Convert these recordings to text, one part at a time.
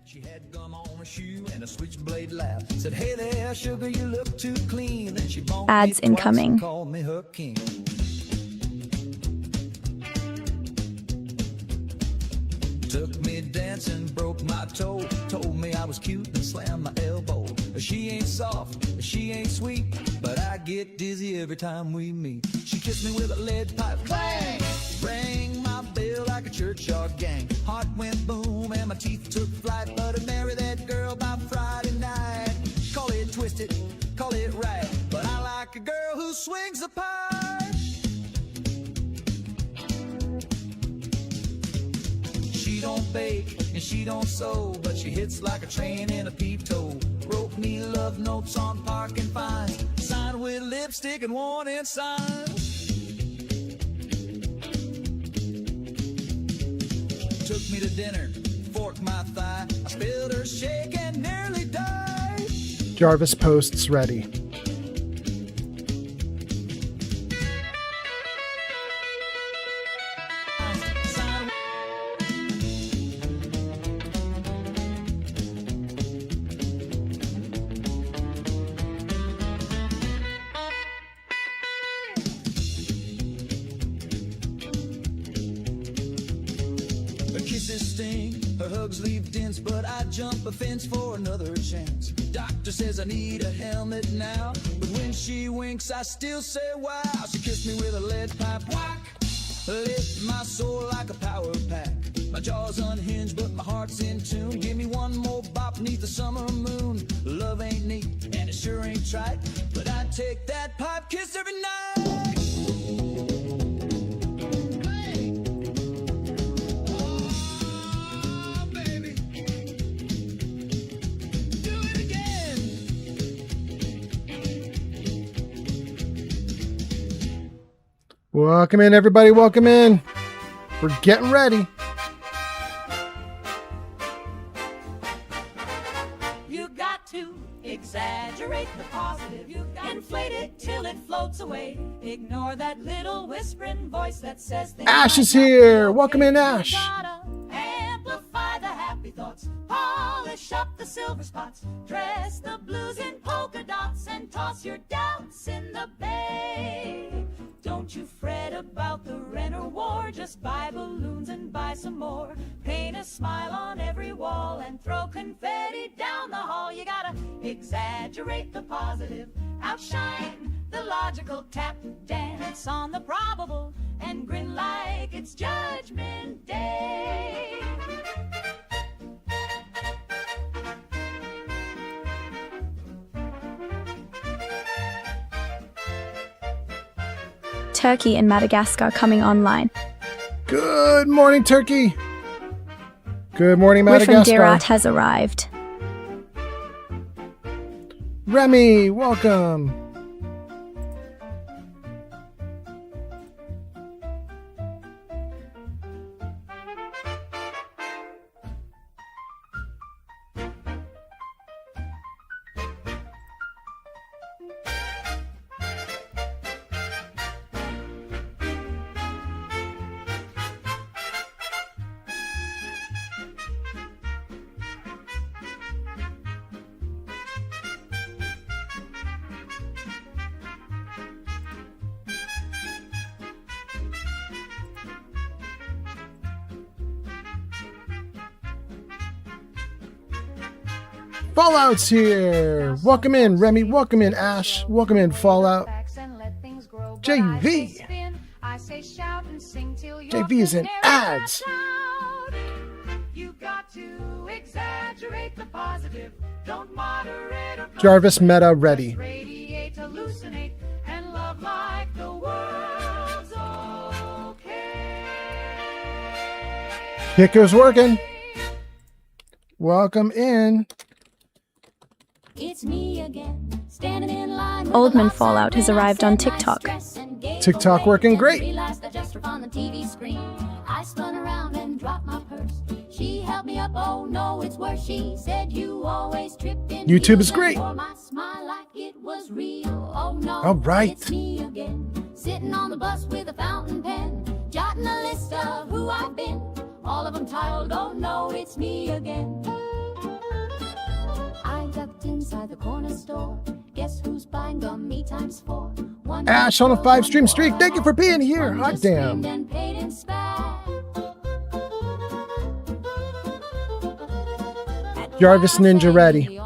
She had gum on her shoe and a switchblade laugh. Said, "Hey there, sugar, you look too clean." Then she bumped Ads me incoming. and called me her king. Took me dancing, broke my toe, told me I was cute and slammed my elbow. She ain't soft, she ain't sweet, but I get dizzy every time we meet. She kissed me with a lead pipe, clang, rang my bell like a churchyard gang. Heart went boom and my teeth took flight, but I'd marry that girl by Friday night. Call it twisted, call it right, but I like a girl who swings the pipe. She don't bake and she don't sew, but she hits like a train in a peep toe. Wrote me love notes on parking fines, signed with lipstick and warning signs. Took me to dinner, forked my thigh, I spilled her shake and nearly died. Jarvis posts ready. Her hugs leave dents, but I jump a fence for another chance. Doctor says I need a helmet now, but when she winks I still say wow. She kissed me with a lead pipe, whack, lit my soul like a power pack. My jaw's unhinged but my heart's in tune. Give me one more bop beneath the summer moon. Love ain't neat and it sure ain't trite, but I take that pipe kiss every night. Welcome in, everybody. Welcome in. We're getting ready. You got to exaggerate the positive. You inflate it till it floats away. Ignore that little whispering voice that says things. Ash is here. Welcome in, Ash. You gotta amplify the happy thoughts. Polish up the silver spots. Dress the blues in polka dots and toss your doubts in the bay. Don't you fret about the rent or war. Just buy balloons and buy some more. Paint a smile on every wall and throw confetti down the hall. You gotta exaggerate the positive, outshine the logical, tap dance on the probable, and grin like it's Judgment Day. Turkey in Madagascar coming online. Good morning, Turkey. Good morning, Riff and Madagascar. Dirat has arrived. Remy, welcome. Fallout's here. Welcome in, Remy. Welcome in, Ash. Welcome in, Fallout. JV. JV is in ads. Jarvis Meta ready. Kicker's working. Welcome in. It's me again, standing in line. Oldman Fallout has arrived on TikTok. TikTok working great. I spun around and dropped my purse. She held me up, oh no, it's worse. She said you always tripped in. YouTube is great. My smile like it was real. Oh no, all right. It's me again, sitting on the bus with a fountain pen, jotting a list of who I've been. All of them tired, oh no, it's me again. I ducked inside the corner store. Guess who's buying gum? Me times 4. Ash on a 5-stream streak. Thank you for being here. Hot damn. Jarvis Ninja ready.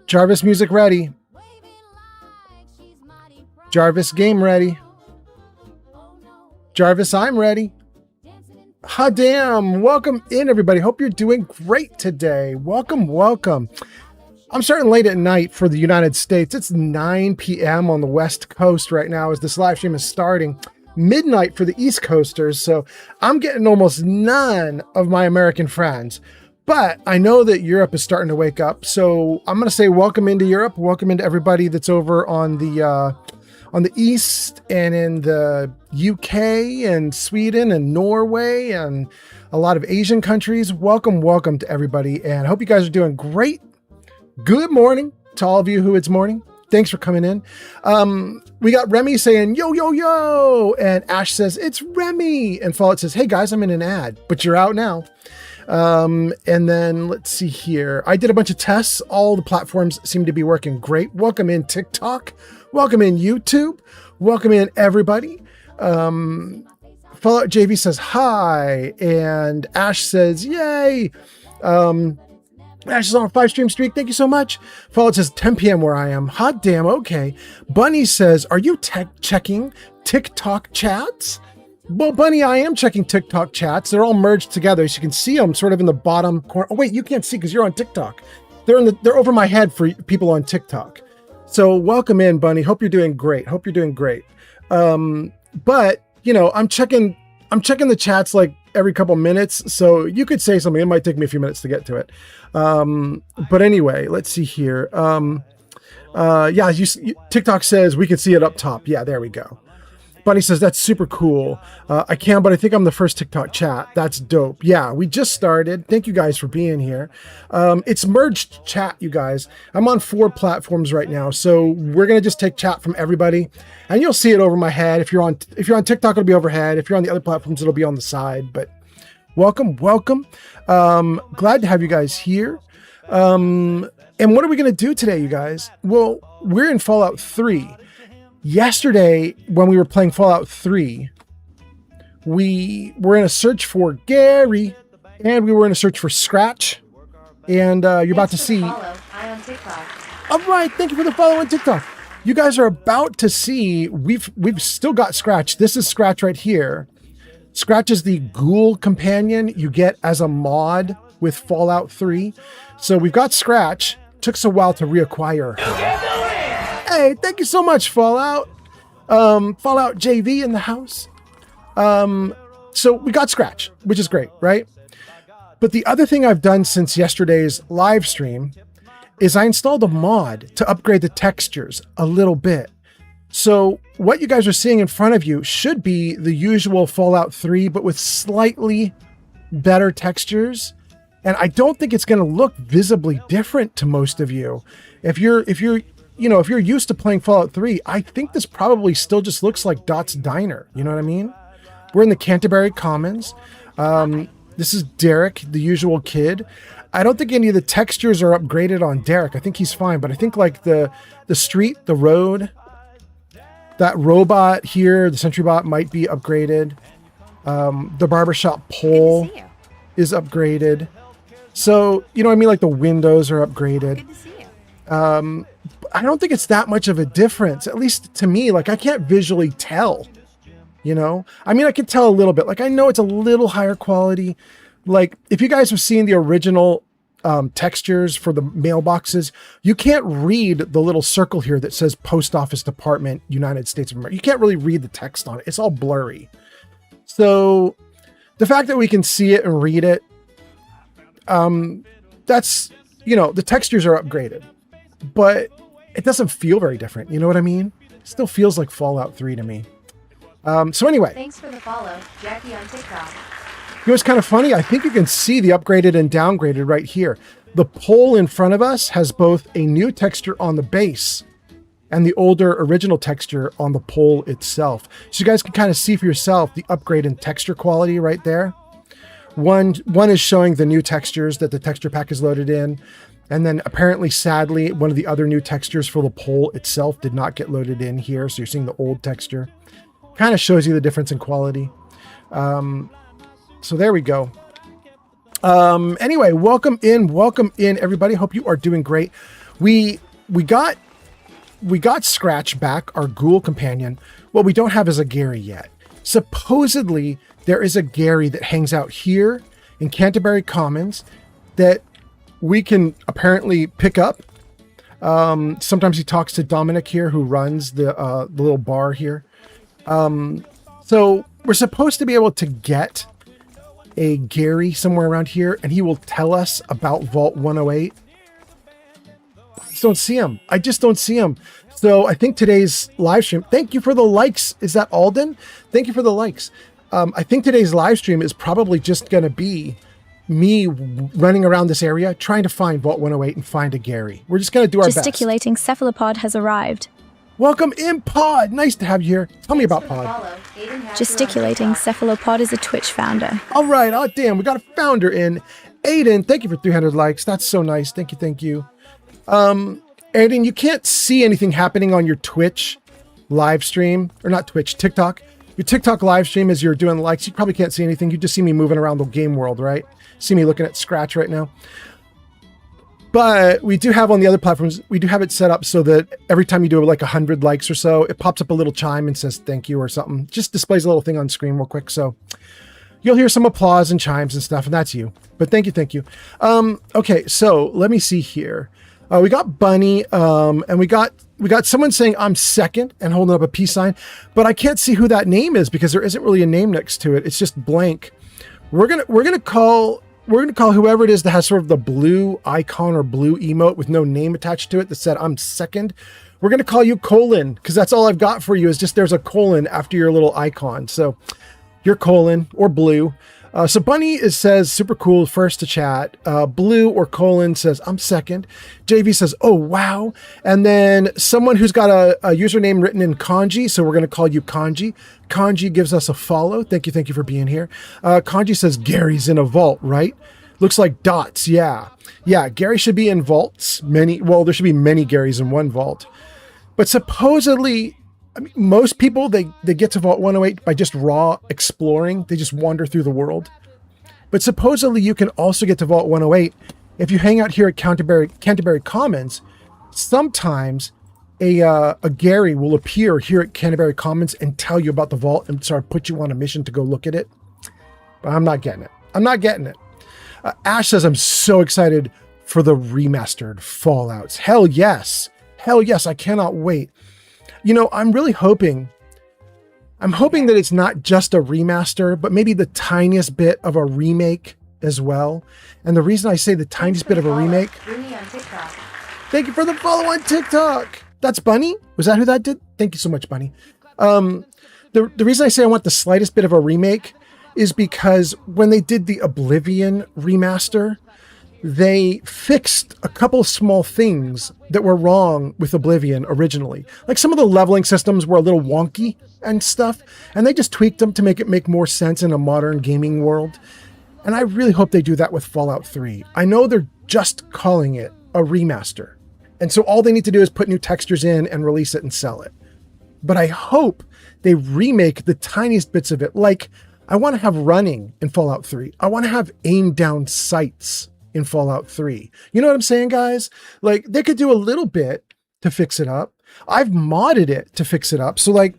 Jarvis music ready. Jarvis game ready. Jarvis, I'm ready. Hot damn. Welcome in, everybody. Hope you're doing great today. Welcome, welcome. I'm starting late at night for the United States. It's 9 p.m. on the West Coast right now as this live stream is starting. Midnight for the East Coasters. So I'm getting almost none of my American friends. But I know that Europe is starting to wake up. So I'm going to say welcome into Europe. Welcome into everybody that's over on the East and in the UK and Sweden and Norway and a lot of Asian countries. Welcome, welcome to everybody. And I hope you guys are doing great. Good morning to all of you who it's morning. Thanks for coming in. We got Remy saying, yo, yo, yo. And Ash says, it's Remy. And Fallout says, hey guys, I'm in an ad, but you're out now. And then let's see here. I did a bunch of tests. All the platforms seem to be working great. Welcome in TikTok. Welcome in YouTube. Welcome in everybody. Fallout JV says hi. And Ash says, yay. Ash is on a 5-stream streak. Thank you so much. Fallout says 10 p.m. where I am. Hot damn. Okay. Bunny says, are you checking TikTok chats? Well, Bunny, I am checking TikTok chats. They're all merged together. So you can see them sort of in the bottom corner. Oh, wait, you can't see because you're on TikTok. They're over my head for people on TikTok. So welcome in, Bunny. Hope you're doing great. Hope you're doing great. But you know, I'm checking the chats like every couple minutes. So you could say something. It might take me a few minutes to get to it. But anyway, let's see here. Yeah, TikTok says we can see it up top. Yeah, there we go. Bunny says, that's super cool. I can, but I think I'm the first TikTok chat. That's dope. Yeah, we just started. Thank you guys for being here. It's merged chat, you guys. I'm on 4 platforms right now. So we're going to just take chat from everybody and you'll see it over my head. If you're on TikTok, it'll be overhead. If you're on the other platforms, it'll be on the side, but welcome, welcome. Glad to have you guys here. And what are we going to do today, you guys? Well, we're in Fallout 3. Yesterday, when we were playing Fallout 3, we were in a search for Gaaaary, and we were in a search for Scratch. And you're about to see. All right, thank you for the follow on TikTok. You guys are about to see. We've still got Scratch. This is Scratch right here. Scratch is the ghoul companion you get as a mod with Fallout 3. So we've got Scratch. Took us a while to reacquire her. Hey, thank you so much, Fallout. Fallout JV in the house. So we got Scratch, which is great, right? But the other thing I've done since yesterday's live stream is I installed a mod to upgrade the textures a little bit. So what you guys are seeing in front of you should be the usual Fallout 3, but with slightly better textures. And I don't think it's going to look visibly different to most of you. If you're used to playing Fallout 3, I think this probably still just looks like Dot's Diner. You know what I mean? We're in the Canterbury Commons. This is Derek, the usual kid. I don't think any of the textures are upgraded on Derek. I think he's fine, but I think like the street, the road, that robot here, the sentry bot might be upgraded. The barbershop pole is upgraded. So, you know what I mean? Like the windows are upgraded. Good to see you. I don't think it's that much of a difference, at least to me. Like I can't visually tell, you know? I mean, I can tell a little bit. Like I know it's a little higher quality. Like if you guys have seen the original textures for the mailboxes, you can't read the little circle here that says Post Office Department, United States of America. You can't really read the text on it. It's all blurry. So the fact that we can see it and read it, that's, you know, the textures are upgraded, but it doesn't feel very different. You know what I mean? It still feels like Fallout 3 to me. So anyway. Thanks for the follow, Jackie on TikTok. You know what's kind of funny? I think you can see the upgraded and downgraded right here. The pole in front of us has both a new texture on the base and the older original texture on the pole itself. So you guys can kind of see for yourself the upgrade in texture quality right there. One is showing the new textures that the texture pack is loaded in. And then apparently, sadly, one of the other new textures for the pole itself did not get loaded in here. So you're seeing the old texture. Kind of shows you the difference in quality. So there we go. Anyway, welcome in everybody. Hope you are doing great. We got Scratch back, our ghoul companion. What we don't have is a Gaaaary yet. Supposedly there is a Gaaaary that hangs out here in Canterbury Commons that we can apparently pick up. Sometimes he talks to Dominic here, who runs the little bar here. So we're supposed to be able to get a Gaaaary somewhere around here, and he will tell us about Vault 108. I just don't see him. So I think today's live stream, thank you for the likes. Is that Alden? Thank you for the likes. I think today's live stream is probably just going to be me running around this area, trying to find Vault 108 and find a Gaaaary. We're just going to do our best. Gesticulating cephalopod has arrived. Welcome in, Pod. Nice to have you here. Tell me about Pod. Gesticulating cephalopod is a Twitch founder. All right. Oh, damn. We got a founder in. Aiden, thank you for 300 likes. That's so nice. Thank you. Thank you. Aiden, you can't see anything happening on your Twitch live stream, or not Twitch, TikTok. Your TikTok live stream as you're doing likes, you probably can't see anything. You just see me moving around the game world, right? See me looking at Scratch right now. But we do have on the other platforms, we do have it set up so that every time you do like 100 likes or so, it pops up a little chime and says thank you or something. Just displays a little thing on screen real quick. So you'll hear some applause and chimes and stuff, and that's you. But thank you. Okay, so let me see here. We got Bunny, and we got someone saying I'm second and holding up a peace sign, but I can't see who that name is because there isn't really a name next to it. It's just blank. We're gonna call whoever it is that has sort of the blue icon or blue emote with no name attached to it that said I'm second. We're gonna call you Colon, because that's all I've got for you is just there's a colon after your little icon. So you're Colon or Blue. So Bunny says super cool, first to chat. Blue or Colon says I'm second. JV says oh wow, and then someone who's got a username written in kanji, so we're going to call you Kanji. Kanji gives us a follow. Thank you for being here. Kanji says Gaary's in a vault, right? Looks like dots. Yeah, Gaaaary should be in vaults. There should be many Gaarys in one vault, but supposedly, I mean, most people, they get to Vault 108 by just raw exploring. They just wander through the world. But supposedly you can also get to Vault 108 if you hang out here at Canterbury Commons. Sometimes a Gaaaary will appear here at Canterbury Commons and tell you about the vault and sort of put you on a mission to go look at it. But I'm not getting it. Ash says, I'm so excited for the remastered Fallouts. Hell yes, I cannot wait. You know, I'm hoping that it's not just a remaster, but maybe the tiniest bit of a remake as well. And the reason I say the tiniest bit of a remake, thank you for the follow on TikTok. That's Bunny. Was that who that did? Thank you so much, Bunny. The reason I say I want the slightest bit of a remake is because when they did the Oblivion remaster, they fixed a couple of small things that were wrong with Oblivion originally. Like some of the leveling systems were a little wonky and stuff, and they just tweaked them to make it make more sense in a modern gaming world. And I really hope they do that with Fallout 3. I know they're just calling it a remaster, and so all they need to do is put new textures in and release it and sell it. But I hope they remake the tiniest bits of it. Like, I want to have running in Fallout 3. I want to have aim down sights in Fallout 3. You know what I'm saying, guys? Like, they could do a little bit to fix it up. I've modded it to fix it up. So, like,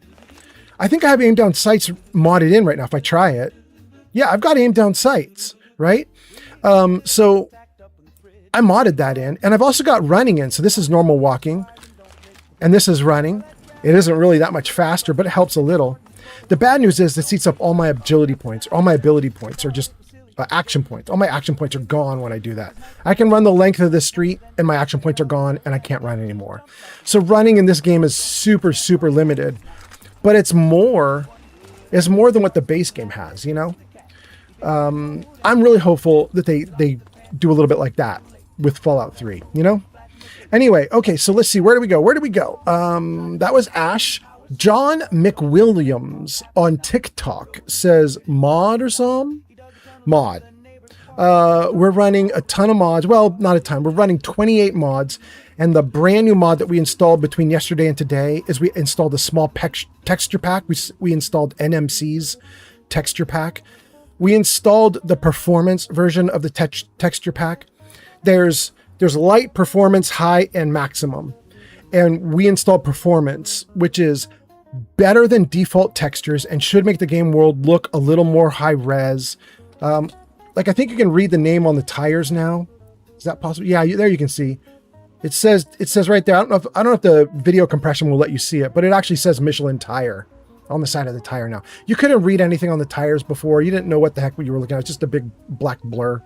I think I have aim down sights modded in right now if I try it. Yeah, I've got aim down sights, right? So I modded that in, and I've also got running in. So this is normal walking, and this is running. It isn't really that much faster, but it helps a little. The bad news is this eats up all my agility points. All my ability points are just action points. All my action points are gone when I do that. I can run the length of the street and my action points are gone and I can't run anymore. So running in this game is super, super limited, but it's more than what the base game has, you know? I'm really hopeful that they do a little bit like that with Fallout 3, you know? Anyway, okay, so let's see. Where do we go? That was Ash. John McWilliams on TikTok says mod or some? Mod. We're running a ton of mods. Well, not a ton. We're running 28 mods. And the brand new mod that we installed between yesterday and today is we installed a small texture pack. We installed NMC's texture pack. We installed the performance version of the texture pack. There's light, performance, high, and maximum. And we installed performance, which is better than default textures and should make the game world look a little more high res. Like I think you can read the name on the tires now. Is that possible? Yeah, there you can see. It says right there. I don't know if the video compression will let you see it, but it actually says Michelin tire on the side of the tire now. You couldn't read anything on the tires before. You didn't know what the heck you were looking at. It's just a big black blur.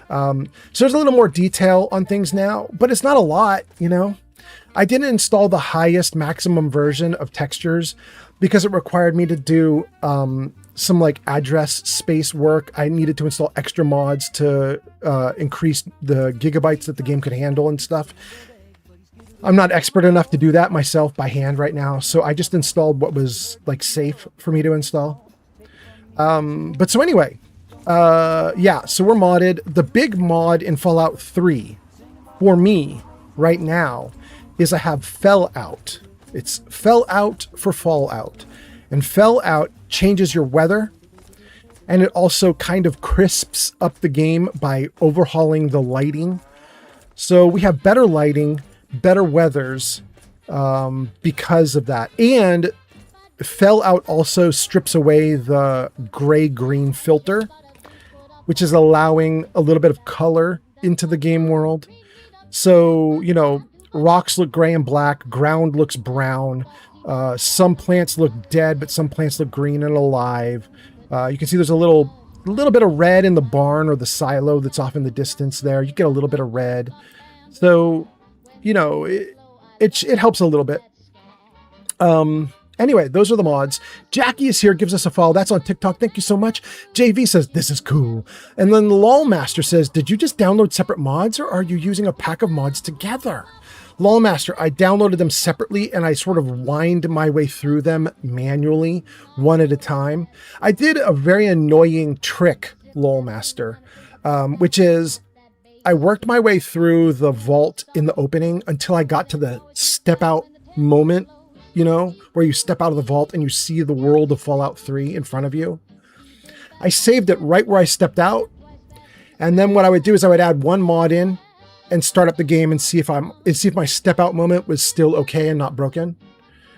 So there's a little more detail on things now, but it's not a lot, you know. I didn't install the highest maximum version of textures because it required me to do some like address space work. I needed to install extra mods to increase the gigabytes that the game could handle and stuff. I'm not expert enough to do that myself by hand right now, so I just installed what was like safe for me to install. But so anyway, yeah, so we're modded. The big mod in Fallout 3 for me right now is I have Fell Out. It's Fell Out for Fallout. And Fell Out changes your weather, and it also kind of crisps up the game by overhauling the lighting. So we have better lighting, better weathers because of that. And Fell Out also strips away the gray-green filter, which is allowing a little bit of color into the game world. So, you know, rocks look gray and black, ground looks brown. Some plants look dead, but some plants look green and alive. You can see there's a little bit of red in the barn or the silo that's off in the distance there. You get a little bit of red. So, you know, it helps a little bit. Anyway, those are the mods. Jackie is here, gives us a follow. That's on TikTok. Thank you so much. JV says, this is cool. And then the Lolmaster says, did you just download separate mods or are you using a pack of mods together? Lolmaster, I downloaded them separately and I sort of wind my way through them manually, one at a time. I did a very annoying trick, Lolmaster, which is I worked my way through the vault in the opening until I got to the step out moment, you know, where you step out of the vault and you see the world of Fallout 3 in front of you. I saved it right where I stepped out. And then what I would do is I would add one mod in and start up the game and see if my step out moment was still okay and not broken.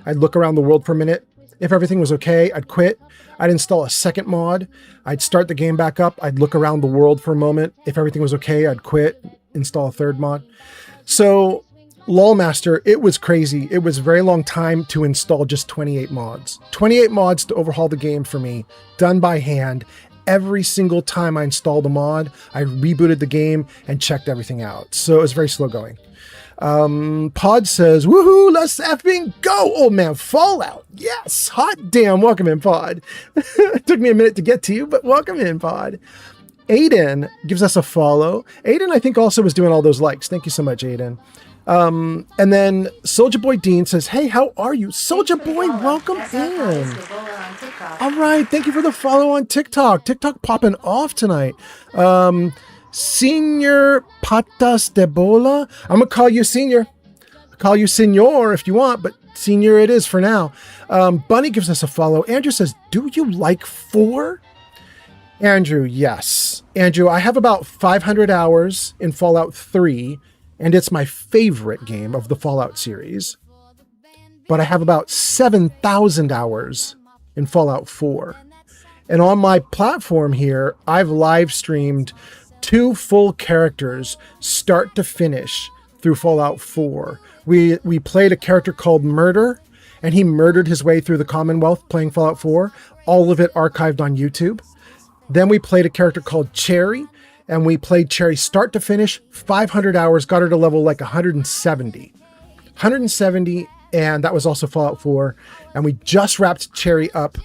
I'd look around the world for a minute. If everything was okay, I'd quit. I'd install a second mod. I'd start the game back up. I'd look around the world for a moment. If everything was okay, I'd quit, install a third mod. So Lolmaster, it was crazy. It was a very long time to install just 28 mods. 28 mods to overhaul the game for me, done by hand. Every single time I installed a mod, I rebooted the game and checked everything out. So it was very slow going. Pod says, woohoo, let's effing go. Oh man, Fallout. Yes. Hot damn. Welcome in, Pod. It took me a minute to get to you, but welcome in, Pod. Aiden gives us a follow. Aiden, I think, also was doing all those likes. Thank you so much, Aiden. And then Soldier Boy Dean says, hey, how are you? Soldier Boy, welcome in. All right. Thank you for the follow on TikTok. TikTok popping off tonight. Senior Patas de Bola. I'm going to call you Senior. I'll call you Senor if you want, but Senior it is for now. Bunny gives us a follow. Andrew says, do you like 4? Andrew, yes. Andrew, I have about 500 hours in Fallout 3. And it's my favorite game of the Fallout series. But I have about 7,000 hours in Fallout 4. And on my platform here, I've live streamed 2 full characters, start to finish, through Fallout 4. We played a character called Murder, and he murdered his way through the Commonwealth playing Fallout 4. All of it archived on YouTube. Then we played a character called Cherry, and we played Cherry start to finish, 500 hours, got her to level like 170. 170, and that was also Fallout 4. And we just wrapped Cherry up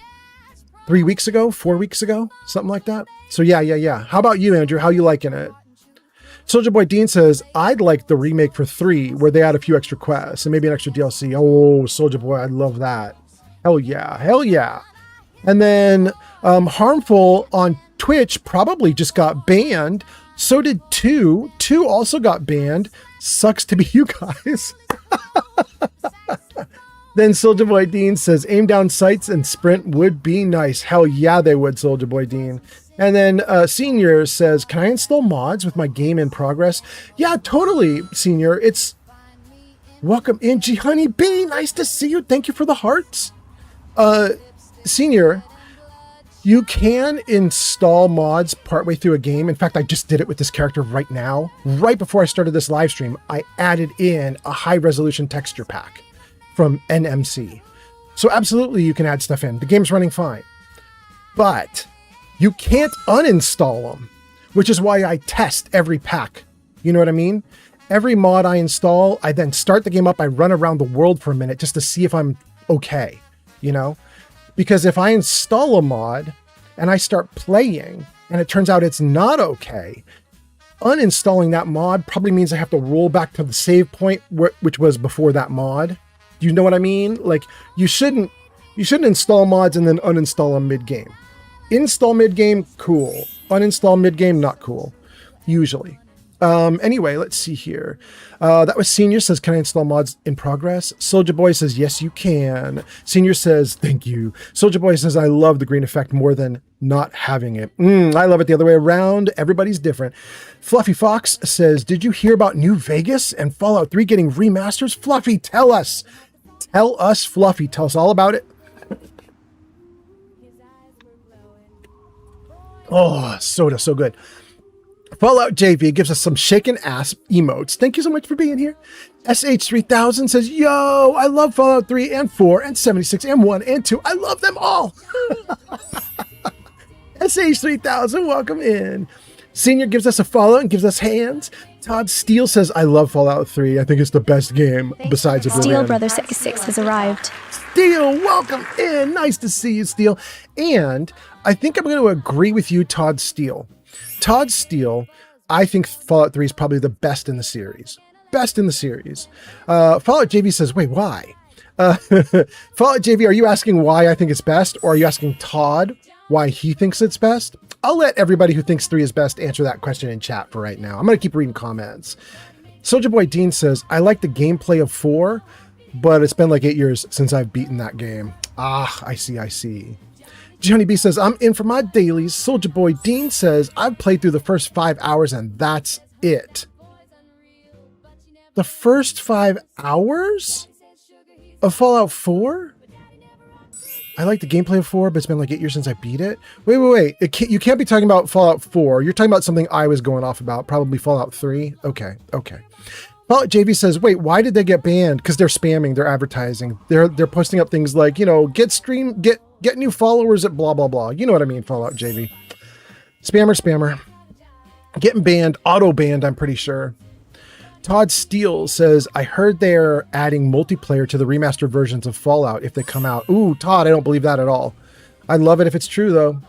4 weeks ago, something like that. So yeah. How about you, Andrew? How you liking it? Soldier Boy Dean says, I'd like the remake for 3 where they add a few extra quests and maybe an extra DLC. Oh, Soldier Boy, I'd love that. Hell yeah. Hell yeah. And then Harmful on Twitch probably just got banned. So did 2. 2 also got banned. Sucks to be you guys. Then Soldier Boy Dean says, aim down sights and sprint would be nice. Hell yeah, they would, Soldier Boy Dean. And then Senior says, can I install mods with my game in progress? Yeah, totally, Senior. It's welcome in, G Honey B. Nice to see you. Thank you for the hearts. Senior, you can install mods partway through a game. In fact, I just did it with this character right now. Right before I started this live stream, I added in a high resolution texture pack from NMC. So absolutely you can add stuff in. The game's running fine. But you can't uninstall them, which is why I test every pack. You know what I mean? Every mod I install, I then start the game up. I run around the world for a minute just to see if I'm okay, you know? Because if I install a mod and I start playing and it turns out it's not okay, uninstalling that mod probably means I have to roll back to the save point, which was before that mod. Do you know what I mean? Like, you shouldn't install mods and then uninstall them mid-game. Install mid-game, cool. Uninstall mid-game, not cool. Usually. Anyway, let's see here. That was Senior says, can I install mods in progress? Soldier Boy says, yes, you can. Senior says, thank you. Soldier Boy says, I love the green effect more than not having it. I love it the other way around. Everybody's different. Fluffy Fox says, did you hear about New Vegas and Fallout 3 getting remasters? Fluffy, tell us. Tell us, Fluffy. Tell us all about it. Oh, soda, so good. Fallout JV gives us some shaken ass emotes. Thank you so much for being here. SH3000 says, yo, I love Fallout 3 and 4 and 76 and 1 and 2. I love them all. SH3000, welcome in. Senior gives us a follow and gives us hands. Todd Steele says, I love Fallout 3. I think it's the best game besides Oblivion. Steel Brother 66 has arrived. Steele, welcome in. Nice to see you, Steele. And I think I'm going to agree with you, Todd Steele. Todd Steele, I think Fallout 3 is probably the best in the series. Best in the series. Fallout JV says, wait, why? Fallout JV, are you asking why I think it's best? Or are you asking Todd why he thinks it's best? I'll let everybody who thinks 3 is best answer that question in chat for right now. I'm going to keep reading comments. Soldier Boy Dean says, I like the gameplay of 4, but it's been like 8 years since I've beaten that game. Ah, I see. Johnny B says, I'm in for my dailies. Soldier Boy Dean says, I've played through the first 5 hours and that's it. The first 5 hours of Fallout 4? I like the gameplay of 4, but it's been like 8 years since I beat it. Wait. You can't be talking about Fallout 4. You're talking about something I was going off about, probably Fallout 3. Okay. Fallout JV says, wait, why did they get banned? Because they're spamming, they're advertising. They're posting up things like, get new followers at blah, blah, blah. You know what I mean, Fallout JV. Spammer. Getting banned, auto-banned, I'm pretty sure. Todd Steele says, I heard they're adding multiplayer to the remastered versions of Fallout if they come out. Ooh, Todd, I don't believe that at all. I'd love it if it's true, though.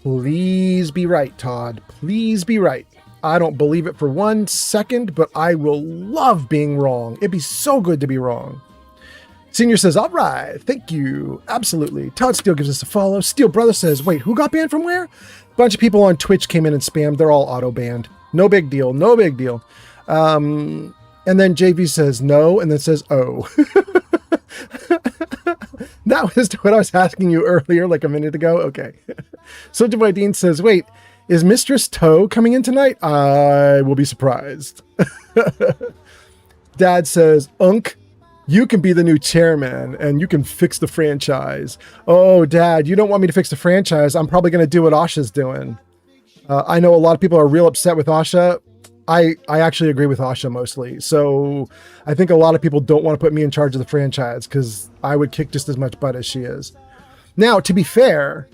Please be right, Todd. Please be right. I don't believe it for 1 second, but I will love being wrong. It'd be so good to be wrong. Senior says, all right, thank you. Absolutely. Todd Steele gives us a follow. Steel Brother says, wait, who got banned from where? A bunch of people on Twitch came in and spammed. They're all auto-banned. No big deal. And then JV says no, and then says, oh. That was what I was asking you earlier, like a minute ago. Okay. Soldier Boy Dean says, wait, is Mistress Toe coming in tonight? I will be surprised. Dad says, Unk, you can be the new chairman and you can fix the franchise. Oh, Dad, you don't want me to fix the franchise. I'm probably going to do what Asha's doing. I know a lot of people are real upset with Asha. I actually agree with Asha mostly. So I think a lot of people don't want to put me in charge of the franchise because I would kick just as much butt as she is. Now, to be fair,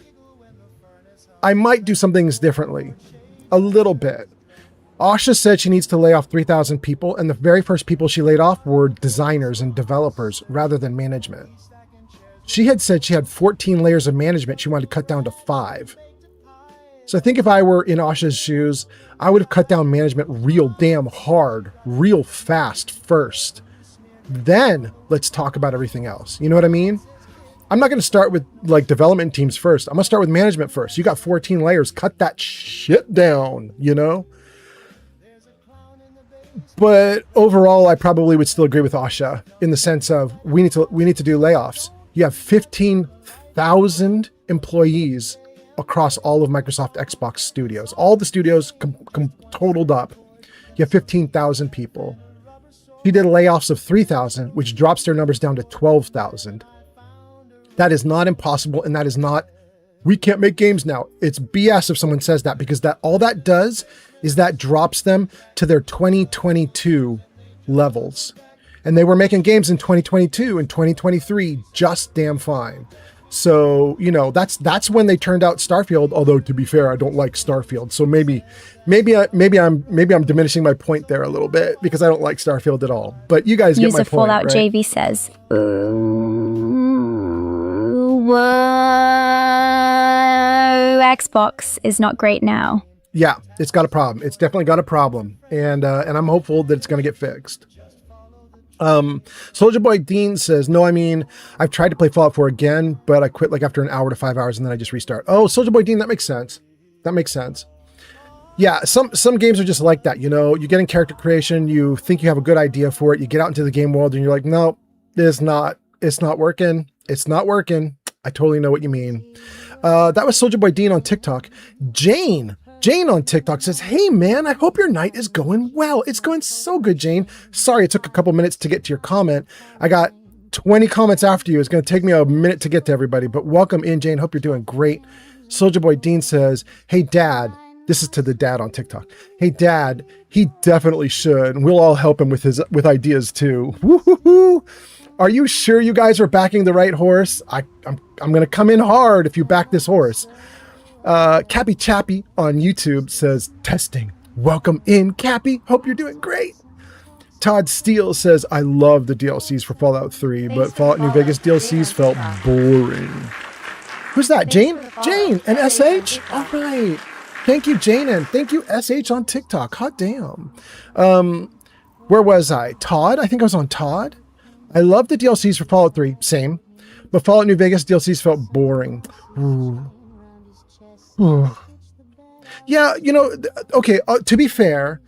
I might do some things differently. A little bit. Asha said she needs to lay off 3,000 people, and the very first people she laid off were designers and developers rather than management. She had said she had 14 layers of management she wanted to cut down to 5. So I think if I were in Asha's shoes, I would have cut down management real damn hard, real fast first. Then let's talk about everything else. You know what I mean? I'm not going to start with like development teams first. I'm going to start with management first. You got 14 layers. Cut that shit down, you know? But overall, I probably would still agree with Asha in the sense of we need to do layoffs. You have 15,000 employees across all of Microsoft Xbox studios. All the studios totaled up. You have 15,000 people. He did layoffs of 3,000, which drops their numbers down to 12,000. That is not impossible, and that is not, we can't make games now. It's BS if someone says that, because that all that does is that drops them to their 2022 levels. And they were making games in 2022 and 2023 just damn fine. So, you know, that's when they turned out Starfield, although to be fair, I don't like Starfield. So maybe I'm diminishing my point there a little bit because I don't like Starfield at all. But you guys get my point, Fallout right? JV says, Xbox is not great now. Yeah, it's got a problem. It's definitely got a problem. And I'm hopeful that it's going to get fixed. Soldier Boy Dean says, no, I mean, I've tried to play Fallout 4 again, but I quit like after an hour to 5 hours and then I just restart. Oh, Soldier Boy Dean, that makes sense. That makes sense. Yeah, some games are just like that. You know, you get in character creation, you think you have a good idea for it, you get out into the game world and you're like, no, it's not working. It's not working. I totally know what you mean. That was Soldier Boy Dean on TikTok. Jane on TikTok says, hey man, I hope your night is going well. It's going so good, Jane. Sorry it took a couple minutes to get to your comment. I got 20 comments after you. It's going to take me a minute to get to everybody, but welcome in, Jane. Hope you're doing great. Soldier Boy Dean says, hey dad, this is to the dad on TikTok. Hey dad, he definitely should. And we'll all help him with ideas too. Woo-hoo-hoo. Are you sure you guys are backing the right horse? I'm going to come in hard if you back this horse. Cappy Chappy on YouTube says, testing. Welcome in, Cappy. Hope you're doing great. Todd Steele says, I love the DLCs for Fallout 3, but Fallout New Vegas DLCs felt boring. Who's that? Jane? Jane and SH? All right. Thank you, Jane, and thank you, SH on TikTok. Hot damn. Where was I? Todd? I think I was on Todd. I love the DLCs for Fallout 3. Same. But Fallout New Vegas DLCs felt boring. Ooh. Yeah, you know, okay, to be fair,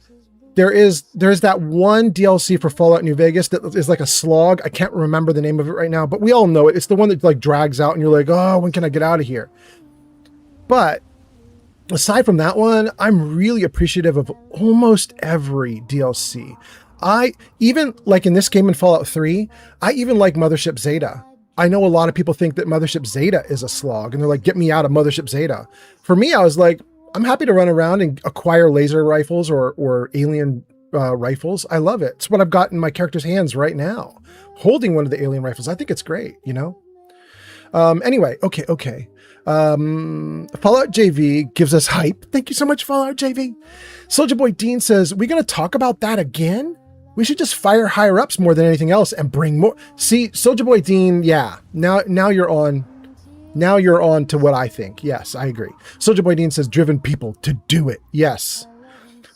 there is that one DLC for Fallout New Vegas that is like a slog. I can't remember the name of it right now, but we all know it. It's the one that like drags out and you're like, oh, when can I get out of here? But aside from that one, I'm really appreciative of almost every DLC. I even like in this game in Fallout 3, I even like Mothership Zeta. I know a lot of people think that Mothership Zeta is a slog and they're like, get me out of Mothership Zeta. For me, I was like, I'm happy to run around and acquire laser rifles or alien rifles. I love it. It's what I've got in my character's hands right now, holding one of the alien rifles. I think it's great, you know? Anyway, okay. Fallout JV gives us hype. Thank you so much, Fallout JV. Soldier Boy Dean says, we going to talk about that again? We should just fire higher ups more than anything else and bring more. See, Soldier Boy Dean, yeah. Now you're on to what I think. Yes, I agree. Soldier Boy Dean says, driven people to do it. Yes.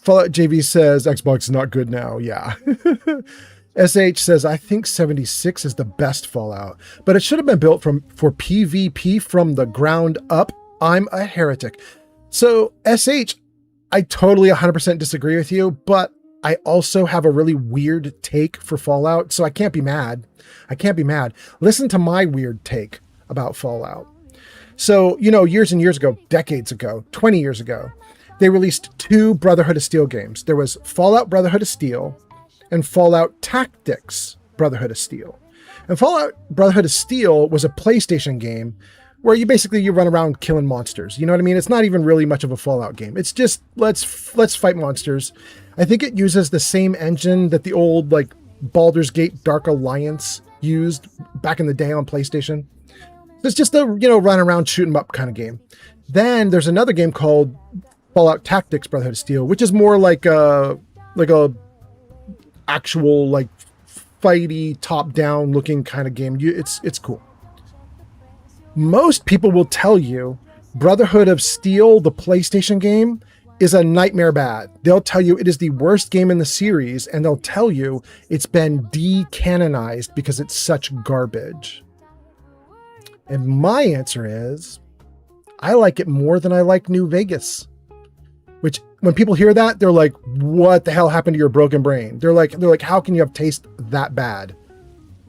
Fallout JV says, Xbox is not good now. Yeah. SH says, I think 76 is the best Fallout, but it should have been built for PvP from the ground up. I'm a heretic. So SH, I totally 100% disagree with you, but I also have a really weird take for Fallout, so I can't be mad. Listen to my weird take about Fallout. So, you know, years and years ago, decades ago, 20 years ago, they released 2 Brotherhood of Steel games. There was Fallout Brotherhood of Steel and Fallout Tactics Brotherhood of Steel. And Fallout Brotherhood of Steel was a PlayStation game where you run around killing monsters. You know what I mean? It's not even really much of a Fallout game. It's just, let's fight monsters. I think it uses the same engine that the old like Baldur's Gate Dark Alliance used back in the day on PlayStation. It's just a, you know, run around, shoot 'em up kind of game. Then there's another game called Fallout Tactics Brotherhood of Steel, which is more like a actual like fighty top down looking kind of game. It's cool. Most people will tell you Brotherhood of Steel, the PlayStation game, is a nightmare bad. They'll tell you it is the worst game in the series, and they'll tell you it's been decanonized because it's such garbage. And my answer is, I like it more than I like New Vegas. Which, when people hear that, they're like, what the hell happened to your broken brain? They're like, how can you have taste that bad?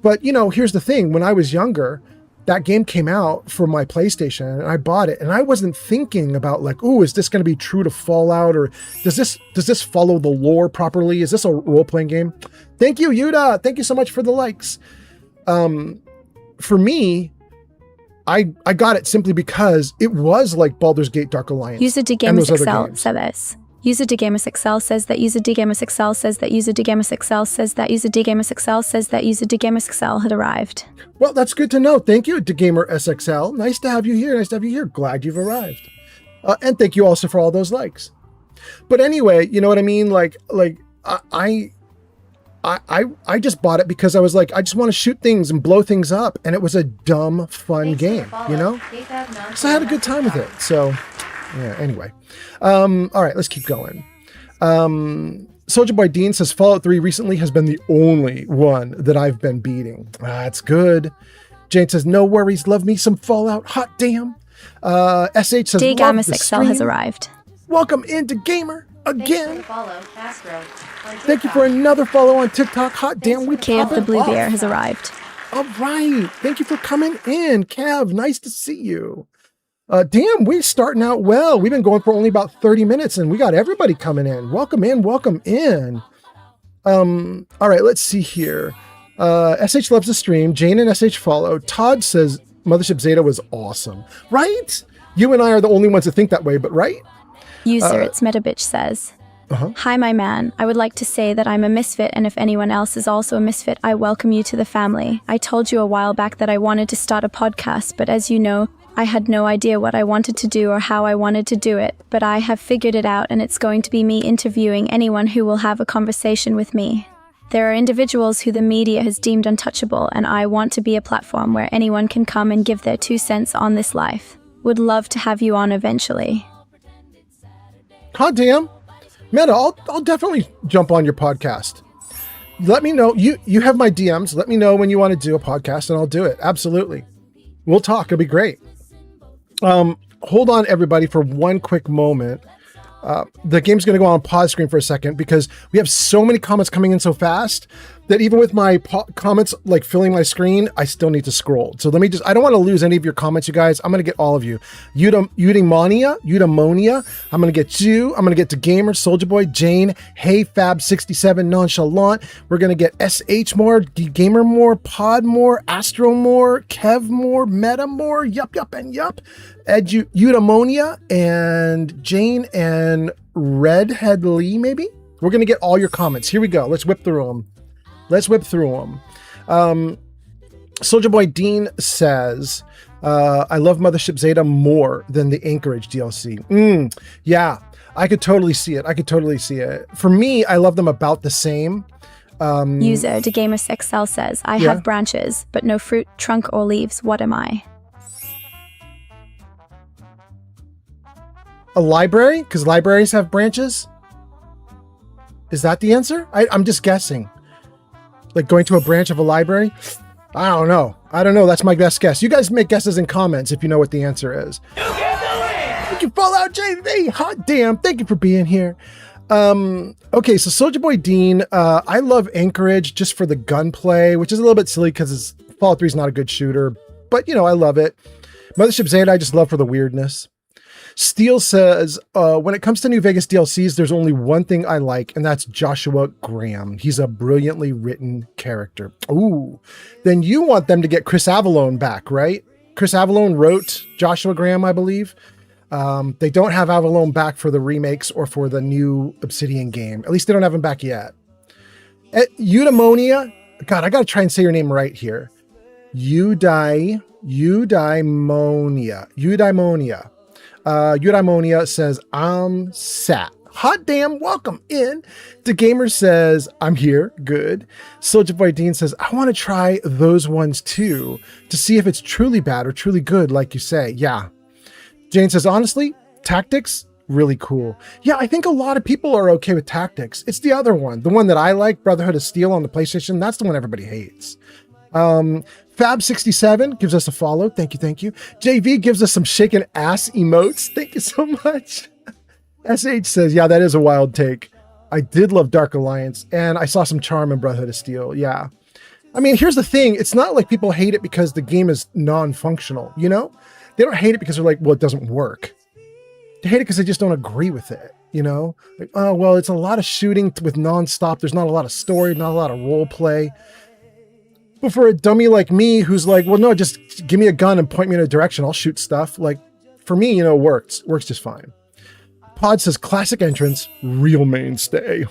But, you know, here's the thing. When I was younger, that game came out for my PlayStation, and I bought it, and I wasn't thinking about like, ooh, is this going to be true to Fallout, or does this follow the lore properly? Is this a role-playing game? Thank you, Yuda. Thank you so much for the likes. For me, I got it simply because it was like Baldur's Gate Dark Alliance. User DGamersXL said this. User DGamersXL says that. User DGamersXL says that. User DGamersXL says that. User DGamersXL says that. User DGamersXL had arrived. Well, that's good to know. Thank you, DGamerSXL. Nice to have you here. Nice to have you here. Glad you've arrived. And thank you also for all those likes. But anyway, you know what I mean? Like I just bought it because I was like, I just want to shoot things and blow things up. And it was a dumb, fun game, you know? So I had a good time with it. So, yeah, anyway. All right, let's keep going. Soldier Boy Dean says, Fallout 3 recently has been the only one that I've been beating. That's good. Jane says, no worries, love me some Fallout. Hot damn. SH says, DGamersXL has arrived. Welcome into Gamer again. Thank you for another follow on TikTok. Hot damn, we Kev the popping Blue off. Bear has arrived. All right. Thank you for coming in, Kev. Nice to see you. Damn, we're starting out well. We've been going for only about 30 minutes, and we got everybody coming in. Welcome in, welcome in. All right, let's see here. SH loves the stream. Jane and SH follow. Todd says Mothership Zeta was awesome. Right? You and I are the only ones that think that way, but right? User It's Metabitch says, Hi, my man. I would like to say that I'm a misfit, and if anyone else is also a misfit, I welcome you to the family. I told you a while back that I wanted to start a podcast, but as you know, I had no idea what I wanted to do or how I wanted to do it, but I have figured it out, and it's going to be me interviewing anyone who will have a conversation with me. There are individuals who the media has deemed untouchable, and I want to be a platform where anyone can come and give their 2 cents on this life. Would love to have you on eventually. Hot damn. Meta, I'll definitely jump on your podcast. Let me know. You have my DMs. Let me know when you want to do a podcast, and I'll do it. Absolutely. We'll talk. It'll be great. Hold on, everybody, for one quick moment. The game's going to go on pause screen for a second because we have so many comments coming in so fast that even with my comments like filling my screen, I still need to scroll. So let me I don't want to lose any of your comments, you guys. I'm going to get all of you. Eudaimonia, I'm going to get you. I'm going to get to Gamer, Soldier Boy, Jane, Hey Fab67, Nonchalant. We're going to get SH more, Gamer more, Pod more, Astro more, Kev more, Meta more, yup, and yup. Eudaimonia and Jane and Redhead Lee, maybe? We're going to get all your comments. Here we go. Let's whip through them. Soldier Boy Dean says, I love Mothership Zeta more than the Anchorage DLC. Yeah, I could totally see it. For me, I love them about the same. User DeGamersXL says, I have branches, but no fruit, trunk, or leaves. What am I? A library? Because libraries have branches? Is that the answer? I'm just guessing. Like going to a branch of a library? I don't know. That's my best guess. You guys make guesses in comments if you know what the answer is. Thank you, Fallout JV. Hot damn. Thank you for being here. Okay, so Soldier Boy Dean, I love Anchorage just for the gunplay, which is a little bit silly because Fallout 3 is not a good shooter, but you know, I love it. Mothership Zeta, I just love for the weirdness. Steele says, when it comes to New Vegas DLCs, there's only one thing I like, and that's Joshua Graham. He's a brilliantly written character. Ooh, then you want them to get Chris Avallone back, right? Chris Avallone wrote Joshua Graham, I believe. They don't have Avallone back for the remakes or for the new Obsidian game. At least they don't have him back yet. Eudaimonia, God, I got to try and say your name right here. Eudaimonia. Eudaimonia says, I'm sat. Hot damn, welcome in. The Gamer says, I'm here. Good. Soldier Boy Dean says, I want to try those ones too to see if it's truly bad or truly good, like you say. Yeah. Jane says, honestly, tactics, really cool. Yeah, I think a lot of people are okay with tactics. It's the other one. The one that I like, Brotherhood of Steel on the PlayStation. That's the one everybody hates. Fab67 gives us a follow. Thank you, thank you. JV gives us some shaking ass emotes. Thank you so much. SH says, yeah, that is a wild take. I did love Dark Alliance, and I saw some charm in Brotherhood of Steel. Yeah. I mean, here's the thing. It's not like people hate it because the game is non-functional, you know? They don't hate it because they're like, well, it doesn't work. They hate it because they just don't agree with it, you know? Like, oh, well, it's a lot of shooting with nonstop. There's not a lot of story, not a lot of role play. But for a dummy like me who's like, well, no, just give me a gun and point me in a direction. I'll shoot stuff. Like, for me, you know, works just fine. Pod says, classic entrance, real mainstay.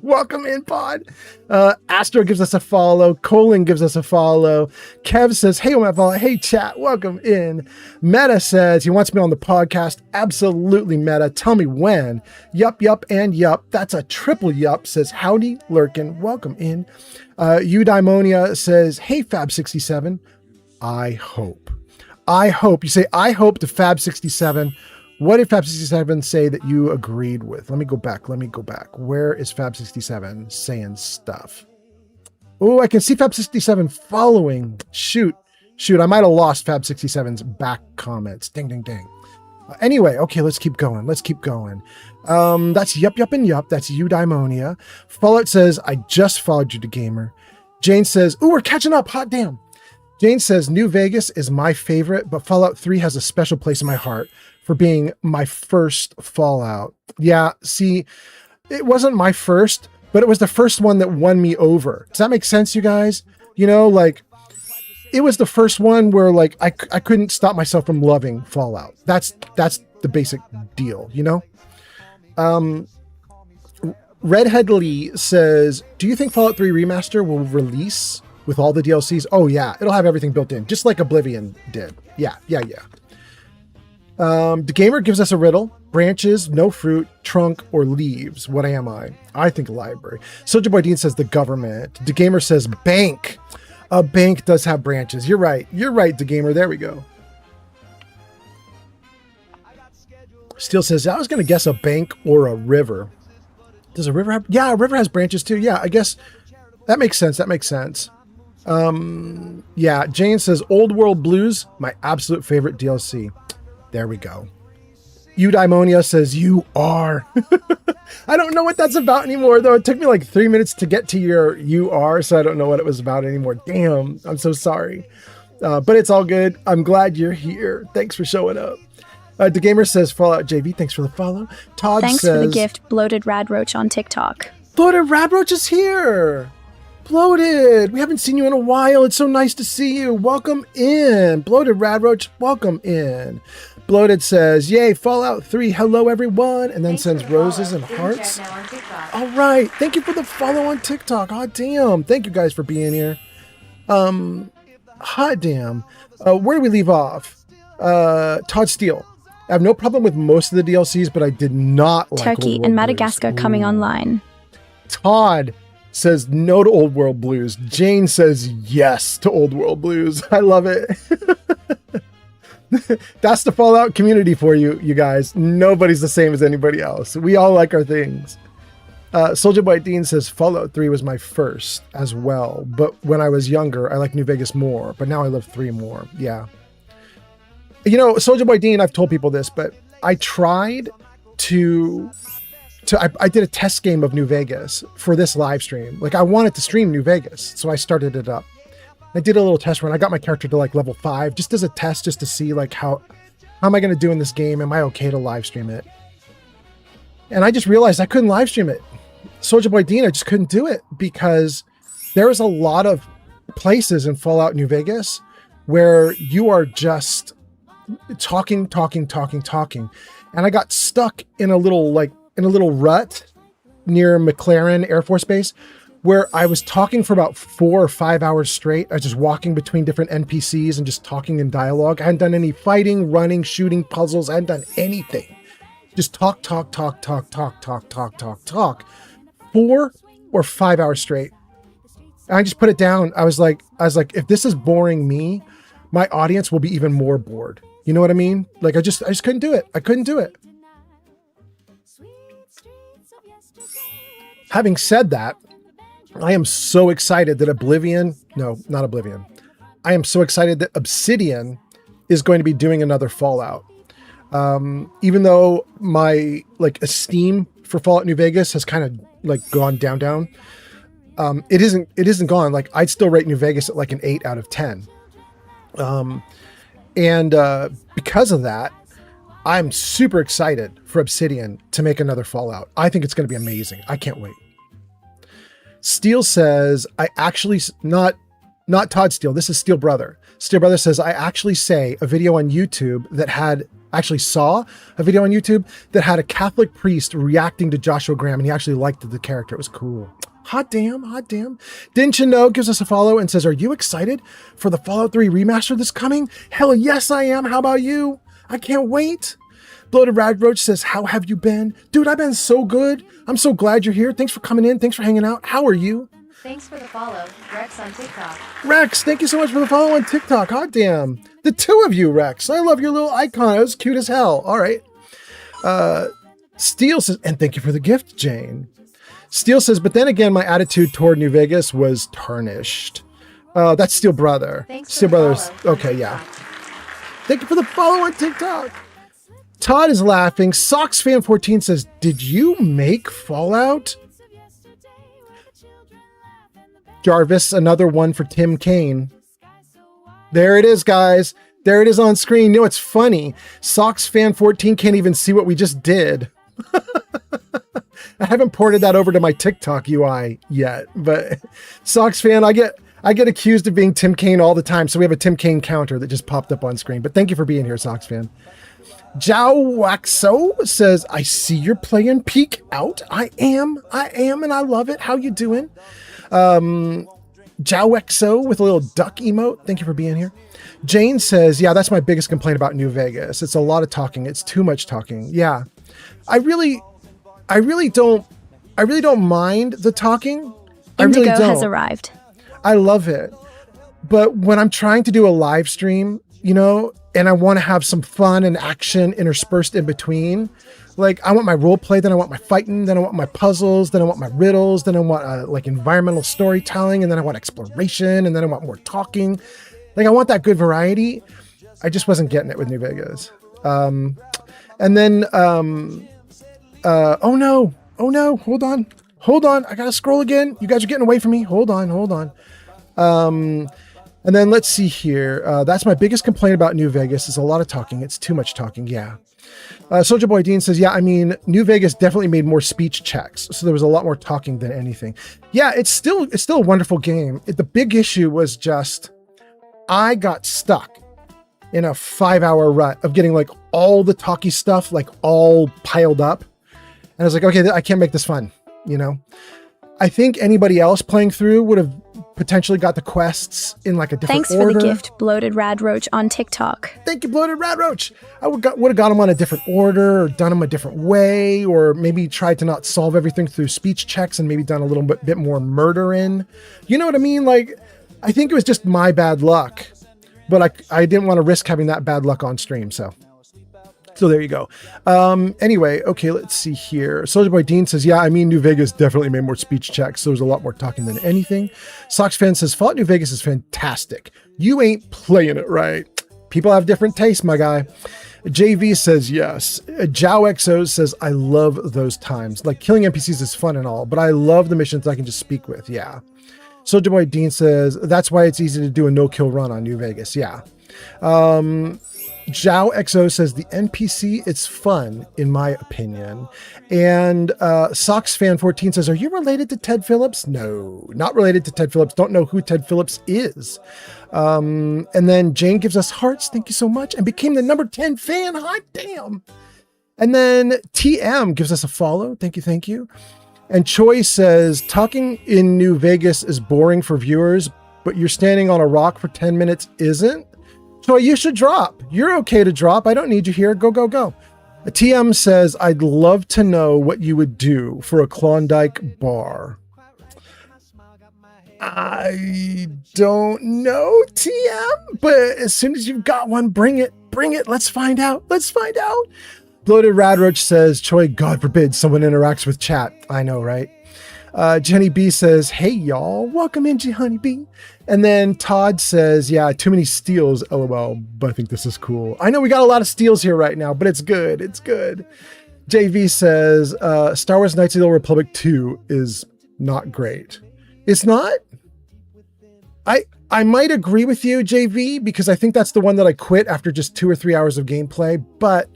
Welcome in, Pod. Astro gives us a follow. Colin gives us a follow. Kev says, hey, follow. Hey, chat. Welcome in. Meta says he wants me on the podcast. Absolutely, Meta. Tell me when. Yup, and yup. That's a triple yup. Says, howdy, Lurkin. Welcome in. Eudaimonia says, hey, Fab67. I hope. You say, I hope to Fab67. What did Fab67 say that you agreed with? Let me go back. Where is Fab67 saying stuff? Oh, I can see Fab67 following. Shoot. I might have lost Fab67's back comments. Ding, ding, ding. Anyway, okay, let's keep going. That's yup, and yup. That's Eudaimonia. Fallout says, I just followed you to Gamer. Jane says, ooh, we're catching up. Hot damn. Jane says, New Vegas is my favorite, but Fallout 3 has a special place in my heart for being my first Fallout. Yeah, see, it wasn't my first, but it was the first one that won me over. Does that make sense, you guys? You know, like, it was the first one where, like, I couldn't stop myself from loving Fallout. That's the basic deal, you know? Redhead Lee says, do you think Fallout 3 Remaster will release with all the DLCs? Oh, yeah, it'll have everything built in, just like Oblivion did. Yeah. The Gamer gives us a riddle. Branches, no fruit, trunk, or leaves. What am I? I think library. Soldier Boy Dean says the government. The Gamer says bank. A bank does have branches. You're right, The Gamer. There we go. Steel says, I was going to guess a bank or a river. Does a river have? Yeah, a river has branches too. Yeah, I guess that makes sense. Yeah, Jane says Old World Blues, my absolute favorite DLC. There we go. Eudaimonia says you are. I don't know what that's about anymore, though. It took me like 3 minutes to get to your you are, so I don't know what it was about anymore. Damn, I'm so sorry. But it's all good. I'm glad you're here. Thanks for showing up. The Gamer says Fallout JV. Thanks for the follow. Todd Thanks says, for the gift, Bloated Radroach on TikTok. Bloated Radroach is here. Bloated, we haven't seen you in a while. It's so nice to see you. Welcome in. Bloated Radroach, welcome in. Bloated says, yay, Fallout 3, hello everyone, and then sends roses and hearts. All right, thank you for the follow on TikTok. Hot damn. Thank you guys for being here. Hot damn. Where do we leave off? Todd Steele. I have no problem with most of the DLCs, but I did not like Turkey Old and World Madagascar Blues. coming online. Todd says no to Old World Blues. Jane says yes to Old World Blues. I love it. That's the Fallout community for you, you guys. Nobody's the same as anybody else. We all like our things. Soldier Boy Dean says Fallout 3 was my first as well, but when I was younger, I liked New Vegas more, but now I love 3 more. Yeah. You know, Soldier Boy Dean, I've told people this, but I tried I did a test game of New Vegas for this live stream. Like, I wanted to stream New Vegas, so I started it up. I did a little test run. I got my character to like level 5 just as a test, just to see like how am I going to do in this game? Am I okay to live stream it? And I just realized I couldn't live stream it. Soldier Boy Dean, I just couldn't do it because there is a lot of places in Fallout New Vegas where you are just talking. And I got stuck in a little rut near McLaren Air Force Base where I was talking for about 4 or 5 hours straight. I was just walking between different NPCs and just talking in dialogue. I hadn't done any fighting, running, shooting, puzzles. I hadn't done anything. Just talk. 4 or 5 hours straight. And I just put it down. I was like, if this is boring me, my audience will be even more bored. You know what I mean? Like I just couldn't do it. I couldn't do it. Having said that, I am so excited that I am so excited that Obsidian is going to be doing another Fallout. Even though my like esteem for Fallout New Vegas has kind of like gone down. It isn't gone. Like I'd still rate New Vegas at like an 8 out of 10. Because of that, I'm super excited for Obsidian to make another Fallout. I think it's going to be amazing. I can't wait. Steel says, I actually, not Todd Steele, this is Steel Brother. Steel Brother says, I actually saw a video on YouTube that had a Catholic priest reacting to Joshua Graham, and he actually liked the character. It was cool. Hot damn. Didn't you know gives us a follow and says, are you excited for the Fallout 3 remaster that's coming? Hell yes, I am. How about you? I can't wait. Bloated Radroach says, how have you been? Dude, I've been so good. I'm so glad you're here. Thanks for coming in. Thanks for hanging out. How are you? Thanks for the follow, Rex on TikTok. Rex, thank you so much for the follow on TikTok. Hot damn. The two of you, Rex. I love your little icon. It was cute as hell. All right. Steele says, and thank you for the gift, Jane. Steele says, but then again, my attitude toward New Vegas was tarnished. That's Steel Brother. Thanks Steel for the Brothers. follow on Okay, yeah. TikTok. Thank you for the follow on TikTok. Todd is laughing. SocksFan14 says, did you make Fallout? Jarvis, another one for Tim Kaine. There it is, guys. There it is on screen. You know, it's funny. SocksFan14 can't even see what we just did. I haven't ported that over to my TikTok UI yet, but SocksFan, I get accused of being Tim Kaine all the time. So we have a Tim Kaine counter that just popped up on screen, but thank you for being here, SocksFan. Jao Waxo says, I see you're playing Peek Out. I am, and I love it. How you doing? Jao Waxo with a little duck emote. Thank you for being here. Jane says, yeah, that's my biggest complaint about New Vegas. It's a lot of talking. It's too much talking. Yeah. I really don't mind the talking. Indigo I really don't. has arrived. I love it. But when I'm trying to do a live stream, you know, and I want to have some fun and action interspersed in between, like I want my role play, then I want my fighting, then I want my puzzles, then I want my riddles, then I want like environmental storytelling, and then I want exploration, and then I want more talking. Like I want that good variety. I just wasn't getting it with New Vegas. And then, oh no, hold on. I gotta scroll again. You guys are getting away from me. Hold on. And then let's see here. That's my biggest complaint about New Vegas is a lot of talking. It's too much talking. Yeah. Soldier Boy Dean says, yeah, I mean, New Vegas definitely made more speech checks. So there was a lot more talking than anything. Yeah, it's still a wonderful game. The big issue was just, I got stuck in a 5-hour rut of getting like all the talky stuff, like all piled up. And I was like, okay, I can't make this fun. You know, I think anybody else playing through would have potentially got the quests in like a different Thanks order. for the gift, Bloated Radroach on TikTok. Thank you, Bloated Radroach. I would have got them on a different order or done them a different way, or maybe tried to not solve everything through speech checks and maybe done a little bit more murder in. You know what I mean? Like, I think it was just my bad luck, but I didn't want to risk having that bad luck on stream. So there you go. Anyway, okay, let's see here. Soldier Boy Dean says, yeah, I mean, New Vegas definitely made more speech checks. So there was a lot more talking than anything. Sox fan says, Fallout New Vegas is fantastic. You ain't playing it right. People have different tastes, my guy. JV says, yes. Jao XO says, I love those times. Like killing NPCs is fun and all, but I love the missions I can just speak with. Yeah. Soldier Boy Dean says, that's why it's easy to do a no-kill run on New Vegas. Yeah. Jao XO says the NPC, it's fun, in my opinion. And SocksFan14 says, are you related to Ted Phillips? No, not related to Ted Phillips. Don't know who Ted Phillips is. And then Jane gives us hearts. Thank you so much. And became the number 10 fan. Hot damn. And then TM gives us a follow. Thank you. And Choi says, talking in New Vegas is boring for viewers, but you're standing on a rock for 10 minutes isn't? So you should drop. You're okay to drop. I don't need you here. Go. A TM says, I'd love to know what you would do for a Klondike bar. I don't know, TM, but as soon as you've got one, bring it. Let's find out. Bloated Radroach says, Choi, God forbid someone interacts with chat. I know, right? Jenny B says, hey, y'all, welcome in, Honey B. And then Todd says, yeah, too many steals, LOL, but I think this is cool. I know we got a lot of steals here right now, but it's good. JV says, Star Wars Knights of the Old Republic 2 is not great. It's not? I might agree with you, JV, because I think that's the one that I quit after just 2 or 3 hours of gameplay, but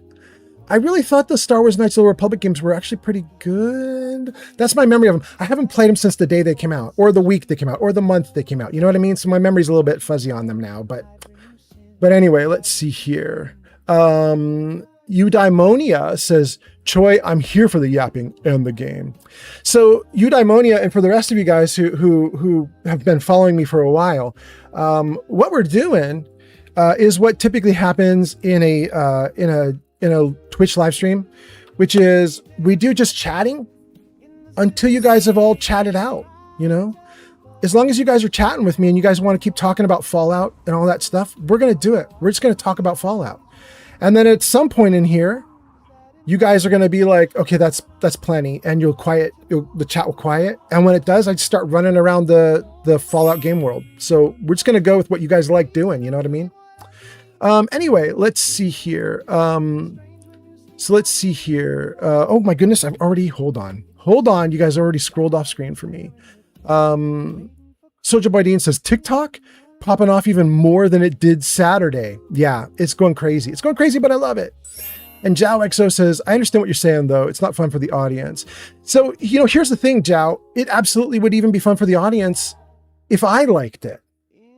I really thought the Star Wars Knights of the Old Republic games were actually pretty good. That's my memory of them. I haven't played them since the day they came out, or the week they came out, or the month they came out. You know what I mean? So my memory's a little bit fuzzy on them now, but anyway, let's see here. Eudaimonia says, Choi, I'm here for the yapping and the game. So Eudaimonia, and for the rest of you guys who have been following me for a while, what we're doing is what typically happens in a Twitch live stream, which is we do just chatting until you guys have all chatted out, you know? As long as you guys are chatting with me and you guys want to keep talking about Fallout and all that stuff, we're going to do it. We're just going to talk about Fallout. And then at some point in here, you guys are going to be like, okay, that's plenty. And the chat will quiet. And when it does, I just start running around the Fallout game world. So we're just going to go with what you guys like doing. You know what I mean? Anyway, let's see here. Oh my goodness. Hold on. You guys already scrolled off screen for me. Soldier Boy Dean says TikTok popping off even more than it did Saturday. Yeah, it's going crazy. But I love it. And Jao XO says, I understand what you're saying, though. It's not fun for the audience. So, here's the thing, Jao. It absolutely would even be fun for the audience if I liked it.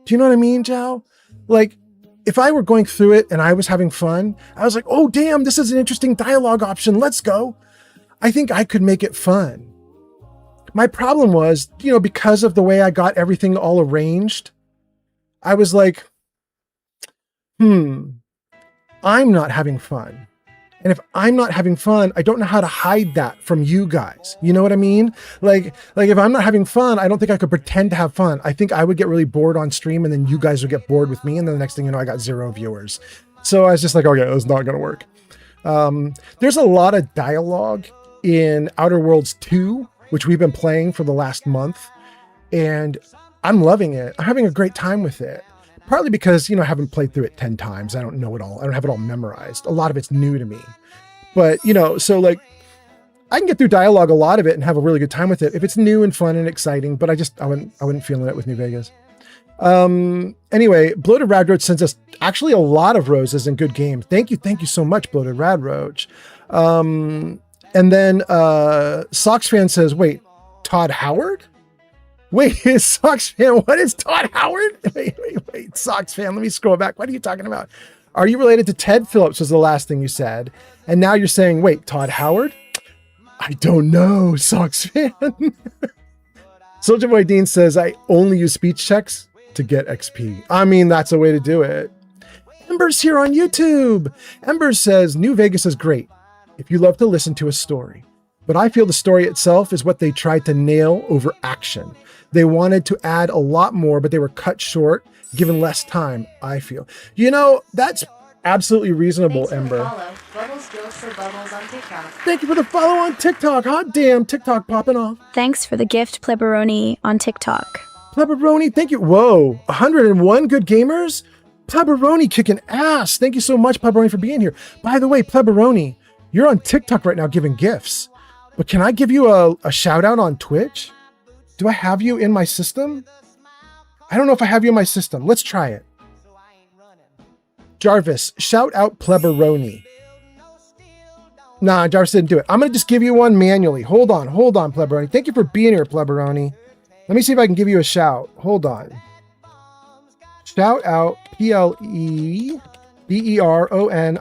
Do you know what I mean, Jao? Like, if I were going through it and I was having fun, I was like, oh, damn, this is an interesting dialogue option. Let's go. I think I could make it fun. My problem was, because of the way I got everything all arranged, I was like, I'm not having fun. And if I'm not having fun, I don't know how to hide that from you guys. You know what I mean? Like if I'm not having fun, I don't think I could pretend to have fun. I think I would get really bored on stream and then you guys would get bored with me. And then the next thing you know, I got 0 viewers. So I was just like, okay, that's not going to work. There's a lot of dialogue in Outer Worlds 2, which we've been playing for the last month. And I'm loving it. I'm having a great time with it. Partly because, I haven't played through it 10 times. I don't know it all. I don't have it all memorized. A lot of it's new to me. But, so like, I can get through dialogue, a lot of it, and have a really good time with it if it's new and fun and exciting. But I wouldn't feel it with New Vegas. Anyway, Bloated Radroach sends us actually a lot of roses and good games. Thank you so much, Bloated Radroach. And then Sox Fan says, wait, Todd Howard? Wait, Sox Fan, what is Todd Howard? Wait, Sox Fan, let me scroll back. What are you talking about? Are you related to Ted Phillips was the last thing you said. And now you're saying, wait, Todd Howard? I don't know, Sox Fan. Soldier Boy Dean says, I only use speech checks to get XP. I mean, that's a way to do it. Ember's here on YouTube. Ember says, New Vegas is great if you love to listen to a story. But I feel the story itself is what they tried to nail over action. They wanted to add a lot more, but they were cut short, given less time, I feel. That's absolutely reasonable, Ember. Bubbles jokes for Bubbles on TikTok. Thank you for the follow on TikTok. Hot damn, TikTok popping off. Thanks for the gift, Pleberoni, on TikTok. Pleberoni, thank you. Whoa, 101 good gamers? Pleberoni kicking ass. Thank you so much, Pleberoni, for being here. By the way, Pleberoni, you're on TikTok right now giving gifts. But can I give you a shout out on Twitch? Do I have you in my system? I don't know if I have you in my system. Let's try it. Jarvis, shout out Pleberoni. Nah, Jarvis didn't do it. I'm going to just give you one manually. Hold on, Pleberoni. Thank you for being here, Pleberoni. Let me see if I can give you a shout. Hold on. Shout out Pleberonii.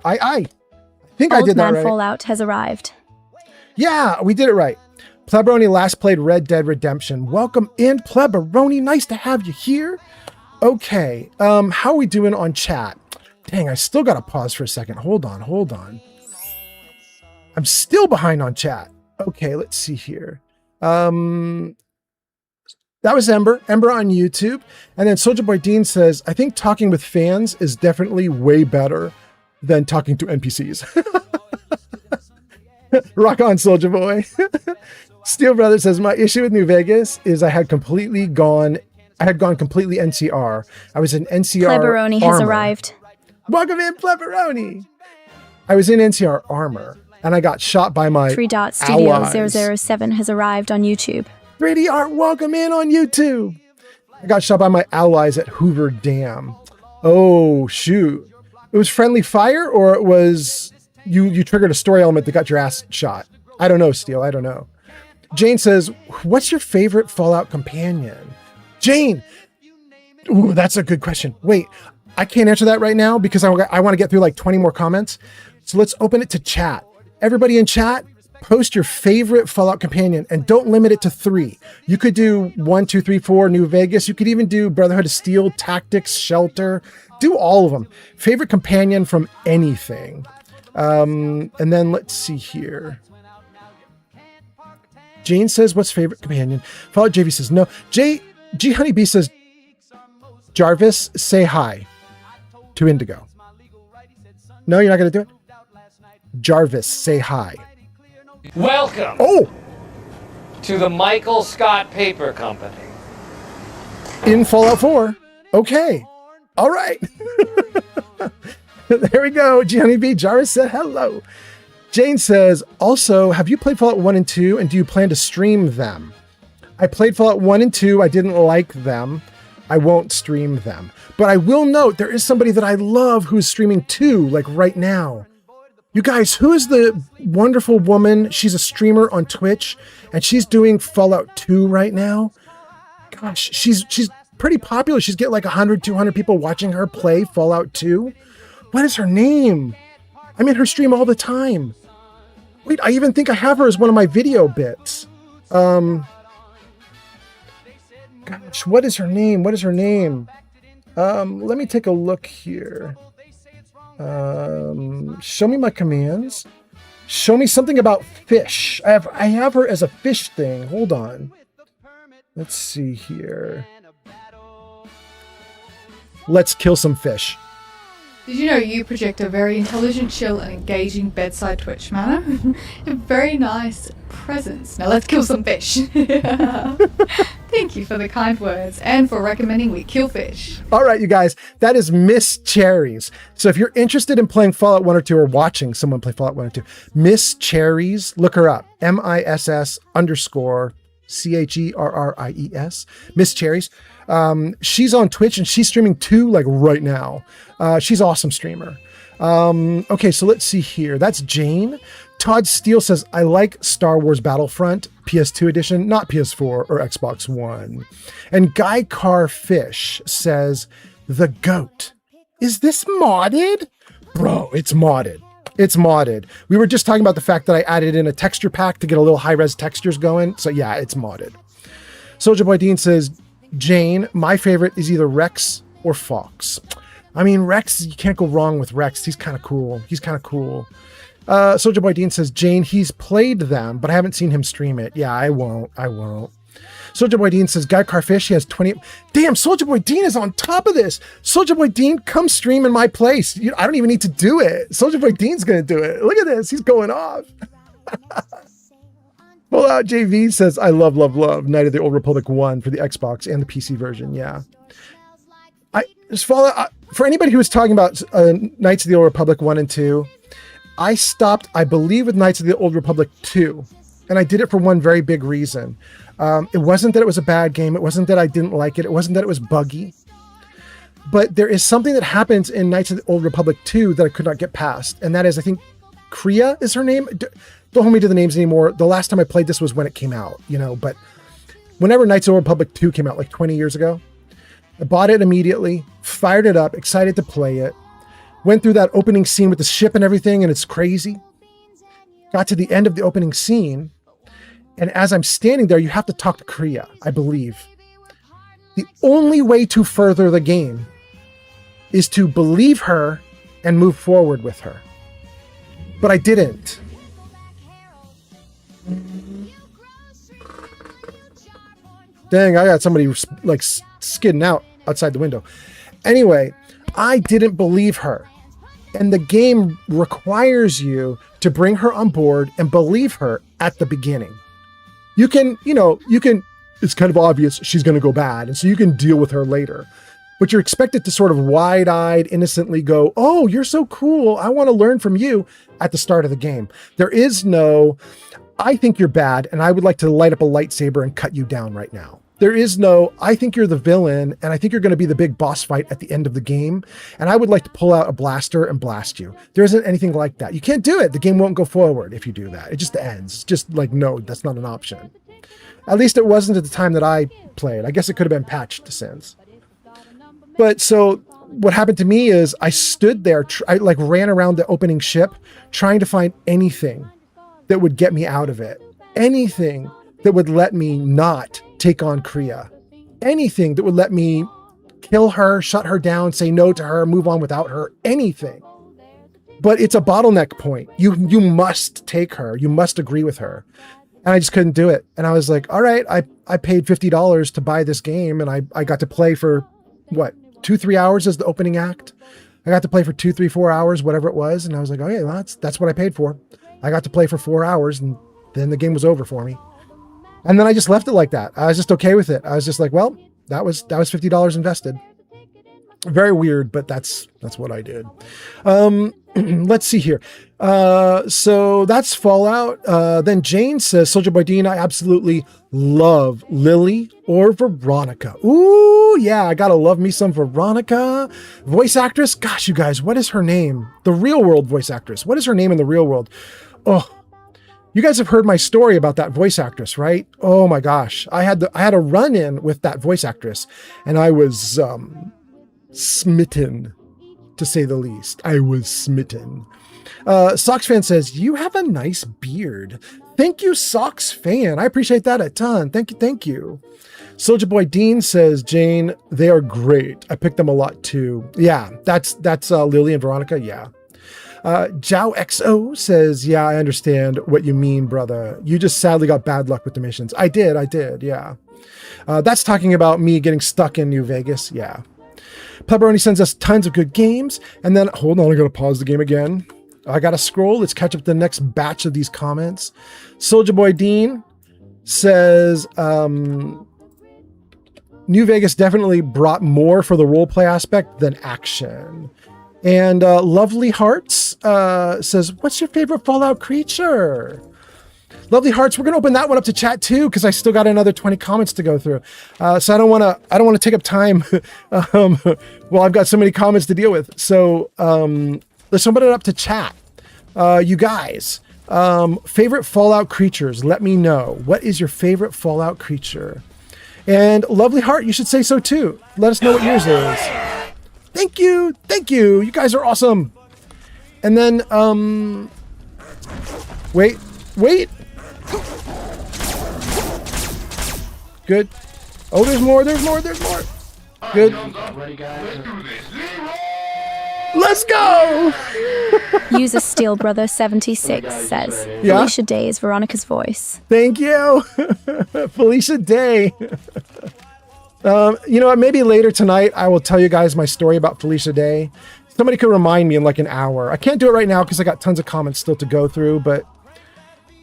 I think I did that right. Fallout has arrived. Yeah, we did it right. Pleberoni last played Red Dead Redemption. Welcome in, Pleberoni. Nice to have you here. Okay, how are we doing on chat? Dang, I still got to pause for a second. Hold on. I'm still behind on chat. Okay, let's see here. That was Ember on YouTube. And then Soldier Boy Dean says, I think talking with fans is definitely way better than talking to NPCs. Rock on, Soldier Boy. Steel Brother says, my issue with New Vegas is I had gone completely NCR. I was in NCR Pleberoni has arrived. Welcome in, Pleberoni. I was in NCR armor, and I got shot by my 3.Studio007 has arrived on YouTube. 3D Art, welcome in on YouTube. I got shot by my allies at Hoover Dam. Oh, shoot. It was friendly fire, or it was you triggered a story element that got your ass shot? I don't know, Steel. I don't know. Jane says, what's your favorite Fallout companion? Jane! Ooh, that's a good question. Wait, I can't answer that right now because I want to get through like 20 more comments. So let's open it to chat. Everybody in chat, post your favorite Fallout companion and don't limit it to 3. You could do 1, 2, 3, 4, New Vegas. You could even do Brotherhood of Steel, Tactics, Shelter. Do all of them. Favorite companion from anything. And then let's see here. Jane says, what's favorite companion? Fallout JV says, no. G Honeybee says, Jarvis, say hi to Indigo. No, you're not going to do it? Jarvis, say hi. Welcome to the Michael Scott Paper Company. In Fallout 4. Okay. All right. There we go. Gianni B. Jarvis said hello. Jane says, also, have you played Fallout 1 and 2, and do you plan to stream them? I played Fallout 1 and 2. I didn't like them. I won't stream them. But I will note there is somebody that I love who's streaming 2, like right now. You guys, who is the wonderful woman? She's a streamer on Twitch, and she's doing Fallout 2 right now. Gosh, she's pretty popular. She's getting like 100, 200 people watching her play Fallout 2. What is her name? I'm in her stream all the time. Wait, I even think I have her as one of my video bits. Gosh, what is her name? What is her name? Let me take a look here. Show me my commands. Show me something about fish. I have her as a fish thing. Hold on. Let's see here. Let's kill some fish. Did you know you project a very intelligent, chill, and engaging bedside Twitch manner? A very nice presence. Now let's kill some fish. Thank you for the kind words and for recommending we kill fish. All right, you guys, that is Miss Cherries. So if you're interested in playing Fallout 1 or 2 or watching someone play Fallout 1 or 2, Miss Cherries, look her up. MISS_CHERRIES. Miss Cherries. She's on Twitch and she's streaming 2 like right now. She's an awesome streamer. Okay, so let's see here. That's Jane. Todd Steele says, I like Star Wars Battlefront, PS2 edition, not PS4 or Xbox One. And Guy Car Fish says, the goat. Is this modded? Bro, it's modded. It's modded. We were just talking about the fact that I added in a texture pack to get a little high-res textures going. So yeah, it's modded. Soldier Boy Dean says, Jane, my favorite is either Rex or Fox. I mean, Rex, you can't go wrong with Rex. He's kind of cool. Soldier Boy Dean says, Jane, he's played them, but I haven't seen him stream it. Yeah, I won't. Soldier Boy Dean says, Guy Carfish, he has 20. Damn, Soldier Boy Dean is on top of this. Soldier Boy Dean, come stream in my place. I don't even need to do it. Soldier Boy Dean's going to do it. Look at this. He's going off. Fallout JV says, I love Night of the Old Republic 1 for the Xbox and the PC version. Yeah. For anybody who was talking about Knights of the Old Republic 1 and 2, I stopped, I believe, with Knights of the Old Republic 2. And I did it for one very big reason. It wasn't that it was a bad game. It wasn't that I didn't like it. It wasn't that it was buggy. But there is something that happens in Knights of the Old Republic 2 that I could not get past. And that is, I think, Kriya is her name. Don't hold me to the names anymore. The last time I played this was when it came out, but whenever Knights of the Old Republic 2 came out, like 20 years ago, I bought it immediately, fired it up, excited to play it, went through that opening scene with the ship and everything, and it's crazy. Got to the end of the opening scene, and as I'm standing there, you have to talk to Kriya, I believe. The only way to further the game is to believe her and move forward with her. But I didn't. Dang, I got somebody like skidding out outside the window. Anyway, I didn't believe her. And the game requires you to bring her on board and believe her at the beginning. You can, it's kind of obvious she's going to go bad. And so you can deal with her later. But you're expected to sort of wide-eyed, innocently go, oh, you're so cool. I want to learn from you at the start of the game. There is no, I think you're bad, and I would like to light up a lightsaber and cut you down right now. There is no, I think you're the villain, and I think you're going to be the big boss fight at the end of the game, and I would like to pull out a blaster and blast you. There isn't anything like that. You can't do it. The game won't go forward if you do that. It just ends. It's just like, no, that's not an option. At least it wasn't at the time that I played. I guess it could have been patched since. But so what happened to me is I stood there, I like ran around the opening ship trying to find anything that would get me out of it. Anything that would let me not take on Kriya. Anything that would let me kill her, shut her down, say no to her, move on without her, anything. But it's a bottleneck point. You must take her. You must agree with her. And I just couldn't do it. And I was like, all right, I paid $50 to buy this game, and I got to play for what, 2-3 hours as the opening act. I got to play for 2-3-4 hours, whatever it was. And I was like, okay, well, that's what I paid for. I got to play for 4 hours, and then the game was over for me. And then I just left it like that. I was just okay with it. I was just like, well, that was $50 invested. Very weird, but that's what I did. Let's see here. So that's Fallout. Then Jane says, Soldier Boy Dean, I absolutely love Lily or Veronica. Ooh, yeah, I gotta love me some Veronica. Voice actress? Gosh, you guys, what is her name? The real world voice actress. What is her name in the real world? Oh, you guys have heard my story about that voice actress, right? Oh my gosh. I had a run-in with that voice actress, and I was smitten, to say the least. I was smitten. Sox Fan says, you have a nice beard. Thank you, Sox Fan. I appreciate that a ton. Thank you. Soldier Boy Dean says, Jane, they are great. I picked them a lot too. Yeah, that's Lily and Veronica. Yeah. Jao XO says, yeah, I understand what you mean, brother. You just sadly got bad luck with the missions. I did. Yeah. That's talking about me getting stuck in New Vegas. Yeah. Pepperoni sends us tons of good games. And then, hold on, I gotta pause the game again. I gotta scroll. Let's catch up the next batch of these comments. Soldier Boy Dean says, New Vegas definitely brought more for the roleplay aspect than action. And Lovely Hearts says, what's your favorite Fallout creature? Lovely Hearts, we're going to open that one up to chat too, because I still got another 20 comments to go through. So I don't want to take up time while I've got so many comments to deal with. So let's open it up to chat. You guys, favorite Fallout creatures, let me know. What is your favorite Fallout creature? And Lovely Heart, you should say so too. Let us know what yours is. Thank you. You guys are awesome. And then, wait. Good. Oh, there's more. Good. Let's go. User Steel Brother 76 says, Yeah? Felicia Day is Veronica's voice. Thank you. Felicia Day. You know what? Maybe later tonight, I will tell you guys my story about Felicia Day. Somebody could remind me in like an hour. I can't do it right now because I got tons of comments still to go through, but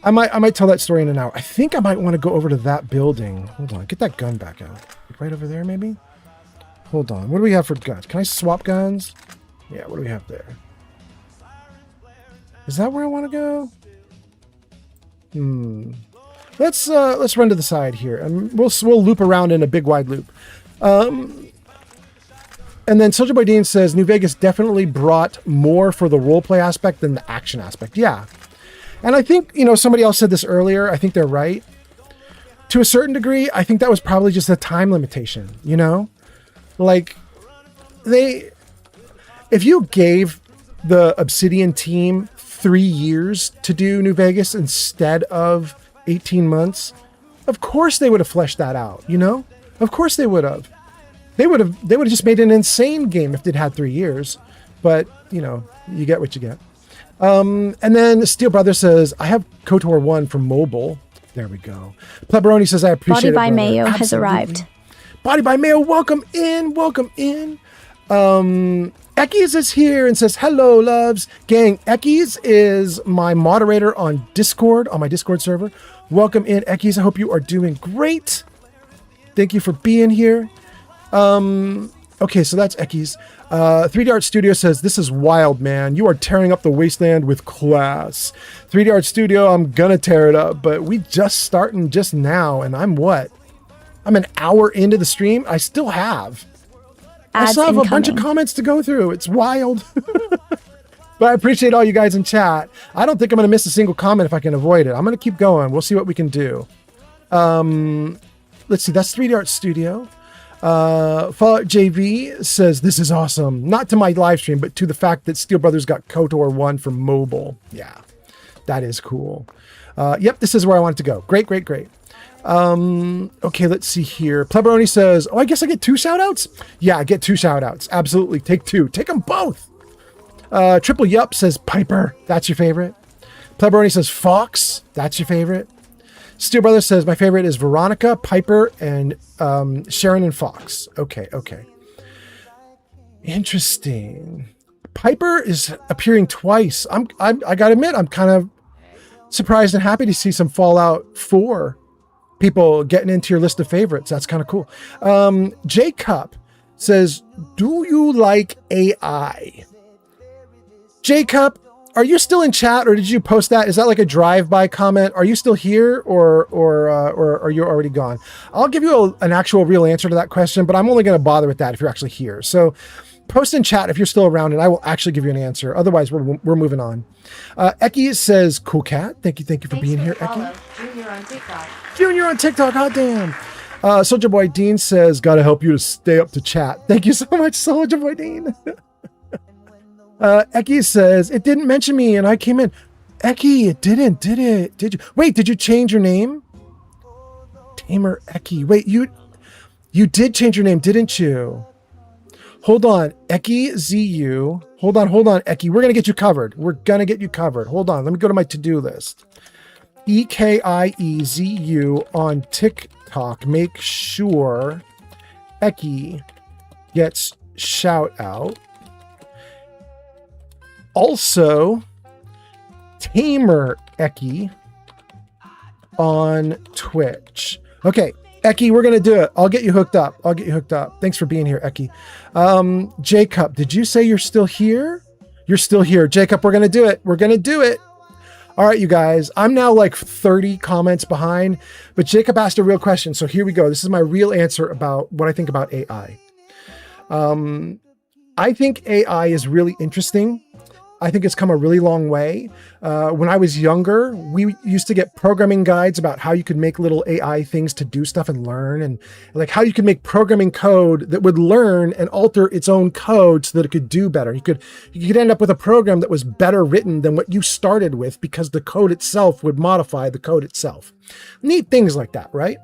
I might tell that story in an hour. I think I might want to go over to that building. Hold on. Get that gun back out. Right over there, maybe? Hold on. What do we have for guns? Can I swap guns? Yeah, what do we have there? Is that where I want to go? Let's run to the side here, and we'll loop around in a big wide loop. And then Soldier Boy Dean says, New Vegas definitely brought more for the roleplay aspect than the action aspect. Yeah. And I think, somebody else said this earlier. I think they're right. To a certain degree, I think that was probably just a time limitation, Like, if you gave the Obsidian team 3 years to do New Vegas instead of 18 months, of course they would have fleshed that out, Of course they would have. They would have just made an insane game if they'd had 3 years. But, you get what you get. And then Steel Brother says, I have KOTOR 1 for mobile. There we go. Pleberoni says, I appreciate Body it. by brother. Mayo has Absolutely. arrived. Body by Mayo, welcome in. Welcome in. Ekkies is here and says, hello, loves. Gang, Ekkies is my moderator on Discord, on my Discord server. Welcome in, Ekkies. I hope you are doing great. Thank you for being here. Okay, so that's Ekkies. 3D Art Studio says, this is wild, man. You are tearing up the wasteland with class. 3D Art Studio, I'm gonna tear it up, but we just starting just now, and I'm an hour into the stream. I still have Ads a bunch of incoming. comments to go through. It's wild. But I appreciate all you guys in chat. I don't think I'm gonna miss a single comment if I can avoid it. I'm gonna keep going. We'll see what we can do. Let's see, that's 3D Art Studio. Fallout JV says, this is awesome. Not to my live stream, but to the fact that Steel Brothers got KOTOR 1 for mobile. Yeah, that is cool. Yep, this is where I want it to go. Great, great, great. Okay, let's see here. Pleberoni says, oh, I guess I get 2 shout outs? Yeah, I get 2 shout outs. Absolutely. Take 2. Take them both. Triple Yup says, Piper. That's your favorite. Pleberoni says, Fox. That's your favorite. Steel Brothers says, my favorite is Veronica, Piper, and Sharon and Fox. Okay, okay. Interesting. Piper is appearing twice. I gotta admit, I'm kind of surprised and happy to see some Fallout 4 people getting into your list of favorites. That's kind of cool. Jacob says, do you like AI? Jacob, are you still in chat, or did you post that? Is that like a drive-by comment? Are you still here, or are you already gone? I'll give you an actual real answer to that question, but I'm only going to bother with that if you're actually here. So post in chat if you're still around, and I will actually give you an answer. Otherwise, we're moving on. Eki says, cool cat. Thank you for being here, Eki. Junior on TikTok. Junior on TikTok, hot damn. Soldier Boy Dean says, gotta help you to stay up to chat. Thank you so much, Soldier Boy Dean. Eki says, it didn't mention me and I came in. Eki, it didn't, did it? Did you? Wait, did you change your name? Tamer Eki. Wait, you did change your name, didn't you? Hold on, Eki ZU. Hold on, Eki. We're gonna get you covered. Hold on, let me go to my to-do list. EKIEZU on TikTok. Make sure Eki gets shout out. Also, Tamer Eki on Twitch. Okay, Eki, we're going to do it. I'll get you hooked up. Thanks for being here, Eki. Jacob, did you say you're still here? You're still here. Jacob, we're going to do it. All right, you guys, I'm now like 30 comments behind, but Jacob asked a real question. So here we go. This is my real answer about what I think about AI. I think AI is really interesting. I think it's come a really long way. When I was younger, we used to get programming guides about how you could make little AI things to do stuff and learn, and like how you could make programming code that would learn and alter its own code so that it could do better. You could end up with a program that was better written than what you started with because the code itself would modify the code itself. Neat things like that, right?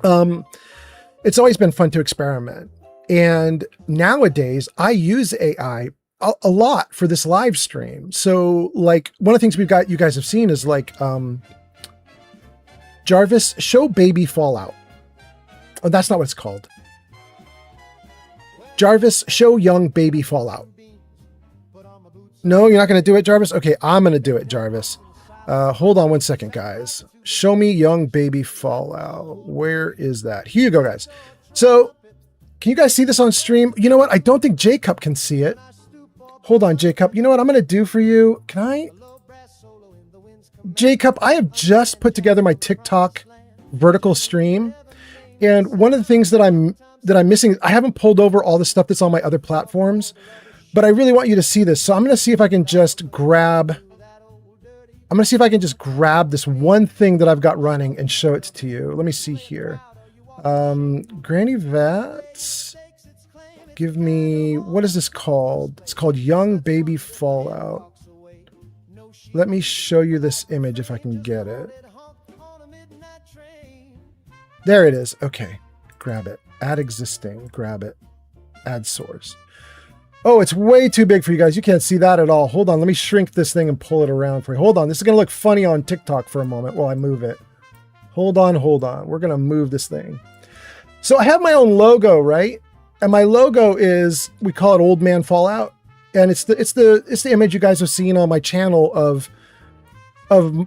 It's always been fun to experiment. And nowadays I use AI a lot for this live stream. So like one of the things you guys have seen is like, Jarvis, show baby Fallout. Oh, that's not what it's called. Jarvis, show young baby Fallout. No, you're not going to do it, Jarvis? Okay, I'm going to do it, Jarvis. Hold on one second, guys. Show me young baby Fallout. Where is that? Here you go, guys. So can you guys see this on stream? You know what? I don't think Jacob can see it. Hold on, Jacob. You know what I'm going to do for you? Can I? Jacob, I have just put together my TikTok vertical stream. And one of the things that I'm missing, I haven't pulled over all the stuff that's on my other platforms, but I really want you to see this. So I'm going to see if I can just grab this one thing that I've got running and show it to you. Let me see here. Granny Vats. Give me, what is this called? It's called Young Baby Fallout. Let me show you this image if I can get it. There it is. Okay, grab it. Add existing, grab it. Add source. Oh, it's way too big for you guys. You can't see that at all. Hold on, let me shrink this thing and pull it around for you. Hold on, this is gonna look funny on TikTok for a moment while I move it. Hold on. We're going to move this thing. So I have my own logo, right? And my logo is, we call it Old Man Fallout. And it's the image you guys have seen on my channel of a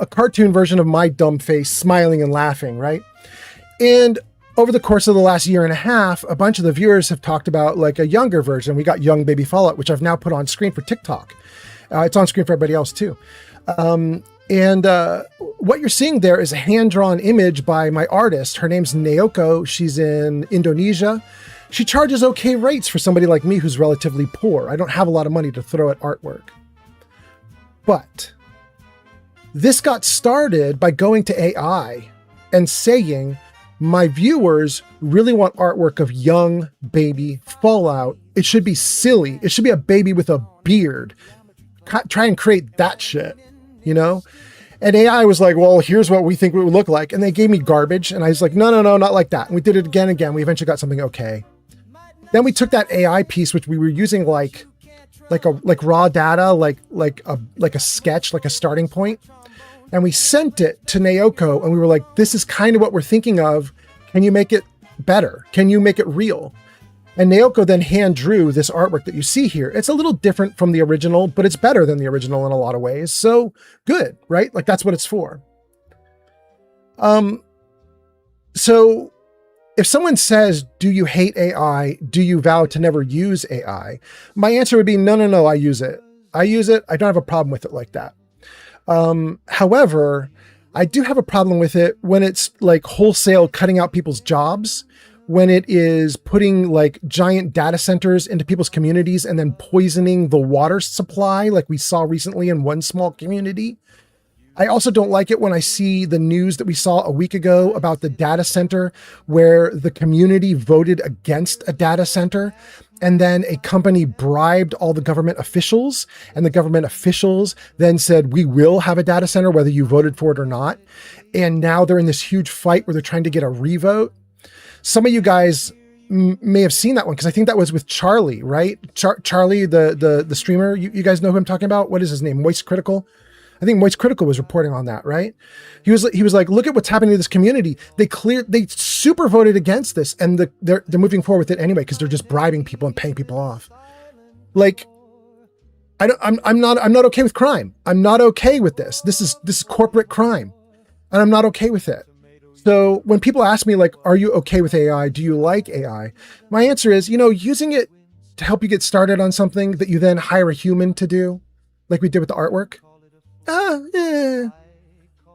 cartoon version of my dumb face smiling and laughing, right? And over the course of the last year and a half, a bunch of the viewers have talked about like a younger version. We got Young Baby Fallout, which I've now put on screen for TikTok. It's on screen for everybody else too. And what you're seeing there is a hand-drawn image by my artist. Her name's Naoko. She's in Indonesia. She charges okay rates for somebody like me who's relatively poor. I don't have a lot of money to throw at artwork. But this got started by going to AI and saying, my viewers really want artwork of young baby Fallout. It should be silly. It should be a baby with a beard. Try and create that shit, you know? And AI was like, well, here's what we think it would look like. And they gave me garbage. And I was like, no, not like that. And we did it again and again. We eventually got something okay. Then we took that AI piece, which we were using like raw data, like a sketch, like a starting point. And we sent it to Naoko and we were like, this is kind of what we're thinking of. Can you make it better? Can you make it real? And Naoko then hand drew this artwork that you see here. It's a little different from the original, but it's better than the original in a lot of ways. So good, right? Like that's what it's for. So if someone says, do you hate AI? Do you vow to never use AI? My answer would be, no, I use it. I don't have a problem with it like that. However, I do have a problem with it when it's like wholesale cutting out people's jobs, when it is putting like giant data centers into people's communities and then poisoning the water supply like we saw recently in one small community. I also don't like it when I see the news that we saw a week ago about the data center where the community voted against a data center and then a company bribed all the government officials and the government officials then said, we will have a data center whether you voted for it or not. And now they're in this huge fight where they're trying to get a revote. Some of you guys may have seen that one because I think that was with Charlie, right? Charlie, the streamer. You guys know who I'm talking about? What is his name? Moist Critical. I think Moist Critical was reporting on that, right? He was like, look at what's happening to this community. They super voted against this, and they're moving forward with it anyway because they're just bribing people and paying people off. Like, I'm not okay with crime. I'm not okay with this. This is corporate crime, and I'm not okay with it. So when people ask me like, are you okay with AI? Do you like AI? My answer is, using it to help you get started on something that you then hire a human to do, like we did with the artwork.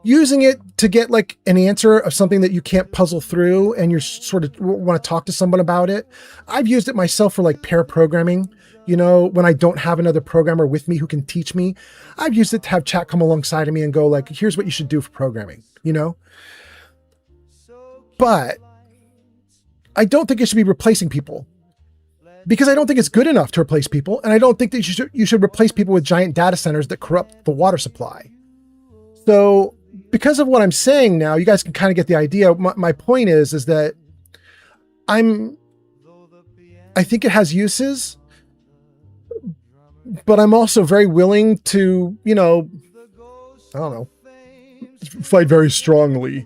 Using it to get like an answer of something that you can't puzzle through and you sort of want to talk to someone about it. I've used it myself for like pair programming, when I don't have another programmer with me who can teach me. I've used it to have chat come alongside of me and go like, here's what you should do for programming, But I don't think it should be replacing people because I don't think it's good enough to replace people. And I don't think that you should replace people with giant data centers that corrupt the water supply. So because of what I'm saying now, you guys can kind of get the idea. My point is that I think it has uses, but I'm also very willing to, I don't know, fight very strongly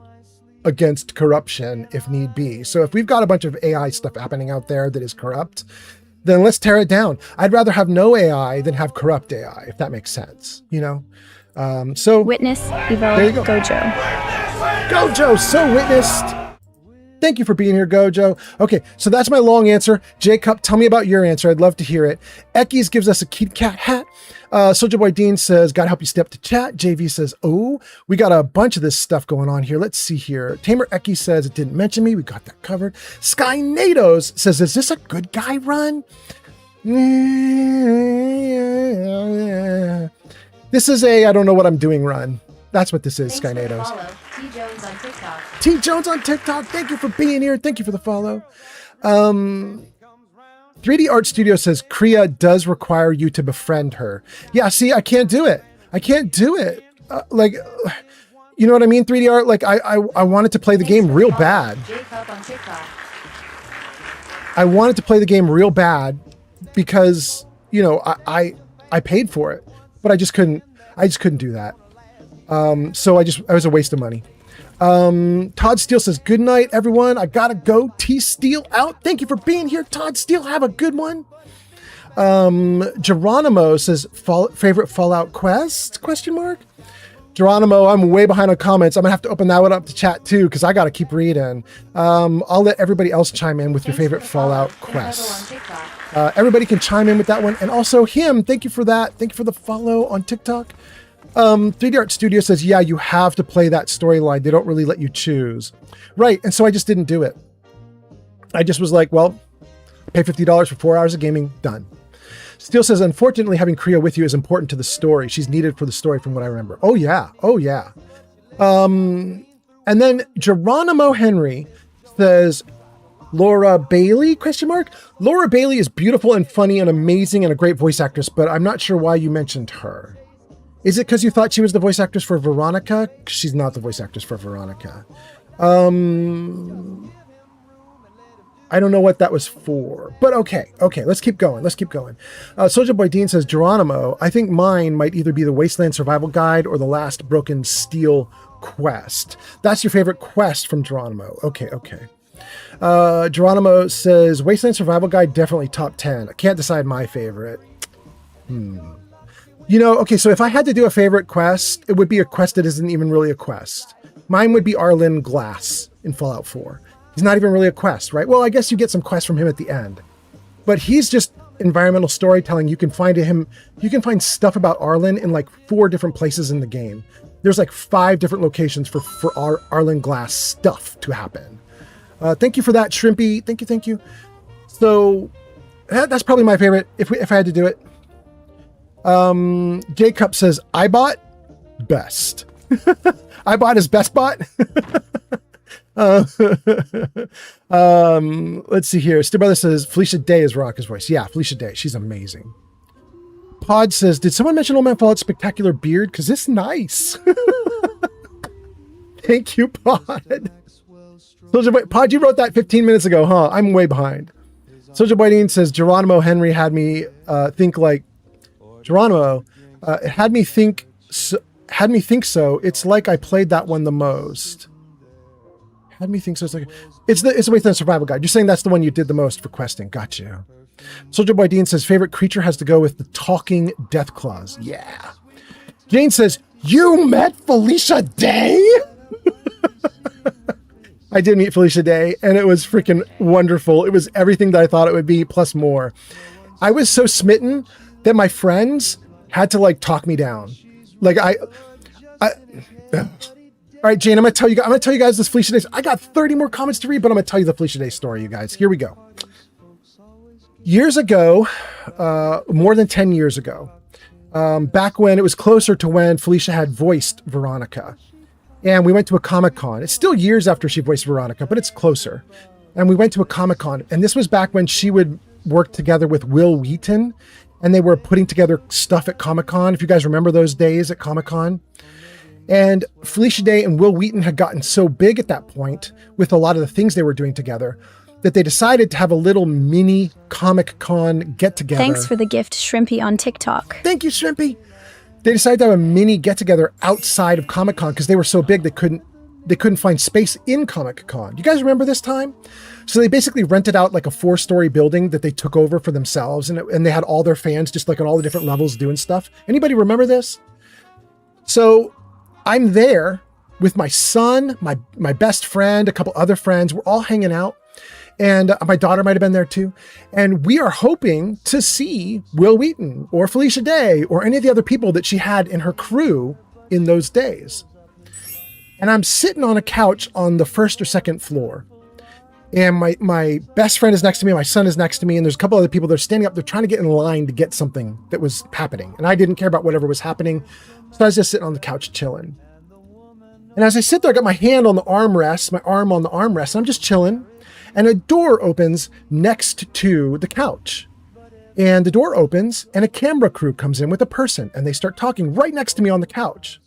against corruption if need be. So if we've got a bunch of AI stuff happening out there that is corrupt, then let's tear it down. I'd rather have no AI than have corrupt AI, if that makes sense, So Witness, Evo, there you go. Gojo. Gojo, so witnessed. Thank you for being here, Gojo. Okay, so that's my long answer. Jacob, tell me about your answer. I'd love to hear it. Ekis gives us a Kit Kat hat. Soldier Boy Dean says, God help you step to chat. JV says, oh, we got a bunch of this stuff going on here. Let's see here. Tamer Eki says, it didn't mention me. We got that covered. Sky Nados says, is this a good guy run? This is I don't know what I'm doing run. That's what this is, Sky Nados. T Jones on TikTok. T Jones on TikTok. Thank you for being here. Thank you for the follow. 3D Art Studio says Kriya does require you to befriend her. Yeah, see, I can't do it. You know what I mean? 3D Art. Like I wanted to play the game real bad. I wanted to play the game real bad because I paid for it, but I just couldn't do that. So I was a waste of money. Todd Steele says, good night, everyone. I gotta go. T Steele out. Thank you for being here, Todd Steele. Have a good one. Geronimo says, favorite Fallout quest? Question mark. Geronimo, I'm way behind on comments. I'm gonna have to open that one up to chat too, because I gotta keep reading. I'll let everybody else chime in with your favorite Fallout quest. Everybody can chime in with that one. And also him, thank you for that. Thank you for the follow on TikTok. 3D Art Studio says, yeah, you have to play that storyline. They don't really let you choose. Right. And so I just didn't do it. I just was like, well, pay $50 for 4 hours of gaming. Done. Steele says, unfortunately, having Kriya with you is important to the story. She's needed for the story from what I remember. Oh, yeah. Oh, yeah. And then Geronimo Henry says, Laura Bailey, question mark? Laura Bailey is beautiful and funny and amazing and a great voice actress, but I'm not sure why you mentioned her. Is it because you thought she was the voice actress for Veronica? She's not the voice actress for Veronica. I don't know what that was for, but okay. Let's keep going. Soldier Boy Dean says, Geronimo, I think mine might either be the Wasteland Survival Guide or the Last Broken Steel quest. That's your favorite quest from Geronimo. Okay. Geronimo says, Wasteland Survival Guide, definitely top 10. I can't decide my favorite. Okay, so if I had to do a favorite quest, it would be a quest that isn't even really a quest. Mine would be Arlen Glass in Fallout 4. He's not even really a quest, right? Well, I guess you get some quests from him at the end. But he's just environmental storytelling. You can find stuff about Arlen in like 4 different places in the game. There's like 5 different locations for Arlen Glass stuff to happen. Thank you for that, Shrimpy. Thank you. So that's probably my favorite if I had to do it. J-Cup says, iBot, best. iBot is best bot. Let's see here. Stu Brother says, Felicia Day is Rocka's voice. Yeah, Felicia Day. She's amazing. Pod says, did someone mention Old Man Fallout's spectacular beard? Because it's nice. Thank you, Pod. Soldier Boy, Pod, you wrote that 15 minutes ago, huh? I'm way behind. Soldier Boy Dean says, Geronimo Henry had me think like Geronimo. It had me think so. It's like I played that one the most. Had me think so. It's the Wasteland Survival Guide. You're saying that's the one you did the most for questing. Gotcha. Soldier Boy Dean says, favorite creature has to go with the talking death claws. Yeah. Jane says, you met Felicia Day? I did meet Felicia Day, and it was freaking wonderful. It was everything that I thought it would be, plus more. I was so smitten that my friends had to like talk me down. Like all right, Jane, I'm gonna tell you guys this Felicia Day. I got 30 more comments to read, but I'm gonna tell you the Felicia Day story, you guys. Here we go. Years ago, more than 10 years ago, back when it was closer to when Felicia had voiced Veronica, and we went to a Comic-Con. It's still years after she voiced Veronica, but it's closer. And we went to a Comic-Con, and this was back when she would work together with Will Wheaton, and they were putting together stuff at Comic-Con. If you guys remember those days at Comic-Con. And Felicia Day and Will Wheaton had gotten so big at that point with a lot of the things they were doing together that they decided to have a little mini Comic-Con get-together. Thanks for the gift, Shrimpy on TikTok. Thank you, Shrimpy. They decided to have a mini get-together outside of Comic-Con because they were so big they couldn't find space in Comic-Con. You guys remember this time? So they basically rented out like a 4-story building that they took over for themselves, and they had all their fans just like on all the different levels doing stuff. Anybody remember this? So I'm there with my son, my best friend, a couple other friends. We're all hanging out, and my daughter might have been there too. And we are hoping to see Will Wheaton or Felicia Day or any of the other people that she had in her crew in those days. And I'm sitting on a couch on the 1st or 2nd floor. And my best friend is next to me, my son is next to me, and there's a couple other people that are standing up. They're trying to get in line to get something that was happening. And I didn't care about whatever was happening. So I was just sitting on the couch chilling. And as I sit there, I got my hand on the armrest, my arm on the armrest, and I'm just chilling. And a door opens next to the couch. And the door opens, and a camera crew comes in with a person, and they start talking right next to me on the couch.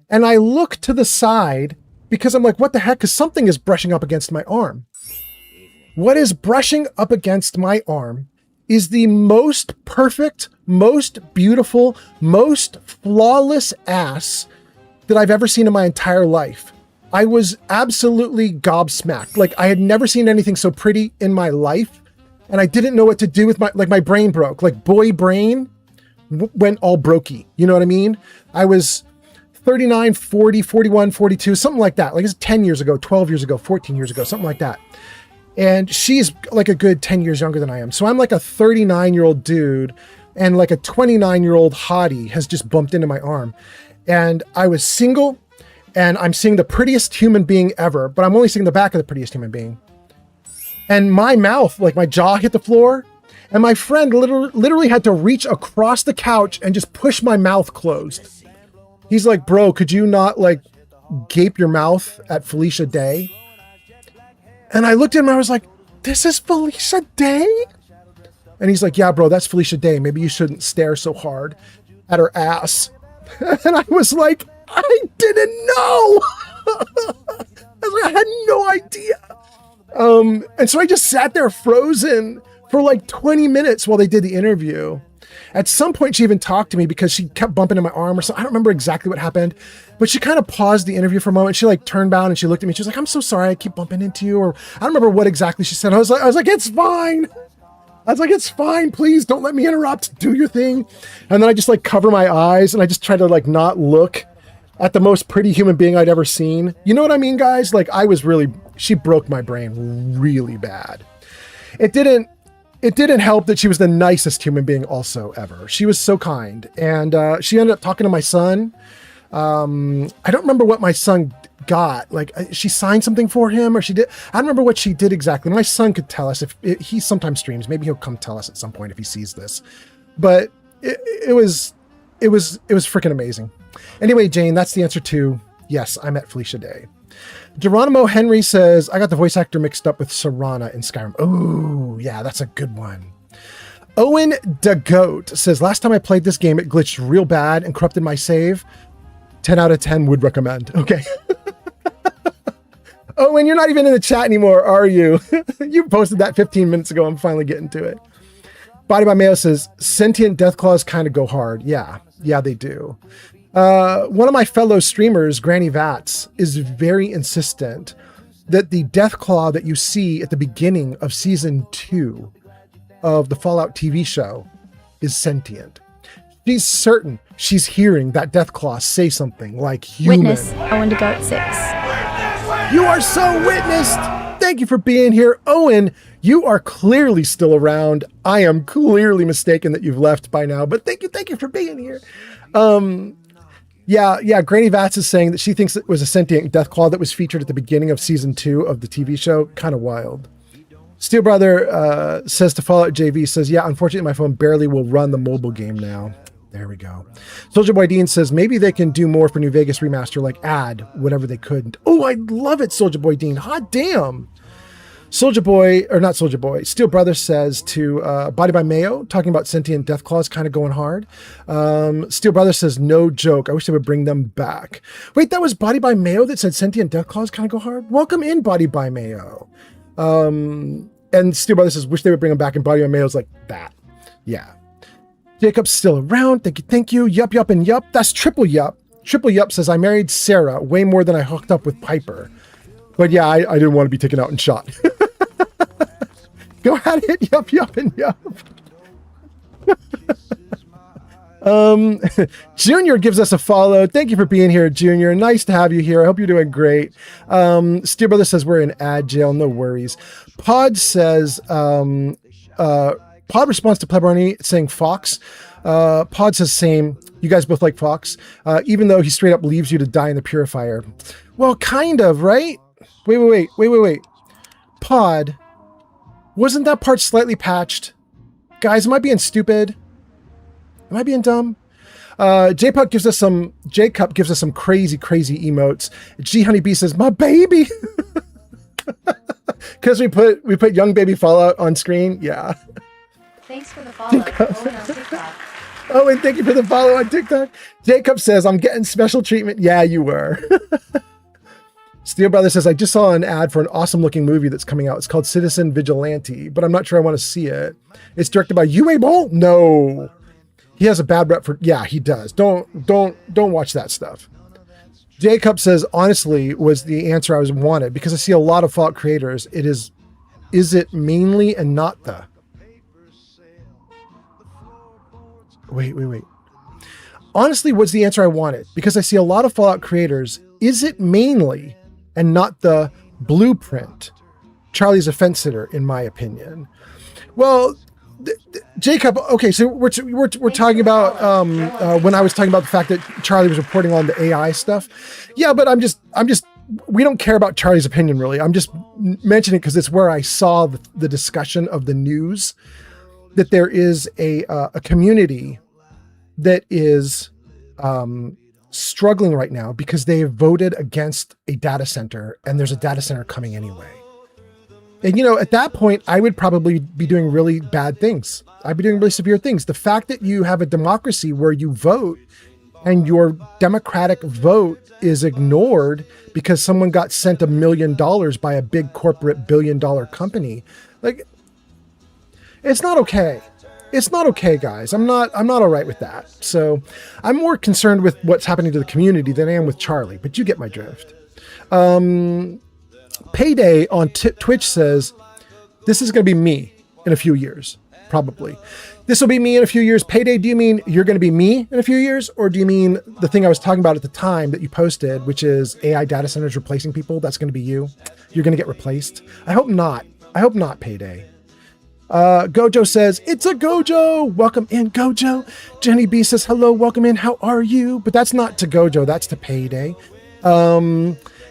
And I look to the side because I'm like, what the heck? Because something is brushing up against my arm. What is brushing up against my arm is the most perfect most beautiful, most flawless ass that I've ever seen in my entire life. I was absolutely gobsmacked. Like, I had never seen anything so pretty in my life. And I didn't know what to do with my brain broke. Like, boy brain went all brokey. You know what I mean? I was 39, 40, 41, 42, something like that. Like, it's 10 years ago, 12 years ago, 14 years ago, something like that. And she's like a good 10 years younger than I am. So I'm like a 39-year-old dude, and like a 29-year-old hottie has just bumped into my arm. And I was single, and I'm seeing the prettiest human being ever, but I'm only seeing the back of the prettiest human being. And my mouth, like my jaw hit the floor, and my friend literally had to reach across the couch and just push my mouth closed. He's like, bro, could you not like gape your mouth at Felicia Day? And I looked at him and I was like, this is Felicia Day? And he's like, yeah, bro, that's Felicia Day. Maybe you shouldn't stare so hard at her ass. And I was like, I didn't know. I had no idea. And so I just sat there frozen for like 20 minutes while they did the interview. At some point, she even talked to me because she kept bumping into my arm or something. I don't remember exactly what happened, but she kind of paused the interview for a moment. She like turned down and she looked at me. She was like, I'm so sorry. I keep bumping into you. Or I don't remember what exactly she said. I was like, it's fine. I was like, it's fine. Please don't let me interrupt. Do your thing. And then I just like cover my eyes and I just try to like not look at the most pretty human being I'd ever seen. You know what I mean, guys? Like she broke my brain really bad. It didn't help that she was the nicest human being also ever. She was so kind. And she ended up talking to my son. I don't remember what my son got. Like, she signed something for him, or she did. I don't remember what she did exactly. My son could tell us if he sometimes streams. Maybe he'll come tell us at some point if he sees this. But it was freaking amazing. Anyway, Jane, that's the answer to yes, I met Felicia Day. Geronimo Henry says, I got the voice actor mixed up with Serana in Skyrim. Oh, yeah, that's a good one. Owen DeGoat says, last time I played this game, it glitched real bad and corrupted my save. 10 out of 10 would recommend. Okay. Owen, you're not even in the chat anymore, are you? You posted that 15 minutes ago. I'm finally getting to it. Body by Mayo says, sentient death claws kind of go hard. Yeah, they do. One of my fellow streamers, Granny Vats, is very insistent that the death claw that you see at the beginning of season 2 of the Fallout TV show is sentient. She's certain she's hearing that death claw say something like human. Witness, Owen to Goat 6. You are so witnessed. Thank you for being here. Owen, you are clearly still around. I am clearly mistaken that you've left by now, but thank you for being here. Yeah, Granny Vats is saying that she thinks it was a sentient death claw that was featured at the beginning of season 2 of the TV show. Kind of wild. Steel Brother says to Fallout JV, says, yeah, unfortunately my phone barely will run the mobile game now. There we go. Soldier Boy Dean says, maybe they can do more for New Vegas Remaster, like add whatever they couldn't. Oh, I love it, Soldier Boy Dean. Hot damn. Steel Brother says to Body by Mayo, talking about sentient death claws kind of going hard. Steel Brother says, no joke. I wish they would bring them back. Wait, that was Body by Mayo that said sentient death claws kind of go hard? Welcome in, Body by Mayo. And Steel Brother says, wish they would bring them back. And Body by Mayo's like, that. Yeah. Jacob's still around. Thank you. Yup, and yup. That's Triple Yup. Triple Yup says, I married Sarah way more than I hooked up with Piper. But yeah, I didn't want to be taken out and shot. Go at it. Yup, and yup. Junior gives us a follow. Thank you for being here, Junior. Nice to have you here. I hope you're doing great. Steel Brother says we're in ad jail. No worries. Pod says, Pod responds to Plebroni saying Fox. Pod says same. You guys both like Fox, even though he straight up leaves you to die in the purifier. Well, kind of, right? Wait. Pod, wasn't that part slightly patched? Guys, am I being stupid? Am I being dumb? J-Cup gives us some crazy emotes. G Honeybee says, my baby. Because we put young baby Fallout on screen. Yeah. Thanks for the follow. Owen on TikTok. Oh, and thank you for the follow on TikTok. Jacob says, I'm getting special treatment. Yeah, you were. Steel Brother says, I just saw an ad for an awesome looking movie that's coming out. It's called Citizen Vigilante, but I'm not sure I want to see it. It's directed by Uwe Boll? No. He has a bad rep for, yeah, he does. Don't watch that stuff. Jacob says, honestly, was the answer I was wanted because I see a lot of Fallout creators. Is it mainly and not the? Wait. Honestly, was the answer I wanted because I see a lot of Fallout creators. Is it mainly and not the blueprint? Charlie's a fence sitter, in my opinion. Well, Jacob, okay, so we're talking about when I was talking about the fact that Charlie was reporting on the AI stuff. Yeah, but I'm just we don't care about Charlie's opinion really. I'm just mentioning it because it's where I saw the discussion of the news that there is a community that is struggling right now because they have voted against a data center and there's a data center coming anyway. And, at that point, I would probably be doing really bad things. I'd be doing really severe things. The fact that you have a democracy where you vote and your democratic vote is ignored because someone got sent $1 million by a big corporate $1 billion company, like, it's not okay. It's not okay, guys. I'm not all right with that. So I'm more concerned with what's happening to the community than I am with Charlie, but you get my drift. Payday on Twitch says, this is going to be me in a few years, probably. This will be me in a few years. Payday, do you mean you're going to be me in a few years? Or do you mean the thing I was talking about at the time that you posted, which is AI data centers replacing people? That's going to be you. You're going to get replaced. I hope not. Payday. Gojo says, it's a Gojo. Welcome in, Gojo. Jenny B says, hello, welcome in. How are you? But that's not to Gojo. That's to Payday.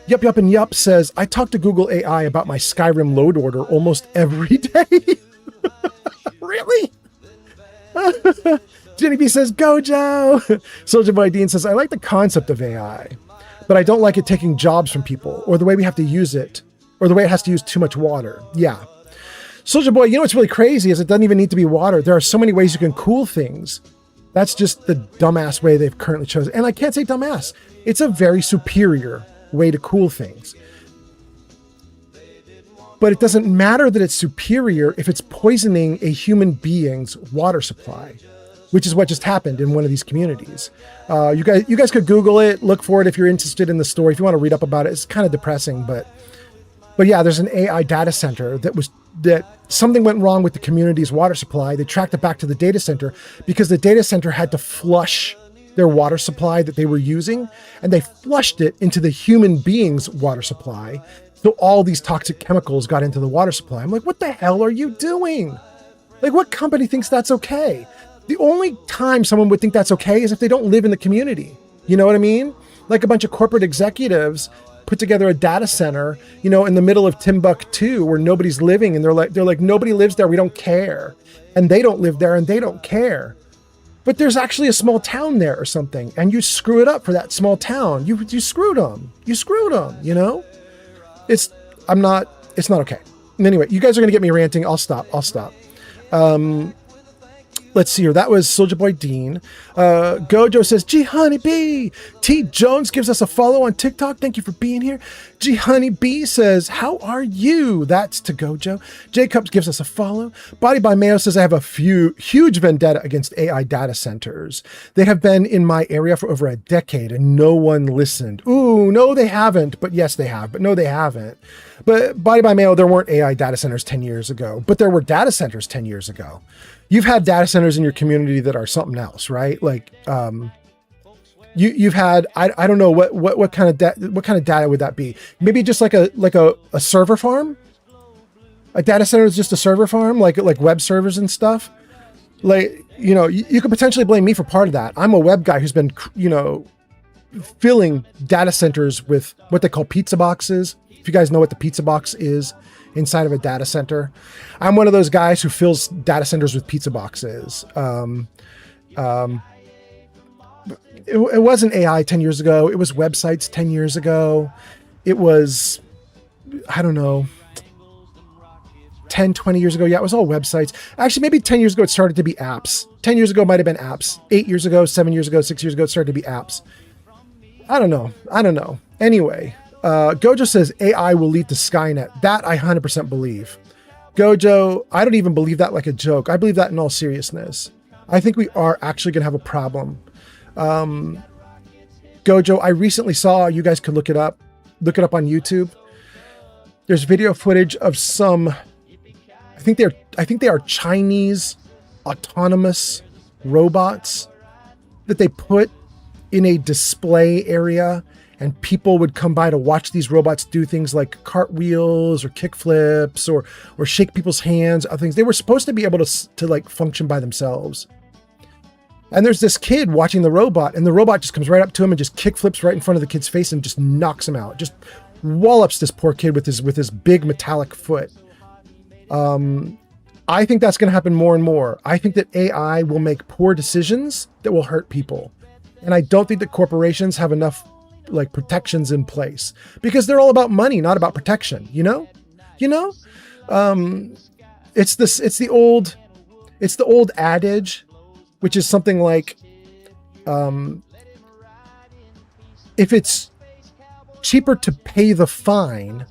Yup and Yup says, I talk to Google AI about my Skyrim load order almost every day. Really? Jenny B says, Gojo. Soldier Boy Dean says, I like the concept of AI, but I don't like it taking jobs from people or the way we have to use it or the way it has to use too much water. Yeah. Soldier Boy, what's really crazy is it doesn't even need to be water. There are so many ways you can cool things. That's just the dumbass way they've currently chosen. And I can't say dumbass. It's a very superior way to cool things. But it doesn't matter that it's superior if it's poisoning a human being's water supply, which is what just happened in one of these communities. You guys could Google it, look for it if you're interested in the story. If you want to read up about it, it's kind of depressing, but yeah, there's an AI data center that something went wrong with the community's water supply. They tracked it back to the data center because the data center had to flush their water supply that they were using, and they flushed it into the human being's water supply. So all these toxic chemicals got into the water supply. I'm like, what the hell are you doing? Like, what company thinks that's okay? The only time someone would think that's okay is if they don't live in the community. You know what I mean? Like a bunch of corporate executives put together a data center, in the middle of Timbuktu where nobody's living. And they're like, nobody lives there. We don't care. And they don't live there and they don't care. But there's actually a small town there or something. And you screw it up for that small town. You screwed them. It's not okay. And anyway, you guys are going to get me ranting. I'll stop. Let's see here. That was Soldier Boy Dean. Gojo says, G Honeybee. T Jones gives us a follow on TikTok. Thank you for being here. G Honeybee says, how are you? That's to Gojo. Jacobs gives us a follow. Body by Mayo says, I have a huge vendetta against AI data centers. They have been in my area for over a decade and no one listened. Ooh, no, they haven't. But yes, they have. But no, they haven't. But Body by Mayo, there weren't AI data centers 10 years ago, but there were data centers 10 years ago. You've had data centers in your community that are something else, right? Like, you've had, I don't know what kind of data would that be? Maybe just like a server farm. A data center is just a server farm, like web servers and stuff. Like, you could potentially blame me for part of that. I'm a web guy who's been, filling data centers with what they call pizza boxes. If you guys know what the pizza box is inside of a data center, I'm one of those guys who fills data centers with pizza boxes. It wasn't AI 10 years ago. It was websites 10 years ago. It was, I don't know, 10, 20 years ago. Yeah, it was all websites. Actually, maybe 10 years ago, it started to be apps. 10 years ago, might've been apps. 8 years ago, 7 years ago, 6 years ago, it started to be apps. I don't know. Anyway, Gojo says AI will lead to Skynet. That I 100% believe. Gojo, I don't even believe that like a joke. I believe that in all seriousness. I think we are actually going to have a problem. Gojo, I recently saw, you guys could look it up on YouTube. There's video footage of some, I think they are Chinese autonomous robots that they put in a display area, and people would come by to watch these robots do things like cartwheels or kickflips or shake people's hands, other things. They were supposed to be able to like function by themselves. And there's this kid watching the robot, and the robot just comes right up to him and just kickflips right in front of the kid's face and just knocks him out. Just wallops this poor kid with his big metallic foot. I think that's going to happen more and more. I think that AI will make poor decisions that will hurt people. And I don't think that corporations have enough like protections in place, because they're all about money, not about protection. It's the old adage, which is something like, if it's cheaper to pay the fine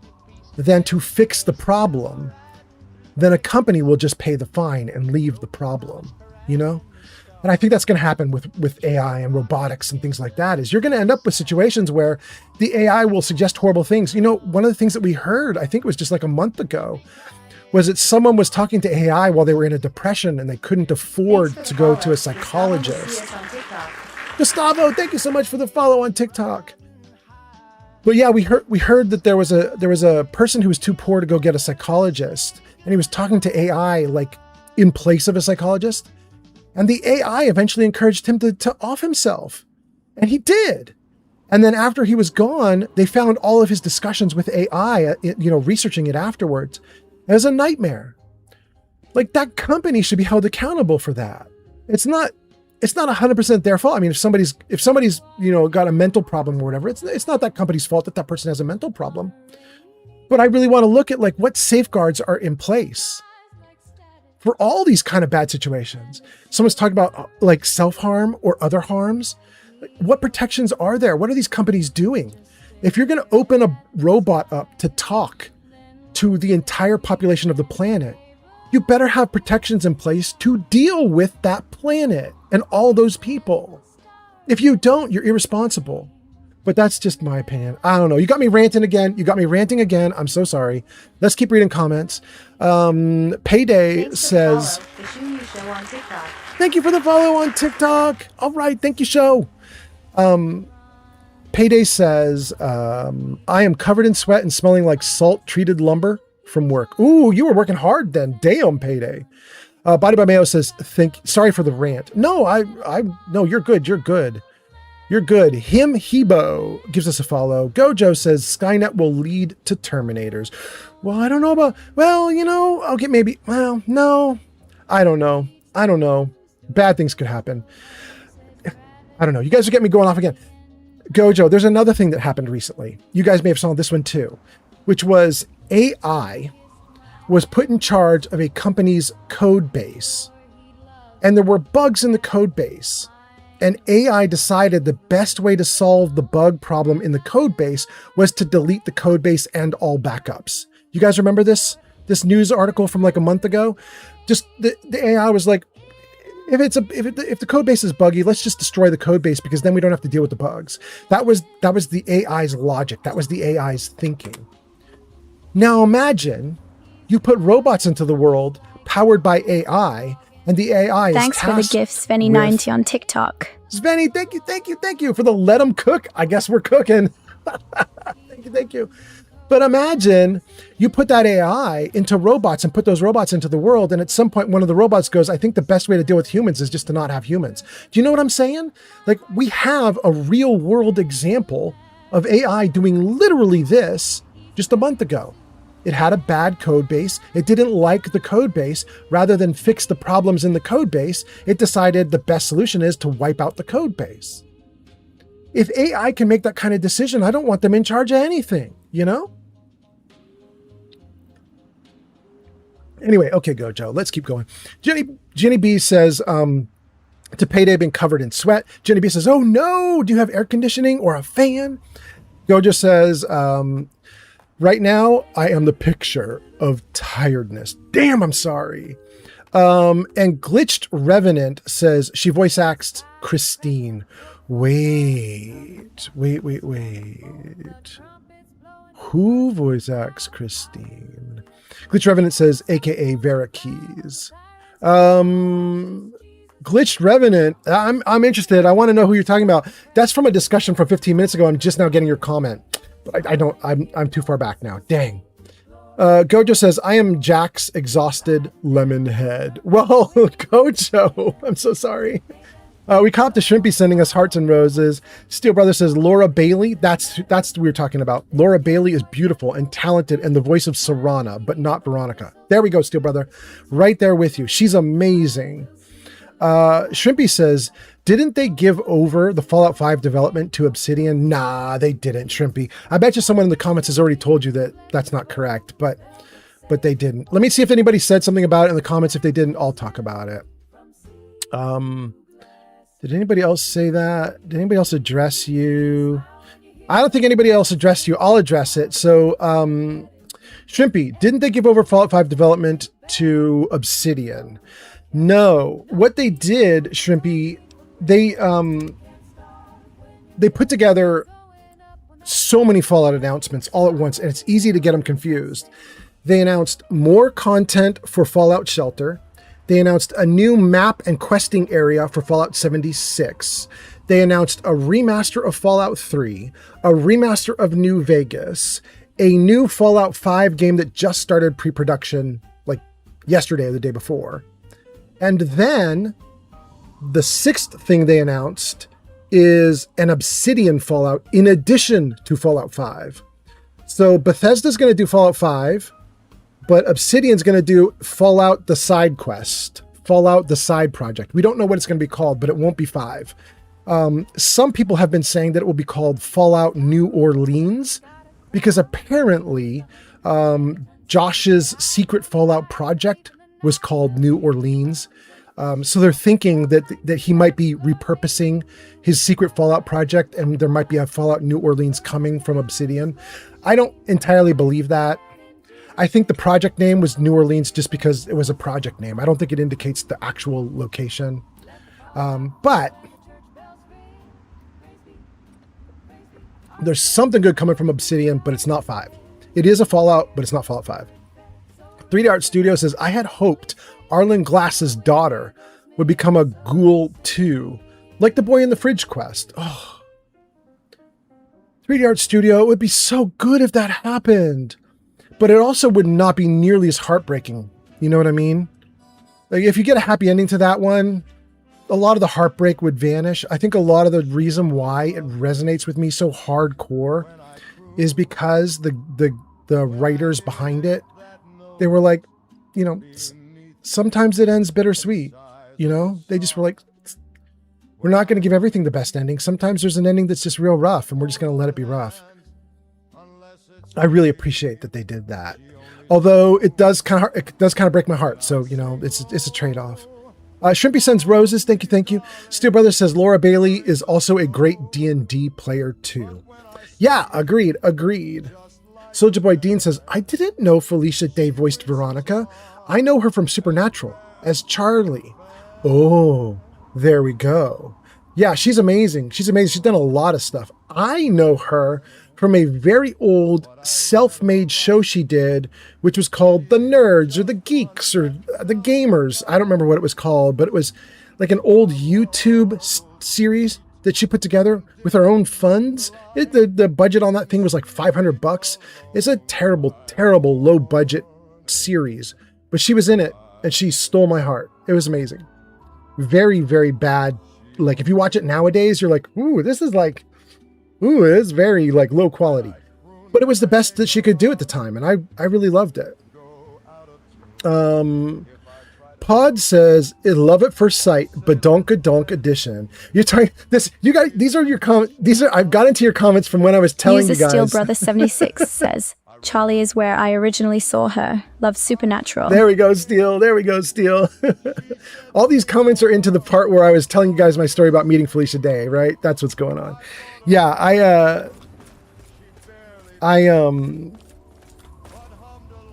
than to fix the problem, then a company will just pay the fine and leave the problem, And I think that's going to happen with AI and robotics and things like that, is you're going to end up with situations where the AI will suggest horrible things. One of the things that we heard, I think it was just like a month ago, was that someone was talking to AI while they were in a depression and they couldn't afford to go to a psychologist. Gustavo, thank you so much for the follow on TikTok. But yeah, we heard that there was a person who was too poor to go get a psychologist, and he was talking to AI like in place of a psychologist. And the AI eventually encouraged him to off himself. And he did. And then after he was gone, they found all of his discussions with AI, researching it afterwards. It was a nightmare. Like, that company should be held accountable for that. It's not 100% their fault. I mean, if somebody's got a mental problem or whatever, it's not that company's fault that person has a mental problem. But I really want to look at like what safeguards are in place for all these kind of bad situations. Someone's talking about like self-harm or other harms. What protections are there? What are these companies doing? If you're going to open a robot up to talk to the entire population of the planet, you better have protections in place to deal with that planet and all those people. If you don't, you're irresponsible. But that's just my opinion. I don't know. You got me ranting again. I'm so sorry. Let's keep reading comments. Payday says, thank you for the follow on TikTok. All right. Thank you, show. Payday says, I am covered in sweat and smelling like salt treated lumber from work. Ooh, you were working hard then. Damn, Payday. Body by Mayo says, sorry for the rant. No, no, you're good. You're good. You're good. Him Hebo gives us a follow. Gojo says Skynet will lead to Terminators. Well, I don't know about, okay, maybe, well, no, I don't know. Bad things could happen. I don't know. You guys are getting me going off again. Gojo, there's another thing that happened recently. You guys may have saw this one too, which was AI was put in charge of a company's code base, and there were bugs in the code base. And AI decided the best way to solve the bug problem in the code base was to delete the code base and all backups. You guys remember this news article from like a month ago? Just the AI was like, if the code base is buggy, let's just destroy the code base, because then we don't have to deal with the bugs. That was the AI's logic. That was the AI's thinking. Now imagine you put robots into the world powered by AI, and the AI is Thanks for the gift, Svenny90 on TikTok. Svenny, thank you for the let them cook. I guess we're cooking. Thank you. But imagine you put that AI into robots and put those robots into the world, and at some point one of the robots goes, I think the best way to deal with humans is just to not have humans. Do you know what I'm saying? Like, we have a real world example of AI doing literally this just a month ago. It had a bad code base. It didn't like the code base. Rather than fix the problems in the code base, it decided the best solution is to wipe out the code base. If AI can make that kind of decision, I don't want them in charge of anything, Anyway, okay, Gojo, let's keep going. Jenny B says, to Payday being covered in sweat. Jenny B says, oh no, do you have air conditioning or a fan? Gojo says, right now, I am the picture of tiredness. Damn, I'm sorry. And Glitched Revenant says she voice acts Christine. Wait. Who voice acts Christine? Glitched Revenant says, AKA Vera Keys. Glitched Revenant, I'm interested. I want to know who you're talking about. That's from a discussion from 15 minutes ago. I'm just now getting your comment. But I'm too far back now. Dang. Gojo says, I am Jack's exhausted lemon head. Well, Gojo, I'm so sorry. We copped a Shrimpy sending us hearts and roses. Steel Brother says, Laura Bailey. That's what we were talking about. Laura Bailey is beautiful and talented and the voice of Serana, but not Veronica. There we go, Steel Brother. Right there with you. She's amazing. Shrimpy says, didn't they give over the Fallout 5 development to Obsidian? Nah, they didn't, Shrimpy. I bet you someone in the comments has already told you that that's not correct, but they didn't. Let me see if anybody said something about it in the comments. If they didn't, I'll talk about it. Did anybody else say that? Did anybody else address you? I don't think anybody else addressed you. I'll address it. So, Shrimpy, didn't they give over Fallout 5 development to Obsidian? No. What they did, Shrimpy, they put together so many Fallout announcements all at once, and it's easy to get them confused. They announced more content for Fallout Shelter. They announced a new map and questing area for Fallout 76. They announced a remaster of Fallout 3, a remaster of New Vegas, a new Fallout 5 game that just started pre-production like yesterday or the day before. And then the sixth thing they announced is an Obsidian Fallout in addition to Fallout 5. So Bethesda's going to do Fallout 5, but Obsidian's going to do Fallout the Side Quest, Fallout the Side Project. We don't know what it's going to be called, but it won't be 5. Some people have been saying that it will be called Fallout New Orleans, because apparently Josh's secret Fallout project was called New Orleans. So they're thinking that he might be repurposing his secret Fallout project, and there might be a Fallout New Orleans coming from Obsidian. I don't entirely believe that. I think the project name was New Orleans just because it was a project name. I don't think it indicates the actual location. But there's something good coming from Obsidian, but it's not 5. It is a Fallout, but it's not Fallout 5. 3D Art Studio says, I had hoped Arlen Glass's daughter would become a ghoul too, like the boy in the fridge quest. Oh. 3D Art Studio, it would be so good if that happened. But it also would not be nearly as heartbreaking. You know what I mean? Like if you get a happy ending to that one, a lot of the heartbreak would vanish. I think a lot of the reason why it resonates with me so hardcore is because the writers behind it, they were like, you know, sometimes it ends bittersweet. You know, they just were like, we're not going to give everything the best ending. Sometimes there's an ending that's just real rough, and we're just going to let it be rough. I really appreciate that they did that. Although it does kind of break my heart. So, you know, it's a trade-off. Shrimpy sends roses. Thank you. Steel Brother says Laura Bailey is also a great D&D player too. Yeah, agreed. Soldier Boy Dean says, I didn't know Felicia Day voiced Veronica. I know her from Supernatural as Charlie. Oh, there we go. Yeah, she's amazing. She's done a lot of stuff. I know her from a very old self-made show she did, which was called The Nerds or The Geeks or The Gamers. I don't remember what it was called, but it was like an old YouTube series that she put together with her own funds. The budget on that thing was like $500. It's a terrible, terrible low budget series, but she was in it and she stole my heart. It was amazing. Very, very bad. Like if you watch it nowadays, you're like, it's very like low quality, but it was the best that she could do at the time. And I really loved it. Pod says, I love at first sight, Badonka edition. You're talking this, you guys, these are your comments. I've got into your comments from when I was telling you guys. Steel Brother 76 says, Charlie is where I originally saw her. Love Supernatural. There we go, Steel. All these comments are into the part where I was telling you guys my story about meeting Felicia Day, right? That's what's going on. Yeah,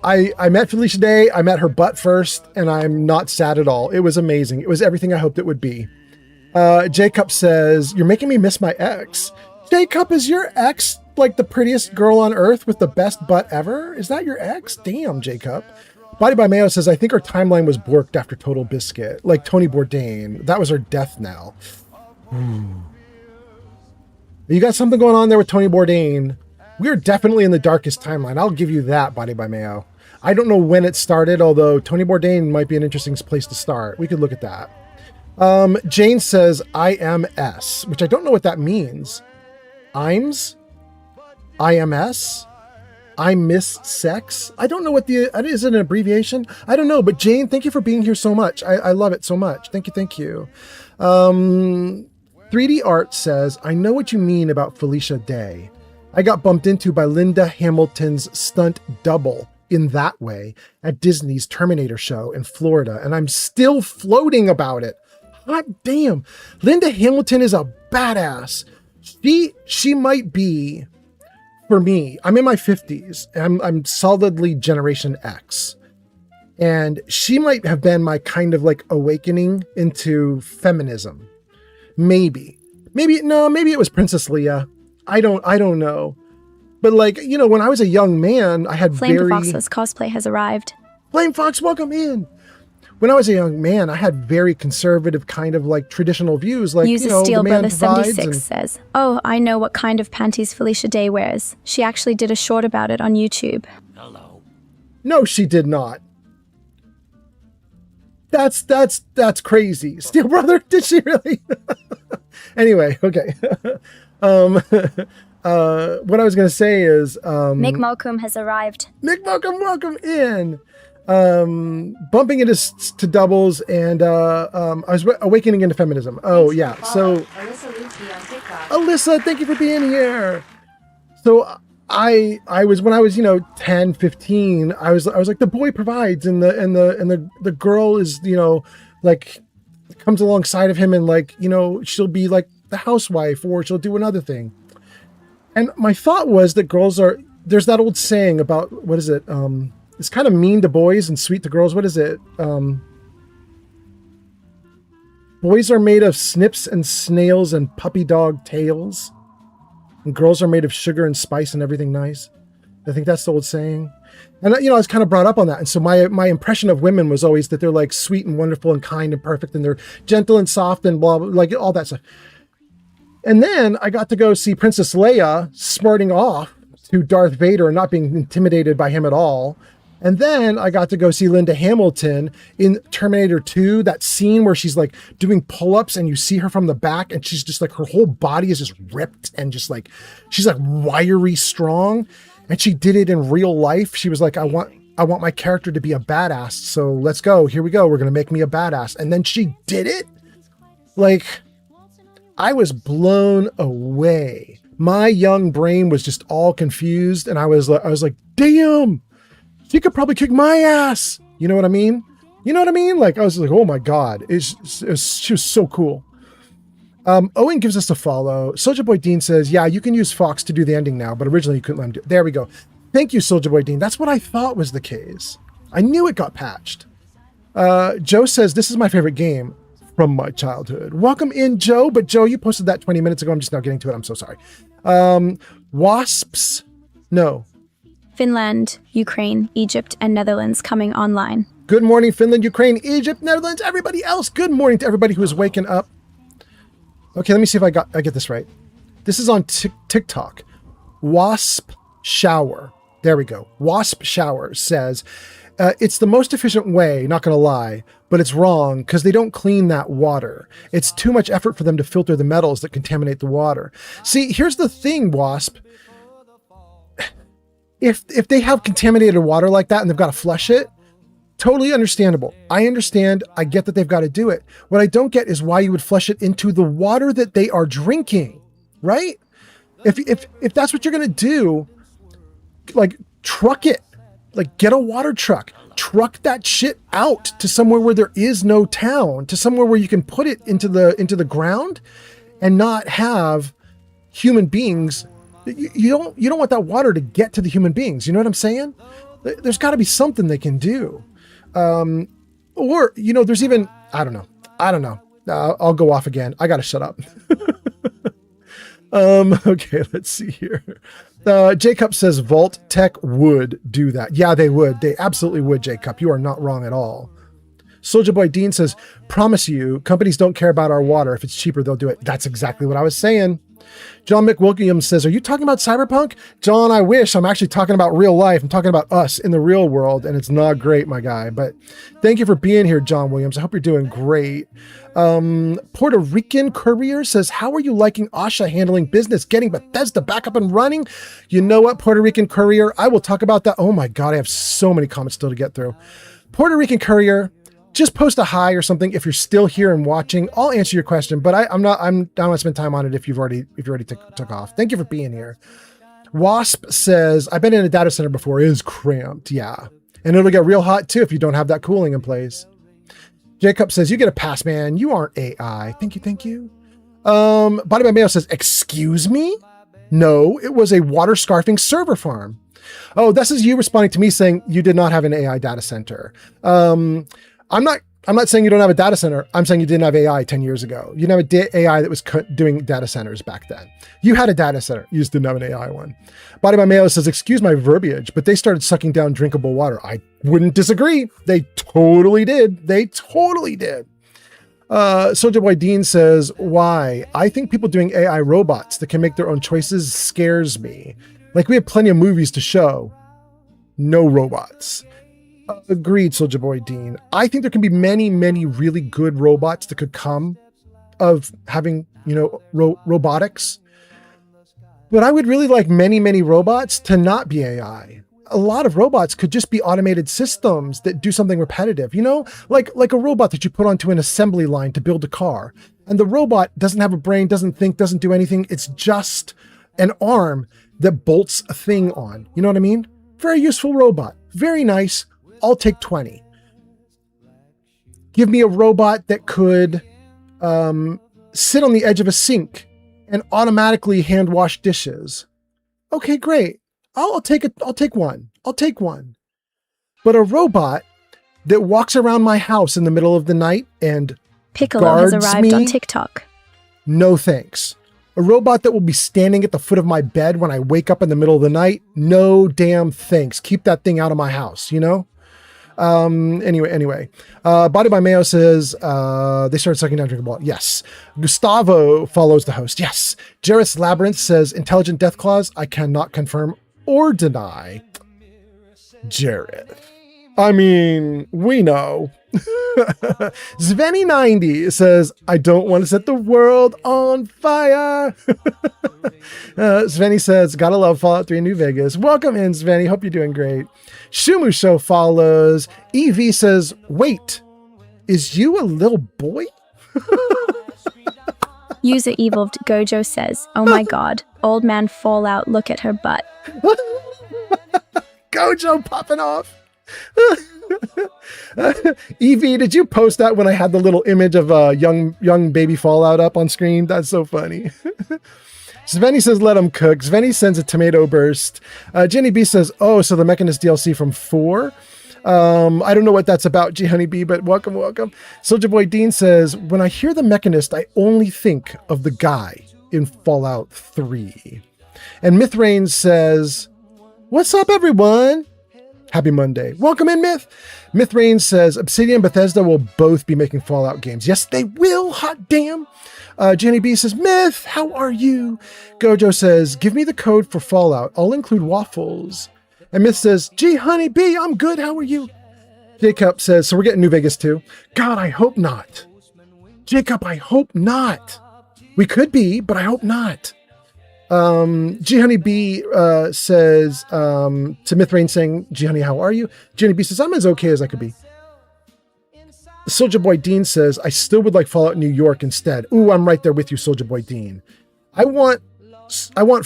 I met Felicia Day. I met her butt first, and I'm not sad at all. It was amazing. It was everything I hoped it would be. Jacob says, you're making me miss my ex. Jacob, is your ex like the prettiest girl on earth with the best butt ever? Is that your ex? Damn, Jacob. Body by Mayo says, I think her timeline was borked after Total Biscuit, like Tony Bourdain. That was her death knell. You got something going on there with Tony Bourdain. We're definitely in the darkest timeline. I'll give you that, Body by Mayo. I don't know when it started, although Tony Bourdain might be an interesting place to start. We could look at that. Jane says, IMS, which I don't know what that means. IMS? IMS? I miss sex. I don't know what is it an abbreviation? I don't know, but Jane, thank you for being here so much. I love it so much. Thank you. 3D Art says, I know what you mean about Felicia Day. I got bumped into by Linda Hamilton's stunt double in That Way at Disney's Terminator show in Florida, and I'm still floating about it. Hot damn. Linda Hamilton is a badass. She might be, for me, I'm in my 50s. I'm solidly Generation X. And she might have been my kind of like awakening into feminism. Maybe it was Princess Leia. I don't know. But like, you know, when I was a young man, I had Flame Fox's cosplay has arrived. Flame Fox, welcome in. When I was a young man, I had very conservative kind of like traditional views. Like, User you know, Steel the man Brother 76 says, oh, I know what kind of panties Felicia Day wears. She actually did a short about it on YouTube. Hello. No, she did not. That's crazy. Steel Brother, did she really? Anyway, okay. What I was going to say is... Mick Malcolm has arrived. Mick Malcolm, welcome in. Bumping into doubles, and I was awakening into feminism. Oh, yeah. So, Alyssa, thank you for being here. So I was, when I was, 10, 15, I was like, the boy provides, and the girl is, like, comes alongside of him, and like, she'll be like the housewife, or she'll do another thing. And my thought was that there's that old saying about, what is it? It's kind of mean to boys and sweet to girls. What is it? Boys are made of snips and snails and puppy dog tails, and girls are made of sugar and spice and everything nice. I think that's the old saying. And I was kind of brought up on that. And so my impression of women was always that they're like sweet and wonderful and kind and perfect, and they're gentle and soft and blah, blah, like all that stuff. And then I got to go see Princess Leia smarting off to Darth Vader and not being intimidated by him at all. And then I got to go see Linda Hamilton in Terminator 2, that scene where she's like doing pull-ups and you see her from the back, and she's just like, her whole body is just ripped and just like, she's like wiry strong. And she did it in real life. She was like, I want my character to be a badass. So let's go. Here we go. We're going to make me a badass. And then she did it. Like, I was blown away. My young brain was just all confused. And I was like, damn, she could probably kick my ass. You know what I mean? Like, I was like, oh my God, she was so cool. Owen gives us a follow. Soulja Boy Dean says, yeah, you can use Fox to do the ending now, but originally you couldn't let him do it. There we go. Thank you, Soulja Boy Dean. That's what I thought was the case. I knew it got patched. Joe says, this is my favorite game from my childhood. Welcome in, Joe. But Joe, you posted that 20 minutes ago. I'm just now getting to it. I'm so sorry. Wasps. No. Finland, Ukraine, Egypt, and Netherlands coming online. Good morning, Finland, Ukraine, Egypt, Netherlands, everybody else. Good morning to everybody who is waking up. Okay, let me see if I get this right. This is on TikTok. Wasp Shower. There we go. Wasp Shower says, it's the most efficient way, not going to lie, but it's wrong because they don't clean that water. It's too much effort for them to filter the metals that contaminate the water. See, here's the thing, Wasp. If they have contaminated water like that and they've got to flush it, totally understandable. I understand. I get that they've got to do it. What I don't get is why you would flush it into the water that they are drinking, right? If that's what you're going to do, like, truck it. Like, get a water truck. Truck that shit out to somewhere where there is no town, to somewhere where you can put it into the ground and not have human beings. You don't want that water to get to the human beings. You know what I'm saying? There's got to be something they can do. Or, there's even, I don't know. I'll go off again. I got to shut up. Okay, let's see here. Jacob says Vault Tech would do that. Yeah, they would. They absolutely would, Jacob. You are not wrong at all. Soldier Boy Dean says, promise you, companies don't care about our water. If it's cheaper, they'll do it. That's exactly what I was saying. John McWilliams says, are you talking about cyberpunk? John, I wish. I'm actually talking about real life. I'm talking about us in the real world, and it's not great, my guy. But thank you for being here, John Williams. I hope you're doing great. Puerto Rican Courier says, how are you liking Asha handling business, getting Bethesda back up and running? You know what, Puerto Rican Courier? I will talk about that. Oh my God, I have so many comments still to get through. Puerto Rican Courier, just post a hi or something if you're still here and watching. I'll answer your question, but I don't want to spend time on it if you've already took off. Thank you for being here. Wasp says, I've been in a data center before. It is cramped. Yeah. And it'll get real hot too if you don't have that cooling in place. Jacob says, you get a pass, man. You aren't AI. Thank you. Body by Mayo says, excuse me? No, it was a water scarfing server farm. Oh, this is you responding to me saying you did not have an AI data center. I'm not saying you don't have a data center. I'm saying you didn't have AI 10 years ago. You didn't have AI that was doing data centers back then. You had a data center. You just didn't have an AI one. Body by Mayo says, excuse my verbiage, but they started sucking down drinkable water. I wouldn't disagree. They totally did. Soldier Boy Dean says, why? I think people doing AI robots that can make their own choices scares me. Like, we have plenty of movies to show. No robots. Agreed, Soldier Boy Dean. I think there can be many, many really good robots that could come of having, robotics. But I would really like many, many robots to not be AI. A lot of robots could just be automated systems that do something repetitive, like a robot that you put onto an assembly line to build a car. And the robot doesn't have a brain, doesn't think, doesn't do anything. It's just an arm that bolts a thing on. You know what I mean? Very useful robot. Very nice. I'll take 20. Give me a robot that could sit on the edge of a sink and automatically hand wash dishes. Okay, great. I'll take it. I'll take one. But a robot that walks around my house in the middle of the night and Piccolo has arrived on TikTok. No thanks. A robot that will be standing at the foot of my bed when I wake up in the middle of the night. No damn thanks. Keep that thing out of my house, Anyway, Body by Mayo says, they started sucking down drinkable water. Yes. Gustavo follows the host. Yes. Jarrett's Labyrinth says, intelligent death clause. I cannot confirm or deny. Jarrett. I mean, we know. Svenny90 says, I don't want to set the world on fire. Svenny says, gotta love Fallout 3 in New Vegas. Welcome in, Svenny. Hope you're doing great. Shumu Show follows. EV says, wait, is you a little boy? User Evolved Gojo says, oh my God, old man Fallout, look at her butt. Gojo popping off. Evie, did you post that when I had the little image of young baby Fallout up on screen? That's so funny. Svenny says, let him cook. Svenny sends a tomato burst. Jenny B says, oh, so the Mechanist DLC from 4? I don't know what that's about, G Honeybee, but welcome. Soldier Boy Dean says, when I hear the Mechanist, I only think of the guy in Fallout 3. And Mythrain says, what's up, everyone? Happy Monday. Welcome in, Myth. Mythrain says, Obsidian and Bethesda will both be making Fallout games. Yes, they will. Hot damn. Jenny B says, Myth, how are you? Gojo says, give me the code for Fallout. I'll include waffles. And Myth says, gee, honey bee, I'm good. How are you? Jacob says, so we're getting New Vegas too. God, I hope not. Jacob, I hope not. We could be, but I hope not. G Honey B says to Mythrain saying, G Honey, how are you? G Honey B says, I'm as okay as I could be. Soldier Boy Dean says, I still would like Fallout New York instead. Ooh, I'm right there with you, Soldier Boy Dean. I want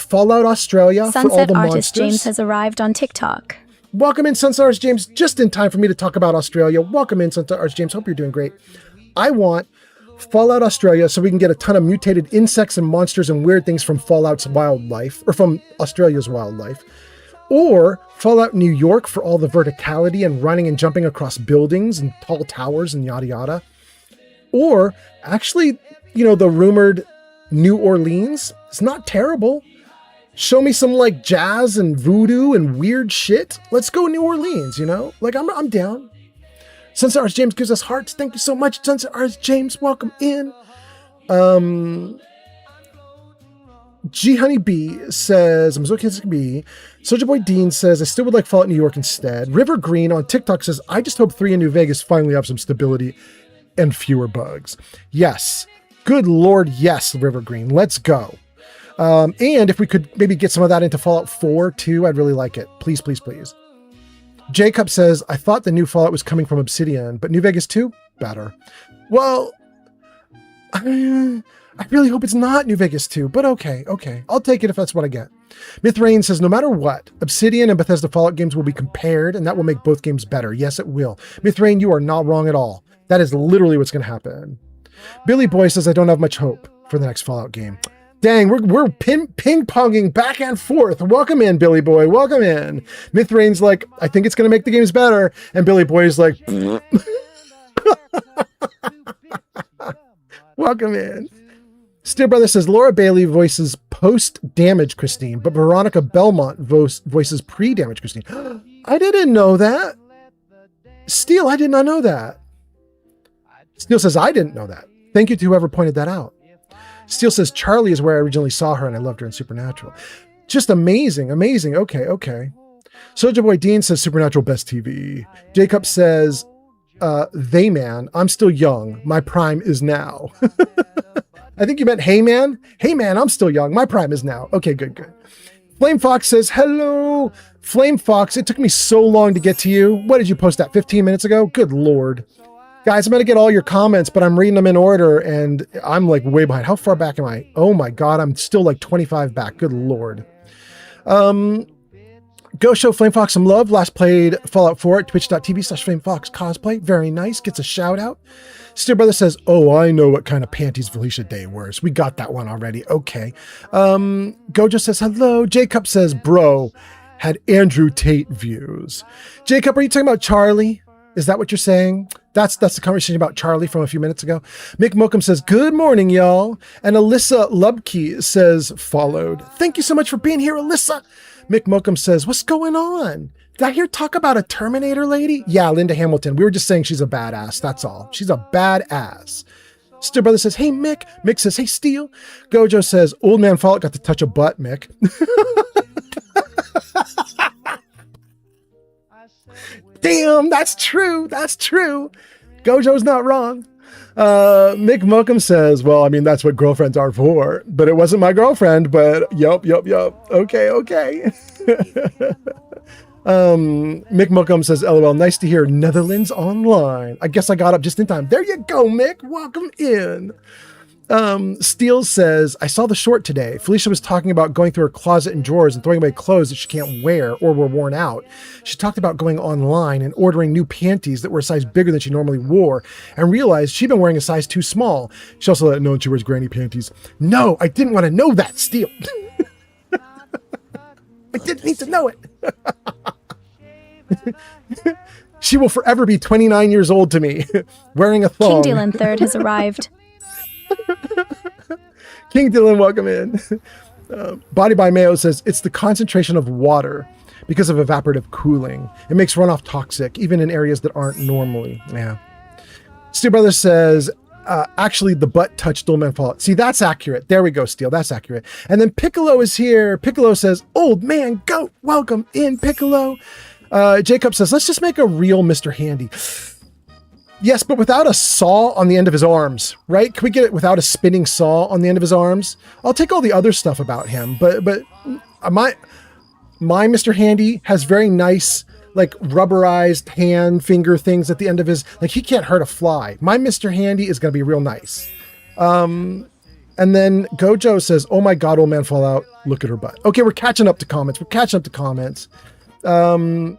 Fallout Australia Sunset for all the Artist monsters. James has arrived on TikTok. Welcome in, Sunset Artist James, just in time for me to talk about Australia. Welcome in, Sunset Artist James. Hope you're doing great. I want Fallout Australia so we can get a ton of mutated insects and monsters and weird things from Fallout's wildlife, or from Australia's wildlife. Or Fallout New York for all the verticality and running and jumping across buildings and tall towers and yada yada. Or actually, the rumored New Orleans. It's not terrible. Show me some like jazz and voodoo and weird shit. Let's go New Orleans, Like I'm down. Sunset Arts James gives us hearts. Thank you so much, Sunset Arts James. Welcome in. G Honey B says, I'm as okay as it can be. Soldier Boy Dean says, I still would like Fallout New York instead. River Green on TikTok says, I just hope 3 in New Vegas finally have some stability and fewer bugs. Yes. Good Lord, yes, River Green. Let's go. And if we could maybe get some of that into Fallout 4 too, I'd really like it. Please, please, please. Jacob says, I thought the new Fallout was coming from Obsidian, but New Vegas 2? Better. Well, I really hope it's not New Vegas 2, but okay. I'll take it if that's what I get. Mythrain says, no matter what, Obsidian and Bethesda Fallout games will be compared, and that will make both games better. Yes, it will. Mythrain, you are not wrong at all. That is literally what's going to happen. Billy Boy says, I don't have much hope for the next Fallout game. Dang, we're ping-ponging back and forth. Welcome in, Billy Boy. Welcome in. Mythrain's like, I think it's going to make the games better. And Billy Boy's like, welcome in. Steel Brother says, Laura Bailey voices post-damage Christine, but Veronica Belmont voices pre-damage Christine. I didn't know that. Steel, I did not know that. Steel says, I didn't know that. Thank you to whoever pointed that out. Steel says, Charlie is where I originally saw her and I loved her in Supernatural. Just amazing. Okay. Soldier Boy Dean says, Supernatural best TV. Jacob says, they man, I'm still young. My prime is now. I think you meant, hey man, I'm still young. My prime is now. Okay, good. Flame Fox says, hello. Flame Fox, it took me so long to get to you. What did you post that 15 minutes ago? Good Lord. Guys, I'm going to get all your comments, but I'm reading them in order and I'm like way behind. How far back am I? Oh my God, I'm still like 25 back. Good Lord. Go show Flame Fox some love. Last played Fallout 4 at twitch.tv/FlameFox cosplay. Very nice. Gets a shout out. Steel Brother says, oh, I know what kind of panties Felicia Day wears. We got that one already. Okay. Gojo says, hello. Jacob says, bro, had Andrew Tate views. Jacob, are you talking about Charlie? Is that what you're saying? That's the conversation about Charlie from a few minutes ago. Mick Mokum says, good morning, y'all. And Alyssa Lubke says, followed. Thank you so much for being here, Alyssa. Mick Mokum says, what's going on? Did I hear talk about a Terminator lady? Yeah, Linda Hamilton. We were just saying she's a badass. That's all. She's a badass. Steel Brother says, hey, Mick. Mick says, hey, Steel. Gojo says, old man Fallout got to touch a butt, Mick. Damn, that's true. Gojo's not wrong. Mick Mokum says, well, I mean, that's what girlfriends are for, but it wasn't my girlfriend, but yup. Okay. Mick Mokum says, LOL, nice to hear Netherlands online. I guess I got up just in time. There you go, Mick. Welcome in. Steele says, I saw the short today. Felicia was talking about going through her closet and drawers and throwing away clothes that she can't wear or were worn out. She talked about going online and ordering new panties that were a size bigger than she normally wore and realized she'd been wearing a size too small. She also let it know she wears granny panties. No, I didn't want to know that, Steele. I didn't need to know it. She will forever be 29 years old to me, wearing a thong. King Dylan III has arrived. King Dylan, welcome in. Body by Mayo says, it's the concentration of water because of evaporative cooling. It makes runoff toxic, even in areas that aren't normally. Yeah. Steel Brother says, actually, the butt touched Old Man Fallout. See, that's accurate. There we go, Steel. That's accurate. And then Piccolo is here. Piccolo says, old man goat, welcome in, Piccolo. Jacob says, let's just make a real Mr. Handy. Yes, but without a saw on the end of his arms, right? Can we get it without a spinning saw on the end of his arms? I'll take all the other stuff about him, but my Mr. Handy has very nice, like rubberized hand finger things at the end of his, like he can't hurt a fly. My Mr. Handy is going to be real nice. And then Gojo says, oh my God, Old Man Fallout, look at her butt. Okay, we're catching up to comments. Can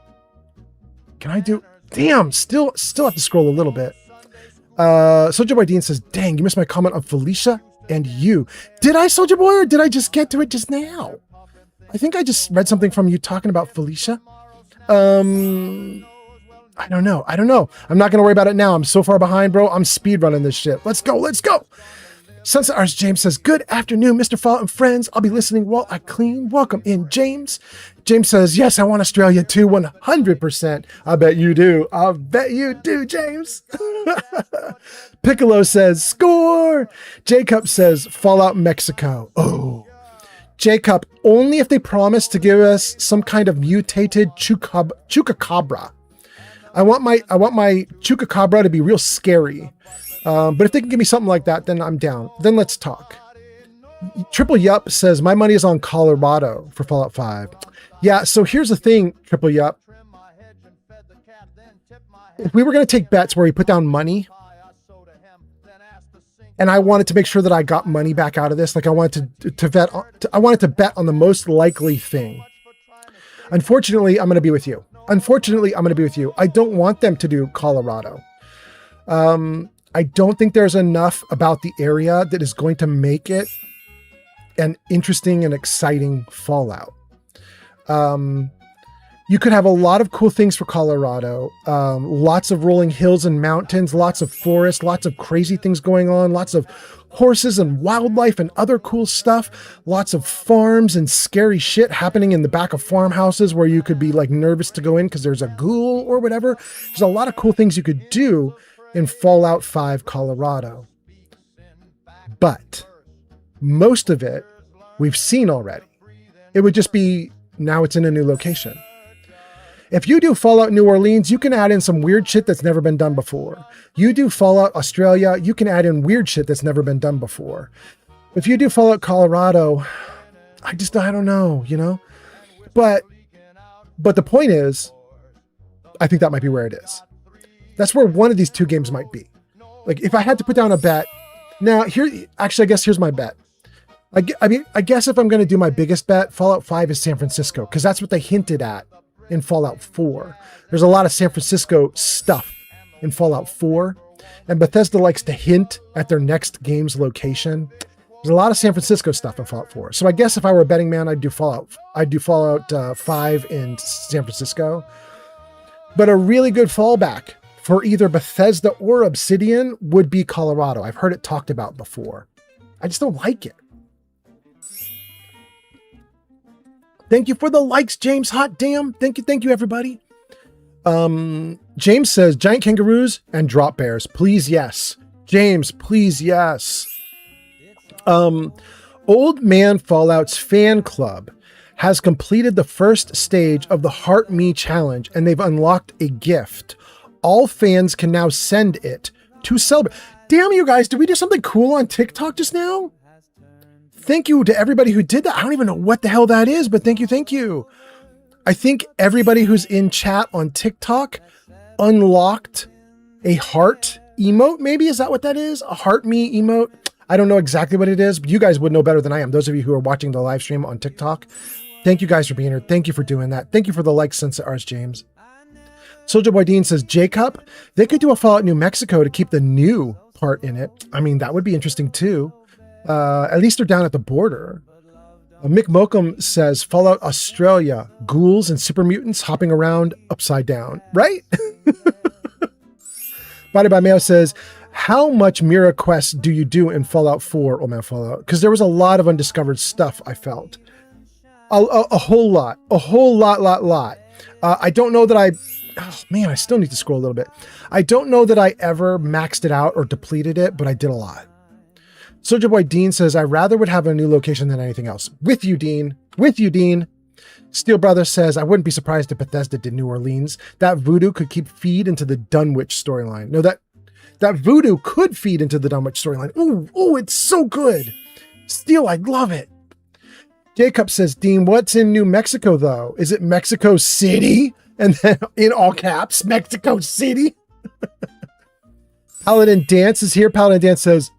I do... Damn, still have to scroll a little bit. Soldier Boy Dean says, dang, you missed my comment on Felicia and you. Did I, Soldier Boy, or did I just get to it just now? I think I just read something from you talking about Felicia. I don't know. I'm not going to worry about it now. I'm so far behind, bro. I'm speed running this shit. Let's go. Sunset Arts James says, good afternoon, Mr. Fallout and friends. I'll be listening while I clean. Welcome in, James. James says, yes, I want Australia too, 100%. I bet you do. I bet you do, James. Piccolo says, score. Jacob says, Fallout Mexico. Oh, Jacob, only if they promise to give us some kind of mutated chupacabra. I want my chupacabra to be real scary. But if they can give me something like that, then I'm down. Then let's talk. Triple Yup says, my money is on Colorado for Fallout 5. Yeah, so here's the thing, Triple Yup. If we were going to take bets where we put down money, and I wanted to make sure that I got money back out of this, like I wanted to bet on the most likely thing. Unfortunately, I'm going to be with you. I don't want them to do Colorado. I don't think there's enough about the area that is going to make it an interesting and exciting Fallout. You could have a lot of cool things for Colorado. Lots of rolling hills and mountains, lots of forest, lots of crazy things going on, lots of horses and wildlife and other cool stuff, lots of farms and scary shit happening in the back of farmhouses where you could be like nervous to go in because there's a ghoul or whatever. There's a lot of cool things you could do in Fallout 5 Colorado. But most of it we've seen already. It would just be now it's in a new location. If you do Fallout New Orleans, you can add in some weird shit that's never been done before. You do Fallout Australia, you can add in weird shit that's never been done before. If you do Fallout Colorado, I don't know, you know? But the point is, I think that might be where it is. That's where one of these two games might be. Like if I had to put down a bet, I guess here's my bet. I guess if I'm going to do my biggest bet, Fallout 5 is San Francisco, because that's what they hinted at in Fallout 4. There's a lot of San Francisco stuff in Fallout 4, and Bethesda likes to hint at their next game's location. There's a lot of San Francisco stuff in Fallout 4. So I guess if I were a betting man, I'd do Fallout 5 in San Francisco. But a really good fallback for either Bethesda or Obsidian would be Colorado. I've heard it talked about before. I just don't like it. Thank you for the likes, James. Hot damn. Thank you, everybody. James says, giant kangaroos and drop bears. Please, yes. James, please, yes. Old Man Fallout's fan club has completed the first stage of the Heart Me Challenge, and they've unlocked a gift. All fans can now send it to celebrate. Damn, you guys, did we do something cool on TikTok just now? Thank you to everybody who did that. I don't even know what the hell that is, but thank you. I think everybody who's in chat on TikTok unlocked a heart emote. Maybe, is that what that is? A Heart Me emote? I don't know exactly what it is, but you guys would know better than I am. Those of you who are watching the live stream on TikTok, thank you guys for being here. Thank you for doing that. Thank you for the likes, Sunset Arts James. Soldier Boy Dean says, Jacob, they could do a Fallout New Mexico to keep the new part in it. I mean, that would be interesting too. At least they're down at the border. Mick Mokum says, Fallout Australia, ghouls and super mutants hopping around upside down, right? Body by Mayo says, how much Mira quests do you do in Fallout 4, Old Man Fallout? Because there was a lot of undiscovered stuff, I felt. A whole lot. I don't know that I still need to scroll a little bit. I don't know that I ever maxed it out or depleted it, but I did a lot. Soldier Boy Dean says, I rather would have a new location than anything else. With you, Dean. Steel Brother says, I wouldn't be surprised if Bethesda did New Orleans. That voodoo could feed into the Dunwich storyline. No, that voodoo could feed into the Dunwich storyline. Ooh, it's so good. Steel, I love it. Jacob says, Dean, what's in New Mexico, though? Is it Mexico City? And then in all caps, Mexico City. Paladin Dance is here. Paladin Dance says,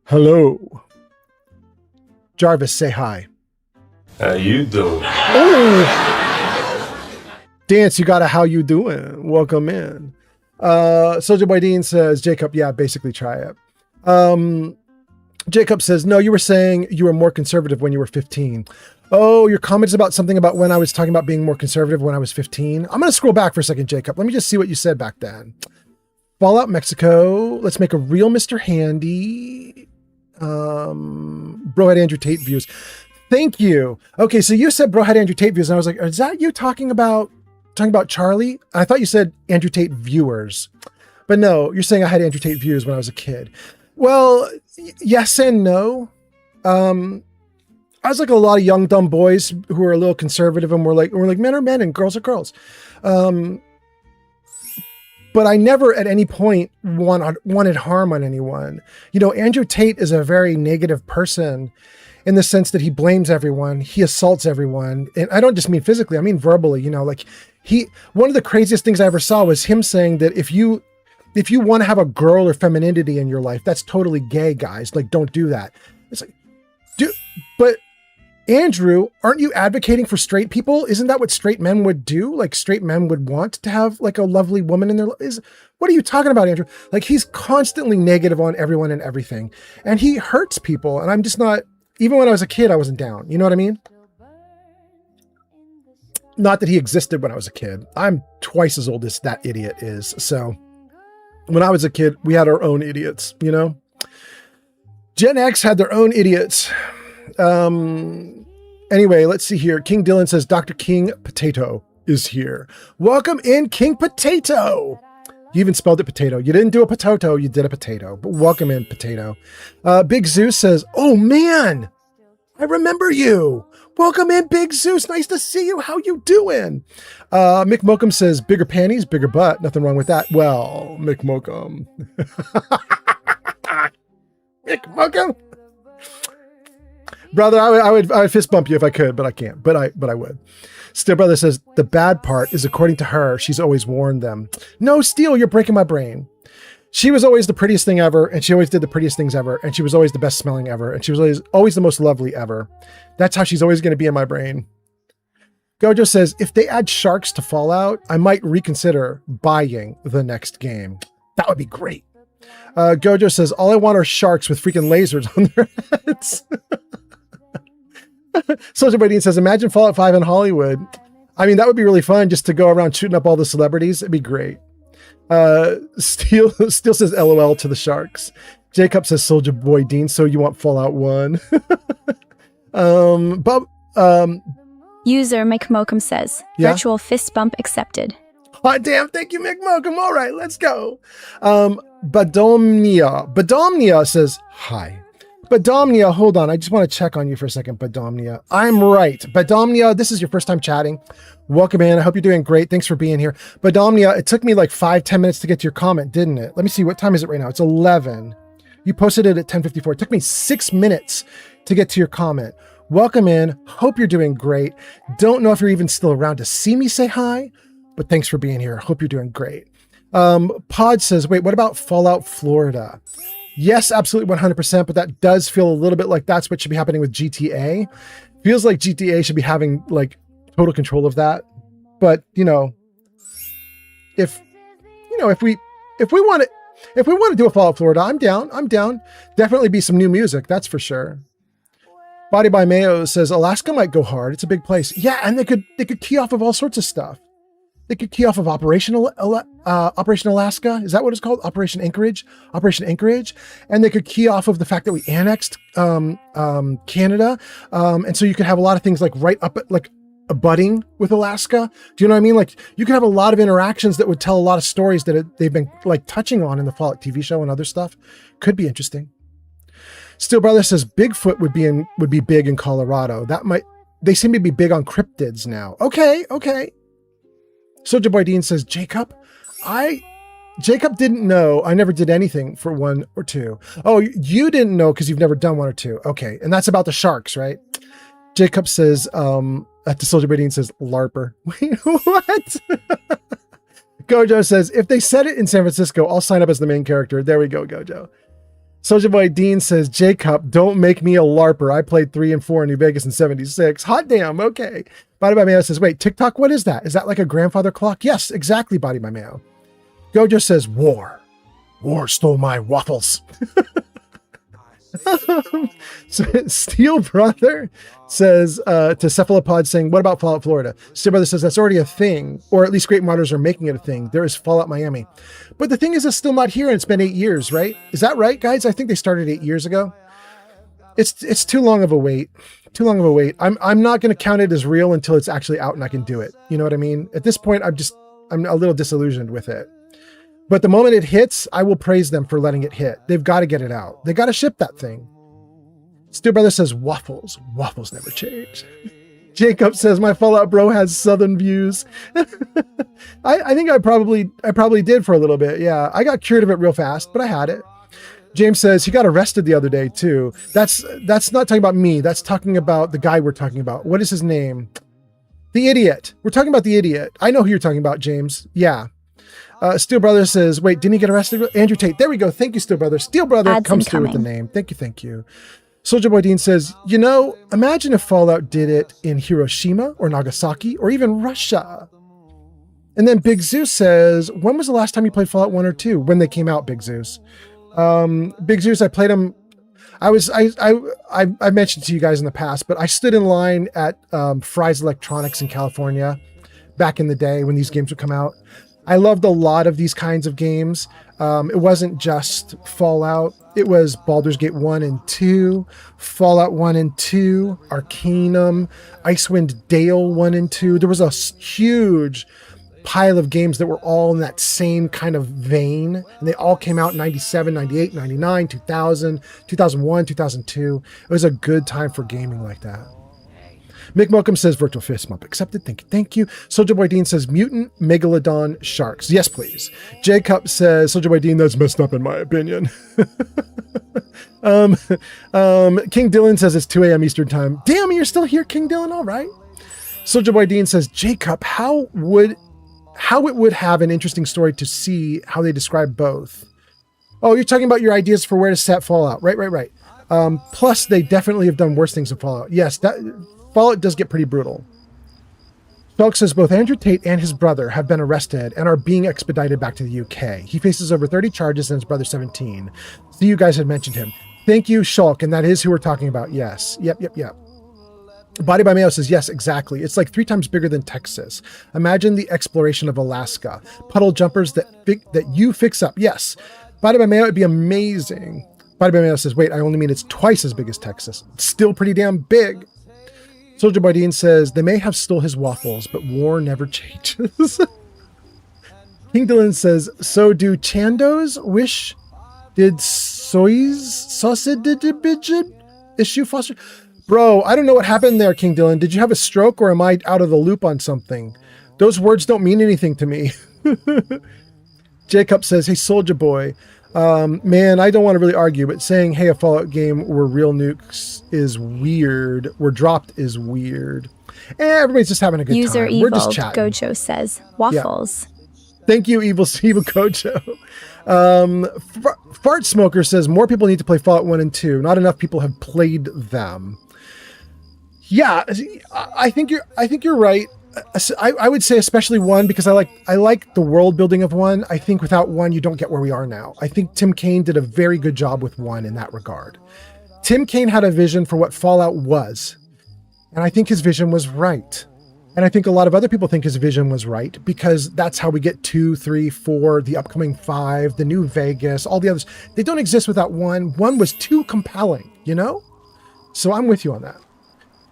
hello. Jarvis, say hi. How you doing? Oh. Dance, you got a how you doing? Welcome in. Soldier Boy Dean says, Jacob, yeah, basically try it. Jacob says, no, you were saying you were more conservative when you were 15. Oh, your comments about something about when I was talking about being more conservative when I was 15. I'm going to scroll back for a second, Jacob. Let me just see what you said back then. Fallout Mexico. Let's make a real Mr. Handy. Brohead Andrew Tate views. Thank you. Okay, so you said Brohead Andrew Tate views, and I was like, is that you talking about Charlie? I thought you said Andrew Tate viewers. But no, you're saying I had Andrew Tate views when I was a kid. Well, yes and no. I was like a lot of young, dumb boys who were a little conservative and we're like men are men and girls are girls. But I never at any point wanted harm on anyone. You know, Andrew Tate is a very negative person in the sense that he blames everyone. He assaults everyone. And I don't just mean physically, I mean verbally, you know, like one of the craziest things I ever saw was him saying that if you want to have a girl or femininity in your life, that's totally gay, guys. Like, don't do that. It's like, but Andrew, aren't you advocating for straight people? Isn't that what straight men would do? Like straight men would want to have like a lovely woman in their lives. What are you talking about, Andrew? Like he's constantly negative on everyone and everything. And he hurts people. And I'm just not, even when I was a kid, I wasn't down. You know what I mean? Not that he existed when I was a kid. I'm twice as old as that idiot is. So when I was a kid, we had our own idiots, you know? Gen X had their own idiots. Anyway, let's see here. King Dylan says, Dr. King Potato is here. Welcome in, King Potato. You even spelled it potato. You didn't do a potato, you did a potato. But welcome in, Potato. Big Zeus says, oh man, I remember you. Welcome in, Big Zeus. Nice to see you. How you doing? Mick Mokum says, bigger panties, bigger butt. Nothing wrong with that. Well, Mick Mokum. Mick Mokum. Brother, I would fist bump you if I could, but I can't. But I would. Steel Brother says, the bad part is according to her, she's always warned them. No, Steel, you're breaking my brain. She was always the prettiest thing ever, and she always did the prettiest things ever, and she was always the best smelling ever, and she was always the most lovely ever. That's how she's always going to be in my brain. Gojo says, if they add sharks to Fallout, I might reconsider buying the next game. That would be great. Gojo says, all I want are sharks with freaking lasers on their heads. Soldier Boy Dean says, imagine Fallout 5 in Hollywood. I mean, that would be really fun just to go around shooting up all the celebrities. It'd be great. Steel says LOL to the sharks. Jacob says Soldier Boy Dean, so you want Fallout 1. Bob, User McMokum says, virtual fist bump accepted. Hot damn, thank you, McMokum. All right, let's go. Badomnia says, hi. Badomnia, hold on. I just want to check on you for a second, Badomnia. I'm right. Badomnia, this is your first time chatting. Welcome in. I hope you're doing great. Thanks for being here. Badomnia, it took me like 5-10 minutes to get to your comment, didn't it? Let me see. What time is it right now? It's 11. You posted it at 10:54. It took me 6 minutes to get to your comment. Welcome in. Hope you're doing great. Don't know if you're even still around to see me say hi, but thanks for being here. Hope you're doing great. Pod says, wait, what about Fallout Florida? Yes, absolutely 100%, but that does feel a little bit like that's what should be happening with GTA. Feels like GTA should be having like total control of that. But, you know, if we want to do a Fallout Florida, I'm down. Definitely be some new music, that's for sure. Body by Mayo says Alaska might go hard. It's a big place. Yeah, and they could key off of all sorts of stuff. They could key off of Operation Alaska. Is that what it's called? Operation Anchorage. And they could key off of the fact that we annexed Canada. And so you could have a lot of things like right up at like abutting with Alaska. Do you know what I mean? Like you could have a lot of interactions that would tell a lot of stories that they've been like touching on in the Fallout TV show and other stuff. Could be interesting. Steel Brother says Bigfoot would be big in Colorado. They seem to be big on cryptids now. Okay. Soldier Boy Dean says, Jacob didn't know. I never did anything for 1 or 2. Oh, you didn't know because you've never done 1 or 2. Okay. And that's about the sharks, right? Jacob says, at the Soldier Boy Dean says, LARPer. Wait, what? Gojo says, if they said it in San Francisco, I'll sign up as the main character. There we go, Gojo. Soldier Boy Dean says, Jacob, don't make me a LARPer. I played 3 and 4 in New Vegas in 76. Hot damn. Okay. Body by Mayo says, wait, TikTok, what is that? Is that like a grandfather clock? Yes, exactly, Body by Mayo. Gojo says, war. War stole my waffles. So Steel Brother says to Cephalopod saying, what about Fallout Florida? Steel Brother says that's already a thing, or at least Great Modders are making it a thing. There is Fallout Miami. But the thing is, it's still not here, and it's been 8 years, right? Is that right, guys? I think they started 8 years ago. It's too long of a wait. Too long of a wait. I'm not going to count it as real until it's actually out and I can do it. You know what I mean? At this point, I'm a little disillusioned with it. But the moment it hits, I will praise them for letting it hit. They've got to get it out. They got to ship that thing. Steel Brother says waffles. Waffles never change. Jacob says my Fallout bro has southern views. I think I probably did for a little bit. Yeah, I got cured of it real fast, but I had it. James says he got arrested the other day too. That's not talking about me. That's talking about the guy we're talking about. What is his name? The idiot. We're talking about the idiot. I know who you're talking about, James. Yeah. Steel Brother says, wait, didn't he get arrested? Andrew Tate. There we go. Thank you, Steel Brother. Steel Brother comes through with the name. Thank you. Thank you. Soldier Boy Dean says, imagine if Fallout did it in Hiroshima or Nagasaki or even Russia. And then Big Zeus says, when was the last time you played Fallout 1 or 2? When they came out, Big Zeus. Big Zeus, I played them. I mentioned to you guys in the past, but I stood in line at Fry's Electronics in California back in the day when these games would come out. I loved a lot of these kinds of games. It wasn't just Fallout. It was Baldur's Gate 1 and 2, Fallout 1 and 2, Arcanum, Icewind Dale 1 and 2. There was a huge pile of games that were all in that same kind of vein. And they all came out in 97, 98, 99, 2000, 2001, 2002. It was a good time for gaming like that. Mick Malcolm says virtual fist bump accepted. Thank you. Thank you. Soldier Boy Dean says mutant megalodon sharks. Yes, please. Jacob says Soldier Boy Dean, that's messed up in my opinion. King Dylan says it's 2 a.m. Eastern time. Damn, you're still here, King Dylan. All right. Soldier Boy Dean says, Jacob, how it would have an interesting story to see how they describe both. Oh, you're talking about your ideas for where to set Fallout. Right. Plus, they definitely have done worse things in Fallout. Yes, Fallout does get pretty brutal. Felix says both Andrew Tate and his brother have been arrested and are being expedited back to the UK. He faces over 30 charges and his brother 17. So you guys had mentioned him. Thank you, Shulk, and that is who we're talking about. Yes. Yep. Body by Mayo says, yes, exactly. It's like 3 times bigger than Texas. Imagine the exploration of Alaska. Puddle jumpers that you fix up. Yes. Body by Mayo would be amazing. Body by Mayo says, wait, I only mean it's twice as big as Texas. It's still pretty damn big. Soldier Boy Dean says, they may have stole his waffles, but war never changes. King Dylan says, so do Chandos wish did sausage issue foster? Bro, I don't know what happened there, King Dylan. Did you have a stroke or am I out of the loop on something? Those words don't mean anything to me. Jacob says, hey, Soldier Boy, man, I don't want to really argue, but saying, hey, a Fallout game where real nukes is weird, where dropped is weird. Everybody's just having a good User time. We're just Evil chatting. Gojo says, waffles. Yeah. Thank you, Evil Gojo. Fart Smoker says, more people need to play Fallout 1 and 2. Not enough people have played them. Yeah, I think you're right. I would say especially 1 because I like the world building of 1. I think without 1 you don't get where we are now. I think Tim Kaine did a very good job with 1 in that regard. Tim Kaine had a vision for what Fallout was, and I think his vision was right. And I think a lot of other people think his vision was right because that's how we get 2, 3, 4, the upcoming 5, the new Vegas, all the others. They don't exist without 1. 1 was too compelling, So I'm with you on that.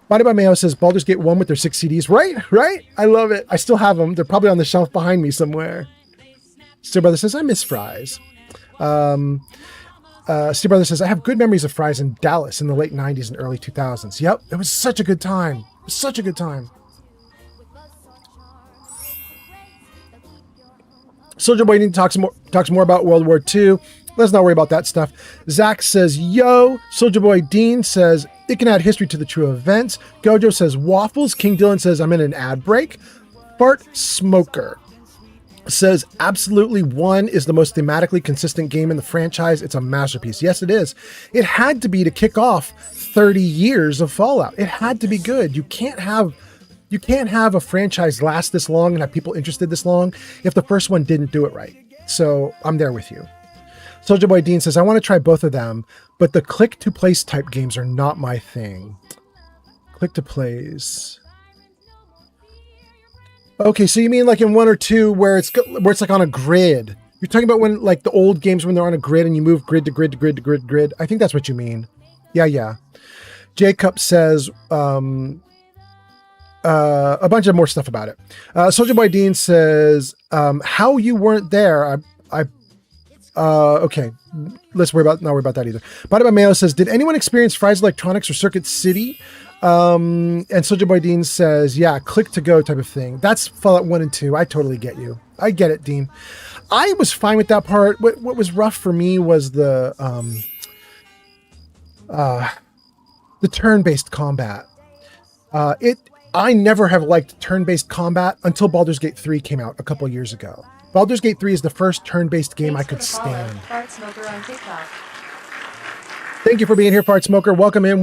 Body by Mayo says Baldur's Gate 1 with their 6 CDs. Right? I love it. I still have them. They're probably on the shelf behind me somewhere. Steel Brother says, I miss fries. Steel Brother says, I have good memories of fries in Dallas in the late 90s and early 2000s. Yep, it was such a good time. It was such a good time. Soldier Boy talks more about World War II. Let's not worry about that stuff. Zach says, yo. Soldier Boy Dean says, it can add history to the true events. Gojo says, waffles. King Dylan says, I'm in an ad break. Fart Smoker says, absolutely 1 is the most thematically consistent game in the franchise. It's a masterpiece. Yes, it is. It had to be to kick off 30 years of Fallout. It had to be good. You can't have a franchise last this long and have people interested this long if the first one didn't do it right. So I'm there with you. Soldier Boy Dean says, I want to try both of them, but the click to place type games are not my thing. Click to plays. Okay, so you mean like in 1 or 2 where it's like on a grid. You're talking about when like the old games when they're on a grid and you move grid to grid to grid to grid to grid. I think that's what you mean. Yeah. Jacob says a bunch of more stuff about it. Soldier Boy Dean says, how you weren't there. Okay, not worry about that either. Body by Mayo says, did anyone experience Fry's Electronics or Circuit City? And Soldier Boy Dean says, yeah, click to go type of thing. That's Fallout 1 and 2. I totally get you. I get it, Dean. I was fine with that part. What was rough for me was the turn-based combat. I never have liked turn-based combat until Baldur's Gate 3 came out a couple years ago. Baldur's Gate 3 is the first turn-based game I could stand. Thank you for being here, Fart Smoker. Welcome in.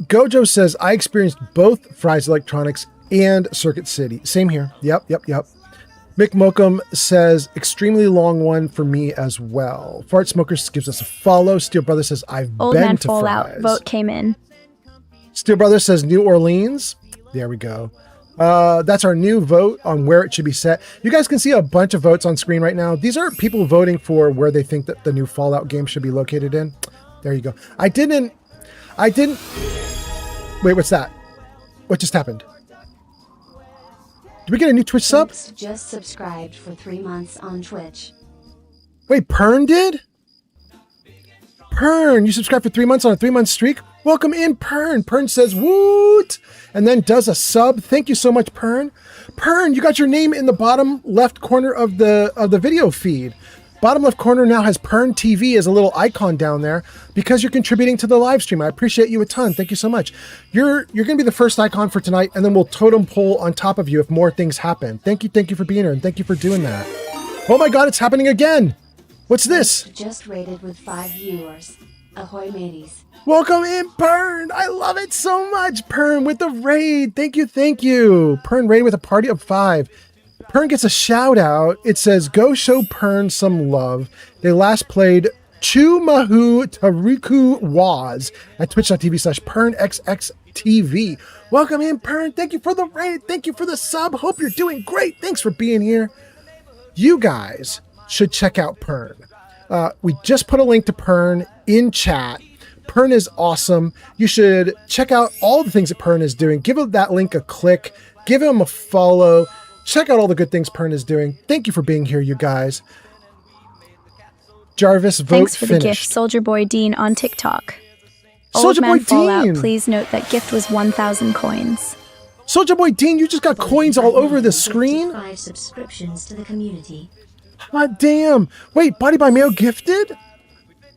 Gojo says, I experienced both Fry's Electronics and Circuit City. Same here. Yep. Mick Mokum says, extremely long one for me as well. Fart Smoker gives us a follow. Steel Brother says, I've Old been Man to Fallout Fry's. vote came in. Steel Brother says New Orleans. There we go. That's our new vote on where it should be set. You guys can see a bunch of votes on screen right now. These are people voting for where they think that the new Fallout game should be located in. There you go. I didn't. Wait, what's that? What just happened? Did we get a new Twitch sub? Just subscribed for 3 months on Twitch. Wait, Pern did? Pern, you subscribed for 3 months on a 3-month streak? Welcome in, Pern. Pern says, woot! And then does a sub. Thank you so much, Pern. Pern, you got your name in the bottom left corner of the video feed. Bottom left corner now has Pern TV as a little icon down there because you're contributing to the live stream. I appreciate you a ton. Thank you so much. You're going to be the first icon for tonight, and then we'll totem pole on top of you if more things happen. Thank you for being here, and thank you for doing that. Oh my God, it's happening again. What's this? Just rated with 5 viewers. Ahoy, mateys. Welcome in, Pern. I love it so much. Pern with the raid. Thank you. Pern raid with a party of 5. Pern gets a shout out. It says, go show Pern some love. They last played Chu Mahu Tariku Waz at twitch.tv/PernXXTV. Welcome in, Pern. Thank you for the raid. Thank you for the sub. Hope you're doing great. Thanks for being here. You guys should check out Pern. We just put a link to Pern in chat. Pern is awesome. You should check out all the things that Pern is doing. Give that link a click. Give him a follow. Check out all the good things Pern is doing. Thank you for being here, you guys. Jarvis, vote Thanks for finished. the gift, Soldier Boy Dean on TikTok. Soldier Old Man Boy Fallout, Dean. please note that gift was 1,000 coins. Soldier Boy Dean, you just got coins all over the screen? 5 subscriptions to the community. God damn. Wait, Body by Mail gifted?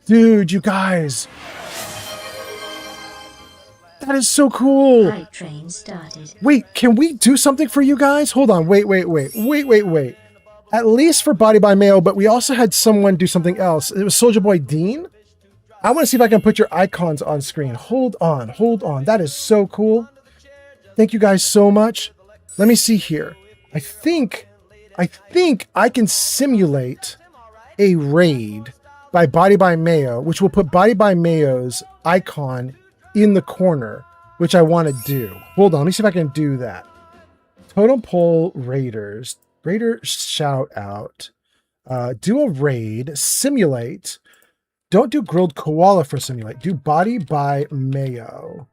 Dude, you guys. That is so cool. Hype train started. Wait, can we do something for you guys? Hold on. Wait. At least for Body by Mail, but we also had someone do something else. It was Soldier Boy Dean. I want to see if I can put your icons on screen. Hold on. That is so cool. Thank you guys so much. Let me see here. I think I can simulate a raid by Body by Mayo, which will put Body by Mayo's icon in the corner, which I want to do. Hold on, let me see if I can do that. Totem pole raiders. Raider shout out. Do a raid. Simulate. Don't do grilled koala for simulate. Do Body by Mayo.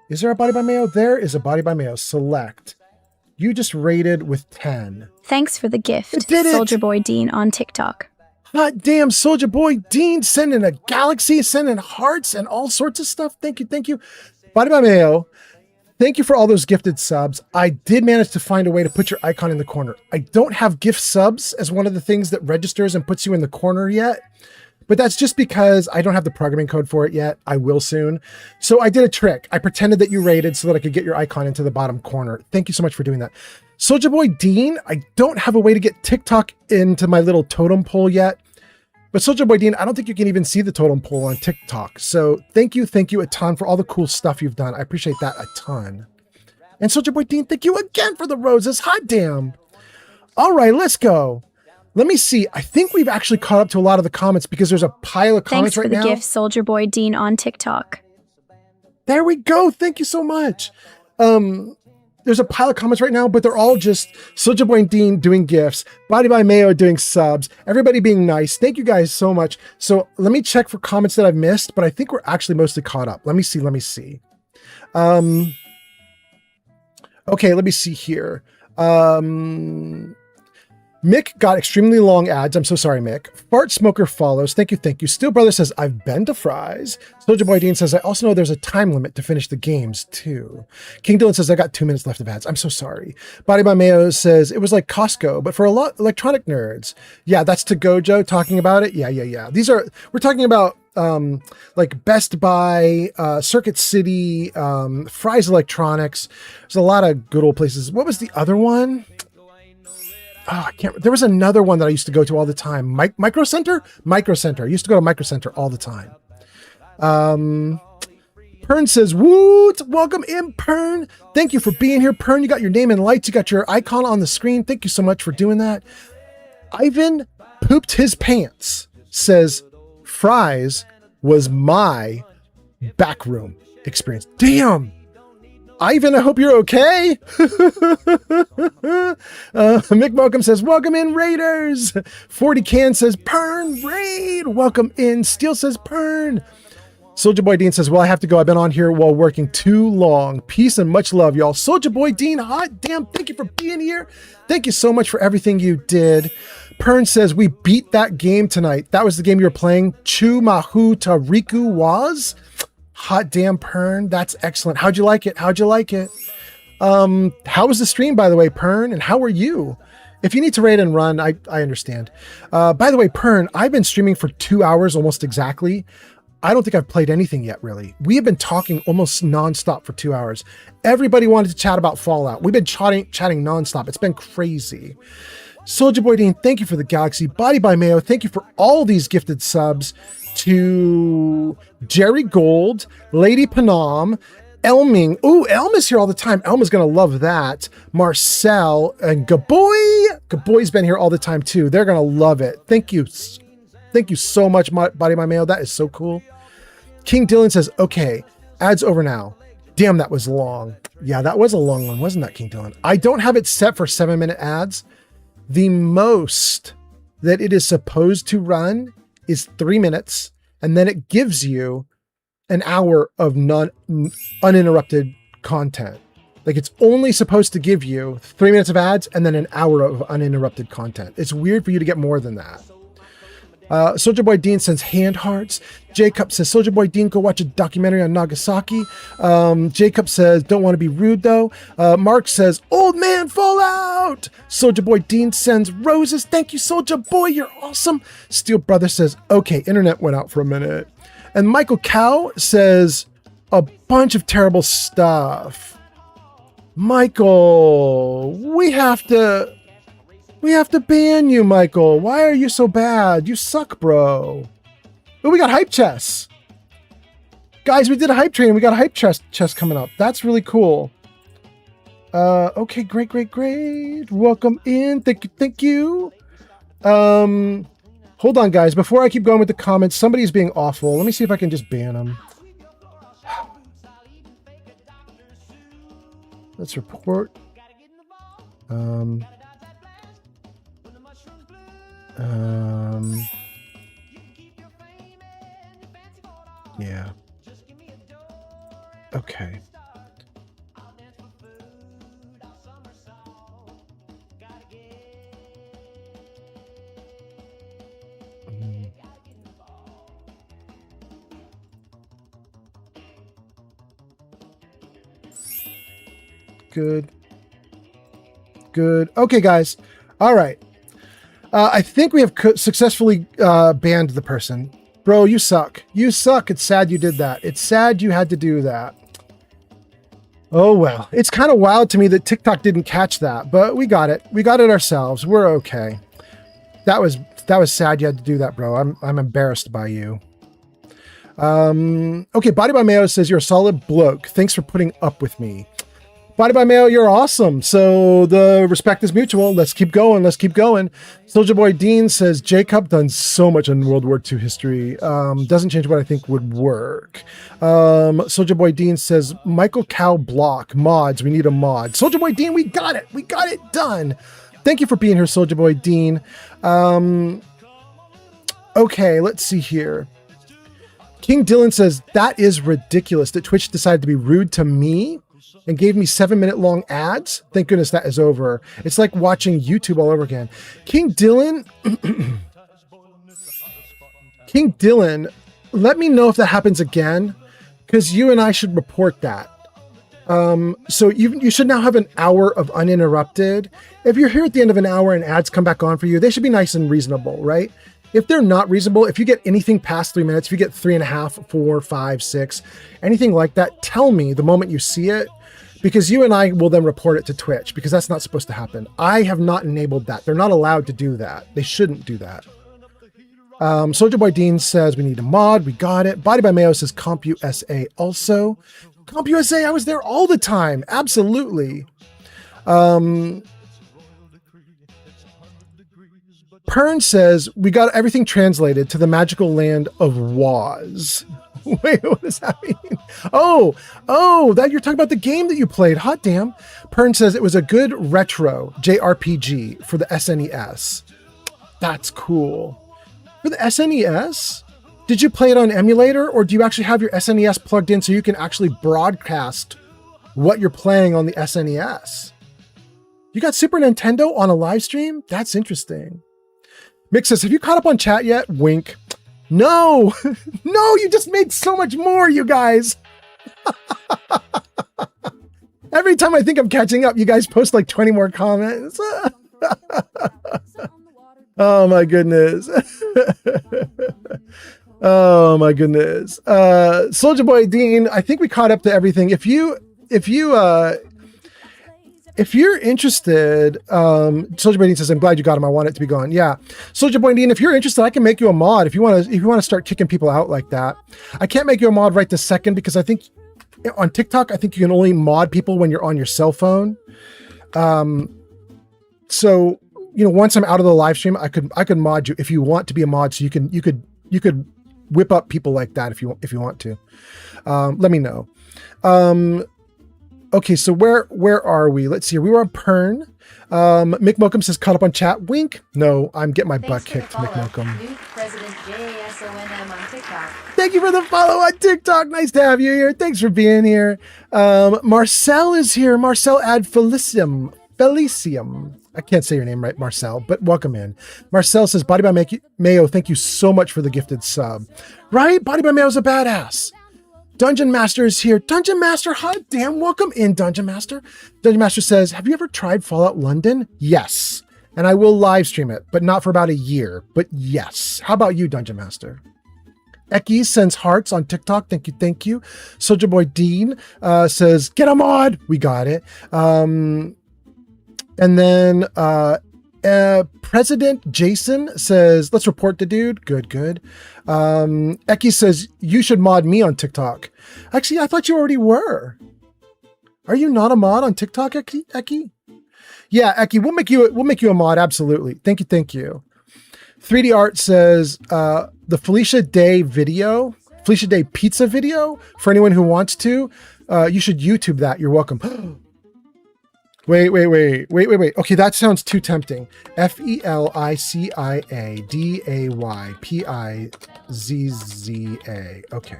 Is there a Body by Mayo? There is a Body by Mayo. Select. You just raided with 10. Thanks for the gift, It did it! Soldier Boy Dean on TikTok. Hot damn, Soldier Boy Dean sending a galaxy, sending hearts and all sorts of stuff. Thank you. Body by Mayo, thank you for all those gifted subs. I did manage to find a way to put your icon in the corner. I don't have gift subs as one of the things that registers and puts you in the corner yet, but that's just because I don't have the programming code for it yet. I will soon. So I did a trick. I pretended that you raided so that I could get your icon into the bottom corner. Thank you so much for doing that. Soldier Boy Dean, I don't have a way to get TikTok into my little totem pole yet. But Soldier Boy Dean, I don't think you can even see the totem pole on TikTok. So thank you a ton for all the cool stuff you've done. I appreciate that a ton. And Soldier Boy Dean, thank you again for the roses. Hot damn. All right, let's go. Let me see. I think we've actually caught up to a lot of the comments because there's a pile of comments right now. Thanks for the gift, Soldier Boy Dean on TikTok. There we go. Thank you so much. There's a pile of comments right now, but they're all just Soldier Boy and Dean doing gifts, Body by Mayo doing subs, everybody being nice. Thank you guys so much. So let me check for comments that I've missed, but I think we're actually mostly caught up. Let me see. Okay, let me see here. Mick got extremely long ads. I'm so sorry, Mick. Fart Smoker follows. Thank you. Steel Brother says, I've been to Fry's. Soldier Boy Dean says, I also know there's a time limit to finish the games, too. King Dylan says, I got 2 minutes left of ads. I'm so sorry. Body by Mayo says, it was like Costco, but for a lot electronic nerds. Yeah, that's to Gojo talking about it. Yeah. We're talking about like Best Buy, Circuit City, Fry's Electronics. There's a lot of good old places. What was the other one? Oh, I can't. There was another one that I used to go to all the time. Micro Center. I used to go to Micro Center all the time. Pern says, woot, welcome in, Pern. Thank you for being here, Pern. You got your name in lights. You got your icon on the screen. Thank you so much for doing that. Ivan pooped his pants says, Fry's was my backroom experience. Damn. Ivan, I hope you're okay. Mick Malcolm says, welcome in, Raiders. 40 Can says, Pern, Raid. Welcome in. Steel says, Pern. Soldier Boy Dean says, well, I have to go. I've been on here while working too long. Peace and much love, y'all. Soldier Boy Dean, hot damn, thank you for being here. Thank you so much for everything you did. Pern says, we beat that game tonight. That was the game you were playing. Chu Mahu Tariku was. Hot damn, Pern. That's excellent. How'd you like it? How was the stream, by the way, Pern? And how are you? If you need to raid and run, I understand. By the way, Pern, I've been streaming for 2 hours almost exactly. I don't think I've played anything yet, really. We have been talking almost nonstop for 2 hours. Everybody wanted to chat about Fallout. We've been chatting nonstop. It's been crazy. Soldier Boy Dean, thank you for the Galaxy. Body by Mayo, thank you for all these gifted subs. To Jerry Gold, Lady Panam, Elming. Ooh, Elma's here all the time. Elma's going to love that. Marcel and Gaboy. Gaboy's been here all the time too. They're going to love it. Thank you. Thank you so much, Body by Mail. That is so cool. King Dylan says, okay, ads over now. Damn, that was long. Yeah, that was a long one, wasn't that, King Dylan? I don't have it set for 7-minute ads. The most that it is supposed to run is 3 minutes, and then it gives you an hour of uninterrupted content. Like, it's only supposed to give you 3 minutes of ads and then an hour of uninterrupted content. It's weird for you to get more than that. Soldier Boy Dean sends hand hearts. Jacob says, Soldier Boy Dean, go watch a documentary on Nagasaki. Jacob says, don't want to be rude though. Mark says, old man Fallout. Soldier Boy Dean sends roses. Thank you, Soldier Boy. You're awesome. Steel Brother says, okay, internet went out for a minute. And Michael Cow says, a bunch of terrible stuff. Michael, we have to ban you, Michael. Why are you so bad? You suck, bro. Oh, we got hype chests. Guys, we did a hype train. We got a hype chest coming up. That's really cool. Okay, great. Welcome in. Thank you. Hold on, guys. Before I keep going with the comments, somebody's being awful. Let me see if I can just ban them. Let's report. Yeah. Okay. Good. Okay, guys. All right. I think we have successfully banned the person. Bro, you suck. You suck. It's sad you did that. It's sad you had to do that. Oh, well. It's kind of wild to me that TikTok didn't catch that, but we got it. We got it ourselves. We're okay. That was sad you had to do that, bro. I'm embarrassed by you. Okay, Body by Mayo says, you're a solid bloke. Thanks for putting up with me. Body by Mayo, you're awesome. So the respect is mutual. Let's keep going. Let's keep going. Soldier Boy Dean says, Jacob done so much in World War II history. Doesn't change what I think would work. Soldier Boy Dean says, Michael Cow block mods. We need a mod. Soldier Boy Dean, we got it. We got it done. Thank you for being here, Soldier Boy Dean. Okay, let's see here. King Dylan says, that is ridiculous that Twitch decided to be rude to me and gave me 7-minute long ads. Thank goodness that is over. It's like watching YouTube all over again. King Dylan, King Dylan, let me know if that happens again, because you and I should report that. So you should now have an hour of uninterrupted. If you're here at the end of an hour and ads come back on for you, they should be nice and reasonable, right? If they're not reasonable, if you get anything past 3 minutes, if you get 3.5, 4, 5, 6, anything like that, tell me the moment you see it, because you and I will then report it to Twitch, because that's not supposed to happen. I have not enabled that. They're not allowed to do that. They shouldn't do that. Soldier Boy Dean says we need a mod. We got it. Body by Mayo says CompUSA also. CompUSA, I was there all the time. Absolutely. Pern says, we got everything translated to the magical land of Waz. Wait, what does that mean? Oh, that you're talking about the game that you played. Hot damn. Pern says it was a good retro JRPG for the SNES. That's cool. For the SNES? Did you play it on emulator, or do you actually have your SNES plugged in so you can actually broadcast what you're playing on the SNES? You got Super Nintendo on a live stream? That's interesting. Mick says, have you caught up on chat yet? Wink. No, no, you just made so much more, you guys. Every time I think I'm catching up, you guys post like 20 more comments. Oh my goodness. Oh my goodness. Soldier Boy Dean, I think we caught up to everything. If you're interested, Soldier Boy Dean says, I'm glad you got him. I want it to be gone. Yeah. Soldier Boy Dean, if you're interested, I can make you a mod if you want to start kicking people out like that. I can't make you a mod right this second because I think on TikTok, I think you can only mod people when you're on your cell phone. So, once I'm out of the live stream, I could mod you if you want to be a mod. So you could whip up people like that if you want to. Let me know. Okay, so where are we? Let's see. We were on Pern. Mick Mokum says, caught up on chat. Wink. No, I'm getting my butt kicked, Mick Mokum. New President JASONM on TikTok. Thank you for the follow on TikTok. Nice to have you here. Thanks for being here. Marcel is here. Marcel ad Felicium. I can't say your name right, Marcel, but welcome in. Marcel says, Body by Mayo, thank you so much for the gifted sub. Right? Body by Mayo's a badass. Dungeon Master is here. Dungeon Master, hot damn, welcome in, Dungeon Master. Dungeon Master says, have you ever tried Fallout London? Yes. And I will live stream it, but not for about a year. But yes. How about you, Dungeon Master? Eki sends hearts on TikTok. Thank you, thank you. Soldier Boy Dean says, get a mod. We got it. And then President Jason says, let's report the dude. Good. Eki says, you should mod me on TikTok. Actually, I thought you already were. Are you not a mod on TikTok, Eki? Yeah, Eki, we'll make you a mod. Absolutely. Thank you. 3D Art says, the Felicia Day pizza video, for anyone who wants to, you should YouTube that. You're welcome. Wait. Okay, that sounds too tempting. FELICIADAYPIZZA. Okay.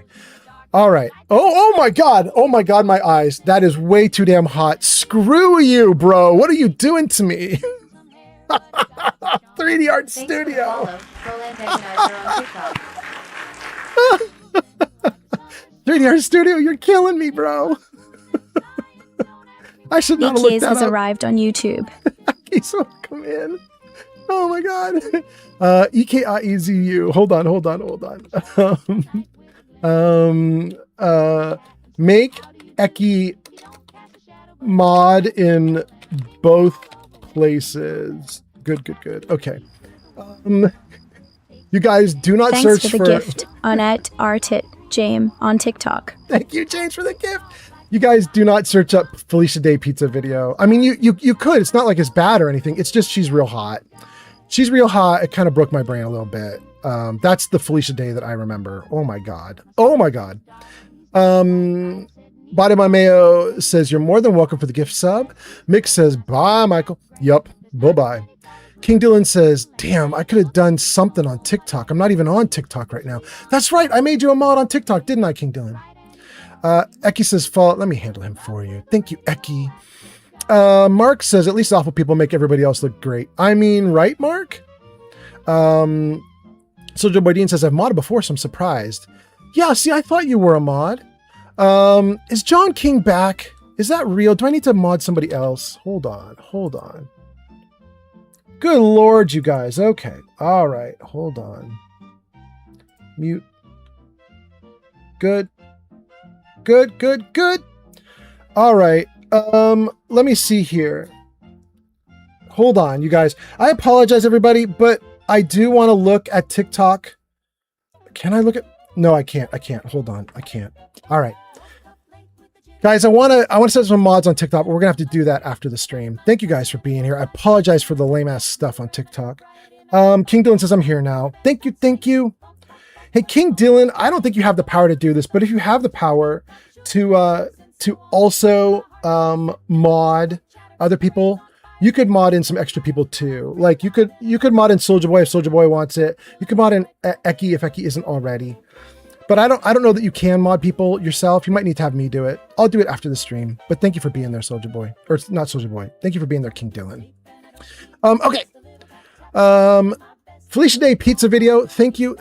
All right. Oh my God, my eyes. That is way too damn hot. Screw you, bro. What are you doing to me? 3D Art Studio. 3D Art Studio, you're killing me, bro. I should not have looked that has up. arrived on YouTube. He's welcome in. Oh my God. EKIEZU. Hold on. Make Eki mod in both places. Good. Okay. You guys do not Thanks search for the gift on @artit James on TikTok. Thank you, James, for the gift. You guys do not search up Felicia Day pizza video. I mean, you could. It's not like it's bad or anything. It's just she's real hot. She's real hot. It kind of broke my brain a little bit. That's the Felicia Day that I remember. Oh my God. Oh my God. Body by Mayo says, you're more than welcome for the gift sub. Mick says, bye, Michael. Yup. Bye-bye. King Dylan says, damn, I could have done something on TikTok. I'm not even on TikTok right now. That's right. I made you a mod on TikTok, didn't I, King Dylan? Eki says, let me handle him for you. Thank you, Eki. Mark says, at least awful people make everybody else look great. I mean, right, Mark? Soldier Boy Dean says, I've modded before, so I'm surprised. Yeah, see, I thought you were a mod. Is John King back? Is that real? Do I need to mod somebody else? Hold on. Good Lord, you guys. Okay. All right. Hold on. Mute. Good. All right. Let me see here. Hold on, you guys. I apologize, everybody, but I do want to look at TikTok. Can I look at... No, I can't. Hold on. I can't. All right. Guys, I want to set some mods on TikTok, but we're going to have to do that after the stream. Thank you guys for being here. I apologize for the lame-ass stuff on TikTok. King Dylan says, I'm here now. Thank you. Hey, King Dylan, I don't think you have the power to do this, but if you have the power to also mod other people, you could mod in some extra people too. Like you could mod in Soulja Boy if Soulja Boy wants it. You could mod in Eki if Eki isn't already. But I don't know that you can mod people yourself. You might need to have me do it. I'll do it after the stream. But thank you for being there, Soulja Boy. Or not Soulja Boy. Thank you for being there, King Dylan. Okay. Felicia Day pizza video. Thank you.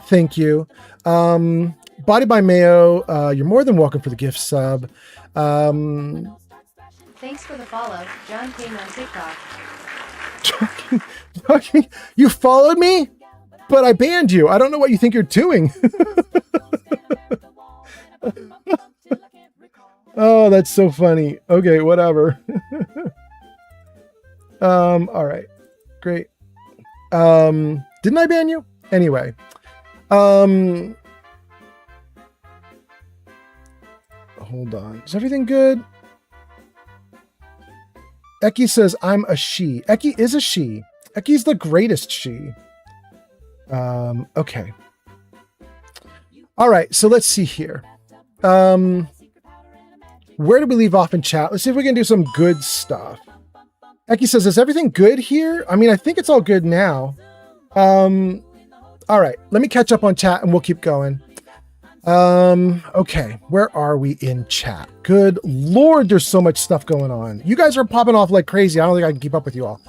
Body by Mayo. You're more than welcome for the gift sub. Thanks for the follow. John King on TikTok. John King, you followed me? But I banned you. I don't know what you think you're doing. Oh, that's so funny. Okay, whatever. All right. Great. Didn't I ban you? Anyway. Hold on. Is everything good? Eki says, I'm a she. Eki is a she. Eki's the greatest she. Okay. All right, so let's see here. Where do we leave off in chat? Let's see if we can do some good stuff. Eki says, is everything good here? I mean, I think it's all good now. All right, let me catch up on chat and we'll keep going. Okay, where are we in chat? Good Lord, there's so much stuff going on. You guys are popping off like crazy. I don't think I can keep up with you all.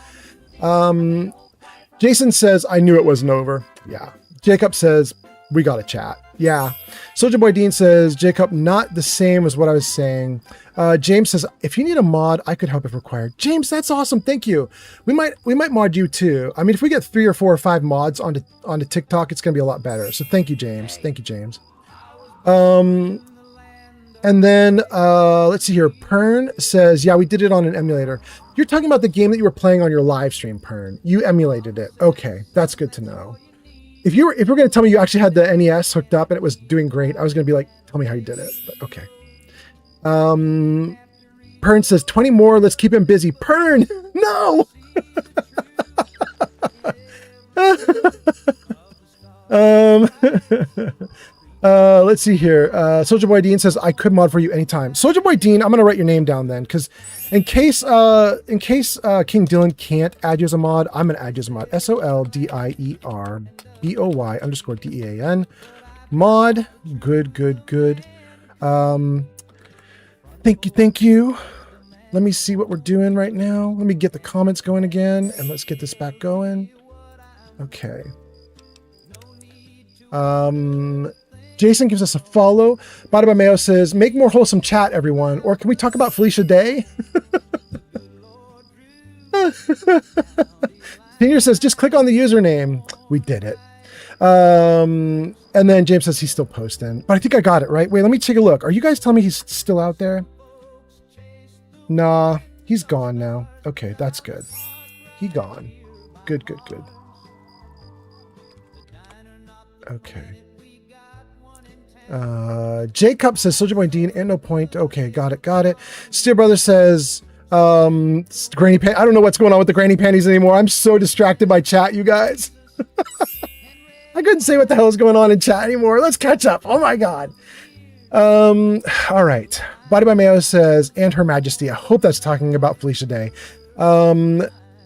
Jason says, I knew it wasn't over. Yeah. Jacob says, we got to chat. Yeah. Soldier Boy Dean says, Jacob, not the same as what I was saying. James says, if you need a mod, I could help if required. James, that's awesome. Thank you. We might mod you too. I mean, if we get 3 or 4 or 5 mods onto TikTok, it's going to be a lot better. So thank you, James. Thank you, James. And then let's see here. Pern says, yeah, we did it on an emulator. You're talking about the game that you were playing on your live stream, Pern. You emulated it. Okay, that's good to know. If you were going to tell me you actually had the NES hooked up and it was doing great, I was going to be like, tell me how you did it. But okay. Pern says 20 more. Let's keep him busy. Pern, no. Let's see here. Soldier Boy Dean says, I could mod for you anytime. Soldier Boy Dean, I'm going to write your name down then, because in case King Dylan can't add you as a mod, I'm going to add you as a mod. SOLDIERBOY_DEAN. Mod. Good. Thank you. Let me see what we're doing right now. Let me get the comments going again, and let's get this back going. Okay. Jason gives us a follow. Bada by Mayo says, make more wholesome chat, everyone. Or can we talk about Felicia Day? Senior says, just click on the username. We did it. And then James says he's still posting. But I think I got it, right? Wait, let me take a look. Are you guys telling me he's still out there? Nah, he's gone now. Okay, that's good. He gone. Good. Okay. Jacob says Soldier Boy Dean and no point. Okay, got it. Steel Brother says granny pan. I don't know what's going on with the granny panties anymore. I'm so distracted by chat, you guys. I couldn't say what the hell is going on in chat anymore. Let's catch up. Oh my god. All right. Body by Mayo says, and Her Majesty. I hope that's talking about Felicia Day.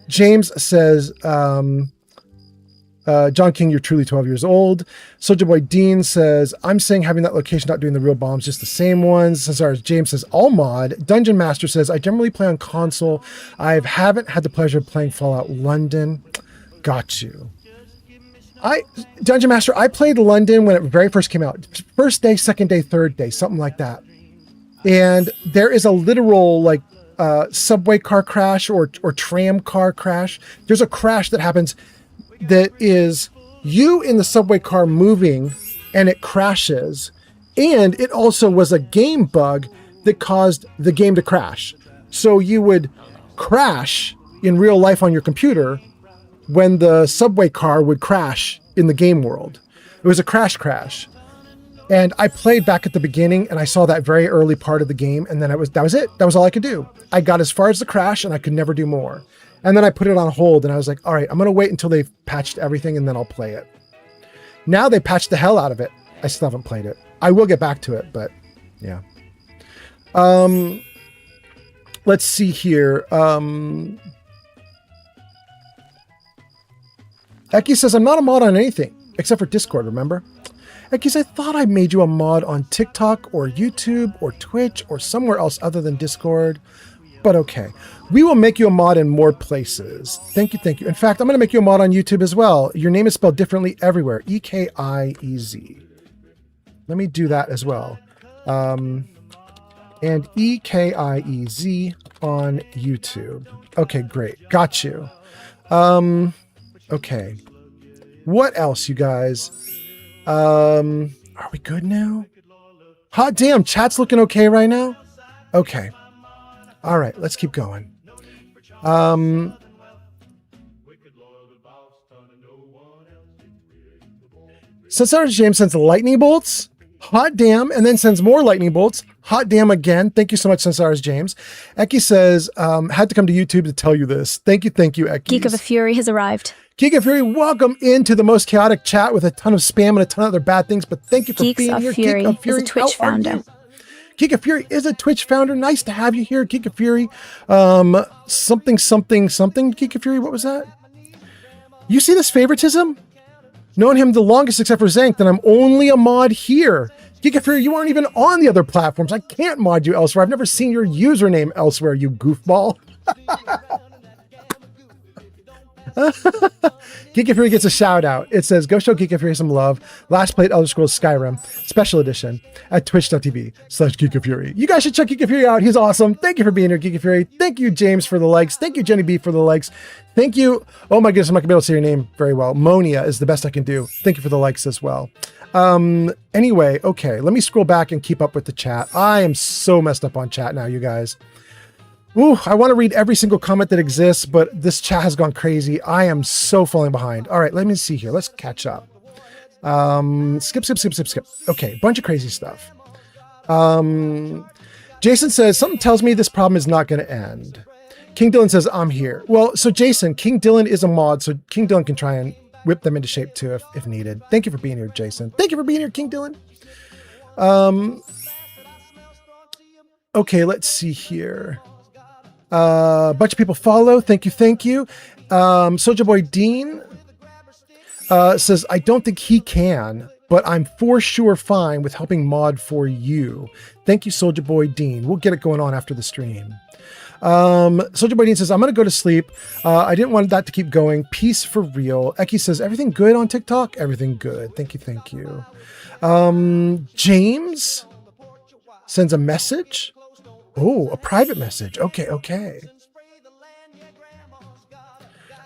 James says, John King, you're truly 12 years old. Soldier Boy Dean says, I'm saying having that location, not doing the real bombs, just the same ones. Cesar James says, all mod. Dungeon Master says, I generally play on console. I haven't had the pleasure of playing Fallout London. Got you. Dungeon Master, I played London when it very first came out. First day, second day, third day, something like that. And there is a literal like subway car crash or tram car crash. There's a crash that happens that is you in the subway car moving and it crashes. And it also was a game bug that caused the game to crash. So you would crash in real life on your computer when the subway car would crash in the game world. It was a crash. And I played back at the beginning and I saw that very early part of the game. And then that was it. That was all I could do. I got as far as the crash and I could never do more. And then I put it on hold and I was like, all right, I'm going to wait until they've patched everything and then I'll play it. Now they patched the hell out of it. I still haven't played it. I will get back to it, but yeah. Let's see here. Eki says, I'm not a mod on anything except for Discord, remember? Eki says, I thought I made you a mod on TikTok or YouTube or Twitch or somewhere else other than Discord. But okay. We will make you a mod in more places. Thank you. In fact, I'm going to make you a mod on YouTube as well. Your name is spelled differently everywhere. E-K-I-E-Z. Let me do that as well. And E-K-I-E-Z on YouTube. Okay, great. Got you. Okay. What else, you guys? Are we good now? Hot damn, chat's looking okay right now? Okay. All right, let's keep going. Cesar James sends lightning bolts. Hot damn, and then sends more lightning bolts. Hot damn again. Thank you so much, Cesar's James. Eki says, had to come to YouTube to tell you this. Thank you, Eki. Geek of a Fury has arrived. Geek of Fury, welcome into the most chaotic chat with a ton of spam and a ton of other bad things, but thank you for being here. Geek of Fury is a Twitch founder. Geek of Fury is a Twitch founder. Nice to have you here, Geek of Fury. Something. Geek of Fury, what was that? You see this favoritism? Known him the longest except for Zank, then I'm only a mod here. Geek of Fury, you aren't even on the other platforms. I can't mod you elsewhere. I've never seen your username elsewhere, you goofball. Geek of Fury gets a shout out. It says, go show Geek of Fury some love. Last played Elder Scrolls Skyrim Special Edition at twitch.tv/Geek of Fury. You guys should check Geek of Fury out. He's awesome. Thank you for being here, Geek of Fury. Thank you, James, for the likes. Thank you, Jenny B, for the likes. Thank you. Oh my goodness, I'm not gonna be able to say your name very well. Monia is the best I can do. Thank you for the likes as well. Anyway, okay, let me scroll back and keep up with the chat. I am so messed up on chat now, you guys. Ooh, I want to read every single comment that exists, but this chat has gone crazy. I am so falling behind. All right, let me see here. Let's catch up. Skip. Okay, bunch of crazy stuff. Jason says, something tells me this problem is not going to end. King Dylan says, I'm here. Well, so Jason, King Dylan is a mod, so King Dylan can try and whip them into shape too if needed. Thank you for being here, Jason. Thank you for being here, King Dylan. Okay, let's see here. A bunch of people follow. Thank you. Soldier Boy Dean says, I don't think he can, but I'm for sure fine with helping mod for you. Thank you, Soldier Boy Dean. We'll get it going on after the stream. Soldier Boy Dean says, I'm going to go to sleep. I didn't want that to keep going. Peace for real. Eki says, everything good on TikTok? Everything good. Thank you. James sends a message. Oh, a private message. Okay.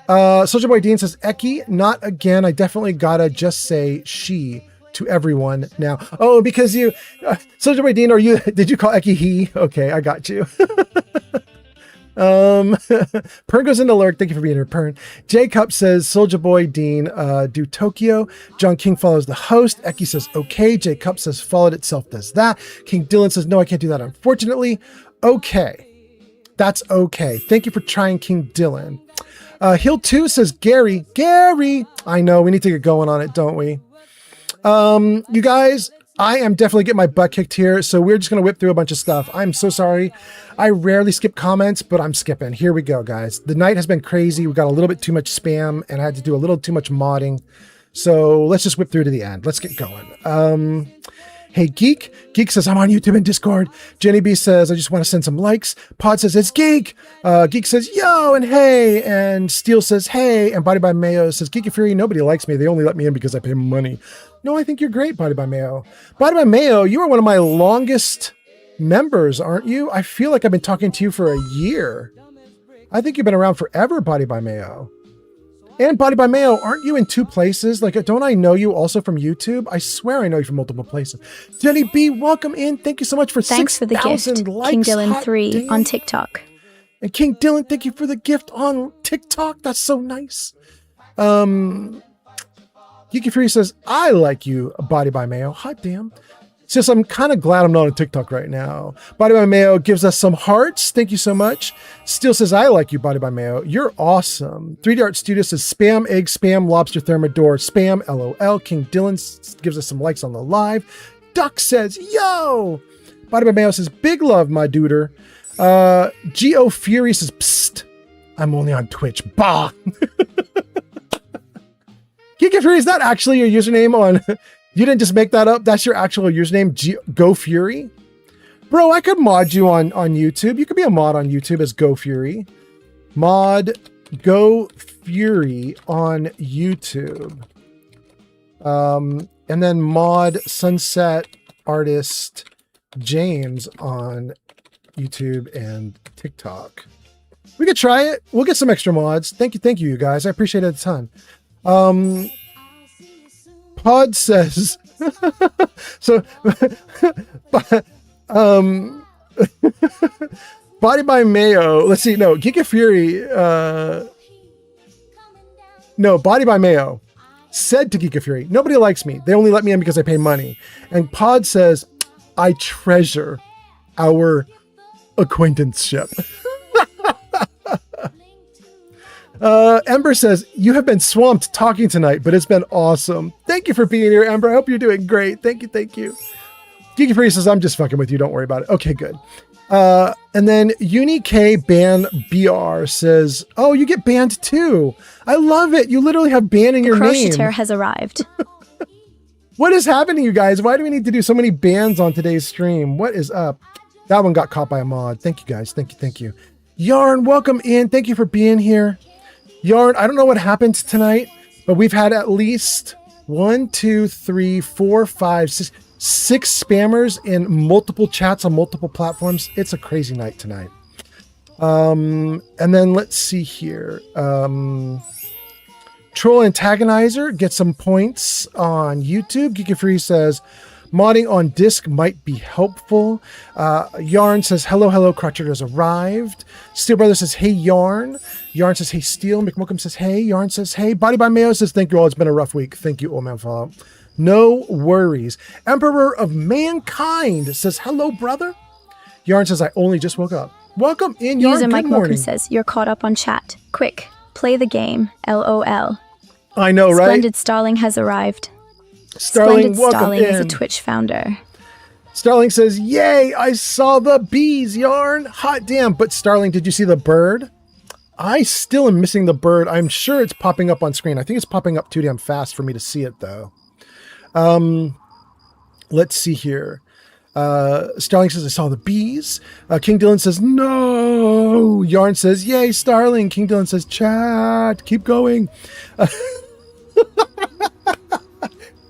Soldier Boy Dean says, Eki, not again. I definitely gotta just say she to everyone now. Oh, because you, Soldier Boy Dean, did you call Eki he? Okay, I got you. Pern goes into lurk. Thank you for being here, Pern. J Cup says, Soldier Boy Dean, do Tokyo. John King follows the host. Eki says, okay. J Cup says, followed itself does that. King Dylan says, no, I can't do that, unfortunately. Okay. That's okay. Thank you for trying, King Dylan. Hill 2 says, Gaaaary. I know, we need to get going on it, don't we? You guys, I am definitely getting my butt kicked here, so we're just going to whip through a bunch of stuff. I'm so sorry. I rarely skip comments, but I'm skipping. Here we go, guys. The night has been crazy. We got a little bit too much spam, and I had to do a little too much modding. So let's just whip through to the end. Let's get going. Hey, Geek. Geek says, I'm on YouTube and Discord. Jenny B says, I just want to send some likes. Pod says, it's Geek. Geek says, yo, and hey. And Steel says, hey. And Body by Mayo says, Geek and Fury, nobody likes me. They only let me in because I pay money. No, I think you're great, Body by Mayo. Body by Mayo, you are one of my longest members, aren't you? I feel like I've been talking to you for a year. I think you've been around forever, Body by Mayo. And Body by Mayo, aren't you in 2 places? Like, don't I know you also from YouTube? I swear I know you from multiple places. Jenny B, welcome in. Thank you so much for 6,000 likes. King Dylan 3 on TikTok. And King Dylan, thank you for the gift on TikTok. That's so nice. Geeky Fury says, I like you, Body by Mayo. Hot damn. Says, I'm kind of glad I'm not on TikTok right now. Body by Mayo gives us some hearts. Thank you so much. Still says, I like you, Body by Mayo. You're awesome. 3D Art Studio says, spam, egg, spam, lobster, thermidor, spam, LOL. King Dylan gives us some likes on the live. Duck says, yo. Body by Mayo says, big love, my duder. Geo Fury says, psst, I'm only on Twitch. Bah. Geeky Fury, is that actually your username on... You didn't just make that up? That's your actual username, Go Fury? Bro, I could mod you on YouTube. You could be a mod on YouTube as Go Fury. Mod Go Fury on YouTube. And then mod Sunset Artist James on YouTube and TikTok. We could try it. We'll get some extra mods. Thank you, you guys. I appreciate it a ton. Pod says, so, Body by Mayo. Let's see. No, Geek of Fury. No, Body by Mayo said to Geek of Fury, nobody likes me. They only let me in because I pay money. And Pod says, I treasure our acquaintanceship. Ember says, you have been swamped talking tonight, but it's been awesome. Thank you for being here, Ember. I hope you're doing great. Thank you. Geeky Free says, I'm just fucking with you. Don't worry about it. Okay, good. And then UniK Ban BR says, oh, you get banned too. I love it. You literally have ban in your name. Crocheter has arrived. What is happening, you guys? Why do we need to do so many bans on today's stream? What is up? That one got caught by a mod. Thank you, guys. Thank you. Yarn, welcome in. Thank you for being here. Yarn, I don't know what happened tonight, but we've had at least 1, 2, 3, 4, 5, 6 spammers in multiple chats on multiple platforms. It's a crazy night tonight. And then let's see here. Troll Antagonizer gets some points on YouTube. Geeky Free says, modding on disc might be helpful. Yarn says, hello, Crotcher has arrived. Steel Brother says, hey, Yarn. Yarn says, hey, Steel. McMokum says, hey. Yarn says, hey. Body by Mayo says, thank you all. It's been a rough week. Thank you, Old Man Fallout. No worries. Emperor of Mankind says, hello, brother. Yarn says, I only just woke up. Welcome in, Yarn. User Good Mike morning. Mokum says, you're caught up on chat. Quick, play the game. LOL. I know, right? Splendid Starling has arrived. Starling, Splendid welcome Starling is a in. Twitch founder. Starling says, yay, I saw the bees, Yarn. Hot damn. But Starling, did you see the bird? I still am missing the bird. I'm sure it's popping up on screen. I think it's popping up too damn fast for me to see it, though. Let's see here. Starling says, I saw the bees. King Dylan says, no. Yarn says, yay, Starling. King Dylan says, chat, keep going.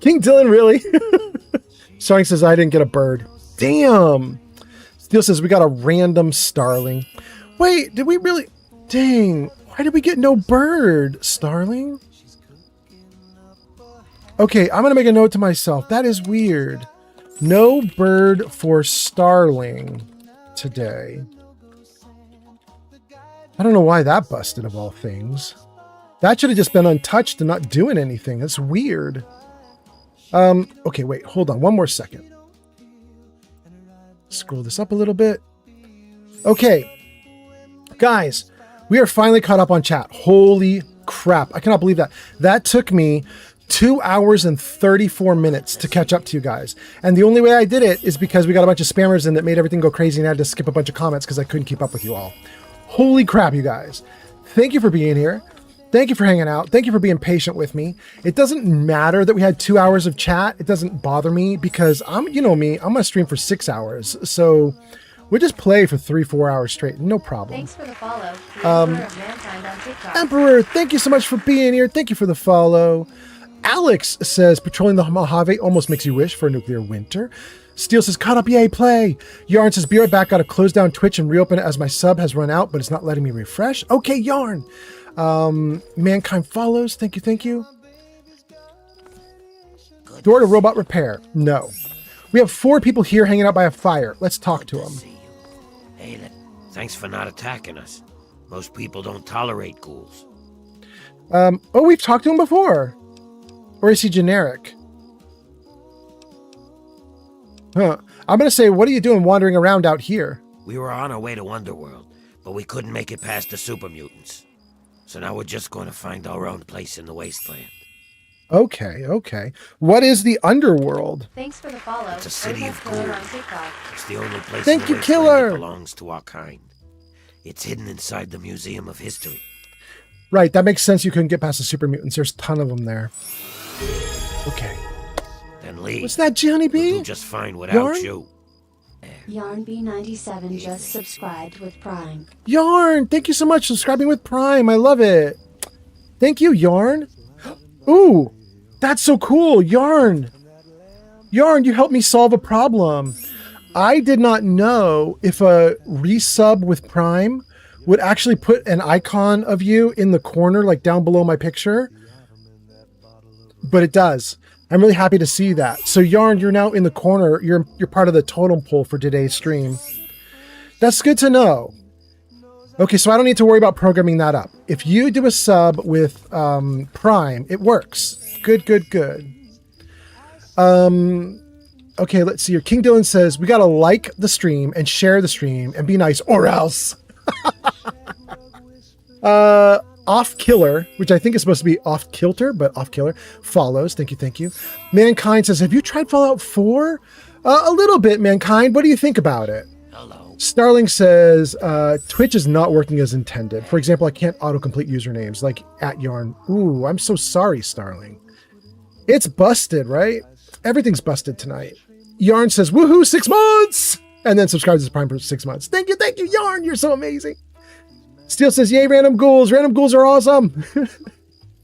King Dylan, really? Starling says, I didn't get a bird. Damn. Steel says, we got a random Starling. Wait, did we really? Dang. Why did we get no bird, Starling? Okay, I'm going to make a note to myself. That is weird. No bird for Starling today. I don't know why that busted of all things. That should have just been untouched and not doing anything. That's weird. Okay, wait, hold on one more second. Scroll this up a little bit. Okay, guys, we are finally caught up on chat. Holy crap, I cannot believe that. That took me 2 hours and 34 minutes to catch up to you guys. And the only way I did it is because we got a bunch of spammers in that made everything go crazy and I had to skip a bunch of comments because I couldn't keep up with you all. Holy crap, you guys. Thank you for being here. Thank you for hanging out. Thank you for being patient with me. It doesn't matter that we had 2 hours of chat. It doesn't bother me because you know me, I'm going to stream for 6 hours. So we'll just play for 3-4 hours straight. No problem. Thanks for the follow. The Emperor of Mankind on TikTok. Emperor, thank you so much for being here. Thank you for the follow. Alex says, patrolling the Mojave almost makes you wish for a nuclear winter. Steel says, caught up, yay, play. Yarn says, be right back. Got to close down Twitch and reopen it as my sub has run out, but it's not letting me refresh. Okay, Yarn. Mankind follows. Thank you, thank you. Door to robot repair. No. We have 4 people here hanging out by a fire. Let's talk to them. Hey, thanks for not attacking us. Most people don't tolerate ghouls. Oh, we've talked to him before. Or is he generic? Huh. I'm going to say, what are you doing wandering around out here? We were on our way to Underworld, but we couldn't make it past the super mutants. So now we're just going to find our own place in the wasteland. Okay, okay. What is the Underworld? Thanks for the follow. It's a city of ghouls. On TikTok. It's the only place Thank in you, the wasteland Killer. that belongs to our kind. It's hidden inside the Museum of History. Right, that makes sense. You couldn't get past the super mutants. There's a ton of them there. Okay. Then leave. What's that, Johnny B? We'll do just fine without Yarn? you. Yarn B97 just subscribed with Prime. Yarn, thank you so much for subscribing with Prime. I love it. Thank you, Yarn. Ooh, that's so cool. Yarn. Yarn, you helped me solve a problem. I did not know if a resub with Prime would actually put an icon of you in the corner, like down below my picture. But it does. I'm really happy to see that. So Yarn, you're now in the corner. You're part of the totem pole for today's stream. That's good to know. Okay, so I don't need to worry about programming that up. If you do a sub with Prime, it works. Good, good, good. Okay, let's see here. King Dylan says, we got to like the stream and share the stream and be nice or else. Off Killer, which I think is supposed to be Off Kilter, but Off Killer follows. Thank you, thank you. Mankind says, have you tried Fallout 4? A little bit, Mankind. What do you think about it? Hello. Starling says, Twitch is not working as intended. For example, I can't autocomplete usernames like @yarn. Ooh, I'm so sorry, Starling. It's busted, right? Everything's busted tonight. Yarn says, woohoo, 6 months! And then subscribes to Prime for 6 months. Thank you, Yarn. You're so amazing. Steel says, yay, random ghouls. Random ghouls are awesome.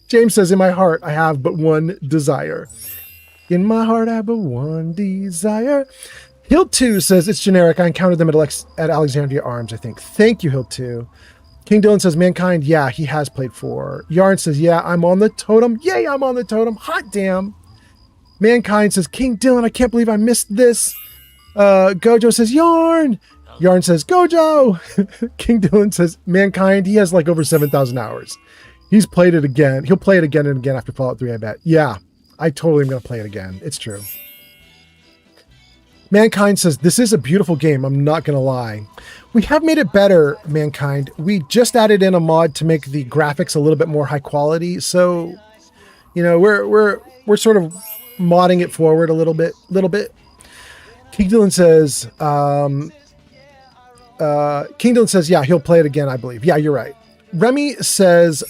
James says, in my heart, I have but one desire. In my heart, I have but one desire. Hill2 says, it's generic. I encountered them at Alexandria Arms, I think. Thank you, Hill2. King Dylan says, Mankind, yeah, he has played 4. Yarn says, yeah, I'm on the totem. Yay, I'm on the totem. Hot damn. Mankind says, King Dylan, I can't believe I missed this. Gojo says, Yarn. Yarn says, Gojo. King Dylan says, Mankind, he has like over 7,000 hours. He's played it again. He'll play it again and again after Fallout 3, I bet. Yeah, I totally am going to play it again. It's true. Mankind says, this is a beautiful game. I'm not going to lie. We have made it better, Mankind. We just added in a mod to make the graphics a little bit more high quality. So, you know, we're sort of modding it forward a little bit. King Dylan says, King Dylan says, yeah, he'll play it again, I believe. Yeah, you're right. Remy says,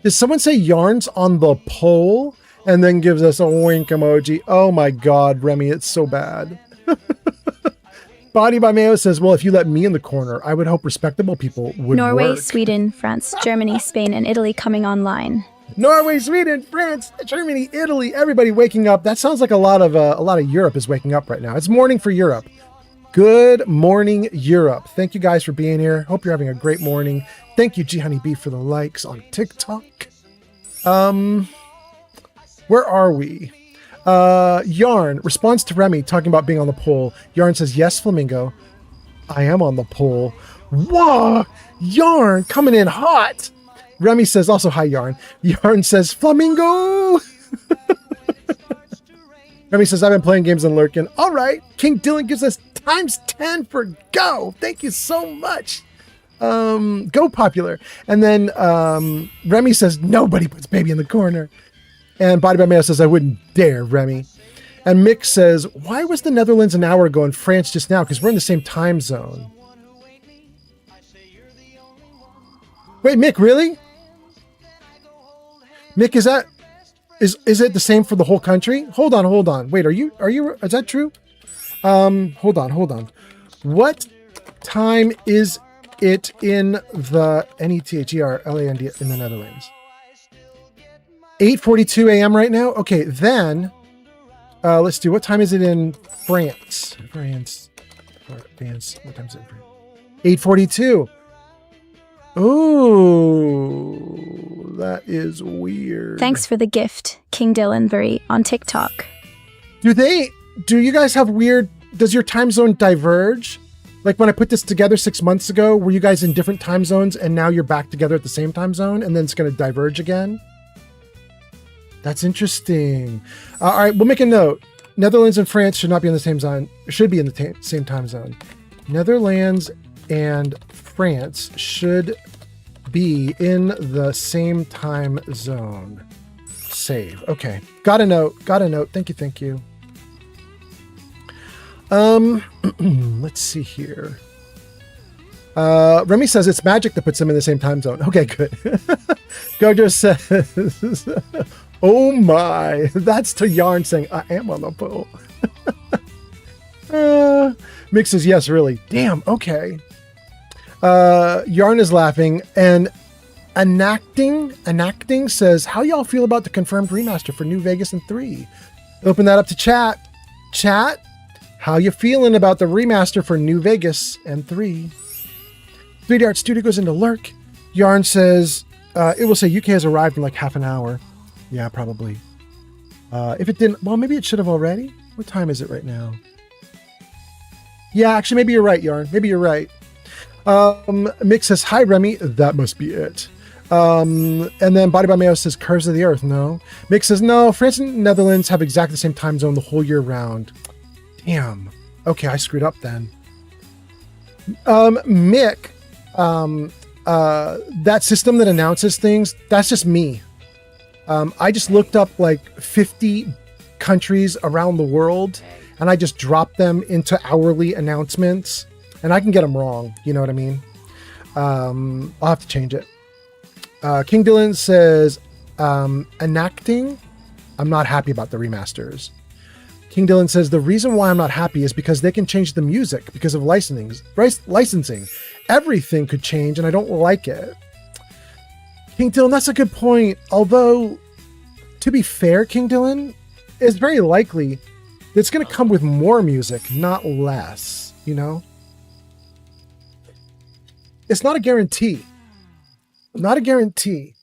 did someone say Yarn's on the pole? And then gives us a wink emoji. Oh my God, Remy, it's so bad. Body by Mayo says, well, if you let me in the corner, I would hope respectable people would Norway, work. Sweden, France, Germany, Spain, and Italy coming online. Norway, Sweden, France, Germany, Italy, everybody waking up. That sounds like a lot of Europe is waking up right now. It's morning for Europe. Good morning, Europe. Thank you guys for being here. Hope you're having a great morning. Thank you, G Honey B, for the likes on TikTok. Where are we? Yarn responds to Remy talking about being on the pole. Yarn says, yes, Flamingo. I am on the pole. Whoa! Yarn coming in hot. Remy says, also hi, Yarn. Yarn says, Flamingo! Remy says, I've been playing games and lurking. All right. King Dylan gives us ×10 for go. Thank you so much. Go popular. And then Remy says, nobody puts baby in the corner. And Body by Mayo says, I wouldn't dare, Remy. And Mick says, why was the Netherlands an hour ago and France just now? Because we're in the same time zone. Wait, Mick, really? Mick, is it the same for the whole country? Hold on. Wait, is that true? Hold on. What time is it in the NETHERLAND in the Netherlands? 8:42 a.m. right now? Okay, then let's do, what time is it in France? France. What time is it in France? 8:42. Oh, that is weird. Thanks for the gift, King Dylanbury on TikTok. Do you guys have weird, does your time zone diverge? Like when I put this together 6 months ago, were you guys in different time zones and now you're back together at the same time zone and then it's going to diverge again? That's interesting. All right, we'll make a note. Netherlands and France should not be in the same zone, should be in the same time zone. Netherlands and France should be in the same time zone. Save. Okay. Got a note. Thank you. Let's see here. Remy says it's magic that puts them in the same time zone. Okay, good. Gojo says, oh my, that's to Yarn saying, I am on the pole. Mick says, yes, really. Damn, okay. Yarn is laughing, and enacting says, how y'all feel about the confirmed remaster for New Vegas and 3? Open that up to chat. Chat, how you feeling about the remaster for New Vegas and 3? 3D Art Studio goes into lurk. Yarn says, it will say UK has arrived in like half an hour. Yeah, probably. If it didn't, well, maybe it should have already. What time is it right now? Yeah, actually, maybe you're right, Yarn. Maybe you're right. Mick says, hi, Remy. That must be it. And then Body by Mayo says, curves of the earth. No. Mick says, no, France and Netherlands have exactly the same time zone the whole year round. Damn. Okay, I screwed up then. Mick, that system that announces things, that's just me. I just looked up like 50 countries around the world and I just dropped them into hourly announcements. And I can get them wrong, you know what I mean? I'll have to change it. King Dylan says, enacting, I'm not happy about the remasters. King Dylan says, the reason why I'm not happy is because they can change the music because of licensing. Everything could change and I don't like it. King Dylan, that's a good point. Although, to be fair, King Dylan, it's very likely that it's going to come with more music, not less, you know? It's not a guarantee. Not a guarantee.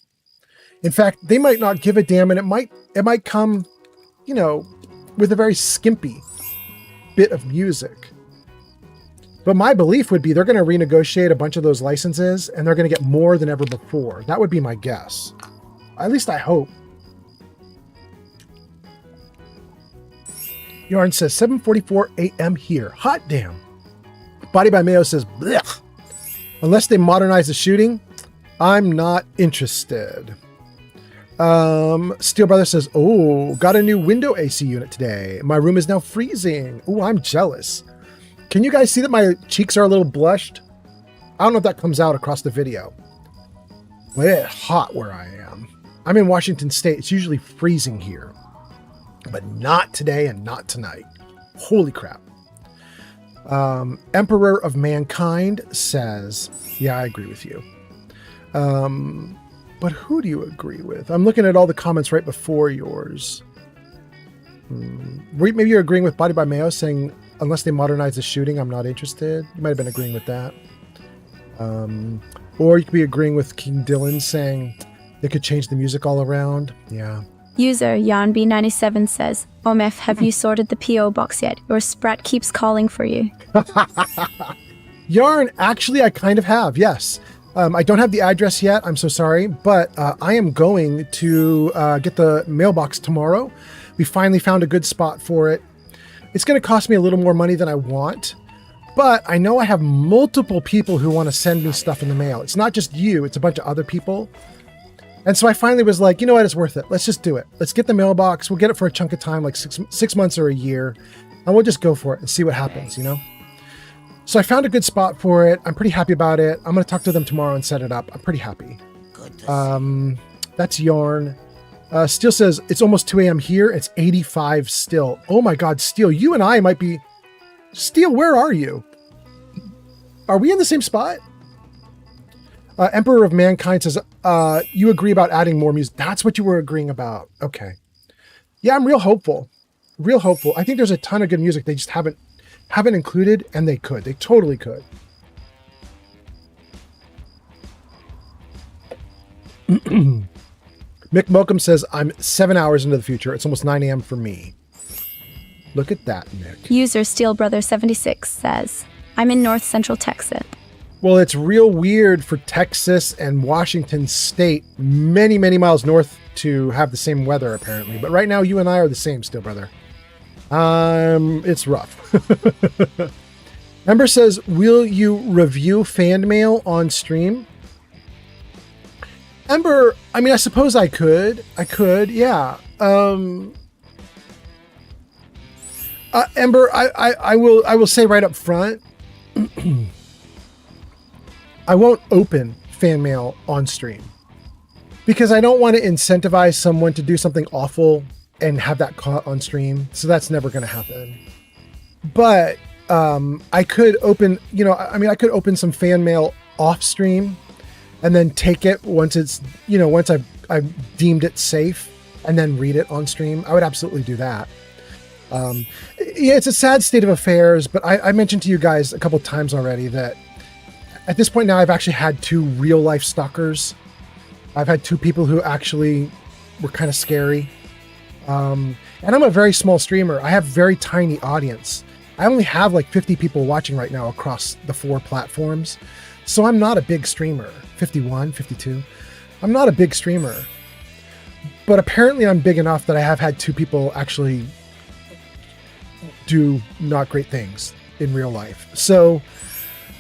In fact, they might not give a damn, and it might come, you know, with a very skimpy bit of music. But my belief would be they're going to renegotiate a bunch of those licenses, and they're going to get more than ever before. That would be my guess. At least I hope. Yarn says 7:44 a.m. here. Hot damn. Body by Mayo says, blech. Unless they modernize the shooting, I'm not interested. Steel Brother says, oh, got a new window AC unit today. My room is now freezing. Oh, I'm jealous. Can you guys see that my cheeks are a little blushed? I don't know if that comes out across the video. But it's hot where I am. I'm in Washington State. It's usually freezing here. But not today and not tonight. Holy crap. Emperor of Mankind says, yeah, I agree with you. But who do you agree with? I'm looking at all the comments right before yours. Maybe you're agreeing with Body by Mayo saying, unless they modernize the shooting, I'm not interested. You might have been agreeing with that. Or you could be agreeing with King Dylan saying they could change the music all around. Yeah. User YarnB97 says, Omef, have you sorted the P.O. box yet? Your sprat keeps calling for you. Yarn, actually, I kind of have, yes. I don't have the address yet. I'm so sorry, but I am going to get the mailbox tomorrow. We finally found a good spot for it. It's going to cost me a little more money than I want, but I know I have multiple people who want to send me stuff in the mail. It's not just you, it's a bunch of other people. And so I finally was like, you know what, it's worth it. Let's just do it. Let's get the mailbox. We'll get it for a chunk of time, like six months or a year, and we'll just go for it and see what happens, you know? So I found a good spot for it. I'm pretty happy about it. I'm going to talk to them tomorrow and set it up. I'm pretty happy. That's Yarn. Steel says, it's almost 2 a.m. here. It's 85 still. Oh my God, Steel, you and I might be... Steel, where are you? Are we in the same spot? Emperor of Mankind says, you agree about adding more music. That's what you were agreeing about. Okay. Yeah, I'm real hopeful. Real hopeful. I think there's a ton of good music they just haven't included, and they could. They totally could. Mick Mokum says, I'm 7 hours into the future. It's almost 9 a.m. for me. Look at that, Mick. User SteelBrother76 says, I'm in North Central Texas. Well, it's real weird for Texas and Washington State, many, many miles north, to have the same weather, apparently. But right now, you and I are the same, Steel Brother. It's rough. Ember says, will you review fan mail on stream? Ember, I mean, I suppose I could, yeah. Ember, I will say right up front, I won't open fan mail on stream because I don't want to incentivize someone to do something awful and have that caught on stream. So that's never going to happen. But I could open, I could open some fan mail off stream and then take it once it's, once I've deemed it safe and then read it on stream. I would absolutely do that. Yeah, it's a sad state of affairs, but I mentioned to you guys a couple of times already that at this point now I've actually had 2 real life stalkers. I've had 2 people who actually were kind of scary. And I'm a very small streamer. I have very tiny audience. I only have like 50 people watching right now across the 4 platforms. So I'm not a big streamer. 51, 52. I'm not a big streamer. But apparently I'm big enough that I have had 2 people actually do not great things in real life. So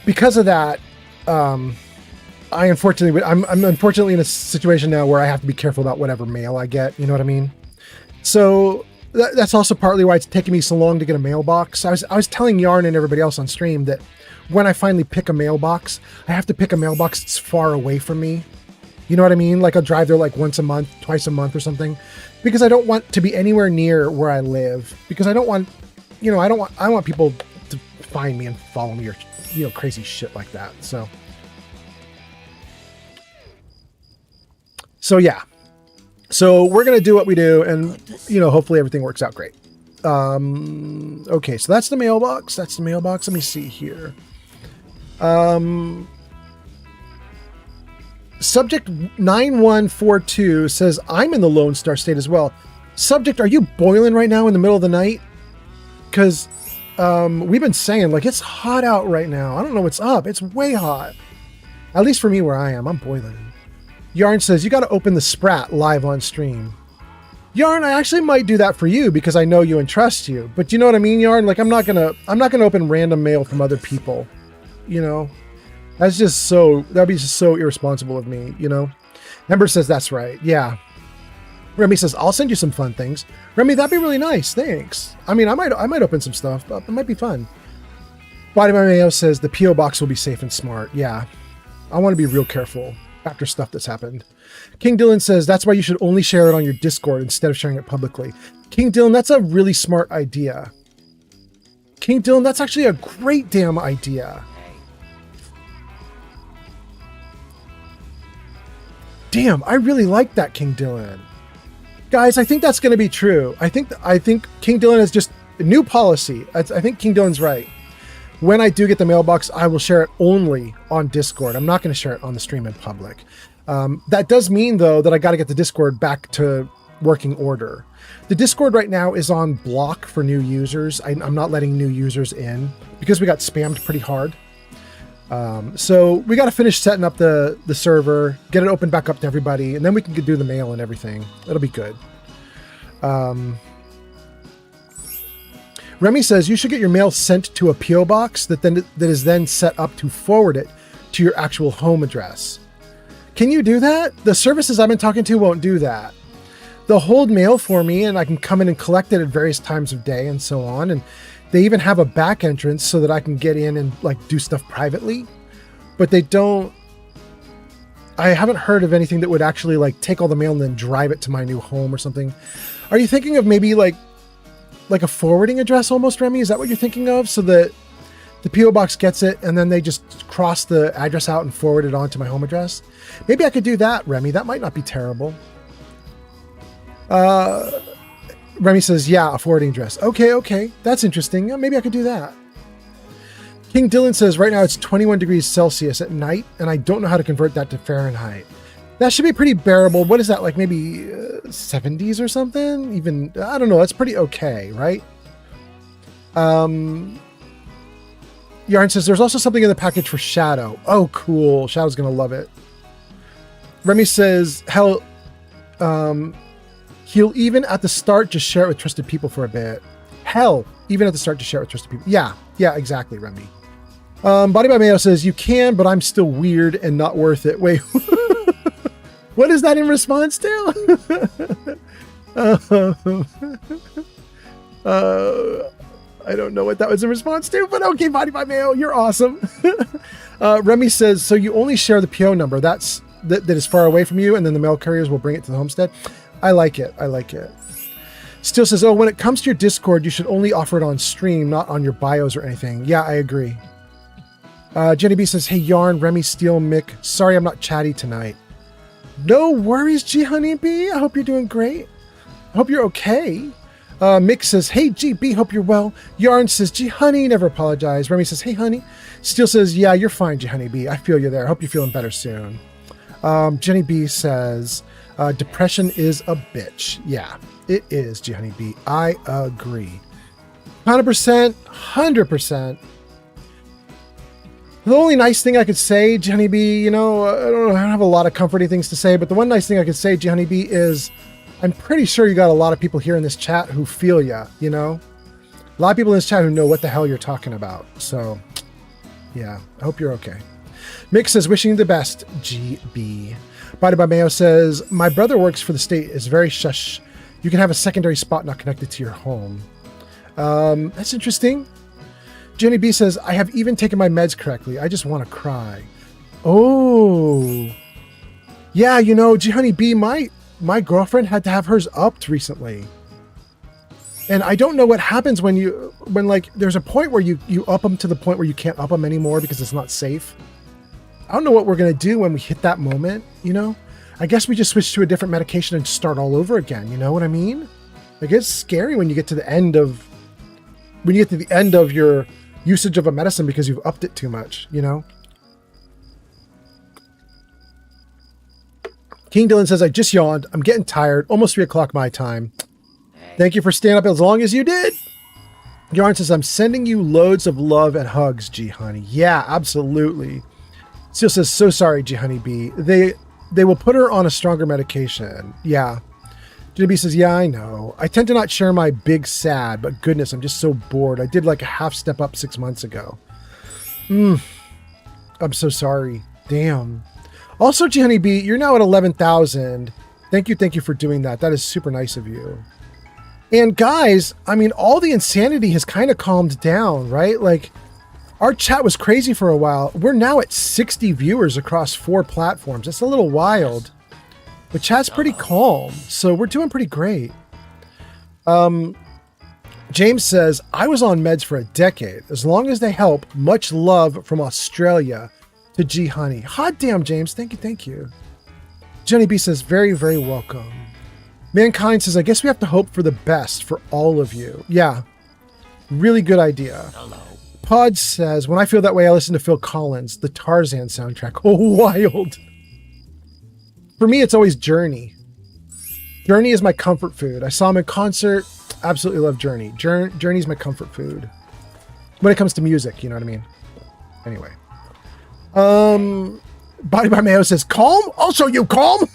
because of that, I'm unfortunately in a situation now where I have to be careful about whatever mail I get. You know what I mean? So that's also partly why it's taking me so long to get a mailbox. I was telling Yarn and everybody else on stream that when I finally pick a mailbox, I have to pick a mailbox that's far away from me. You know what I mean? Like I'll drive there like once a month, twice a month or something, because I don't want to be anywhere near where I live, because I want people to find me and follow me or, crazy shit like that. So yeah. So we're going to do what we do and, hopefully everything works out great. Okay. So that's the mailbox. Let me see here. Subject 9142 says, I'm in the Lone Star State as well. Subject, are you boiling right now in the middle of the night? Because we've been saying, like, it's hot out right now. I don't know what's up. It's way hot. At least for me where I am. I'm boiling. Yarn says, you got to open the Sprat live on stream. Yarn, I actually might do that for you because I know you and trust you. But you know what I mean, Yarn? Like, I'm not gonna open random mail from other people. That'd be just so irresponsible of me, Ember says, that's right. Yeah. Remy says, I'll send you some fun things. Remy, that'd be really nice. Thanks. I mean, I might open some stuff, but it might be fun. Body by Mayo says the P.O. box will be safe and smart. Yeah. I want to be real careful after stuff that's happened. King Dylan says, that's why you should only share it on your Discord instead of sharing it publicly. King Dylan, that's a really smart idea. King Dylan, that's actually a great damn idea. Damn, I really like that, King Dylan. Guys, I think that's going to be true. I think King Dylan is just a new policy. I think King Dylan's right. When I do get the mailbox, I will share it only on Discord. I'm not going to share it on the stream in public. That does mean, though, that I got to get the Discord back to working order. The Discord right now is on block for new users. I'm not letting new users in because we got spammed pretty hard. So we got to finish setting up the server, get it open back up to everybody, and then we can do the mail and everything. It'll be good. Remy says you should get your mail sent to a PO box that is then set up to forward it to your actual home address. Can you do that? The services I've been talking to won't do that. They'll hold mail for me, and I can come in and collect it at various times of day and so on. And they even have a back entrance so that I can get in and like do stuff privately, but they don't. I haven't heard of anything that would actually like take all the mail and then drive it to my new home or something. Are you thinking of maybe like a forwarding address almost, Remy? Is that what you're thinking of? So that the PO box gets it and then they just cross the address out and forward it on to my home address? Maybe I could do that, Remy. That might not be terrible. Remy says, yeah, a forwarding address. Okay. That's interesting. Yeah, maybe I could do that. King Dylan says, right now it's 21 degrees Celsius at night, and I don't know how to convert that to Fahrenheit. That should be pretty bearable. What is that, like maybe 70s or something? Even, I don't know. That's pretty okay, right? Yarn says, there's also something in the package for Shadow. Oh, cool. Shadow's going to love it. Remy says, hell, he'll even at the start just share it with trusted people for a bit. Hell, even at the start just share it with trusted people. Yeah, exactly, Remy. Body by Mayo says, you can, but I'm still weird and not worth it. Wait, what is that in response to? I don't know what that was in response to, but okay, Body by Mayo, you're awesome. Remy says, so you only share the PO number that is far away from you, and then the mail couriers will bring it to the homestead. I like it. Still says, oh, when it comes to your Discord, you should only offer it on stream, not on your bios or anything. Yeah, I agree. Jenny B says, hey, Yarn, Remy, Steel, Mick. Sorry I'm not chatty tonight. No worries, G Honeybee. I hope you're doing great. I hope you're okay. Mick says, hey, GB, hope you're well. Yarn says, G Honey, never apologize. Remy says, hey, honey. Steel says, yeah, you're fine, G Honeybee. I feel you there. I hope you're feeling better soon. Jenny B says, depression is a bitch. Yeah, it is, G Honeybee. I agree. 100%, 100%. The only nice thing I could say, G Honeybee, you know, I don't have a lot of comforting things to say, but the one nice thing I could say, G Honeybee, is I'm pretty sure you got a lot of people here in this chat who feel ya, you know? A lot of people in this chat who know what the hell you're talking about. So, yeah, I hope you're okay. Mick says, wishing you the best, GB. Body by Mayo says, my brother works for the state. Is very shush. You can have a secondary spot not connected to your home. That's interesting. Jenny B says, I have even taken my meds correctly. I just want to cry. Oh. Yeah, you know, G Honey B, my girlfriend had to have hers upped recently. And I don't know what happens when like there's a point where you up them to the point where you can't up them anymore because it's not safe. I don't know what we're going to do when we hit that moment, you know? I guess we just switch to a different medication and start all over again. You know what I mean? Like, it's scary when you get to the end of your usage of a medicine because you've upped it too much, you know? King Dylan says, I just yawned. I'm getting tired. Almost 3 o'clock my time. Thank you for staying up as long as you did. Yarn says, I'm sending you loads of love and hugs, G Honey. Yeah, absolutely. Steel says, so sorry, G Honey B. They will put her on a stronger medication. Yeah. JB says, yeah, I know. I tend to not share my big sad, but goodness, I'm just so bored. I did like a half step up 6 months ago. I'm so sorry. Damn. Also, G Honey B, you're now at 11,000. Thank you for doing that. That is super nice of you. And guys, I mean, all the insanity has kind of calmed down, right? Like, our chat was crazy for a while. We're now at 60 viewers across 4 platforms. It's a little wild. But chat's pretty calm, so we're doing pretty great. James says, I was on meds for a decade. As long as they help, much love from Australia to G Honey. Hot damn, James. Thank you. Jenny B says, very, very welcome. Mankind says, I guess we have to hope for the best for all of you. Yeah. Really good idea. Hello. Pod says, when I feel that way, I listen to Phil Collins, the Tarzan soundtrack. Oh, wild. For me, it's always Journey. Journey is my comfort food. I saw him in concert. Absolutely love Journey. Journey's my comfort food. When it comes to music, you know what I mean? Anyway. Body by Mayo says, calm? Also you calm?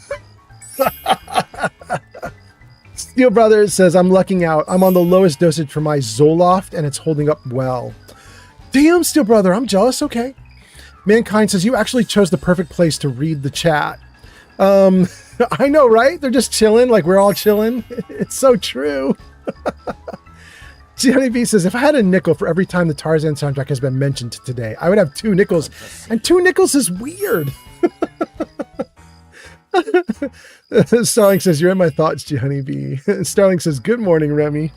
Steel Brothers says, I'm lucking out. I'm on the lowest dosage for my Zoloft and it's holding up well. Damn, Steel Brother, I'm jealous. Okay. Mankind says, you actually chose the perfect place to read the chat. I know, right? They're just chilling like we're all chilling. It's so true. Johnny B says, if I had a nickel for every time the Tarzan soundtrack has been mentioned today, I would have 2 nickels. And 2 nickels is weird. Starling says, you're in my thoughts, Johnny B. Starling says, good morning, Remy.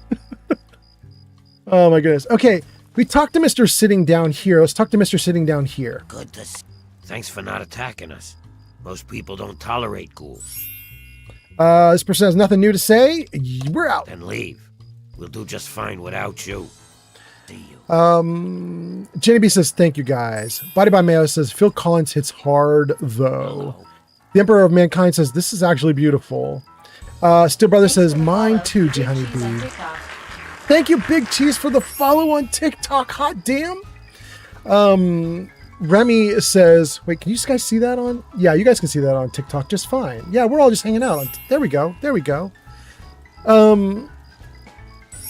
Oh my goodness. Okay, we talked to Mr. Sitting Down here. Let's talk to Mr. Sitting Down here. Good to see. Thanks for not attacking us. Most people don't tolerate ghouls. This person has nothing new to say. We're out. Then leave. We'll do just fine without you. See you. Jenny B says, thank you guys. Body by Mayo says, Phil Collins hits hard though. Hello. The Emperor of Mankind says, this is actually beautiful. Steel Brother says, mine too, G Honey B. Thank you, Big Cheese, for the follow on TikTok. Hot damn. Remy says, wait, can you guys see that on? Yeah, you guys can see that on TikTok just fine. Yeah, we're all just hanging out. There we go. There we go.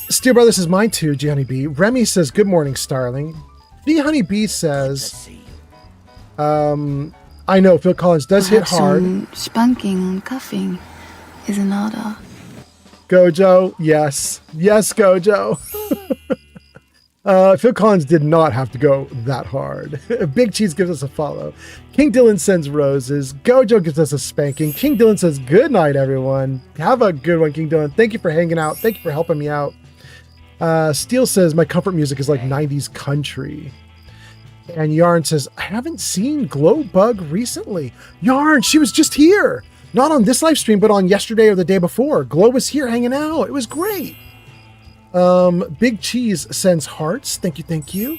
Steel Brother says, mine too, G Honey B. Remy says, good morning, Starling. G Honey B says, I know Phil Collins does hit hard. Spanking and cuffing is in order. Gojo, yes. Yes, Gojo. Phil Collins did not have to go that hard. Big Cheese gives us a follow. King Dylan sends roses. Gojo gives us a spanking. King Dylan says, good night, everyone. Have a good one, King Dylan. Thank you for hanging out. Thank you for helping me out. Steele says, my comfort music is like 90s country. And Yarn says, I haven't seen Glowbug recently. Yarn, she was just here. Not on this live stream, but on yesterday or the day before. Glow was here hanging out. It was great. Big Cheese sends hearts. Thank you, thank you.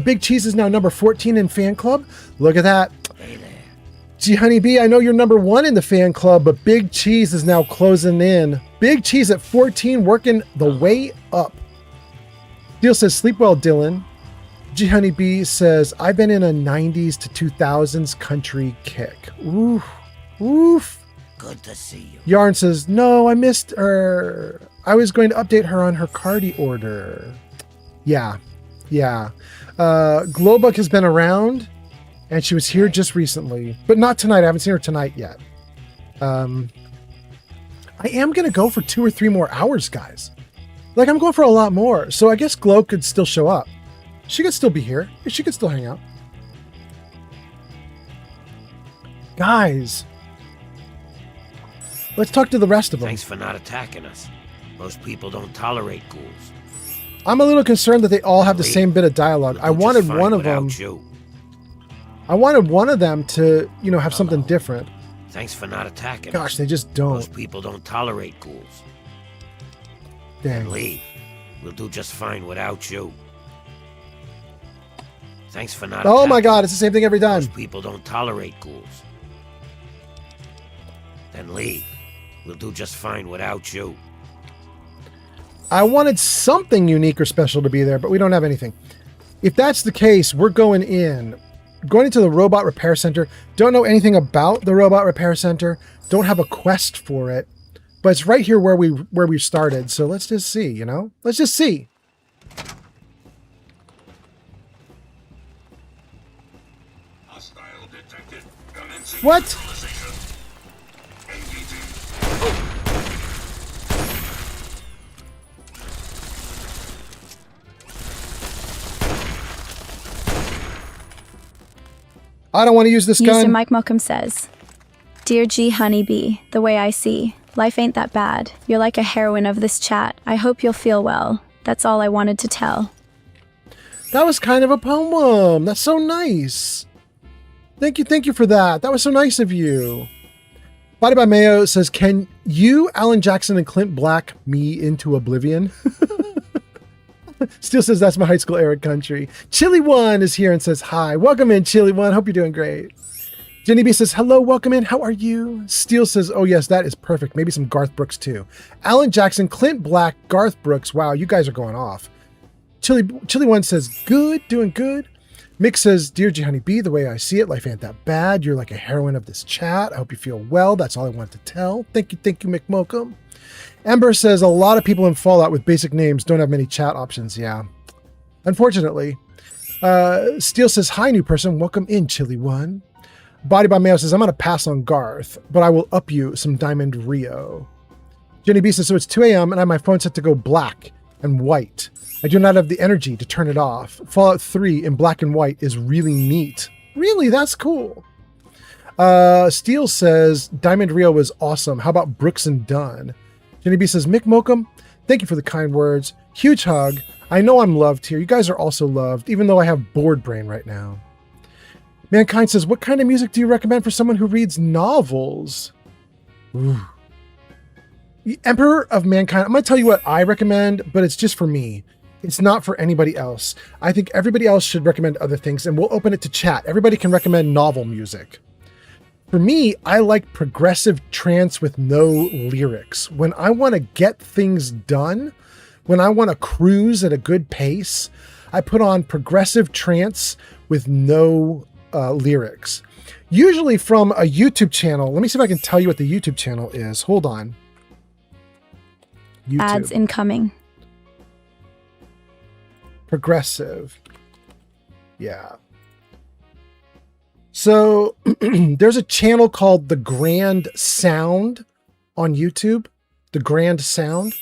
Big Cheese is now number 14 in fan club. Look at that. Hey there. Gee, Honey Bee, I know you're number 1 in the fan club, but Big Cheese is now closing in. Big Cheese at 14, working the way up. Steele says, sleep well, Dylan. G Honey Bee says, I've been in a 90s to 2000s country kick. Oof. Oof. Good to see you. Yarn says, no, I missed her. I was going to update her on her cardi order. Yeah. Glowbug has been around, and she was here just recently, but not tonight. I haven't seen her tonight yet. I am going to go for 2 or 3 more hours, guys. Like, I'm going for a lot more, so I guess Glow could still show up. She could still be here. She could still hang out. Guys, let's talk to the rest of them. Thanks for not attacking us. Most people don't tolerate ghouls. I'm a little concerned that they all have the same bit of dialogue. I wanted one of them. I wanted one of them to, have something different. Thanks for not attacking us. Gosh, they just don't. Most people don't tolerate ghouls. Dang. Leave. We'll do just fine without you. Thanks for not Oh my god, it's the same thing every time. Most people don't tolerate ghouls. Then leave. We'll do just fine without you. I wanted something unique or special to be there, but we don't have anything. If that's the case, we're going into the robot repair center. Don't know anything about the robot repair center. Don't have a quest for it. But it's right here where we started. So let's just see, Let's just see. What? I don't want to use this gun. User Mike Malcolm says, Dear G Honeybee, the way I see, life ain't that bad. You're like a heroine of this chat. I hope you'll feel well. That's all I wanted to tell. That was kind of a poem. That's so nice. Thank you for that. That was so nice of you. Body by Mayo says, can you, Alan Jackson, and Clint Black me into oblivion? Steele says, that's my high school era country. Chili One is here and says, hi. Welcome in, Chili One. Hope you're doing great. Jenny B says, hello, welcome in. How are you? Steele says, oh yes, that is perfect. Maybe some Garth Brooks too. Alan Jackson, Clint Black, Garth Brooks. Wow, you guys are going off. Chili One says, good, doing good. Mick says, Dear G Honeybee, the way I see it, life ain't that bad. You're like a heroine of this chat. I hope you feel well. That's all I wanted to tell. Thank you, Mick Mokum. Ember says, a lot of people in Fallout with basic names don't have many chat options. Yeah, unfortunately. Steel says, hi, new person. Welcome in, Chilly One. Body by Mayo says, I'm going to pass on Garth, but I will up you some Diamond Rio. Jenny B says, so it's 2 a.m. and I have my phone set to go black and white. I do not have the energy to turn it off. Fallout 3 in black and white is really neat. Really? That's cool. Steel says, Diamond Rio was awesome. How about Brooks and Dunn? Jenny B says, Mick Mokum, thank you for the kind words. Huge hug. I know I'm loved here. You guys are also loved, even though I have bored brain right now. Mankind says, what kind of music do you recommend for someone who reads novels? Ooh. The Emperor of Mankind, I'm going to tell you what I recommend, but it's just for me. It's not for anybody else. I think everybody else should recommend other things, and we'll open it to chat. Everybody can recommend novel music. For me, I like progressive trance with no lyrics. When I want to get things done, when I want to cruise at a good pace, I put on progressive trance with no lyrics. Usually from a YouTube channel. Let me see if I can tell you what the YouTube channel is. Hold on. YouTube. Ads incoming. Progressive. Yeah. So there's a channel called The Grand Sound on YouTube. The Grand Sound.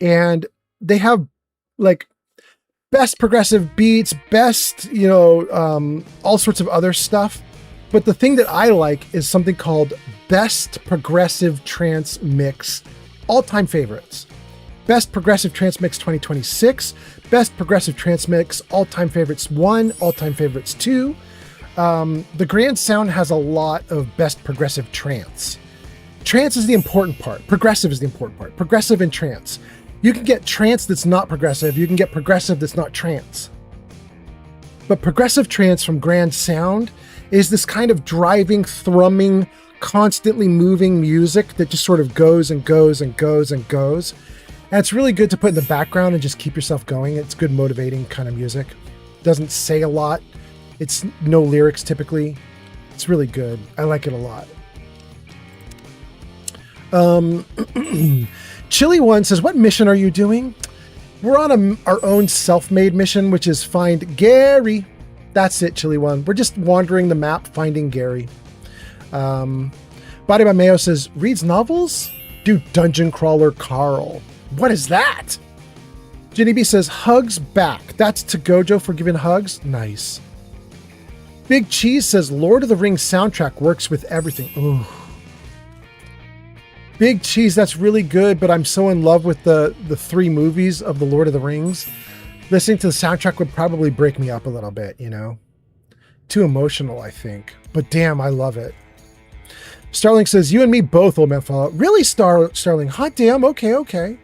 And they have like best progressive beats, best, all sorts of other stuff. But the thing that I like is something called Best Progressive Trance Mix, all-time favorites. Best Progressive Trance Mix 2026, Best Progressive Trance Mix, all-time favorites 1, all-time favorites 2. The Grand Sound has a lot of best progressive trance. Trance is the important part. Progressive is the important part. Progressive and trance. You can get trance that's not progressive. You can get progressive that's not trance. But progressive trance from Grand Sound is this kind of driving, thrumming, constantly moving music that just sort of goes and goes and goes and goes. And it's really good to put in the background and just keep yourself going. It's good motivating kind of music. Doesn't say a lot. It's no lyrics typically. It's really good. I like it a lot. Chilly One says, what mission are you doing? We're on our own self-made mission, which is find Gaaaary. That's it, Chilly One. We're just wandering the map, finding Gaaaary. Body by Mayo says, reads novels? Do Dungeon Crawler Carl. What is that? Jenny B says, hugs back. That's to Gojo for giving hugs. Nice. Big Cheese says, Lord of the Rings soundtrack works with everything. Ooh. Big Cheese, that's really good, but I'm so in love with the 3 movies of the Lord of the Rings. Listening to the soundtrack would probably break me up a little bit, Too emotional, I think. But damn, I love it. Starling says, you and me both, Old Man Fallout. Really, Starling? Hot damn, okay.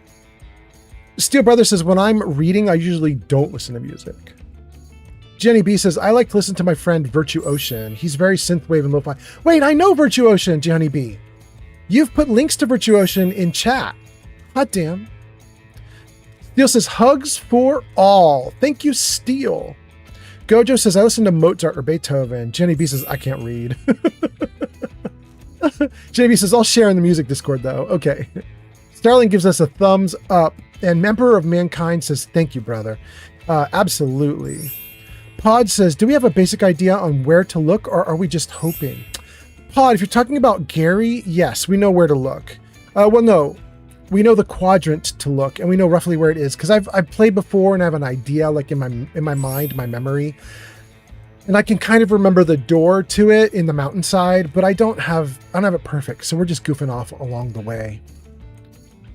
Steel Brother says, when I'm reading, I usually don't listen to music. Jenny B says, I like to listen to my friend Virtue Ocean. He's very synthwave and lo-fi. Wait, I know Virtue Ocean, Jenny B. You've put links to Virtue Ocean in chat. Hot damn. Steel says, hugs for all. Thank you, Steel. Gojo says, I listen to Mozart or Beethoven. Jenny B says, I can't read. Jenny B says, I'll share in the music Discord though. Okay. Starling gives us a thumbs up. And Emperor of Mankind says, thank you, brother. Absolutely. Pod says, do we have a basic idea on where to look or are we just hoping? Pod, if you're talking about Gaaaary, yes, we know where to look. Well, no, we know the quadrant to look and we know roughly where it is because I've played before and I have an idea like in my mind, my memory. And I can kind of remember the door to it in the mountainside, but I don't have it perfect. So we're just goofing off along the way.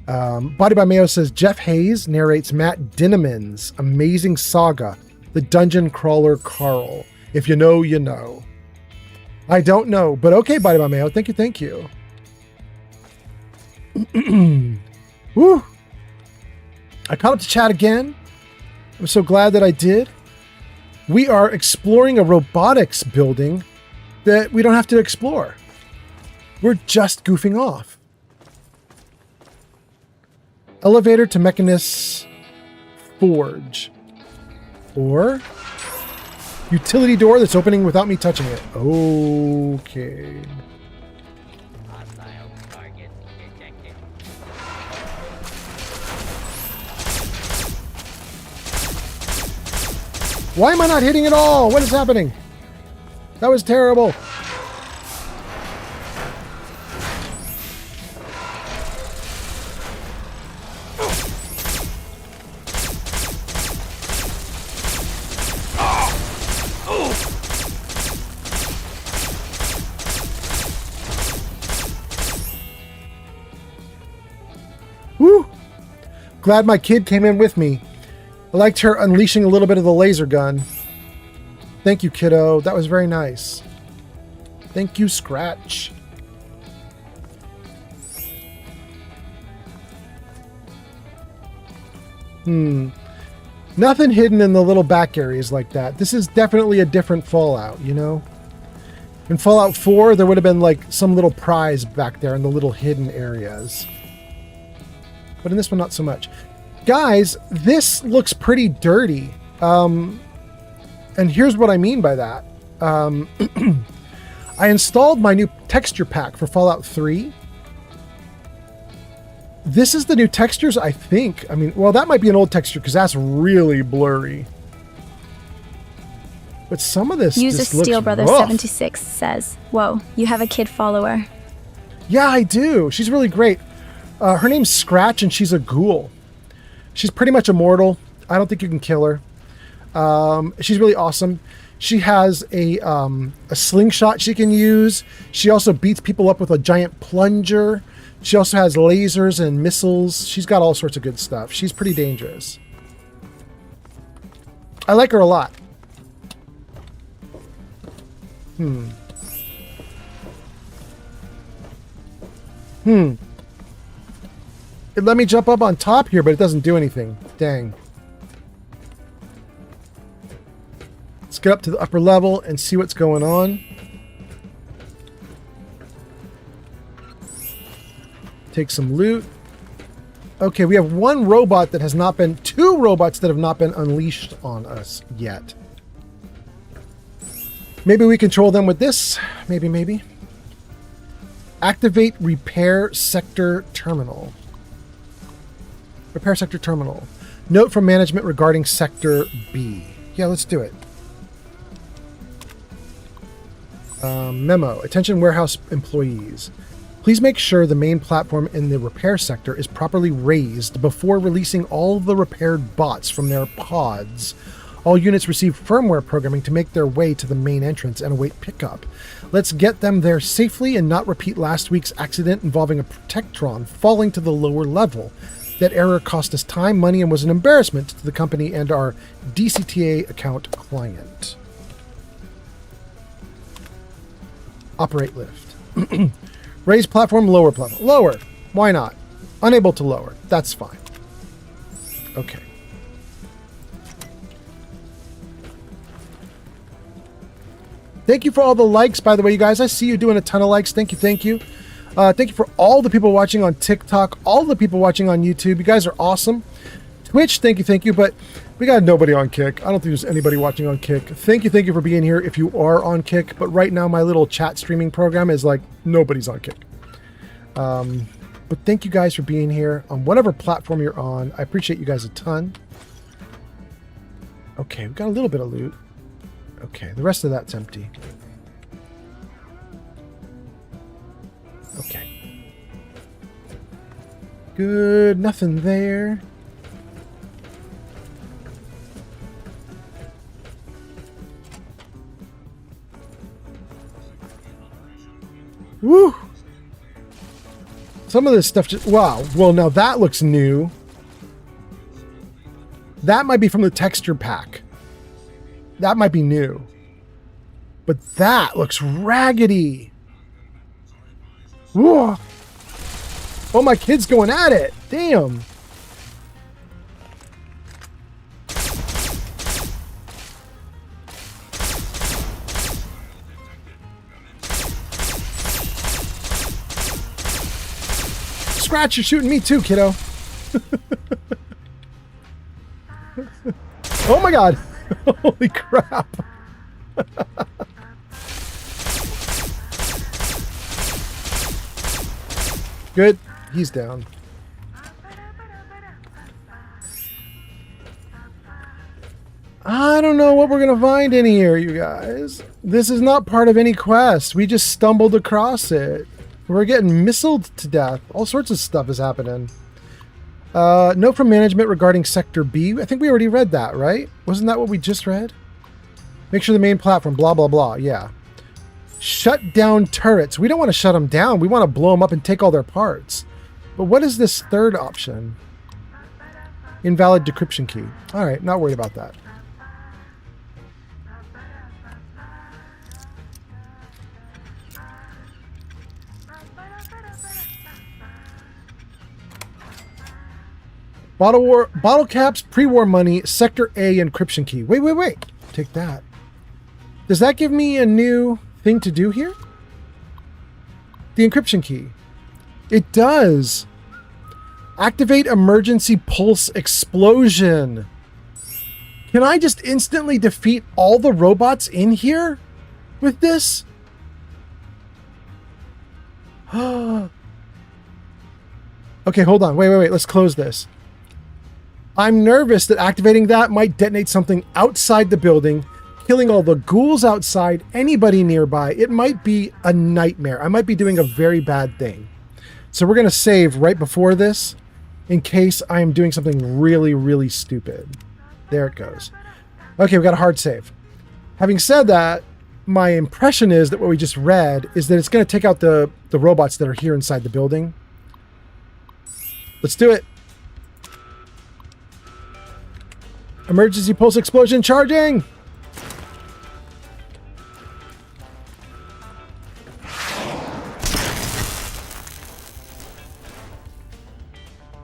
Body by Mayo says, Jeff Hayes narrates Matt Dinniman's amazing saga, The Dungeon Crawler Carl. If you know, you know. I don't know, but okay, Body by Mayo. Thank you. Woo! I caught up to chat again. I'm so glad that I did. We are exploring a robotics building that we don't have to explore. We're just goofing off. Elevator to Mechanist's Forge. Or Utility door that's opening without me touching it. Okay. Why am I not hitting at all? What is happening? That was terrible. Woo! Glad my kid came in with me. I liked her unleashing a little bit of the laser gun. Thank you, kiddo. That was very nice. Thank you, Scratch. Nothing hidden in the little back areas like that. This is definitely a different Fallout, you know? In Fallout 4, there would have been like some little prize back there in the little hidden areas. But in this one, not so much. Guys, this looks pretty dirty. And here's what I mean by that. I installed my new texture pack for Fallout 3. This is the new textures, I think. I mean, well, that might be an old texture because that's really blurry. But some of this User just looks Steel Brother rough. 76 says, "Whoa, you have a kid follower." Yeah, I do. She's really great. Her name's Scratch, and she's a ghoul. She's pretty much immortal. I don't think you can kill her. She's really awesome. She has a slingshot she can use. She also beats people up with a giant plunger. She also has lasers and missiles. She's got all sorts of good stuff. She's pretty dangerous. I like her a lot. It let me jump up on top here, but it doesn't do anything. Dang. Let's get up to the upper level and see what's going on. Take some loot. Okay, we have one robot that has not been... two robots that have not been unleashed on us yet. Maybe we control them with this. Maybe. Activate repair sector terminal. Repair sector terminal. Note from management regarding sector B. Yeah, let's do it. Memo. Attention warehouse employees. Please make sure the main platform in the repair sector is properly raised before releasing all of the repaired bots from their pods. All units receive firmware programming to make their way to the main entrance and await pickup. Let's get them there safely and not repeat last week's accident involving a Protectron falling to the lower level. That error cost us time, money, and was an embarrassment to the company and our DCTA account client. Operate lift. Raise platform, lower platform. Lower. Why not? Unable to lower. That's fine. Okay. Thank you for all the likes, by the way, you guys. I see you doing a ton of likes. Thank you. Thank you for all the people watching on TikTok, all the people watching on YouTube. You guys are awesome. Twitch, thank you. But we got nobody on Kick. I don't think there's anybody watching on Kick. Thank you for being here if you are on Kick. But right now, my little chat streaming program is like nobody's on Kick. But thank you guys for being here on whatever platform you're on. I appreciate you guys a ton. Okay, we got a little bit of loot. Okay, the rest of that's empty. Okay. Good, nothing there. Woo! Some of this stuff just... wow. Well, now that looks new. That might be from the texture pack. That might be new. But that looks raggedy. Whoa. Oh, my kid's going at it. Damn. Scratch, you're shooting me too, kiddo. Oh my god. Holy crap. Good. He's down. I don't know what we're going to find in here, you guys. This is not part of any quest. We just stumbled across it. We're getting missiled to death. All sorts of stuff is happening. Note from management regarding Sector B. I think we already read that, right? Wasn't that what we just read? Make sure the main platform, blah, blah, blah. Yeah. Shut down turrets. We don't want to shut them down. We want to blow them up and take all their parts. But what is this third option? Invalid decryption key. All right, not worried about that. Bottle caps, pre-war money, Sector A encryption key. Wait. Take that. Does that give me a new thing to do here? The encryption key. It does. Activate emergency pulse explosion. Can I just instantly defeat all the robots in here with this? Okay, hold on. Wait. Let's close this. I'm nervous that activating that might detonate something outside the building, killing all the ghouls outside, anybody nearby. It might be a nightmare. I might be doing a very bad thing. So we're going to save right before this in case I am doing something really, really stupid. There it goes. Okay, we got a hard save. Having said that, my impression is that what we just read is that it's going to take out the robots that are here inside the building. Let's do it. Emergency pulse explosion charging!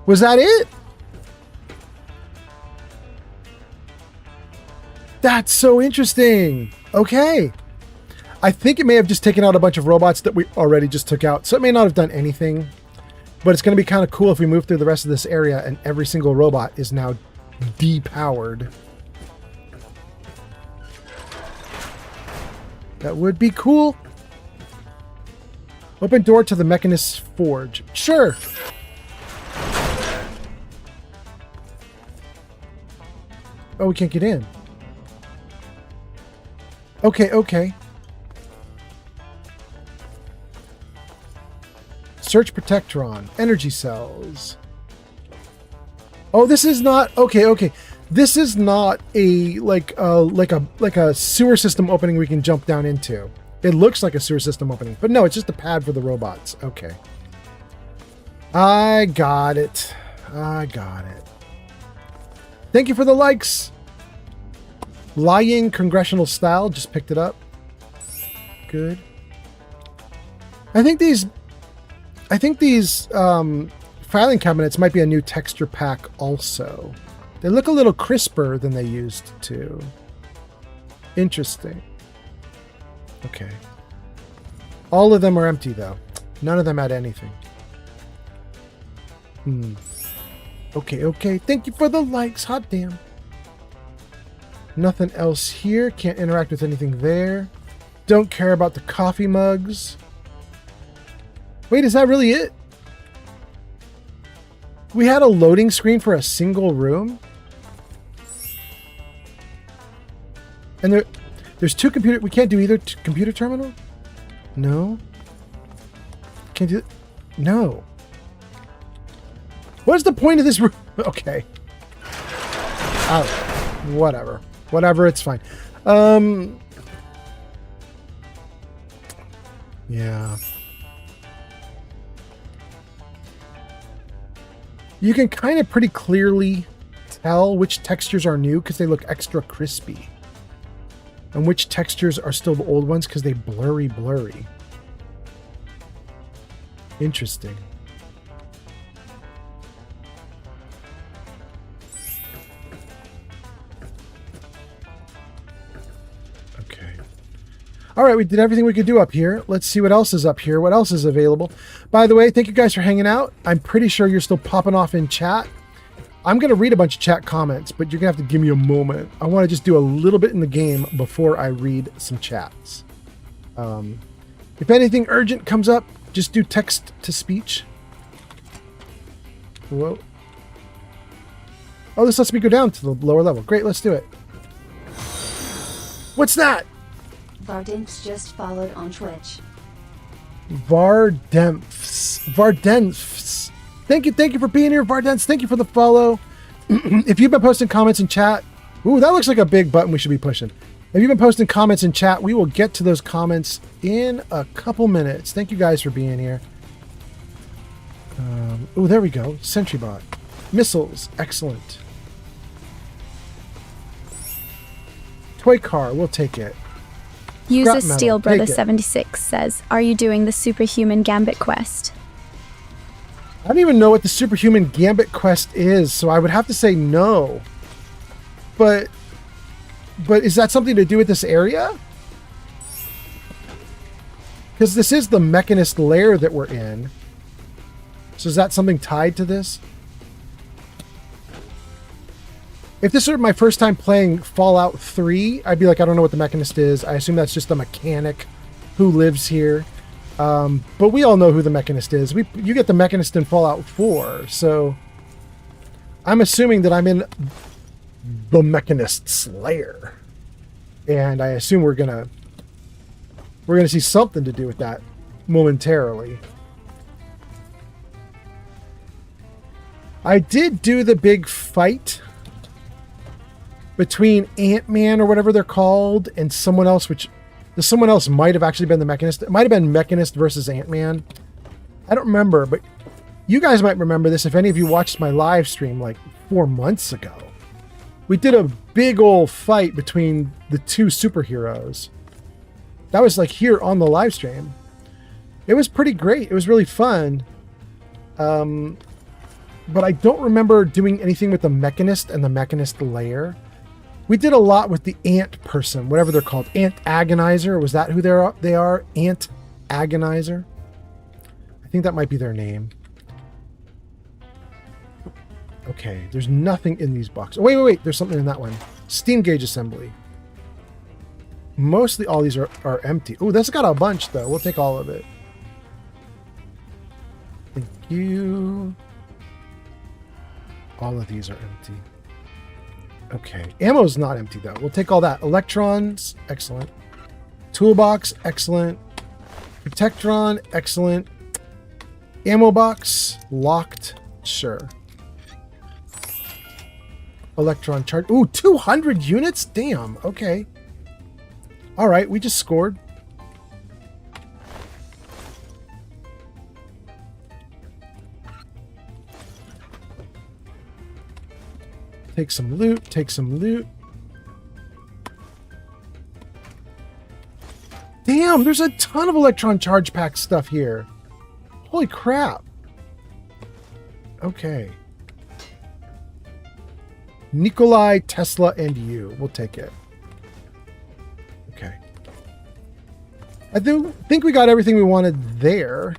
Was that it? That's so interesting. Okay. I think it may have just taken out a bunch of robots that we already just took out. So it may not have done anything. But it's going to be kind of cool if we move through the rest of this area and every single robot is now depowered. That would be cool. Open door to the Mechanist's Forge. Sure. Oh, we can't get in. Okay. Search Protectron. Energy cells. Oh, this is not okay. This is not a like a sewer system opening we can jump down into. It looks like a sewer system opening, but no, it's just a pad for the robots. Okay. I got it. Thank you for the likes. Lying congressional style. Just picked it up. Good. I think these filing cabinets might be a new texture pack also. They look a little crisper than they used to. Interesting. Okay. All of them are empty though. None of them had anything. Okay. Thank you for the likes. Hot damn. Nothing else here. Can't interact with anything there. Don't care about the coffee mugs. Wait, is that really it? We had a loading screen for a single room? And there's two computer... We can't do either computer terminal? No. Can't do... No. What is the point of this room? Okay. Oh, whatever. Whatever, it's fine. Yeah. You can kind of pretty clearly tell which textures are new because they look extra crispy. And which textures are still the old ones because they blurry. Interesting. Okay. All right, we did everything we could do up here. Let's see what else is up here. What else is available? By the way, thank you guys for hanging out. I'm pretty sure you're still popping off in chat. I'm going to read a bunch of chat comments, but you're going to have to give me a moment. I want to just do a little bit in the game before I read some chats. If anything urgent comes up, just do text to speech. Whoa. Oh, this lets me go down to the lower level. Great, let's do it. What's that? Vardimps just followed on Twitch. Vardemps. Thank you for being here, Vardemps. Thank you for the follow. If you've been posting comments in chat, ooh, that looks like a big button we should be pushing. If you've been posting comments in chat, we will get to those comments in a couple minutes. Thank you guys for being here. Oh, there we go. Sentry bot. Missiles. Excellent. Toy car. We'll take it. User Steel Brother 76 says, "Are you doing the Superhuman Gambit quest?" I don't even know what the Superhuman Gambit quest is, so I would have to say no. But is that something to do with this area? Because this is the Mechanist lair that we're in. So is that something tied to this? If this were my first time playing Fallout 3, I'd be like, I don't know what the Mechanist is. I assume that's just a mechanic who lives here. But we all know who the Mechanist is. You get the Mechanist in Fallout 4, so I'm assuming that I'm in the Mechanist's lair. And I assume we're gonna see something to do with that momentarily. I did do the big fight between Ant-Man or whatever they're called and someone else, which the someone else might have actually been the Mechanist. It might have been Mechanist versus Ant-Man. I don't remember, but you guys might remember this if any of you watched my live stream like 4 months ago. We did a big old fight between the two superheroes. That was like here on the live stream. It was pretty great. It was really fun. But I don't remember doing anything with the Mechanist and the Mechanist lair. We did a lot with the Ant person, whatever they're called. Ant Agonizer. Was that who they are? Ant Agonizer? I think that might be their name. Okay, there's nothing in these boxes. Oh, wait. There's something in that one. Steam gauge assembly. Mostly all these are empty. Oh, that's got a bunch, though. We'll take all of it. Thank you. All of these are empty. Okay. Ammo's not empty, though. We'll take all that. Electrons, excellent. Toolbox, excellent. Protectron, excellent. Ammo box, locked, sure. Electron charge. Ooh, 200 units? Damn, okay. All right, we just scored. Take some loot, take some loot. Damn, there's a ton of electron charge pack stuff here. Holy crap. Okay. Nikolai, Tesla, and you. We'll take it. Okay. I think we got everything we wanted there.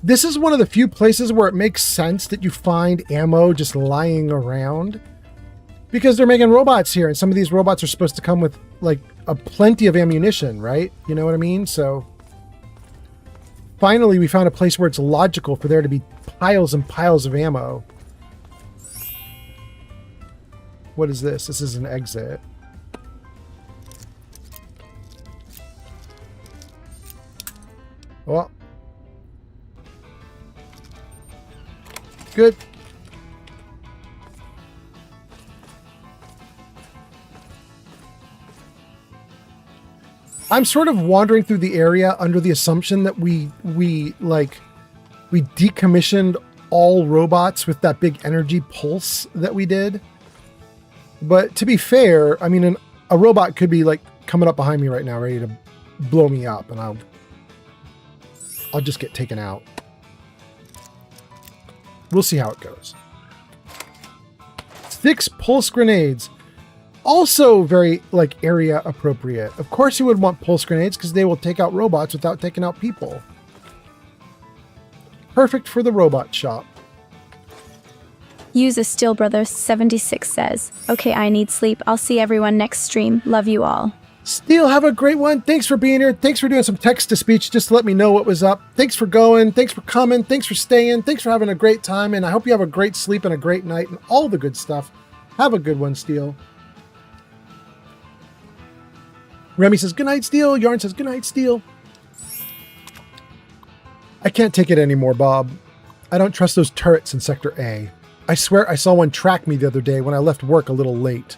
This is one of the few places where it makes sense that you find ammo just lying around. Because they're making robots here, and some of these robots are supposed to come with, like, a plenty of ammunition, right? You know what I mean? So, finally we found a place where it's logical for there to be piles and piles of ammo. What is this? This is an exit. Well. Good. I'm sort of wandering through the area under the assumption that we decommissioned all robots with that big energy pulse that we did. But to be fair, I mean, a robot could be like coming up behind me right now, ready to blow me up, and I'll just get taken out. We'll see how it goes. 6 pulse grenades. Also very, like, area appropriate. Of course you would want pulse grenades because they will take out robots without taking out people. Perfect for the robot shop. User Steel Brother 76 says, okay, I need sleep. I'll see everyone next stream. Love you all. Steel, have a great one. Thanks for being here. Thanks for doing some text-to-speech just to let me know what was up. Thanks for going. Thanks for coming. Thanks for staying. Thanks for having a great time. And I hope you have a great sleep and a great night and all the good stuff. Have a good one, Steel. Remy says, good night, Steel. Yarn says, good night, Steel. I can't take it anymore, Bob. I don't trust those turrets in Sector A. I swear I saw one track me the other day when I left work a little late.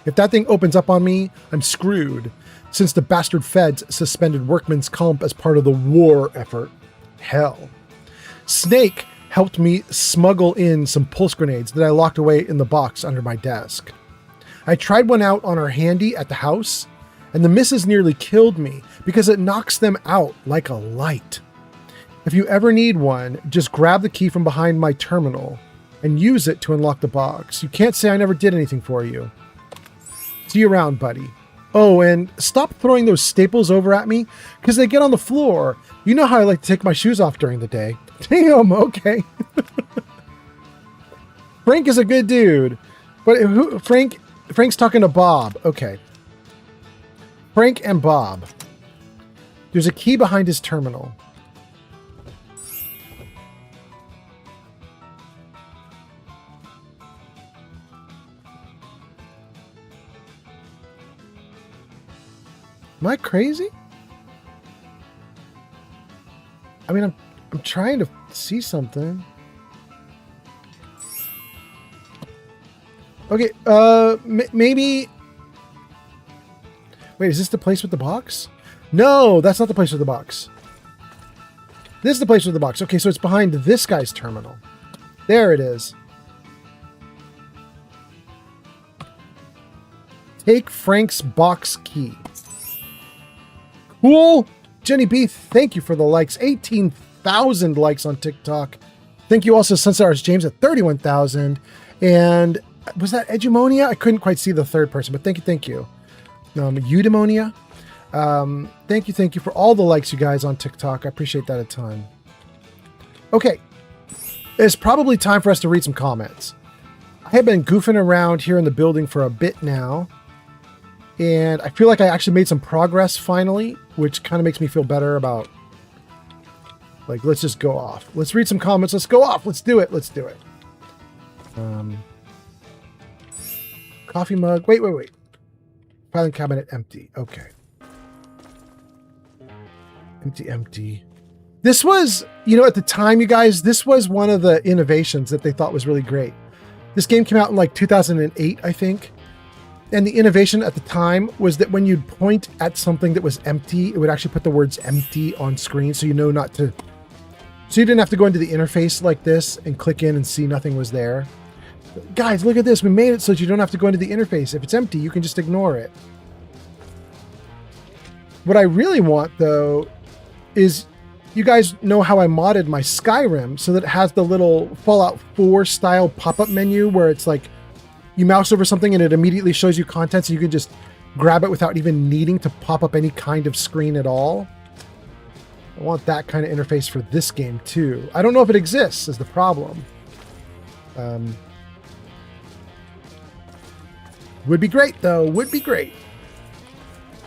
If that thing opens up on me, I'm screwed, since the bastard feds suspended workman's comp as part of the war effort. Hell. Snake helped me smuggle in some pulse grenades that I locked away in the box under my desk. I tried one out on our handy at the house, and the missus nearly killed me because it knocks them out like a light. If you ever need one, just grab the key from behind my terminal and use it to unlock the box. You can't say I never did anything for you. See you around, buddy. Oh, and stop throwing those staples over at me because they get on the floor. You know how I like to take my shoes off during the day. Damn, okay. Frank is a good dude. But Frank's talking to Bob. Okay. Frank and Bob. There's a key behind his terminal. Am I crazy? I mean, I'm trying to see something. Okay, maybe... Wait, is this the place with the box? No, that's not the place with the box. This is the place with the box. Okay, so it's behind this guy's terminal. There it is. Take Frank's box key. Cool. Jenny B, thank you for the likes. 18,000 likes on TikTok. Thank you also, Sunstars James at 31,000. And was that Edgemonia? I couldn't quite see the third person, but thank you. Eudaimonia. Thank you for all the likes, you guys, on TikTok. I appreciate that a ton. Okay. It's probably time for us to read some comments. I have been goofing around here in the building for a bit now. And I feel like I actually made some progress finally, which kind of makes me feel better about, like, let's just go off. Let's read some comments. Let's go off. Let's do it. Let's do it. Coffee mug. Wait. Filing cabinet empty. Okay. Empty. This was, at the time, you guys, this was one of the innovations that they thought was really great. This game came out in like 2008, I think. And the innovation at the time was that when you'd point at something that was empty, it would actually put the words empty on screen so you know not to... So you didn't have to go into the interface like this and click in and see nothing was there. Guys, look at this. We made it so that you don't have to go into the interface. If it's empty, you can just ignore it. What I really want, though, is you guys know how I modded my Skyrim so that it has the little Fallout 4 style pop-up menu where it's like you mouse over something and it immediately shows you content so you can just grab it without even needing to pop up any kind of screen at all. I want that kind of interface for this game too. I don't know if it exists is the problem. Would be great though, would be great.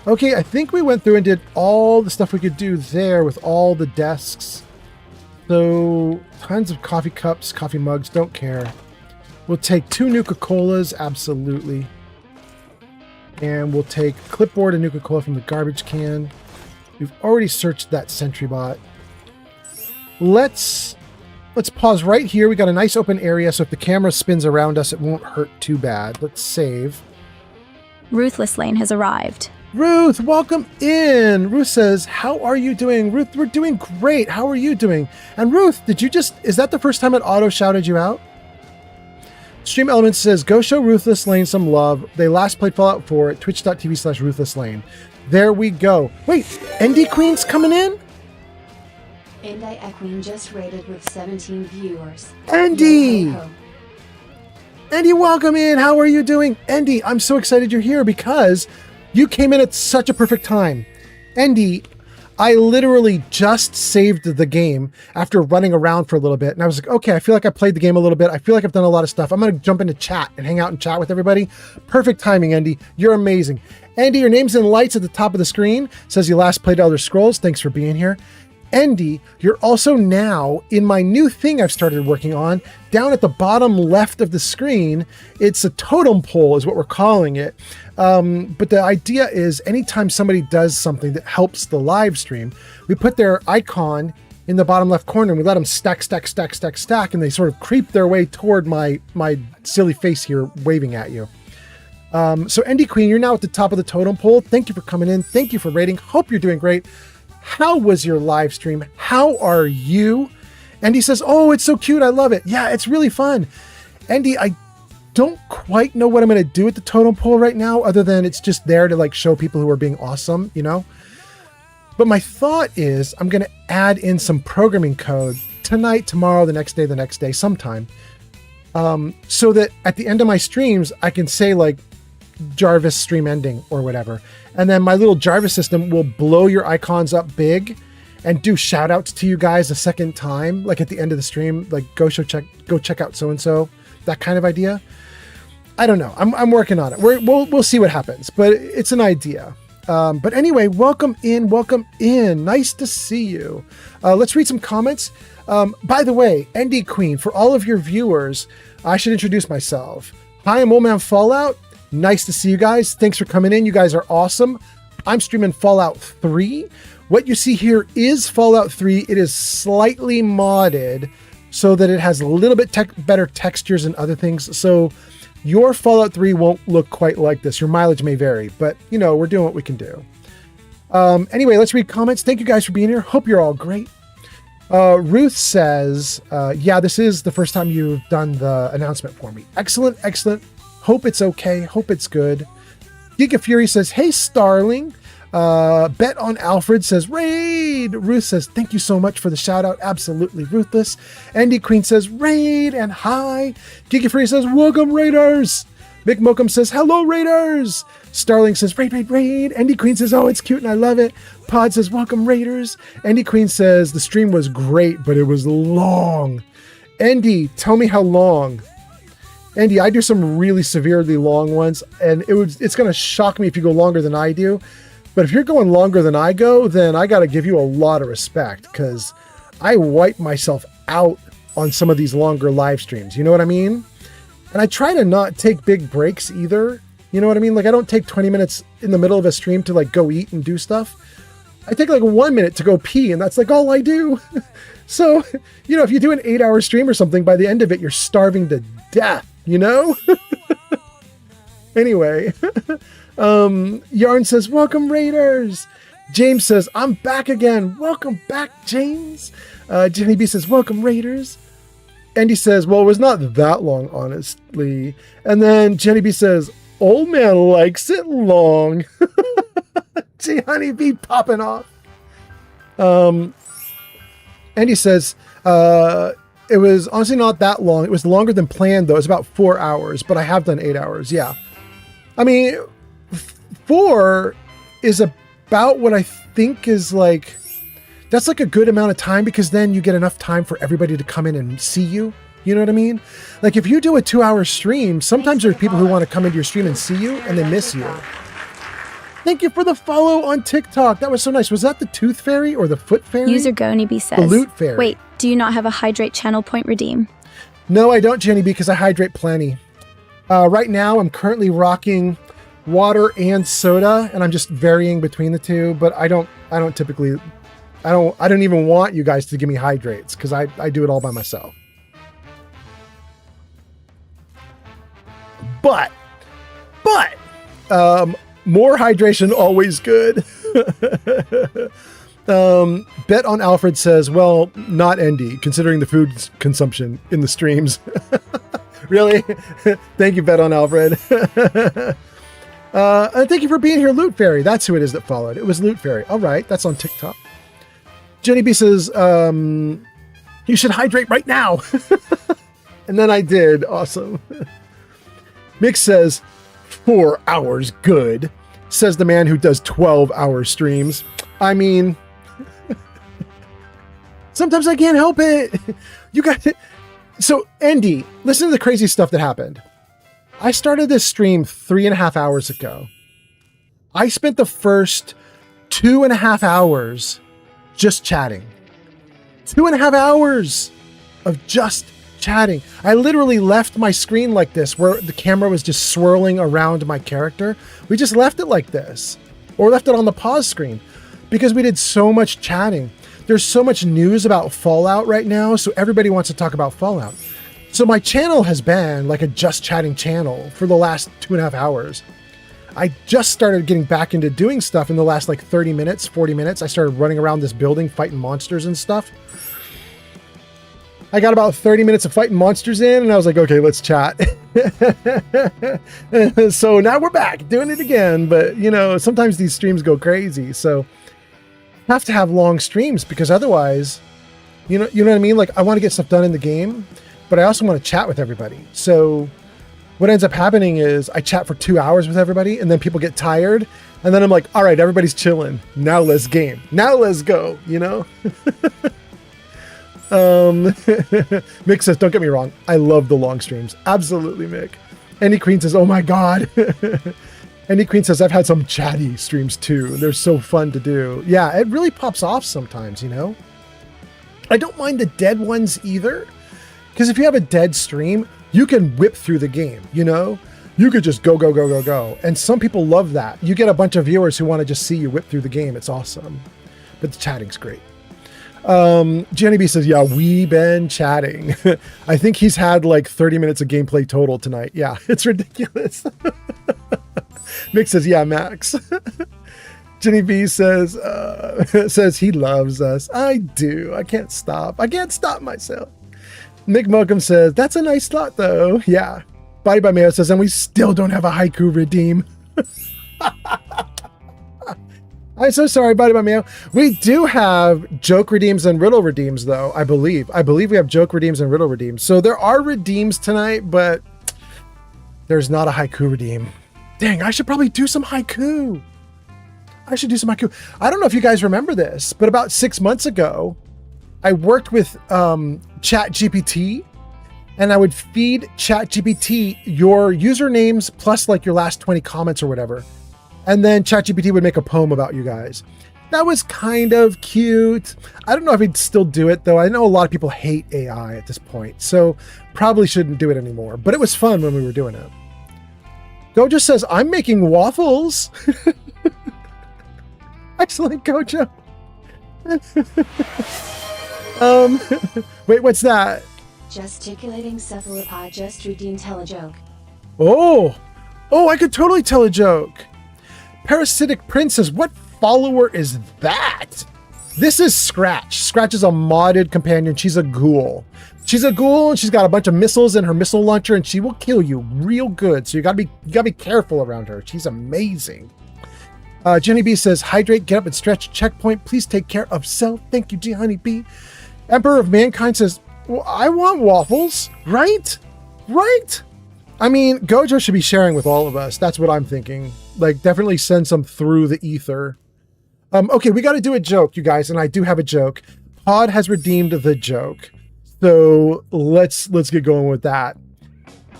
Okay, I think we went through and did all the stuff we could do there with all the desks. So tons of coffee cups, coffee mugs, don't care. We'll take 2 Nuka-Colas, absolutely. And we'll take clipboard and Nuka-Cola from the garbage can. We've already searched that sentry bot. Let's pause right here. We got a nice open area, so if the camera spins around us, it won't hurt too bad. Let's save. Ruthless Lane has arrived. Ruth, welcome in. Ruth says, how are you doing? Ruth, we're doing great. How are you doing? And Ruth, is that the first time it auto shouted you out? Stream Elements says, go show Ruthless Lane some love. They last played Fallout 4 at twitch.tv/ruthlesslane. There we go. Wait, ND Queen's coming in? Ndi Queen just rated with 17 viewers. Andy! Andy, welcome in. How are you doing? Andy, I'm so excited you're here because you came in at such a perfect time. Andy, I literally just saved the game after running around for a little bit. And I was like, okay, I feel like I played the game a little bit. I feel like I've done a lot of stuff. I'm going to jump into chat and hang out and chat with everybody. Perfect timing, Andy. You're amazing. Andy, your name's in lights at the top of the screen. Says you last played Elder Scrolls. Thanks for being here. Andy, you're also now in my new thing I've started working on. Down at the bottom left of the screen, it's a totem pole is what we're calling it. But the idea is anytime somebody does something that helps the live stream, we put their icon in the bottom left corner and we let them stack, and they sort of creep their way toward my silly face here waving at you. So Andy Queen, you're now at the top of the totem pole. Thank you for coming in. Thank you for rating. Hope you're doing great. How was your live stream? How are you? Andy says, oh, it's so cute. I love it. Yeah, it's really fun. Andy, I don't quite know what I'm going to do with the totem pole right now, other than it's just there to like show people who are being awesome, you know? But my thought is I'm going to add in some programming code tonight, tomorrow, the next day, sometime. So that at the end of my streams, I can say like Jarvis stream ending or whatever. And then my little Jarvis system will blow your icons up big and do shout outs to you guys a second time, like at the end of the stream, like go check out so-and-so, that kind of idea. I don't know. I'm working on it. We'll see what happens, but it's an idea. But anyway, welcome in. Nice to see you. Let's read some comments. By the way, Andy Queen, for all of your viewers, I should introduce myself. Hi, I'm Old Man Fallout. Nice to see you guys. Thanks for coming in. You guys are awesome. I'm streaming Fallout 3. What you see here is Fallout 3. It is slightly modded so that it has a little bit better textures and other things. So your Fallout 3 won't look quite like this. Your mileage may vary, but you know, we're doing what we can do. Anyway, let's read comments. Thank you guys for being here. Hope you're all great. Ruth says, yeah, this is the first time you've done the announcement for me. Excellent. Hope it's okay. Hope it's good. Giga Fury says, hey, Starling. Bet on Alfred says, raid. Ruth says, thank you so much for the shout out. Absolutely ruthless. Andy Queen says, raid and hi. Giga Fury says, welcome raiders. Mick Mokum says, hello raiders. Starling says, raid. Andy Queen says, oh, it's cute and I love it. Pod says, welcome raiders. Andy Queen says, the stream was great, but it was long. Andy, tell me how long. Andy, I do some really severely long ones, and it's going to shock me if you go longer than I do. But if you're going longer than I go, then I got to give you a lot of respect, because I wipe myself out on some of these longer live streams. You know what I mean? And I try to not take big breaks either. You know what I mean? Like I don't take 20 minutes in the middle of a stream to like go eat and do stuff. I take like 1 minute to go pee, and that's like all I do. So, you know, if you do an 8-hour stream or something, by the end of it, you're starving to death. You know? Anyway, Yarn says, welcome raiders. James says, I'm back again. Welcome back, James. Jenny B says, welcome raiders. Andy says, well, it was not that long, honestly. And then Jenny B says, old man likes it long. Gee, honey bee popping off. Andy says, it was honestly not that long. It was longer than planned, though. It was about 4 hours, but I have done 8 hours. Yeah. I mean, 4 is about what I think is like, that's like a good amount of time, because then you get enough time for everybody to come in and see you. You know what I mean? Like if you do a 2-hour stream, sometimes there's people who want to come into your stream and see you and they miss you. Thank you for the follow on TikTok. That was so nice. Was that the Tooth Fairy or the Foot Fairy? User Gaaaary says, the Loot Fairy. Wait, do you not have a hydrate channel point redeem? No, I don't, Jenny, because I hydrate plenty. Right now, I'm currently rocking water and soda, and I'm just varying between the two. But I don't even want you guys to give me hydrates, because I do it all by myself. But more hydration, always good. Bet on Alfred says, well, not Andy, considering the food consumption in the streams. Really? Thank you, Bet on Alfred. And thank you for being here, Loot Fairy. That's who it is that followed. It was Loot Fairy. All right, that's on TikTok. Jenny B says, you should hydrate right now. And then I did. Awesome. Mick says, 4 hours good, says the man who does 12-hour streams. I mean, Sometimes I can't help it. You got it. So, Andy, listen to the crazy stuff that happened. I started this stream 3.5 hours ago. I spent the first 2.5 hours just chatting. 2.5 hours of just chatting. I literally left my screen like this, where the camera was just swirling around my character. We just left it like this, or left it on the pause screen, because we did so much chatting. There's so much news about Fallout right now, so everybody wants to talk about Fallout. So my channel has been like a just chatting channel for the last 2.5 hours. I just started getting back into doing stuff in the last like 30 minutes, 40 minutes. I started running around this building, fighting monsters and stuff. I got about 30 minutes of fighting monsters in, and I was like, okay, let's chat. So now we're back doing it again. But you know, sometimes these streams go crazy. So I have to have long streams, because otherwise, you know what I mean? Like, I want to get stuff done in the game, but I also want to chat with everybody. So what ends up happening is I chat for 2 hours with everybody, and then people get tired, and then I'm like, all right, everybody's chilling. Now let's game. Now let's go, you know? Mick says, don't get me wrong, I love the long streams. Absolutely, Mick. Andy Queen says, oh my God. Andy Queen says, I've had some chatty streams too. They're so fun to do. Yeah, it really pops off sometimes, you know? I don't mind the dead ones either, because if you have a dead stream, you can whip through the game, you know? You could just go, go, go, go, go. And some people love that. You get a bunch of viewers who want to just see you whip through the game. It's awesome. But the chatting's great. Jenny B says, yeah, we been chatting. I think he's had like 30 minutes of gameplay total tonight. Yeah, it's ridiculous. Mick says, yeah, Max. Jenny B says, says he loves us. I do. I can't stop. I can't stop myself. Nick Malcolm says, that's a nice slot though. Yeah. Body by Mayo says, and we still don't have a haiku redeem. I'm so sorry, Body by Mayo. We do have joke redeems and riddle redeems, though, I believe. I believe we have joke redeems and riddle redeems. So there are redeems tonight, but there's not a haiku redeem. Dang, I should probably do some haiku. I should do some haiku. I don't know if you guys remember this, but about 6 months ago, I worked with ChatGPT, and I would feed ChatGPT your usernames plus like your last 20 comments or whatever. And then ChatGPT would make a poem about you guys. That was kind of cute. I don't know if he'd still do it though. I know a lot of people hate AI at this point, so probably shouldn't do it anymore. But it was fun when we were doing it. Gojo says, I'm making waffles. Excellent, Gojo. Wait, what's that? Gesticulating cephalopod just redeemed telejoke. Oh, I could totally tell a joke. Parasitic Prince says, what follower is that? This is Scratch. Scratch is a modded companion. She's a ghoul. She's a ghoul, and she's got a bunch of missiles in her missile launcher, and she will kill you real good. So you gotta be careful around her. She's amazing. Jenny B says, hydrate, get up and stretch. Checkpoint. Please take care of self. Thank you, G Honey B. Emperor of Mankind says, well, I want waffles, right? Right? I mean, Gojo should be sharing with all of us. That's what I'm thinking. Like, definitely send some through the ether. Okay, we got to do a joke, you guys, and I do have a joke. Pod has redeemed the joke, so let's get going with that.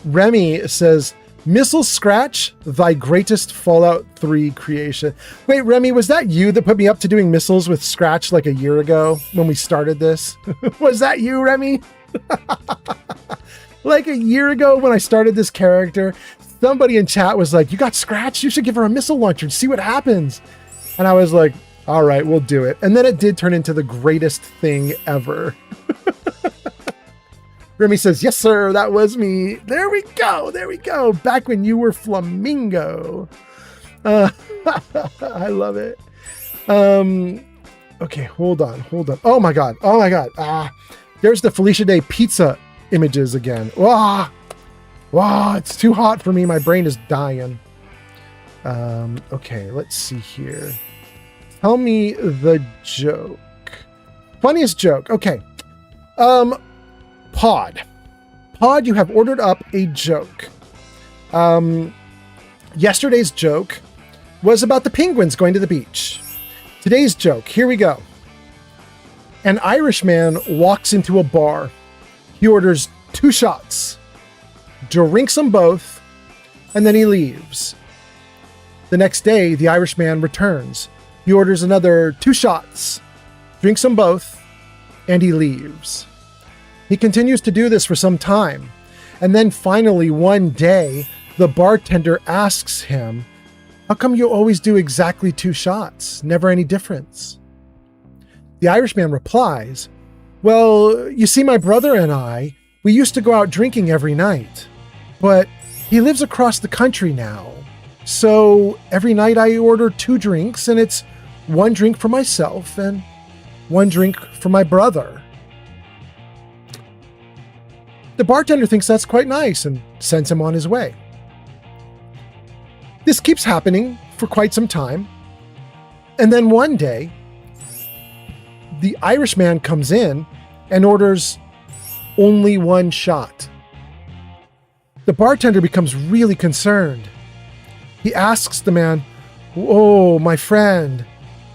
Remy says, "Missile Scratch, thy greatest Fallout 3 creation." Wait, Remy, was that you that put me up to doing missiles with Scratch like a year ago when we started this? Was that you, Remy? Like a year ago when I started this character, somebody in chat was like, you got Scratch? You should give her a missile launcher and see what happens. And I was like, all right, we'll do it. And then it did turn into the greatest thing ever. Remy says, yes, sir, that was me. There we go. There we go. Back when you were Flamingo. I love it. Okay, hold on. Oh my God. There's the Felicia Day pizza images again. Wow, it's too hot for me. My brain is dying. Okay, let's see here. Tell me the joke. Funniest joke. Okay. Pod, you have ordered up a joke. Yesterday's joke was about the penguins going to the beach. Today's joke, here we go. An Irishman walks into a bar. He orders 2 shots, drinks them both, and then he leaves. The next day, the Irishman returns. He orders another 2 shots, drinks them both, and he leaves. He continues to do this for some time. And then finally, one day, the bartender asks him, "How come you always do exactly 2 shots? Never any difference?" The Irishman replies, "Well, you see, my brother and I, we used to go out drinking every night. But he lives across the country now. So every night I order 2 drinks, and it's 1 drink for myself and 1 drink for my brother." The bartender thinks that's quite nice and sends him on his way. This keeps happening for quite some time. And then one day, the Irishman comes in and orders only 1 shot. The bartender becomes really concerned. He asks the man, "Oh, my friend,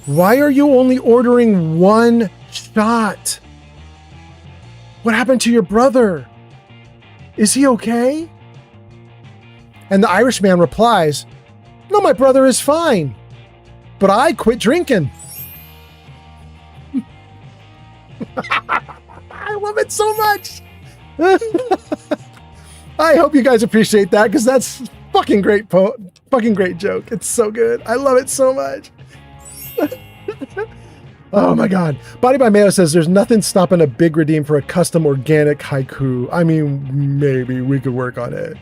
why are you only ordering 1 shot? What happened to your brother? Is he okay?" And the Irishman replies, "No, my brother is fine, but I quit drinking." I love it so much. I hope you guys appreciate that, because that's fucking great fucking great joke. It's so good. I love it so much. Oh my God. Body by Mayo says there's nothing stopping a big redeem for a custom organic haiku. I mean, maybe we could work on it.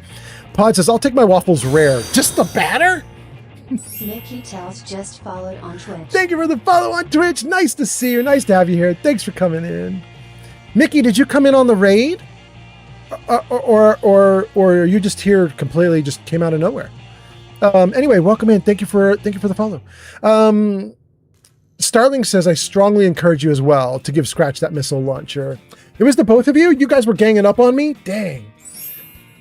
Pod says, "I'll take my waffles rare." Just the batter? Mickey Tells just followed on Twitch. Thank you for the follow on Twitch. Nice to see you. Nice to have you here. Thanks for coming in. Mickey, did you come in on the raid? Or are you just here completely, just came out of nowhere? Anyway, welcome in. Thank you for the follow. Starling says, "I strongly encourage you as well to give Scratch that missile launcher." It was the both of you? You guys were ganging up on me? Dang.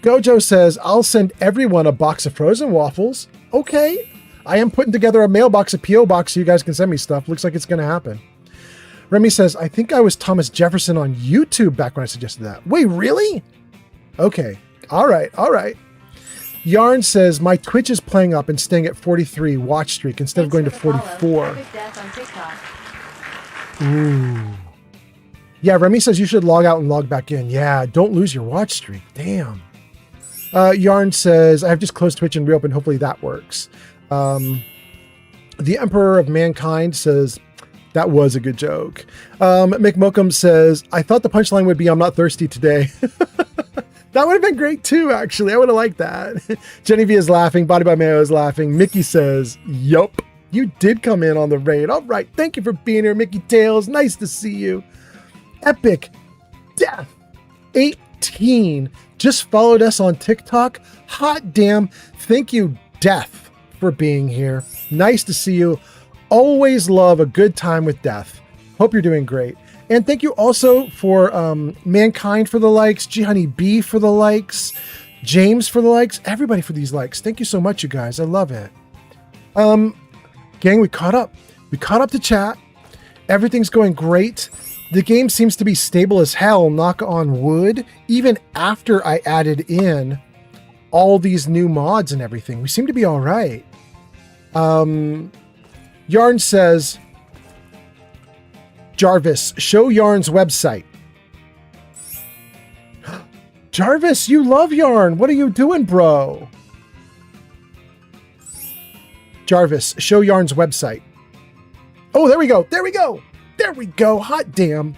Gojo says, "I'll send everyone a box of frozen waffles." Okay. I am putting together a mailbox, a P.O. box, so you guys can send me stuff. Looks like it's going to happen. Remy says, "I think I was Thomas Jefferson on YouTube back when I suggested that." Wait, really? Okay. All right. Yarn says, "My Twitch is playing up and staying at 43 watch streak instead of going to 44. Ooh. Yeah, Remy says you should log out and log back in. Yeah, don't lose your watch streak. Damn. Yarn says, "I have just closed Twitch and reopened. Hopefully that works." The Emperor of Mankind says, "That was a good joke." McMokum says, "I thought the punchline would be 'I'm not thirsty today.'" That would have been great too, actually. I would have liked that. Genevieve is laughing. Body by Mayo is laughing. Mickey says, "Yup, you did come in on the raid. All right. Thank you for being here, Mickey Tails. Nice to see you." Epic Death 18 just followed us on TikTok. Hot damn. Thank you, Death, for being here. Nice to see you. Always love a good time with Death. Hope you're doing great. And thank you also for Mankind for the likes, G Honey B for the likes, James for the likes, everybody for these likes. Thank you so much, you guys. I love it. Gang, we caught up. We caught up to chat. Everything's going great. The game seems to be stable as hell, knock on wood, even after I added in all these new mods and everything. We seem to be all right. Yarn says, "Jarvis, show Yarn's website." Jarvis, you love Yarn. What are you doing, bro? Jarvis, show Yarn's website. Oh, there we go. There we go. There we go. Hot damn.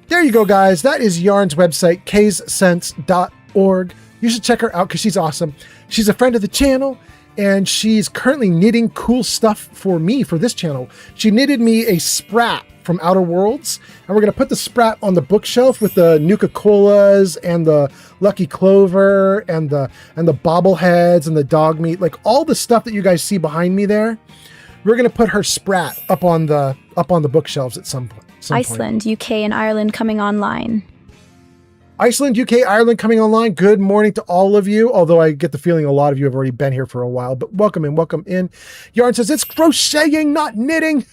There you go, guys. That is Yarn's website, kayssense.org. You should check her out because she's awesome. She's a friend of the channel, and she's currently knitting cool stuff for me for this channel. She knitted me a sprat from Outer Worlds, and we're going to put the sprat on the bookshelf with the Nuka-Colas and the Lucky Clover and the bobbleheads and the dog meat, like all the stuff that you guys see behind me there. We're going to put her sprat up on the bookshelves at some point. Iceland, UK, and Ireland coming online. Iceland, UK, Ireland coming online. Good morning to all of you. Although I get the feeling a lot of you have already been here for a while, but welcome in, welcome in. Yarn says it's crocheting, not knitting.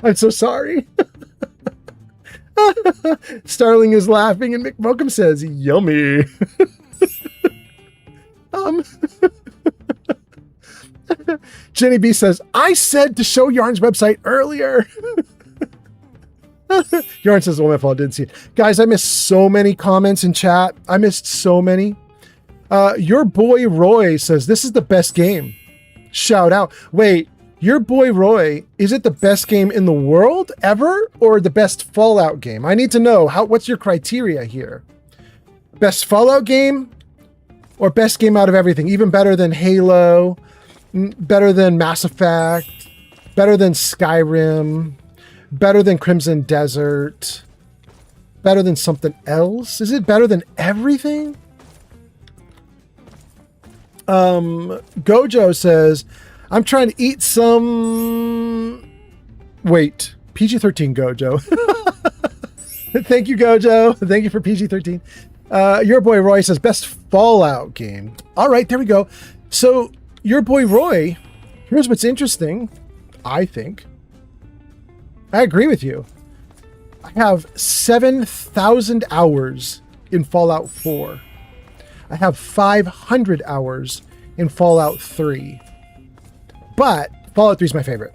I'm so sorry. Starling is laughing and McMokum says, yummy. Jenny B says, I said to show Yarn's website earlier. Yarn says, oh, my fault, didn't see it. Guys, I missed so many comments in chat. I missed so many. Your boy Roy says, this is the best game. Shout out. Wait, your boy Roy, is it the best game in the world ever or the best Fallout game? I need to know, what's your criteria here? Best Fallout game or best game out of everything? Even better than Halo, better than Mass Effect, better than Skyrim, better than Crimson Desert, better than something else? Is it better than everything? Gojo says, I'm trying to eat some... Wait, PG-13 Gojo. Thank you, Gojo. Thank you for PG-13. Your boy Roy says, best Fallout game. All right, there we go. So, your boy Roy, here's what's interesting, I think. I agree with you. I have 7,000 hours in Fallout 4. I have 500 hours in Fallout 3. But Fallout 3 is my favorite.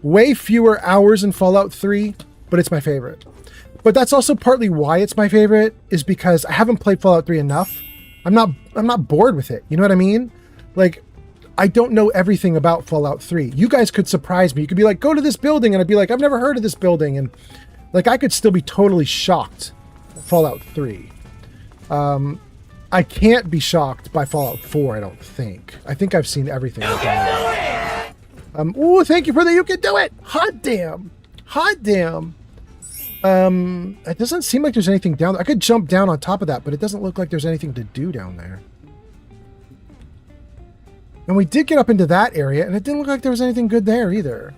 Way fewer hours in Fallout 3, but it's my favorite. But that's also partly why it's my favorite, is because I haven't played Fallout 3 enough. I'm not bored with it. You know what I mean? Like, I don't know everything about Fallout 3. You guys could surprise me. You could be like, go to this building, and I'd be like, I've never heard of this building. And like, I could still be totally shocked at Fallout 3. I can't be shocked by Fallout 4, I don't think. I think I've seen everything. Oh, thank you for the you can do it! Hot damn! Hot damn! It doesn't seem like there's anything down there. I could jump down on top of that, but it doesn't look like there's anything to do down there. And we did get up into that area, and it didn't look like there was anything good there either.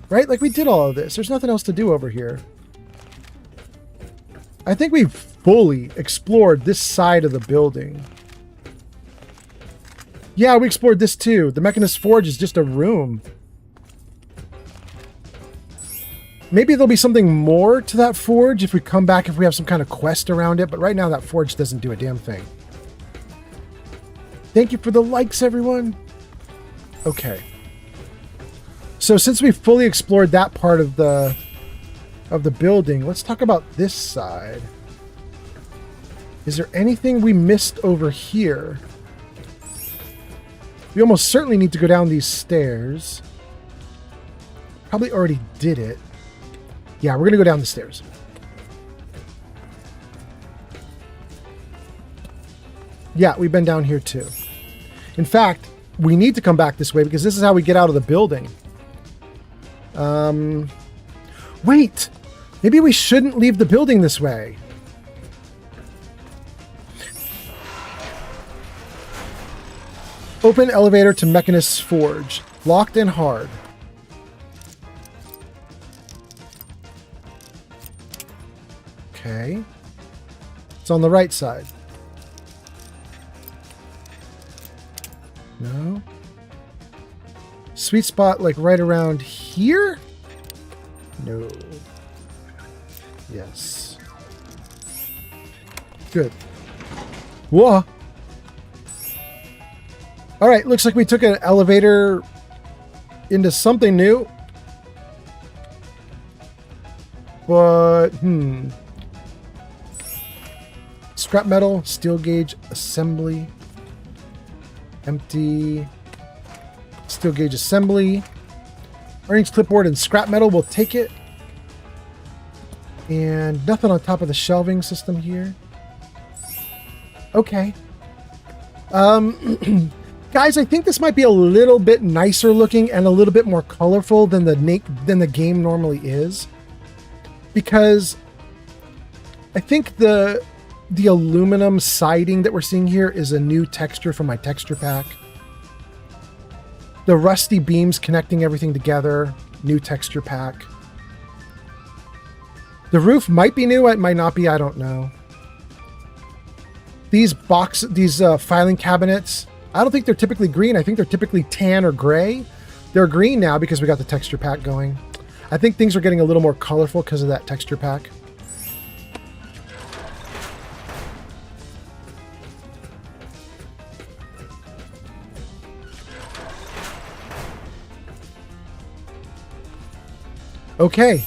Right? Like, we did all of this. There's nothing else to do over here. I think we've fully explored this side of the building. Yeah, we explored this too. The Mechanist Forge is just a room. Maybe there'll be something more to that forge if we come back, if we have some kind of quest around it. But right now, that forge doesn't do a damn thing. Thank you for the likes, everyone. Okay. So since we've fully explored that part of the building, let's talk about this side. Is there anything we missed over here? We almost certainly need to go down these stairs. Probably already did it. Yeah, we're going to go down the stairs. Yeah, we've been down here too. In fact, we need to come back this way because this is how we get out of the building. Wait! Maybe we shouldn't leave the building this way. Open elevator to Mechanist's Forge. Locked and hard. Okay. It's on the right side. No. Sweet spot like right around here? No. Yes. Good. Whoa. All right, looks like we took an elevator into something new. But, Scrap metal, steel gauge assembly. Empty. Steel gauge assembly. Earnings clipboard and scrap metal, we'll take it. And nothing on top of the shelving system here. Okay. Guys, I think this might be a little bit nicer looking and a little bit more colorful than the game normally is. Because I think the aluminum siding that we're seeing here is a new texture from my texture pack. The rusty beams connecting everything together, new texture pack. The roof might be new, it might not be, I don't know. these filing cabinets, I don't think they're typically green. I think they're typically tan or gray. They're green now because we got the texture pack going. I think things are getting a little more colorful because of that texture pack. Okay,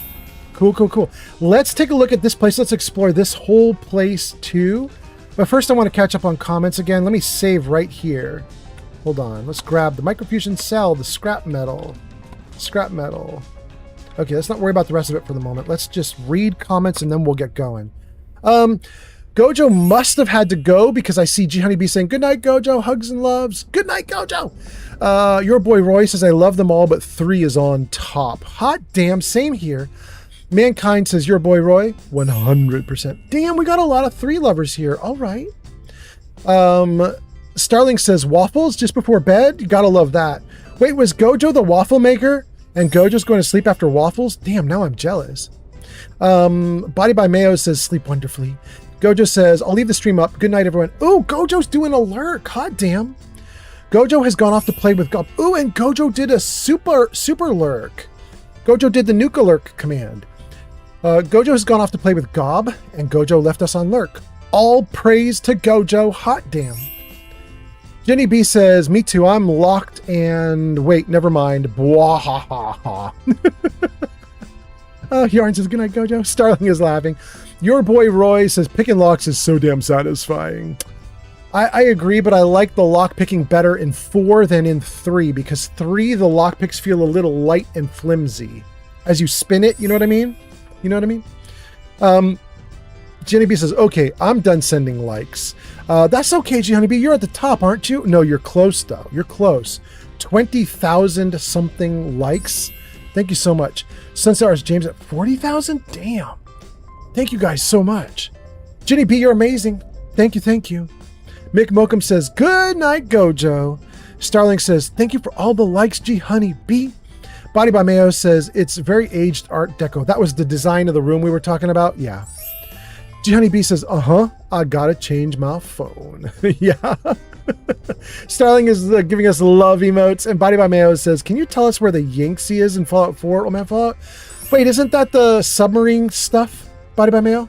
cool. Let's take a look at this place. Let's explore this whole place too. But first I want to catch up on comments again. Let me save right here. Hold on. Let's grab the microfusion cell, the scrap metal. Okay, let's not worry about the rest of it for the moment. Let's just read comments and then we'll get going. Gojo must have had to go because I see G Honeybee saying, good night, Gojo, hugs and loves. Good night, Gojo. Your boy Roy says, I love them all, but 3 is on top. Hot damn, same here. Mankind says, your boy Roy, 100%. Damn, we got a lot of 3 lovers here. All right. Starling says, waffles just before bed? You gotta love that. Wait, was Gojo the waffle maker? And Gojo's going to sleep after waffles? Damn, now I'm jealous. Body by Mayo says, sleep wonderfully. Gojo says, I'll leave the stream up. Good night, everyone. Ooh, Gojo's doing a lurk. Hot damn. Gojo has gone off to play with Gob. Ooh, and Gojo did a super lurk. Gojo did the Nuka lurk command. Gojo has gone off to play with Gob, and Gojo left us on lurk. All praise to Gojo. Hot damn. Jenny B says, me too. I'm locked and wait, never mind. Bwahaha. Yarn says, good night, Gojo. Starling is laughing. Your boy Roy says, picking locks is so damn satisfying. I agree, but I like the lock picking better in 4 than in 3 because 3, the lock picks feel a little light and flimsy as you spin it. You know what I mean? Jenny B says, okay, I'm done sending likes. That's okay, G Honeybee. You're at the top, aren't you? No, you're close though. You're close. 20,000 something likes. Thank you so much. Sunstars James at 40,000. Damn. Thank you guys so much. Jenny B, you're amazing. Thank you. Mick Mokum says, good night, Gojo. Starling says, thank you for all the likes, G Honeybee. Body by Mayo says, it's very aged art deco. That was the design of the room we were talking about? Yeah. G Honeybee says, I gotta change my phone. Yeah. Starling is giving us love emotes. And Body by Mayo says, can you tell us where the Yangtze is in Fallout 4? Oh man, Fallout. Wait, isn't that the submarine stuff, Body by Mayo?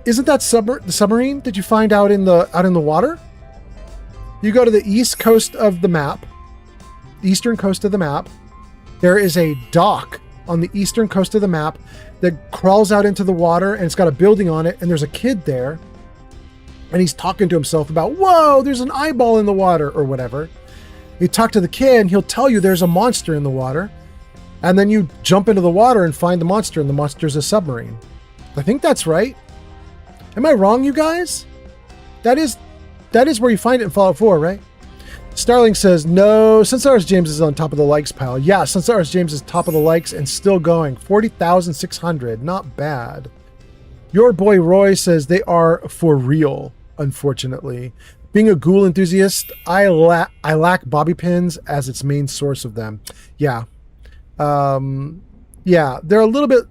Isn't that the submarine that you find out in the water? You go to the east coast of the map, eastern coast of the map. There is a dock on the eastern coast of the map that crawls out into the water, and it's got a building on it, and there's a kid there, and he's talking to himself about, whoa, there's an eyeball in the water, or whatever. You talk to the kid, and he'll tell you there's a monster in the water, and then you jump into the water and find the monster, and the monster's a submarine. I think that's right. Am I wrong, you guys? That is where you find it in Fallout 4, right? Starling says, no, Sunstars James is on top of the likes pile. Yeah, Sunstars James is top of the likes and still going. 40,600. Not bad. Your boy Roy says they are for real, unfortunately. Being a ghoul enthusiast, I lack bobby pins as its main source of them. Yeah. Yeah, they're a little bit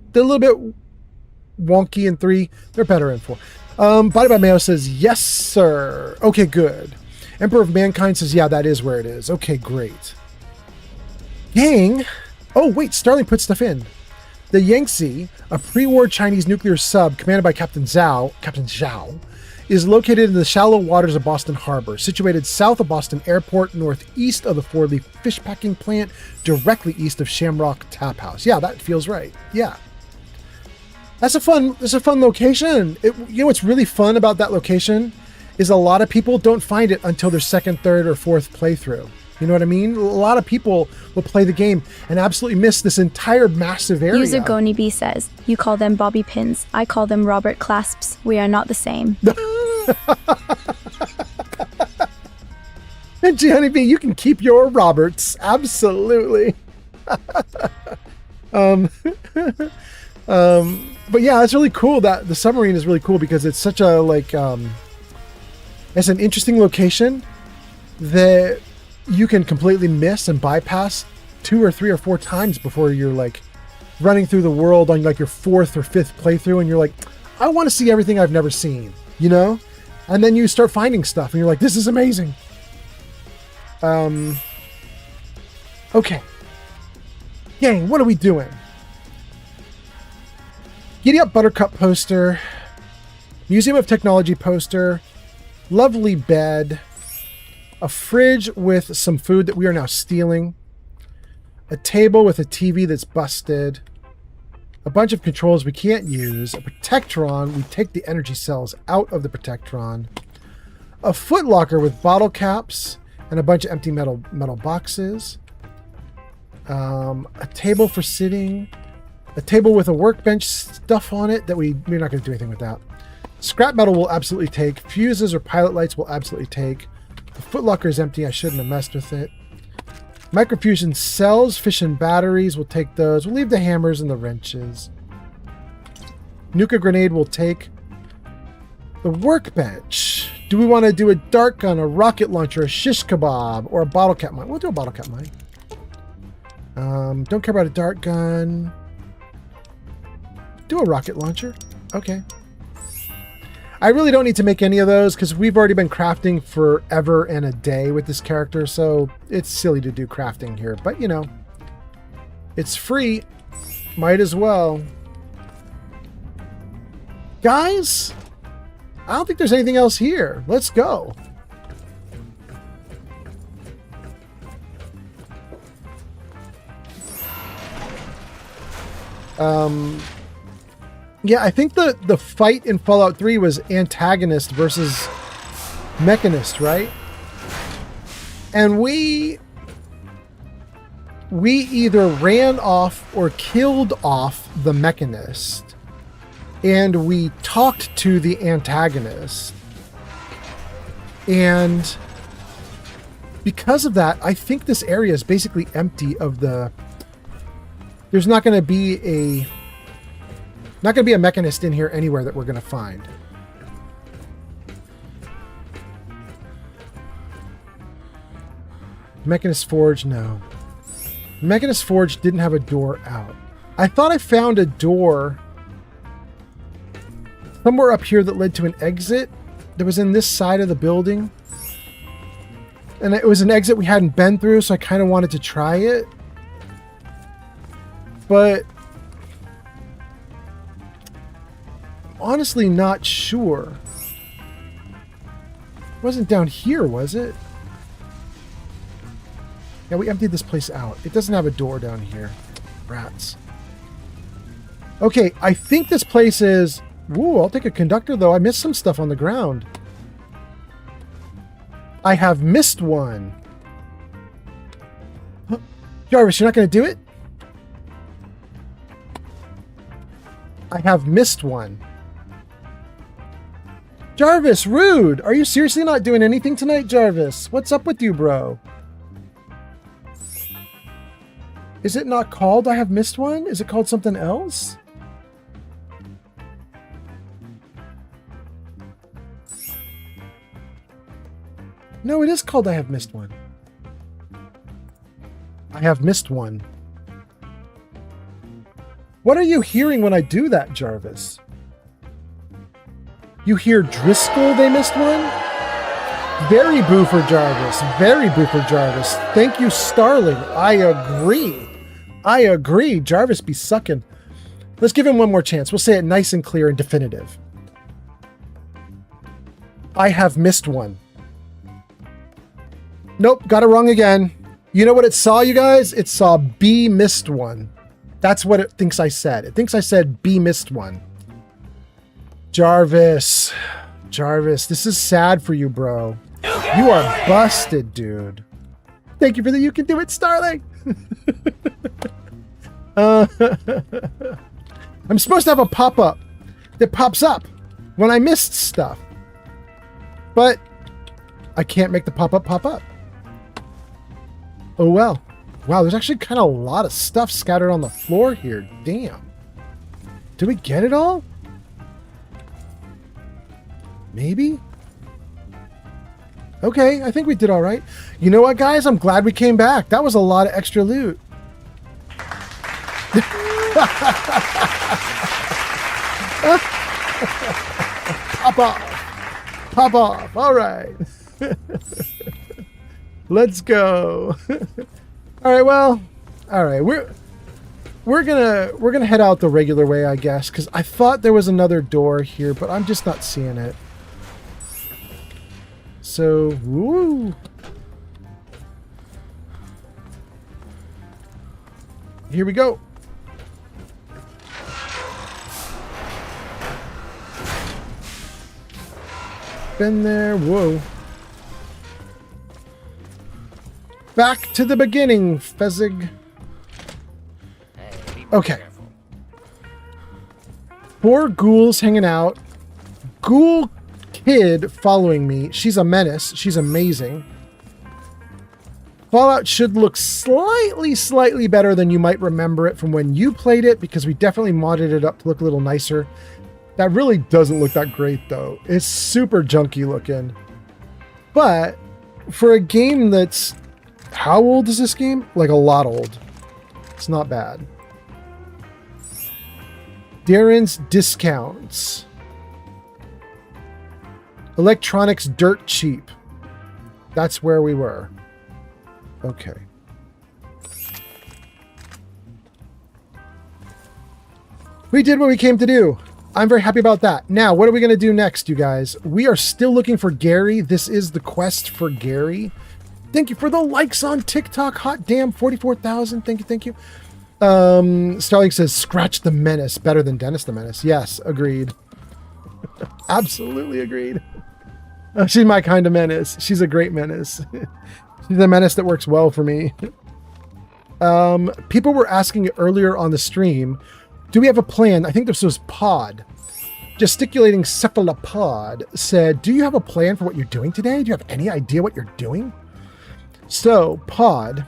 wonky in 3. They're better in 4. Body by Mayo says, yes, sir. Okay, good. Emperor of Mankind says, yeah, that is where it is. Okay, great. Gang. Oh, wait, Starling put stuff in. The Yangtze, a pre-war Chinese nuclear sub commanded by Captain Zhao, is located in the shallow waters of Boston Harbor, situated south of Boston Airport, northeast of the Four-Leaf fish packing plant, directly east of Shamrock Tap House. Yeah, that feels right. Yeah. That's a fun location. You know what's really fun about that location is a lot of people don't find it until their 2nd, 3rd, or 4th playthrough. You know what I mean? A lot of people will play the game and absolutely miss this entire massive area. User Goni B says, you call them bobby pins. I call them Robert clasps. We are not the same. And G Honeybee, you can keep your Roberts. Absolutely. But yeah, it's really cool that the submarine is really cool because it's such a it's an interesting location that you can completely miss and bypass 2 or 3 or 4 times before you're like running through the world on like your 4th or 5th playthrough, and you're like, I want to see everything I've never seen, you know? And then you start finding stuff and you're like, this is amazing. Okay. Gang, what are we doing? Giddy Up Buttercup poster. Museum of Technology poster. Lovely bed. A fridge with some food that we are now stealing. A table with a TV that's busted. A bunch of controls we can't use. A Protectron. We take the energy cells out of the Protectron. A footlocker with bottle caps and a bunch of empty metal boxes. A table for sitting. A table with a workbench stuff on it that we're not going to do anything with that. Scrap metal we'll absolutely take. Fuses or pilot lights we'll absolutely take. The footlocker is empty. I shouldn't have messed with it. Microfusion cells, fission batteries, we'll take those. We'll leave the hammers and the wrenches. Nuka grenade we'll take. The workbench. Do we want to do a dart gun, a rocket launcher, a shish kebab, or a bottle cap mine? We'll do a bottle cap mine. Don't care about a dart gun. Do a rocket launcher. Okay. I really don't need to make any of those because we've already been crafting forever and a day with this character, so it's silly to do crafting here. But, you know, it's free. Might as well. Guys, I don't think there's anything else here. Let's go. Yeah, I think the fight in Fallout 3 was antagonist versus mechanist, right? And we either ran off or killed off the mechanist, and we talked to the antagonist. And because of that, I think this area is basically empty of the... There's not going to be a mechanist in here anywhere that we're going to find. Mechanist Forge, no. Mechanist Forge didn't have a door out. I thought I found a door somewhere up here that led to an exit that was in this side of the building. And it was an exit we hadn't been through, so I kind of wanted to try it. But honestly not sure. It wasn't down here, was it? Yeah, we emptied this place out. It doesn't have a door down here. Rats. Okay, I think this place is... Ooh, I'll take a conductor, though. I missed some stuff on the ground. I have missed one. Huh. Jarvis, you're not going to do it? I have missed one. Jarvis, rude! Are you seriously not doing anything tonight, Jarvis? What's up with you, bro? Is it not called I have missed one? Is it called something else? No, it is called I have missed one. I have missed one. What are you hearing when I do that, Jarvis? You hear Driscoll, they missed one? Very boo for Jarvis. Very boo for Jarvis. Thank you, Starling. I agree. I agree. Jarvis be sucking. Let's give him one more chance. We'll say it nice and clear and definitive. I have missed one. Nope, got it wrong again. You know what it saw, you guys? It saw B missed one. That's what it thinks I said. It thinks I said B missed one. Jarvis. Jarvis, this is sad for you, bro. You are busted, dude. Thank you for the you can do it, Starling. I'm supposed to have a pop-up that pops up when I missed stuff. But I can't make the pop-up pop up. Oh, well. Wow, there's actually kind of a lot of stuff scattered on the floor here. Damn. Did we get it all? Maybe? Okay, I think we did all right. You know what, guys? I'm glad we came back. That was a lot of extra loot. Pop off. Pop off. All right. Let's go. All right, well, all right. We're gonna head out the regular way, I guess, because I thought there was another door here, but I'm just not seeing it. So, woo. Here we go. Been there. Whoa. Back to the beginning, Fezzig. Okay. 4 ghouls hanging out. Ghoul kid following me. She's a menace. She's amazing. Fallout should look slightly better than you might remember it from when you played it, because we definitely modded it up to look a little nicer. That really doesn't look that great, though. It's super junky looking. But for a game that's... How old is this game? Like a lot old. It's not bad. Darren's discounts. Electronics dirt cheap. That's where we were. Okay. We did what we came to do. I'm very happy about that. Now, what are we going to do next, you guys? We are still looking for Gaaaary. This is the quest for Gaaaary. Thank you for the likes on TikTok. Hot damn, 44,000. Thank you, thank you. Starling says, scratch the menace. Better than Dennis the Menace. Yes, agreed. Absolutely agreed. She's my kind of menace. She's a great menace. She's a menace that works well for me. People were asking earlier on the stream, do we have a plan? I think this was Pod. Gesticulating Cephalopod said, do you have a plan for what you're doing today? Do you have any idea what you're doing? So, Pod,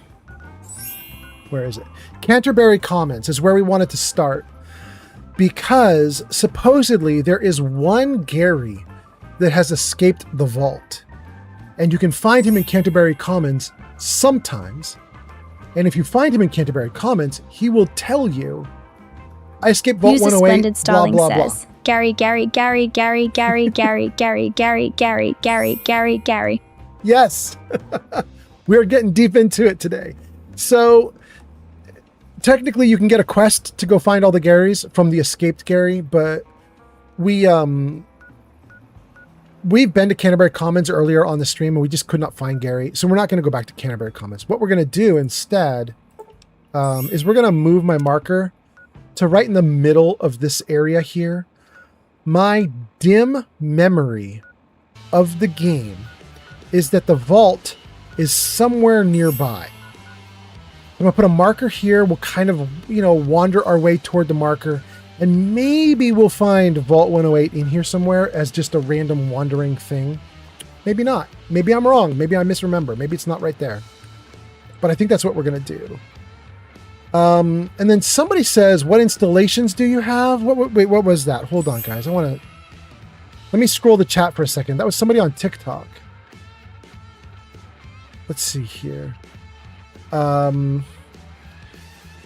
where is it? Canterbury Commons is where we wanted to start, because supposedly there is one Gaaaary that has escaped the vault. And you can find him in Canterbury Commons sometimes. And if you find him in Canterbury Commons, he will tell you, I escaped Vault 108, Starling blah, blah, says. Gaaaary, Gaaaary, Gaaaary, Gaaaary, Gaaaary, Gaaaary, Gaaaary, Gaaaary, Gaaaary, Gaaaary, Gaaaary, Gaaaary. Yes. We're getting deep into it today. So technically you can get a quest to go find all the Gaarys from the escaped Gaaaary, but we've been to Canterbury Commons earlier on the stream and we just could not find Gaaaary. So we're not going to go back to Canterbury Commons. What we're going to do instead is we're going to move my marker to right in the middle of this area here. My dim memory of the game is that the vault is somewhere nearby. I'm going to put a marker here. We'll kind of, wander our way toward the marker, and maybe we'll find Vault 108 in here somewhere as just a random wandering thing. Maybe not. Maybe I'm wrong. Maybe I misremember. Maybe it's not right there. But I think that's what we're going to do. And then somebody says, what installations do you have? Wait, what was that? Hold on, guys. Let me scroll the chat for a second. That was somebody on TikTok. Let's see here.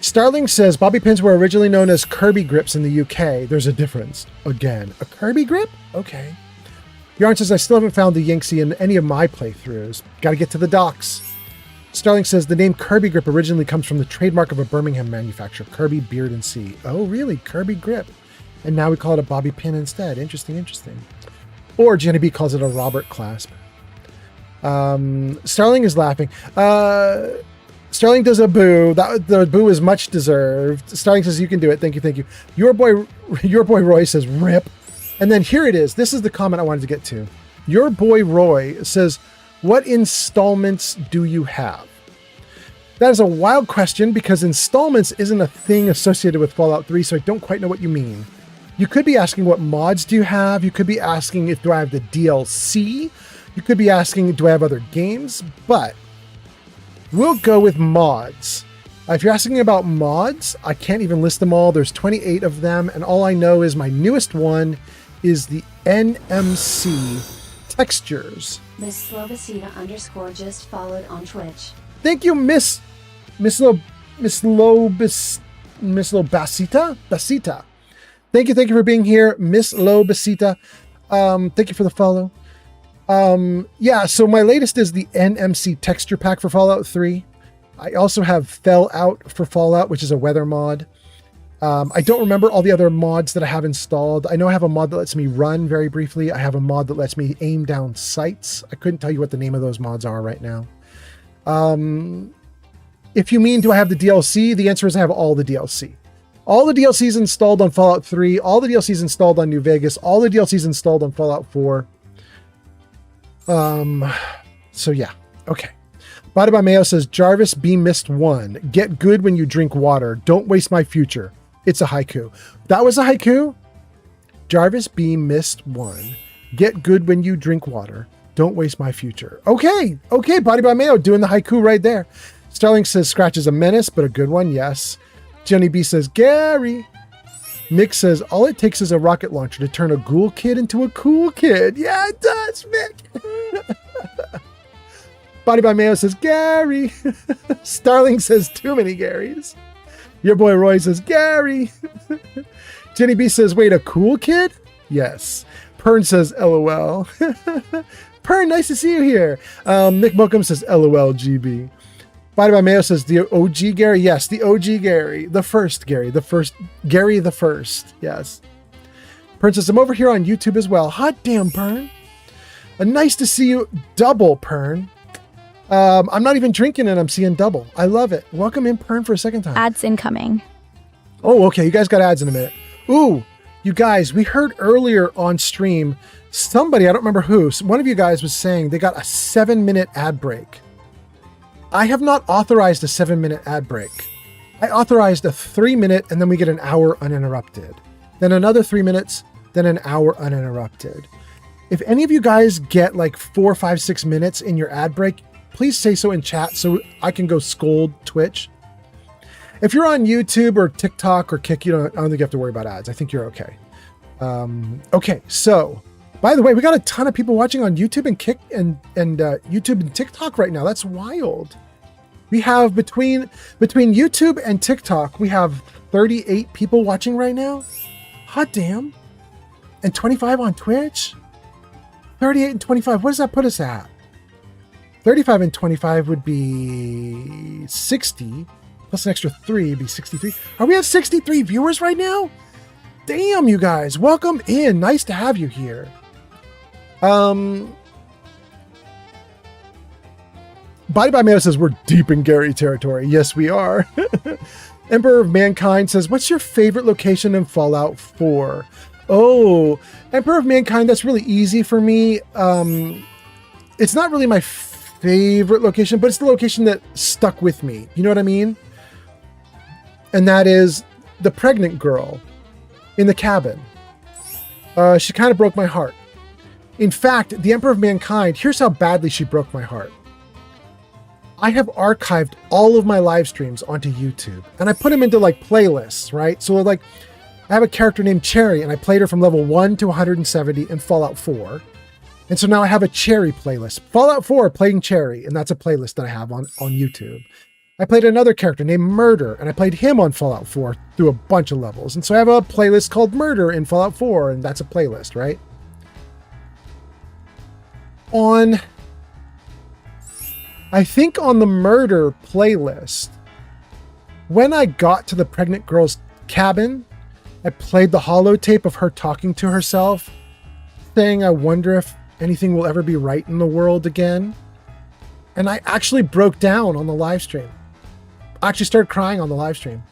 Starling says, bobby pins were originally known as Kirby grips in the UK. There's a difference. Again, a Kirby grip? Okay. Yarn says, I still haven't found the Yinxie in any of my playthroughs. Got to get to the docks. Starling says, the name Kirby grip originally comes from the trademark of a Birmingham manufacturer, Kirby Beard and Sea. Oh, really? Kirby grip. And now we call it a bobby pin instead. Interesting, interesting. Or Jenny B calls it a Robert clasp. Starling is laughing. Starling does a boo. The boo is much deserved. Starling says, you can do it. Thank you, thank you. Your boy Roy says, rip. And then here it is. This is the comment I wanted to get to. Your boy Roy says, what installments do you have? That is a wild question because installments isn't a thing associated with Fallout 3, so I don't quite know what you mean. You could be asking what mods do you have? You could be asking do I have the DLC? You could be asking, do I have other games? But we'll go with mods. If you're asking about mods, I can't even list them all. There's 28 of them, and all I know is my newest one is the NMC textures. Miss Slovacita _ just followed on Twitch. Thank you, Miss Lobasita. Thank you for being here, Miss Lobasita. Thank you for the follow. Yeah, so my latest is the NMC texture pack for Fallout 3. I also have Fell Out for Fallout, which is a weather mod. I don't remember all the other mods that I have installed. I know I have a mod that lets me run very briefly. I have a mod that lets me aim down sights. I couldn't tell you what the name of those mods are right now. If you mean, do I have the DLC? The answer is I have all the DLC. All the DLCs installed on Fallout 3, all the DLCs installed on New Vegas, all the DLCs installed on Fallout 4. So yeah, okay. Body by Mayo says, Jarvis B. Missed 1. Get good when you drink water. Don't waste my future. It's a haiku. That was a haiku? Jarvis B. Missed 1. Get good when you drink water. Don't waste my future. Okay. Okay. Body by Mayo doing the haiku right there. Starling says, Scratch is a menace, but a good one. Yes. Jenny B says, Gaaaary. Mick says, all it takes is a rocket launcher to turn a ghoul kid into a cool kid. Yeah, it does, Mick. Body by Mayo says, Gaaaary. Starling says, too many Gaarys. Your boy Roy says, Gaaaary. Jenny B says, wait, a cool kid? Yes. Pern says, LOL. Pern, nice to see you here. Nick Mockham says, LOL GB. Body by Mayo says, the OG Gaaaary? Yes, the OG Gaaaary. The first Gaaaary. The first Gaaaary the first. Yes. Pern says, I'm over here on YouTube as well. Hot damn, Pern. Nice to see you. Double, Pern. I'm not even drinking and I'm seeing double. I love it. Welcome in, Pern, for a second time. Ads incoming. Oh, okay. You guys got ads in a minute. Ooh, you guys, we heard earlier on stream, somebody, I don't remember who, one of you guys was saying they got a 7-minute ad break. I have not authorized a 7-minute ad break. I authorized a 3-minute and then we get an hour uninterrupted. Then another 3 minutes, then an hour uninterrupted. If any of you guys get like 4, 5, 6 minutes in your ad break, please say so in chat so I can go scold Twitch. If you're on YouTube or TikTok or Kick, I don't think you have to worry about ads. I think you're okay. Okay, so by the way, we got a ton of people watching on YouTube and Kick and YouTube and TikTok right now. That's wild. We have between YouTube and TikTok, we have 38 people watching right now. Hot damn. And 25 on Twitch. 38 and 25. What does that put us at? 35 and 25 would be 60, plus an extra 3 would be 63. Are we at 63 viewers right now? Damn, you guys. Welcome in. Nice to have you here. Body by Mayo says, we're deep in Gaaaary territory. Yes, we are. Emperor of Mankind says, what's your favorite location in Fallout 4? Oh, Emperor of Mankind, that's really easy for me. It's not really my favorite location, but it's the location that stuck with me. You know what I mean? And that is the pregnant girl in the cabin. She kind of broke my heart. In fact, the Emperor of Mankind, here's how badly she broke my heart. I have archived all of my live streams onto YouTube and I put them into like playlists, right? So like I have a character named Cherry and I played her from level 1 to 170 in Fallout 4. And so now I have a Cherry playlist. Fallout 4 playing Cherry, and that's a playlist that I have on YouTube. I played another character named Murder, and I played him on Fallout 4 through a bunch of levels. And so I have a playlist called Murder in Fallout 4, and that's a playlist, right? I think on the Murder playlist, when I got to the pregnant girl's cabin, I played the holotape of her talking to herself, saying, I wonder if anything will ever be right in the world again. And I actually broke down on the live stream. I actually started crying on the live stream.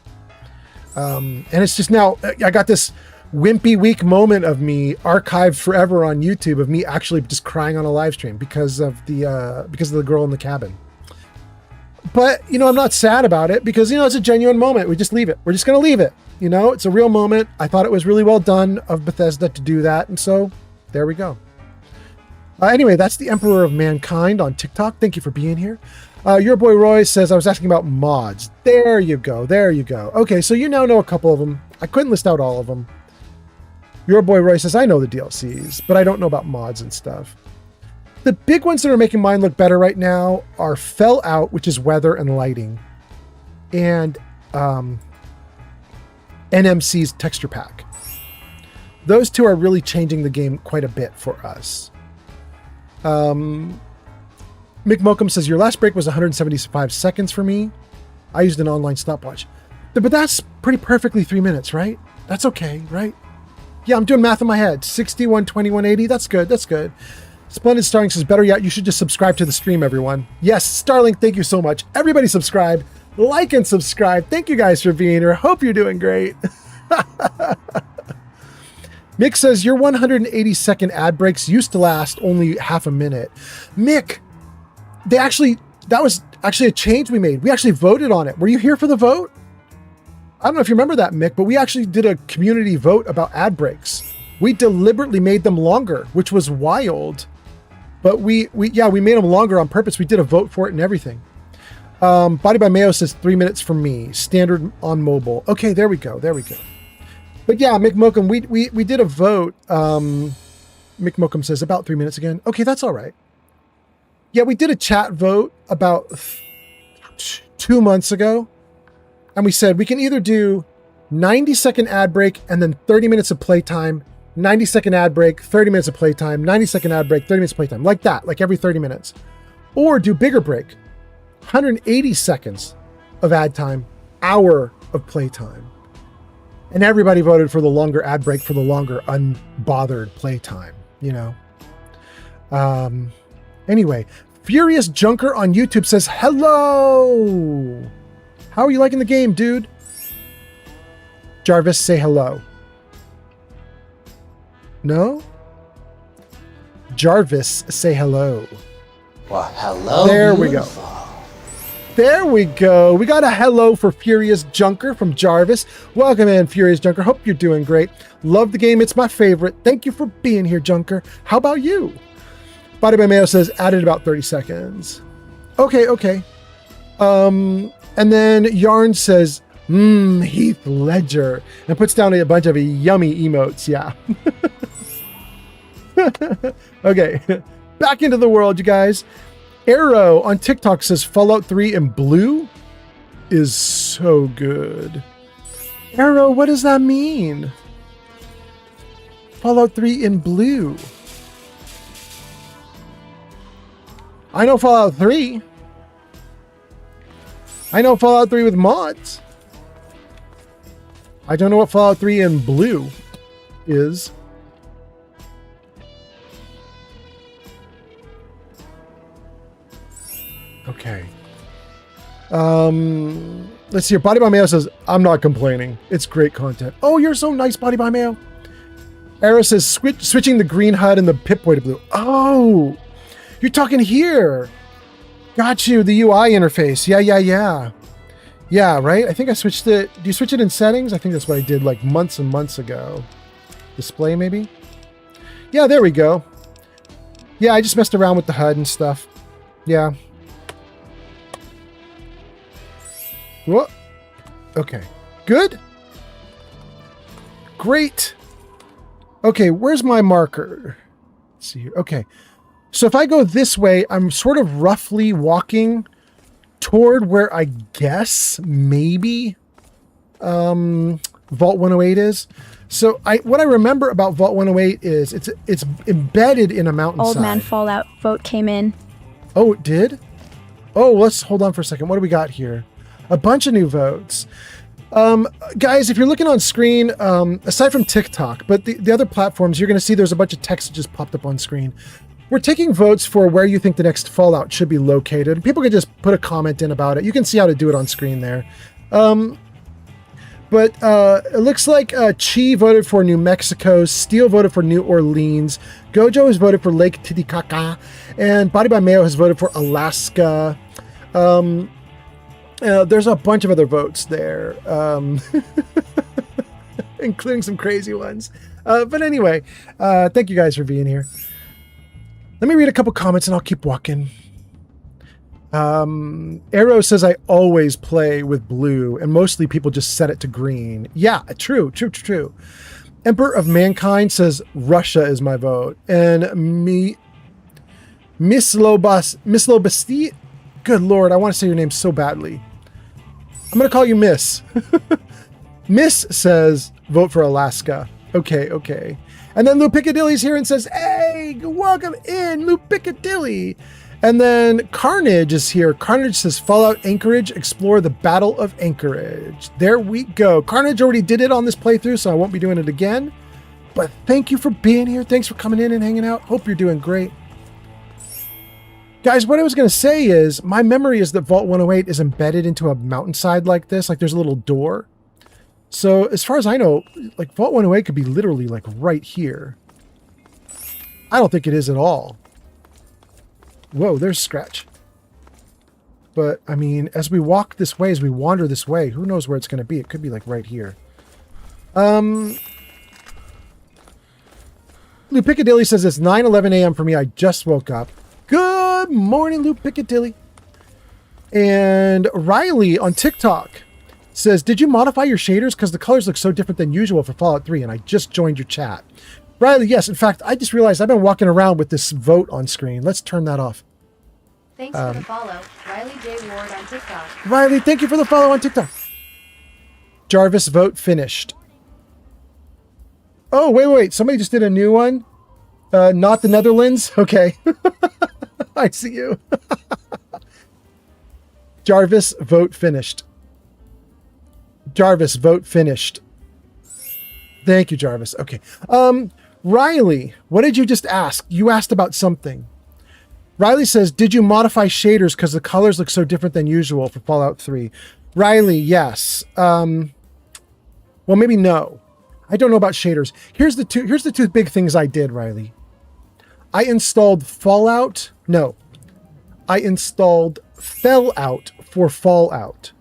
And it's just now, I got this wimpy weak moment of me archived forever on YouTube of me actually just crying on a live stream because of the girl in the cabin. But, I'm not sad about it because, it's a genuine moment. We just leave it. We're just going to leave it. It's a real moment. I thought it was really well done of Bethesda to do that. And so there we go. Anyway, that's the Emperor of Mankind on TikTok. Thank you for being here. Your boy Roy says, I was asking about mods. There you go. There you go. Okay, so you now know a couple of them. I couldn't list out all of them. Your boy Roy says, I know the DLCs, but I don't know about mods and stuff. The big ones that are making mine look better right now are Fell Out, which is weather and lighting, and NMC's texture pack. Those two are really changing the game quite a bit for us. Mick Mokum says, your last break was 175 seconds for me. I used an online stopwatch. But that's pretty perfectly 3 minutes, right? That's okay, right? Yeah, I'm doing math in my head. 61, 21, 80. That's good. That's good. Splendid Starling says, better yet, you should just subscribe to the stream, everyone. Yes, Starling, thank you so much. Everybody subscribe. Like and subscribe. Thank you guys for being here. Hope you're doing great. Mick says, your 180-second ad breaks used to last only half a minute. Mick, that was actually a change we made. We actually voted on it. Were you here for the vote? I don't know if you remember that, Mick, but we actually did a community vote about ad breaks. We deliberately made them longer, which was wild. But we made them longer on purpose. We did a vote for it and everything. Body by Mayo says 3 minutes for me. Standard on mobile. Okay, there we go. But yeah, Mick Mokum, we did a vote. Mick Mokum says about 3 minutes again. Okay, that's all right. Yeah, we did a chat vote about 2 months ago. And we said we can either do 90-second ad break and then 30 minutes of playtime, 90-second ad break, 30 minutes of playtime, 90-second ad break, 30 minutes of playtime, like that, like every 30 minutes. Or do bigger break, 180 seconds of ad time, hour of playtime. And everybody voted for the longer ad break for the longer unbothered playtime, you know. Anyway, Furious Junker on YouTube says, hello! How are you liking the game, dude? Jarvis, say hello. No? Jarvis, say hello. Well, hello. There we go. There we go. We got a hello for Furious Junker from Jarvis. Welcome in, Furious Junker. Hope you're doing great. Love the game. It's my favorite. Thank you for being here, Junker. How about you? Body by Mayo says, added about 30 seconds. Okay. And then Yarn says, Heath Ledger, and puts down a bunch of yummy emotes. Yeah. Okay. Back into the world, you guys. Arrow on TikTok says Fallout 3 in blue is so good. Arrow, what does that mean? Fallout 3 in blue. I know Fallout 3. I know Fallout 3 with mods. I don't know what Fallout 3 in blue is. Okay. Let's see here. Body by Mayo says, I'm not complaining. It's great content. Oh, you're so nice, Body by Mayo. Ara says, switching the green HUD and the Pip-Boy to blue. Oh, you're talking here. Got you, the UI interface. Yeah. Yeah, right? I think I switched it. Do you switch it in settings? I think that's what I did like months and months ago. Display, maybe? Yeah, there we go. Yeah, I just messed around with the HUD and stuff. Yeah. What? Okay. Good? Great. Okay, where's my marker? Let's see here. Okay. So if I go this way, I'm sort of roughly walking toward where I guess maybe Vault 108 is. So what I remember about Vault 108 is it's embedded in a mountainside. Old Man Fallout vote came in. Oh, it did? Oh, let's hold on for a second. What do we got here? A bunch of new votes. Guys, if you're looking on screen, aside from TikTok, but the other platforms, you're going to see there's a bunch of text that just popped up on screen. We're taking votes for where you think the next Fallout should be located. People can just put a comment in about it. You can see how to do it on screen there. But it looks like Chi voted for New Mexico, Steele voted for New Orleans, Gojo has voted for Lake Titicaca, and Body by Mayo has voted for Alaska. There's a bunch of other votes there, including some crazy ones. But anyway, thank you guys for being here. Let me read a couple comments and I'll keep walking. Arrow says, I always play with blue and mostly people just set it to green. Yeah, true. Emperor of Mankind says, Russia is my vote. And Miss Lobasti, good Lord, I want to say your name so badly. I'm going to call you Miss. Miss says, vote for Alaska. Okay. And then Lou Piccadilly's here and says, hey, Welcome in, Lou Piccadilly. And then Carnage is here. Carnage says, Fallout Anchorage, explore the Battle of Anchorage. There we go. Carnage already did it on this playthrough, so I won't be doing it again. But thank you for being here. Thanks for coming in and hanging out. Hope you're doing great. Guys, what I was going to say is, my memory is that Vault 108 is embedded into a mountainside like this. Like there's a little door. So as far as I know, like Vault 108 could be literally like right here. I don't think it is at all. Whoa, there's Scratch. But, I mean, as we walk this way, as we wander this way, who knows where it's going to be? It could be, like, right here. Lou Piccadilly says it's 9:11 a.m. for me. I just woke up. Good morning, Lou Piccadilly. And Riley on TikTok says, did you modify your shaders? Because the colors look so different than usual for Fallout 3, and I just joined your chat. Riley, yes. In fact, I just realized I've been walking around with this vote on screen. Let's turn that off. Thanks for the follow, Riley J. Ward on TikTok. Riley, thank you for the follow on TikTok. Jarvis, vote finished. Oh, wait. Somebody just did a new one. Not the Netherlands? Okay. I see you. Jarvis, vote finished. Jarvis, vote finished. Thank you, Jarvis. Okay. Riley, what did you just ask? You asked about something. Riley says, did you modify shaders because the colors look so different than usual for Fallout 3? Riley, yes. Well, maybe no. I don't know about shaders. Here's the two big things I did, Riley. I installed Fallout for Fallout.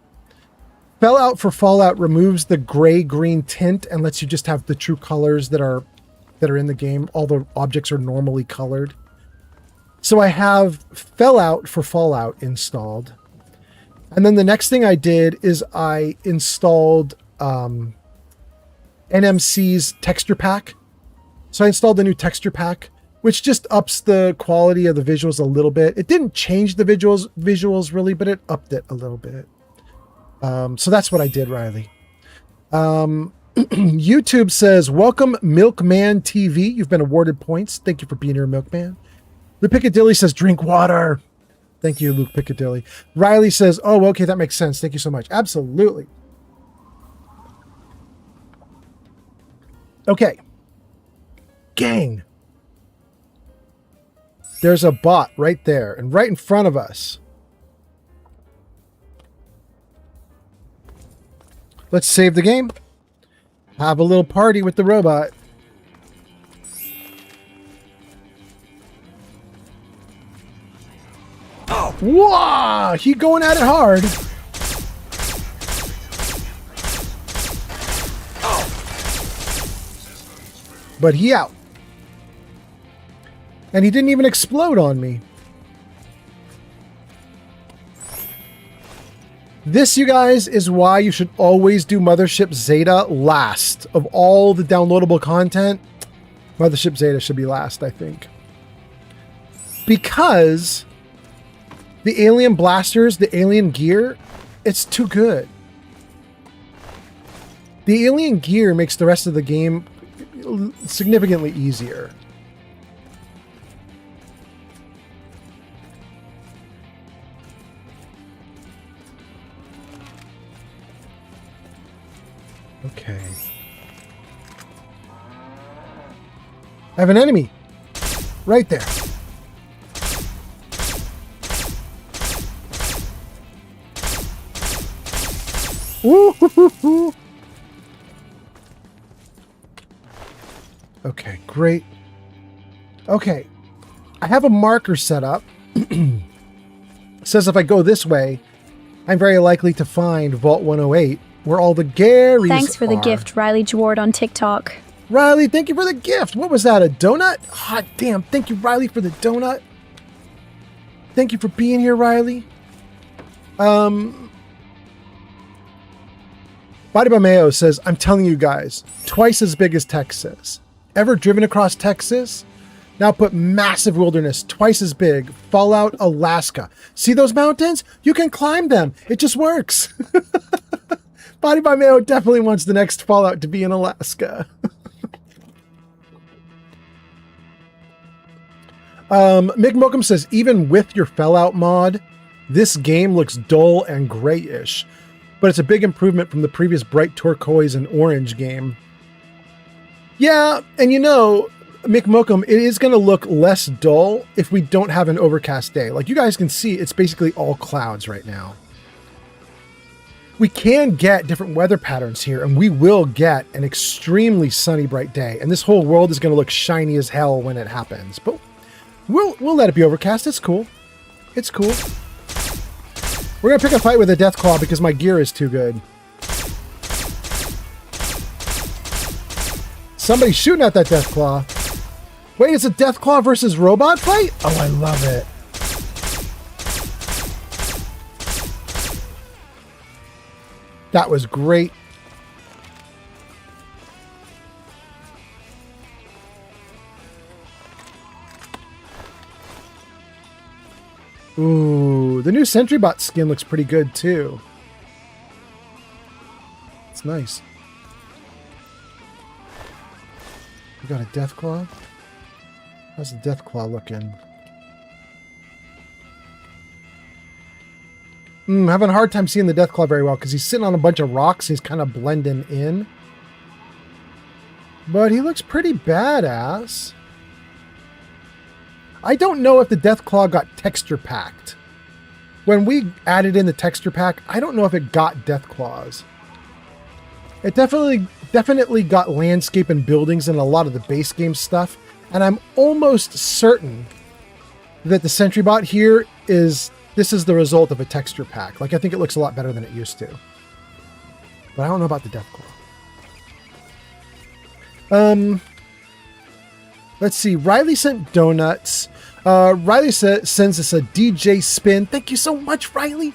Fallout for Fallout removes the gray-green tint and lets you just have the true colors that are in the game. All the objects are normally colored. So I have Fallout for Fallout installed. And then the next thing I did is I installed NMC's texture pack. So I installed the new texture pack, which just ups the quality of the visuals a little bit. It didn't change the visuals really, but it upped it a little bit. So that's what I did, Riley. YouTube says, welcome Milkman TV. You've been awarded points. Thank you for being here, Milkman. Luke Piccadilly says, drink water. Thank you, Luke Piccadilly. Riley says, oh, okay, that makes sense. Thank you so much. Absolutely. Okay. Gang. There's a bot right there and right in front of us. Let's save the game. Have a little party with the robot. Oh! Whoa! He going at it hard. But he out. And he didn't even explode on me. This, you guys, is why you should always do Mothership Zeta last. Of all the downloadable content, Mothership Zeta should be last, I think. Because the alien blasters, the alien gear, it's too good. The alien gear makes the rest of the game significantly easier. Okay. I have an enemy. Right there. Ooh. Okay, great. Okay. I have a marker set up. It says if I go this way, I'm very likely to find Vault 108. Where all the Gaary's Thanks for the gift, Riley Jward on TikTok. Riley, thank you for the gift. What was that, a donut? Hot damn, thank you, Riley, for the donut. Thank you for being here, Riley. Body by Mayo says, I'm telling you guys, twice as big as Texas. Ever driven across Texas? Now put massive wilderness, twice as big, Fallout, Alaska. See those mountains? You can climb them. It just works. Body by Mayo definitely wants the next Fallout to be in Alaska. Mick Mokum says, even with your Fallout mod, this game looks dull and grayish, but it's a big improvement from the previous bright turquoise and orange game. Yeah, and you know, Mick Mokum, it is going to look less dull if we don't have an overcast day. Like you guys can see, it's basically all clouds right now. We can get different weather patterns here, and we will get an extremely sunny, bright day, and this whole world is going to look shiny as hell when it happens. But we'll let it be overcast. It's cool. It's cool. We're going to pick a fight with a Deathclaw because my gear is too good. Somebody's shooting at that Deathclaw. Wait, it's a Deathclaw versus robot fight? Oh, I love it. That was great. Ooh, the new SentryBot skin looks pretty good too. It's nice. We got a Deathclaw. How's the Deathclaw looking? Having a hard time seeing the Deathclaw very well because he's sitting on a bunch of rocks. He's kind of blending in. But he looks pretty badass. I don't know if the Deathclaw got texture packed. When we added in the texture pack, I don't know if it got Deathclaws. It definitely got landscape and buildings and a lot of the base game stuff. And I'm almost certain that the SentryBot here this is the result of a texture pack. Like, I think it looks a lot better than it used to. But I don't know about the Deathclaw. Let's see. Riley sent donuts. Riley sends us a DJ spin. Thank you so much, Riley.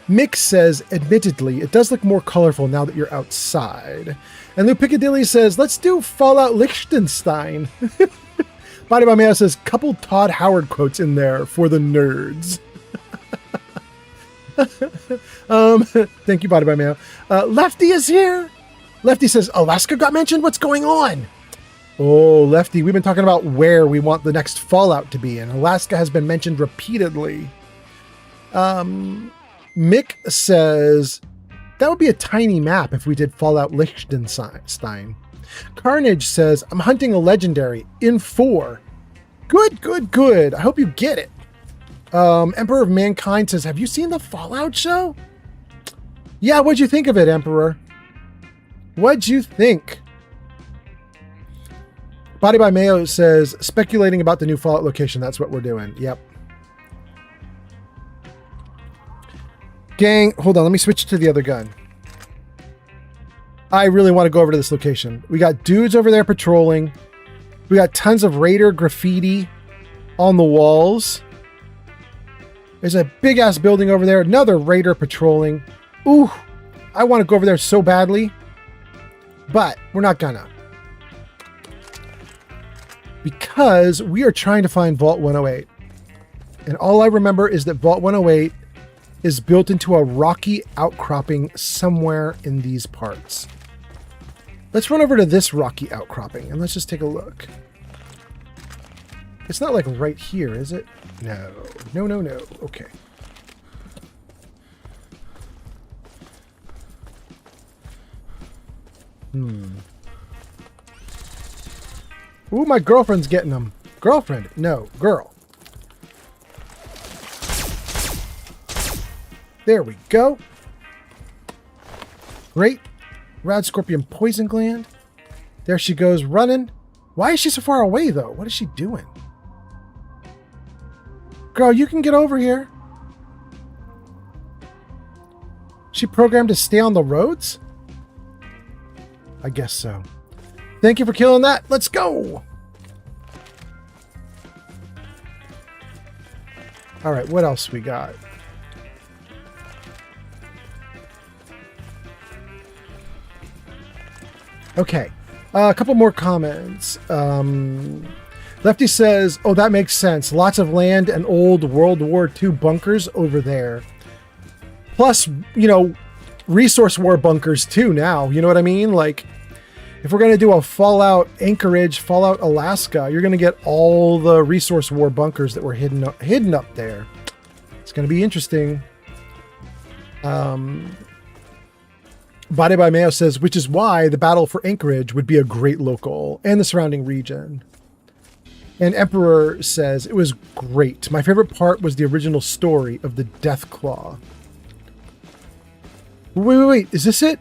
Mick says, admittedly, it does look more colorful now that you're outside. And Lou Piccadilly says, let's do Fallout Liechtenstein. Body by Mayo says, couple Todd Howard quotes in there for the nerds. Thank you, Body by Mayo. Lefty is here. Lefty says, Alaska got mentioned? What's going on? Oh, Lefty, we've been talking about where we want the next Fallout to be, and Alaska has been mentioned repeatedly. Mick says, that would be a tiny map if we did Fallout Liechtenstein. Carnage says, I'm hunting a legendary in 4. Good, good, good. I hope you get it. Emperor of Mankind says, have you seen the Fallout show? Yeah, what'd you think of it, Emperor? What'd you think? Body by Mayo says, speculating about the new Fallout location. That's what we're doing. Yep. Gang, hold on. Let me switch to the other gun. I really want to go over to this location. We got dudes over there patrolling. We got tons of Raider graffiti on the walls. There's a big ass building over there. Another Raider patrolling. Ooh, I want to go over there so badly. But we're not gonna. Because we are trying to find Vault 108. And all I remember is that Vault 108 is built into a rocky outcropping somewhere in these parts. Let's run over to this rocky outcropping and let's just take a look. It's not like right here, is it? No. No, no, no. Okay. Ooh, my girlfriend's getting them. Girlfriend? No, girl. There we go. Great. Rad Scorpion Poison Gland. There she goes running. Why is she so far away, though? What is she doing? Girl, you can get over here. She programmed to stay on the roads? I guess so. Thank you for killing that. Let's go. All right, what else we got? Okay, a couple more comments. Lefty says, oh, that makes sense. Lots of land and old World War II bunkers over there. Plus, you know, resource war bunkers too now. You know what I mean? Like, If we're going to do a Fallout Anchorage, Fallout Alaska, you're going to get all the resource war bunkers that were hidden up there. It's going to be interesting. Body by Mayo says, which is why the battle for Anchorage would be a great local and the surrounding region. And Emperor says, it was great. My favorite part was the original story of the Death Claw. Wait. Is this it?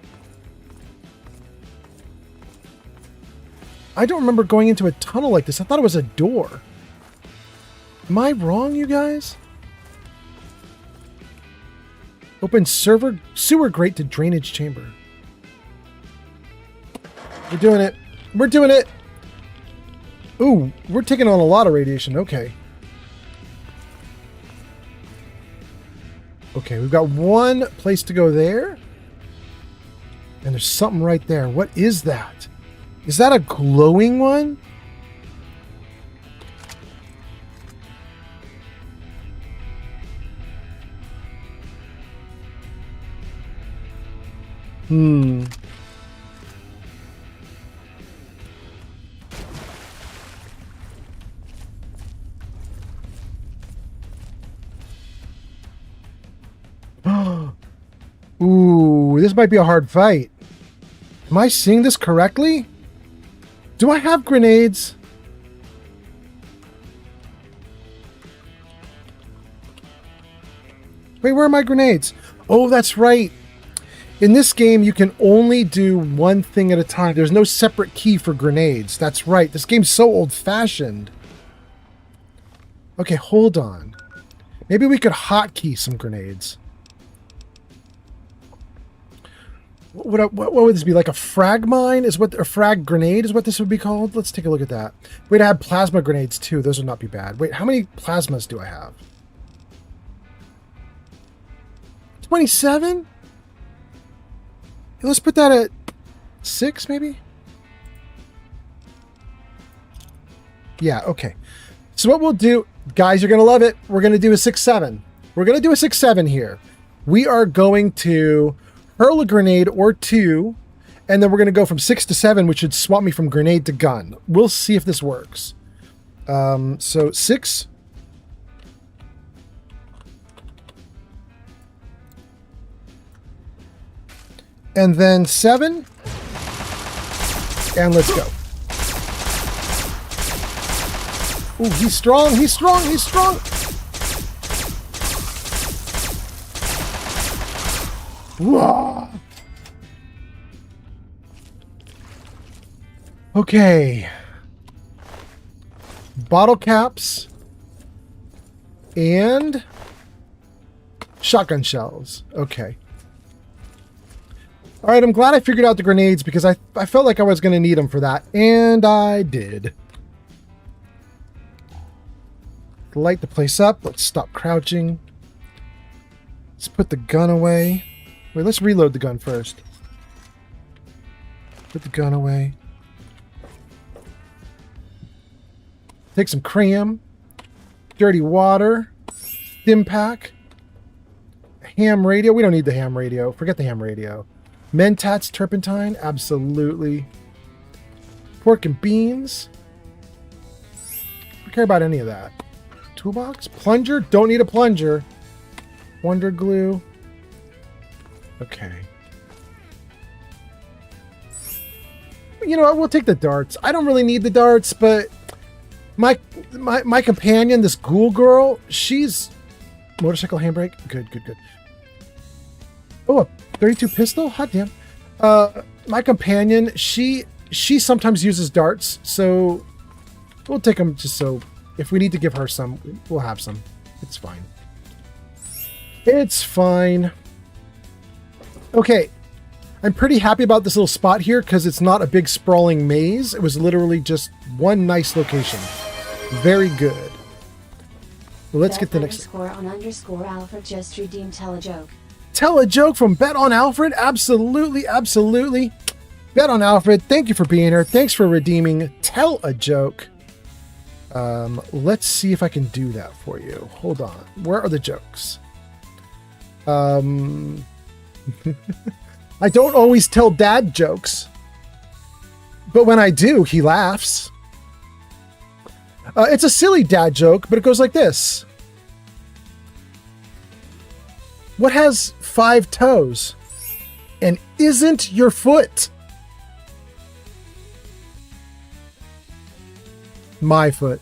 I don't remember going into a tunnel like this. I thought it was a door. Am I wrong, you guys? Open sewer grate to drainage chamber. We're doing it. We're doing it. Ooh, we're taking on a lot of radiation. Okay. Okay, we've got one place to go there. And there's something right there. What is that? Is that a glowing one? Ooh, this might be a hard fight. Am I seeing this correctly? Do I have grenades? Wait, where are my grenades? Oh, that's right. In this game, you can only do one thing at a time. There's no separate key for grenades. That's right. This game's so old-fashioned. Okay, hold on. Maybe we could hotkey some grenades. What would this be? Like a frag mine is what a frag grenade is what this would be called? Let's take a look at that. Wait, I have plasma grenades too. Those would not be bad. Wait, how many plasmas do I have? 27? Let's put that at 6 maybe? Yeah, okay. So what we'll do, guys, you're going to love it. We're going to do a 6-7. We're going to do a 6-7 here. We are going to hurl a grenade or two, and then we're going to go from 6 to 7, which should swap me from grenade to gun. We'll see if this works. So 6. And then 7. And let's go. Ooh, he's strong, he's strong, he's strong! Whoa. Okay. Bottle caps. And shotgun shells. Okay. All right, I'm glad I figured out the grenades because I felt like I was going to need them for that. And I did. Light the place up. Let's stop crouching. Let's put the gun away. Wait, let's reload the gun first. Put the gun away. Take some cram. Dirty water. Stim pack. Ham radio. We don't need the ham radio. Forget the ham radio. Mentats turpentine. Absolutely. Pork and beans. Don't care about any of that. Toolbox. Plunger. Don't need a plunger. Wonder glue. Okay. You know what? We'll take the darts. I don't really need the darts, but my companion, this ghoul girl, she's motorcycle handbrake. Good. Oh, a 32 pistol? Hot damn. My companion, she sometimes uses darts, so we'll take them just so if we need to give her some, we'll have some. It's fine. It's fine. Okay, I'm pretty happy about this little spot here because it's not a big sprawling maze. It was literally just one nice location. Very good. Well, let's get the next. _ Alfred just redeemed Tell a Joke. Tell a joke from Bet on Alfred. Absolutely. Bet on Alfred. Thank you for being here. Thanks for redeeming Tell a Joke. Let's see if I can do that for you. Hold on. Where are the jokes? I don't always tell dad jokes. But when I do, he laughs. It's a silly dad joke, but it goes like this. What has 5 toes and isn't your foot? My foot.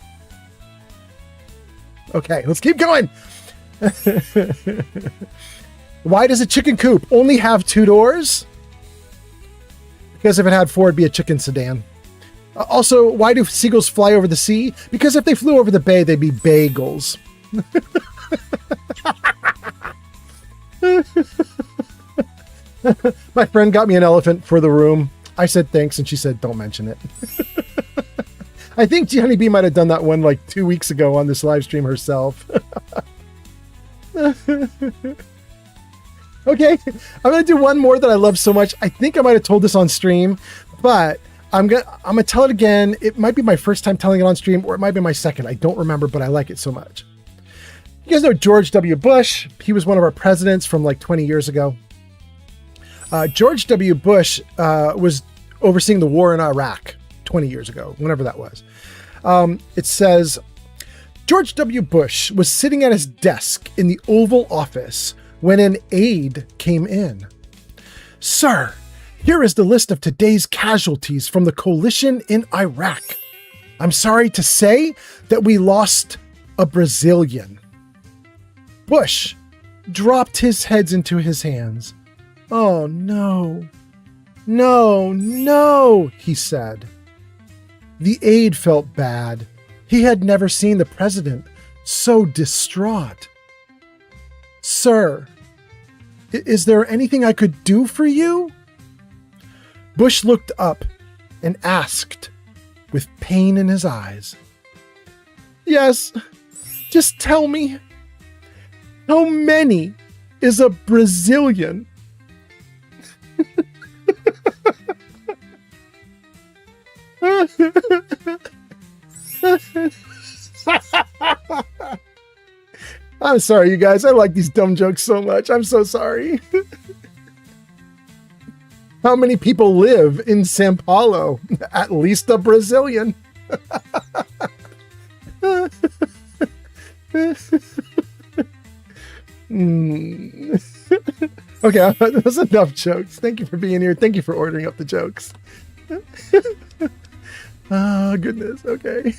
Okay, let's keep going. Why does a chicken coop only have 2 doors? Because if it had 4, it'd be a chicken sedan. Also, why do seagulls fly over the sea? Because if they flew over the bay, they'd be bagels. My friend got me an elephant for the room. I said thanks, and she said, don't mention it. I think Gianni B might have done that one like 2 weeks ago on this live stream herself. Okay, I'm going to do one more that I love so much. I think I might have told this on stream, but I'm gonna tell it again. It might be my first time telling it on stream, or it might be my second. I don't remember, but I like it so much. You guys know George W. Bush. He was one of our presidents from like 20 years ago. George W. Bush was overseeing the war in Iraq 20 years ago, whenever that was. It says, George W. Bush was sitting at his desk in the Oval Office when an aide came in. Sir, here is the list of today's casualties from the coalition in Iraq. I'm sorry to say that we lost a Brazilian. Bush dropped his heads into his hands. Oh no, no, no, he said. The aide felt bad. He had never seen the president so distraught. Sir, is there anything I could do for you? Bush looked up and asked with pain in his eyes. Yes, just tell me, how many is a Brazilian? I'm sorry, you guys. I like these dumb jokes so much. I'm so sorry. How many people live in Sao Paulo? At least a Brazilian. Okay, that's enough jokes. Thank you for being here. Thank you for ordering up the jokes. Oh, goodness. Okay.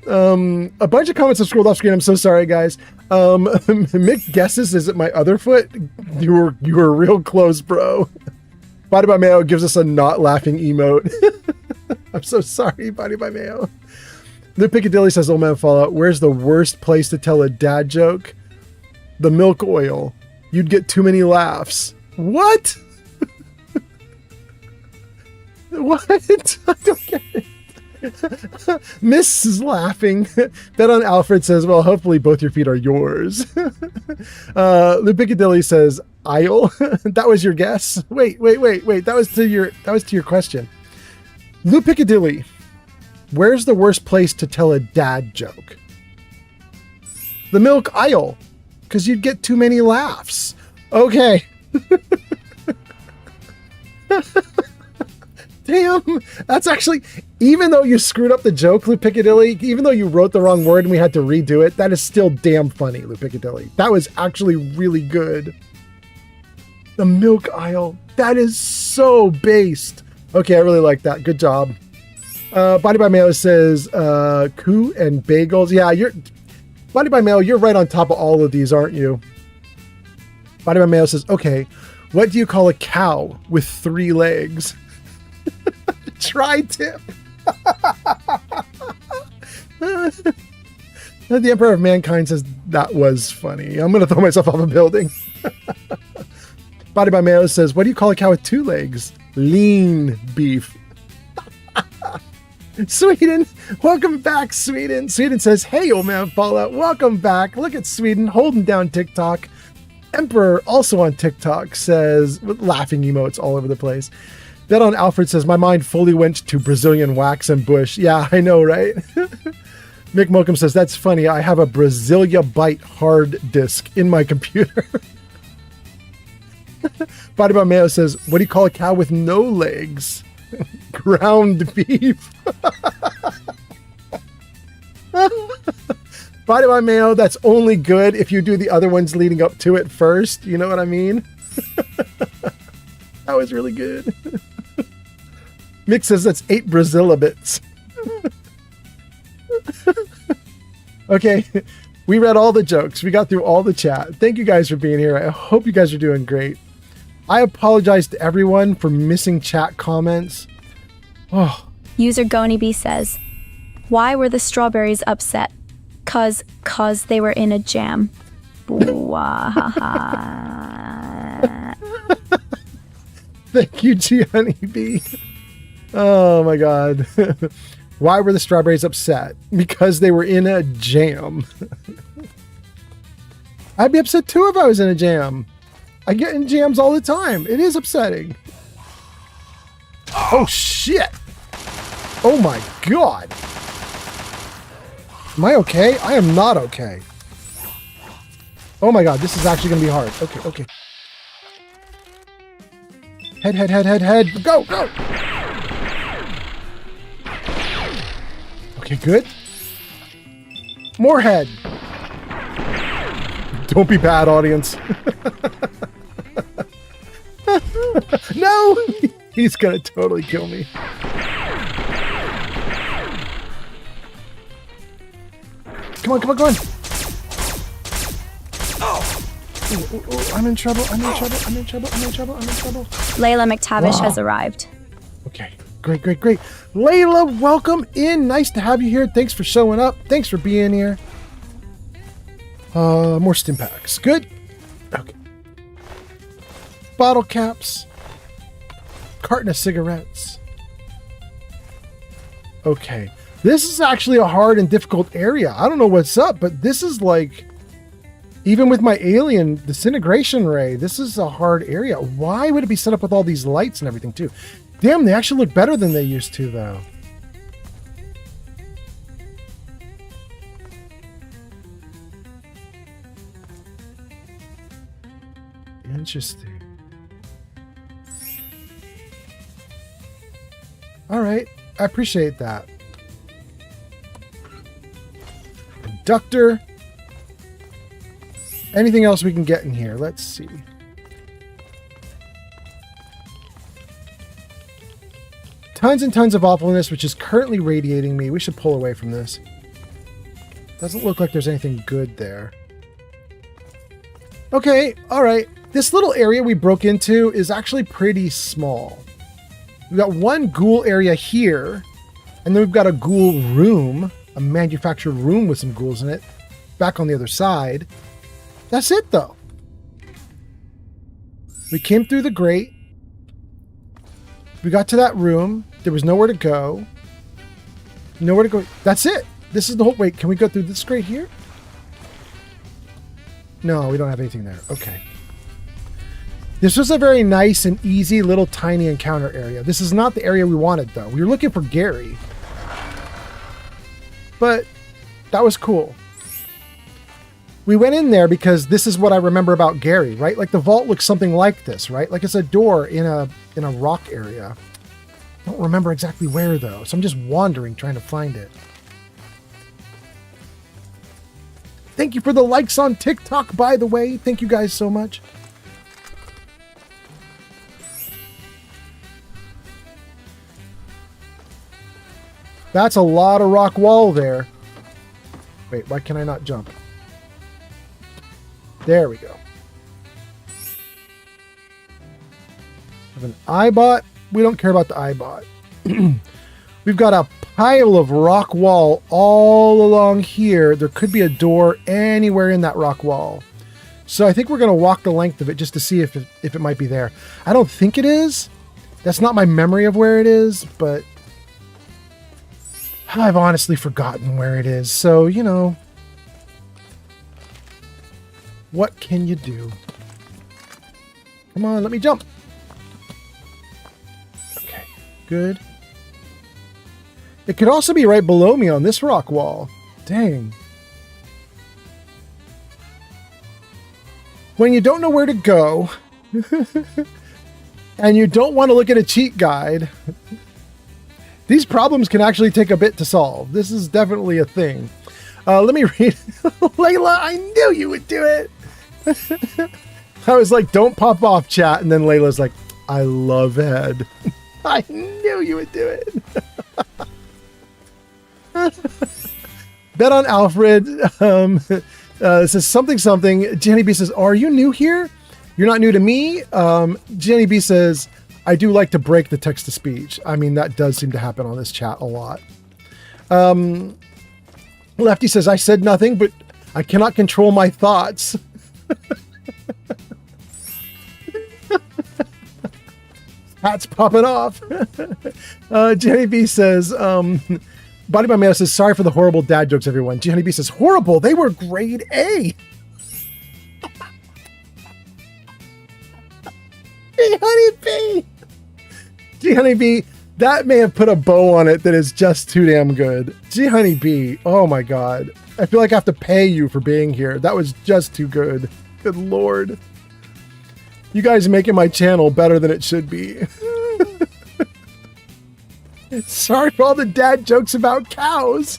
A bunch of comments have scrolled off screen. I'm so sorry, guys. Mick guesses, is it my other foot? You were real close, bro. Body by Mayo gives us a not laughing emote. I'm so sorry, Body by Mayo. The Piccadilly says, Old Man Fallout, where's the worst place to tell a dad joke? The milk oil. You'd get too many laughs. What? What? I don't get it. Miss is laughing. Bet on Alfred says, well, hopefully both your feet are yours. Lou Piccadilly says, aisle. That was your guess? Wait. That was to your question. Lou Piccadilly, where's the worst place to tell a dad joke? The milk aisle, because you'd get too many laughs. Okay. Damn, that's actually, even though you screwed up the joke, Lou Piccadilly, even though you wrote the wrong word and we had to redo it, that is still damn funny, Lou Piccadilly. That was actually really good. The milk aisle, that is so based. Okay, I really like that. Good job. Body by Mayo says, coup and bagels. Yeah, Body by Mayo, you're right on top of all of these, aren't you? Body by Mayo says, okay, what do you call a cow with 3 legs? Tri-tip. The Emperor of Mankind says, that was funny. I'm going to throw myself off a building. Body by Mayo says, what do you call a cow with 2 legs? Lean beef. Sweden, welcome back, Sweden. Sweden says, hey, Old Man Fallout, welcome back. Look at Sweden holding down TikTok. Emperor, also on TikTok, says, with laughing emotes all over the place. Bet on Alfred says, my mind fully went to Brazilian wax and Bush. Yeah, I know, right? Mick Mokum says, that's funny. I have a Brasilia Byte hard disk in my computer. Body by Mayo says, what do you call a cow with no legs? Ground beef. Body by mayo, that's only good if you do the other ones leading up to it first. You know what I mean? That was really good. Mick says that's 8 Brazilla bits. Okay, we read all the jokes. We got through all the chat. Thank you guys for being here. I hope you guys are doing great. I apologize to everyone for missing chat comments. Oh. User GoniB says, why were the strawberries upset? Cause they were in a jam. Thank you, Gianni B. Oh my God. Why were the strawberries upset? Because they were in a jam. I'd be upset too if I was in a jam. I get in jams all the time. It is upsetting. Oh shit. Oh my God. Am I okay? I am not okay. Oh my God, this is actually gonna be hard. Okay. Head. Go. Okay, good. More head. Don't be bad, audience. No! He's gonna totally kill me. Come on. Oh, I'm in trouble. Layla McTavish has arrived. Okay, great. Layla, welcome in. Nice to have you here. Thanks for showing up. Thanks for being here. More stim packs. Good. Okay. Bottle caps. Carton of cigarettes. Okay. This is actually a hard and difficult area. I don't know what's up, but this is like, even with my alien disintegration ray, this is a hard area. Why would it be set up with all these lights and everything too? Damn, they actually look better than they used to though. Interesting. All right, I appreciate that. Conductor. Anything else we can get in here? Let's see. Tons and tons of awfulness, which is currently radiating me. We should pull away from this. Doesn't look like there's anything good there. Okay, all right. This little area we broke into is actually pretty small. We've got one ghoul area here, and then we've got a ghoul room, a manufactured room with some ghouls in it, back on the other side. That's it, though. We came through the grate. We got to that room. There was nowhere to go. Nowhere to go. That's it. This is the whole... Wait, can we go through this grate here? No, we don't have anything there. Okay. This was a very nice and easy little tiny encounter area. This is not the area we wanted, though. We were looking for Gaaaary. But that was cool. We went in there because this is what I remember about Gaaaary, right? Like the vault looks something like this, right? Like it's a door in a rock area. I don't remember exactly where though, so I'm just wandering trying to find it. Thank you for the likes on TikTok, by the way. Thank you guys so much. That's a lot of rock wall there. Wait, why can I not jump? There we go. Have an eyebot. We don't care about the eyebot. We've got a pile of rock wall all along here. There could be a door anywhere in that rock wall. So I think we're going to walk the length of it just to see if it might be there. I don't think it is. That's not my memory of where it is, but I've honestly forgotten where it is. So, you know, what can you do? Come on, let me jump. Okay, good. It could also be right below me on this rock wall. Dang. When you don't know where to go, and you don't want to look at a cheat guide, These problems can actually take a bit to solve. This is definitely a thing. Let me read. Layla, I knew you would do it. I was like, don't pop off, chat. And then Layla's like, I love head. I knew you would do it. Bet on Alfred. Says something. Jenny B says, are you new here? You're not new to me. Jenny B says, I do like to break the text to speech. I mean, that does seem to happen on this chat a lot. Lefty says, I said nothing, but I cannot control my thoughts. Hat's popping off. Jenny B says, Body by Mayo says, sorry for the horrible dad jokes, everyone. Jenny B says, horrible. They were grade A. Hey, honeybee. Gee, honeybee, that may have put a bow on it that is just too damn good. Gee, honeybee. Oh my God. I feel like I have to pay you for being here. That was just too good. Good Lord. You guys are making my channel better than it should be. Sorry for all the dad jokes about cows.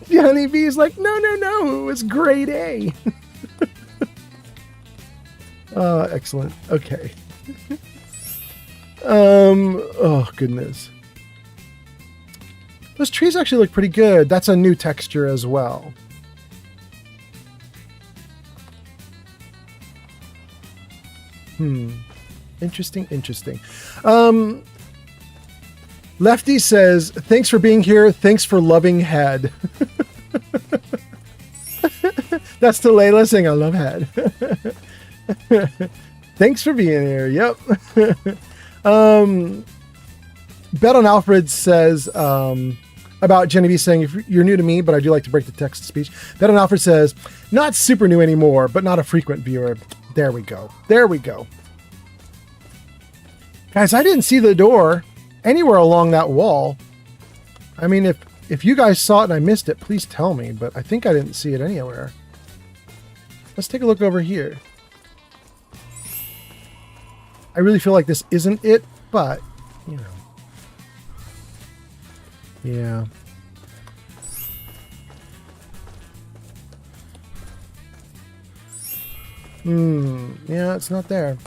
The honeybee is like, no, it was grade A. Excellent. Okay. Oh goodness. Those trees actually look pretty good. That's a new texture as well. Interesting. Lefty says, thanks for being here. Thanks for loving head. That's to Layla saying, I love head. Thanks for being here. Yep. Bet on Alfred says, about Genevieve saying, if you're new to me, but I do like to break the text to speech. Bet on Alfred says, not super new anymore, but not a frequent viewer. There we go. Guys, I didn't see the door anywhere along that wall. I mean, if you guys saw it and I missed it, please tell me, but I think I didn't see it anywhere. Let's take a look over here. I really feel like this isn't it, but, you know. Yeah. Yeah, it's not there.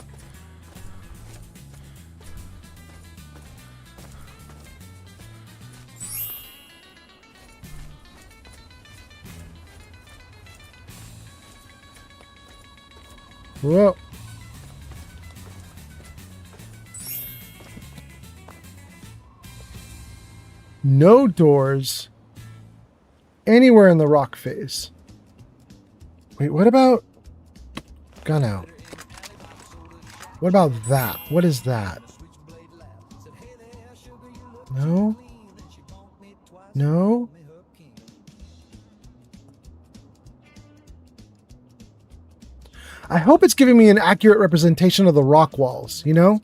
Whoa. No doors anywhere in the rock face. Wait, what about gun out? What about that? What is that? No? No? I hope it's giving me an accurate representation of the rock walls, you know?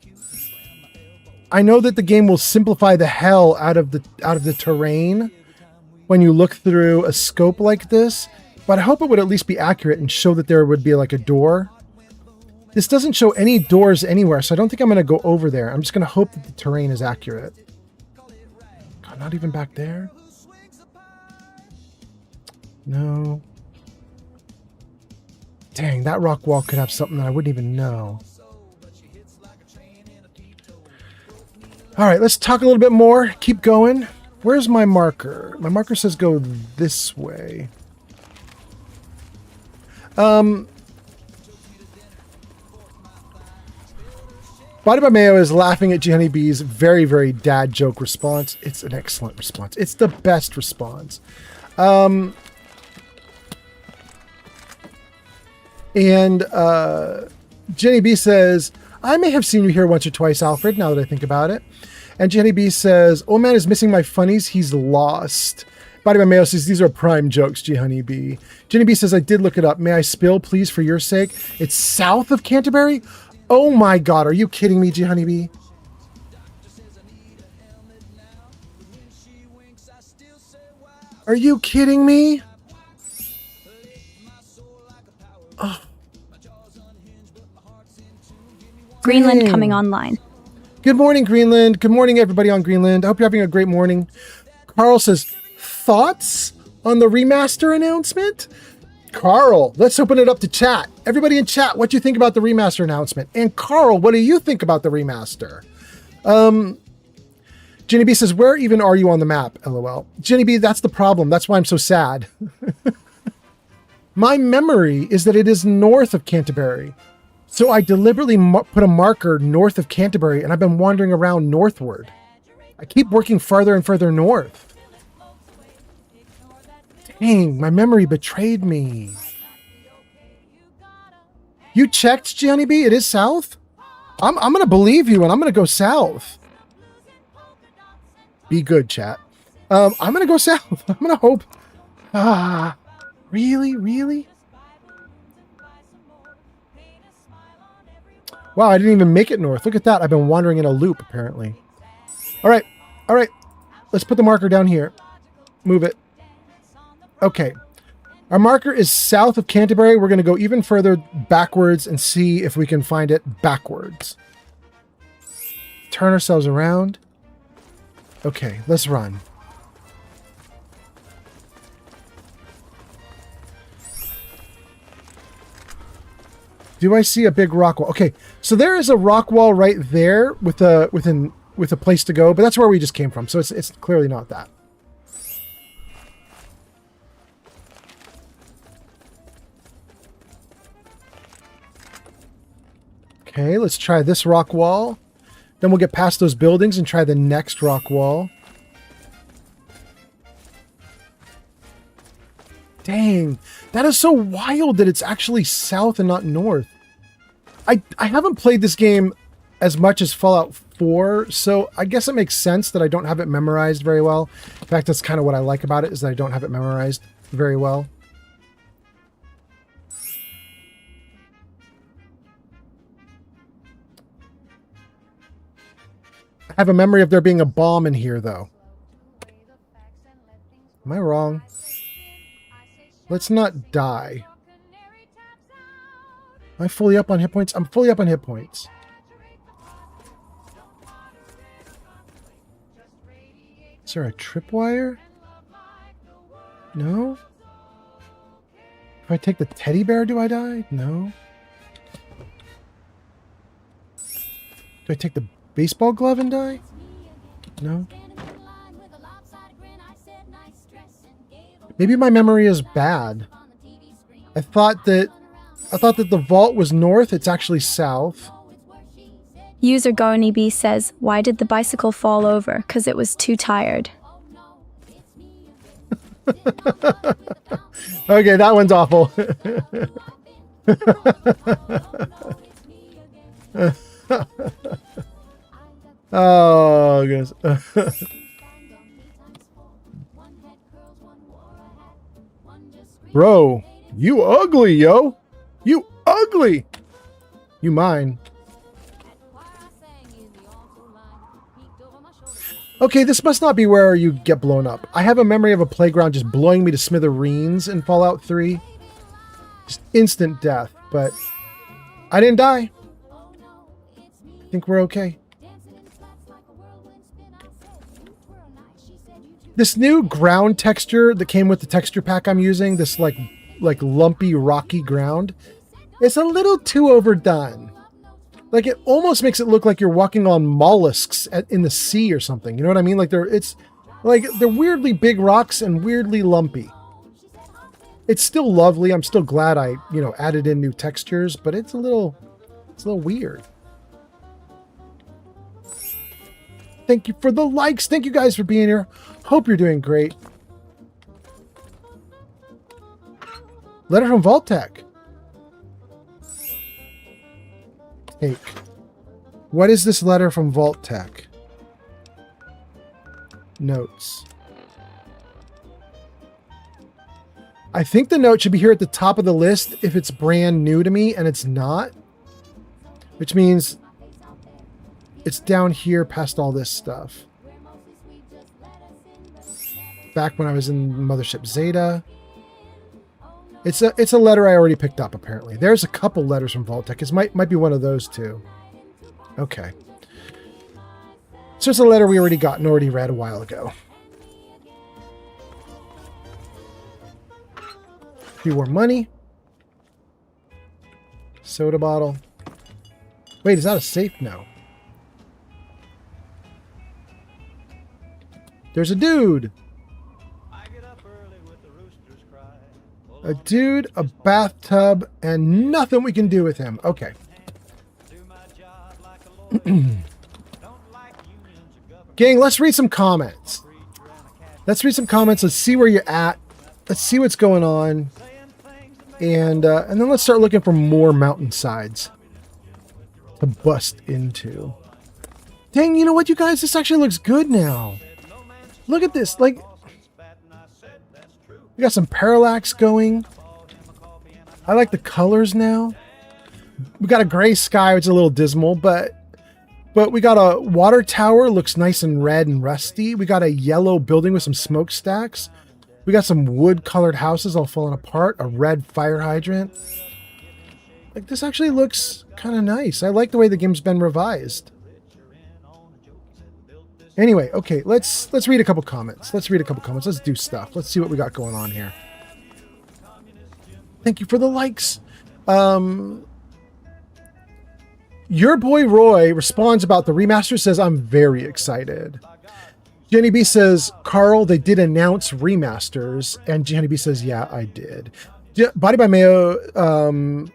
I know that the game will simplify the hell out of the terrain when you look through a scope like this, but I hope it would at least be accurate and show that there would be like a door. This doesn't show any doors anywhere, so I don't think I'm going to go over there. I'm just going to hope that the terrain is accurate. God, not even back there? No. Dang, that rock wall could have something that I wouldn't even know. All right, let's talk a little bit more. Keep going. Where's my marker? My marker says go this way. Body by Mayo is laughing at Jenny B's very, very dad joke response. It's an excellent response. It's the best response. And Jenny B says, I may have seen you here once or twice, Alfred, now that I think about it. And Jenny B says, old man is missing my funnies. He's lost. Body by Mayo says, these are prime jokes, G Honey B. Jenny B says, I did look it up. May I spill, please, for your sake? It's south of Canterbury? Oh my God, are you kidding me, G Honey B? Are you kidding me? Oh. Greenland coming online. Good morning, Greenland. Good morning, everybody on Greenland. I hope you're having a great morning. Carl says, thoughts on the remaster announcement? Carl, let's open it up to chat. Everybody in chat, what do you think about the remaster announcement? And Carl, what do you think about the remaster? Jenny B says, where even are you on the map? LOL. Jenny B, that's the problem. That's why I'm so sad. My memory is that it is north of Canterbury. So I deliberately put a marker north of Canterbury, and I've been wandering around northward. I keep working farther and further north. Dang, my memory betrayed me. You checked, Gianni B? It is south? I'm going to believe you, and I'm going to go south. Be good, chat. I'm going to go south. I'm going to hope. Really? Really? Wow, I didn't even make it north. Look at that. I've been wandering in a loop, apparently. All right. All right. Let's put the marker down here. Move it. Okay. Our marker is south of Canterbury. We're going to go even further backwards and see if we can find it backwards. Turn ourselves around. Okay, let's run. Do I see a big rock wall? Okay, so there is a rock wall right there with a place to go, but that's where we just came from, so it's clearly not that. Okay, let's try this rock wall. Then we'll get past those buildings and try the next rock wall. Dang, that is so wild that it's actually south and not north. I haven't played this game as much as Fallout 4, so I guess it makes sense that I don't have it memorized very well. In fact, that's kind of what I like about it, is that I don't have it memorized very well. I have a memory of there being a bomb in here, though. Am I wrong? Let's not die. Am I fully up on hit points? I'm fully up on hit points. Is there a tripwire? No? If I take the teddy bear, do I die? No. Do I take the baseball glove and die? No. Maybe my memory is bad. I thought that the vault was north. It's actually south. User Gaaaary B says, why did the bicycle fall over? Because it was too tired. Okay, that one's awful. Oh, goodness. Bro, you ugly, yo. You ugly. You mine. Okay, this must not be where you get blown up. I have a memory of a playground just blowing me to smithereens in Fallout 3. Just instant death, but I didn't die. I think we're okay. This new ground texture that came with the texture pack I'm using, this like lumpy, rocky ground, it's a little too overdone. Like, it almost makes it look like you're walking on mollusks in the sea or something. You know what I mean? Like, they're weirdly big rocks and weirdly lumpy. It's still lovely. I'm still glad I, added in new textures, but it's a little weird. Thank you for the likes. Thank you guys for being here. Hope you're doing great. Letter from Vault-Tec. Take. What is this letter from Vault-Tec? Notes. I think the note should be here at the top of the list if it's brand new to me, and it's not. Which means it's down here past all this stuff. Back when I was in Mothership Zeta. It's a letter I already picked up, apparently. There's a couple letters from Vault-Tec. It might be one of those two. Okay. So it's a letter we already got and already read a while ago. A few more money. Soda bottle. Wait, is that a safe? No. There's a dude. A dude, a bathtub, and nothing we can do with him. Okay. Gang, let's read some comments. Let's read some comments. Let's see where you're at. Let's see what's going on. And then let's start looking for more mountainsides to bust into. Dang, you know what, you guys? This actually looks good now. Look at this. Like, we got some parallax going. I like the colors now. We got a gray sky, which is a little dismal, but we got a water tower, looks nice and red and rusty. We got a yellow building with some smokestacks. We got some wood-colored houses all falling apart. A red fire hydrant. Like, this actually looks kind of nice. I like the way the game's been revised. Anyway, okay, let's read a couple comments. Let's do stuff. Let's see what we got going on here. Thank you for the likes. Your boy Roy responds about the remaster, says, I'm very excited. Jenny B says, Carl, they did announce remasters. And Jenny B says, yeah, I did. Body by Mayo,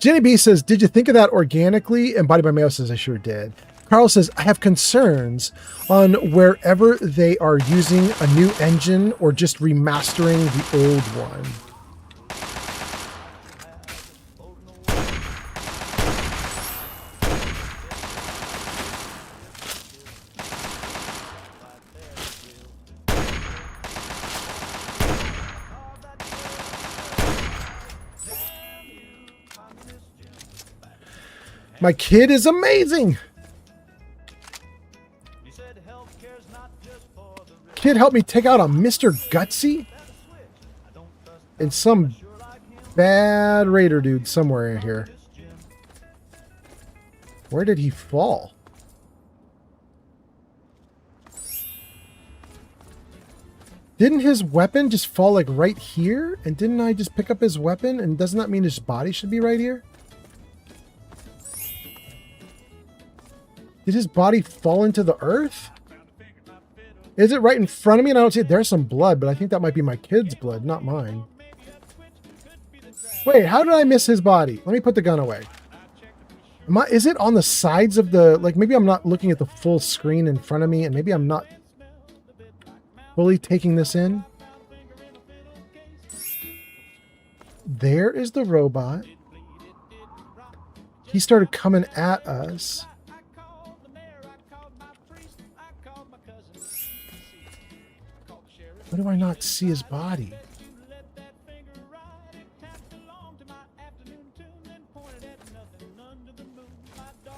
Jenny B says, did you think of that organically? And Body by Mayo says, I sure did. Carl says, I have concerns on wherever they are using a new engine or just remastering the old one. My kid is amazing. Kid helped me take out a Mr. Gutsy and some bad raider dude somewhere in here. Where did he fall? Didn't his weapon just fall like right here? And didn't I just pick up his weapon? And doesn't that mean his body should be right here? Did his body fall into the earth? Is it right in front of me? And I don't see it. There's some blood, but I think that might be my kid's blood, not mine. Wait, how did I miss his body? Let me put the gun away. Is it on the sides of the... Like, maybe I'm not looking at the full screen in front of me, and maybe I'm not fully taking this in. There is the robot. He started coming at us. Why do I not see his body?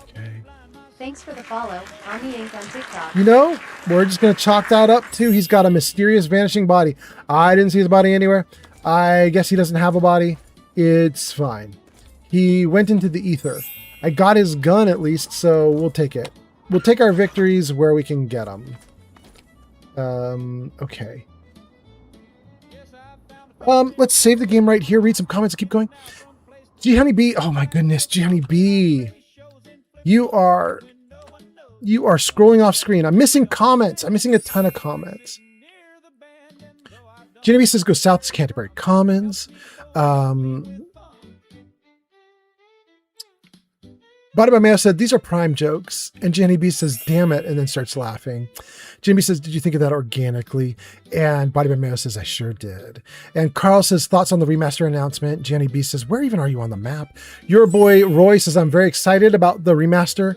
Okay. Thanks for the follow. Army Inc. on TikTok. You know, we're just going to chalk that up too. He's got a mysterious vanishing body. I didn't see his body anywhere. I guess he doesn't have a body. It's fine. He went into the ether. I got his gun at least, so we'll take it. We'll take our victories where we can get them. Okay. Let's save the game right here. Read some comments and keep going. G Honey B. Oh my goodness, G Honey B. You are scrolling off screen. I'm missing comments. I'm missing a ton of comments. G Honey B says go south to Canterbury Commons. Body by Mayo said, these are prime jokes. And Jenny B says, damn it, and then starts laughing. Jenny B says, did you think of that organically? And Body by Mayo says, I sure did. And Carl says, thoughts on the remaster announcement. Jenny B says, where even are you on the map? Your boy Roy says, I'm very excited about the remaster.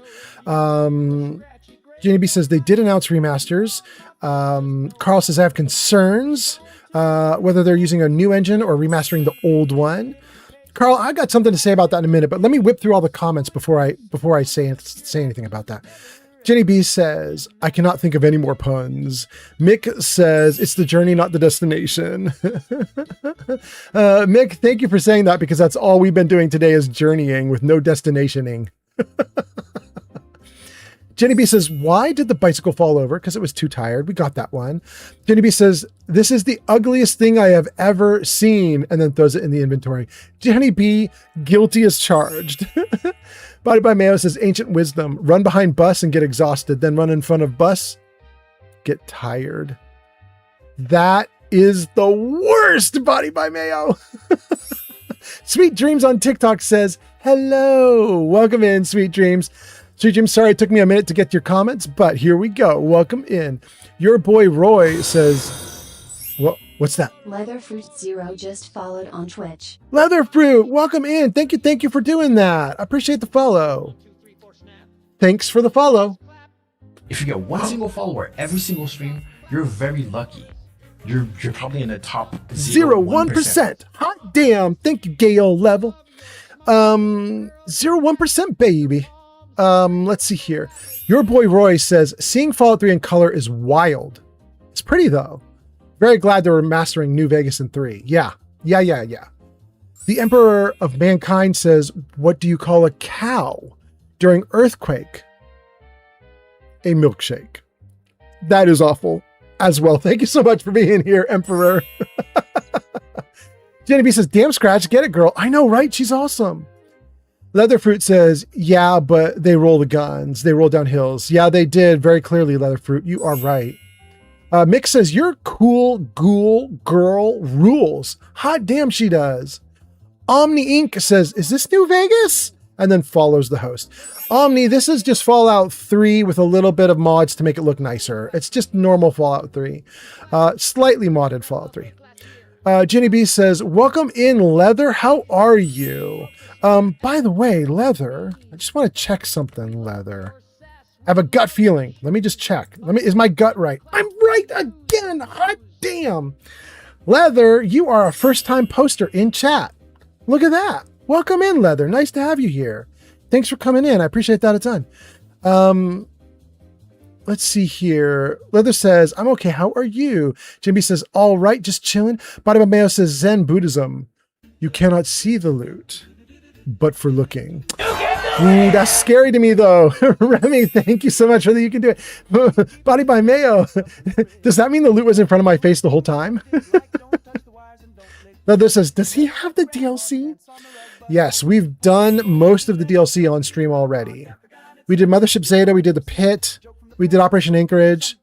Jenny B says, they did announce remasters. Carl says, I have concerns whether they're using a new engine or remastering the old one. Carl, I got something to say about that in a minute, but let me whip through all the comments before I say anything about that. Jenny B says, I cannot think of any more puns. Mick says, it's the journey, not the destination. Mick, thank you for saying that, because that's all we've been doing today is journeying with no destinationing. Jenny B says, why did the bicycle fall over? Because it was too tired. We got that one. Jenny B says, this is the ugliest thing I have ever seen, and then throws it in the inventory. Jenny B, guilty as charged. Body by Mayo says, ancient wisdom. Run behind bus and get exhausted, then run in front of bus, get tired. That is the worst, Body by Mayo. Sweet Dreams on TikTok says, hello. Welcome in, Sweet Dreams. Sweet Dreams, sorry it took me a minute to get your comments, but here we go. Welcome in. Your boy Roy says, what's that? Leatherfruit0 just followed on Twitch. Leatherfruit, welcome in. Thank you for doing that. I appreciate the follow. Thanks for the follow. If you get one single follower every single stream, you're very lucky. You're probably in the top 0.1%. Hot damn. Thank you, Gale Level. 0.1%, baby. Let's see here. Your boy Roy says, seeing Fallout 3 in color is wild. It's pretty though. Very glad they're remastering New Vegas in 3. Yeah. The Emperor of Mankind says, what do you call a cow during earthquake? A milkshake. That is awful as well. Thank you so much for being here, Emperor. Jenny B says, damn Scratch, get it, girl. I know, right? She's awesome. Leatherfruit says, yeah, but they roll the guns. They roll down hills. Yeah, they did very clearly, Leatherfruit. You are right. Mick says, your cool ghoul girl rules. Hot damn, she does. Omni Inc. says, is this New Vegas? And then follows the host. Omni, this is just Fallout 3 with a little bit of mods to make it look nicer. It's just normal Fallout 3. Slightly modded Fallout 3. Jenny B says, welcome in, Leather. How are you? By the way, Leather, I just want to check something, Leather. I have a gut feeling. Let me just check. Is my gut right? I'm right again. Hot damn. Leather, you are a first-time poster in chat. Look at that. Welcome in, Leather. Nice to have you here. Thanks for coming in. I appreciate that a ton. Let's see here. Leather says, I'm okay. How are you? Jimmy says, all right, just chilling. Body of Mayo says, Zen Buddhism. You cannot see the loot, but for looking. Ooh, that's scary to me, though. Remy, thank you so much for that. You can do it. Body by Mayo. Does that mean the loot was in front of my face the whole time? Leather says, does he have the DLC? Yes, we've done most of the DLC on stream already. We did Mothership Zeta. We did the Pit. We did Operation Anchorage.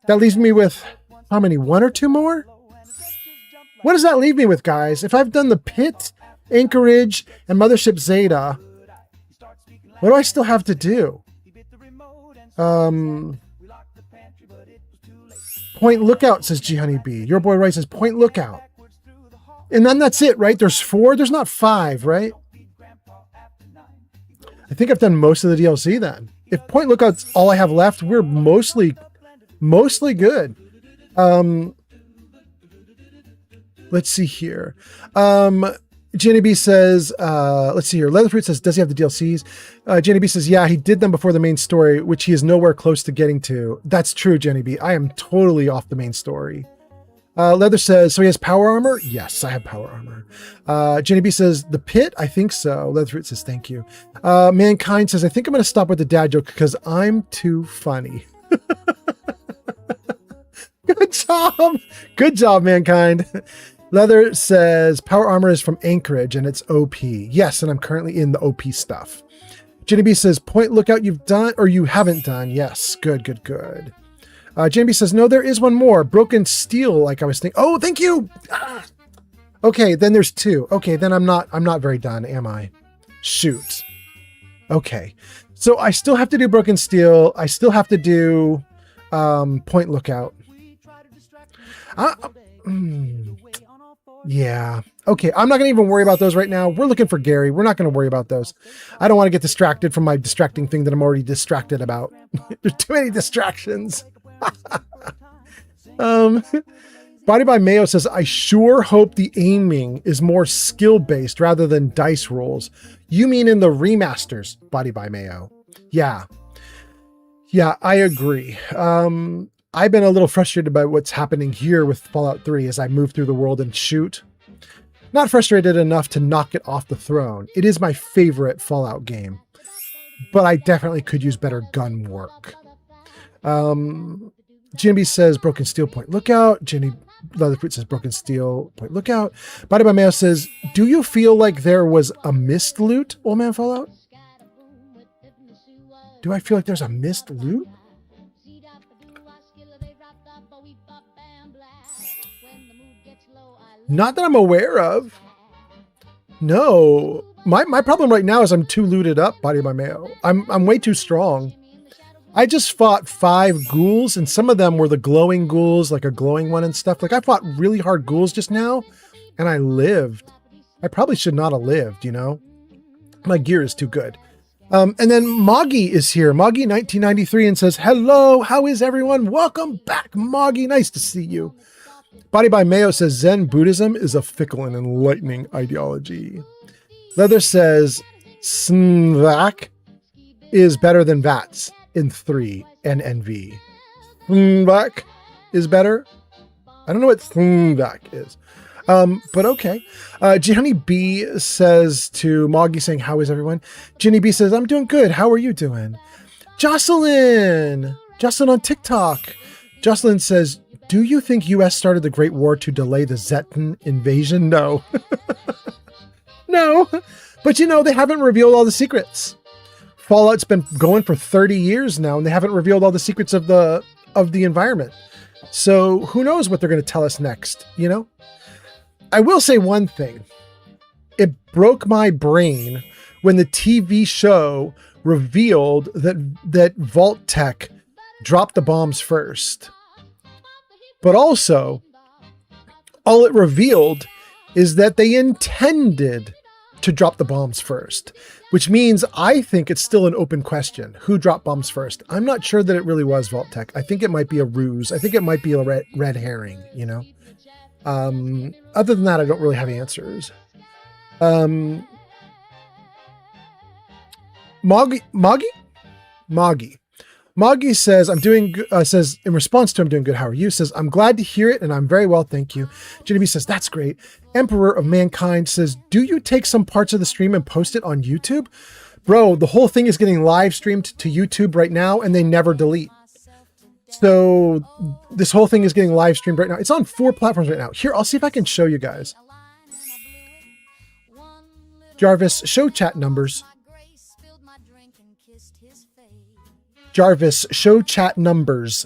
That leaves me with, how many? 1 or 2 more? What does that leave me with, guys? If I've done the Pit, Anchorage, and Mothership Zeta, what do I still have to do? Point Lookout, says G Honeybee. Your boy Roy says Point Lookout. And then that's it, right? There's 4. There's not 5, right? I think I've done most of the DLC then. If Point Lookout's all I have left, we're mostly good. Let's see here. Jenny B says, let's see here. Leatherfruit says, does he have the DLCs? Jenny B says, yeah, he did them before the main story, which he is nowhere close to getting to. That's true, Jenny B. I am totally off the main story. Leather says, so he has power armor? Yes, I have power armor. Jenny B says, the Pit? I think so. Leatherfruit says, thank you. Mankind says, I think I'm going to stop with the dad joke because I'm too funny. Good job. Good job, Mankind. Leather says, power armor is from Anchorage and it's OP. Yes, and I'm currently in the OP stuff. Jenny B says, Point Lookout you've done, or you haven't done. Yes, good. Jenny B says, no, there is one more. Broken Steel, like I was thinking. Oh, thank you. Ah. Okay, then there's 2. Okay, then I'm not very done, am I? Shoot. Okay. So I still have to do Broken Steel. I still have to do Point Lookout. Yeah. Okay, I'm not going to even worry about those right now. We're looking for Gaaaary. We're not going to worry about those. I don't want to get distracted from my distracting thing that I'm already distracted about. There's too many distractions. Body by Mayo says, I sure hope the aiming is more skill-based rather than dice rolls. You mean in the remasters, Body by Mayo? Yeah, I agree. I've been a little frustrated by what's happening here with Fallout 3 as I move through the world and shoot. Not frustrated enough to knock it off the throne. It is my favorite Fallout game. but I definitely could use better gun work. Jimmy says broken steel point lookout. Jenny Leatherfruit says broken steel point lookout. Body by Mayo says, do you feel like there was a missed loot, Old Man Fallout? Do I feel like there's a missed loot? Not that I'm aware of. No. My problem right now is I'm too looted up, Body by Mayo. I'm way too strong. I just fought 5 ghouls, and some of them were the glowing ghouls, like a glowing one and stuff. Like, I fought really hard ghouls just now, and I lived. I probably should not have lived, you know? My gear is too good. And then Moggy is here. Moggy 1993 and says, hello, how is everyone? Welcome back, Moggy. Nice to see you. Body by Mayo says, Zen Buddhism is a fickle and enlightening ideology. Leather says, Svak is better than Vats in 3 and NV. Svak is better. I don't know what Svak is. But okay. Gianni B says to Moggy saying, how is everyone? Ginny B says, I'm doing good. How are you doing? Jocelyn on TikTok. Jocelyn says, do you think US started the Great War to delay the Zetan invasion? No. No. But you know, they haven't revealed all the secrets. Fallout's been going for 30 years now, and they haven't revealed all the secrets of the environment. So who knows what they're going to tell us next, you know? I will say one thing. It broke my brain when the TV show revealed that Vault Tech dropped the bombs first. But also, all it revealed is that they intended to drop the bombs first, which means I think it's still an open question. Who dropped bombs first? I'm not sure that it really was Vault Tech. I think it might be a ruse. I think it might be a red herring, you know? Other than that, I don't really have answers. Moggy says, says in response to I'm doing good. How are you? Says, I'm glad to hear it and I'm very well. Thank you. Genevieve says, that's great. Emperor of Mankind says, do you take some parts of the stream and post it on YouTube? Bro, the whole thing is getting live streamed to YouTube right now and they never delete. So this whole thing is getting live streamed right now. It's on 4 platforms right now. Here, I'll see if I can show you guys. Jarvis, show chat numbers. Jarvis, show chat numbers.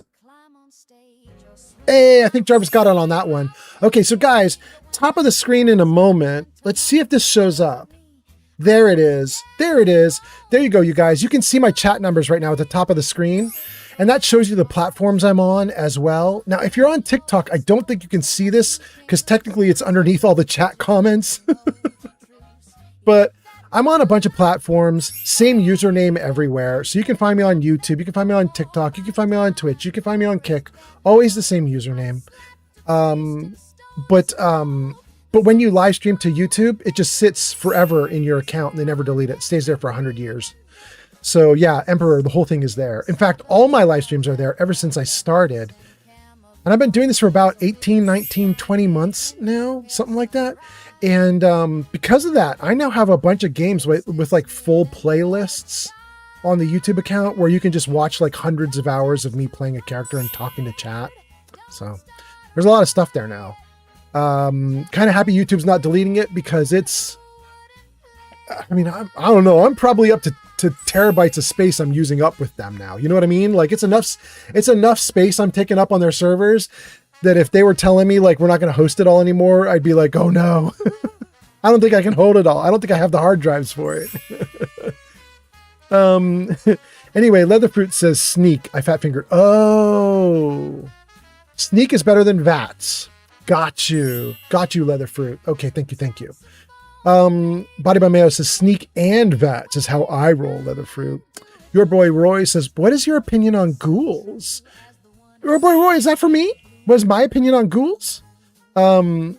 Hey, I think Jarvis got it on that one. Okay, so guys, top of the screen in a moment. Let's see if this shows up. There it is. There it is. There you go, you guys. You can see my chat numbers right now at the top of the screen. And that shows you the platforms I'm on as well. Now, if you're on TikTok, I don't think you can see this because technically it's underneath all the chat comments. But I'm on a bunch of platforms, same username everywhere. So you can find me on YouTube. You can find me on TikTok. You can find me on Twitch. You can find me on Kick. Always the same username. But when you live stream to YouTube, it just sits forever in your account and they never delete it. It stays there for 100 years. So yeah, Emperor, the whole thing is there. In fact, all my live streams are there ever since I started. And I've been doing this for about 18, 19, 20 months now, something like that. And because of that, I now have a bunch of games with like full playlists on the YouTube account where you can just watch like hundreds of hours of me playing a character and talking to chat. So there's a lot of stuff there now. Kind of happy YouTube's not deleting it because it's, I mean, I don't know. I'm probably up to terabytes of space I'm using up with them now. You know what I mean? Like it's enough space I'm taking up on their servers that if they were telling me like, we're not going to host it all anymore, I'd be like, oh no, I don't think I can hold it all. I don't think I have the hard drives for it. Anyway, Leatherfruit says sneak. I fat fingered. Oh, sneak is better than Vats. Got you, Leatherfruit. Okay. Thank you. Body by Mayo says sneak and Vats is how I roll, Leatherfruit. Your boy Roy says, what is your opinion on ghouls? Your boy Roy, is that for me? What is my opinion on ghouls? Hold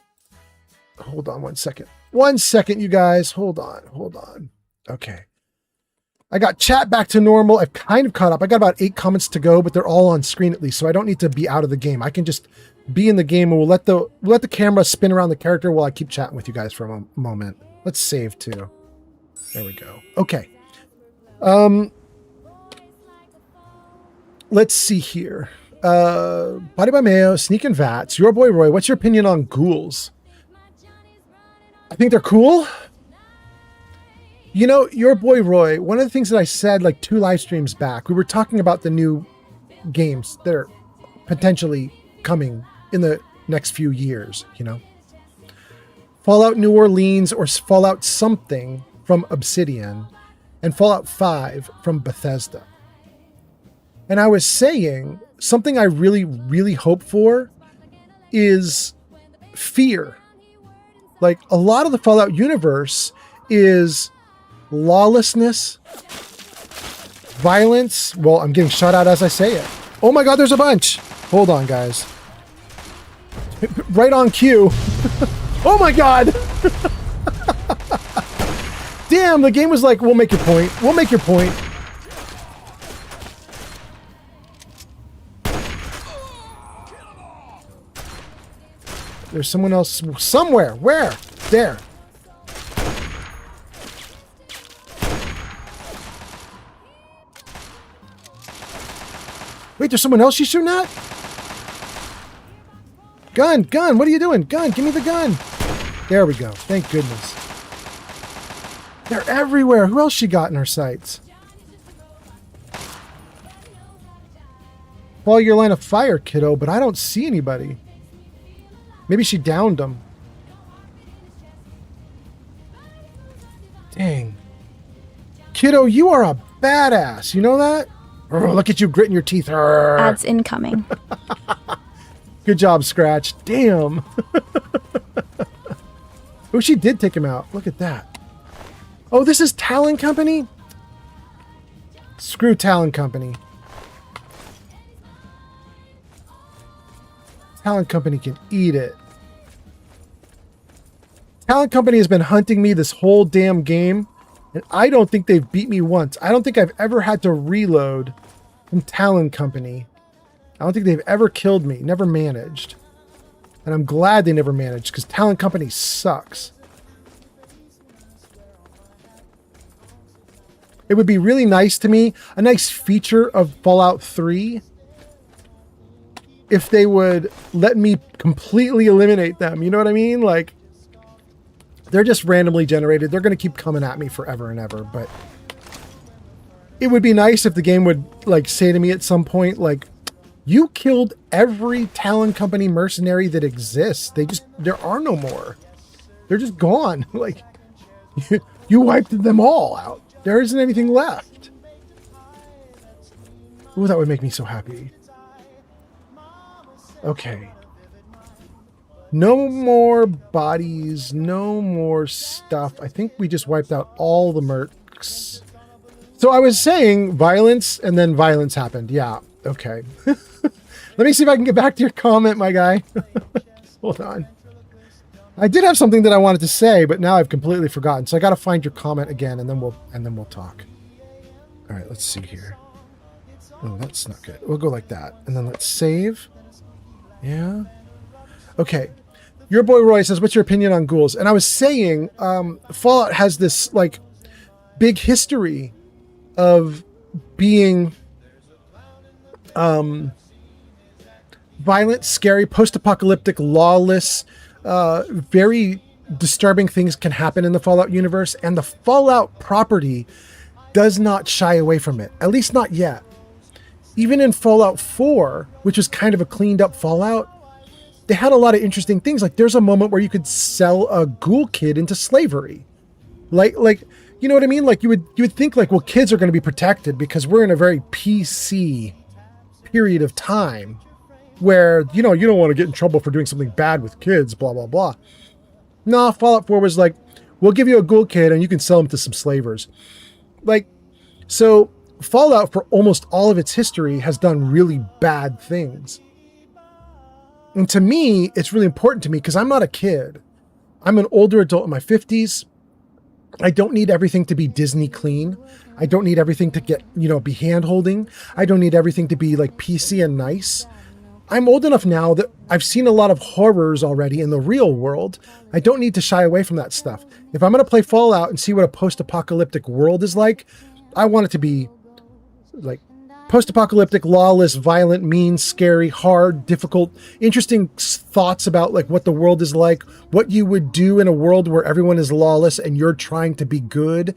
on 1 second. 1 second, you guys. Hold on. Okay. I got chat back to normal. I've kind of caught up. I got about 8 comments to go, but they're all on screen at least, so I don't need to be out of the game. I can just be in the game and we'll let the camera spin around the character while I keep chatting with you guys for a moment. Let's save too. There we go. Okay. Let's see here. Body by Mayo, Sneak and Vats. Your boy Roy, what's your opinion on ghouls? I think they're cool. You know, your boy Roy, one of the things that I said like 2 live streams back, we were talking about the new games that are potentially coming in the next few years, you know. Fallout New Orleans or Fallout something from Obsidian and Fallout 5 from Bethesda. And I was saying something I really, really hope for is fear. Like a lot of the Fallout universe is lawlessness, violence. Well, I'm getting shot at as I say it. Oh my God, there's a bunch. Hold on, guys. Right on cue. Oh my God. Damn, the game was like, we'll make your point. We'll make your point. There's someone else somewhere. Where? There. Wait, there's someone else she's shooting at? Gun, gun, what are you doing? Gun, give me the gun. There we go. Thank goodness. They're everywhere. Who else she got in her sights? Follow your line of fire, kiddo, but I don't see anybody. Maybe she downed them. Dang. Kiddo, you are a badass. You know that? Oh, look at you gritting your teeth. Ads incoming. Good job, Scratch. Damn. Oh, she did take him out. Look at that. Oh, this is Talon Company? Screw Talon Company. Talon Company can eat it. Talon Company has been hunting me this whole damn game, and I don't think they've beat me once. I don't think I've ever had to reload from Talon Company. I don't think they've ever killed me. Never managed. And I'm glad they never managed, because Talon Company sucks. It would be really nice to me, a nice feature of Fallout 3, if they would let me completely eliminate them. You know what I mean? Like, they're just randomly generated. They're going to keep coming at me forever and ever. But it would be nice if the game would like say to me at some point, like, you killed every Talon Company mercenary that exists. There are no more. They're just gone. Like, you wiped them all out. There isn't anything left. Ooh, that would make me so happy. Okay. No more bodies, no more stuff. I think we just wiped out all the mercs. So I was saying violence, and then violence happened. Yeah, okay. Let me see if I can get back to your comment, my guy. Hold on. I did have something that I wanted to say, but now I've completely forgotten. So I got to find your comment again, and then we'll talk. All right, let's see here. Oh, that's not good. We'll go like that, and then let's save. Yeah. Okay. Your boy Roy says, what's your opinion on ghouls? And I was saying, Fallout has this like big history of being violent, scary, post-apocalyptic, lawless, very disturbing things can happen in the Fallout universe, and the Fallout property does not shy away from it, at least not yet. Even in Fallout 4, which was kind of a cleaned up Fallout, they had a lot of interesting things. Like there's a moment where you could sell a ghoul kid into slavery. Like, you know what I mean? Like you would think like, well, kids are going to be protected because we're in a very PC period of time where, you know, you don't want to get in trouble for doing something bad with kids, blah, blah, blah. No, Fallout 4 was like, we'll give you a ghoul kid and you can sell him to some slavers. Like, so Fallout for almost all of its history has done really bad things. And to me, it's really important to me because I'm not a kid. I'm an older adult in my 50s. I don't need everything to be Disney clean. I don't need everything to get, you know, be hand-holding. I don't need everything to be like PC and nice. I'm old enough now that I've seen a lot of horrors already in the real world. I don't need to shy away from that stuff. If I'm going to play Fallout and see what a post-apocalyptic world is like, I want it to be like post-apocalyptic, lawless, violent, mean, scary, hard, difficult, interesting thoughts about like what the world is like, what you would do in a world where everyone is lawless and you're trying to be good.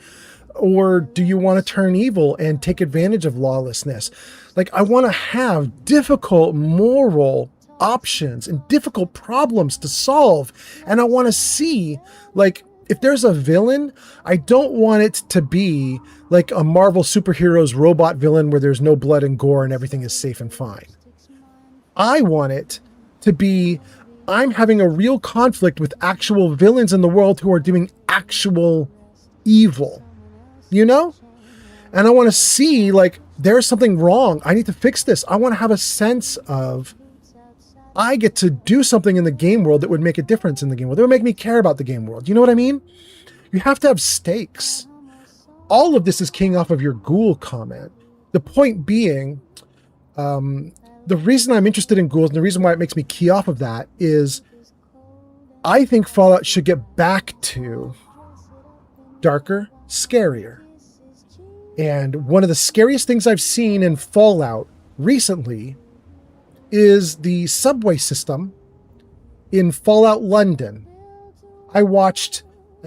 Or do you want to turn evil and take advantage of lawlessness? Like, I want to have difficult moral options and difficult problems to solve. And I want to see, like, if there's a villain, I don't want it to be like a Marvel superheroes robot villain where there's no blood and gore and everything is safe and fine. I want it to be, I'm having a real conflict with actual villains in the world who are doing actual evil. You know? And I want to see, like, there's something wrong. I need to fix this. I want to have a sense of, I get to do something in the game world that would make a difference in the game world. That would make me care about the game world. You know what I mean? You have to have stakes. All of this is keying off of your ghoul comment. The point being, the reason I'm interested in ghouls and the reason why it makes me key off of that is I think Fallout should get back to darker, scarier. And one of the scariest things I've seen in Fallout recently is the subway system in Fallout London. I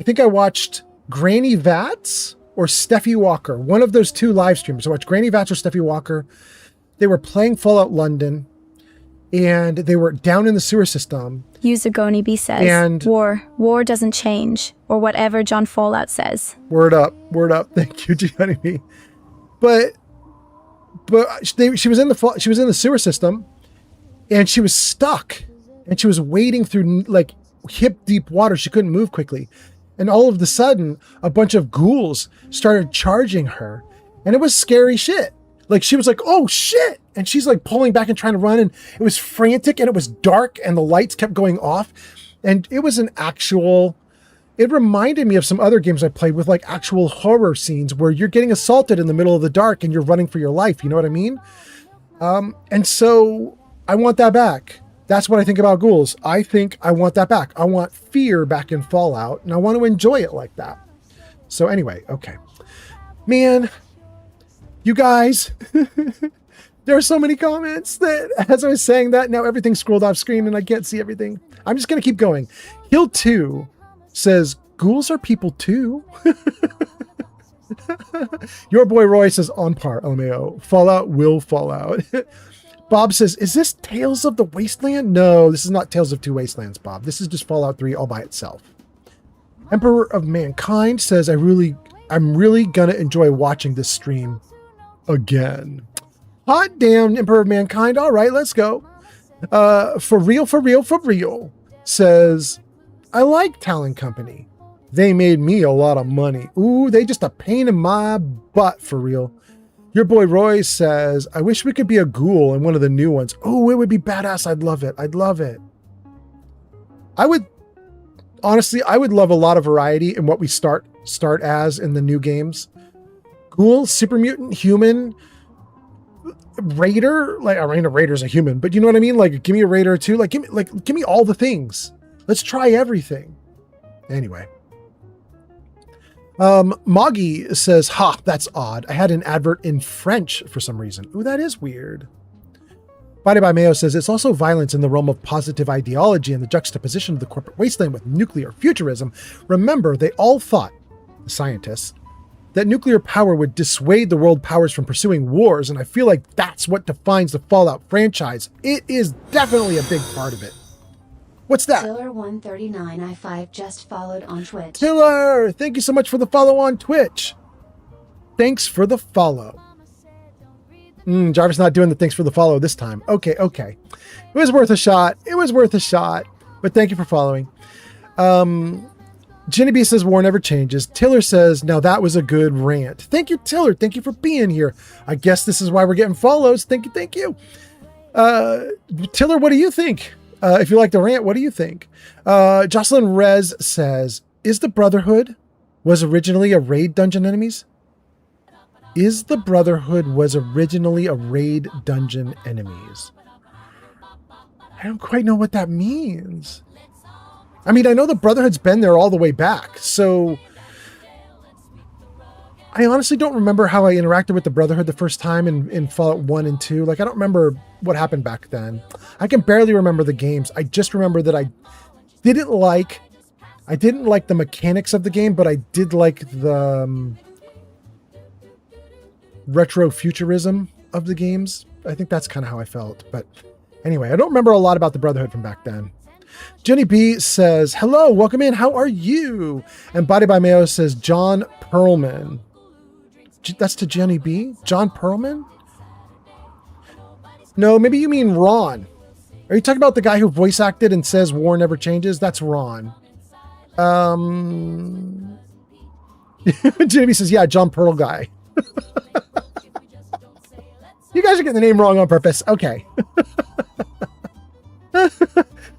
think I watched Granny Vats or Steffi Walker, one of those two live streamers. I watched Granny Vats or Steffi Walker. They were playing Fallout London and they were down in the sewer system. User Gonibi says, and war doesn't change, or whatever John Fallout says. Word up. Thank you, Gianni. But she was in the sewer system, and she was stuck, and she was wading through like hip deep water. She couldn't move quickly, and all of a sudden, a bunch of ghouls started charging her, and it was scary shit. Like, she was like, oh shit. And she's like pulling back and trying to run. And it was frantic and it was dark and the lights kept going off. And it was it reminded me of some other games I played with like actual horror scenes where you're getting assaulted in the middle of the dark and you're running for your life. You know what I mean? And so I want that back. That's what I think about ghouls. I think I want that back. I want fear back in Fallout and I want to enjoy it like that. So anyway, okay. Man, you guys, there are so many comments that as I was saying that, now everything scrolled off screen and I can't see everything. I'm just going to keep going. Hill 2 says, ghouls are people too. Your boy Roy says, on par, LMAO. Fallout will fall out. Bob says, is this Tales of the Wasteland? No, this is not Tales of Two Wastelands, Bob. This is just Fallout 3 all by itself. Emperor of Mankind says, I'm really going to enjoy watching this stream again. Hot damn, Emperor of Mankind. All right, let's go. For real, says, I like Talon Company. They made me a lot of money. Ooh, they just a pain in my butt, for real. Your boy Roy says, I wish we could be a ghoul in one of the new ones. Oh, it would be badass. I'd love it. Honestly, I would love a lot of variety in what we start as in the new games. Ghoul, super mutant, human, raider. Like, I mean, a raider's a human, but you know what I mean? Like, give me a raider too. Like, give me all the things. Let's try everything. Anyway. Moggy says, ha, that's odd. I had an advert in French for some reason. Ooh, that is weird. Body by Mayo says, it's also violence in the realm of positive ideology and the juxtaposition of the corporate wasteland with nuclear futurism. Remember, they all thought, the scientists, that nuclear power would dissuade the world powers from pursuing wars, and I feel like that's what defines the Fallout franchise. It is definitely a big part of it. What's that? Tiller139i5 just followed on Twitch. Tiller, thank you so much for the follow on Twitch. Thanks for the follow. Jarvis not doing the thanks for the follow this time. Okay. It was worth a shot. But thank you for following. Jenny B says war never changes. Tiller says, now that was a good rant. Thank you, Tiller. Thank you for being here. I guess this is why we're getting follows. Thank you. Tiller, what do you think? If you like the rant, what do you think? Jocelyn Rez says, is the Brotherhood was originally a raid dungeon enemies? Is the Brotherhood was originally a raid dungeon enemies? I don't quite know what that means. I mean, I know the Brotherhood's been there all the way back, so I honestly don't remember how I interacted with the Brotherhood the first time in Fallout 1 and 2. Like, I don't remember what happened back then. I can barely remember the games. I just remember that I didn't like the mechanics of the game, but I did like the retro-futurism of the games. I think that's kind of how I felt. But anyway, I don't remember a lot about the Brotherhood from back then. Jenny B says, hello, welcome in. How are you? And Body by Mayo says, John Perlman. That's to Jenny B? John Perlman? No, maybe you mean Ron. Are you talking about the guy who voice acted and says war never changes? That's Ron. Jenny B says, yeah, John Pearl guy. You guys are getting the name wrong on purpose. Okay.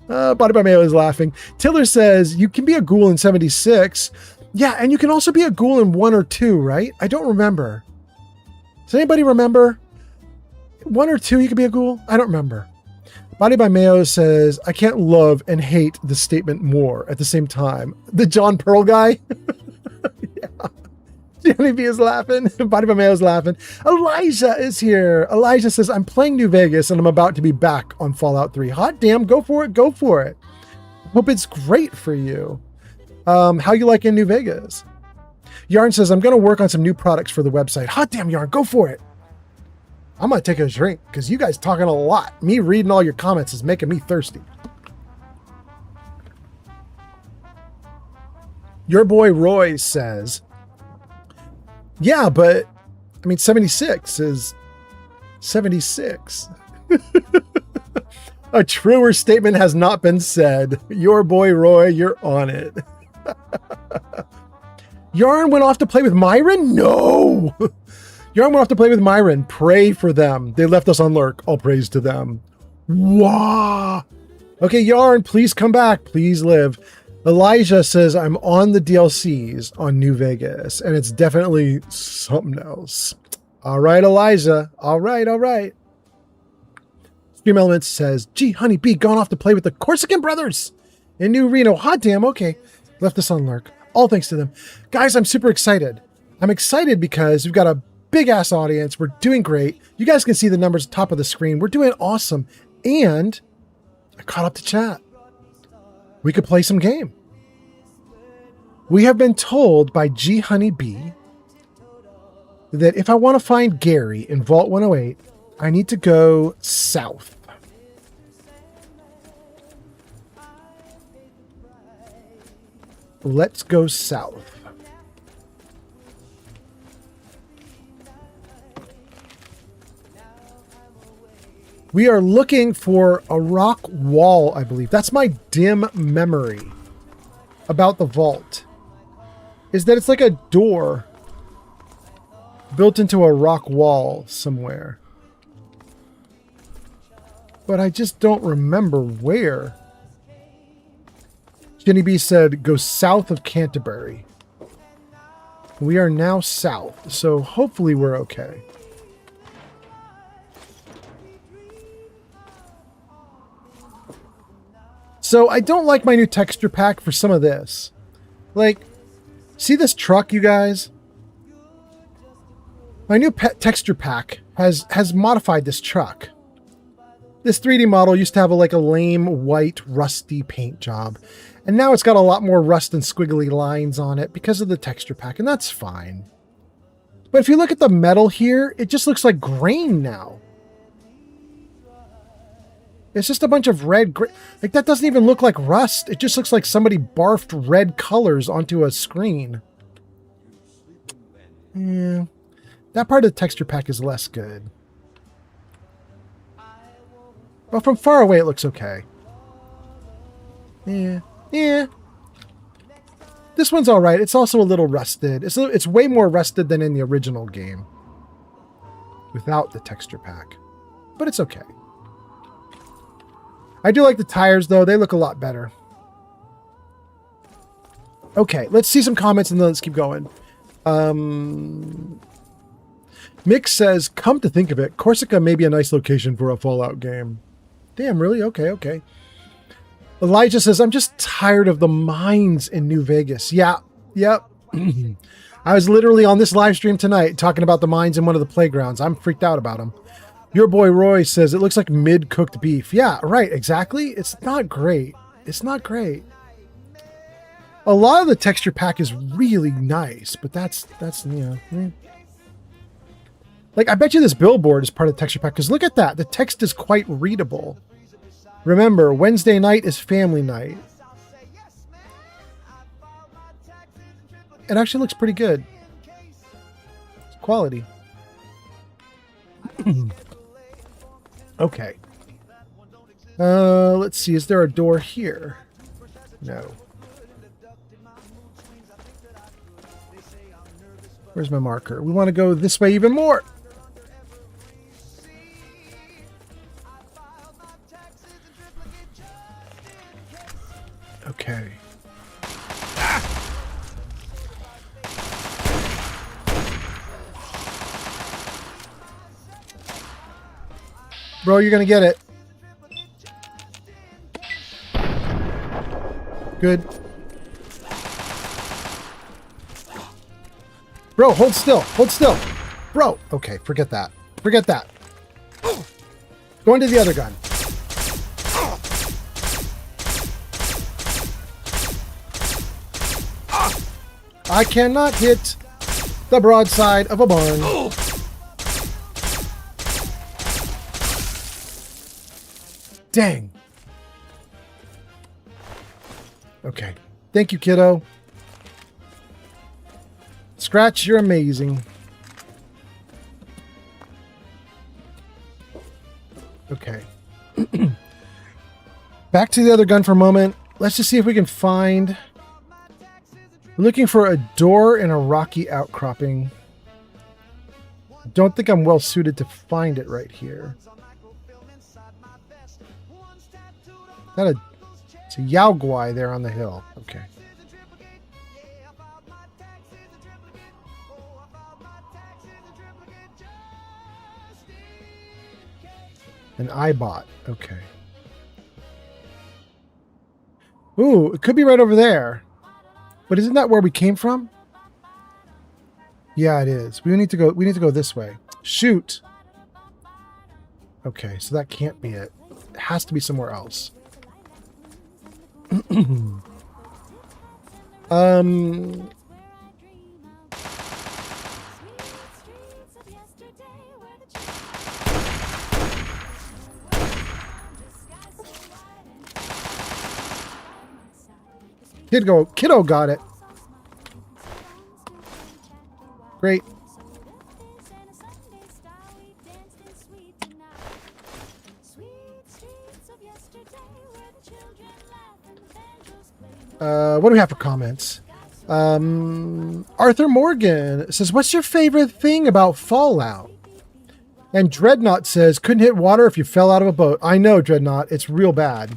Body by Mayo is laughing. Tiller says, you can be a ghoul in 76. Yeah, and you can also be a ghoul in 1 or 2, right? I don't remember. Does anybody remember? 1 or 2 you can be a ghoul? I don't remember. Body by Mayo says, I can't love and hate the statement more at the same time. The John Pearl guy? Yeah. Johnny B is laughing. Body by Mayo is laughing. Elijah is here. Elijah says, I'm playing New Vegas and I'm about to be back on Fallout 3. Hot damn, go for it. Go for it. Hope it's great for you. How you like in New Vegas? Yarn says, I'm going to work on some new products for the website. Hot damn, Yarn, go for it. I'm going to take a drink because you guys talking a lot. Me reading all your comments is making me thirsty. Your boy Roy says, yeah, but I mean, 76 is 76. A truer statement has not been said. Your boy Roy, you're on it. Yarn went off to play with Myron? No. Yarn went off to play with Myron. Pray for them. They left us on lurk. All praise to them. Wow. Okay, Yarn, please come back. Please live. Elijah says, I'm on the DLCs on New Vegas, and it's definitely something else. All right, Elijah. All right, all right. Stream Elements says, gee, Honey Bee gone off to play with the Corsican brothers in New Reno. Hot damn, okay. Left us on lurk. All thanks to them. Guys, I'm super excited. I'm excited because we've got a big-ass audience. We're doing great. You guys can see the numbers at the top of the screen. We're doing awesome. And I caught up to chat. We could play some game. We have been told by G Honey Bee that if I want to find Gaaaary in Vault 108, I need to go south. Let's go south. We are looking for a rock wall, I believe. That's my dim memory about the vault. Is that it's like a door built into a rock wall somewhere. But I just don't remember where. Jenny B said, go south of Canterbury. We are now south, so hopefully we're okay. So I don't like my new texture pack for some of this. Like, see this truck, you guys? My new texture pack has modified this truck. This 3D model used to have like a lame, white, rusty paint job. And now it's got a lot more rust and squiggly lines on it because of the texture pack, and that's fine. But if you look at the metal here, it just looks like grain now. It's just a bunch of red, like that doesn't even look like rust. It just looks like somebody barfed red colors onto a screen. Yeah, that part of the texture pack is less good. But from far away, it looks okay. Yeah. This one's all right. It's also a little rusted. It's way more rusted than in the original game without the texture pack. But it's okay. I do like the tires, though. They look a lot better. Okay, let's see some comments and then let's keep going. Mick says, come to think of it, Corsica may be a nice location for a Fallout game. Damn, really? Okay. Elijah says, I'm just tired of the mines in New Vegas. Yeah, yep. I was literally on this live stream tonight talking about the mines in one of the playgrounds. I'm freaked out about them. Your boy Roy says it looks like mid-cooked beef. Yeah, right, exactly. It's not great. It's not great. A lot of the texture pack is really nice, but that's you know. Like, I bet you this billboard is part of the texture pack, because look at that. The text is quite readable. Remember, Wednesday night is family night. It actually looks pretty good. It's quality. Okay. Let's see. Is there a door here? No. Where's my marker? We want to go this way even more. Okay. Bro, you're going to get it. Good. Bro, hold still. Hold still. Bro. Okay, forget that. Forget that. Go into the other gun. I cannot hit the broadside of a barn. Dang. Okay. Thank you, kiddo. Scratch, you're amazing. Okay. Back to the other gun for a moment. Let's just see if we can find... We're looking for a door in a rocky outcropping. Don't think I'm well suited to find it right here. It's a Yaoguai there on the hill. Okay. An iBot. Okay. Ooh, it could be right over there. But isn't that where we came from? Yeah, it is. We need to go this way. Shoot. Okay, so that can't be it. It has to be somewhere else. Kiddo got it. Great. What do we have for comments? Arthur Morgan says, what's your favorite thing about Fallout? And Dreadnought says, couldn't hit water if you fell out of a boat. I know, Dreadnought. It's real bad.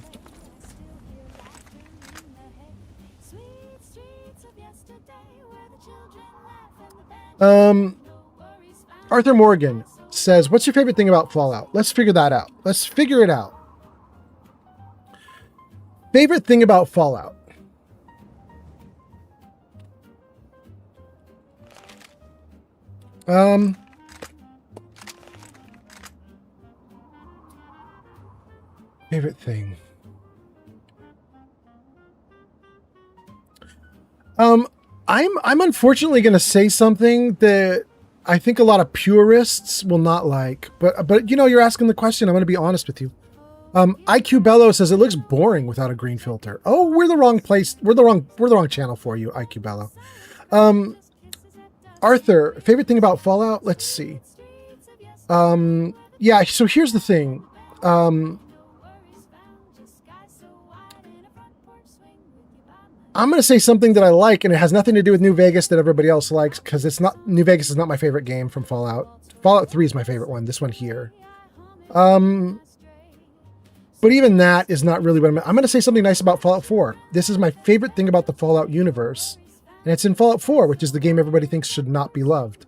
Arthur Morgan says, what's your favorite thing about Fallout? Let's figure that out. Let's figure it out. Favorite thing about Fallout. Favorite thing. I'm unfortunately going to say something that I think a lot of purists will not like, but you know, you're asking the question. I'm going to be honest with you. IQ Bello says it looks boring without a green filter. Oh, we're the wrong place. We're the wrong channel for you, IQ Bello. Arthur, favorite thing about Fallout? Let's see. Yeah, so here's the thing. I'm going to say something that I like, and it has nothing to do with New Vegas that everybody else likes, because it's not, New Vegas is not my favorite game from Fallout. Fallout 3 is my favorite one, this one here. But even that is not really what I'm going to say something nice about Fallout 4. This is my favorite thing about the Fallout universe. And it's in Fallout 4, which is the game everybody thinks should not be loved.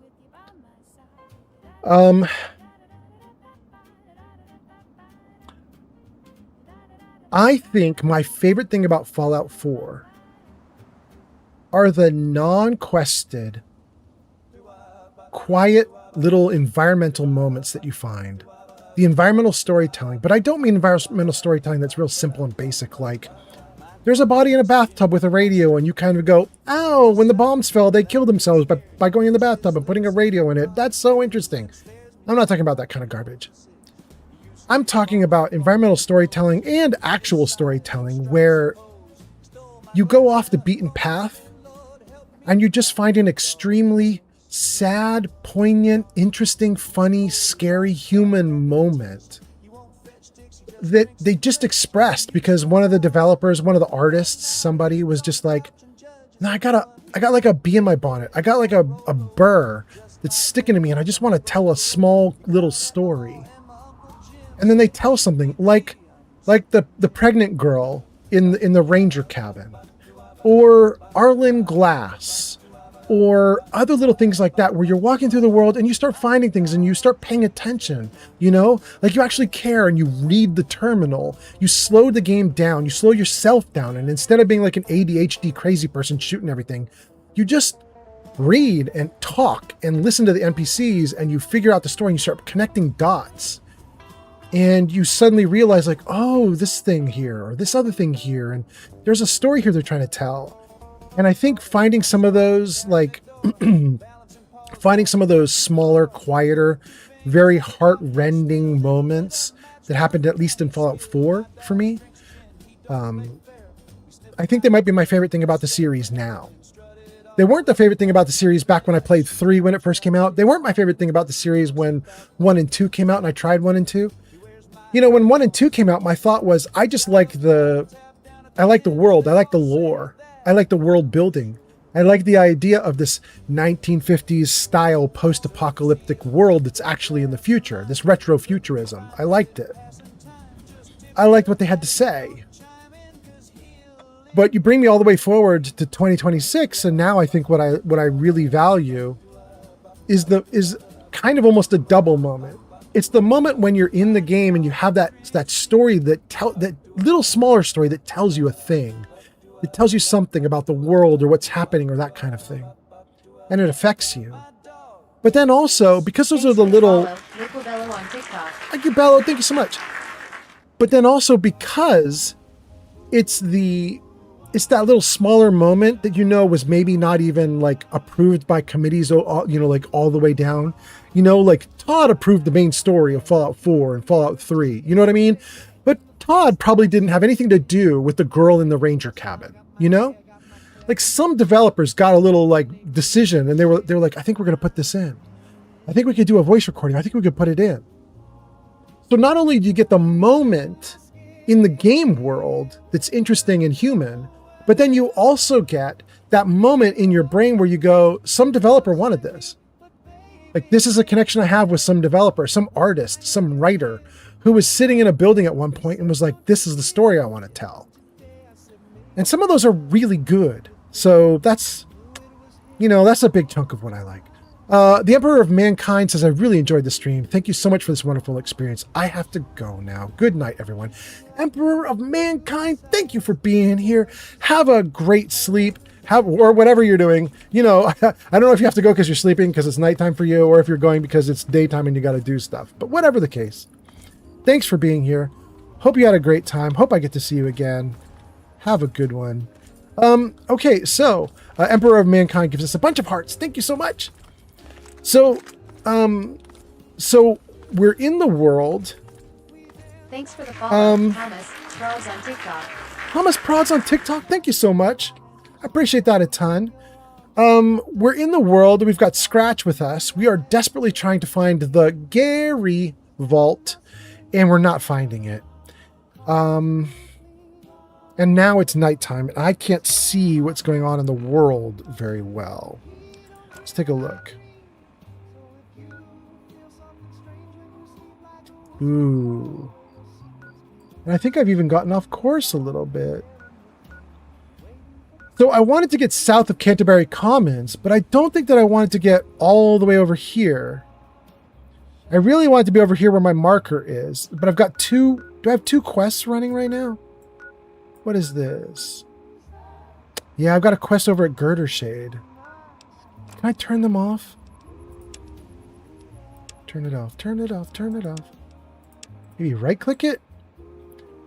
I think my favorite thing about Fallout 4 are the non-quested quiet little environmental moments that you find. The environmental storytelling, but I don't mean environmental storytelling that's real simple and basic, like there's a body in a bathtub with a radio and you kind of go, ow, when the bombs fell, they killed themselves by going in the bathtub and putting a radio in it. That's so interesting. I'm not talking about that kind of garbage. I'm talking about environmental storytelling and actual storytelling where you go off the beaten path and you just find an extremely sad, poignant, interesting, funny, scary human moment that they just expressed because one of the developers, one of the artists, somebody was just like, no, I got like a bee in my bonnet. I got like a burr that's sticking to me and I just want to tell a small little story. And then they tell something like the pregnant girl in the ranger cabin, or Arlen Glass, or other little things like that, where you're walking through the world and you start finding things and you start paying attention, you know, like you actually care and you read the terminal, you slow the game down, you slow yourself down. And instead of being like an ADHD crazy person shooting everything, you just read and talk and listen to the NPCs and you figure out the story and you start connecting dots. And you suddenly realize like, oh, this thing here or this other thing here. And there's a story here they're trying to tell. And I think finding some of those, like, finding some of those smaller, quieter, very heart-rending moments that happened at least in Fallout 4 for me, I think they might be my favorite thing about the series now. They weren't the favorite thing about the series back when I played 3 when it first came out. They weren't my favorite thing about the series when 1 and 2 came out and I tried 1 and 2. You know, when 1 and 2 came out, my thought was, I like the world. I like the lore. I like the world building. I like the idea of this 1950s style post-apocalyptic world that's actually in the future, this retro futurism. I liked it. I liked what they had to say. But you bring me all the way forward to 2026, and now I think what I really value is kind of almost a double moment. It's the moment when you're in the game and you have that story that little smaller story that tells you a thing. It tells you something about the world or what's happening or that kind of thing. And it affects you. But then also, because those are the little... Thank you, Bello. Thank you so much. But then also because it's that little smaller moment that, you know, was maybe not even like approved by committees, you know, like all the way down. You know, like Todd approved the main story of Fallout 4 and Fallout 3. You know what I mean? But Todd probably didn't have anything to do with the girl in the ranger cabin, you know? Like some developers got a little like decision and they were like, I think we're going to put this in. I think we could do a voice recording. I think we could put it in. So not only do you get the moment in the game world that's interesting and human, but then you also get that moment in your brain where you go, some developer wanted this. Like this is a connection I have with some developer, some artist, some writer who was sitting in a building at one point and was like, this is the story I want to tell. And some of those are really good. So that's, you know, that's a big chunk of what I like. The Emperor of Mankind says, I really enjoyed the stream. Thank you so much for this wonderful experience. I have to go now. Good night, everyone. Emperor of Mankind, thank you for being here. Have a great sleep. Or whatever you're doing. You know, I don't know if you have to go because you're sleeping because it's nighttime for you, or if you're going because it's daytime and you got to do stuff. But whatever the case, thanks for being here. Hope you had a great time. Hope I get to see you again. Have a good one. Okay, so Emperor of Mankind gives us a bunch of hearts. Thank you so much. So we're in the world. Thanks for the follow, Thomas Prods on TikTok. Thomas Prods on TikTok. Thank you so much. I appreciate that a ton. We're in the world. We've got Scratch with us. We are desperately trying to find the Gaaaary vault, and we're not finding it. And now it's nighttime, and I can't see what's going on in the world very well. Let's take a look. Ooh. And I think I've even gotten off course a little bit. So I wanted to get south of Canterbury Commons, but I don't think that I wanted to get all the way over here. I really wanted to be over here where my marker is, but I've got do I have 2 quests running right now? What is this? Yeah, I've got a quest over at Girdershade. Can I turn them off? Turn it off. Turn it off. Turn it off. Maybe right click it?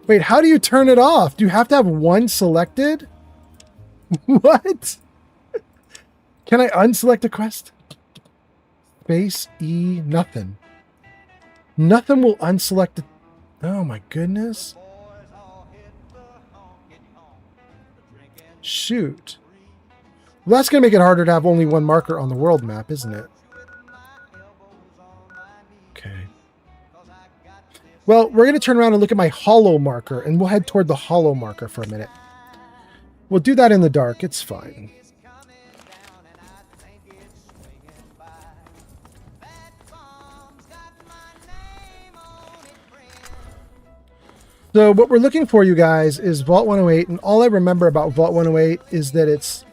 Wait, how do you turn it off? Do you have to have one selected? What? Can I unselect a quest? Space E, nothing. Nothing will unselect it. Oh my goodness. Shoot. Well, that's going to make it harder to have only one marker on the world map, isn't it? Okay. Well, we're going to turn around and look at my hollow marker, and we'll head toward the hollow marker for a minute. We'll do that in the dark. It's fine. So what we're looking for, you guys, is Vault 108, and all I remember about Vault 108 is that it's,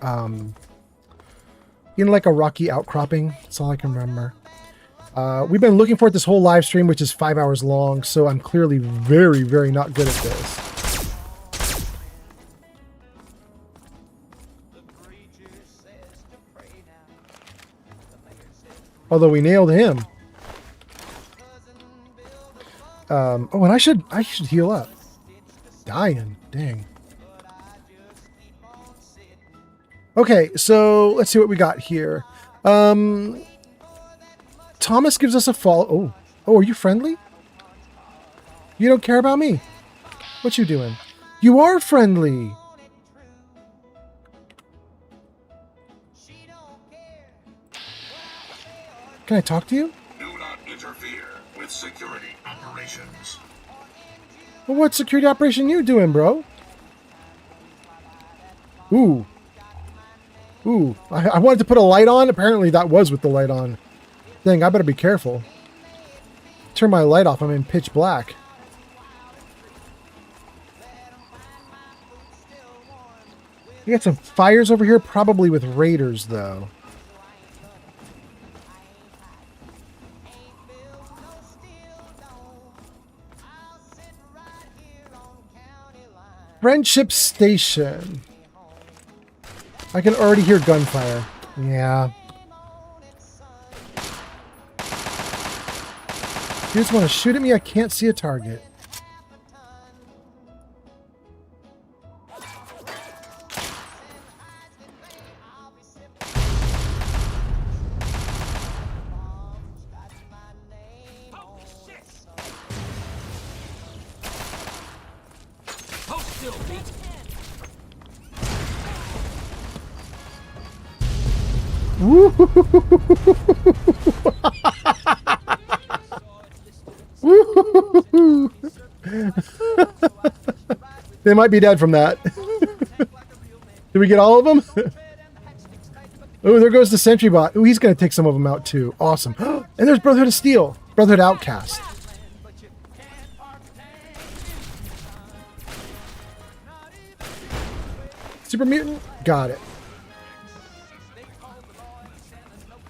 you know, like a rocky outcropping. That's all I can remember. We've been looking for it this whole live stream, which is 5 hours long, so I'm clearly very, very not good at this. Although we nailed him. Oh, and I should heal up. Dying, dang. Okay, so let's see what we got here. Thomas gives us a follow. Oh, are you friendly? You don't care about me. What you doing? You are friendly. Can I talk to you? Do not interfere with security operations. Well, what security operation you doing, bro? Ooh. Ooh. I wanted to put a light on. Apparently that was with the light on. Dang, I better be careful. Turn my light off. I'm in pitch black. We got some fires over here, probably with raiders, though. Friendship Station. I can already hear gunfire. Yeah. You just want to shoot at me? I can't see a target. They might be dead from that. Did we get all of them? Oh, there goes the sentry bot. Oh, he's going to take some of them out too. Awesome. And there's Brotherhood of Steel. Brotherhood Outcast. Super Mutant? Got it.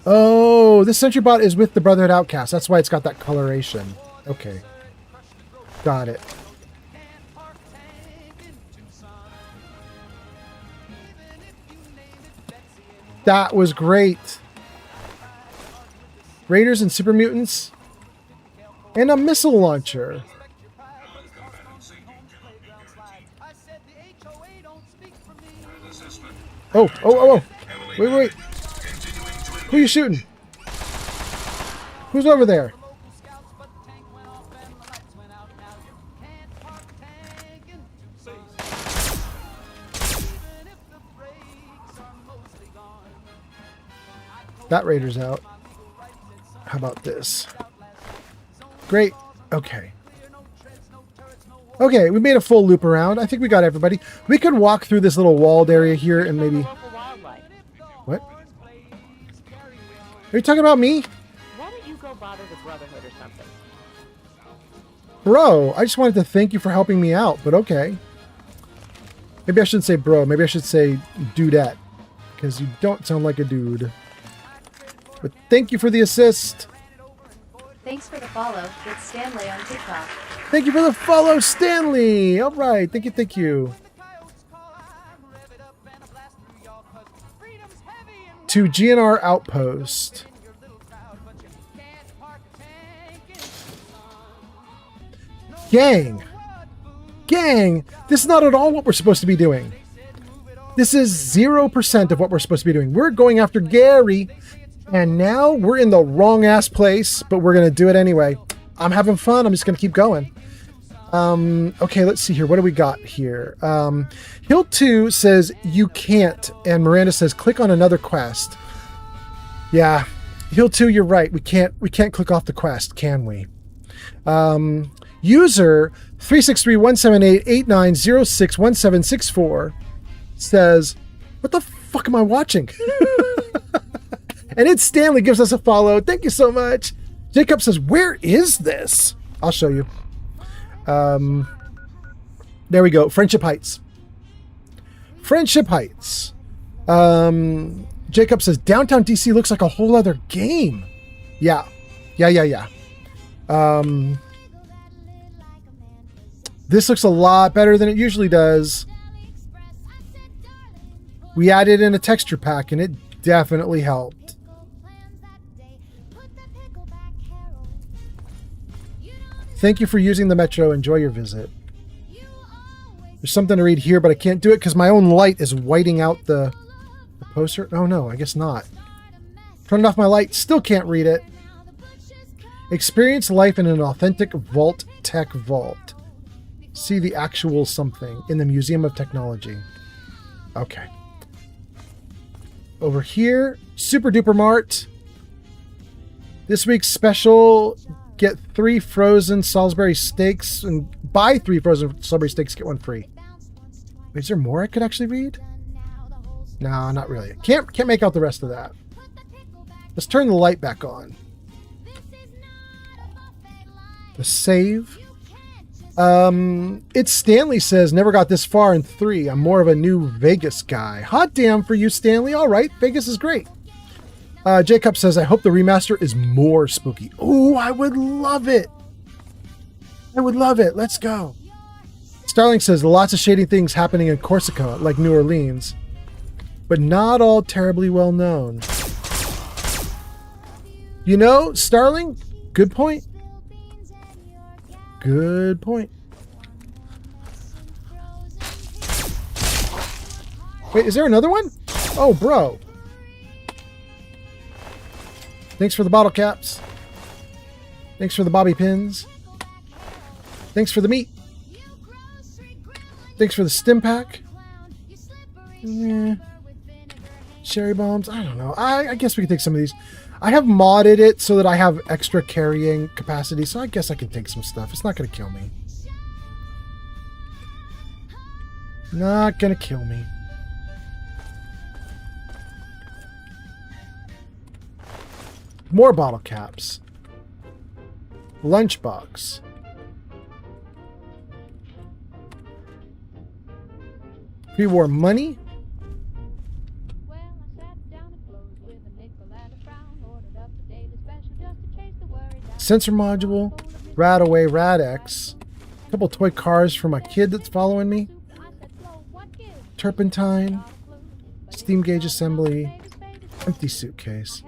Oh, this sentry bot is with the Brotherhood Outcast. That's why it's got that coloration. Okay. Got it. That was great. Raiders and Super Mutants. And a missile launcher. Oh. Wait. Who are you shooting? Who's over there? That raider's out. How about this? Great. Okay. Okay, we made a full loop around. I think we got everybody. We could walk through this little walled area here and maybe... What? Are you talking about me? Why don't you go bother the Brotherhood or something? Bro, I just wanted to thank you for helping me out, but okay. Maybe I shouldn't say bro. Maybe I should say dudette. Because you don't sound like a dude. But thank you for the assist. Thanks for the follow. It's Stanley on TikTok. Thank you for the follow, Stanley. All right. Thank you. To GNR Outpost. Gang, this is not at all what we're supposed to be doing. This is 0% of what we're supposed to be doing. We're going after Gaaaary, and now we're in the wrong ass place, but we're going to do it anyway. I'm having fun. I'm just going to keep going. Okay, let's see here. What do we got here? Hill 2 says you can't, and Miranda says click on another quest. Yeah, Hill 2, you're right. We can't click off the quest, can we? User 363-178-8906-1764 says, what the fuck am I watching? And it's Stanley gives us a follow. Thank you so much. Jacob says, where is this? I'll show you. There we go. Friendship Heights. Friendship Heights. Jacob says, downtown DC looks like a whole other game. Yeah. This looks a lot better than it usually does. We added in a texture pack, and it definitely helped. Thank you for using the Metro. Enjoy your visit. There's something to read here, but I can't do it because my own light is whiting out the poster. Oh, no, I guess not. Turned off my light. Still can't read it. Experience life in an authentic vault tech vault. See the actual something in the Museum of Technology. Okay. Over here, Super Duper Mart. This week's special, get 3 frozen Salisbury steaks and buy 3 frozen Salisbury steaks, get 1 free. Wait, is there more I could actually read? No, not really. Can't make out the rest of that. Let's turn the light back on. The save. It's Stanley says, never got this far in 3. I'm more of a new Vegas guy. Hot damn for you, Stanley. All right, Vegas is great. Jacob says, I hope the remaster is more spooky. Oh, I would love it. I would love it. Let's go. Starling says, lots of shady things happening in Corsica, like New Orleans, but not all terribly well known. You know, Starling, good point. Good point. Wait, is there another one? Oh, bro. Thanks for the bottle caps. Thanks for the bobby pins. Thanks for the meat. Thanks for the stim pack. Cherry bombs. I don't know. I guess we can take some of these. I have modded it so that I have extra carrying capacity, so I guess I can take some stuff. It's not going to kill me. Not going to kill me. More bottle caps. Lunchbox. Pre-war money. Sensor module. Radaway Radex. A couple toy cars for my kid that's following me. Turpentine. Steam gauge assembly. Empty suitcase.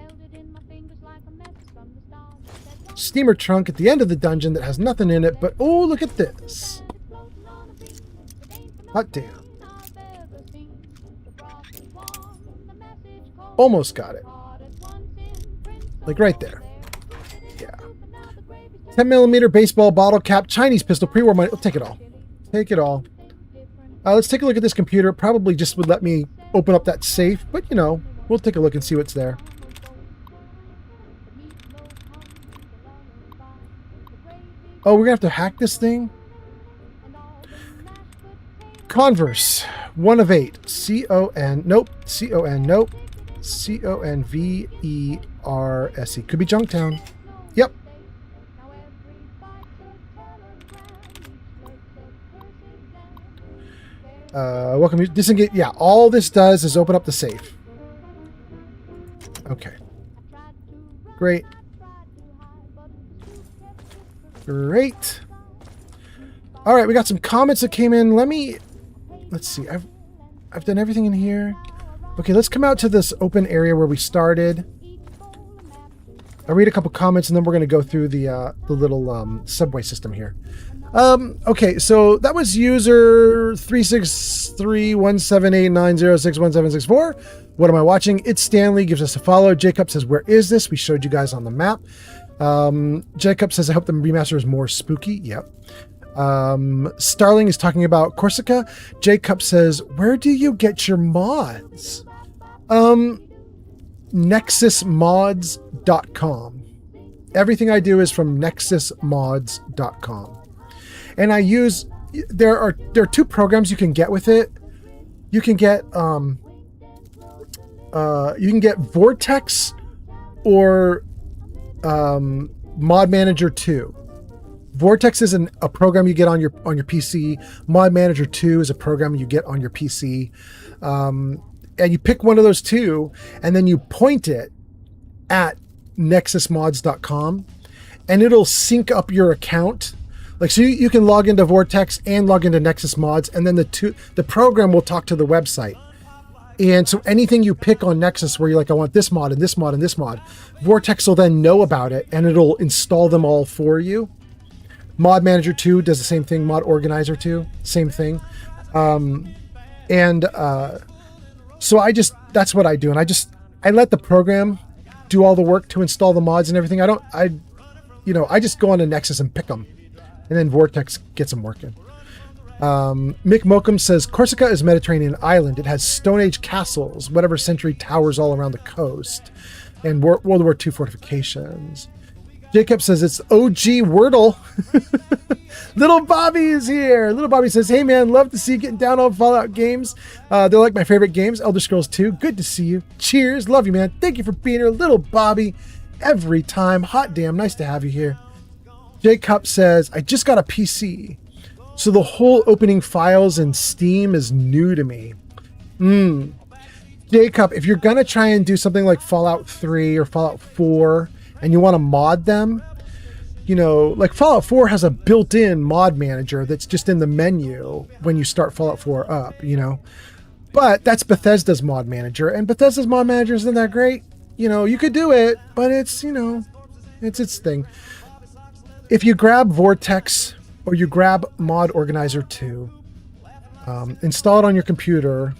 Steamer trunk at the end of the dungeon that has nothing in it, but oh, look at this. Hot damn. Almost got it. Like right there. Yeah. 10mm baseball bottle cap, Chinese pistol, pre-war money. I'll take it all. Take it all. Let's take a look at this computer. Probably just would let me open up that safe, but you know, we'll take a look and see what's there. Oh, we're gonna have to hack this thing? Converse, 1 of 8. C-O-N, nope. C-O-N, nope. C-O-N-V-E-R-S-E. Could be Junktown. Yep. Welcome. Disengage. Yeah, all this does is open up the safe. Okay. Great. Great. All right, we got some comments that came in. Let's see. I've done everything in here. Okay, let's come out to this open area where we started. I'll read a couple comments and then we're going to go through the little subway system here. Okay, so that was user 3631789061764. What am I watching? It's Stanley gives us a follow. Jacob says, where is this? We showed you guys on the map. Jacob says, I hope the remaster is more spooky. Yep. Starling is talking about Corsica. Jacob says, where do you get your mods? nexusmods.com. Everything I do is from nexusmods.com. And I use, there are 2 programs you can get with it. You can get Vortex or Mod Manager 2. Vortex is a program you get on your PC. Mod Manager 2 is a program you get on your PC. And you pick one of those 2, and then you point it at nexusmods.com, and it'll sync up your account. Like, so you can log into Vortex and log into Nexus Mods, and then the program will talk to the website. And so anything you pick on Nexus where you're like, I want this mod and this mod and this mod, Vortex will then know about it and it'll install them all for you. Mod Manager 2 does the same thing. Mod Organizer 2, same thing. So that's what I do. And I let the program do all the work to install the mods and everything. I just go on to Nexus and pick them. And then Vortex gets them working. Mick Mokum says, Corsica is a Mediterranean island. It has Stone Age castles, whatever century towers all around the coast, and World War II fortifications. Jacob says, it's OG Wordle. Little Bobby is here. Little Bobby says, hey man, love to see you getting down on Fallout games. They're like my favorite games, Elder Scrolls 2. Good to see you. Cheers. Love you, man. Thank you for being here. Little Bobby, every time. Hot damn, nice to have you here. Jacob says, I just got a PC, so the whole opening files in Steam is new to me. Jacob, if you're going to try and do something like Fallout 3 or Fallout 4 and you want to mod them, like Fallout 4 has a built-in mod manager that's just in the menu when you start Fallout 4 up, But that's Bethesda's mod manager, and Bethesda's mod manager isn't that great. You could do it, but it's, it's its thing. If you grab Vortex or you grab Mod Organizer 2, install it on your computer,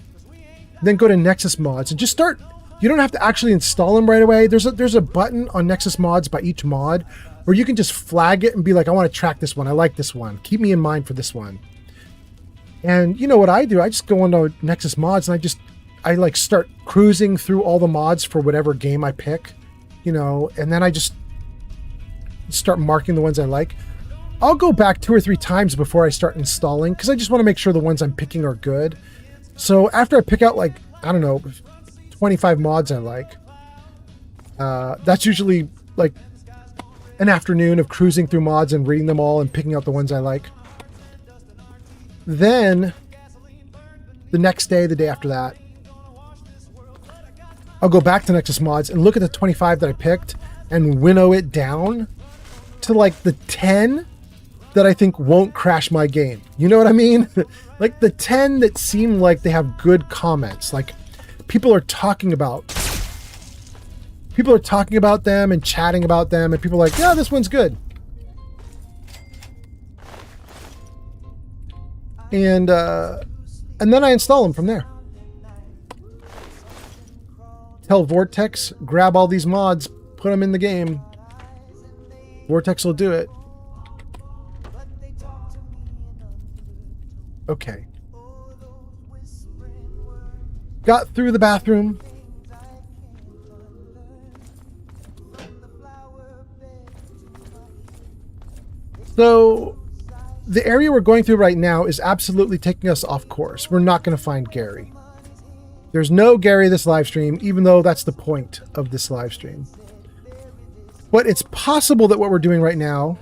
then go to Nexus Mods and just start. You don't have to actually install them right away. There's a button on Nexus Mods by each mod where you can just flag it and be like, I want to track this one. I like this one. Keep me in mind for this one. And you know what I do? I just go into Nexus Mods and I start cruising through all the mods for whatever game I pick, and then I just start marking the ones I like. I'll go back 2 or 3 times before I start installing because I just want to make sure the ones I'm picking are good. So after I pick out 25 mods I like, that's usually like an afternoon of cruising through mods and reading them all and picking out the ones I like. Then the next day, the day after that, I'll go back to Nexus Mods and look at the 25 that I picked and winnow it down to the 10 that I think won't crash my game. You know what I mean? Like the 10 that seem like they have good comments. Like people are talking about them and chatting about them, and people are like, yeah, this one's good. And then I install them from there. Tell Vortex, grab all these mods, put them in the game. Vortex will do it. Okay. Got through the bathroom. So the area we're going through right now is absolutely taking us off course. We're not going to find Gaaaary. There's no Gaaaary this live stream, even though that's the point of this live stream. But it's possible that what we're doing right now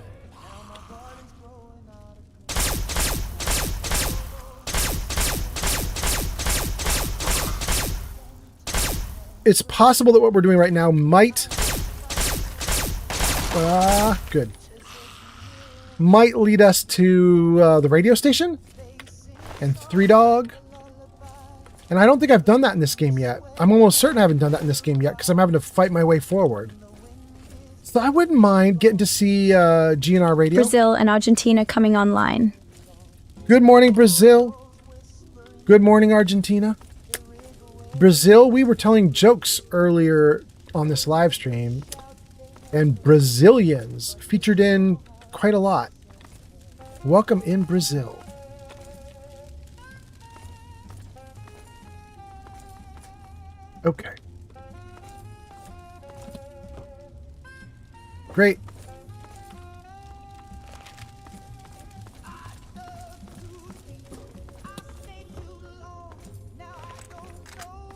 might lead us to the radio station and Three Dog. And I don't think I've done that in this game yet. I'm almost certain I haven't done that in this game yet because I'm having to fight my way forward. So I wouldn't mind getting to see GNR Radio. Brazil and Argentina coming online. Good morning, Brazil. Good morning, Argentina. Brazil, we were telling jokes earlier on this live stream, and Brazilians featured in quite a lot. Welcome in, Brazil. Okay. Great.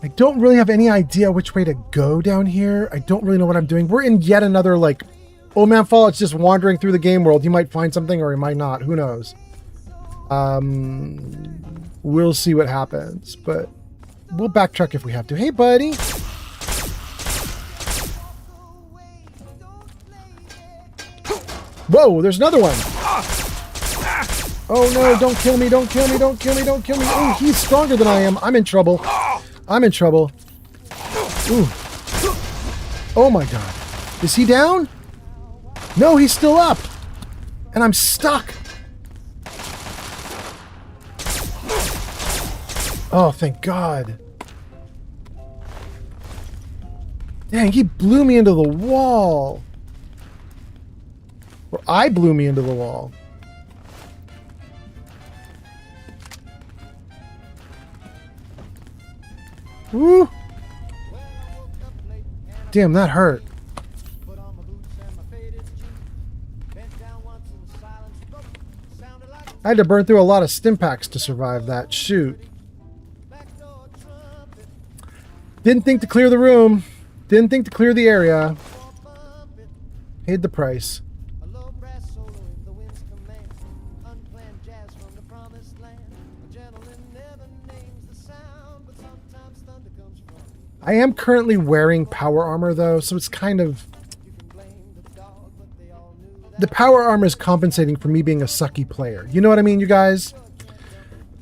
I don't really have any idea which way to go down here. I don't really know what I'm doing. We're in yet another, like, Old Man Fallout's just wandering through the game world. You might find something or you might not. Who knows? We'll see what happens, but we'll backtrack if we have to. Hey, buddy. Whoa, there's another one. Oh, no, don't kill me, don't kill me, don't kill me, don't kill me. Oh, he's stronger than I am. I'm in trouble. I'm in trouble. Ooh. Oh, my God. Is he down? No, he's still up. And I'm stuck. Oh, thank God. Dang, he blew me into the wall. Or I blew me into the wall. Woo! Damn, that hurt. I had to burn through a lot of stim packs to survive that. Shoot. Didn't think to clear the room. Didn't think to clear the area. Paid the price. I am currently wearing power armor though, so it's kind of... The power armor is compensating for me being a sucky player. You know what I mean, you guys?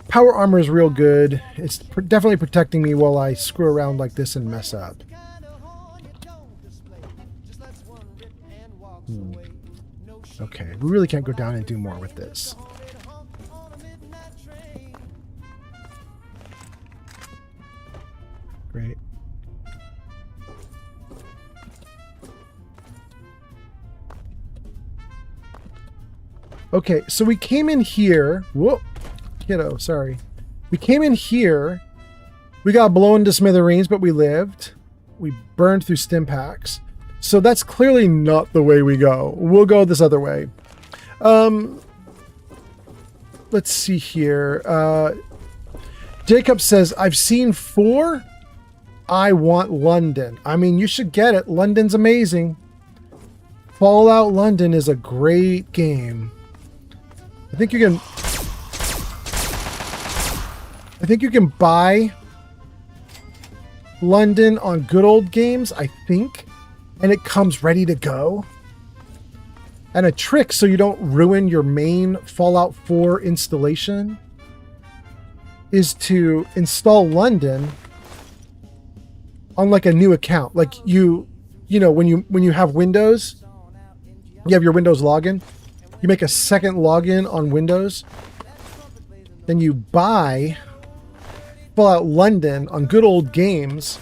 Power armor is real good. It's definitely protecting me while I screw around like this and mess up. Okay, we really can't go down and do more with this. Great. Okay, so we came in here. Whoop. Kiddo, sorry. We came in here. We got blown to smithereens, but we lived. We burned through stim packs. So that's clearly not the way we go. We'll go this other way. Let's see here. Jacob says, I've seen 4. I want London. I mean, you should get it. London's amazing. Fallout London is a great game. I think you can buy London on Good Old Games, I think, and it comes ready to go. And a trick so you don't ruin your main Fallout 4 installation is to install London on like a new account. Like you know, when you have Windows, you have your Windows login. You make a second login on Windows. Then you buy Fallout London on Good Old Games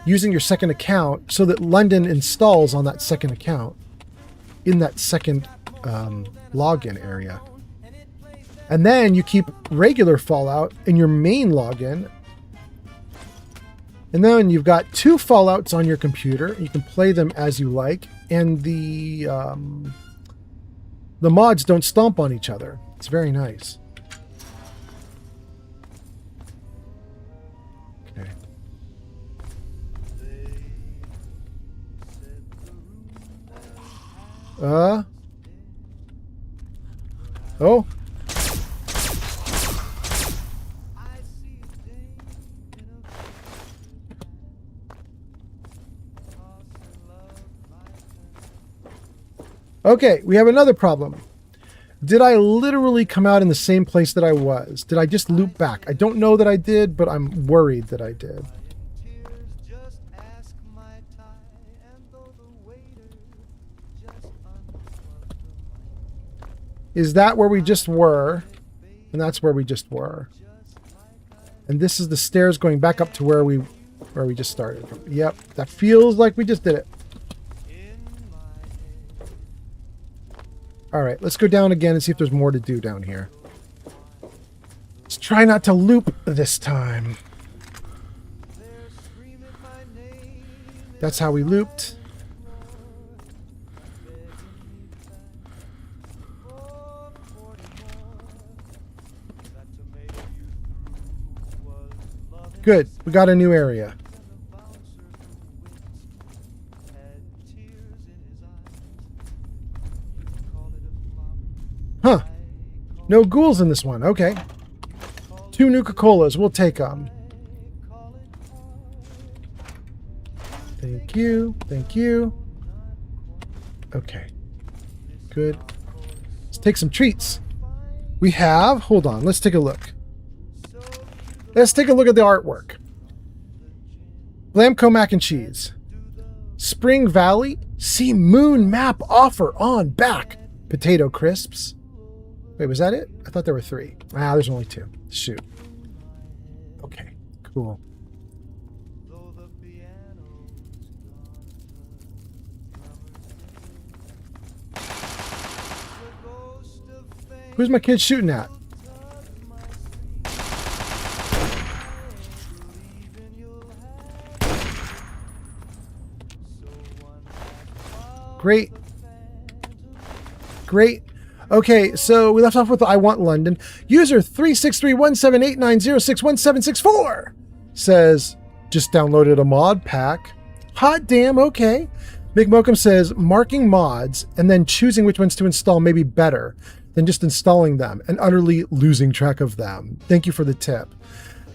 using your second account so that London installs on that second account in that second login area. And then you keep regular Fallout in your main login. And then you've got 2 Fallouts on your computer. You can play them as you like. And the mods don't stomp on each other. It's very nice. Okay. Oh. Okay, we have another problem. Did I literally come out in the same place that I was? Did I just loop back? I don't know that I did, but I'm worried that I did. is that where we just were. And that's where we just were. And this is the stairs going back up to where we just started. Yep, that feels like we just did it. All right, let's go down again and see if there's more to do down here. Let's try not to loop this time. That's how we looped. Good, we got a new area. Huh. No ghouls in this one. Okay. 2 Nuka-Colas. We'll take them. Thank you. Thank you. Okay. Good. Let's take some treats. We have... Hold on. Let's take a look. Let's take a look at the artwork. Blamco mac and cheese. Spring Valley. See moon map offer on back. Potato crisps. Wait, was that it? I thought there were 3. Ah, there's only 2. Shoot. Okay, cool. Who's my kid shooting at? Great. Great. Okay, so we left off with I Want London. User 3631789061764 says, just downloaded a mod pack. Hot damn, okay. McMokum says, marking mods and then choosing which ones to install may be better than just installing them and utterly losing track of them. Thank you for the tip.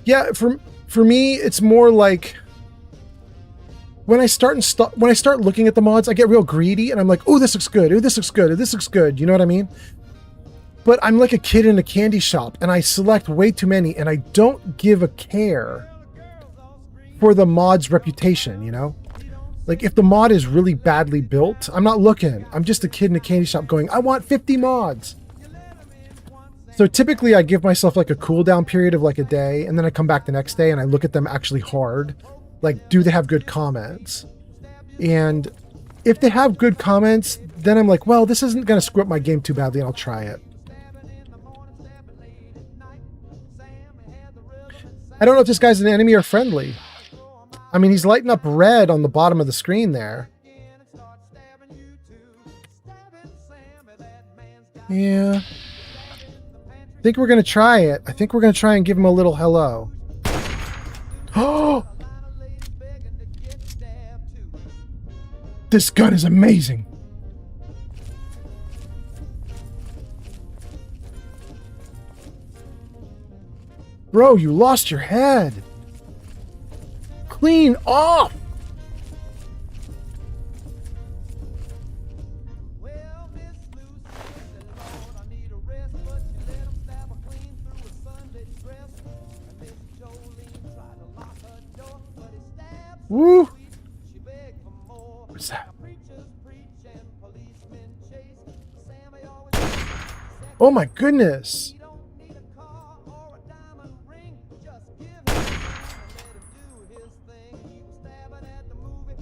Yeah, for me, it's more like when I start looking at the mods, I get real greedy and I'm like, oh, this looks good. Oh, this looks good. Oh, this looks good. You know what I mean? But I'm like a kid in a candy shop and I select way too many and I don't give a care for the mod's reputation, you know? Like if the mod is really badly built, I'm not looking. I'm just a kid in a candy shop going, I want 50 mods. So typically I give myself like a cooldown period of like a day and then I come back the next day and I look at them actually hard. Like, do they have good comments? And if they have good comments, then I'm like, well, this isn't going to screw up my game too badly and I'll try it. I don't know if this guy's an enemy or friendly. I mean, he's lighting up red on the bottom of the screen there. Yeah. I think we're going to try it. I think we're going to try and give him a little hello. Oh! This gun is amazing. Bro, you lost your head. Clean off. Woo. What's that? Oh my goodness.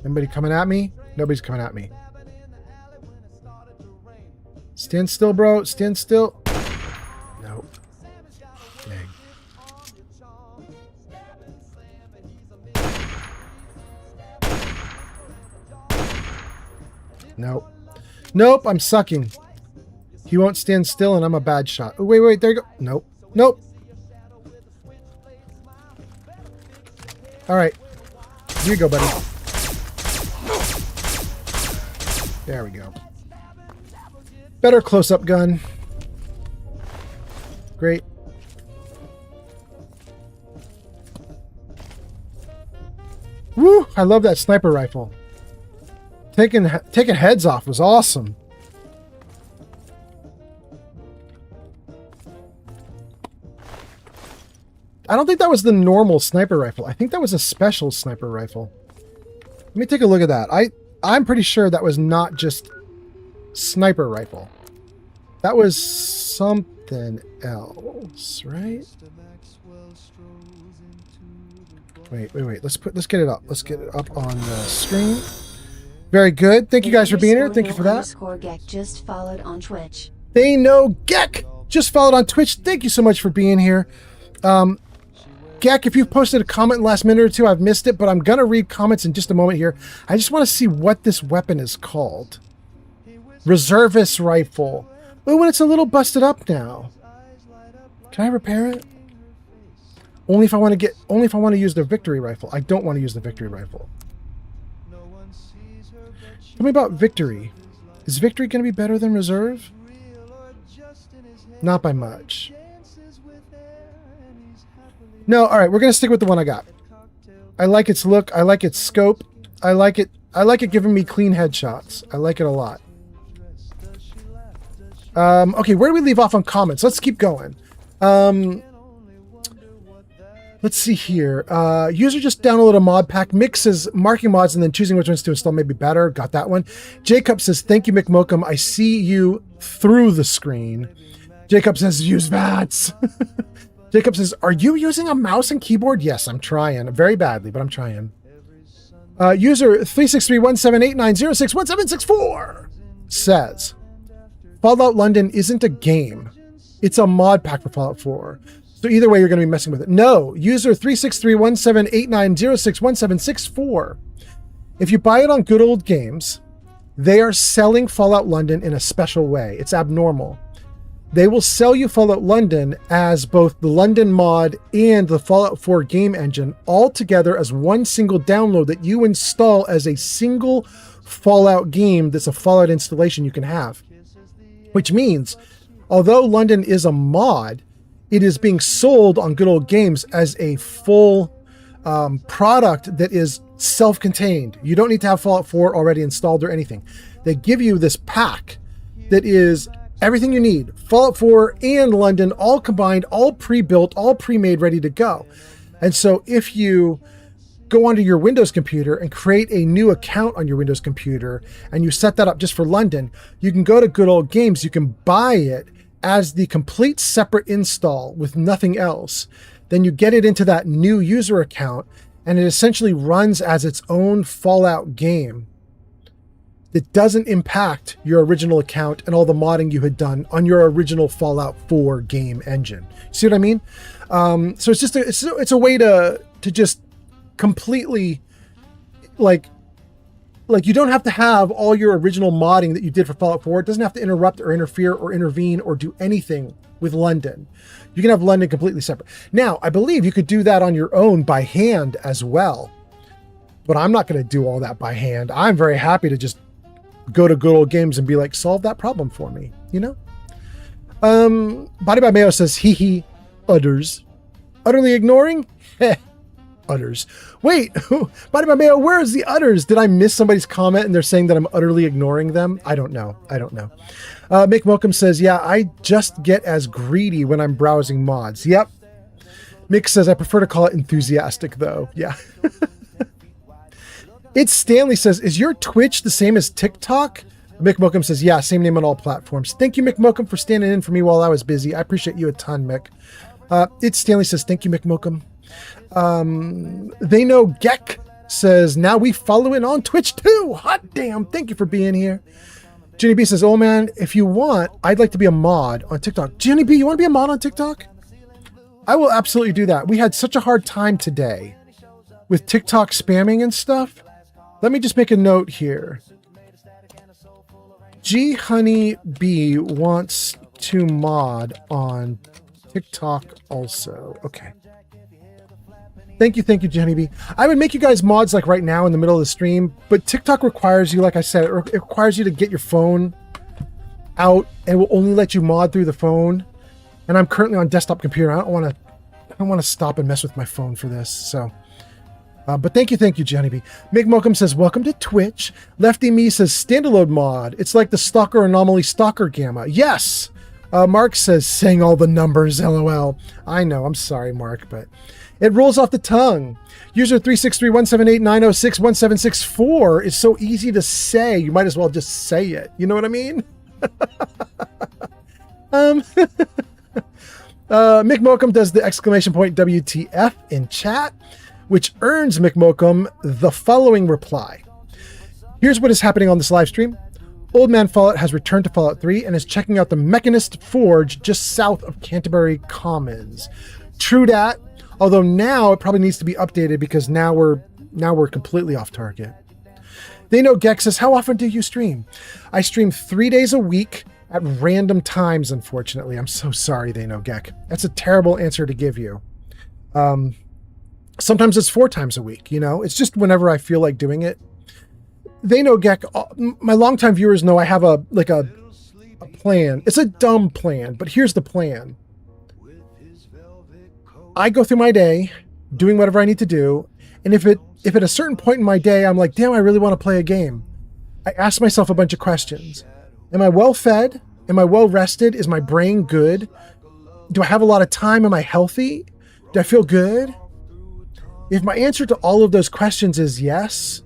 Anybody coming at me? Nobody's coming at me. Stand still, bro. Stand still. Nope. Dang. Nope. Nope, I'm sucking. He won't stand still and I'm a bad shot. Oh, wait, there you go. Nope. Nope. All right. Here you go, buddy. There we go. Better close-up gun. Great. Woo! I love that sniper rifle. Taking heads off was awesome. I don't think that was the normal sniper rifle. I think that was a special sniper rifle. Let me take a look at that. I'm pretty sure that was not just sniper rifle. That was something else, right? Wait. Let's get it up. Let's get it up on the screen. Very good. Thank you guys for being here. Thank you for that. Geck just followed on Twitch. They know Geck just followed on Twitch. Thank you so much for being here. Geck, if you've posted a comment in the last minute or two, I've missed it, but I'm going to read comments in just a moment here. I just want to see what this weapon is called. Reservist rifle. Oh, and it's a little busted up now. Can I repair it? Only if I want to use the victory rifle. I don't want to use the victory rifle. Tell me about victory. Is victory going to be better than reserve? Not by much. No, all right, we're going to stick with the one I got. I like its look. I like its scope. I like it giving me clean headshots. I like it a lot. Okay, where do we leave off on comments? Let's keep going. Let's see here. User just downloaded a mod pack. Mick says marking mods and then choosing which ones to install may be better. Got that one. Jacob says, thank you, McMokum. I see you through the screen. Jacob says, use VATS. Jacob says, are you using a mouse and keyboard? Yes, I'm trying. Very badly, but I'm trying. User 3631789061764 says, Fallout London isn't a game. It's a mod pack for Fallout 4. So either way, you're going to be messing with it. No, user 3631789061764. If you buy it on Good Old Games, they are selling Fallout London in a special way. It's abnormal. They will sell you Fallout London as both the London mod and the Fallout 4 game engine all together as one single download that you install as a single Fallout game that's a Fallout installation you can have. Which means, although London is a mod, it is being sold on Good Old Games as a full product that is self-contained. You don't need to have Fallout 4 already installed or anything. They give you this pack that is everything you need. Fallout 4 and London all combined, all pre-built, all pre-made, ready to go. And so if you go onto your Windows computer and create a new account on your Windows computer and you set that up just for London, you can go to Good Old Games, you can buy it as the complete separate install with nothing else. Then you get it into that new user account and it essentially runs as its own Fallout game. It doesn't impact your original account and all the modding you had done on your original Fallout 4 game engine. See what I mean? So it's just it's a way to just completely like you don't have to have all your original modding that you did for Fallout 4. It doesn't have to interrupt or interfere or intervene or do anything with London. You can have London completely separate. Now, I believe you could do that on your own by hand as well. But I'm not going to do all that by hand. I'm very happy to just go to Good Old Games and be like, solve that problem for me, you know? Body by Mayo says, hee hee, udders. Utterly ignoring? Heh, udders. Wait, Body by Mayo, where is the udders? Did I miss somebody's comment and they're saying that I'm utterly ignoring them? I don't know. Mick Welcome says, yeah, I just get as greedy when I'm browsing mods. Yep. Mick says, I prefer to call it enthusiastic though. Yeah. It's Stanley says, is your Twitch the same as TikTok? Mick Mokum says, yeah, same name on all platforms. Thank you, Mick Mokum, for standing in for me while I was busy. I appreciate you a ton, Mick. It's Stanley says, thank you, Mick Mokum. They know Geck says, now we follow it on Twitch too. Hot damn. Thank you for being here. Jenny B says, oh man, if you want, I'd like to be a mod on TikTok. Jenny B, you want to be a mod on TikTok? I will absolutely do that. We had such a hard time today with TikTok spamming and stuff. Let me just make a note here. G Honey B wants to mod on TikTok also. Okay. Thank you, Jenny B. I would make you guys mods like right now in the middle of the stream, but TikTok requires you, like I said, it requires you to get your phone out and will only let you mod through the phone. And I'm currently on desktop computer. I don't want to stop and mess with my phone for this. So. But thank you, Johnny B. Mick Mokum says, welcome to Twitch. Lefty Me says, standalone mod. It's like the Stalker Anomaly Stalker Gamma. Yes! Mark says, saying all the numbers, LOL. I know, I'm sorry, Mark, but it rolls off the tongue. User 3631789061764 is so easy to say, you might as well just say it. You know what I mean? Mick Mokum does the exclamation point WTF in chat, which earns Mick Mokum the following reply. Here's what is happening on this live stream. Old Man Fallout has returned to Fallout 3 and is checking out the Mechanist Forge just south of Canterbury Commons. True dat, although now it probably needs to be updated because now we're completely off target. They know Gex says, how often do you stream? I stream 3 days a week at random times, unfortunately. I'm so sorry, They know Gex. That's a terrible answer to give you. Sometimes it's 4 times a week, you know? It's just whenever I feel like doing it. They know Gex, my longtime viewers know I have a plan. It's a dumb plan, but here's the plan. I go through my day doing whatever I need to do, and if at a certain point in my day I'm like, damn, I really want to play a game, I ask myself a bunch of questions. Am I well fed? Am I well rested? Is my brain good? Do I have a lot of time? Am I healthy? Do I feel good? If my answer to all of those questions is yes,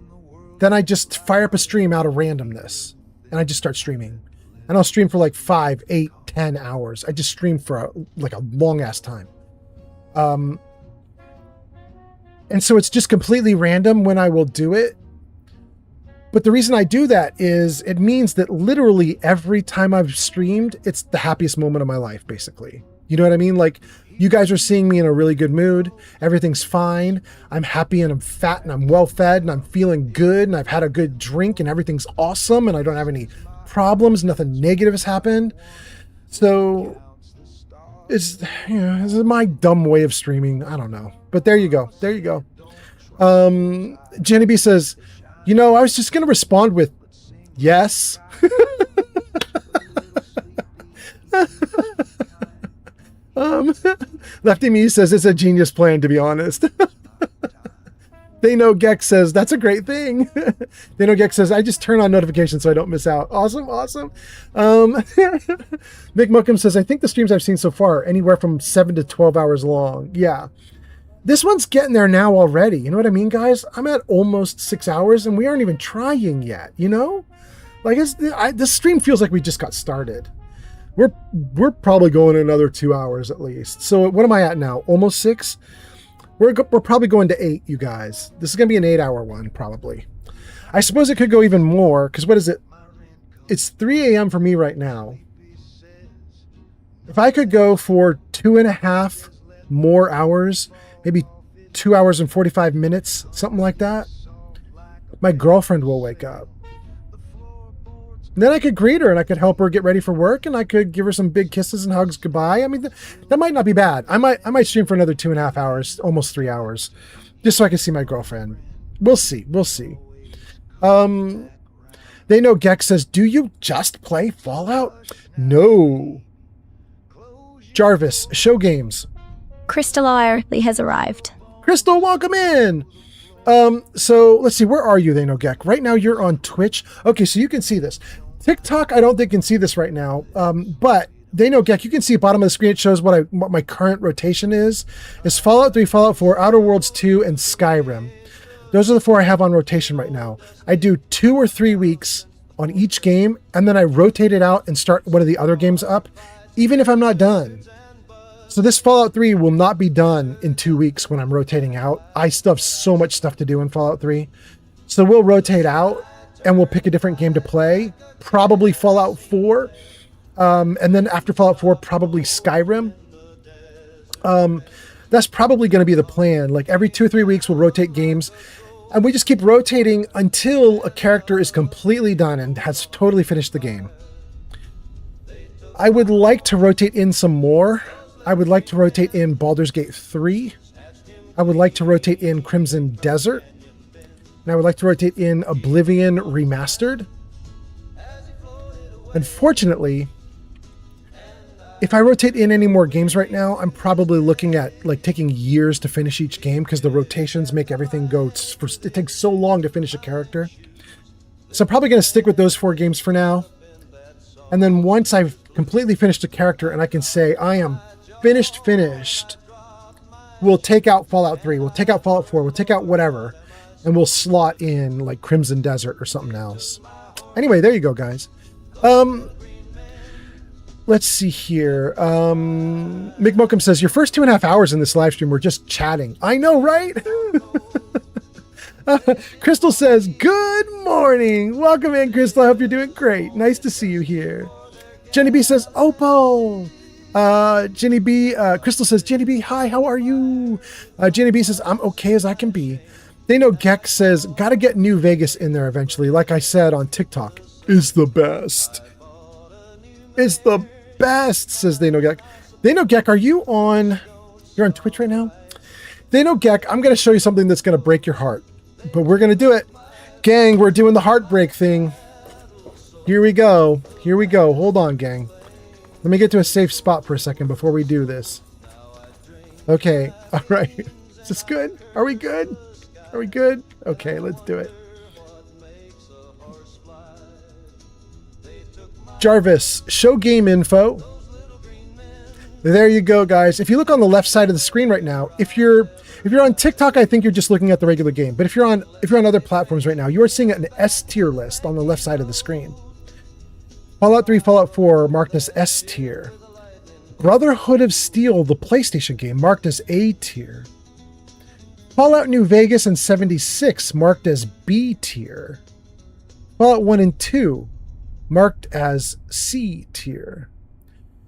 then I just fire up a stream out of randomness and I just start streaming. And I'll stream for like 5, 8, 10 hours. I just stream for a long ass time. And so it's just completely random when I will do it. But the reason I do that is it means that literally every time I've streamed, it's the happiest moment of my life, basically. You know what I mean? Like, you guys are seeing me in a really good mood. Everything's fine. I'm happy and I'm fat and I'm well fed and I'm feeling good and I've had a good drink and everything's awesome and I don't have any problems. Nothing negative has happened. So it's, you know, this is my dumb way of streaming. I don't know. But there you go. There you go. Jenny B says, you know, I was just going to respond with yes. Lefty Me says it's a genius plan, to be honest. They know Gex says that's a great thing. They know Gex says I just turn on notifications so I don't miss out. Awesome. Mick Mookham says I think the streams I've seen so far are anywhere from 7 to 12 hours long. Yeah. This one's getting there now already. You know what I mean, guys? I'm at almost 6 hours and we aren't even trying yet, you know? Like, this stream feels like we just got started. We're probably going another 2 hours at least. So what am I at now? Almost 6? We're probably going to 8, you guys. This is going to be an 8-hour one, probably. I suppose it could go even more, because what is it? It's 3 a.m. for me right now. If I could go for 2.5 more hours, maybe 2 hours and 45 minutes, something like that, my girlfriend will wake up. And then I could greet her and I could help her get ready for work and I could give her some big kisses and hugs goodbye. I mean, that might not be bad. I might stream for another 2.5 hours, almost 3 hours, just so I can see my girlfriend. We'll see. We'll see. They know Gex says, do you just play Fallout? No. Jarvis, show games. Crystal Irely has arrived. Crystal, welcome in. So let's see, where are you, They know Gex? Right now you're on Twitch. Okay, so you can see this. TikTok, I don't think can see this right now, but They know Gex, you can see bottom of the screen. It shows what my current rotation is. It's Fallout 3, Fallout 4, Outer Worlds 2, and Skyrim. Those are the 4 I have on rotation right now. I do 2 or 3 weeks on each game, and then I rotate it out and start one of the other games up, even if I'm not done. So this Fallout 3 will not be done in 2 weeks when I'm rotating out. I still have so much stuff to do in Fallout 3. So we'll rotate out and we'll pick a different game to play. Probably Fallout 4. And then after Fallout 4, probably Skyrim. That's probably going to be the plan. Like every 2 or 3 weeks, we'll rotate games. And we just keep rotating until a character is completely done and has totally finished the game. I would like to rotate in some more. I would like to rotate in Baldur's Gate 3. I would like to rotate in Crimson Desert. And I would like to rotate in Oblivion Remastered. Unfortunately, if I rotate in any more games right now, I'm probably looking at like taking years to finish each game because the rotations make everything go. It takes so long to finish a character. So I'm probably going to stick with those 4 games for now. And then once I've completely finished a character and I can say I am finished, we'll take out Fallout 3, we'll take out Fallout 4, we'll take out whatever, and we'll slot in like Crimson Desert or something else. Anyway, there you go, guys. let's see here. Mick Mokum says, your first 2.5 hours in this live stream were just chatting. I know, right? Crystal says, good morning. Welcome in, Crystal. I hope you're doing great. Nice to see you here. Jenny B says, Opal. Jenny B, Crystal says, Jenny B, hi, how are you? Jenny B says, I'm okay as I can be. They know Geck says, gotta get New Vegas in there eventually. Like I said on TikTok, is the best. It's the best, says They Know Geck. They Know Geck, you're on Twitch right now? They Know Geck, I'm going to show you something that's going to break your heart. But we're going to do it. Gang, we're doing the heartbreak thing. Here we go. Here we go. Hold on, gang. Let me get to a safe spot for a second before we do this. Okay. All right. Is this good? Are we good? Are we good? Okay, let's do it. Jarvis, show game info. There you go, guys. If you look on the left side of the screen right now, if you're on TikTok, I think you're just looking at the regular game. But if you're on other platforms right now, you are seeing an S tier list on the left side of the screen. Fallout 3, Fallout 4 marked as S tier. Brotherhood of Steel, the PlayStation game, marked as A tier. Fallout New Vegas and 76 marked as B tier. Fallout 1 and 2 marked as C tier.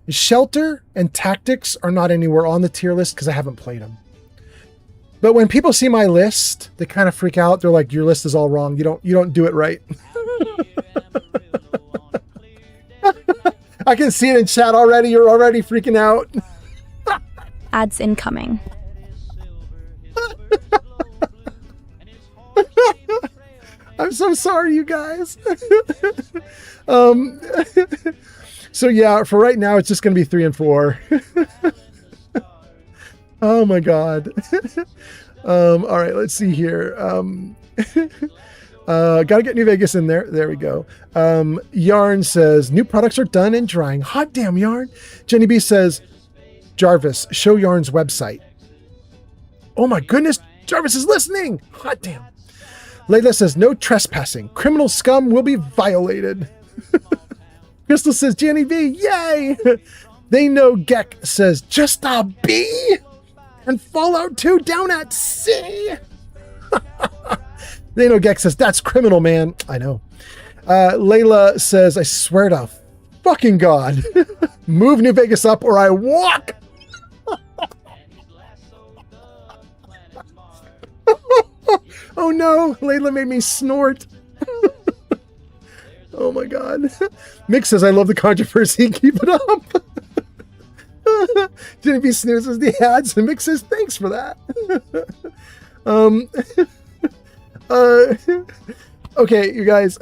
Shelter and Tactics are not anywhere on the tier list because I haven't played them. But when people see my list, they kind of freak out. They're like, your list is all wrong. You don't do it right. I can see it in chat already. You're already freaking out. Ads incoming. I'm so sorry, you guys. So yeah, for right now, it's just going to be 3 and 4. Oh my God. All right, let's see here. Gotta get New Vegas in there. There we go. Yarn says, new products are done and drying. Hot damn, Yarn. Jenny B says, Jarvis, show Yarn's website. Oh my goodness, Jarvis is listening. Hot damn. Layla says, no trespassing. Criminal scum will be violated. Crystal says, Jenny B, yay. They Know Geck says, just a B. And Fallout 2 down at C. They Know Geck says, that's criminal, man. I know. Layla says, I swear to fucking God, move New Vegas up or I walk. Oh no, Layla made me snort. Oh my God. Mick says, I love the controversy. Keep it up. Jenny B snoozes the ads and Mick says, thanks for that. Okay, you guys.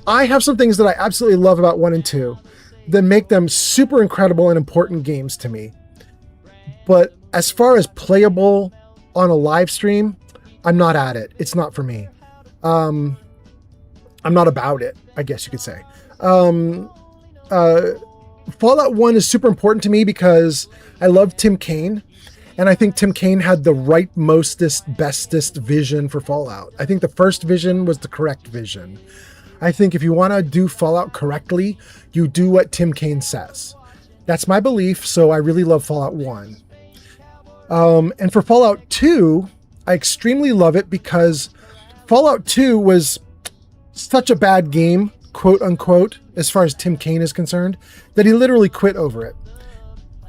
I have some things that I absolutely love about 1 and 2 that make them super incredible and important games to me. But as far as playable on a live stream, I'm not at it. It's not for me. I'm not about it, I guess you could say. Fallout 1 is super important to me because I love Tim Kaine. And I think Tim Kaine had the right, mostest, bestest vision for Fallout. I think the first vision was the correct vision. I think if you want to do Fallout correctly, you do what Tim Kaine says. That's my belief, so I really love Fallout 1. And for Fallout 2, I extremely love it because Fallout 2 was such a bad game, quote unquote, as far as Tim Kaine is concerned, that he literally quit over it.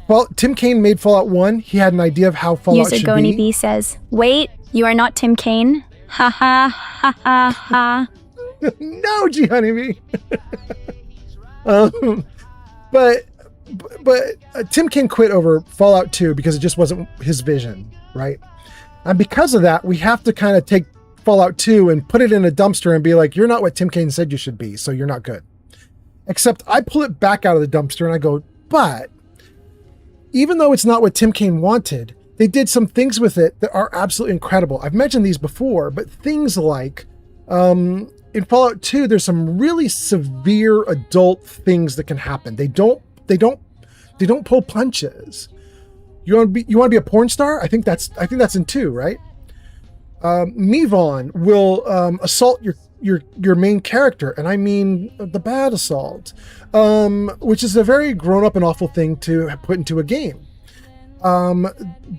Well, Tim Kaine made Fallout 1. He had an idea of how Fallout User should Goni be. B says, wait, you are not Tim Kaine? Ha ha ha ha ha. No, G Honeybee. But Tim Kaine quit over Fallout 2 because it just wasn't his vision, right? And because of that, we have to kind of take Fallout 2 and put it in a dumpster and be like, you're not what Tim Kaine said you should be, so you're not good. Except I pull it back out of the dumpster and I go, but even though it's not what Tim Kaine wanted, they did some things with it that are absolutely incredible. I've mentioned these before, but things like in Fallout 2, there's some really severe adult things that can happen. They don't pull punches. You want to be a porn star? I think that's in 2, right? Mevon will assault your main character, and I mean the bad assault, which is a very grown-up and awful thing to put into a game.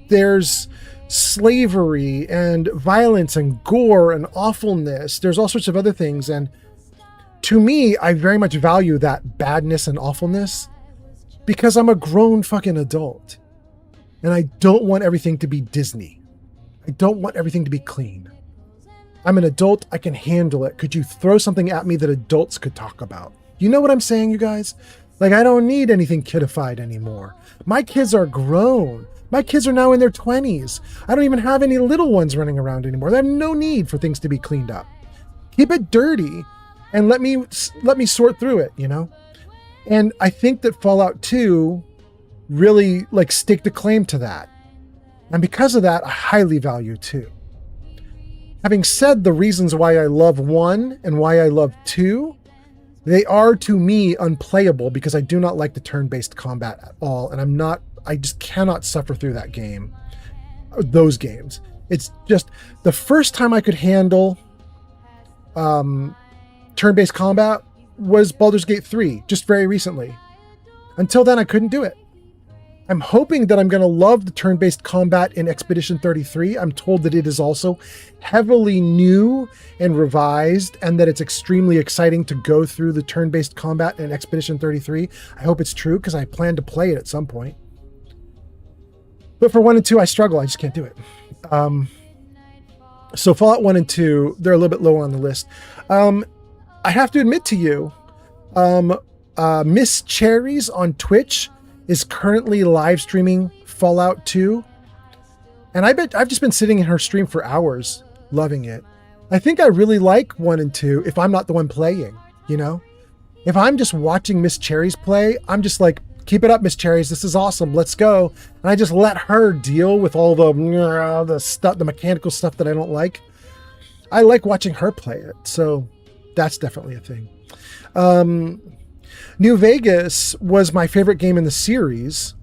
There's slavery and violence and gore and awfulness. There's all sorts of other things, and to me, I very much value that badness and awfulness because I'm a grown fucking adult, and I don't want everything to be Disney. I don't want everything to be clean. I'm an adult. I can handle it. Could you throw something at me that adults could talk about? You know what I'm saying, you guys? Like, I don't need anything kidified anymore. My kids are grown. My kids are now in their 20s. I don't even have any little ones running around anymore. They have no need for things to be cleaned up. Keep it dirty and let me sort through it, you know? And I think that Fallout 2 really like staked a claim to that. And because of that, I highly value 2. Having said the reasons why I love 1 and why I love 2, they are to me unplayable because I do not like the turn-based combat at all. And I just cannot suffer through that game, those games. It's just the first time I could handle turn-based combat was Baldur's Gate 3, just very recently. Until then, I couldn't do it. I'm hoping that I'm going to love the turn-based combat in Expedition 33. I'm told that it is also heavily new and revised, and that it's extremely exciting to go through the turn-based combat in Expedition 33. I hope it's true, because I plan to play it at some point. But for 1 and 2, I struggle. I just can't do it. So Fallout 1 and 2, they're a little bit lower on the list. I have to admit to you, Miss Cherries on Twitch is currently live streaming Fallout 2. And I bet I've just been sitting in her stream for hours, loving it. I think I really like 1 and 2 if I'm not the one playing, you know? If I'm just watching Miss Cherries play, I'm just like, keep it up, Miss Cherries. This is awesome. Let's go. And I just let her deal with all the stuff, the mechanical stuff that I don't like. I like watching her play it. So that's definitely a thing. New Vegas was my favorite game in the series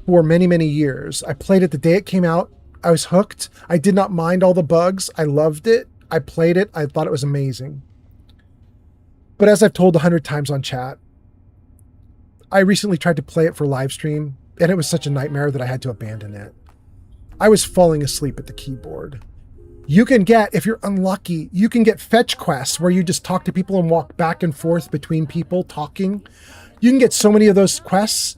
for many, many years. I played it the day it came out. I was hooked. I did not mind all the bugs. I loved it. I played it. I thought it was amazing. But as I've told 100 times on chat, I recently tried to play it for live stream, and it was such a nightmare that I had to abandon it. I was falling asleep at the keyboard. You can get, if you're unlucky, you can get fetch quests where you just talk to people and walk back and forth between people talking. You can get so many of those quests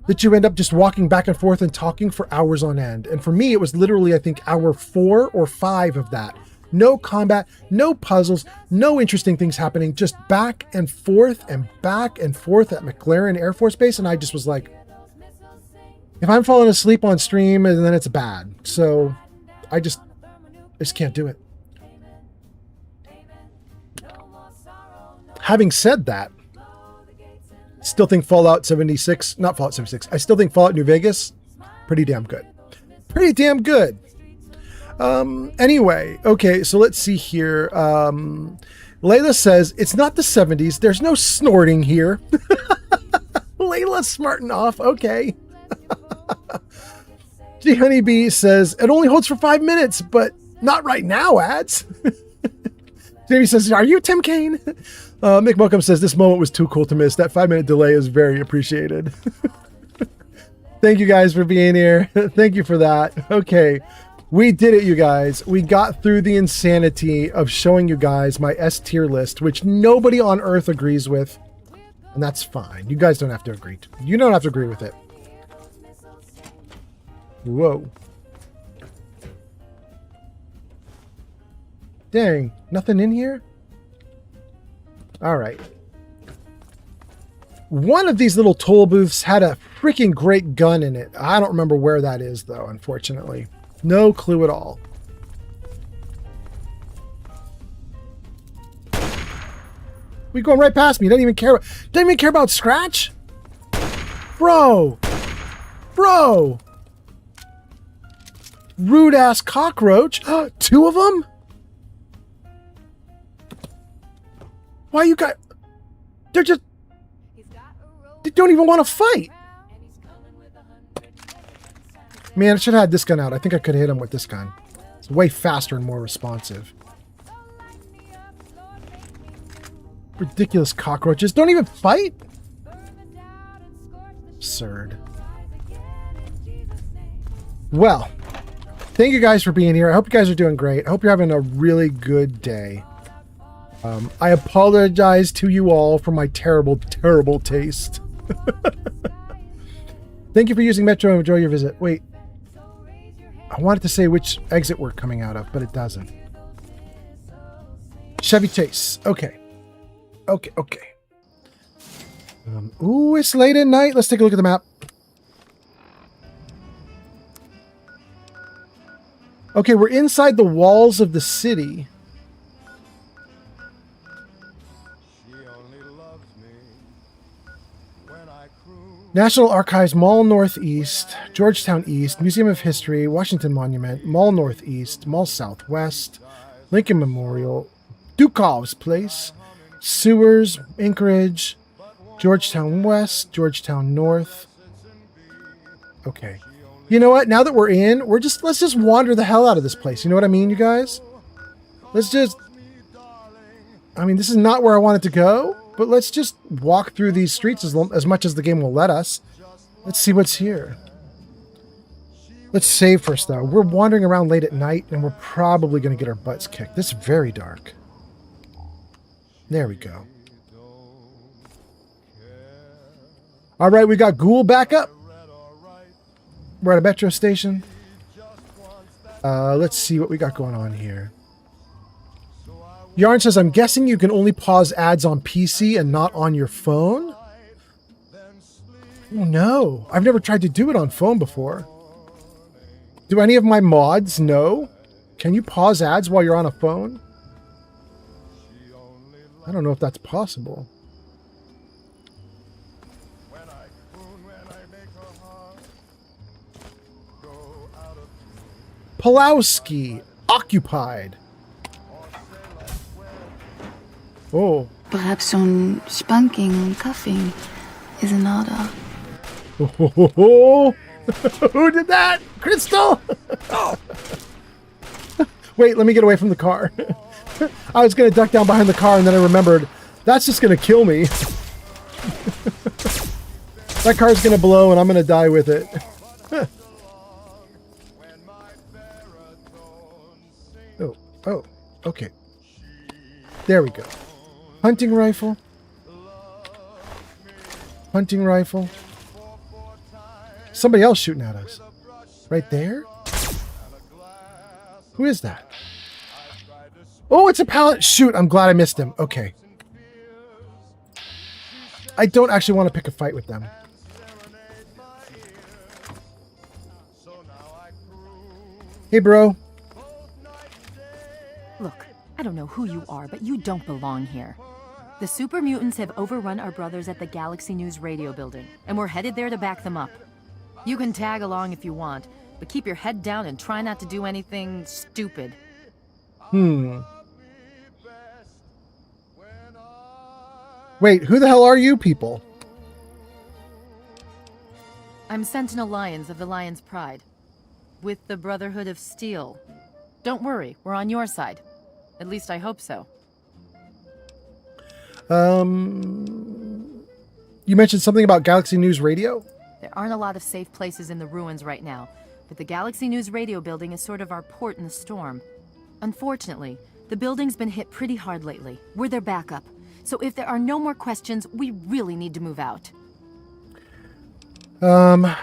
that you end up just walking back and forth and talking for hours on end. And for me, it was literally, I think, hour 4 or 5 of that. No combat, no puzzles, no interesting things happening, just back and forth at McLaren Air Force Base. And I just was like, if I'm falling asleep on stream, then it's bad. So I just can't do it. Having said that, still think Fallout 76, not Fallout 76, I still think Fallout New Vegas, pretty damn good. Pretty damn good. Anyway, okay, so let's see here. Layla says, it's not the 70s. There's no snorting here. Layla's smarting off. Okay. G Honeybee says, it only holds for 5 minutes, but not right now, ads. Jamie says, are you Tim Kaine? Mick Mockham says, this moment was too cool to miss. That 5-minute delay is very appreciated. Thank you guys for being here. Thank you for that. Okay. We did it, you guys. We got through the insanity of showing you guys my S tier list, which nobody on earth agrees with. And that's fine. You guys don't have to agree. You don't have to agree with it. Whoa. Dang, nothing in here? All right. One of these little toll booths had a freaking great gun in it. I don't remember where that is, though, unfortunately. No clue at all. We're going right past me. Doesn't even care about Scratch? Bro. Rude ass cockroach. 2 of them? Why you got... They don't even want to fight. Man, I should have had this gun out. I think I could hit him with this gun. It's way faster and more responsive. Ridiculous cockroaches. Don't even fight? Absurd. Well, thank you guys for being here. I hope you guys are doing great. I hope you're having a really good day. I apologize to you all for my terrible, terrible taste. Thank you for using Metro and enjoy your visit. Wait. I wanted to say which exit we're coming out of, but it doesn't. Chevy Chase. Okay. Okay. Ooh, it's late at night. Let's take a look at the map. Okay, we're inside the walls of the city. National Archives, Mall Northeast, Georgetown East, Museum of History, Washington Monument, Mall Northeast, Mall Southwest, Lincoln Memorial, Dukov's Place, Sewers, Anchorage, Georgetown West, Georgetown North. Okay. You know what? Now that we're in, let's just wander the hell out of this place. You know what I mean, you guys? Let's just... I mean, this is not where I wanted to go, but let's just walk through these streets as much as the game will let us. Let's see what's here. Let's save first, though. We're wandering around late at night, and we're probably going to get our butts kicked. This is very dark. There we go. All right, we got Ghoul back up. We're at a metro station. Let's see what we got going on here. Yarn says, I'm guessing you can only pause ads on PC and not on your phone? Oh, no. I've never tried to do it on phone before. Do any of my mods know? Can you pause ads while you're on a phone? I don't know if that's possible. Pulowski, occupied. Oh. Perhaps some spanking, cuffing is in order. Oh, who did that? Crystal? Oh. Wait, let me get away from the car. I was going to duck down behind the car, and then I remembered, that's just going to kill me. That car's going to blow, and I'm going to die with it. Oh, okay. There we go. Hunting rifle. Hunting rifle. Somebody else shooting at us. Right there? Who is that? Oh, it's a pallet. Shoot, I'm glad I missed him. Okay. I don't actually want to pick a fight with them. Hey, bro. Look, I don't know who you are, but you don't belong here. The super mutants have overrun our brothers at the Galaxy News radio building, and we're headed there to back them up. You can tag along if you want, but keep your head down and try not to do anything stupid. Wait, who the hell are you people? I'm Sentinel Lions of the Lion's Pride, with the Brotherhood of Steel. Don't worry, we're on your side. At least I hope so. You mentioned something about Galaxy News Radio? There aren't a lot of safe places in the ruins right now, but the Galaxy News radio building is sort of our port in the storm. Unfortunately, the building's been hit pretty hard lately. We're their backup. So if there are no more questions, we really need to move out. Who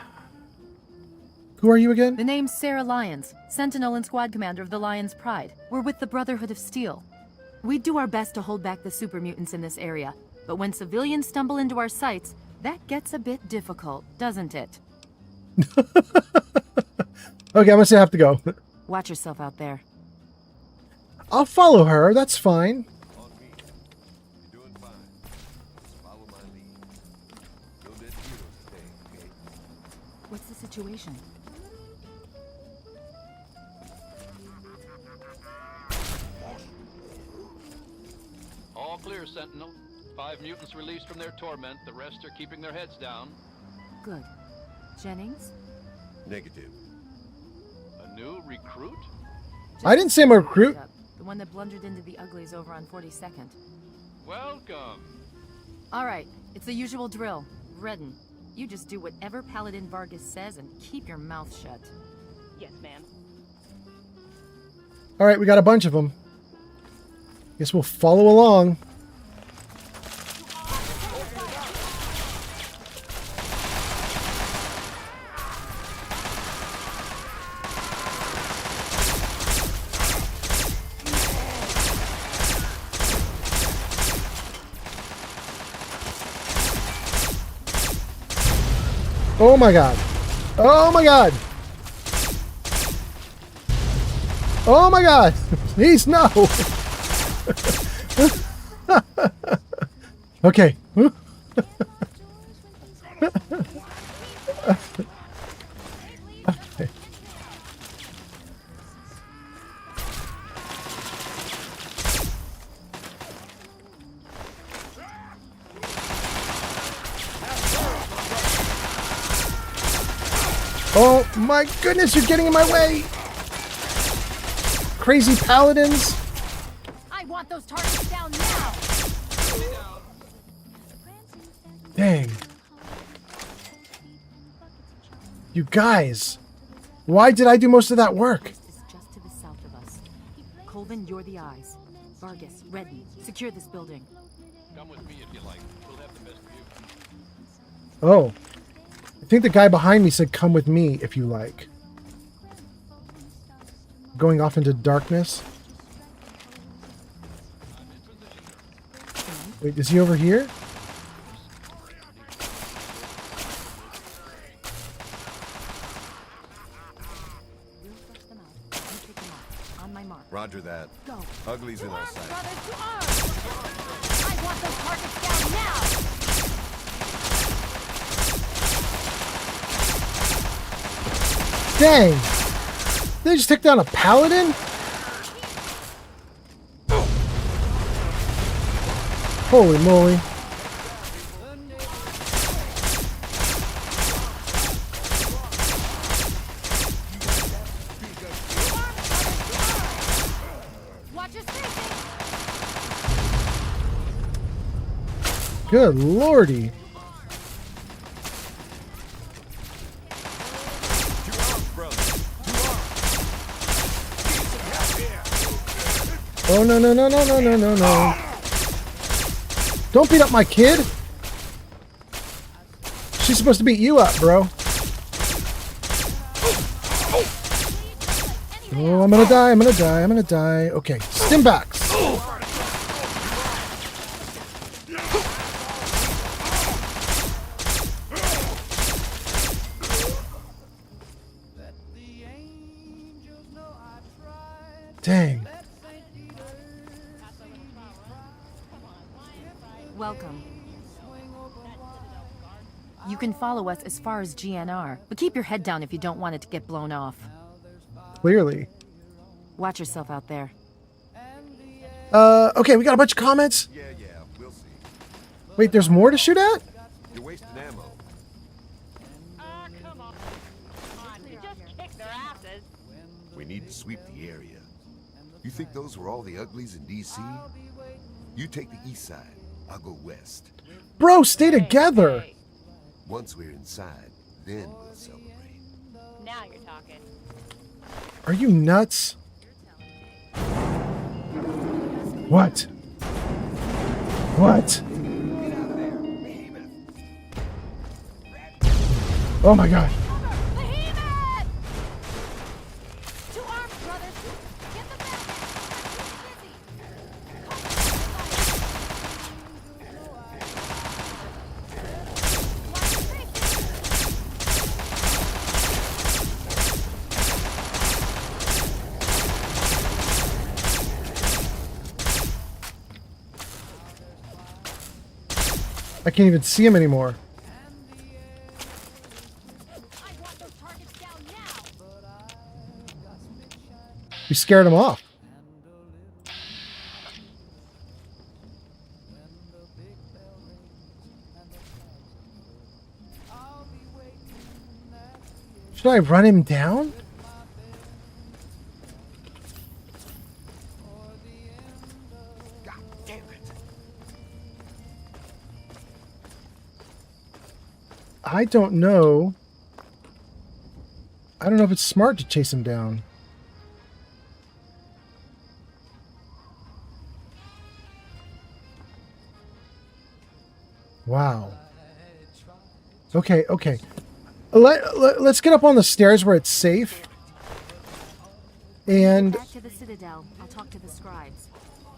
are you again? The name's Sarah Lyons, Sentinel and Squad Commander of the Lion's Pride. We're with the Brotherhood of Steel. We do our best to hold back the super mutants in this area, but when civilians stumble into our sights, that gets a bit difficult, doesn't it? Okay, I'm gonna say I have to go. Watch yourself out there. I'll follow her, that's fine. What's the situation? All clear, Sentinel. 5 mutants released from their torment. The rest are keeping their heads down. Good. Jennings? Negative. A new recruit? I didn't say I'm a recruit. The one that blundered into the uglies over on 42nd. Welcome. All right, it's the usual drill. Redden, you just do whatever Paladin Vargas says and keep your mouth shut. Yes, ma'am. All right, we got a bunch of them. Guess we'll follow along. Oh my god. Oh my god. Oh my god. Please, no. Okay. Okay. Oh my goodness, you're getting in my way! Crazy paladins! I want those targets down now! Dang. You guys! Why did I do most of that work? Is just to the south of us. Colvin, you're the eyes. Vargas, Redden, secure this building. Come with me if you like. We'll have the best view. Oh. I think the guy behind me said, come with me if you like. Going off into darkness. Wait, is he over here? Roger that. Go. Ugly's in our sight. Brothers, to arms! I want those targets down now! Dang! They just took down a paladin? Holy moly. Good lordy. Oh, no, no, no, no, no, no, no, no. Don't beat up my kid. She's supposed to beat you up, bro. Oh, I'm gonna die, I'm gonna die, I'm gonna die. Okay, stimbacks. Dang. Welcome. You can follow us as far as GNR, but keep your head down if you don't want it to get blown off. Clearly. Watch yourself out there. Okay, we got a bunch of comments. Yeah, we'll see. Wait, there's more to shoot at? You're wasting ammo. Come on. You just kick their asses. We need to sweep the area. You think those were all the uglies in DC? You take the east side. I'll go west. Bro, stay together. Once we're inside, then we'll celebrate. Now you're talking. Are you nuts? What? What? Oh my god. I can't even see him anymore. We scared him off. Should I run him down? I don't know. I don't know if it's smart to chase him down. Wow. Okay, okay. Let's get up on the stairs where it's safe. And back to the Citadel. I'll talk to the scribes.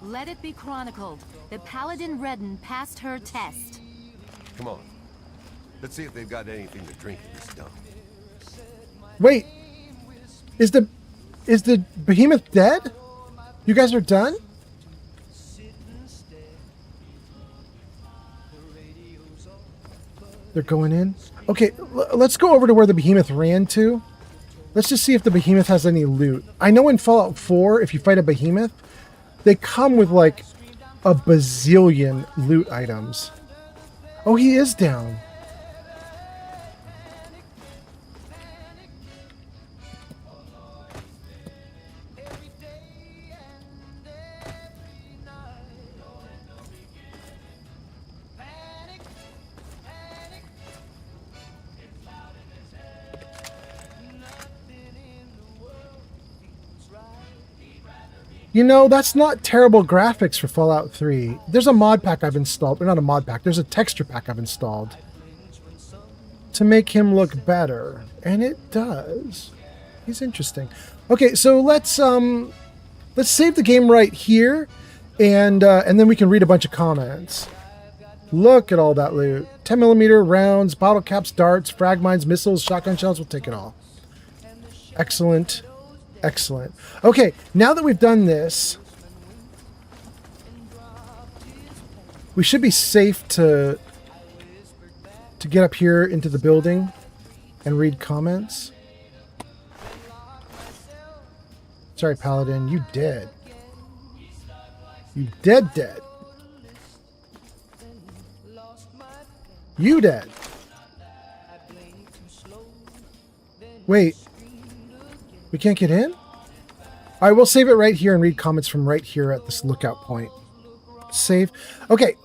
Let it be chronicled that Paladin Redden passed her test. Come on. Let's see if they've got anything to drink in this dump. wait, is the behemoth dead? You guys are done? They're going in? Okay, let's go over to where the behemoth ran to. Let's just see if the behemoth has any loot. I know in Fallout 4, if you fight a behemoth, they come with like a bazillion loot items. Oh, he is down. You know, that's not terrible graphics for Fallout 3. There's a mod pack I've installed, or not a mod pack, there's a texture pack I've installed to make him look better. And it does. He's interesting. Okay, so let's save the game right here, and then we can read a bunch of comments. Look at all that loot. 10mm rounds, bottle caps, darts, frag mines, missiles, shotgun shells, we'll take it all. Excellent. Excellent. Okay, now that we've done this, we should be safe to get up here into the building and read comments. Sorry, Paladin, you dead. You dead. You dead. Wait. We can't get in? All right, we'll save it right here and read comments from right here at this lookout point. Save. Okay.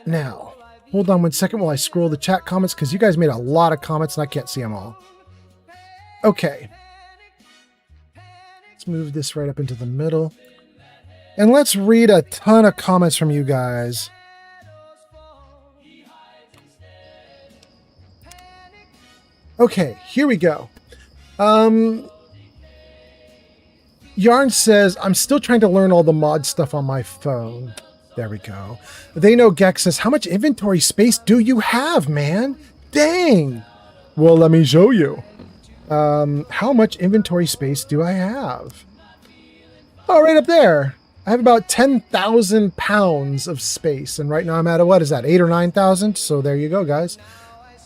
Now, hold on 1 second while I scroll the chat comments, because you guys made a lot of comments and I can't see them all. Okay. Let's move this right up into the middle. And let's read a ton of comments from you guys. Okay, here we go. Yarn says, I'm still trying to learn all the mod stuff on my phone. There we go. They Know Gex says, how much inventory space do you have, man? Dang. Well, let me show you. How much inventory space do I have? Oh, right up there. I have about 10,000 pounds of space. And right now I'm at, what is that, 8,000 or 9,000? So there you go, guys.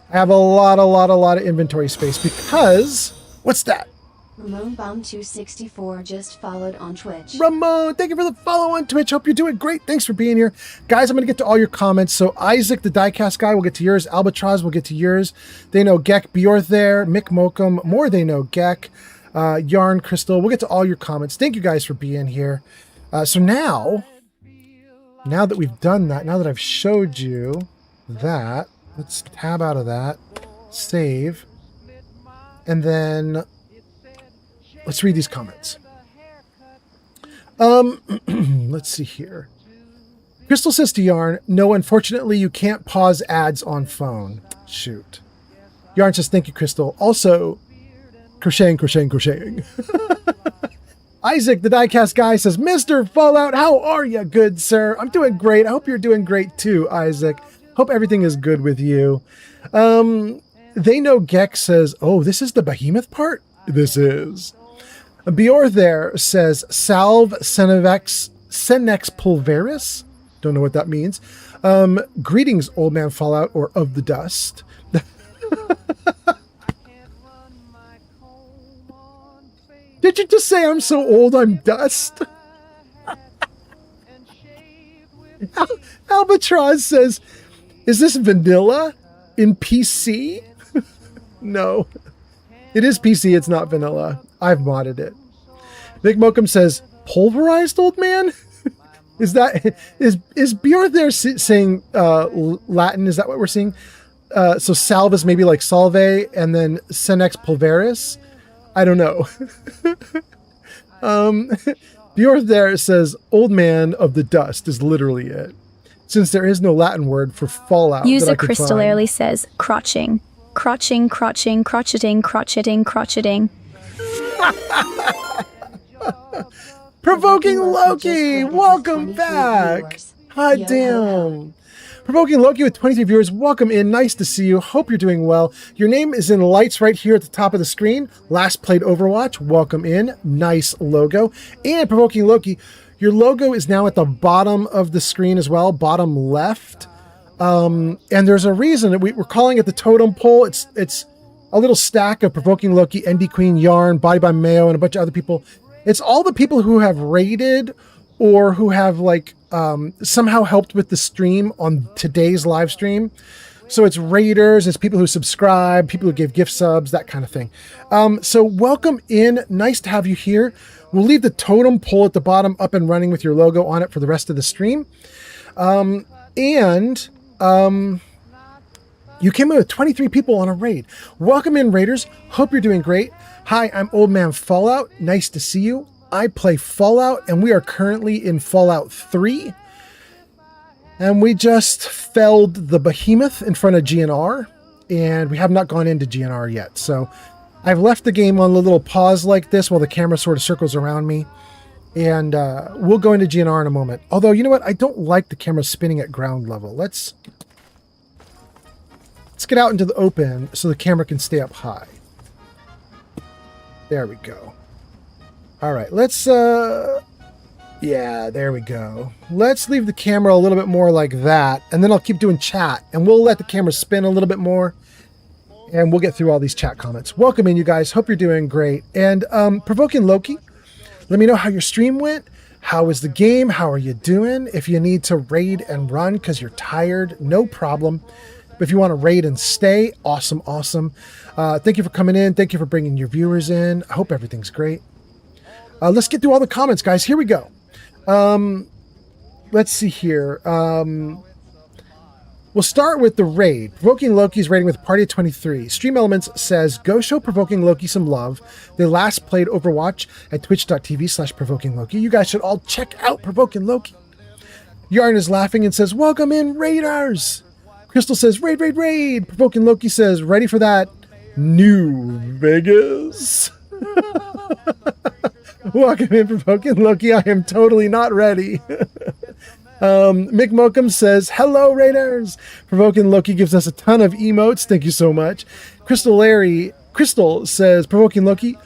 I have a lot of inventory space because, what's that? Ramon Bomb 264 just followed on Twitch. Ramon, thank you for the follow on Twitch. Hope you're doing great. Thanks for being here. Guys, I'm going to get to all your comments. So Isaac, the diecast guy, will get to yours. Albatross will get to yours. They Know Gek, Bjorth there. Mick Mokum, more They Know Gek. Yarn, Crystal, we'll get to all your comments. Thank you guys for being here. So now that we've done that, now that I've showed you that, let's tab out of that, save, and then let's read these comments. Let's see here. Crystal says to Yarn, no, unfortunately, you can't pause ads on phone. Shoot. Yarn says, thank you, Crystal. Also, crocheting. Isaac, the diecast guy, says, Mr. Fallout, how are you, good sir? I'm doing great. I hope you're doing great too, Isaac. Hope everything is good with you. They Know Gex says, oh, this is the behemoth part? This is. Bjorth there says, Salve Senex Pulveris. Don't know what that means. Greetings, old man Fallout, or of the dust. Did you just say I'm so old I'm dust? Albatross says, is this vanilla in PC? No. It is PC, it's not vanilla. I've modded it. Big Mokum says, pulverized old man? Is Bjorn there saying Latin? Is that what we're seeing? So salve is maybe like salve, and then senex pulveris. I don't know. Bjorn there says, old man of the dust is literally it. Since there is no Latin word for fallout. User Crystal Airly says, crotching. Crotching, crotching, crotcheting, crotcheting, crotcheting. Provoking Loki, welcome back. Hot damn. Provoking Loki with 23 viewers, welcome in. Nice to see you. Hope you're doing well. Your name is in lights right here at the top of the screen. Last played Overwatch, welcome in. Nice logo. And Provoking Loki, your logo is now at the bottom of the screen as well, bottom left. And there's a reason that we're calling it the totem pole. It's a little stack of Provoking Loki, ND Queen, Yarn, Body by Mayo, and a bunch of other people. It's all the people who have raided or who have like somehow helped with the stream on today's live stream. So it's raiders, it's people who subscribe, people who give gift subs, that kind of thing. So welcome in. Nice to have you here. We'll leave the totem pole at the bottom up and running with your logo on it for the rest of the stream. You came in with 23 people on a raid. Welcome in, raiders. Hope you're doing great. Hi, I'm Old Man Fallout. Nice to see you. I play Fallout, and we are currently in Fallout 3. And we just felled the behemoth in front of GNR, and we have not gone into GNR yet. So I've left the game on a little pause like this while the camera sort of circles around me. And we'll go into GNR in a moment. Although, you know what? I don't like the camera spinning at ground level. Let's get out into the open so the camera can stay up high. There we go. All right, let's, yeah, there we go. Let's leave the camera a little bit more like that, and then I'll keep doing chat, and we'll let the camera spin a little bit more, and we'll get through all these chat comments. Welcome in, you guys. Hope you're doing great. And Provoking Loki, let me know how your stream went. How is the game? How are you doing? If you need to raid and run because you're tired, no problem. But if you want to raid and stay, awesome, awesome. Thank you for coming in. Thank you for bringing your viewers in. I hope everything's great. Let's get through all the comments, guys. Here we go. Let's see here. We'll start with the raid. Provoking Loki's raiding with Party of 23. Stream Elements says, go show Provoking Loki some love. They last played Overwatch at twitch.tv/Provoking Loki. You guys should all check out Provoking Loki. Yarn is laughing and says, welcome in, raiders. Crystal says, raid, raid, raid. Provoking Loki says, ready for that New Vegas? Welcome in, Provoking Loki. I am totally not ready. Mick Mokum says, hello, raiders. Provoking Loki gives us a ton of emotes. Thank you so much. Crystal says, Provoking Loki,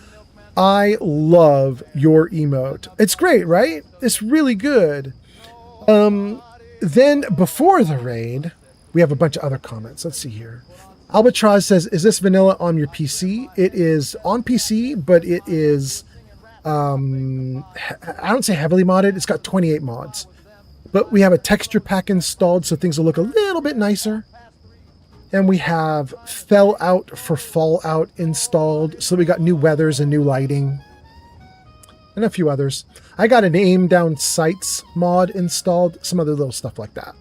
I love your emote. It's great, right? It's really good. Then before the raid, we have a bunch of other comments. Let's see here. Albatross says, is this vanilla on your PC? It is on PC, but it is, I don't say heavily modded. It's got 28 mods. But we have a texture pack installed so things will look a little bit nicer. And we have Fell Out for Fallout installed. So we got new weathers and new lighting. And a few others. I got an Aim Down Sights mod installed. Some other little stuff like that.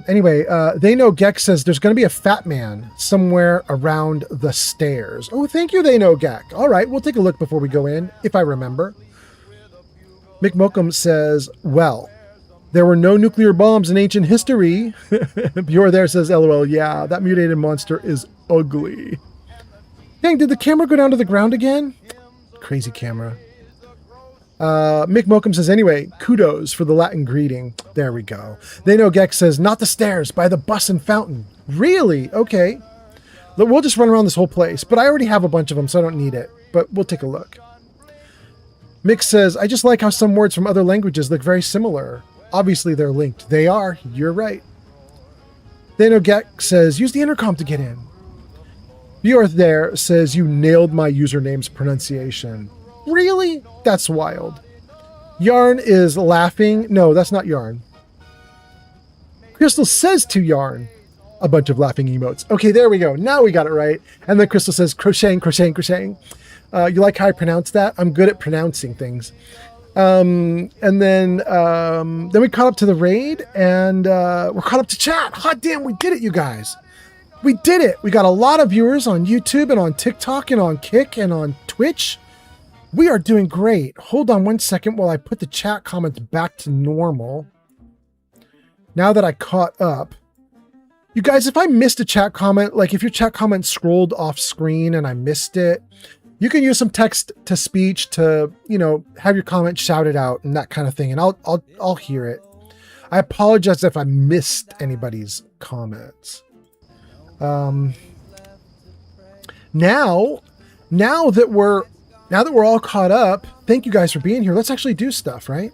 Anyway, They Know Gek says there's going to be a fat man somewhere around the stairs. Oh, thank you, They Know Gek. All right, we'll take a look before we go in, if I remember. Mick Mokum says, well, there were no nuclear bombs in ancient history. Bjor there says, LOL, yeah, that mutated monster is ugly. Dang, did the camera go down to the ground again? Crazy camera. Mick Mokum says, anyway, kudos for the Latin greeting. There we go. They Know Gek says, not the stairs, by the bus and fountain. Really? Okay. We'll just run around this whole place, but I already have a bunch of them, so I don't need it. But we'll take a look. Mick says, I just like how some words from other languages look very similar. Obviously, they're linked. They are. You're right. They Know Gek says, use the intercom to get in. Bjorth there says, you nailed my username's pronunciation. Really? That's wild. Yarn is laughing. No, that's not Yarn. Crystal says to Yarn, a bunch of laughing emotes. Okay, there we go. Now we got it right. And then Crystal says, crocheting, crocheting, crocheting. You like how I pronounce that? I'm good at pronouncing things. And then we caught up to the raid, and we're caught up to chat. Hot damn, we did it, you guys. We did it. We got a lot of viewers on YouTube and on TikTok and on Kick and on Twitch. We are doing great. Hold on one second while I put the chat comments back to normal. Now that I caught up. You guys, if I missed a chat comment, like if your chat comment scrolled off screen and I missed it, you can use some text to speech to, you know, have your comment shouted out and that kind of thing. And I'll hear it. I apologize if I missed anybody's comments. Now that we're all caught up, thank you guys for being here. Let's actually do stuff, right?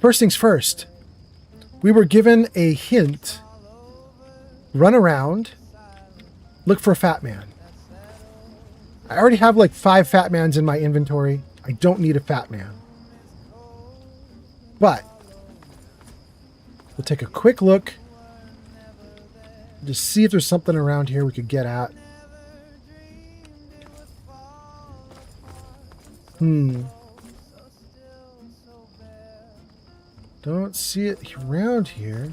First things first. We were given a hint. Run around. Look for a fat man. I already have like 5 fat mans in my inventory. I don't need a fat man. But we'll take a quick look. Just see if there's something around here we could get at. Don't see it around here.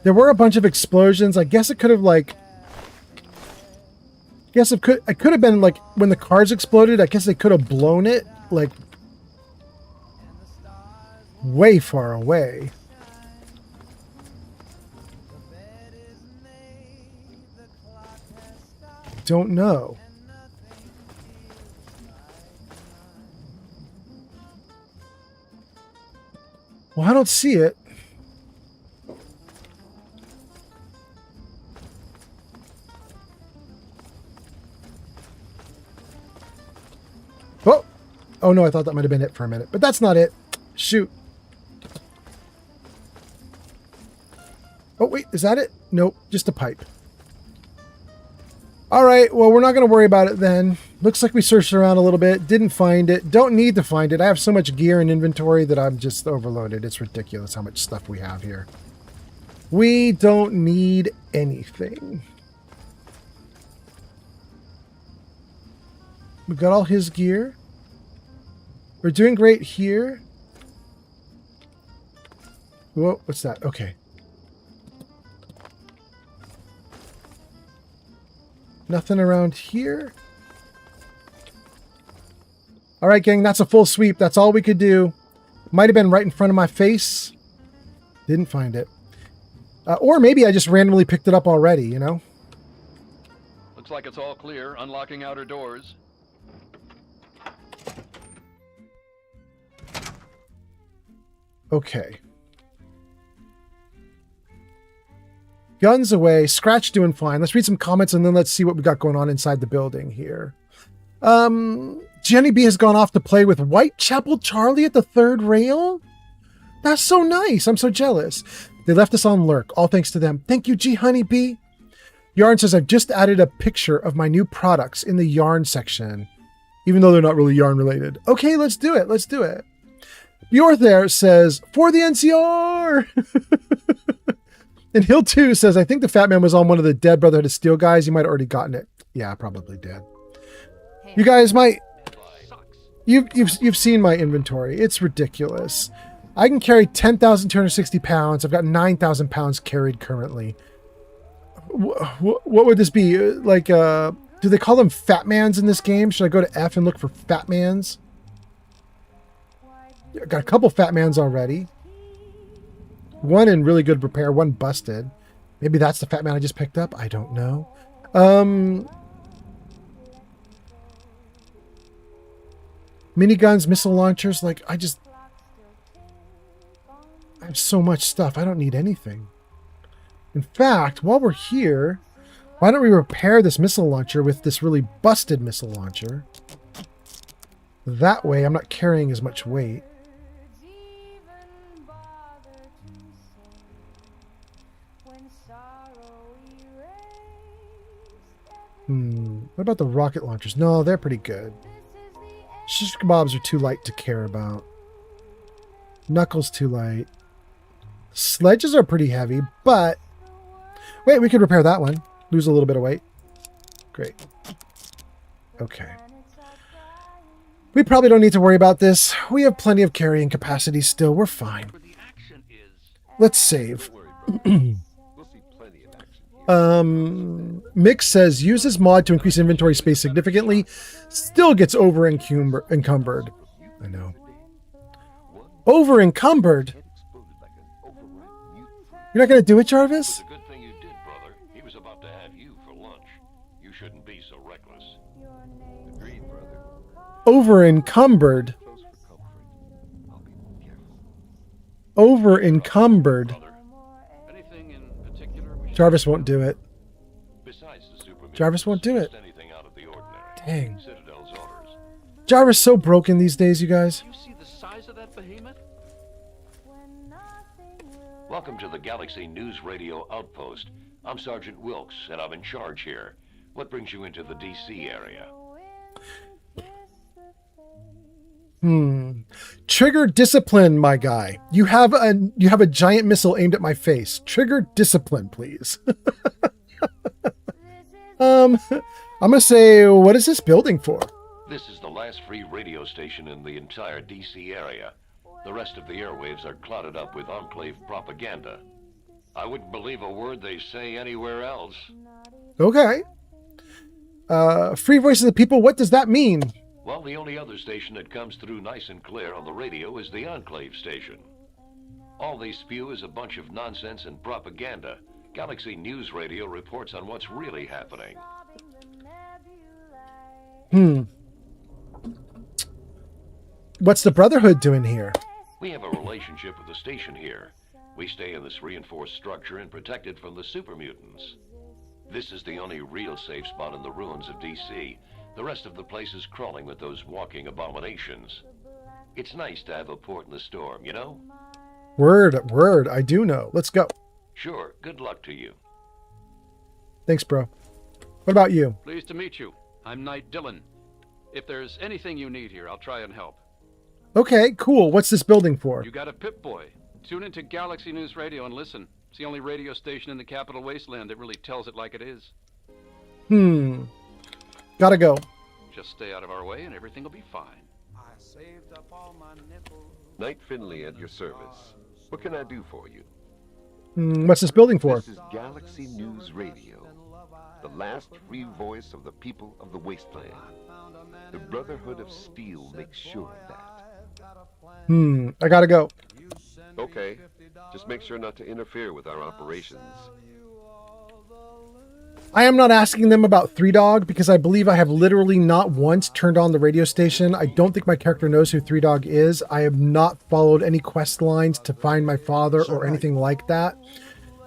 There were a bunch of explosions. I guess it could have like... it could have been like when the cars exploded. I guess they could have blown it like way far away. Don't know. Well, I don't see it. Oh! Oh no, I thought that might have been it for a minute. But that's not it. Shoot. Oh wait, is that it? Nope, just a pipe. Alright, well we're not going to worry about it then. Looks like we searched around a little bit. Didn't find it. Don't need to find it. I have so much gear and inventory that I'm just overloaded. It's ridiculous how much stuff we have here. We don't need anything. We got all his gear. We're doing great here. Whoa, what's that? Okay. Nothing around here. All right, gang, that's a full sweep. That's all we could do. Might have been right in front of my face. Didn't find it. Or maybe I just randomly picked it up already, you know? Looks like it's all clear. Unlocking outer doors. Okay. Guns away. Scratch doing fine. Let's read some comments and then let's see what we got going on inside the building here. Jenny B has gone off to play with Whitechapel Charlie at the 3rd rail. That's so nice. I'm so jealous. They left us on lurk. All thanks to them. Thank you, G Honey B. Yarn says, I've just added a picture of my new products in the yarn section, even though they're not really yarn related. Okay, let's do it. Let's do it. Bjorn there says, for the NCR. And Hill 2 says, I think the fat man was on one of the Dead Brotherhood of Steel guys. You might have already gotten it. Yeah, I probably did. You guys might... You've seen my inventory. It's ridiculous. I can carry 10,260 pounds. I've got 9,000 pounds carried currently. What would this be? Like, do they call them fat mans in this game? Should I go to F and look for fat mans? I got a couple fat mans already. One in really good repair, one busted. Maybe that's the fat man I just picked up. I don't know. Miniguns, missile launchers. Like, I have so much stuff. I don't need anything. In fact, while we're here, why don't we repair this missile launcher with this really busted missile launcher? That way, I'm not carrying as much weight. What about the rocket launchers? No, they're pretty good. Shish kebabs are too light to care about. Knuckles too light. Sledges are pretty heavy, but... Wait, we could repair that one. Lose a little bit of weight. Great. Okay. We probably don't need to worry about this. We have plenty of carrying capacity still. We're fine. Let's save. Mick says, uses mod to increase inventory space significantly. Still gets over encumbered. I know. Over encumbered? You're not going to do it, Jarvis? Good thing you did, brother. He was about to have you for lunch. You shouldn't be so reckless. Agreed, brother. Over encumbered. Over encumbered. Jarvis won't do it. Jarvis won't do it. Dang. Jarvis so broken these days, you guys. You see the size of that behemoth? Welcome to the Galaxy News Radio Outpost. I'm Sergeant Wilkes, and I'm in charge here. What brings you into the DC area? Trigger discipline, my guy. You have a giant missile aimed at my face. Trigger discipline, please. I'm gonna say, what is this building for? This is the last free radio station in the entire DC area. The rest of the airwaves are clouded up with Enclave propaganda. I wouldn't believe a word they say anywhere else. Okay. Free voice of the people, what does that mean? Well, the only other station that comes through nice and clear on the radio is the Enclave station. All they spew is a bunch of nonsense and propaganda. Galaxy News Radio reports on what's really happening. What's the Brotherhood doing here? We have a relationship with the station here. We stay in this reinforced structure and protect it from the super mutants. This is the only real safe spot in the ruins of DC. The rest of the place is crawling with those walking abominations. It's nice to have a port in the storm, you know? Word, I do know. Let's go. Sure, good luck to you. Thanks, bro. What about you? Pleased to meet you. I'm Knight Dillon. If there's anything you need here, I'll try and help. Okay, cool. What's this building for? You got a Pip-Boy. Tune into Galaxy News Radio and listen. It's the only radio station in the Capital Wasteland that really tells it like it is. Gotta go. Just stay out of our way and everything will be fine. Knight Finley at your service. What can I do for you? What's this building for? This is Galaxy News Radio, the last free voice of the people of the wasteland. The Brotherhood of Steel makes sure of that. I gotta go. Okay, just make sure not to interfere with our operations. I am not asking them about Three Dog because I believe I have literally not once turned on the radio station. I don't think my character knows who Three Dog is. I have not followed any quest lines to find my father or anything like that,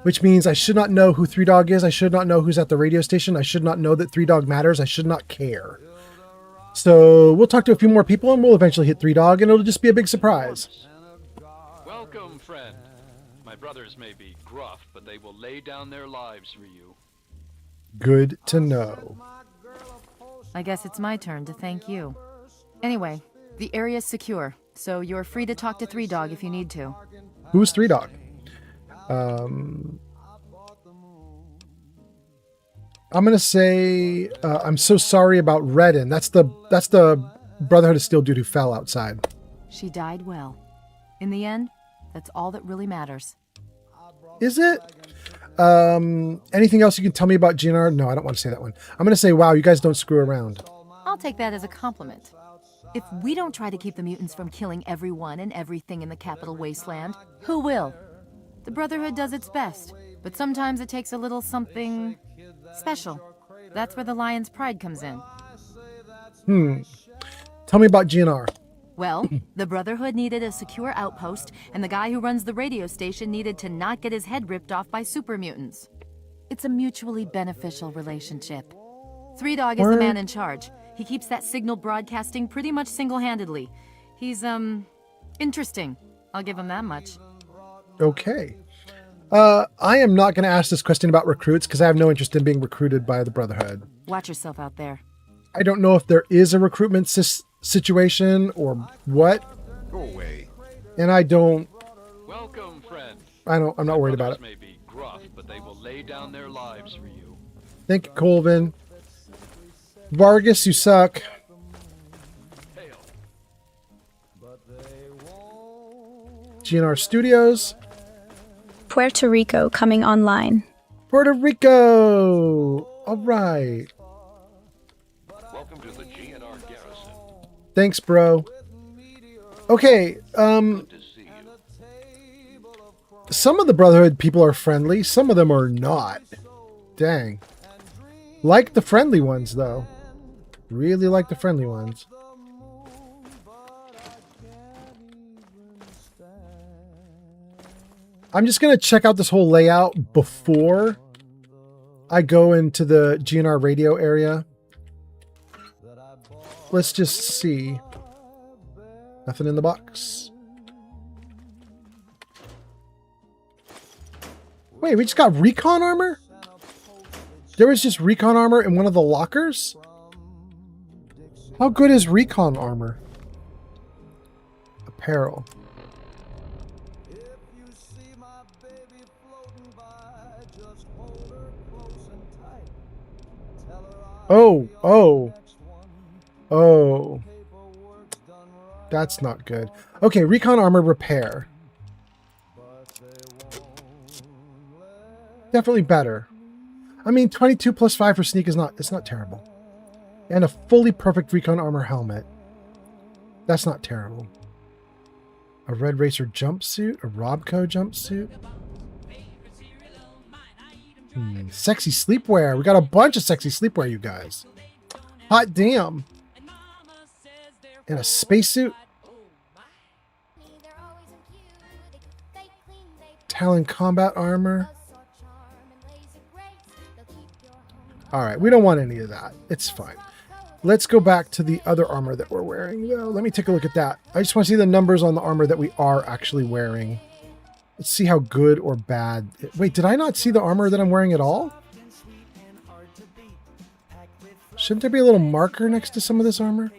which means I should not know who Three Dog is. I should not know who's at the radio station. I should not know that Three Dog matters. I should not care. So we'll talk to a few more people and we'll eventually hit Three Dog and it'll just be a big surprise. Welcome, friend. My brothers may be gruff, but they will lay down their lives for you. Good to know. I guess it's my turn to thank you. Anyway, the area's secure, so you're free to talk to Three Dog if you need to. Who's Three Dog? I'm gonna say I'm so sorry about Redden. That's the Brotherhood of Steel dude who fell outside. She died well. In the end, that's all that really matters. Is it? Anything else you can tell me about GNR? No, I don't want to say that one. I'm going to say, wow, you guys don't screw around. I'll take that as a compliment. If we don't try to keep the mutants from killing everyone and everything in the Capital Wasteland, who will? The Brotherhood does its best, but sometimes it takes a little something special. That's where the Lion's pride comes in. Tell me about GNR. Well, the Brotherhood needed a secure outpost, and the guy who runs the radio station needed to not get his head ripped off by super mutants. It's a mutually beneficial relationship. Three Dog is the man in charge. He keeps that signal broadcasting pretty much single-handedly. He's, interesting. I'll give him that much. Okay. I am not going to ask this question about recruits because I have no interest in being recruited by the Brotherhood. Watch yourself out there. I don't know if there is a recruitment situation or what. Go away. And I don't. Welcome, friend. I'm not worried about it. May be gruff, but they will lay down their lives for you. Thank you, Colvin. Vargas, you suck. GNR Studios. Puerto Rico coming online. Puerto Rico! All right. Welcome to the GNR Garrison. Thanks, bro. Okay, some of the Brotherhood people are friendly, some of them are not. Dang. Like the friendly ones, though. Really like the friendly ones. I'm just going to check out this whole layout before I go into the GNR radio area. Let's just see. Nothing in the box. Wait, we just got recon armor? There was just recon armor in one of the lockers? How good is recon armor? Apparel. Oh. That's not good. Okay, recon armor repair. Definitely better. I mean, 22 plus 5 for sneak is it's not terrible. And a fully perfect recon armor helmet. That's not terrible. A Red Racer jumpsuit, a Robco jumpsuit. Sexy sleepwear. We got a bunch of sexy sleepwear, you guys. Hot damn. And a spacesuit. Talon combat armor. Alright, we don't want any of that. It's fine. Let's go back to the other armor that we're wearing, though. Let me take a look at that. I just want to see the numbers on the armor that we are actually wearing. Let's see how good or bad. Wait, did I not see the armor that I'm wearing at all? Shouldn't there be a little marker next to some of this armor?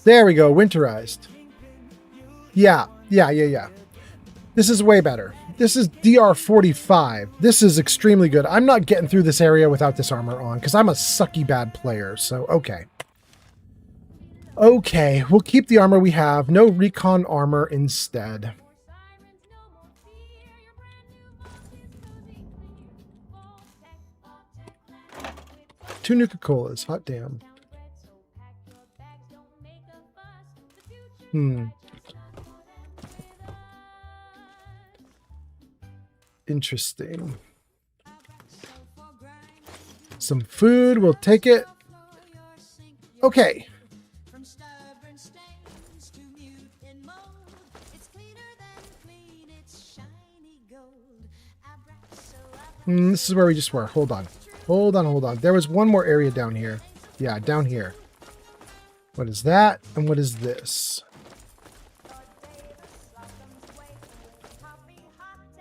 There we go, winterized. Yeah. This is way better. This is DR45. This is extremely good. I'm not getting through this area without this armor on because I'm a sucky bad player, so okay. Okay, we'll keep the armor we have. No recon armor instead. Two Nuka-Colas. Hot damn. Interesting. Some food. We'll take it. Okay. This is where we just were. Hold on. There was one more area down here. Yeah, down here. What is that? And what is this?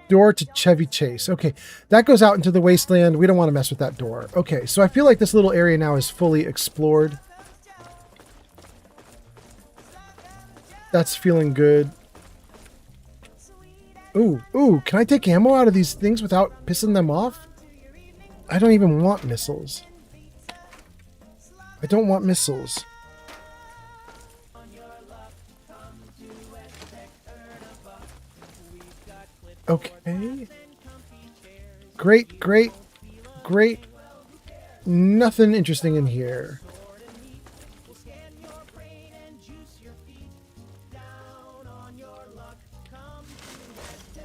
Door to Chevy Chase. Okay, that goes out into the wasteland. We don't want to mess with that door. Okay, so I feel like this little area now is fully explored. That's feeling good. Ooh, can I take ammo out of these things without pissing them off? I don't even want missiles. I don't want missiles. Okay. Great. Nothing interesting in here.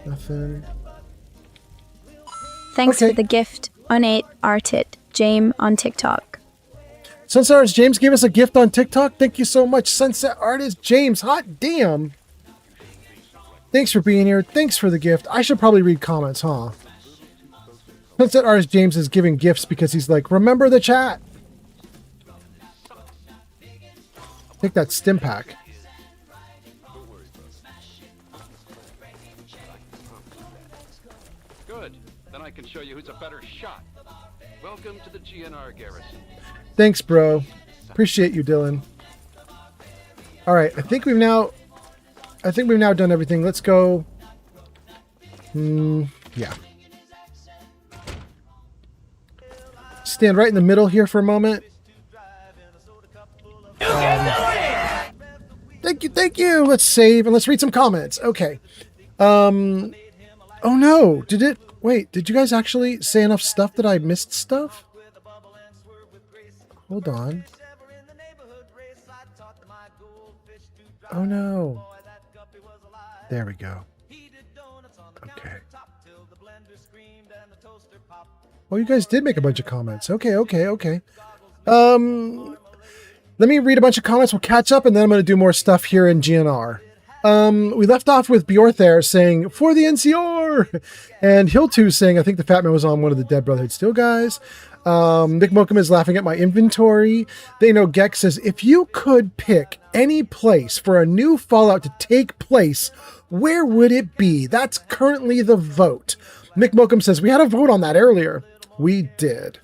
Nothing. Thanks for the gift, Unate Artit, James on TikTok. Sunset Artist James gave us a gift on TikTok. Thank you so much, Sunset Artist James. Hot damn. Thanks for being here. Thanks for the gift. I should probably read comments, huh? Sunset Artist James is giving gifts because he's like, remember the chat. Take that stim pack. Good. Then I can show you who's a better shot. Welcome to the GNR Garrison. Thanks, bro. Appreciate you, Dylan. All right, I think we've now done everything. Let's go. Yeah. Stand right in the middle here for a moment. Thank Thank you. Let's save and let's read some comments. Okay. Oh no, did you guys actually say enough stuff that I missed stuff? Hold on. Oh no. There we go. Okay. Well, you guys did make a bunch of comments. Okay. Let me read a bunch of comments. We'll catch up, and then I'm going to do more stuff here in GNR. We left off with Bjorthair saying, for the NCR! And Hill2 saying, I think the Fat Man was on one of the Dead Brotherhood Steel guys. Nick Mokum is laughing at my inventory. They know Gex says, if you could pick any place for a new Fallout to take place, where would it be? That's currently the vote. Mick Mokum says, we had a vote on that earlier. We did.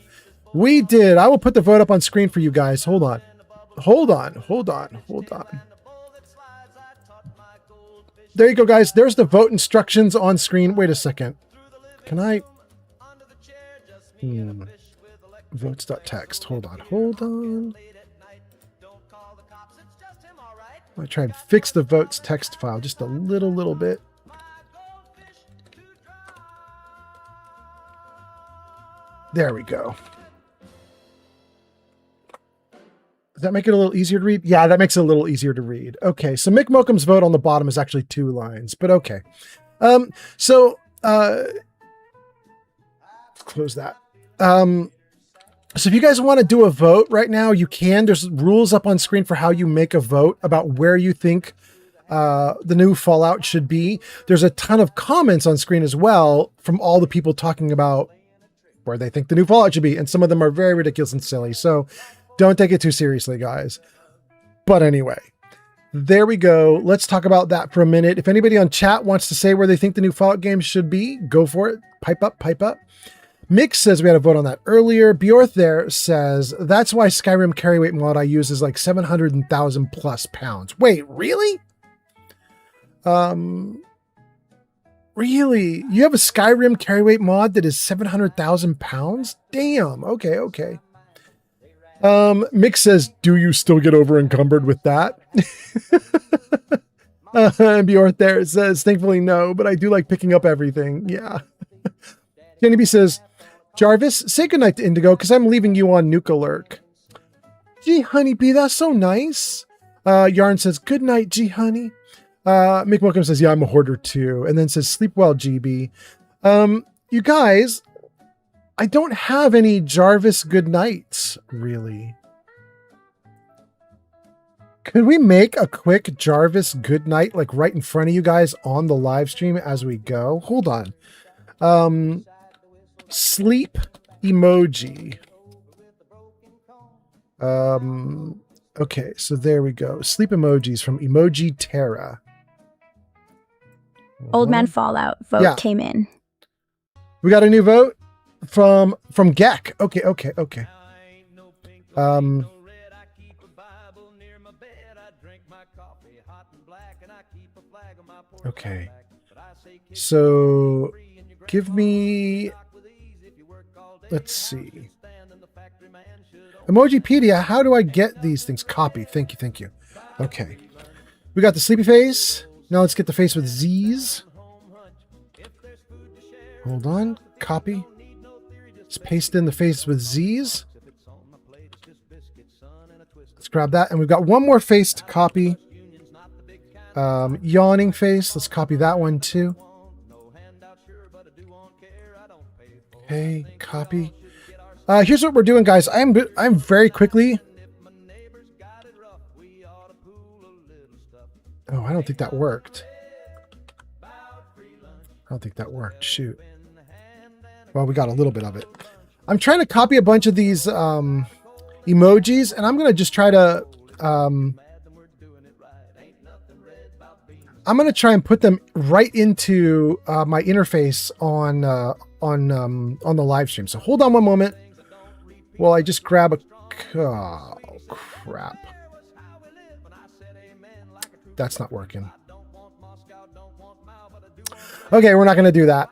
I will put the vote up on screen for you guys. Hold on. There you go, guys. There's the vote instructions on screen. Wait a second. Can I? Votes.txt. Hold on. I'm going to try and fix the votes text file just a little bit. There we go. Does that make it a little easier to read? Yeah, that makes it a little easier to read. Okay, so Mick Mokum's vote on the bottom is actually 2 lines, but okay. Close that. So if you guys want to do a vote right now, you can. There's rules up on screen for how you make a vote about where you think the new Fallout should be. There's a ton of comments on screen as well from all the people talking about where they think the new Fallout should be, and some of them are very ridiculous and silly. So don't take it too seriously, guys. But anyway, there we go. Let's talk about that for a minute. If anybody on chat wants to say where they think the new Fallout game should be, go for it. Pipe up. Mick says we had a vote on that earlier. Bjorth there says, that's why Skyrim carryweight mod I use is like 700,000 plus pounds. Wait, really? Really? You have a Skyrim carryweight mod that is 700,000 pounds? Damn. Okay. Mick says, do you still get over encumbered with that? And Bjorth there says, thankfully no, but I do like picking up everything. Yeah. Kenny B says, Jarvis, say goodnight to Indigo because I'm leaving you on Nuke Alert. Gee, honeybee, that's so nice. Yarn says, good night, Gee, honey. Mick Welcome says, yeah, I'm a hoarder too. And then says, sleep well, GB. You guys, I don't have any Jarvis good nights, really. Could we make a quick Jarvis good night, like right in front of you guys on the live stream as we go? Hold on. Sleep emoji. Okay, so there we go. Sleep emojis from Emoji Terra. Old Man Fallout vote came in. We got a new vote from Gek. Okay. Okay. So give me, let's see. Emojipedia, how do I get these things? Copy. Thank you. Okay. We got the sleepy face. Now let's get the face with Z's. Hold on. Copy. Let's paste in the face with Z's. Let's grab that. And we've got one more face to copy. Yawning face. Let's copy that one too. Okay, copy. Here's what we're doing, guys. I'm very quickly. Oh, I don't think that worked. Shoot. Well, we got a little bit of it. I'm trying to copy a bunch of these emojis, and I'm going to just try to I'm going to try and put them right into my interface on the live stream. So hold on one moment while I just grab a... Oh, crap. That's not working. Okay, we're not going to do that.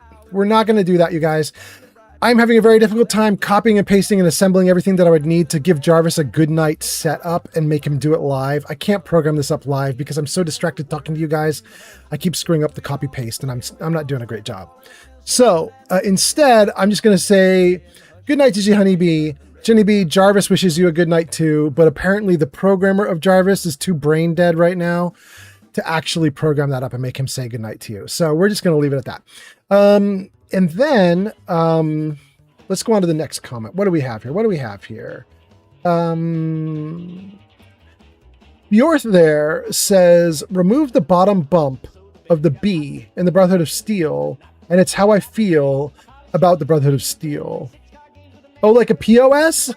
You guys. I'm having a very difficult time copying and pasting and assembling everything that I would need to give Jarvis a good night setup and make him do it live. I can't program this up live because I'm so distracted talking to you guys. I keep screwing up the copy paste and I'm not doing a great job. So instead, I'm just going to say good night to G Honeybee. Jenny B, Jarvis wishes you a good night too, but apparently the programmer of Jarvis is too brain dead right now to actually program that up and make him say good night to you. So we're just going to leave it at that. And then let's go on to the next comment. What do we have here? Bjorth there says, remove the bottom bump of the B in the Brotherhood of Steel, and it's how I feel about the Brotherhood of Steel. Oh, like a POS?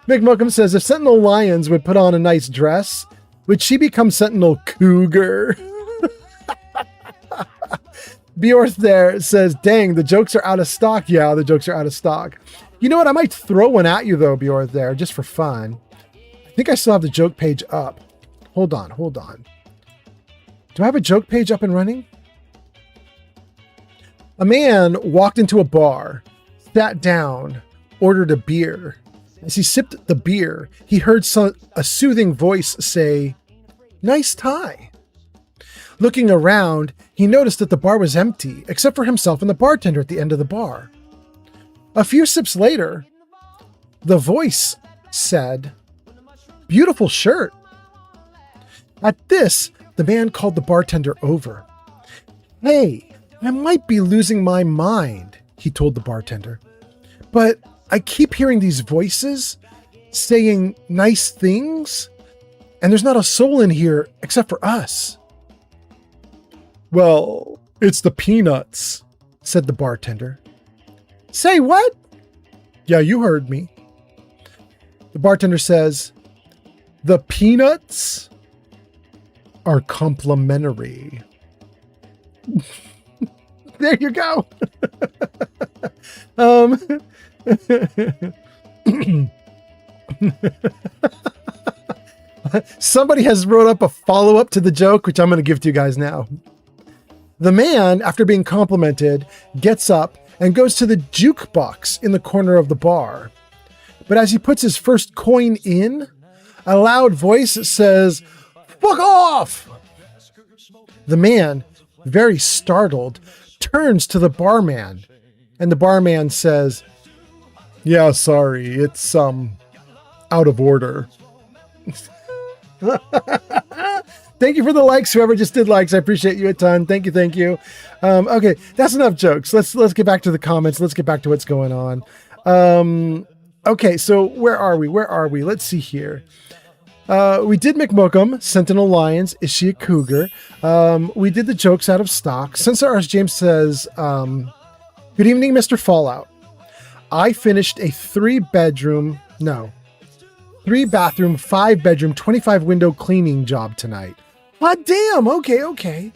Mick Mookum says, if Sentinel Lions would put on a nice dress, would she become Sentinel Cougar? Bjorth there says, dang, the jokes are out of stock. Yeah, the jokes are out of stock. You know what? I might throw one at you though, Bjorth there, just for fun. I think I still have the joke page up. Hold on. Do I have a joke page up and running? A man walked into a bar, sat down, ordered a beer. As he sipped the beer, he heard a soothing voice say, nice tie. Looking around, he noticed that the bar was empty, except for himself and the bartender at the end of the bar. A few sips later, the voice said, beautiful shirt. At this, the man called the bartender over. Hey, I might be losing my mind, he told the bartender. But I keep hearing these voices saying nice things, and there's not a soul in here except for us. Well, it's the peanuts, said the bartender. Say what? Yeah, you heard me. The bartender says, the peanuts are complimentary. There you go. Somebody has wrote up a follow-up to the joke, which I'm going to give to you guys now. The man, after being complimented, gets up and goes to the jukebox in the corner of the bar. But as he puts his first coin in, a loud voice says, fuck off! The man, very startled, turns to the barman, and the barman says, yeah, sorry, it's out of order. Thank you for the likes, whoever just did likes. I appreciate you a ton. Thank you. Okay, that's enough jokes. Let's get back to the comments. Let's get back to what's going on. Okay, so where are we? Let's see here. We did McMookum, Sentinel Lions, is she a cougar? We did the jokes out of stock. Sensor Ars James says, good evening, Mr. Fallout. I finished a 3-bathroom, 5-bedroom, 25 window cleaning job tonight. Hot damn. Okay.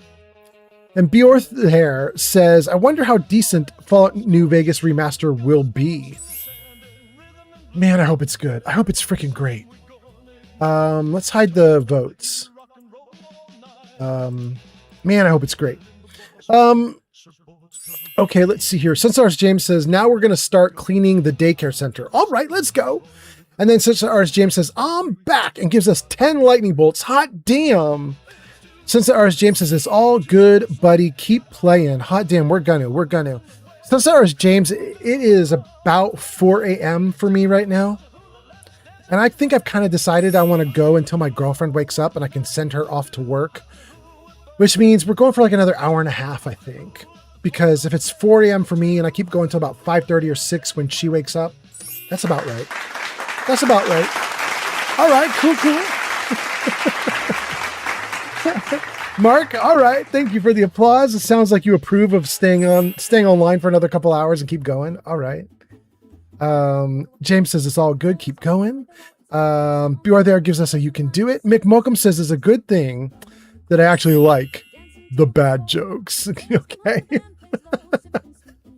And Bjorth there says, I wonder how decent Fallout New Vegas Remaster will be. Man, I hope it's good. I hope it's freaking great. Let's hide the votes. Man, I hope it's great. Okay, let's see here. Sensors James says, now we're going to start cleaning the daycare center. All right, let's go. And then Sensors James says, I'm back, and gives us 10 lightning bolts. Hot damn. Sensors James says, it's all good, buddy. Keep playing. Hot damn, we're gonna. Sensors James, it is about 4 a.m. for me right now. And I think I've kind of decided I want to go until my girlfriend wakes up and I can send her off to work. Which means we're going for like another hour and a half, I think. Because if it's 4 a.m. for me and I keep going until about 5:30 or 6 when she wakes up, that's about right. All right, cool. Mark, all right. Thank you for the applause. It sounds like you approve of staying online for another couple hours and keep going. All right. James says it's all good. Keep going. BR there gives us a you can do it. Mick Mokum says it's a good thing that I actually like the bad jokes. Okay.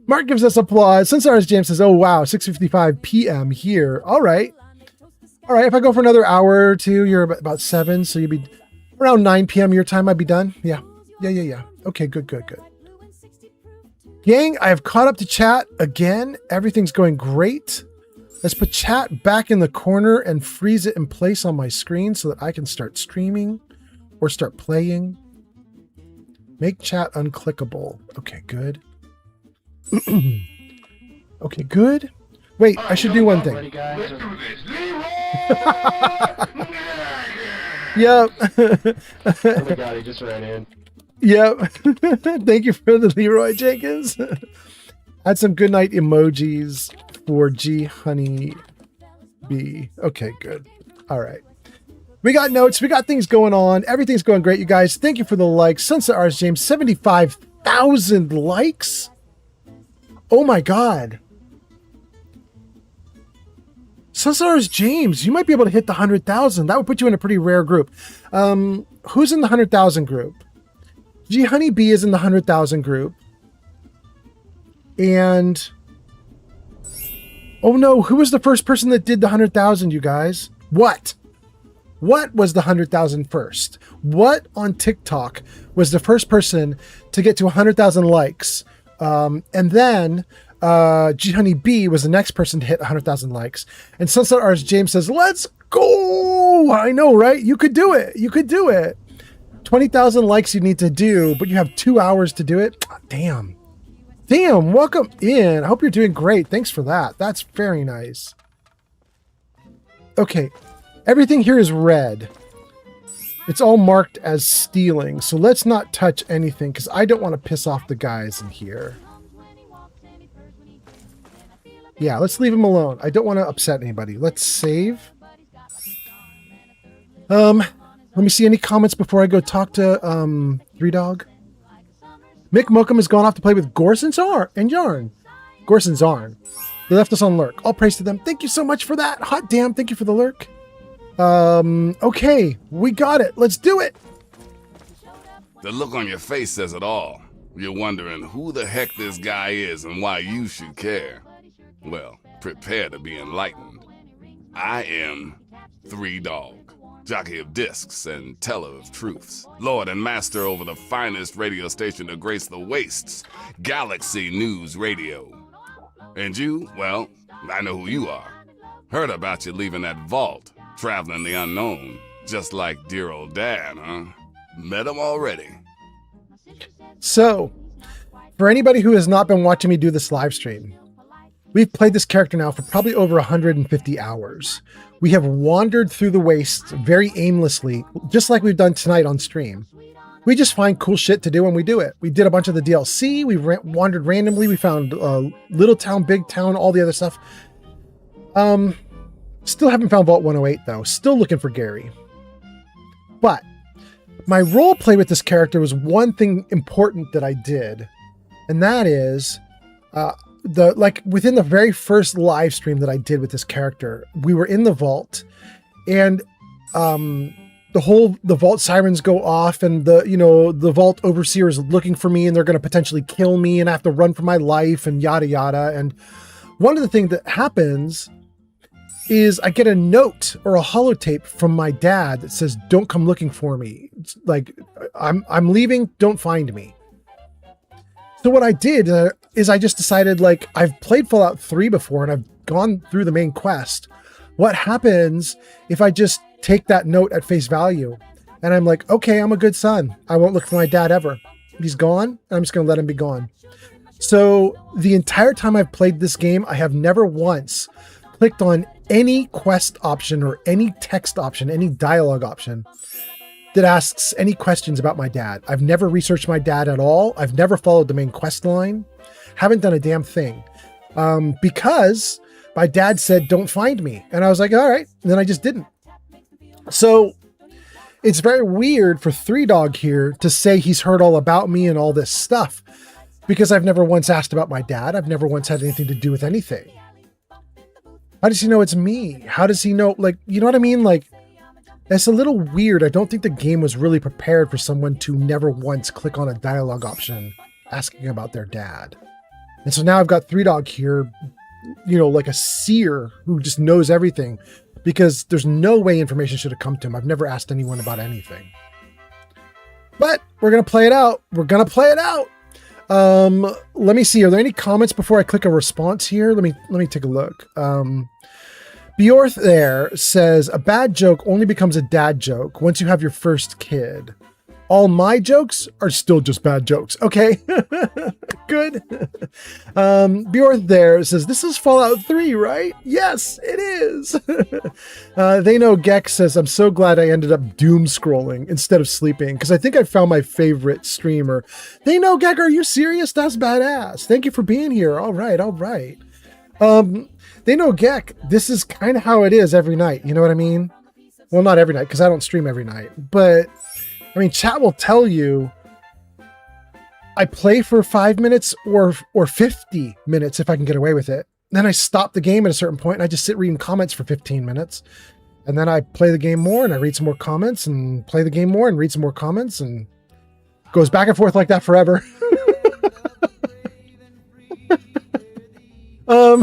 Mark gives us applause. Sensors James says, oh wow, 6:55 p.m. here. All right. If I go for another hour or two, you're about 7, so you'd be around 9 p.m. your time. I'd be done. Yeah. Okay, good. Gang, I have caught up to chat again. Everything's going great. Let's put chat back in the corner and freeze it in place on my screen so that I can start streaming or start playing. Make chat unclickable. Okay, good. Okay, good. Wait, I should do one thing. Yep. Oh my god, he just ran in. Yep. Thank you for the Leroy Jenkins. Add some goodnight emojis for G Honey B. Okay, good. All right. We got notes. We got things going on. Everything's going great, you guys. Thank you for the likes. Sunset Rs James, 75,000 likes. Oh my God. Sunset Rs James, you might be able to hit the 100,000. That would put you in a pretty rare group. Who's in the 100,000 group? G Honey B is in the 100,000 group. And oh no, who was the first person that did the 100,000, you guys? What was the 100,000 first? What on TikTok was the first person to get to 100,000 likes? And then G Honey B was the next person to hit 100,000 likes. And Sunset Rs James says, let's go. I know, right? You could do it. You could do it. 20,000 likes you need to do, but you have 2 hours to do it. Damn. Damn, welcome in. I hope you're doing great. Thanks for that. That's very nice. Okay, everything here is red. It's all marked as stealing, so let's not touch anything because I don't want to piss off the guys in here. Yeah, let's leave them alone. I don't want to upset anybody. Let's save. Let me see any comments before I go talk to Three Dog. Mick Mokum has gone off to play with Gorse and Yarn. Gorse and Zarn. They left us on lurk. All praise to them. Thank you so much for that. Hot damn. Thank you for the lurk. Okay. We got it. Let's do it. The look on your face says it all. You're wondering who the heck this guy is and why you should care. Well, prepare to be enlightened. I am Three Dog, jockey of discs and teller of truths, lord and master over the finest radio station to grace the wastes, Galaxy News Radio. And you, well, I know who you are. Heard about you leaving that vault, traveling the unknown, just like dear old dad, huh? Met him already. So, for anybody who has not been watching me do this live stream, we've played this character now for probably over 150 hours. We have wandered through the wastes very aimlessly, just like we've done tonight on stream. We just find cool shit to do and we do it. We did a bunch of the DLC. We wandered randomly. We found Little Town, Big Town, all the other stuff. Still haven't found Vault 108 though. Still looking for Gaaaary. But my role play with this character was one thing important that I did. And that is, within the very first live stream that I did with this character, we were in the vault and the vault sirens go off and the vault overseer is looking for me and they're going to potentially kill me and I have to run for my life and yada yada. And one of the things that happens is I get a note or a holotape from my dad that says, don't come looking for me. It's like, I'm leaving, don't find me. So what I did is I just decided, like, I've played Fallout 3 before and I've gone through the main quest. What happens if I just take that note at face value? And I'm like, okay, I'm a good son. I won't look for my dad ever. He's gone. I'm just going to let him be gone. So the entire time I've played this game, I have never once clicked on any quest option or any text option, any dialogue option that asks any questions about my dad. I've never researched my dad at all. I've never followed the main quest line. Haven't done a damn thing. Because my dad said, don't find me. And I was like, all right. And then I just didn't. So it's very weird for Three Dog here to say he's heard all about me and all this stuff because I've never once asked about my dad. I've never once had anything to do with anything. How does he know it's me? How does he know? Like, you know what I mean? Like, it's a little weird. I don't think the game was really prepared for someone to never once click on a dialogue option asking about their dad. And so now I've got Three Dog here, like a seer who just knows everything because there's no way information should have come to him. I've never asked anyone about anything. But we're going to play it out. We're going to play it out. Let me see. Are there any comments before I click a response here? Let me take a look. Bjorth there says, a bad joke only becomes a dad joke once you have your first kid. All my jokes are still just bad jokes. Okay, good. Bjorth there says, this is Fallout 3, right? Yes, it is. They know Gex says, I'm so glad I ended up doom scrolling instead of sleeping because I think I found my favorite streamer. They know Gex, are you serious? That's badass. Thank you for being here. All right, all right. They know Gex, this is kind of how it is every night. You know what I mean? Well, not every night because I don't stream every night, but I mean, chat will tell you I play for 5 minutes or 50 minutes if I can get away with it. Then I stop the game at a certain point and I just sit reading comments for 15 minutes. And then I play the game more and I read some more comments and play the game more and read some more comments and goes back and forth like that forever.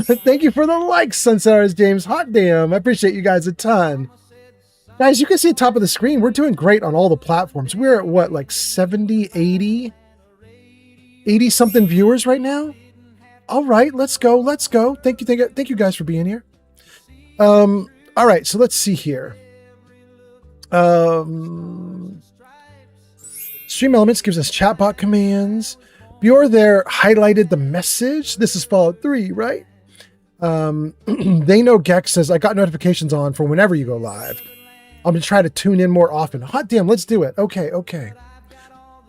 Thank you for the likes, Sunsetters James. Hot damn. I appreciate you guys a ton. Guys, you can see at the top of the screen, we're doing great on all the platforms. We're at what, like 70, 80 something viewers right now? All right, let's go. Let's go. Thank you guys for being here. All right, so let's see here. Stream Elements gives us chatbot commands. Bjor there highlighted the message. This is Fallout 3, right? They know Gex says, I got notifications on for whenever you go live. I'm going to try to tune in more often. Hot damn, let's do it. Okay, okay.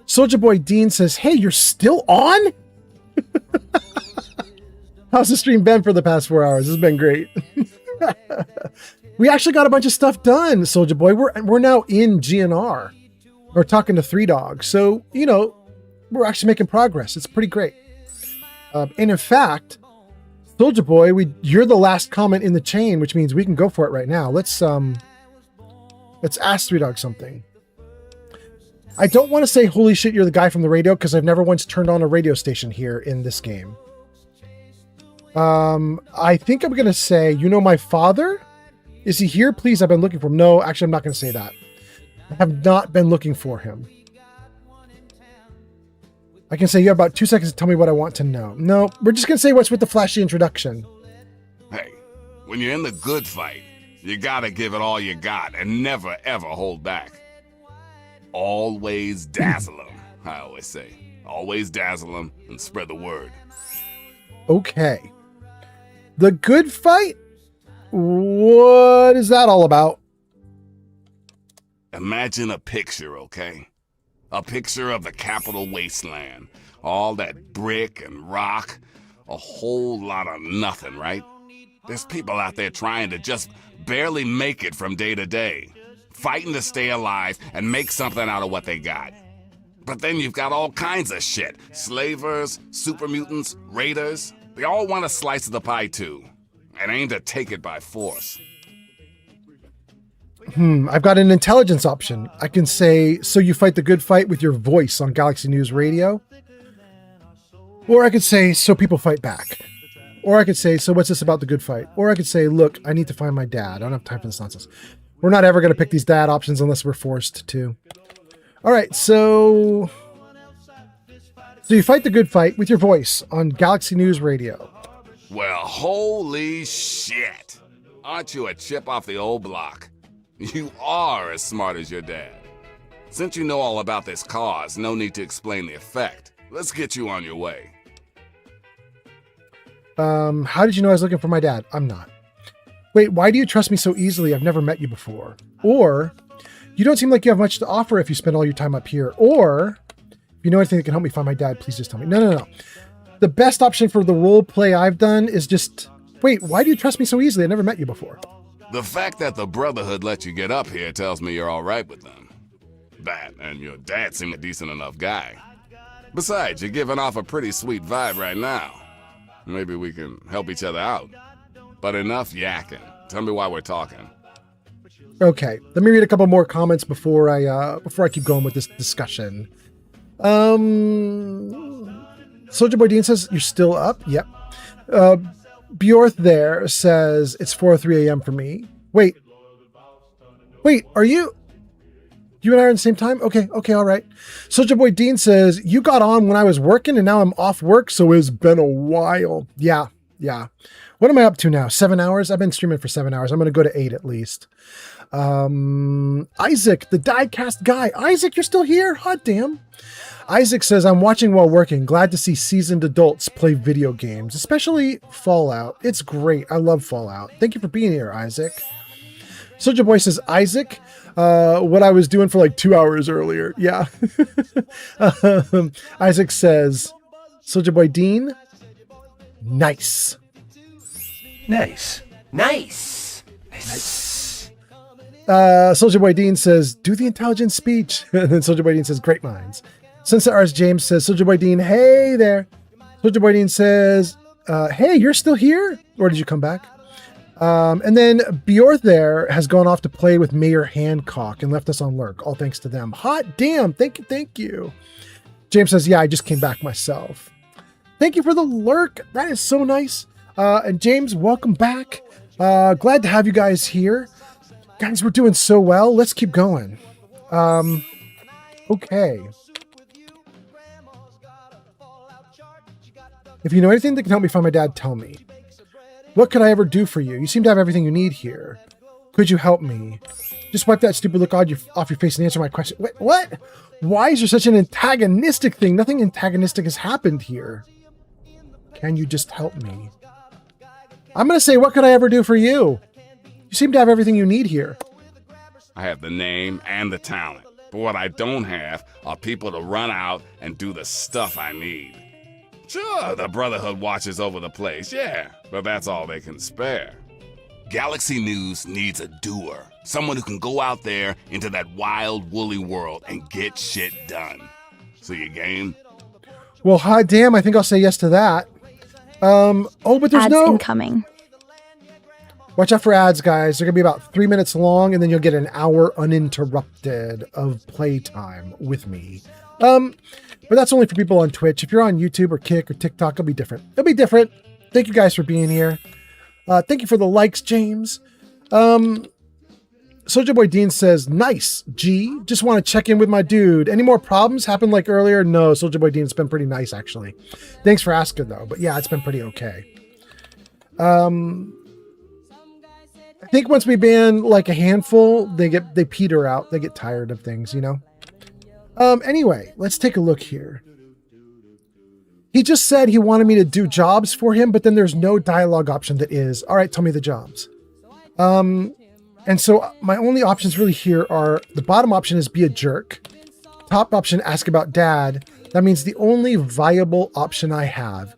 Soldier Boy Dean says, hey, you're still on? How's the stream been for the past 4 hours? It's been great. We actually got a bunch of stuff done, Soldier Boy. We're now in GNR. We're talking to Three Dogs. So, you know, we're actually making progress. It's pretty great. And in fact, Soldier Boy, you're the last comment in the chain, which means we can go for it right now. Let's ask Three Dogs something. I don't want to say, holy shit, you're the guy from the radio, because I've never once turned on a radio station here in this game. I think I'm going to say, you know my father? Is he here? Please, I've been looking for him. No, actually, I'm not going to say that. I have not been looking for him. I can say you have about 2 seconds to tell me what I want to know. No, we're just going to say what's with the flashy introduction. Hey, when you're in the good fight, you gotta give it all you got and never ever hold back. Always dazzle them, I always say. Always dazzle them and spread the word. Okay. The good fight? What is that all about? Imagine a picture, okay? A picture of the capital wasteland. All that brick and rock. A whole lot of nothing, right? There's people out there trying to just barely make it from day to day, fighting to stay alive and make something out of what they got. But then you've got all kinds of shit. Slavers, super mutants, raiders. They all want a slice of the pie too, and aim to take it by force. I've got an intelligence option. I can say, so you fight the good fight with your voice on Galaxy News Radio. Or I could say, so people fight back. Or I could say, so what's this about the good fight? Or I could say, look, I need to find my dad. I don't have time for this nonsense. We're not ever going to pick these dad options unless we're forced to. All right, so you fight the good fight with your voice on Galaxy News Radio. Well, holy shit. Aren't you a chip off the old block? You are as smart as your dad. Since you know all about this cause, no need to explain the effect. Let's get you on your way. How did you know I was looking for my dad? I'm not. Wait, why do you trust me so easily? I've never met you before. Or, you don't seem like you have much to offer if you spend all your time up here. Or, if you know anything that can help me find my dad, please just tell me. No. The best option for the role play I've done is just, wait, why do you trust me so easily? I never met you before. The fact that the Brotherhood let you get up here tells me you're all right with them. That, and your dad seemed a decent enough guy. Besides, you're giving off a pretty sweet vibe right now. Maybe we can help each other out. But enough yakking. Tell me why we're talking. Okay, let me read a couple more comments before I keep going with this discussion. Soldier Boy Dean says, you're still up? Yep. Bjorth there says, it's 4:03 a.m. for me. Wait, are you You and I are at the same time? Okay, all right. Soldier Boy Dean says, you got on when I was working and now I'm off work, so it's been a while. Yeah. What am I up to now? 7 hours? I've been streaming for 7 hours. I'm going to go to 8 at least. Isaac, the diecast guy. Isaac, you're still here? Hot damn. Isaac says, I'm watching while working. Glad to see seasoned adults play video games, especially Fallout. It's great. I love Fallout. Thank you for being here, Isaac. Soldier Boy says, Isaac, what I was doing for like 2 hours earlier. Yeah. Isaac says, Soldier Boy Dean, nice. Soldier Boy Dean says, do the intelligent speech. And then Soldier Boy Dean says, great minds. Sunset Rs James says, Soldier Boy Dean, hey there. Soldier Boy Dean says, hey, you're still here? Or did you come back? And then Bjorn there has gone off to play with Mayor Hancock and left us on lurk. All thanks to them. Hot damn. Thank you. James says, yeah, I just came back myself. Thank you for the lurk. That is so nice. And James, welcome back. Glad to have you guys here. Guys, we're doing so well. Let's keep going. Okay. If you know anything that can help me find my dad, tell me. What could I ever do for you? You seem to have everything you need here. Could you help me? Just wipe that stupid look off your face and answer my question. Wait, what? Why is there such an antagonistic thing? Nothing antagonistic has happened here. Can you just help me? I'm going to say, what could I ever do for you? You seem to have everything you need here. I have the name and the talent. But what I don't have are people to run out and do the stuff I need. Sure, the Brotherhood watches over the place, yeah, but that's all they can spare. Galaxy News needs a doer. Someone who can go out there into that wild, woolly world and get shit done. So you game? Well, hot damn, I think I'll say yes to that. But there's ads incoming. Watch out for ads, guys. They're going to be about 3 minutes long, and then you'll get an hour uninterrupted of playtime with me. But that's only for people on Twitch. If you're on YouTube or Kick or TikTok, it'll be different. Thank you guys for being here. Thank you for the likes, James. Soldier Boy Dean says, nice, G. Just want to check in with my dude. Any more problems happened like earlier? No, Soldier Boy Dean, it's been pretty nice, actually. Thanks for asking, though. But yeah, it's been pretty okay. I think once we ban like a handful, they peter out. They get tired of things, you know? Anyway, let's take a look here. He just said he wanted me to do jobs for him, but then there's no dialogue option that is, all right, tell me the jobs. And so my only options really here are, the bottom option is be a jerk. Top option, ask about dad. That means the only viable option I have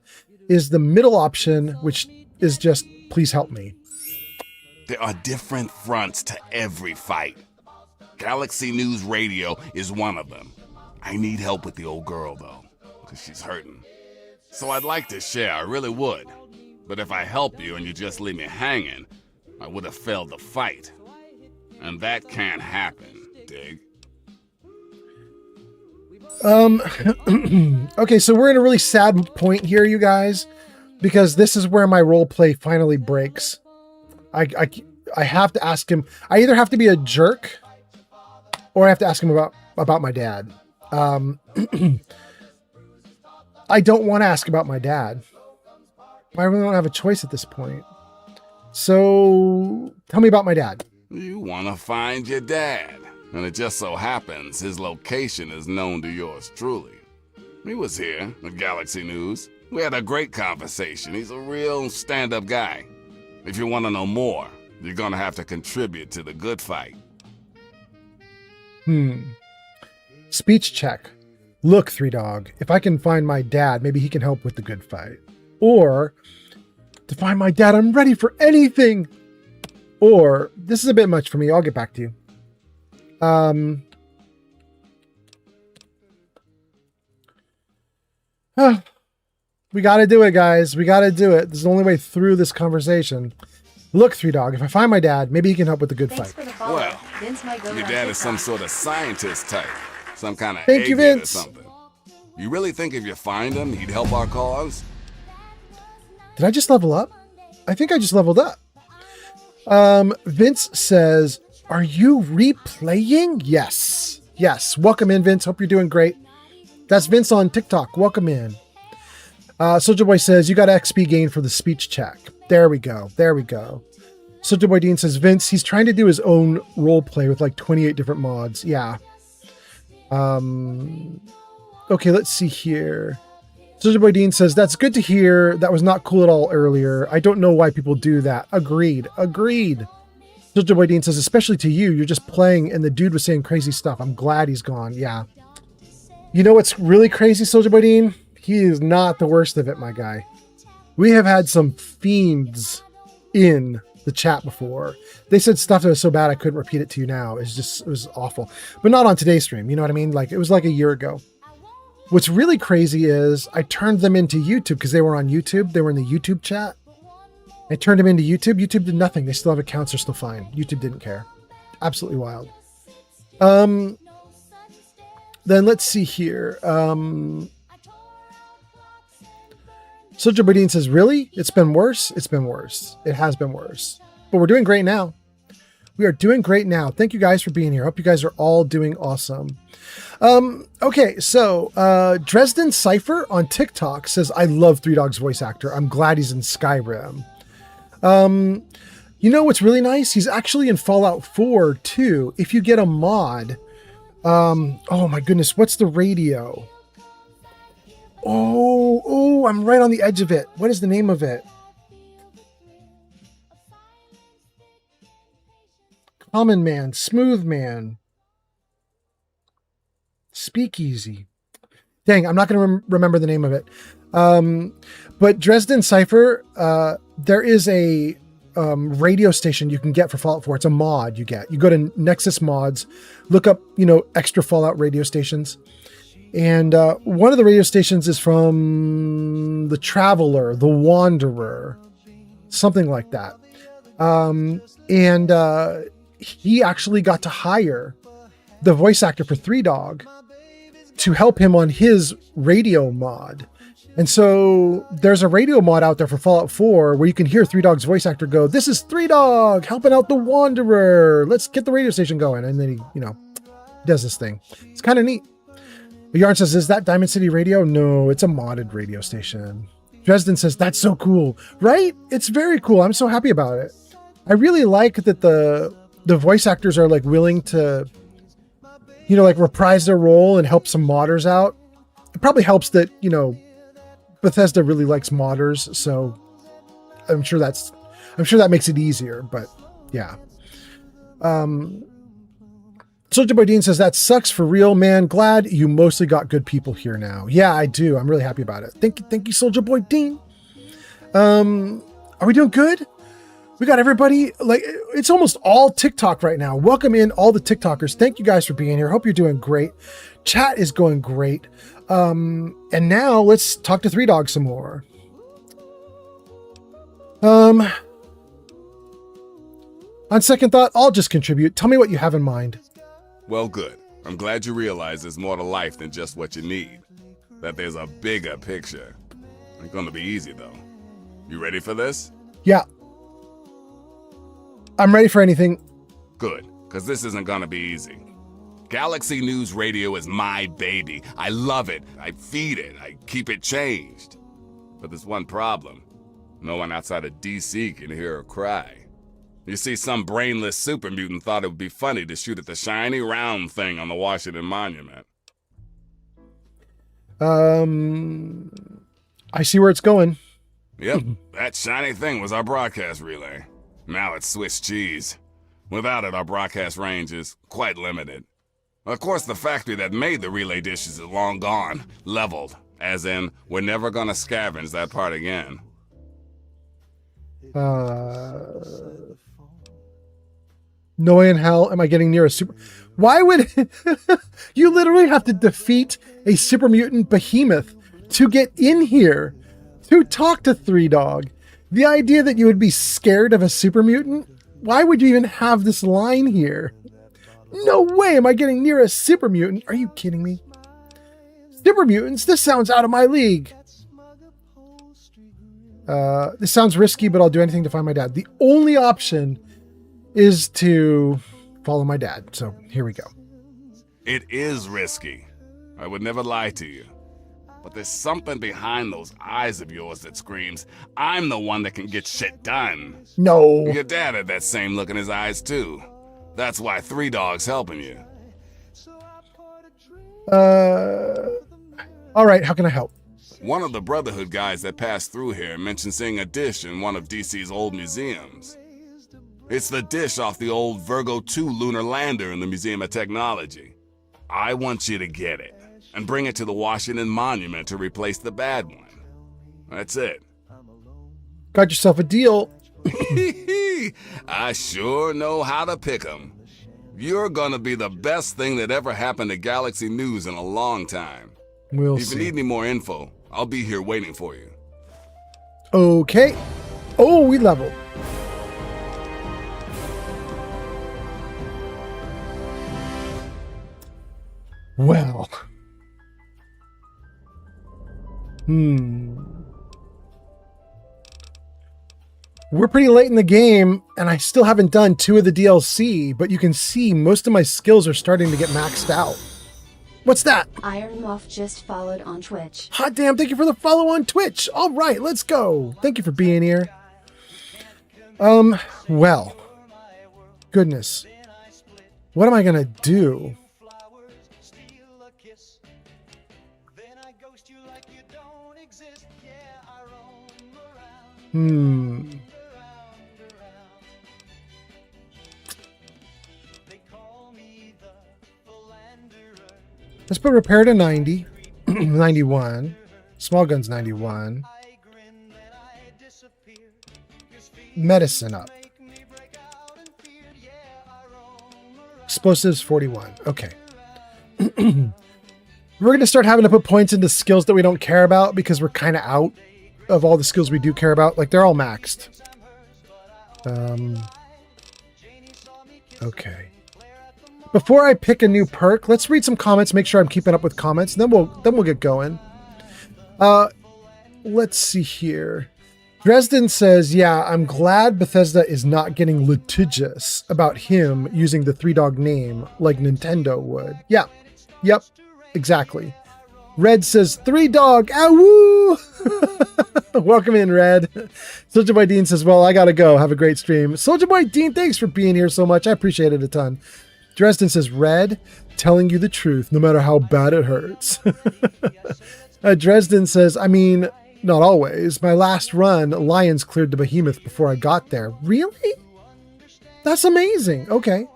is the middle option, which is just, please help me. There are different fronts to every fight. Galaxy News Radio is one of them. I need help with the old girl, though, because she's hurting. So I'd like to share, I really would. But if I help you and you just leave me hanging, I would have failed the fight. And that can't happen, dig? Okay, so we're in a really sad point here, you guys, because this is where my role play finally breaks. I have to ask him. I either have to be a jerk, or I have to ask him about my dad. I don't want to ask about my dad. I really don't have a choice at this point. So tell me about my dad. You want to find your dad. And it just so happens his location is known to yours truly. He was here at Galaxy News. We had a great conversation. He's a real stand-up guy. If you want to know more, you're going to have to contribute to the good fight. Speech check. Look, Three Dog, if I can find my dad, maybe he can help with the good fight. Or, to find my dad, I'm ready for anything. Or, this is a bit much for me. I'll get back to you. We got to do it, guys. We got to do it. This is the only way through this conversation. Look, Three Dog, if I find my dad, maybe he can help with the good fight. Well, your dad is some sort of scientist type. Some kind of Thank you, egghead Vince. or something. You really think if you find him, he'd help our cause? Did I just level up? I think I just leveled up. Vince says, are you replaying? Yes. Yes. Welcome in, Vince. Hope you're doing great. That's Vince on TikTok. Welcome in. Soldier Boy says, you got XP gain for the speech check. There we go. There we go. Soldier Boy Dean says, Vince, he's trying to do his own role play with like 28 different mods. Yeah. Okay, let's see here. Soldier Boy Dean says, that's good to hear. That was not cool at all earlier. I don't know why people do that. Agreed. Agreed. Soldier Boy Dean says, especially to you, you're just playing and the dude was saying crazy stuff. I'm glad he's gone. Yeah. You know what's really crazy, Soldier Boy Dean? He is not the worst of it, my guy. We have had some fiends in the chat before. They said stuff that was so bad I couldn't repeat it to you now. It was awful. But not on today's stream. You know what I mean? Like, it was like a year ago. What's really crazy is I turned them into YouTube because they were on YouTube. They were in the YouTube chat. I turned them into YouTube. YouTube did nothing. They still have accounts. They're still fine. YouTube didn't care. Absolutely wild. Then let's see here. Soldier Bodine says, really? It's been worse? It's been worse. It has been worse. But we're doing great now. We are doing great now. Thank you guys for being here. Hope you guys are all doing awesome. Okay, so Dresden Cypher on TikTok says, I love Three Dogs voice actor. I'm glad he's in Skyrim. You know what's really nice? He's actually in Fallout 4 too. If you get a mod, oh my goodness, what's the radio? Oh, I'm right on the edge of it. What is the name of it? Common Man, Smooth Man, Speakeasy. Dang, I'm not going to remember the name of it. But Dresden Cypher, there is a radio station you can get for Fallout 4. It's a mod you get. You go to Nexus Mods, look up, extra Fallout radio stations. And one of the radio stations is from The Traveler, The Wanderer, something like that. He actually got to hire the voice actor for Three Dog to help him on his radio mod. And so there's a radio mod out there for Fallout 4 where you can hear Three Dog's voice actor go, this is Three Dog helping out the Wanderer. Let's get the radio station going. And then he, does this thing. It's kind of neat. Yarn says, is that Diamond City Radio? No, it's a modded radio station. Dresden says, that's so cool, right? It's very cool. I'm so happy about it. I really like that the voice actors are like willing to, reprise their role and help some modders out. It probably helps that, Bethesda really likes modders. So I'm sure that makes it easier, but yeah. Soldier Boy Dean says, that sucks for real, man. Glad you mostly got good people here now. Yeah, I do. I'm really happy about it. Thank you, Soldier Boy Dean. Are we doing good? We got everybody, it's almost all TikTok right now. Welcome in all the TikTokers. Thank you guys for being here. Hope you're doing great. Chat is going great. And now let's talk to Three Dogs some more. On second thought, I'll just contribute. Tell me what you have in mind. Well, good. I'm glad you realize there's more to life than just what you need. That there's a bigger picture. It's gonna be easy, though. You ready for this? Yeah. I'm ready for anything. Good, because this isn't gonna be easy. Galaxy News Radio is my baby. I love it. I feed it. I keep it changed. But there's one problem. No one outside of DC can hear her cry. You see, some brainless super mutant thought it would be funny to shoot at the shiny round thing on the Washington Monument. I see where it's going. Yep, that shiny thing was our broadcast relay. Now it's Swiss cheese. Without it, our broadcast range is quite limited. Of course, the factory that made the relay dishes is long gone, leveled, as in, we're never gonna scavenge that part again. No way in hell am I getting near a super... Why would... You literally have to defeat a super mutant behemoth to get in here, to talk to Three Dog. The idea that you would be scared of a super mutant? Why would you even have this line here? No way am I getting near a super mutant. Are you kidding me? Super mutants? This sounds out of my league. This sounds risky, but I'll do anything to find my dad. The only option is to follow my dad. So here we go. It is risky. I would never lie to you. But there's something behind those eyes of yours that screams, I'm the one that can get shit done. No. Your dad had that same look in his eyes, too. That's why 3 Dog's helping you. All right, how can I help? One of the Brotherhood guys that passed through here mentioned seeing a dish in one of DC's old museums. It's the dish off the old Virgo 2 lunar lander in the Museum of Technology. I want you to get it and bring it to the Washington Monument to replace the bad one. That's it. Got yourself a deal. I sure know how to pick 'em. You're gonna be the best thing that ever happened to Galaxy News in a long time. We'll If see. you need any more info, I'll be here waiting for you. Okay. Oh, we leveled. Well. We're pretty late in the game, and I still haven't done 2 of the DLC, but you can see most of my skills are starting to get maxed out. What's that? Iron Moth just followed on Twitch. Hot damn, thank you for the follow on Twitch. All right, let's go. Thank you for being here. Well. Goodness. What am I going to do? Let's put repair to 90. 91. Small guns 91. Medicine up. Explosives 41. Okay. We're going to start having to put points into skills that we don't care about because we're kind of out of all the skills we do care about. Like, they're all maxed. Okay. Before I pick a new perk, let's read some comments, make sure I'm keeping up with comments, and then we'll get going. Let's see here. Dresden says, yeah, I'm glad Bethesda is not getting litigious about him using the 3 Dog name like Nintendo would. Yeah. Yep. Exactly. Red says, 3 Dog, awoo! Welcome in, Red. Soldier Boy Dean says, well, I gotta go. Have a great stream. Soldier Boy Dean, thanks for being here so much. I appreciate it a ton. Dresden says, Red, telling you the truth, no matter how bad it hurts. Dresden says, I mean, not always. My last run, Lions cleared the behemoth before I got there. Really? That's amazing. Okay.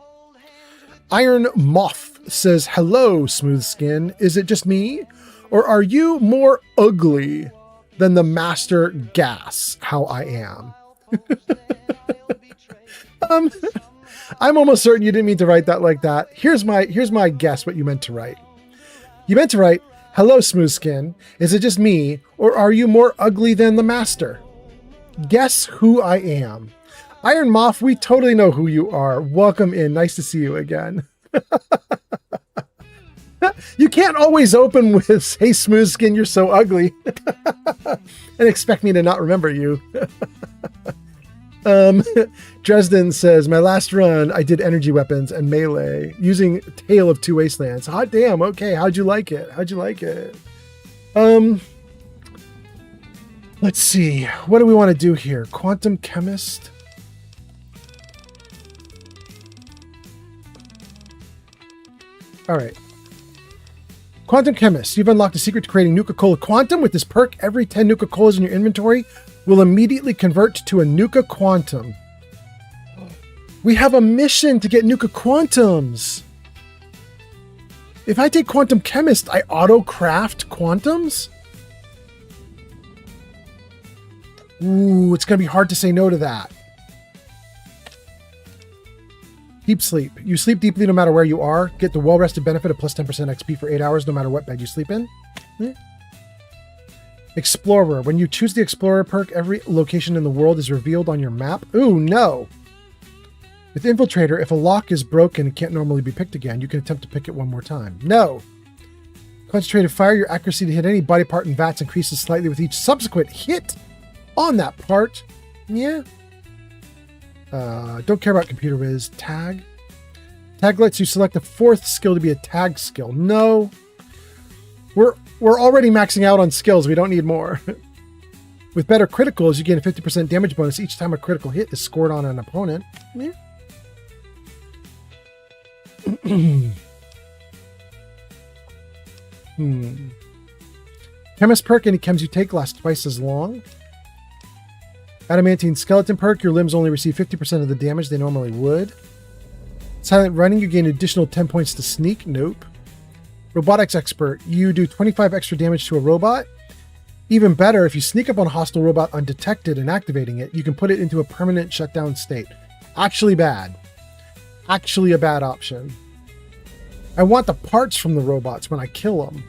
Iron Moth says, hello, Smooth Skin. Is it just me? Or are you more ugly than the Master Gas, how I am? I'm almost certain you didn't mean to write that like that. Here's my guess what you meant to write. You meant to write, hello, Smooth Skin. Is it just me? Or are you more ugly than the Master? Guess who I am. Iron Moth, we totally know who you are. Welcome in. Nice to see you again. You can't always open with, hey, Smooth Skin, you're so ugly. And expect me to not remember you. Dresden says, my last run, I did energy weapons and melee using Tale of Two Wastelands. Hot damn. Okay. How'd you like it? Let's see. What do we want to do here? Quantum Chemist. All right. Quantum Chemist. You've unlocked a secret to creating Nuka-Cola Quantum. With this perk, every 10 Nuka-Colas in your inventory will immediately convert to a Nuka Quantum. We have a mission to get Nuka Quantums. If I take Quantum Chemist, I auto-craft Quantums? Ooh, it's going to be hard to say no to that. Deep sleep. You sleep deeply no matter where you are. Get the well-rested benefit of plus 10% XP for 8 hours no matter what bed you sleep in. Explorer. When you choose the Explorer perk, every location in the world is revealed on your map. Ooh, no. With Infiltrator, if a lock is broken and can't normally be picked again, you can attempt to pick it one more time. No. Concentrated fire. Your accuracy to hit any body part in VATS increases slightly with each subsequent hit on that part. Yeah. Don't care about computer whiz. Tag Tag lets you select a 4th skill to be a tag skill. No. We're already maxing out on skills. We don't need more. With better criticals, you gain a 50% damage bonus each time a critical hit is scored on an opponent. Yeah. Chemist perk, any chems you take last twice as long. Adamantine skeleton perk, your limbs only receive 50% of the damage they normally would. Silent running, you gain additional 10 points to sneak. Nope. Robotics expert, you do 25 extra damage to a robot. Even better, if you sneak up on a hostile robot undetected and activating it, you can put it into a permanent shutdown state. Actually bad. Actually a bad option. I want the parts from the robots when I kill them.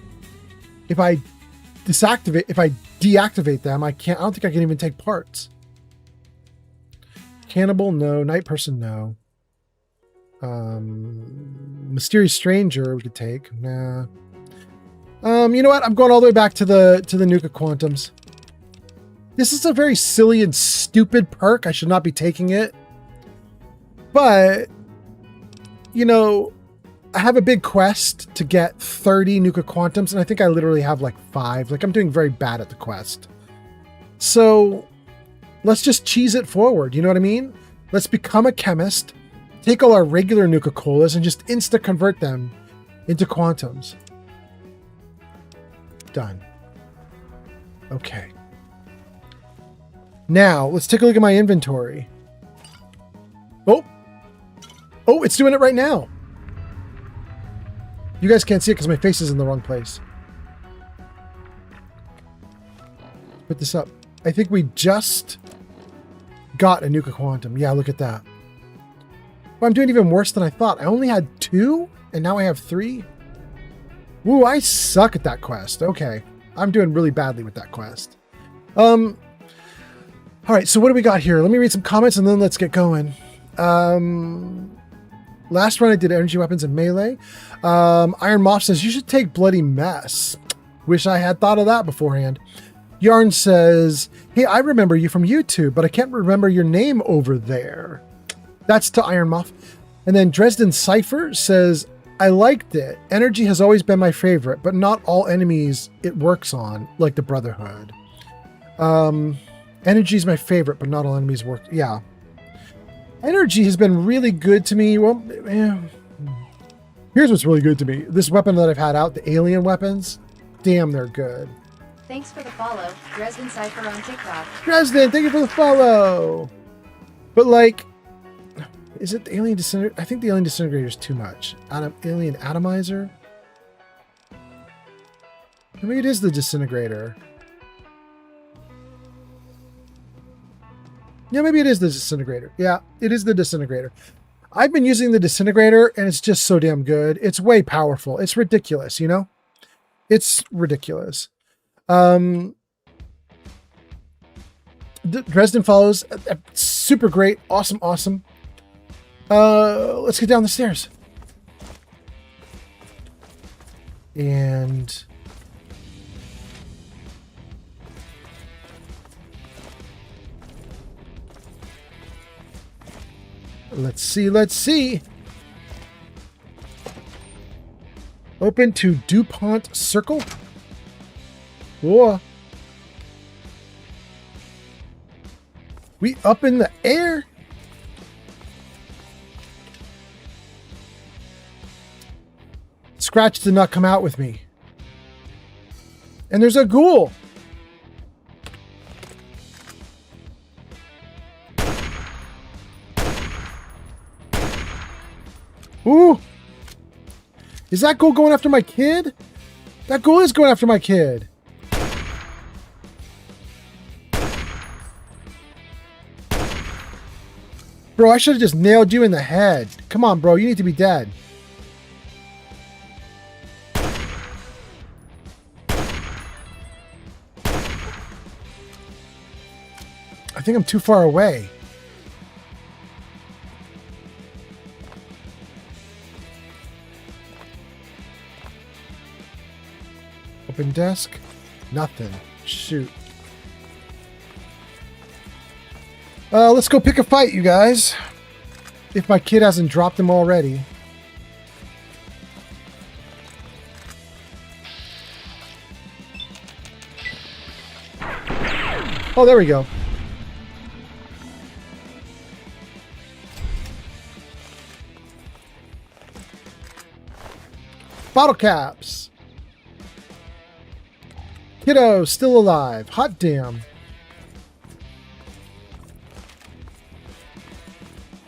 If I deactivate them, I don't think I can even take parts. Cannibal, no. Night person, no. Mysterious stranger we could take. Nah. You know what? I'm going all the way back to the Nuka Quantums. This is a very silly and stupid perk. I should not be taking it. But, you know, I have a big quest to get 30 Nuka Quantums, and I think I literally have like 5. Like, I'm doing very bad at the quest. So, let's just cheese it forward. You know what I mean? Let's become a chemist, take all our regular Nuka-Colas, and just insta-convert them into Quantums. Done. Okay. Now, let's take a look at my inventory. Oh! Oh, it's doing it right now! You guys can't see it because my face is in the wrong place. Put this up. I think we just got a Nuka Quantum. Yeah, look at that. Well, I'm doing even worse than I thought. I only had 2, and now I have 3. Ooh, I suck at that quest. Okay. I'm doing really badly with that quest. All right, so what do we got here? Let me read some comments and then let's get going. Last run I did energy weapons and melee. Iron Moth says, you should take Bloody Mess. Wish I had thought of that beforehand. Yarn says, hey, I remember you from YouTube, but I can't remember your name over there. That's to Iron Moth. And then Dresden Cypher says, I liked it. Energy has always been my favorite, but not all enemies it works on, like the Brotherhood. Energy is my favorite, but not all enemies work. Yeah. Energy has been really good to me. Well, here's what's really good to me. This weapon that I've had out, the alien weapons, damn, they're good. Thanks for the follow, Dresden Cypher on TikTok. Dresden, thank you for the follow. But like, is it the alien disintegrator? I think the alien disintegrator is too much. Alien atomizer? Maybe it is the disintegrator. Yeah, maybe it is the disintegrator. Yeah, it is the disintegrator. I've been using the disintegrator and it's just so damn good. It's way powerful. It's ridiculous, you know? It's ridiculous. Dresden follows. Super great. Awesome, awesome. Let's get down the stairs. And let's see. Open to DuPont Circle. Whoa. We up in the air. Scratch did not come out with me. And there's a ghoul. Ooh. Is that ghoul going after my kid? That ghoul is going after my kid. Bro, I should have just nailed you in the head. Come on, bro. You need to be dead. I think I'm too far away. Open desk. Nothing. Shoot. Let's go pick a fight, you guys. If my kid hasn't dropped him already. Oh, there we go. Bottle caps. Kiddo, still alive. Hot damn.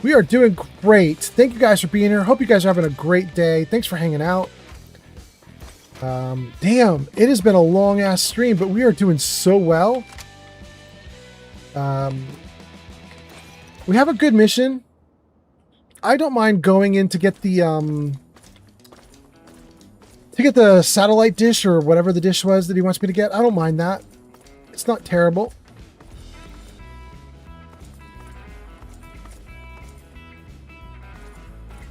We are doing great. Thank you guys for being here. Hope you guys are having a great day. Thanks for hanging out. Damn, it has been a long ass stream, but we are doing so well. We have a good mission. I don't mind going in to get the satellite dish or whatever the dish was that he wants me to get. I don't mind that. It's not terrible.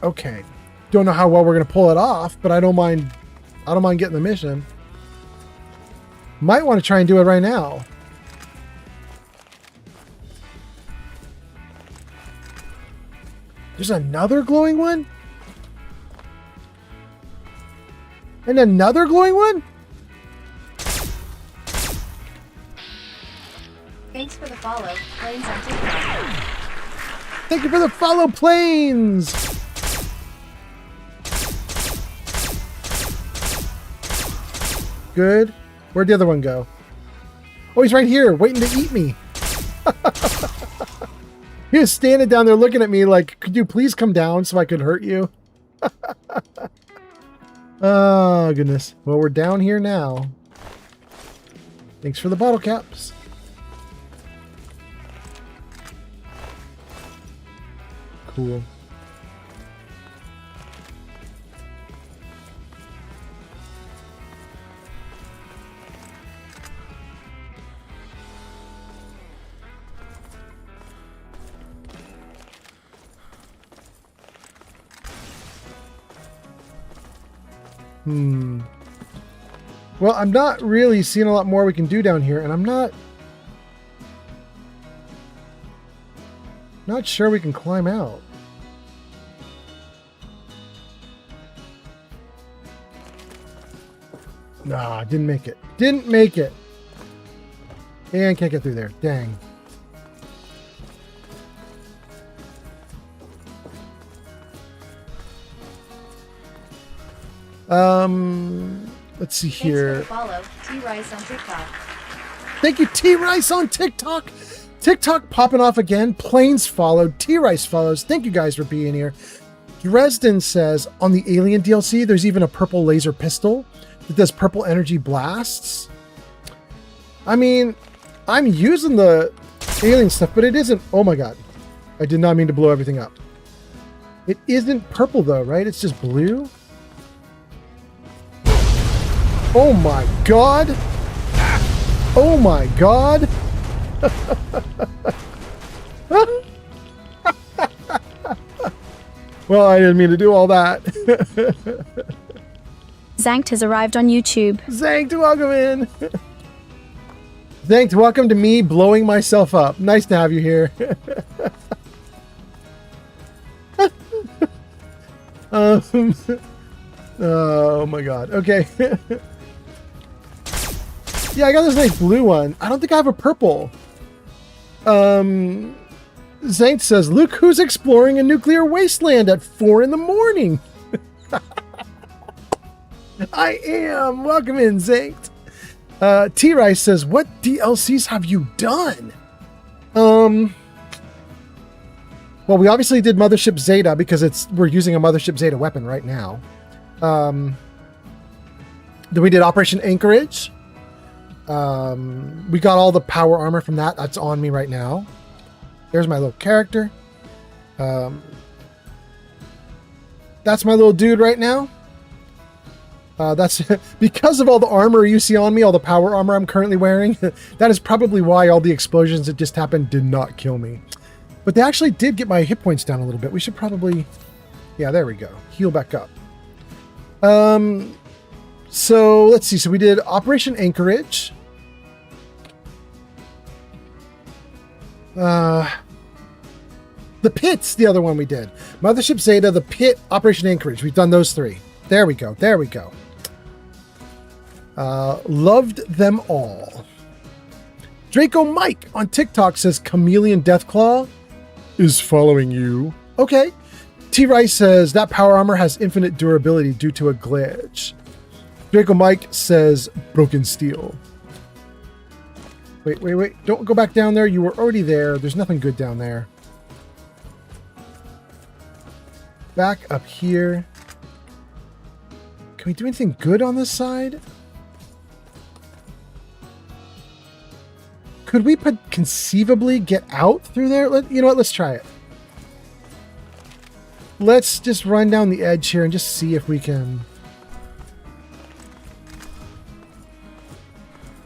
Okay. Don't know how well we're going to pull it off, but I don't mind getting the mission. Might want to try and do it right now. There's another glowing one? And another glowing one? Thanks for the follow. Planes on TikTok. Thank you for the follow, Planes! Good. Where'd the other one go? Oh, he's right here, waiting to eat me. He was standing down there looking at me like, could you please come down so I could hurt you? Oh, goodness. Well, we're down here now. Thanks for the bottle caps. Cool. Well, I'm not really seeing a lot more we can do down here, and I'm not sure we can climb out. Nah, didn't make it. Didn't make it. And can't get through there. Dang. Let's see here. Thanks for the follow. T-Rice on TikTok. Thank you, T-Rice on TikTok. TikTok popping off again. Planes followed. T-Rice follows. Thank you guys for being here. Dresden says, on the Alien DLC, there's even a purple laser pistol that does purple energy blasts. I mean, I'm using the Alien stuff, but it isn't... Oh my god. I did not mean to blow everything up. It isn't purple though, right? It's just blue? Oh my god! Oh my god! Well, I didn't mean to do all that. Zankt has arrived on YouTube. Zankt, welcome in! Zankt, welcome to me blowing myself up. Nice to have you here. Oh my god. Okay. Yeah, I got this nice blue one. I don't think I have a purple. Zankt says, look who's exploring a nuclear wasteland at 4 in the morning. I am. Welcome in, Zankt. T-Rice says, what DLCs have you done? Well, we obviously did Mothership Zeta because we're using a Mothership Zeta weapon right now. Then we did Operation Anchorage. We got all the power armor from that. That's on me right now. There's my little character. That's my little dude right now. That's because of all the armor you see on me, all the power armor I'm currently wearing. That is probably why all the explosions that just happened did not kill me. But they actually did get my hit points down a little bit. We should probably... Yeah, there we go. Heal back up. So let's see. So we did Operation Anchorage. The Pit's the other one we did. Mothership Zeta, the Pit, Operation Anchorage. We've done those 3. There we go. There we go. Loved them all. Draco Mike on TikTok says Chameleon Deathclaw is following you. Okay. T Rice says that power armor has infinite durability due to a glitch. Draco Mike says broken steel. Wait. Don't go back down there. You were already there. There's nothing good down there. Back up here. Can we do anything good on this side? Could we conceivably get out through there? You know what? Let's try it. Let's just run down the edge here and just see if we can...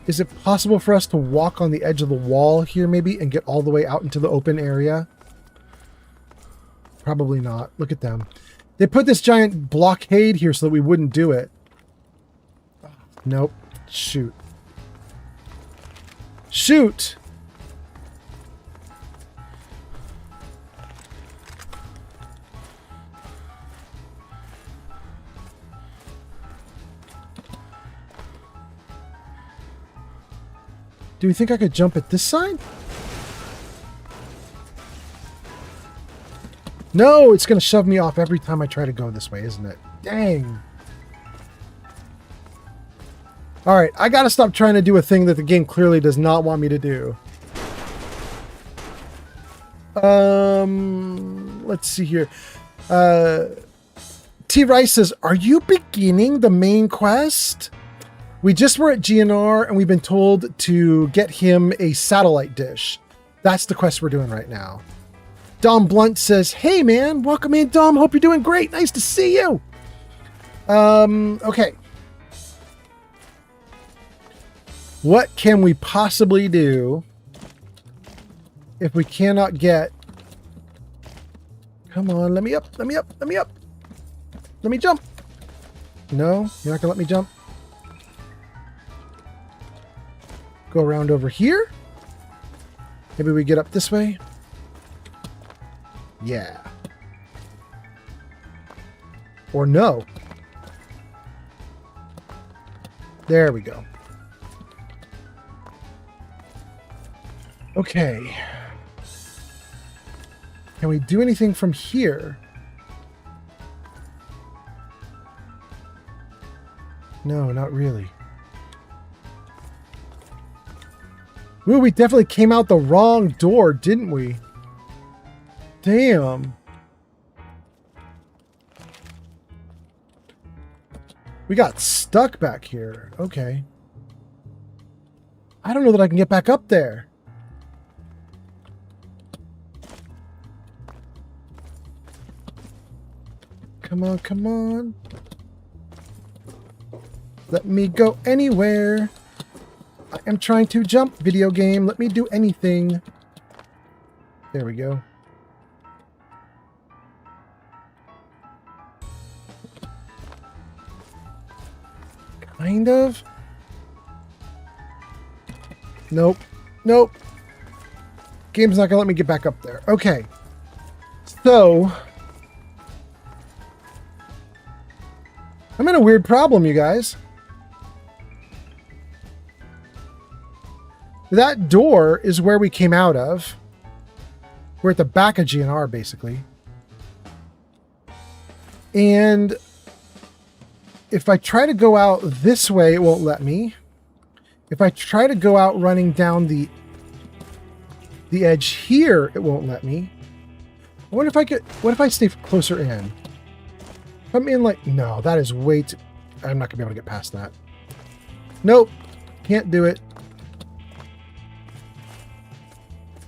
Is it possible for us to walk on the edge of the wall here maybe and get all the way out into the open area? Probably not. Look at them. They put this giant blockade here so that we wouldn't do it. Nope. Shoot. Shoot! Do you think I could jump at this side? No, it's going to shove me off every time I try to go this way, isn't it? Dang. Alright, I got to stop trying to do a thing that the game clearly does not want me to do. Let's see here. T. Rice says, are you beginning the main quest? We just were at GNR and we've been told to get him a satellite dish. That's the quest we're doing right now. Dom Blunt says, hey man, welcome in Dom. Hope you're doing great. Nice to see you. Okay. What can we possibly do if we cannot get... Come on, let me up, let me up, let me up. Let me jump. No, you're not gonna let me jump. Go around over here. Maybe we get up this way. Yeah. Or no. There we go. Okay. Can we do anything from here? No, not really. Ooh, we definitely came out the wrong door, didn't we? Damn. We got stuck back here. Okay. I don't know that I can get back up there. Come on, come on. Let me go anywhere. I am trying to jump, video game. Let me do anything. There we go. Kind of. Nope. Nope. Game's not gonna let me get back up there. Okay. So... I'm in a weird problem, you guys. That door is where we came out of. We're at the back of GNR, basically. And if I try to go out this way, it won't let me. If I try to go out running down the edge here, it won't let me. I wonder if I could... What if I stay closer in? If I'm in like... No, that is way too... I'm not going to be able to get past that. Nope. Can't do it.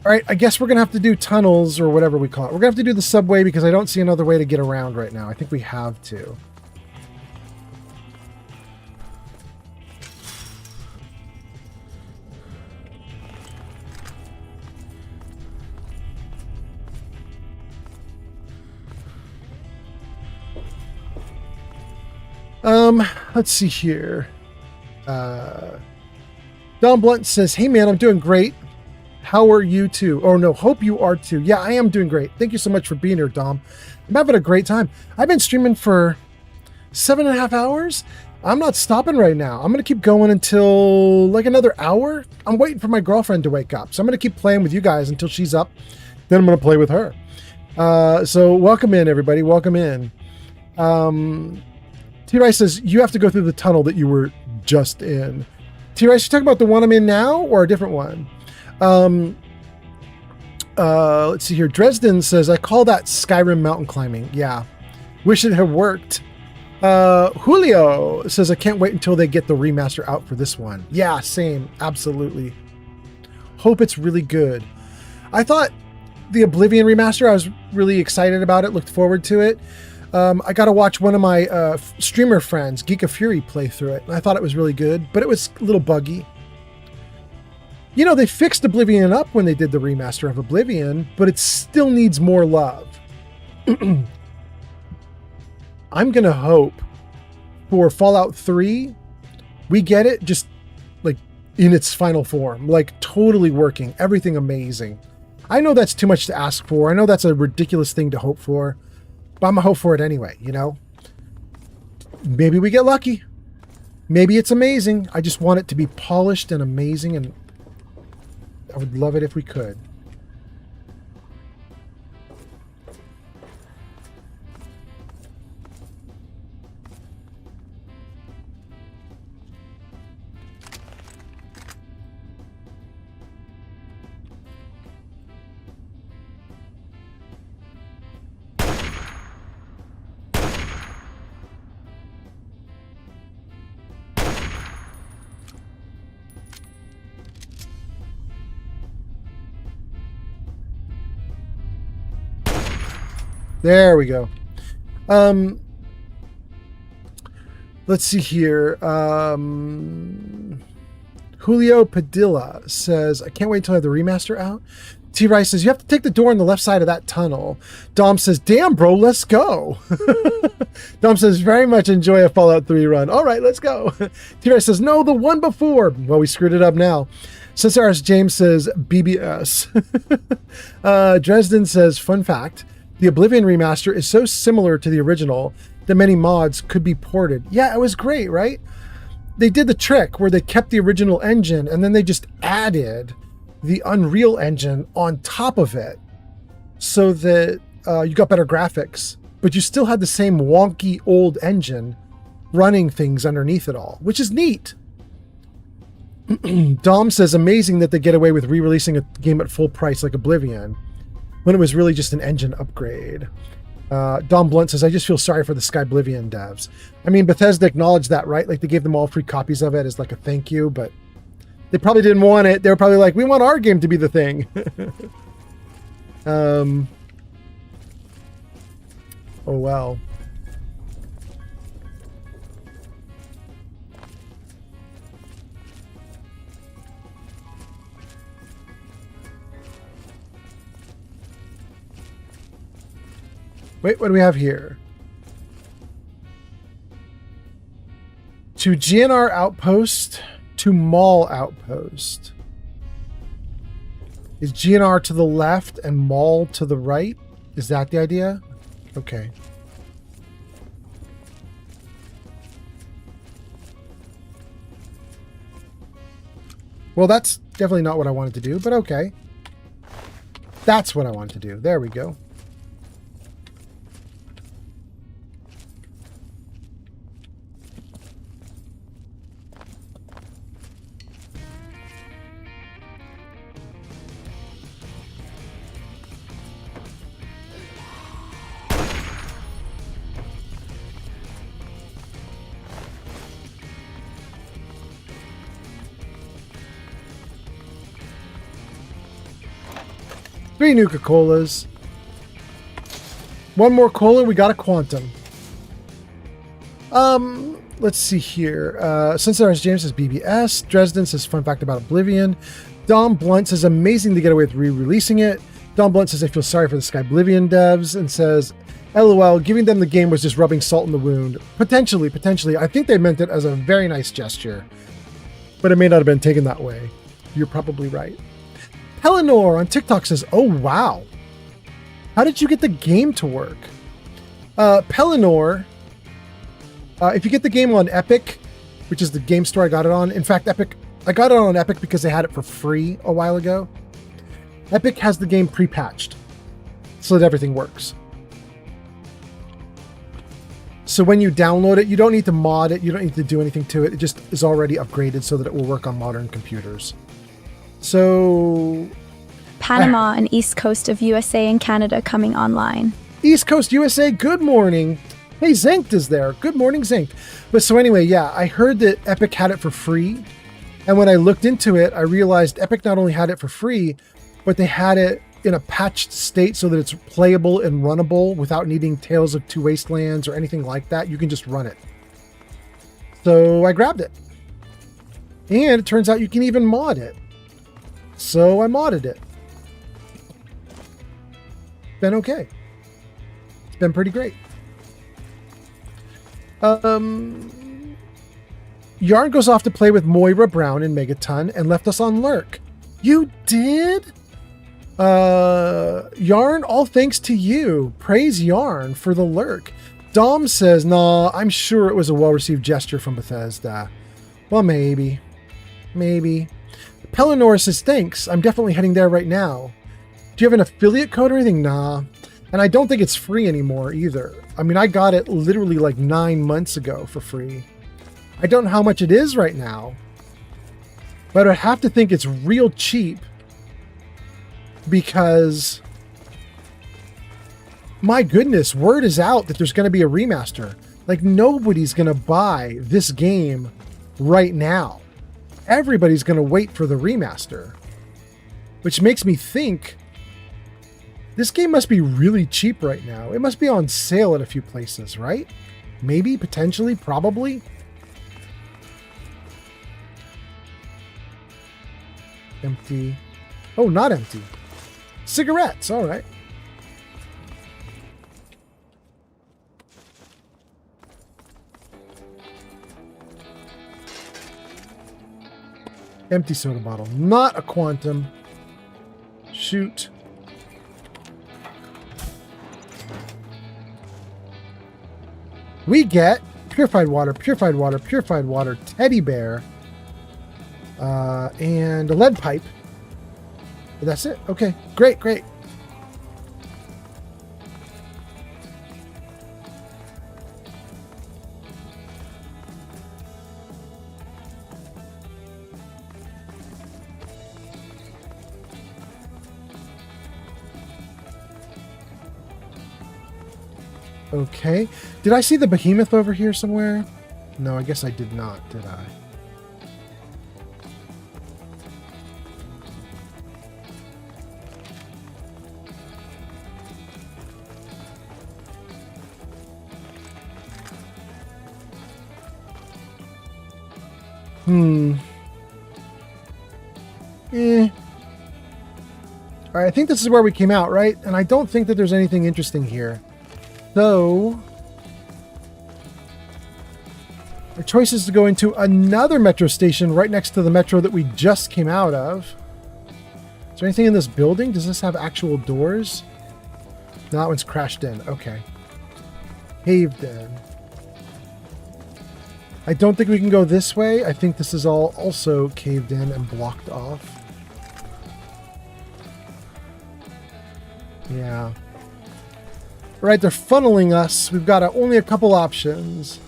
Alright, I guess we're going to have to do tunnels or whatever we call it. We're going to have to do the subway because I don't see another way to get around right now. I think we have to. Let's see here. Don Blunt says, hey man, I'm doing great. How are you too? Oh no, hope you are too. Yeah, I am doing great. Thank you so much for being here, Dom. I'm having a great time. I've been streaming for 7.5 hours I'm not stopping right now. I'm going to keep going until like another hour. I'm waiting for my girlfriend to wake up. So I'm going to keep playing with you guys until she's up. Then I'm going to play with her. So welcome in, everybody. Welcome in. T-Rice says, you have to go through the tunnel that you were just in. T-Rice, you talking about the one I'm in now or a different one? Let's see here. Dresden says, I call that Skyrim mountain climbing. Yeah. Wish it had worked. Julio says, I can't wait until they get the remaster out for this one. Yeah, same. Absolutely. Hope it's really good. I thought the Oblivion remaster, I was really excited about it. Looked forward to it. I got to watch one of my streamer friends, Geek of Fury, play through it. And I thought it was really good, but it was a little buggy. You know, they fixed Oblivion up when they did the remaster of Oblivion, but it still needs more love. I'm going to hope for Fallout 3, we get it just like in its final form, like totally working, everything amazing. I know that's too much to ask for. I know that's a ridiculous thing to hope for, but I'm going to hope for it anyway, you know? Maybe we get lucky. Maybe it's amazing. I just want it to be polished and amazing, and I would love it if we could. There we go. Let's see here. Julio Padilla says, I can't wait until I have the remaster out. T-Rice says, you have to take the door on the left side of that tunnel. Dom says, damn, bro, let's go. Dom says, very much enjoy a Fallout 3 run. All right, let's go. T-Rice says, no, the one before. Well, we screwed it up now. Cesaris James says, BBS. Dresden says, fun fact, the Oblivion remaster is so similar to the original that many mods could be ported. Yeah, it was great, right? They did the trick where they kept the original engine and then they just added the Unreal Engine on top of it so that you got better graphics, but you still had the same wonky old engine running things underneath it all, which is neat. Dom says, amazing that they get away with re-releasing a game at full price like Oblivion when it was really just an engine upgrade. Dom Blunt says, I just feel sorry for the Skyblivion devs. I mean, Bethesda acknowledged that, right? Like, they gave them all free copies of it as like a thank you, but they probably didn't want it. They were probably like, we want our game to be the thing. Oh, well. Wait, what do we have here? To GNR Outpost, to Mall Outpost. Is GNR to the left and Mall to the right? Is that the idea? Okay. Well, that's definitely not what I wanted to do, but okay. That's what I wanted to do. There we go. Three Nuka-Colas. One more cola, we got a Quantum. Let's see here. Sunset James says BBS. Dresden says fun fact about Oblivion. Dom Blunt says amazing to get away with re-releasing it. Dom Blunt says I feel sorry for the Skyblivion devs and says, LOL, giving them the game was just rubbing salt in the wound. Potentially. I think they meant it as a very nice gesture, but it may not have been taken that way. You're probably right. Eleanor on TikTok says, oh, wow. How did you get the game to work? Pellinor If you get the game on Epic, which is the game store I got it on. In fact, I got it on Epic because they had it for free a while ago. Epic has the game pre-patched so that everything works. So when you download it, you don't need to mod it. You don't need to do anything to it. It just is already upgraded so that it will work on modern computers. So... Panama and East Coast of USA and Canada coming online. East Coast USA, good morning. Hey, Zinked is there. Good morning, Zinked. But so anyway, yeah, I heard that Epic had it for free. And when I looked into it, I realized Epic not only had it for free, but they had it in a patched state so that it's playable and runnable without needing Tales of Two Wastelands or anything like that. You can just run it. So I grabbed it. And it turns out you can even mod it. So I modded it. Been okay. It's been pretty great. Yarn goes off to play with Moira Brown in Megaton and left us on Lurk. You did? Yarn, all thanks to you. Praise Yarn for the Lurk. Dom says, nah, I'm sure it was a well-received gesture from Bethesda. Well, maybe. Maybe. Pellinor says, thanks. I'm definitely heading there right now. Do you have an affiliate code or anything? Nah. And I don't think it's free anymore either. I mean, I got it literally like 9 months ago for free. I don't know how much it is right now, but I have to think it's real cheap because, my goodness, word is out that there's going to be a remaster. Like, nobody's going to buy this game right now. Everybody's going to wait for the remaster, which makes me think this game must be really cheap right now. It must be on sale at a few places, right? Maybe, potentially, probably. Empty. Oh, not empty. Cigarettes, all right. Empty soda bottle, not a quantum. Shoot. We get purified water, purified water, purified water, teddy bear, and a lead pipe. But that's it. Okay, great, great. Okay. Did I see the behemoth over here somewhere? No, I guess I did not, did I? Alright, I think this is where we came out, right? And I don't think that there's anything interesting here. So, our choice is to go into another metro station right next to the metro that we just came out of. Is there anything in this building? Does this have actual doors? No, that one's crashed in. Okay. Caved in. I don't think we can go this way. I think this is all also caved in and blocked off. Yeah. Right, they're funneling us. We've got only a couple options.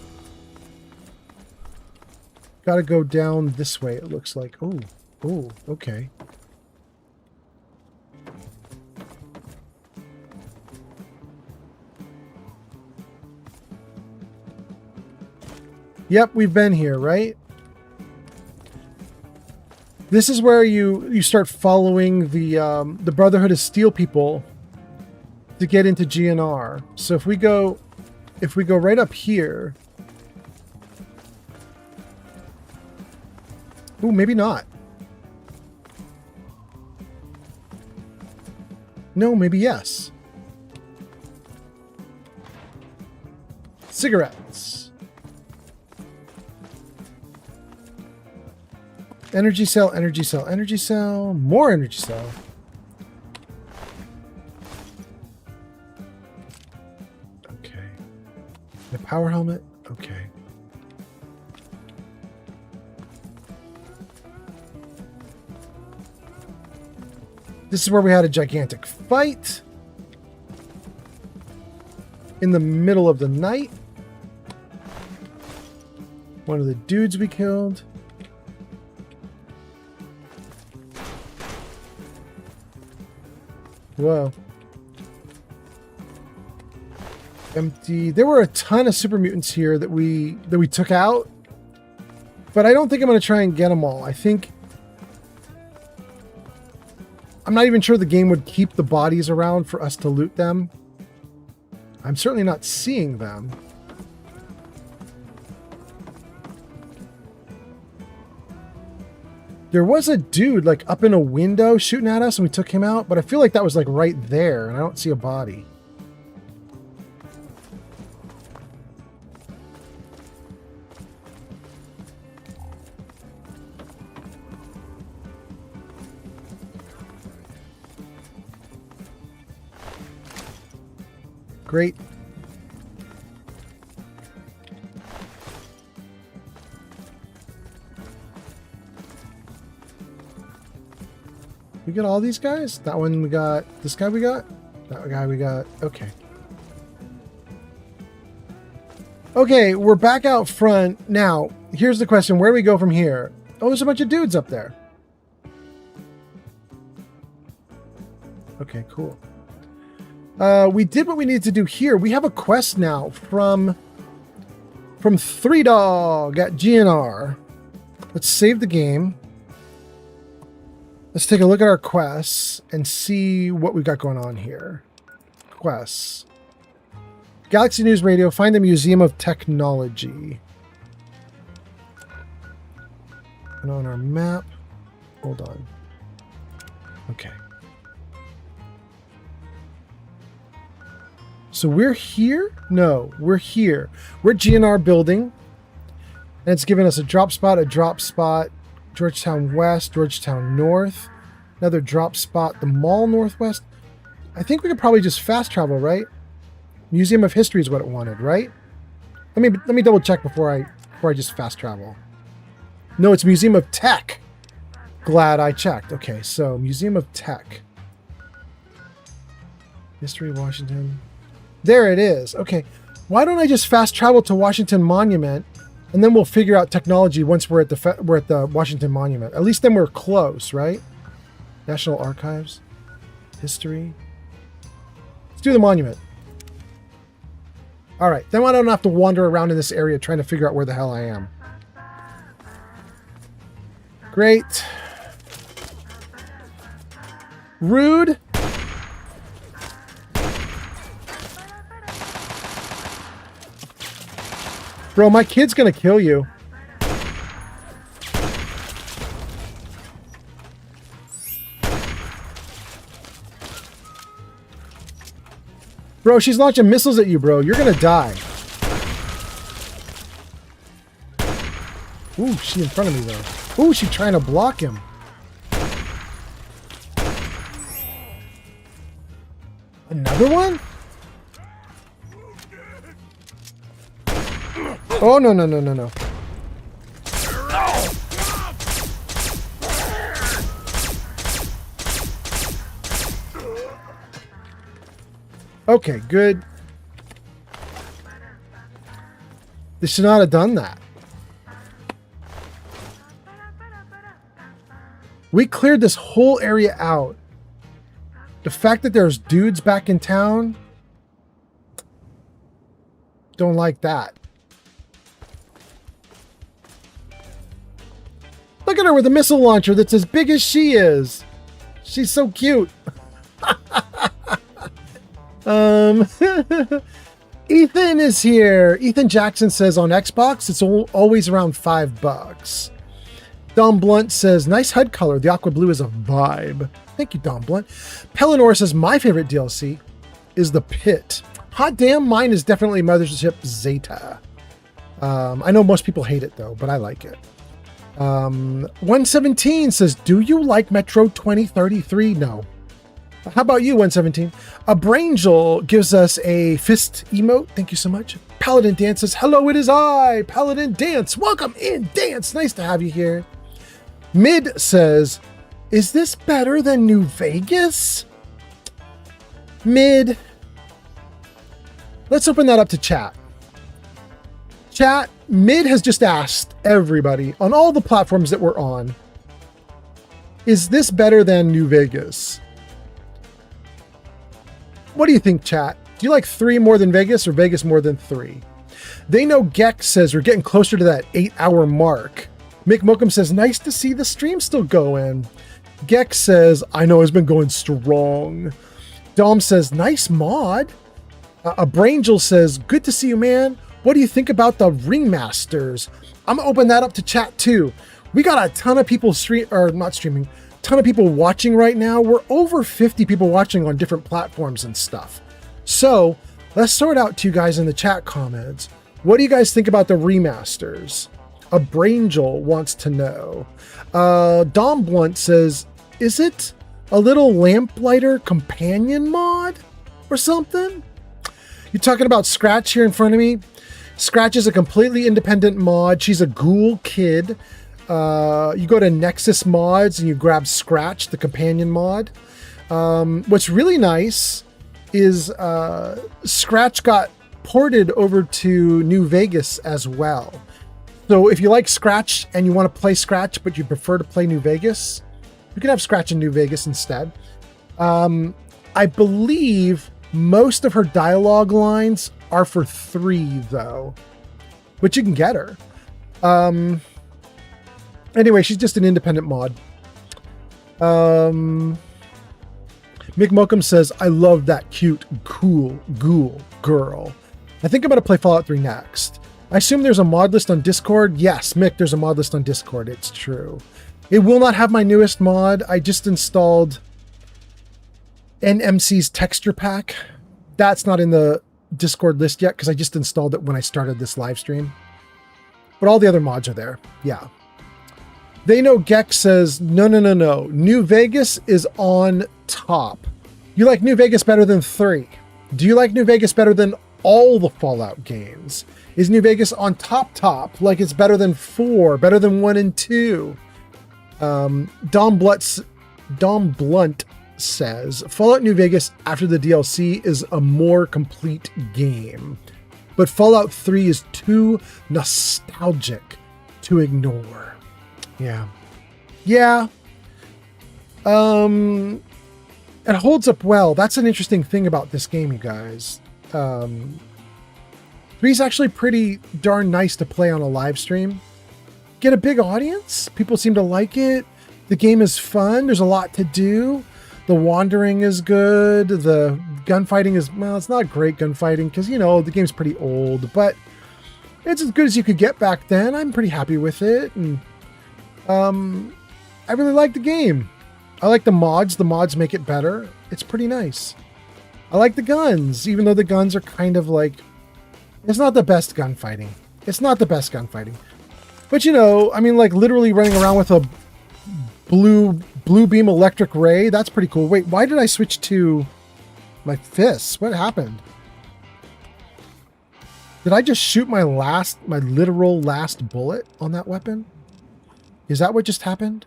Got to go down this way, it looks like. Oh, okay. Yep, we've been here, right? This is where you start following the Brotherhood of Steel people to get into GNR. So if we go right up here. Ooh, maybe not. No, maybe yes. Cigarettes. Energy cell, energy cell, energy cell, more energy cell. Okay. The power helmet, okay. This is where we had a gigantic fight in the middle of the night. One of the dudes we killed. Whoa. Empty. There were a ton of super mutants here that we took out, but I don't think I'm going to try and get them all. I think I'm not even sure the game would keep the bodies around for us to loot them. I'm certainly not seeing them. There was a dude like up in a window shooting at us and we took him out, but I feel like that was like right there and I don't see a body. Great. We get all these guys? That one we got. This guy we got? That guy we got. Okay. Okay, we're back out front. Now, here's the question. Where do we go from here? Oh, there's a bunch of dudes up there. Okay, cool. We did what we needed to do here. We have a quest now from 3Dog at GNR. Let's save the game. Let's take a look at our quests and see what we've got going on here. Quests. Galaxy News Radio, find the Museum of Technology. And on our map, hold on. Okay. So we're here? No, we're here. We're at GNR building. And it's giving us a drop spot, Georgetown West, Georgetown North, another drop spot, the Mall Northwest. I think we could probably just fast travel, right? Museum of History is what it wanted, right? Let me double check before I just fast travel. No, it's Museum of Tech. Glad I checked. Okay, so Museum of Tech. History, Washington. There it is. Okay, why don't I just fast travel to Washington Monument, and then we'll figure out technology once we're at the Washington Monument. At least then we're close, right? National Archives, history. Let's do the monument. All right, then I don't have to wander around in this area trying to figure out where the hell I am. Great. Rude. Bro, my kid's gonna kill you. Bro, she's launching missiles at you, bro. You're gonna die. Ooh, she's in front of me, though. Ooh, she's trying to block him. Another one? Oh, no, no, no, no, no. Okay, good. They should not have done that. We cleared this whole area out. The fact that there's dudes back in town, don't like that. Look at her with a missile launcher that's as big as she is. She's so cute. Ethan is here. Ethan Jackson says on Xbox, it's always around $5. Dom Blunt says, nice HUD color. The aqua blue is a vibe. Thank you, Dom Blunt. Pellinor says, my favorite DLC is the Pit. Hot damn, mine is definitely Mothership Zeta. I know most people hate it though, but I like it. 117 says, do you like Metro 2033? No. How about you, 117? Brangel gives us a fist emote. Thank you so much. Paladin Dance says, hello, it is I, Paladin Dance. Welcome in, Dance. Nice to have you here. Mid says, Is this better than New Vegas? Mid. Let's open that up to chat. Chat, Mid has just asked everybody on all the platforms that we're on, is this better than New Vegas? What do you think, chat? Do you like 3 more than Vegas or Vegas more than 3? They know Gex says we're getting closer to that 8-hour mark. Mick Mokum says, nice to see the stream still going. Gex says, I know it's been going strong. Dom says, nice mod. Abrangel says, good to see you, man. What do you think about the Ringmasters? I'm gonna open that up to chat too. We got a ton of people ton of people watching right now. We're over 50 people watching on different platforms and stuff. So let's sort out to you guys in the chat comments. What do you guys think about the remasters? Abrangel wants to know. Dom Blunt says, is it a little lamplighter companion mod or something? You're talking about Scratch here in front of me. Scratch is a completely independent mod. She's a ghoul kid. You go to Nexus Mods and you grab Scratch, the companion mod. What's really nice is Scratch got ported over to New Vegas as well. So if you like Scratch and you want to play Scratch, but you prefer to play New Vegas, you can have Scratch in New Vegas instead. I believe most of her dialogue lines are for 3 though, but you can get her. Anyway, she's just an independent mod. Mick Mokum says, I love that cute, cool ghoul girl. I think I'm going to play Fallout 3 next. I assume there's a mod list on Discord. Yes, Mick, there's a mod list on Discord. It's true. It will not have my newest mod. I just installed NMC's texture pack. That's not in the Discord list yet because I just installed it when I started this live stream. But all the other mods are there. Yeah. They know Gex says, no. New Vegas is on top. You like New Vegas better than 3? Do you like New Vegas better than all the Fallout games? Is New Vegas on top, like it's better than 4, better than 1 and 2? Dom Blunt says, Fallout New Vegas after the DLC is a more complete game, but Fallout 3 is too nostalgic to ignore. Yeah. It holds up well. That's an interesting thing about this game, you guys. 3's actually pretty darn nice to play on a live stream. Get a big audience. People seem to like it. The game is fun. There's a lot to do. The wandering is good. The gunfighting is, well, it's not great gunfighting because, you know, the game's pretty old, but it's as good as you could get back then. I'm pretty happy with it. And I really like the game. I like the mods. The mods make it better. It's pretty nice. I like the guns, even though the guns are kind of like, it's not the best gunfighting. It's not the best gunfighting. But, you know, I mean, like literally running around with a blue beam electric ray. That's pretty cool. Wait, why did I switch to my fists? What happened? Did I just shoot my literal last bullet on that weapon? Is that what just happened?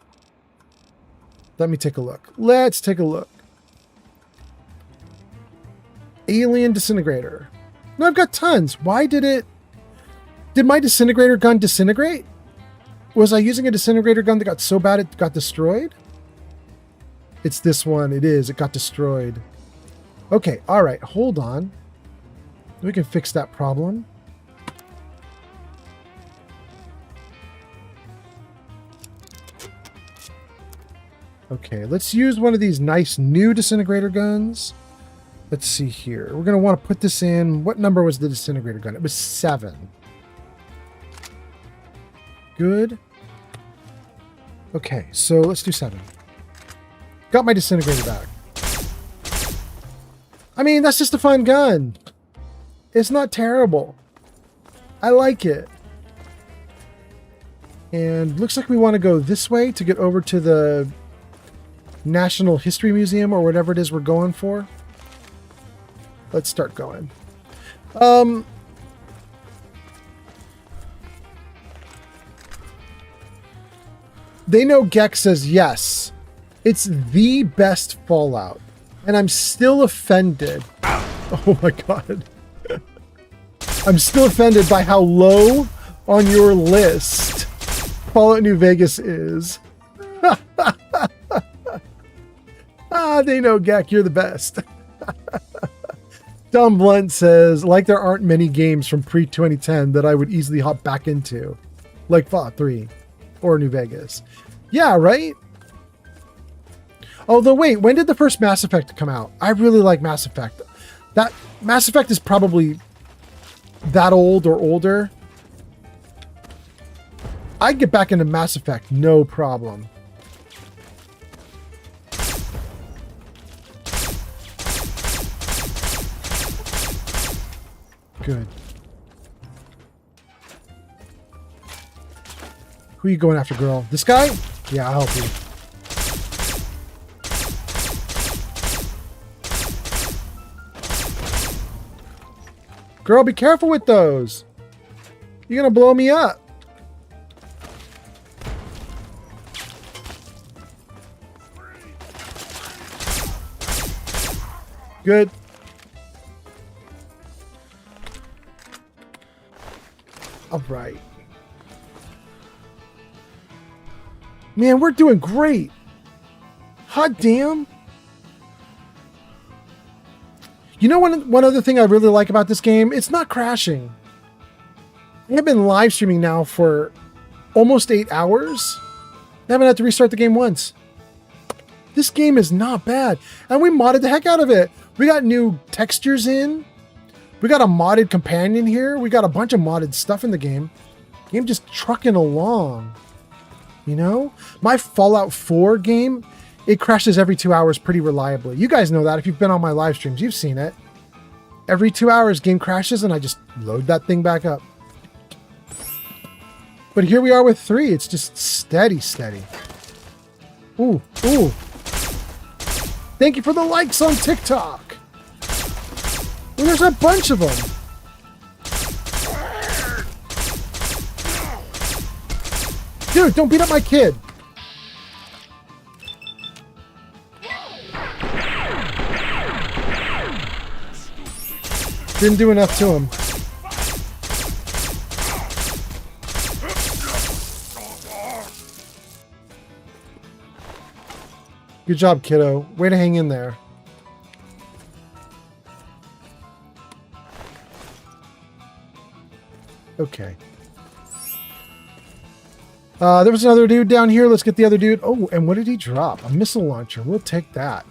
Let me take a look. Let's take a look. Alien disintegrator. No, I've got tons. Why did my disintegrator gun disintegrate? Was I using a disintegrator gun that got so bad it got destroyed? It's this one. It is. It got destroyed. Okay. All right. Hold on. We can fix that problem. Okay. Let's use one of these nice new disintegrator guns. Let's see here. We're going to want to put this in. What number was the disintegrator gun? It was 7. Good. Okay, so let's do 7. Got my disintegrator back. I mean, that's just a fun gun. It's not terrible. I like it. And looks like we want to go this way to get over to the National History Museum or whatever it is we're going for. Let's start going. They know Gex says yes. It's the best Fallout. And I'm still offended. Oh my god. I'm still offended by how low on your list Fallout New Vegas is. They know, Gak, you're the best. Tom Blunt says, like there aren't many games from pre-2010 that I would easily hop back into. Like Fallout 3 or New Vegas. Yeah, right? Although, wait, when did the first Mass Effect come out? I really like Mass Effect. That Mass Effect is probably that old or older. I'd get back into Mass Effect, no problem. Good. Who are you going after, girl? This guy? Yeah, I'll help you. Girl, be careful with those. You're gonna blow me up. Good. All right. Man, we're doing great. Hot damn. You know one other thing I really like about this game? It's not crashing. I have been live streaming now for almost 8 hours. I haven't had to restart the game once. This game is not bad. And we modded the heck out of it. We got new textures in. We got a modded companion here. We got a bunch of modded stuff in the game. Game just trucking along. You know? My Fallout 4 game, it crashes every 2 hours pretty reliably. You guys know that if you've been on my live streams. You've seen it. Every 2 hours, game crashes, and I just load that thing back up. But here we are with 3. It's just steady, steady. Ooh, ooh. Thank you for the likes on TikTok. Well, there's a bunch of them. Dude, don't beat up my kid. Didn't do enough to him. Good job, kiddo. Way to hang in there. Okay. There was another dude down here. Let's get the other dude. Oh, and what did he drop? A missile launcher. We'll take that.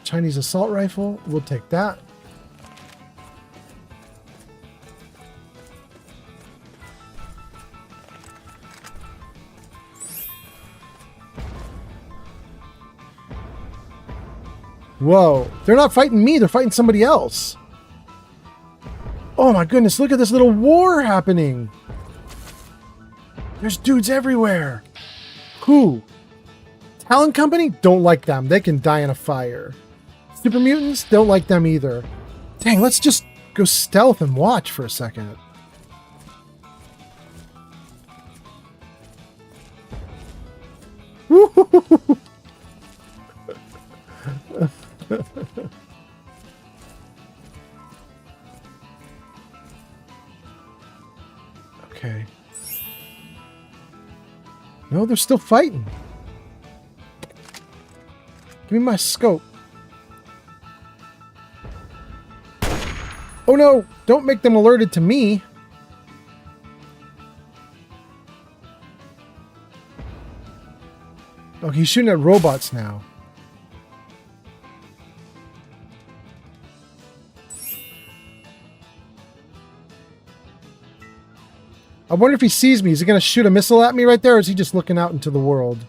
Chinese assault rifle. We'll take that. Whoa. They're not fighting me. They're fighting somebody else. Oh my goodness. Look at this little war happening. There's dudes everywhere. Who? Talon Company? Don't like them. They can die in a fire. Super Mutants? Don't like them either. Dang, let's just go stealth and watch for a second. Woo-hoo-hoo-hoo. Okay. No, they're still fighting. Give me my scope. Oh no, don't make them alerted to me. Oh, he's shooting at robots now. I wonder if he sees me. Is he going to shoot a missile at me right there, or is he just looking out into the world?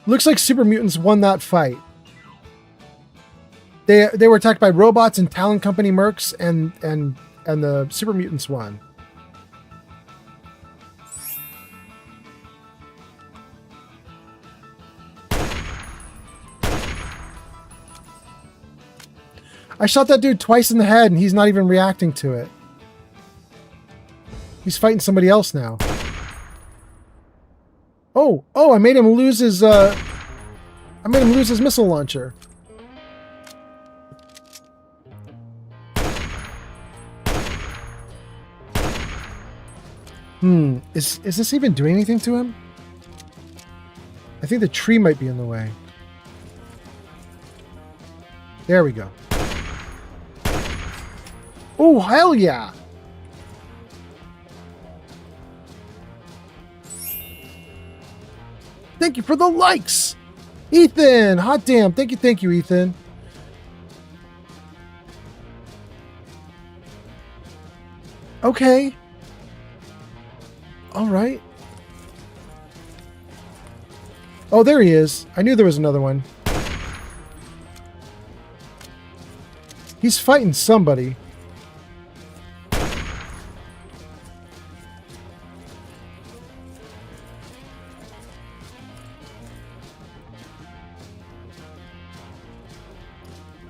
Looks like Super Mutants won that fight. They were attacked by robots and Talon Company mercs, and the Super Mutants won. I shot that dude twice in the head, and he's not even reacting to it. He's fighting somebody else now. Oh, I made him lose his missile launcher. Is this even doing anything to him? I think the tree might be in the way. There we go. Oh, hell yeah! Thank you for the likes! Ethan! Hot damn! Thank you, Ethan. Okay. Alright. Oh, there he is. I knew there was another one. He's fighting somebody.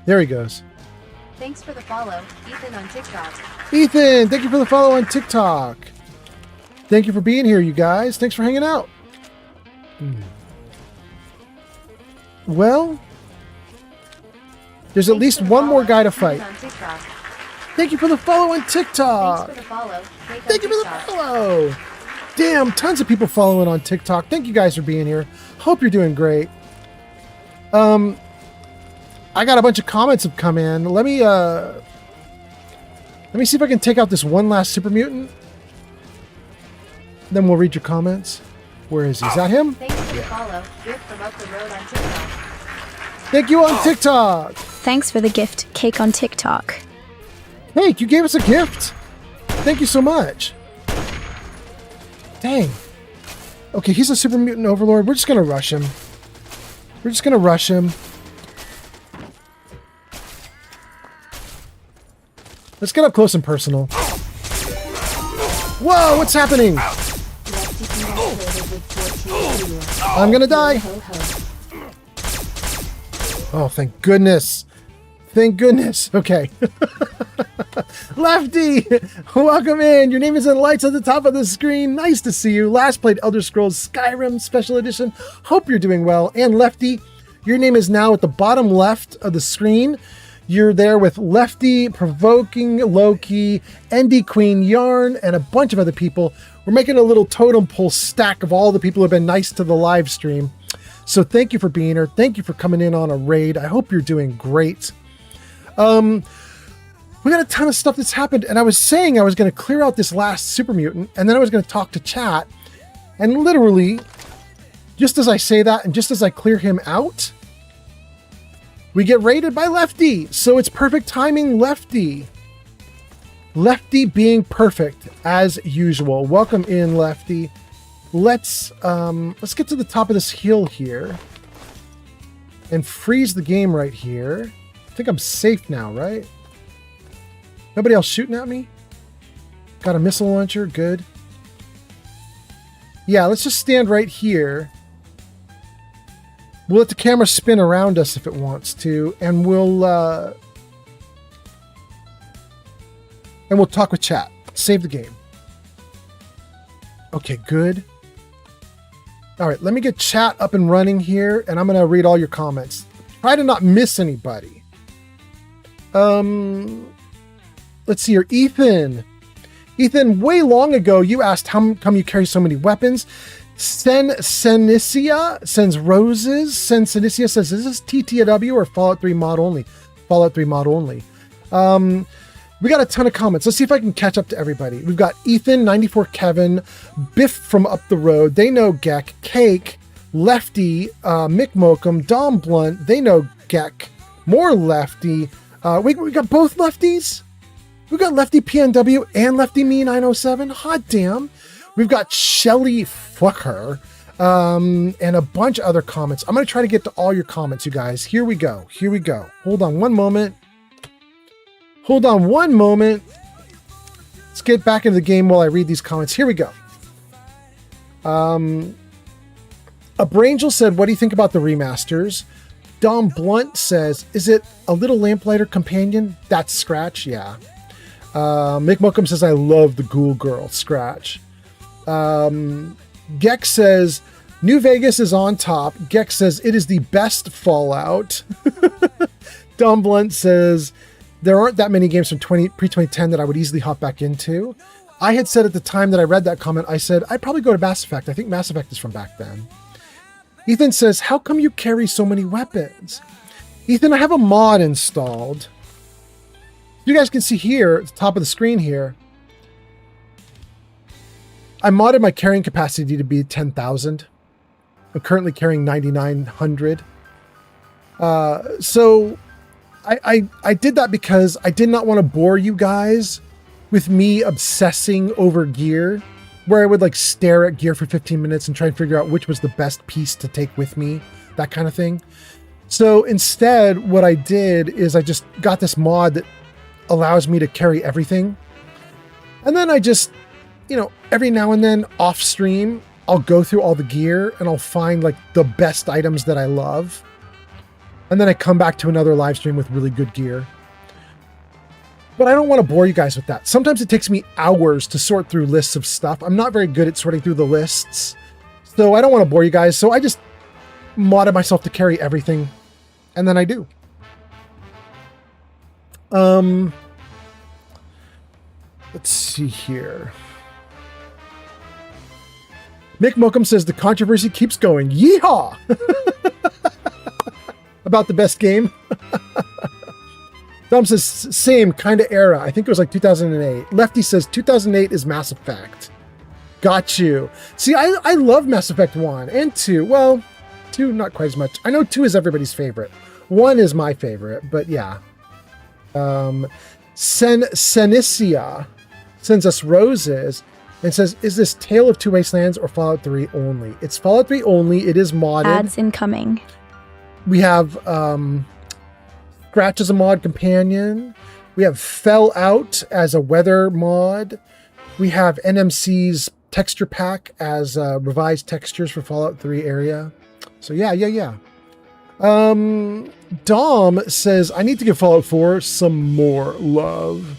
There he goes. Thanks for the follow, Ethan on TikTok. Ethan, thank you for the follow on TikTok. Thank you for being here, you guys. Thanks for hanging out. Well, there's at least one more guy to fight. Thank you for the follow on TikTok. Thanks for the follow. Thank you for the follow. Damn, tons of people following on TikTok. Thank you guys for being here. Hope you're doing great. I got a bunch of comments have come in. Let me see if I can take out this one last super mutant. Then we'll read your comments. Where is he? Is that him? Thanks for the follow. Gift from up the road on TikTok. Thank you on TikTok. Thanks for the gift, Cake on TikTok. Hey, you gave us a gift. Thank you so much. Dang. Okay, he's a super mutant overlord. We're just gonna rush him. Let's get up close and personal. Whoa, what's happening? I'm gonna die. Oh, thank goodness. Thank goodness. Okay. Lefty, welcome in. Your name is in lights at the top of the screen. Nice to see you. Last played Elder Scrolls Skyrim Special Edition. Hope you're doing well. And Lefty, your name is now at the bottom left of the screen. You're there with Lefty, Provoking, Loki, ND Queen, Yarn, and a bunch of other people. We're making a little totem pole stack of all the people who have been nice to the live stream. So thank you for being here. Thank you for coming in on a raid. I hope you're doing great. We got a ton of stuff that's happened, and I was saying I was going to clear out this last super mutant, and then I was going to talk to chat, and literally, just as I say that, and just as I clear him out, we get raided by Lefty. So it's perfect timing, Lefty. Lefty being perfect as usual. Welcome in, Lefty. Let's get to the top of this hill here and freeze the game right here. I think I'm safe now, right? Nobody else shooting at me? Got a missile launcher, good. Yeah, let's just stand right here. We'll let the camera spin around us if it wants to, and we'll talk with chat. Save the game. Okay, good. All right, let me get chat up and running here, and I'm going to read all your comments. Try to not miss anybody. Let's see here. Ethan, way long ago, you asked how come you carry so many weapons. Senicia sends roses. Senicia says, is this TTW or Fallout 3 mod only? Fallout 3 mod only. We got a ton of comments. Let's see if I can catch up to everybody. We've got Ethan, 94 Kevin, Biff from up the road, They Know Geck, Cake, Lefty, Mick Mokum, Dom Blunt, They Know Geck, more Lefty. We got both Lefties? We got Lefty PNW and Lefty Me 907. Hot damn. We've got Shelly Fucker, and a bunch of other comments. I'm going to try to get to all your comments, you guys. Here we go. Hold on one moment. Let's get back into the game while I read these comments. Here we go. Abrangel said, what do you think about the remasters? Dom Blunt says, is it a little lamplighter companion? That's Scratch, yeah. Mick Mookum says, I love the Ghoul Girl scratch. Gex says, New Vegas is on top. Gex says, it is the best Fallout. Dom Blunt says, there aren't that many games from pre-2010 that I would easily hop back into. I had said at the time that I read that comment, I said, I'd probably go to Mass Effect. I think Mass Effect is from back then. Ethan says, how come you carry so many weapons? Ethan, I have a mod installed. You guys can see here at the top of the screen here, I modded my carrying capacity to be 10,000. I'm currently carrying 9,900. So I did that because I did not want to bore you guys with me obsessing over gear, where I would like stare at gear for 15 minutes and try and figure out which was the best piece to take with me, that kind of thing. So instead, what I did is I just got this mod that allows me to carry everything. And then I just, you know, every now and then off stream, I'll go through all the gear and I'll find like the best items that I love. And then I come back to another live stream with really good gear. But I don't want to bore you guys with that. Sometimes it takes me hours to sort through lists of stuff. I'm not very good at sorting through the lists. So I don't want to bore you guys. So I just modded myself to carry everything. And then I do. Let's see here. Mick Mookum says the controversy keeps going. Yeehaw! About the best game. Dom says same kind of era. I think it was like 2008. Lefty says 2008 is Mass Effect. Got you. See, I love Mass Effect 1 and 2. Well, 2 not quite as much. I know 2 is everybody's favorite. 1 is my favorite, but yeah. Senicia sends us roses and says, is this Tale of Two Wastelands or Fallout 3 only? It's Fallout 3 only. It is modded. Ads incoming. We have Scratch as a mod companion. We have Fell Out as a weather mod. We have NMC's texture pack as revised textures for Fallout 3 area. So yeah. Dom says, I need to give Fallout 4 some more love.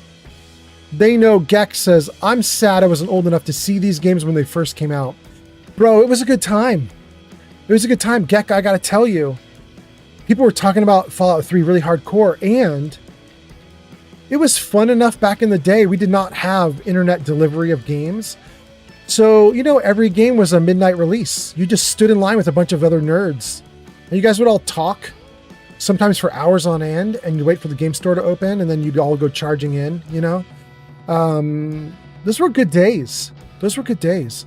They know Gex says, I'm sad I wasn't old enough to see these games when they first came out. Bro, it was a good time. It was a good time. Geck, I gotta tell you, people were talking about Fallout 3 really hardcore, and it was fun enough back in the day. We did not have internet delivery of games. So, you know, every game was a midnight release. You just stood in line with a bunch of other nerds. And you guys would all talk, sometimes for hours on end, and you wait for the game store to open, and then you'd all go charging in, you know? Those were good days. Those were good days.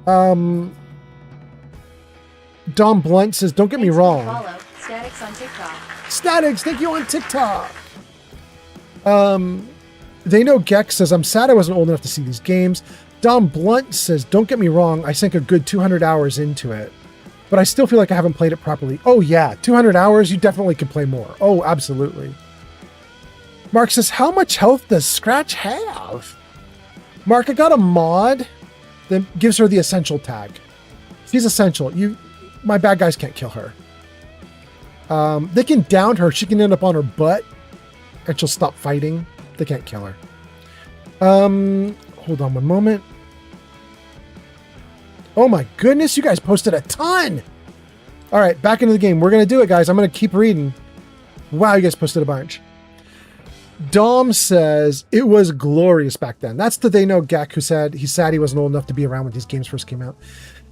Dom Blunt says, don't get me wrong. Follow Statics on TikTok. Statics, thank you on TikTok. They know Gex says, I'm sad I wasn't old enough to see these games. Dom Blunt says, don't get me wrong, I sank a good 200 hours into it, but I still feel like I haven't played it properly. Oh yeah, 200 hours, you definitely could play more. Oh, absolutely. Mark says, how much health does Scratch have? Mark, I got a mod that gives her the essential tag. She's essential. My bad guys can't kill her. They can down her. She can end up on her butt and she'll stop fighting. They can't kill her. Hold on one moment. Oh my goodness, you guys posted a ton. All right, back into the game. We're going to do it, guys. I'm going to keep reading. Wow, you guys posted a bunch. Dom says, it was glorious back then. That's the They Know Gek who said he's sad he wasn't old enough to be around when these games first came out.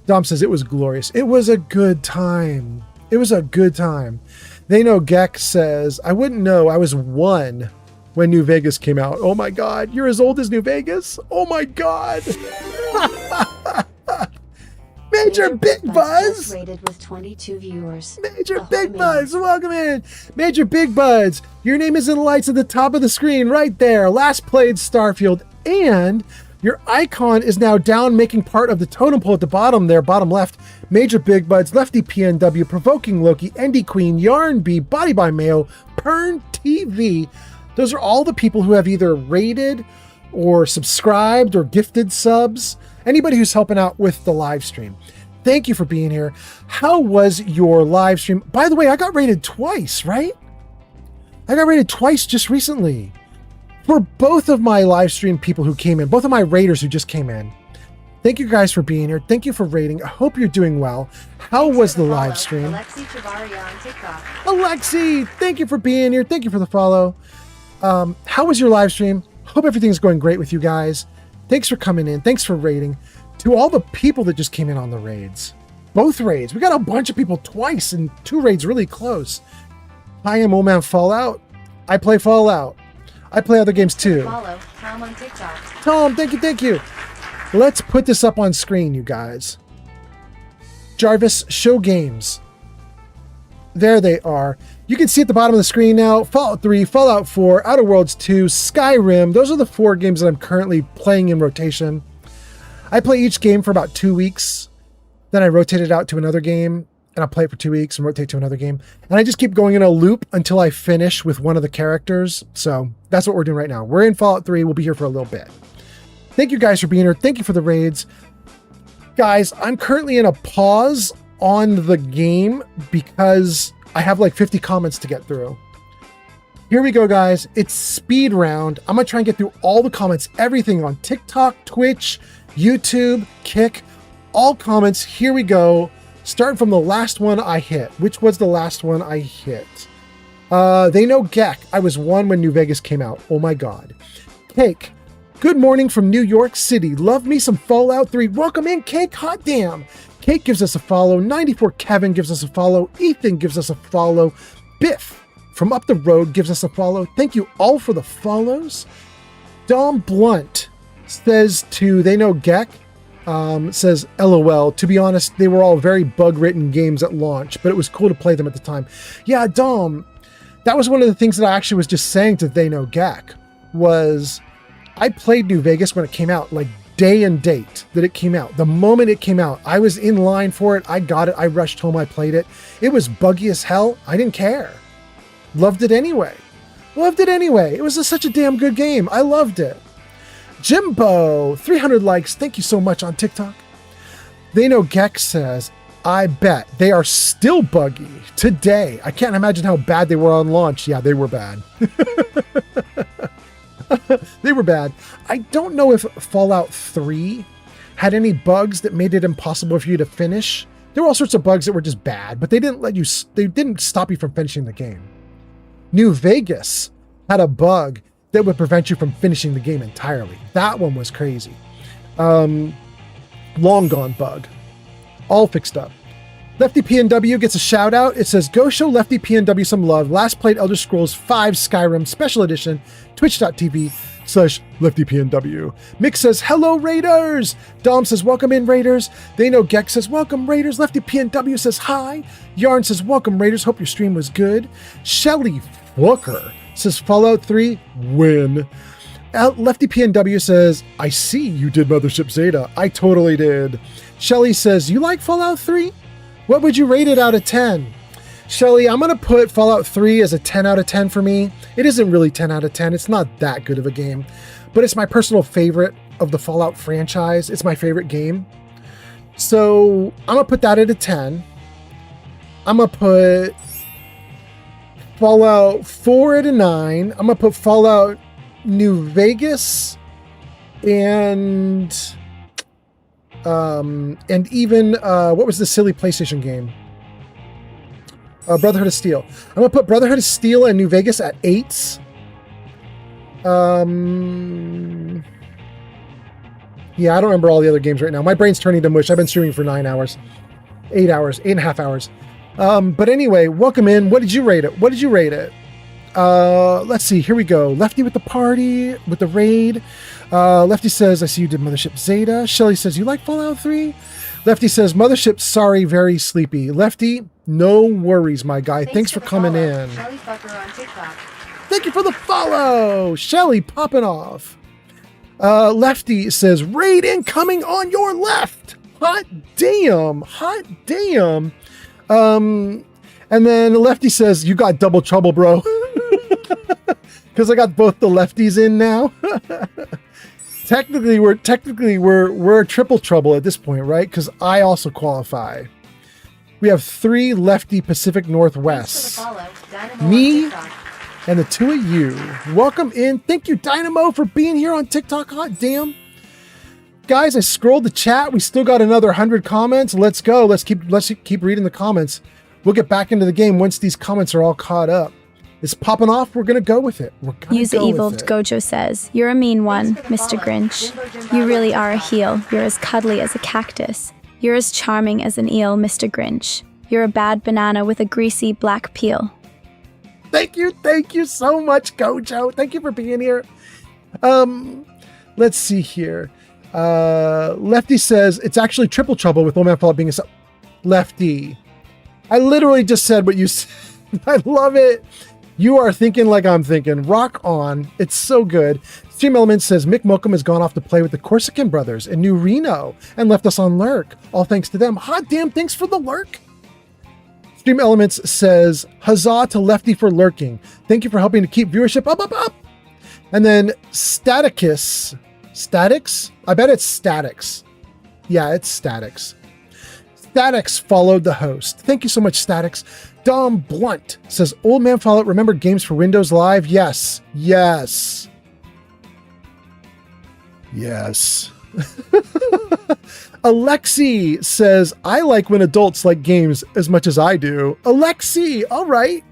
Dom says, it was glorious. It was a good time. It was a good time. They Know Gek says, I wouldn't know. I was 1 when New Vegas came out. Oh my God. You're as old as New Vegas? Oh my God. Major Big Buzz. Rated with 22 viewers. Major Big Buzz, welcome in. Major Big Buzz, your name is in lights at the top of the screen right there. Last played Starfield, and your icon is now down, making part of the totem pole at the bottom there, bottom left. Major Big Buzz, Lefty PNW, Provoking Loki, Endy Queen, Yarn B, Body by Mayo, Pern TV. Those are all the people who have either rated or subscribed or gifted subs. Anybody who's helping out with the live stream. Thank you for being here. How was your live stream? By the way, I got rated twice, right? I got rated twice just recently. For both of my live stream people who came in, both of my raiders who just came in, thank you guys for being here. Thank you for rating. I hope you're doing well. How was the live stream? Gaaaary on TikTok. Alexi, thank you for being here. Thank you for the follow. How was your live stream? Hope everything's going great with you guys. Thanks for coming in. Thanks for rating. To all the people that just came in on the raids. Both raids. We got a bunch of people twice and 2 raids really close. I am Old Man Fallout. I play Fallout. I play other games too. Follow Tom on TikTok. Tom, thank you. Let's put this up on screen, you guys. Jarvis, show games. There they are. You can see at the bottom of the screen now, Fallout 3, Fallout 4, Outer Worlds 2, Skyrim. Those are the 4 games that I'm currently playing in rotation. I play each game for about 2 weeks. Then I rotate it out to another game, and I'll play it for 2 weeks and rotate to another game. And I just keep going in a loop until I finish with one of the characters. So that's what we're doing right now. We're in Fallout 3. We'll be here for a little bit. Thank you guys for being here. Thank you for the raids. Guys, I'm currently in a pause on the game because I have like 50 comments to get through. Here we go, guys. It's speed round. I'm going to try and get through all the comments, everything on TikTok, Twitch, YouTube, Kick, all comments. Here we go. Starting from the last one I hit. Which was the last one I hit? They know Geck. I was 1 when New Vegas came out. Oh my God. Cake. Good morning from New York City. Love me some Fallout 3. Welcome in, Cake. Hot damn. Cake gives us a follow. 94 Kevin gives us a follow. Ethan gives us a follow. Biff from up the road gives us a follow. Thank you all for the follows. Dom Blunt says to They Know Geck, says, LOL. To be honest, they were all very bug-ridden games at launch, but it was cool to play them at the time. Yeah, Dom, that was one of the things that I actually was just saying to They Know Geck, was I played New Vegas when it came out, like day and date that it came out. The moment it came out, I was in line for it. I got it. I rushed home. I played it. It was buggy as hell. I didn't care. Loved it anyway. It was such a damn good game. I loved it. Jimbo, 300 likes. Thank you so much on TikTok. They Know Geck says, I bet they are still buggy today. I can't imagine how bad they were on launch. Yeah, they were bad. They were bad. I don't know if Fallout 3 had any bugs that made it impossible for you to finish. There were all sorts of bugs that were just bad, but they didn't stop you from finishing the game. New Vegas had a bug that would prevent you from finishing the game entirely. That one was crazy. Long gone bug. All fixed up. Lefty PNW gets a shout out. It says, go show Lefty PNW some love. Last played Elder Scrolls 5 Skyrim Special Edition, twitch.tv/Lefty PNW. Mick says, hello Raiders. Dom says, welcome in Raiders. They Know Geck says, welcome Raiders. Lefty PNW says, hi. Yarn says, welcome Raiders. Hope your stream was good. Shelly Flucker says, Fallout 3 win. Lefty PNW says, I see you did Mothership Zeta. I totally did. Shelly says, you like Fallout 3? What would you rate it out of 10? Shelly, I'm going to put Fallout 3 as a 10 out of 10 for me. It isn't really 10 out of 10. It's not that good of a game, but it's my personal favorite of the Fallout franchise. It's my favorite game. So I'm going to put that at a 10. I'm going to put Fallout 4 at a 9. I'm going to put Fallout New Vegas and even what was the silly PlayStation game? Brotherhood of Steel. I'm gonna put Brotherhood of Steel and New Vegas at 8s. Yeah, I don't remember all the other games right now. My brain's turning to mush. I've been streaming for 9 hours, 8 hours, 8.5 hours. But anyway, welcome in. What did you rate it? Let's see. Here we go. Lefty with the party, with the raid. Lefty says, I see you did Mothership Zeta. Shelly says, you like Fallout 3? Lefty says, Mothership, sorry, very sleepy. Lefty, no worries, my guy. Thanks for coming in. Shelly Fucker on TikTok. Thank you for the follow. Shelly popping off. Lefty says, raid incoming on your left. Hot damn. And then Lefty says, you got double trouble, bro. Because I got both the lefties in now. Technically, we're triple trouble at this point, right? Because I also qualify. We have 3 lefty Pacific Northwest. Me, And the two of you, welcome in. Thank you, Dynamo, for being here on TikTok. Hot damn. Guys, I scrolled the chat. We still got another 100 comments. Let's go. Let's keep reading the comments. We'll get back into the game once these comments are all caught up. It's popping off. We're going to go with it. Use the evil Gojo says, "You're a mean one, Mr. Grinch. You really are a heel. You're as cuddly as a cactus. You're as charming as an eel, Mr. Grinch. You're a bad banana with a greasy black peel." Thank you so much, Gojo. Thank you for being here. Let's see here. Lefty says, it's actually triple trouble with Old Man Fallout being a... Lefty. I literally just said what you said. I love it. You are thinking like I'm thinking. Rock on. It's so good. Stream Elements says, Mick Mokum has gone off to play with the Corsican brothers in New Reno and left us on lurk. All thanks to them. Hot damn, thanks for the lurk. Stream Elements says, huzzah to Lefty for lurking. Thank you for helping to keep viewership up. And then Statics? I bet it's Statics. Yeah, it's Statics. Statics followed the host. Thank you so much, Statics. Dom Blunt says, Old Man Fallout, remember games for Windows Live? Yes. Alexi says, I like when adults like games as much as I do. Alexi, all right.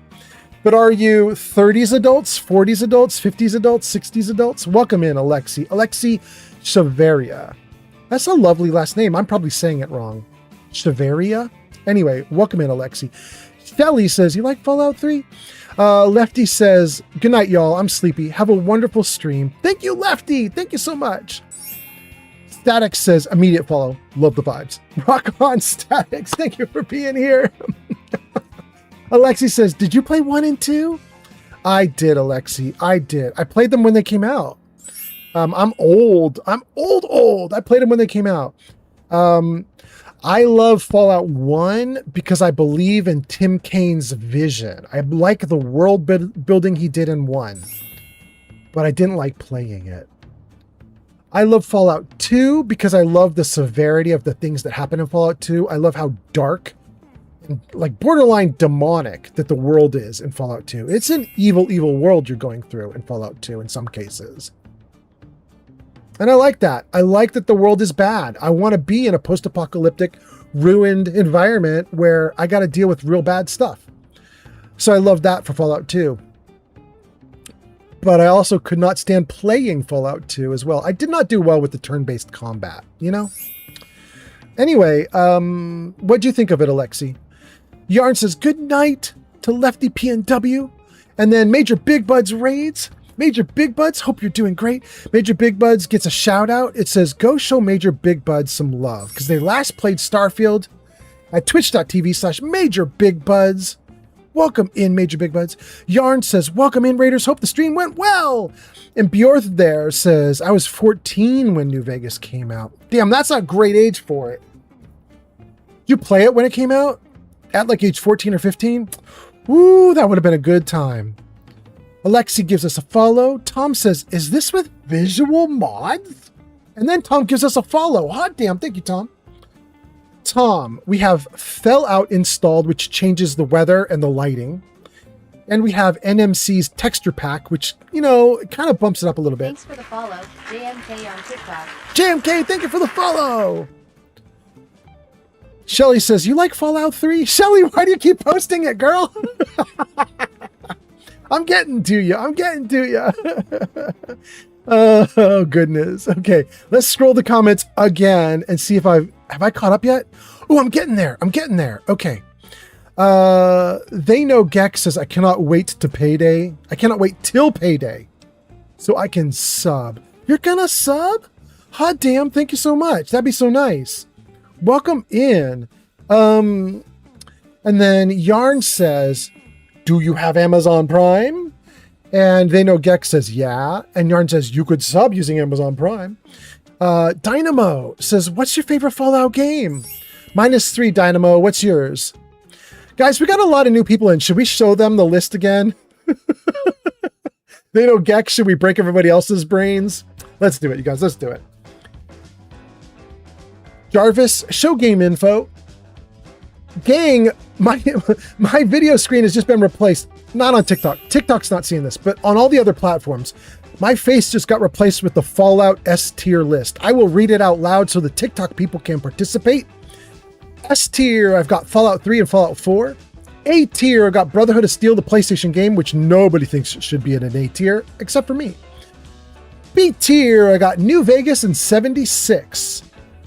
But are you 30s adults, 40s adults, 50s adults, 60s adults? Welcome in, Alexi. Alexi Chaveria. That's a lovely last name. I'm probably saying it wrong. Chaveria? Anyway, welcome in, Alexi. Shelly says, you like Fallout 3? Lefty says, good night, y'all. I'm sleepy. Have a wonderful stream. Thank you, Lefty. Thank you so much. Statics says, immediate follow. Love the vibes. Rock on, Statics. Thank you for being here. Alexi says, did you play 1 and 2? I did, Alexi. I did. I played them when they came out. I'm old. I played them when they came out. I love Fallout 1 because I believe in Tim Kane's vision. I like the world building he did in 1, but I didn't like playing it. I love Fallout 2 because I love the severity of the things that happen in Fallout 2. I love how dark and like borderline demonic that the world is in Fallout 2. It's an evil, evil world you're going through in Fallout 2 in some cases. And I like that. I like that the world is bad. I want to be in a post-apocalyptic, ruined environment where I got to deal with real bad stuff. So I love that for Fallout 2. But I also could not stand playing Fallout 2 as well. I did not do well with the turn-based combat, you know? Anyway, what do you think of it, Alexi? Yarn says, good night to Lefty PNW. And then Major Big Buds raids. Major Big Buds, hope you're doing great. Major Big Buds gets a shout out. It says, go show Major Big Buds some love because they last played Starfield at twitch.tv/Major Big Buds. Welcome in, Major Big Buds. Yarn says, welcome in, Raiders. Hope the stream went well. And Bjorth there says, I was 14 when New Vegas came out. Damn, that's not a great age for it. You play it when it came out? At like age 14 or 15? Ooh, that would have been a good time. Alexi gives us a follow. Tom says, is this with visual mods? And then Tom gives us a follow. Hot damn. Thank you, Tom. Tom, we have Fell Out installed, which changes the weather and the lighting. And we have NMC's texture pack, which, you know, it kind of bumps it up a little bit. Thanks for the follow, JMK on TikTok. JMK, thank you for the follow. Shelly says, you like Fallout 3? Shelly, why do you keep posting it, girl? I'm getting to you. Oh, goodness. Okay, let's scroll the comments again and see if have I caught up yet? Oh, I'm getting there. Okay. They know Gex says, I cannot wait to payday. I cannot wait till payday so I can sub. You're gonna sub? Hot damn, thank you so much. That'd be so nice. Welcome in. And then Yarn says, do you have Amazon Prime? And they know Gex says, yeah. And Yarn says, you could sub using Amazon Prime. Dynamo says, what's your favorite Fallout game? -3, Dynamo. What's yours? Guys, we got a lot of new people in. Should we show them the list again? They know Gex. Should we break everybody else's brains? Let's do it, you guys. Let's do it. Jarvis, show game info. Gang, my video screen has just been replaced. not on TikTok. TikTok's not seeing this, but on all the other platforms, my face just got replaced with the Fallout S tier list. I will read it out loud so the TikTok people can participate. S tier, I've got Fallout 3 and Fallout 4. A tier, I've got Brotherhood of Steel, the PlayStation game, which nobody thinks should be in an A tier, except for me. B tier, I got New Vegas and 76.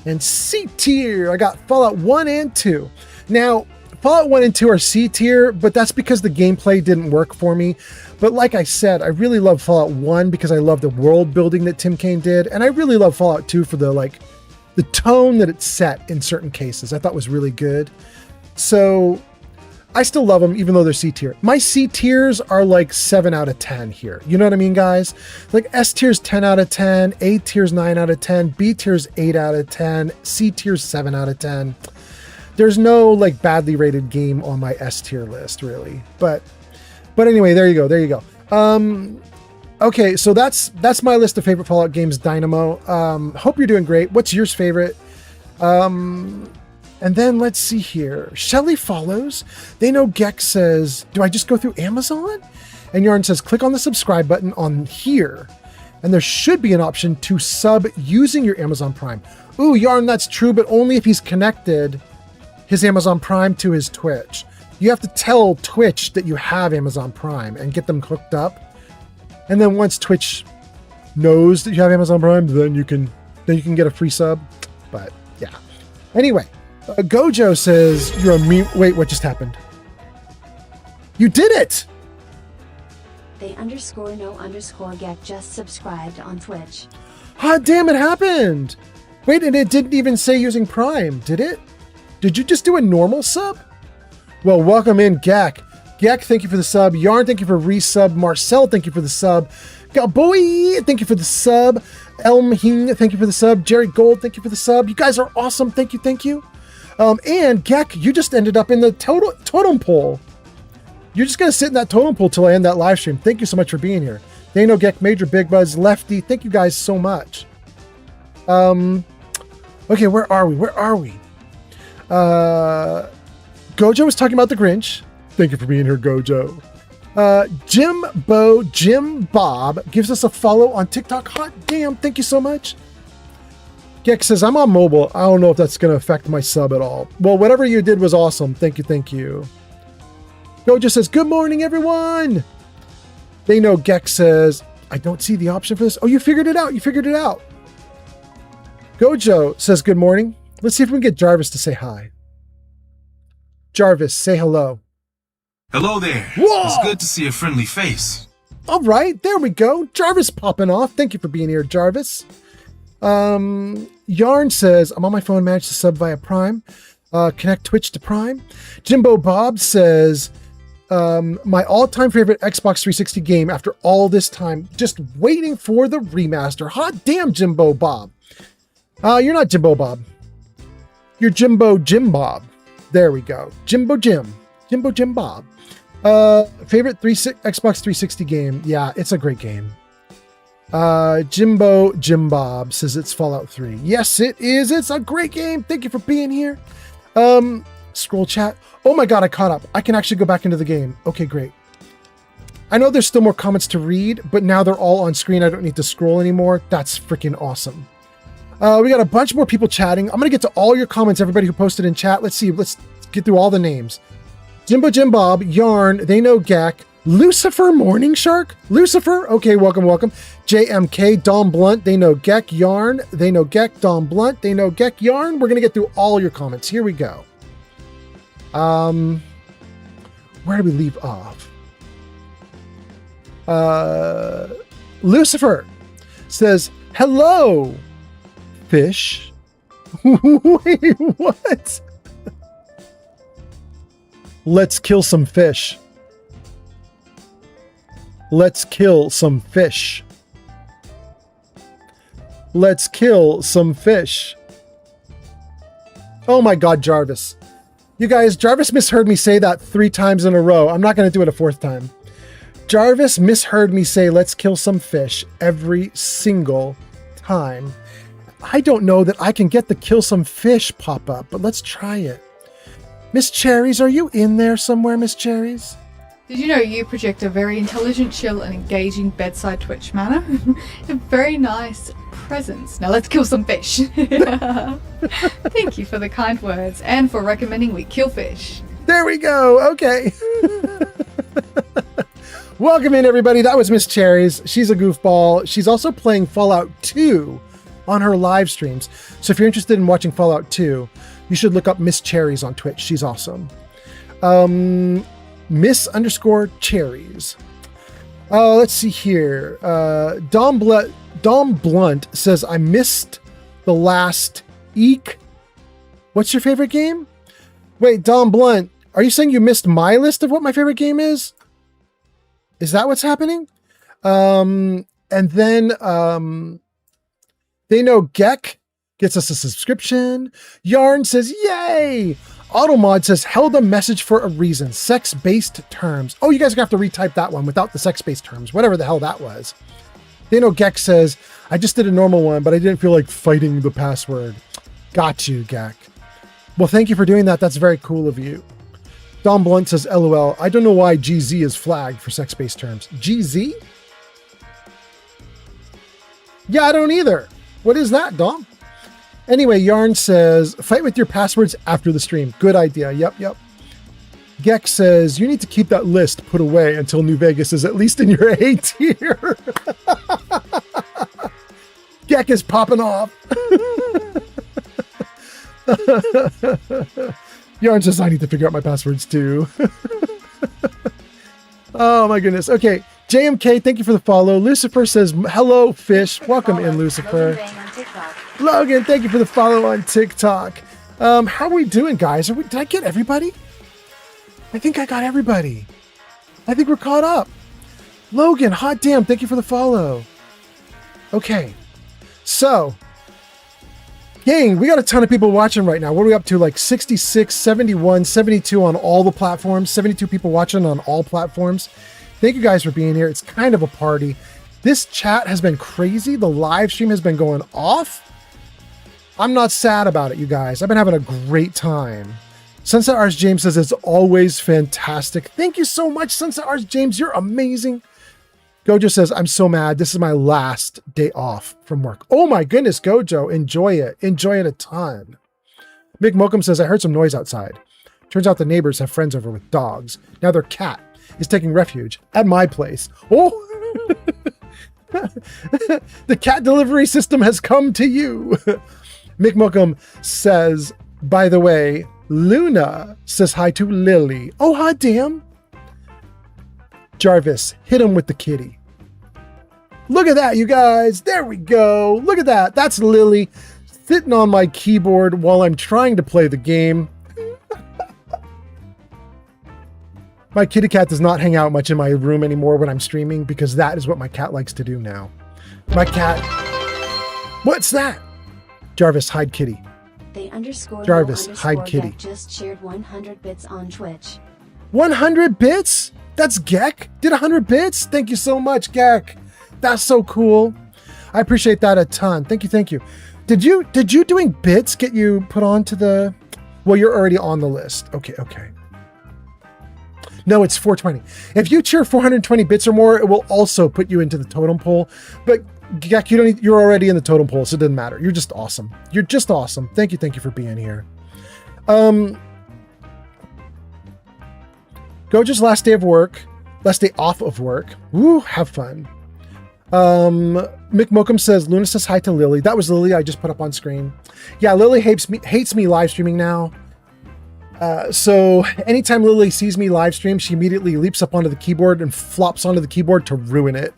And C tier, I got Fallout 1 and 2. Now, Fallout 1 and 2 are C tier, but that's because the gameplay didn't work for me. But like I said, I really love Fallout 1 because I love the world building that Tim Kaine did. And I really love Fallout 2 for the tone that it set in certain cases. I thought was really good. So I still love them, even though they're C tier. My C tiers are like 7 out of 10 here. You know what I mean, guys? Like S tier's 10 out of 10, A tier's 9 out of 10, B tier's 8 out of 10, C tier's 7 out of 10. There's no like badly rated game on my S tier list, really. But anyway, there you go. There you go. Okay, so that's my list of favorite Fallout games, Dynamo. Hope you're doing great. What's yours favorite? And then let's see here. Shelly follows. They know Gex says, do I just go through Amazon? And Yarn says, click on the subscribe button on here. And there should be an option to sub using your Amazon Prime. Ooh, Yarn, that's true, but only if he's connected his Amazon Prime to his Twitch. You have to tell Twitch that you have Amazon Prime and get them hooked up. And then once Twitch knows that you have Amazon Prime, then you can get a free sub. But yeah. Anyway. Gojo says you're a mute. Wait, what just happened? You did it! They _no_get just subscribed on Twitch. Ah, damn, it happened! Wait, and it didn't even say using Prime, did it? Did you just do a normal sub? Well, welcome in, Gak. Gak, thank you for the sub. Yarn, thank you for resub. Marcel, thank you for the sub. Boy, thank you for the sub. Elm Hing, thank you for the sub. Jerry Gold, thank you for the sub. You guys are awesome. Thank you, thank you. And Gek, you just ended up in the totem pole. You're just going to sit in that totem pole till I end that live stream. Thank you so much for being here. Dano, Gek, Major, Big Buzz, Lefty, thank you guys so much. Okay, where are we? Where are we? Gojo was talking about the Grinch. Thank you for being here, Gojo. Jim Bob gives us a follow on TikTok. Hot damn, thank you so much. Gex says, I'm on mobile. I don't know if that's going to affect my sub at all. Well, whatever you did was awesome. Thank you, thank you. Gojo says, good morning, everyone. They know Gex says, I don't see the option for this. Oh, you figured it out. You figured it out. Gojo says, good morning. Let's see if we can get Jarvis to say hi. Jarvis, say hello. Hello there. Whoa! It's good to see a friendly face. All right, there we go. Jarvis popping off. Thank you for being here, Jarvis. Yarn says, I'm on my phone, managed to sub via Prime. Connect Twitch to Prime. Jimbo Bob says, my all-time favorite Xbox 360 game after all this time, just waiting for the remaster. Hot damn, Jimbo Bob. You're not Jimbo Bob. You're Jimbo Jim Bob. There we go. Jimbo Jim. Jimbo Jim Bob. Favorite Xbox 360 game? Yeah, it's a great game. Jimbo Jim Bob says it's Fallout 3. Yes, it is. It's a great game. Thank you for being here. Scroll chat. Oh my god, I caught up. I can actually go back into the game. Okay, great. I know there's still more comments to read, but now they're all on screen. I don't need to scroll anymore. That's freaking awesome. We got a bunch more people chatting. I'm going to get to all your comments, everybody who posted in chat. Let's see. Let's get through all the names. Jimbo Jim Bob, Yarn, They Know Gak, Lucifer Morning Shark? Lucifer? Okay, welcome, welcome. JMK, Dom Blunt, They Know Gek, Yarn, They Know Gek, Dom Blunt, They Know Gek, Yarn. We're going to get through all your comments. Here we go. Where do we leave off? Lucifer says, hello, fish. Wait, what? Let's kill some fish. Let's kill some fish. Let's kill some fish. Oh my god, Jarvis. You guys, Jarvis misheard me say that 3 times in a row. I'm not going to do it a 4th time. Jarvis misheard me say, let's kill some fish every single time. I don't know that I can get the kill some fish pop up, but let's try it. Miss Cherries, are you in there somewhere, Miss Cherries? Did you know you project a very intelligent, chill, and engaging bedside Twitch manner? A very nice presence. Now let's kill some fish. Thank you for the kind words and for recommending we kill fish. There we go. Okay. Welcome in, everybody. That was Miss Cherries. She's a goofball. She's also playing Fallout 2 on her live streams. So if you're interested in watching Fallout 2, you should look up Miss Cherries on Twitch. She's awesome. Miss_Cherries. Let's see here. Dom Blunt says, I missed the last Eek. What's your favorite game? Wait, Dom Blunt, are you saying you missed my list of what my favorite game is? Is that what's happening? And then they know Geck gets us a subscription. Yarn says, yay! Automod says, held a message for a reason. Sex-based terms. Oh, you guys are going to have to retype that one without the sex-based terms, whatever the hell that was. They know Geck says, I just did a normal one, but I didn't feel like fighting the password. Got you, Geck. Well, thank you for doing that. That's very cool of you. Dom Blunt says, LOL. I don't know why GZ is flagged for sex-based terms. GZ? Yeah, I don't either. What is that, Dom? Anyway, Yarn says, fight with your passwords after the stream. Good idea. Yep. Geck says, you need to keep that list put away until New Vegas is at least in your A tier. Geck is popping off. Yarn says, I need to figure out my passwords too. Oh my goodness. Okay. JMK, thank you for the follow. Lucifer says, hello, fish. Welcome in, Lucifer. Logan, thank you for the follow on TikTok. How are we doing, guys? Did I get everybody? I think I got everybody. I think we're caught up. Logan, hot damn, thank you for the follow. Okay. So, gang, we got a ton of people watching right now. What are we up to? Like 66, 71, 72 on all the platforms. 72 people watching on all platforms. Thank you guys for being here. It's kind of a party. This chat has been crazy. The live stream has been going off. I'm not sad about it, you guys. I've been having a great time. Sunset Ars James says it's always fantastic. Thank you so much, Sunset Ars James. You're amazing. Gojo says, I'm so mad. This is my last day off from work. Oh my goodness, Gojo. Enjoy it. Enjoy it a ton. Mick Mokum says, I heard some noise outside. Turns out the neighbors have friends over with dogs. Now their cat is taking refuge at my place. Oh! The cat delivery system has come to you. Mick Mokum says, by the way, Luna says hi to Lily. Oh, hot damn. Jarvis, hit him with the kitty. Look at that, you guys. There we go. Look at that. That's Lily sitting on my keyboard while I'm trying to play the game. My kitty cat does not hang out much in my room anymore when I'm streaming because that is what my cat likes to do now. My cat... What's that? Jarvis, hide kitty. Jarvis, hide kitty. Just shared 100 bits on Twitch. 100 bits? That's Geck? Did 100 bits? Thank you so much, Geck. That's so cool. I appreciate that a ton. Thank you. Did you doing bits get you put onto the... Well, you're already on the list. Okay. No, it's 420. If you cheer 420 bits or more, it will also put you into the totem pole. But Geck, you're already in the totem pole, so it doesn't matter. You're just awesome. You're just awesome. Thank you for being here. Gojo's last day off of work. Woo, have fun. Mick Mokum says, Luna says hi to Lily. That was Lily I just put up on screen. Yeah, Lily hates me live streaming now. So anytime Lily sees me live stream, she immediately leaps up onto the keyboard and flops onto the keyboard to ruin it.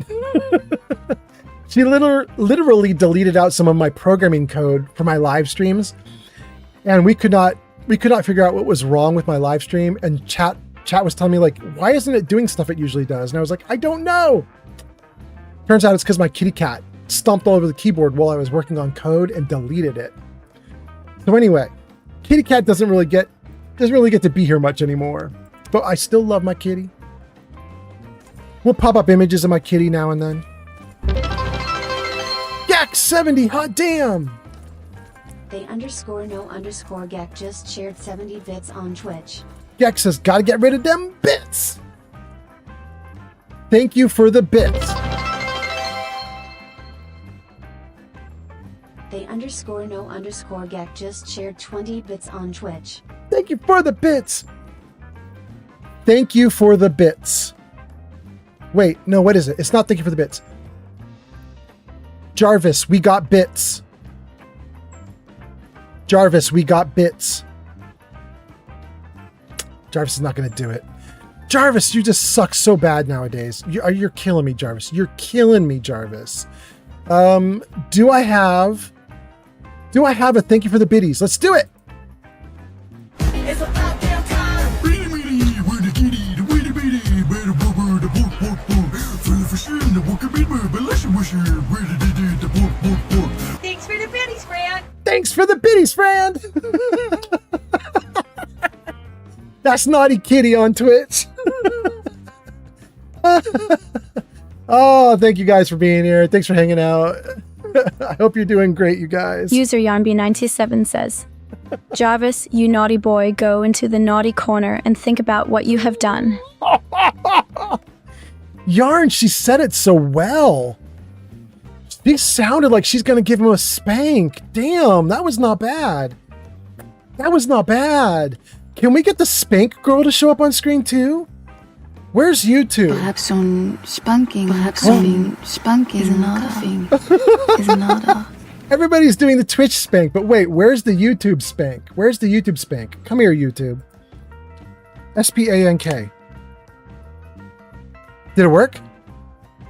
She literally deleted out some of my programming code for my live streams, and we could not figure out what was wrong with my live stream. And chat was telling me, like, why isn't it doing stuff it usually does? And I was like, I don't know. Turns out it's because my kitty cat stomped all over the keyboard while I was working on code and deleted it. So anyway, kitty cat doesn't really get to be here much anymore, but I still love my kitty. We'll pop up images of my kitty now and then. Geck 70, hot damn. They _no_ Geck just shared 70 bits on Twitch. Geck says, gotta get rid of them bits. Thank you for the bit. They _no_ Gek just shared 20 bits on Twitch. Thank you for the bits. Thank you for the bits. Wait, no, what is it? It's not thank you for the bits. Jarvis, we got bits. Jarvis, we got bits. Jarvis is not going to do it. Jarvis, you just suck so bad nowadays. You're killing me, Jarvis. You're killing me, Jarvis. Do I have a thank you for the biddies? Let's do it. It's about damn time. Thanks for the biddies, friend. Thanks for the biddies, friend. That's Naughty Kitty on Twitch. Oh, thank you guys for being here. Thanks for hanging out. I hope you're doing great, you guys. User YarnB97 says, Jarvis, you naughty boy, go into the naughty corner and think about what you have done. Yarn, she said it so well. She sounded like she's going to give him a spank. Damn, that was not bad. That was not bad. Can we get the spank girl to show up on screen too? Where's YouTube? Perhaps on spanking. Perhaps on spanking is another. Everybody's doing the Twitch spank, but wait, where's the YouTube spank? Where's the YouTube spank? Come here, YouTube. SPANK. Did it work?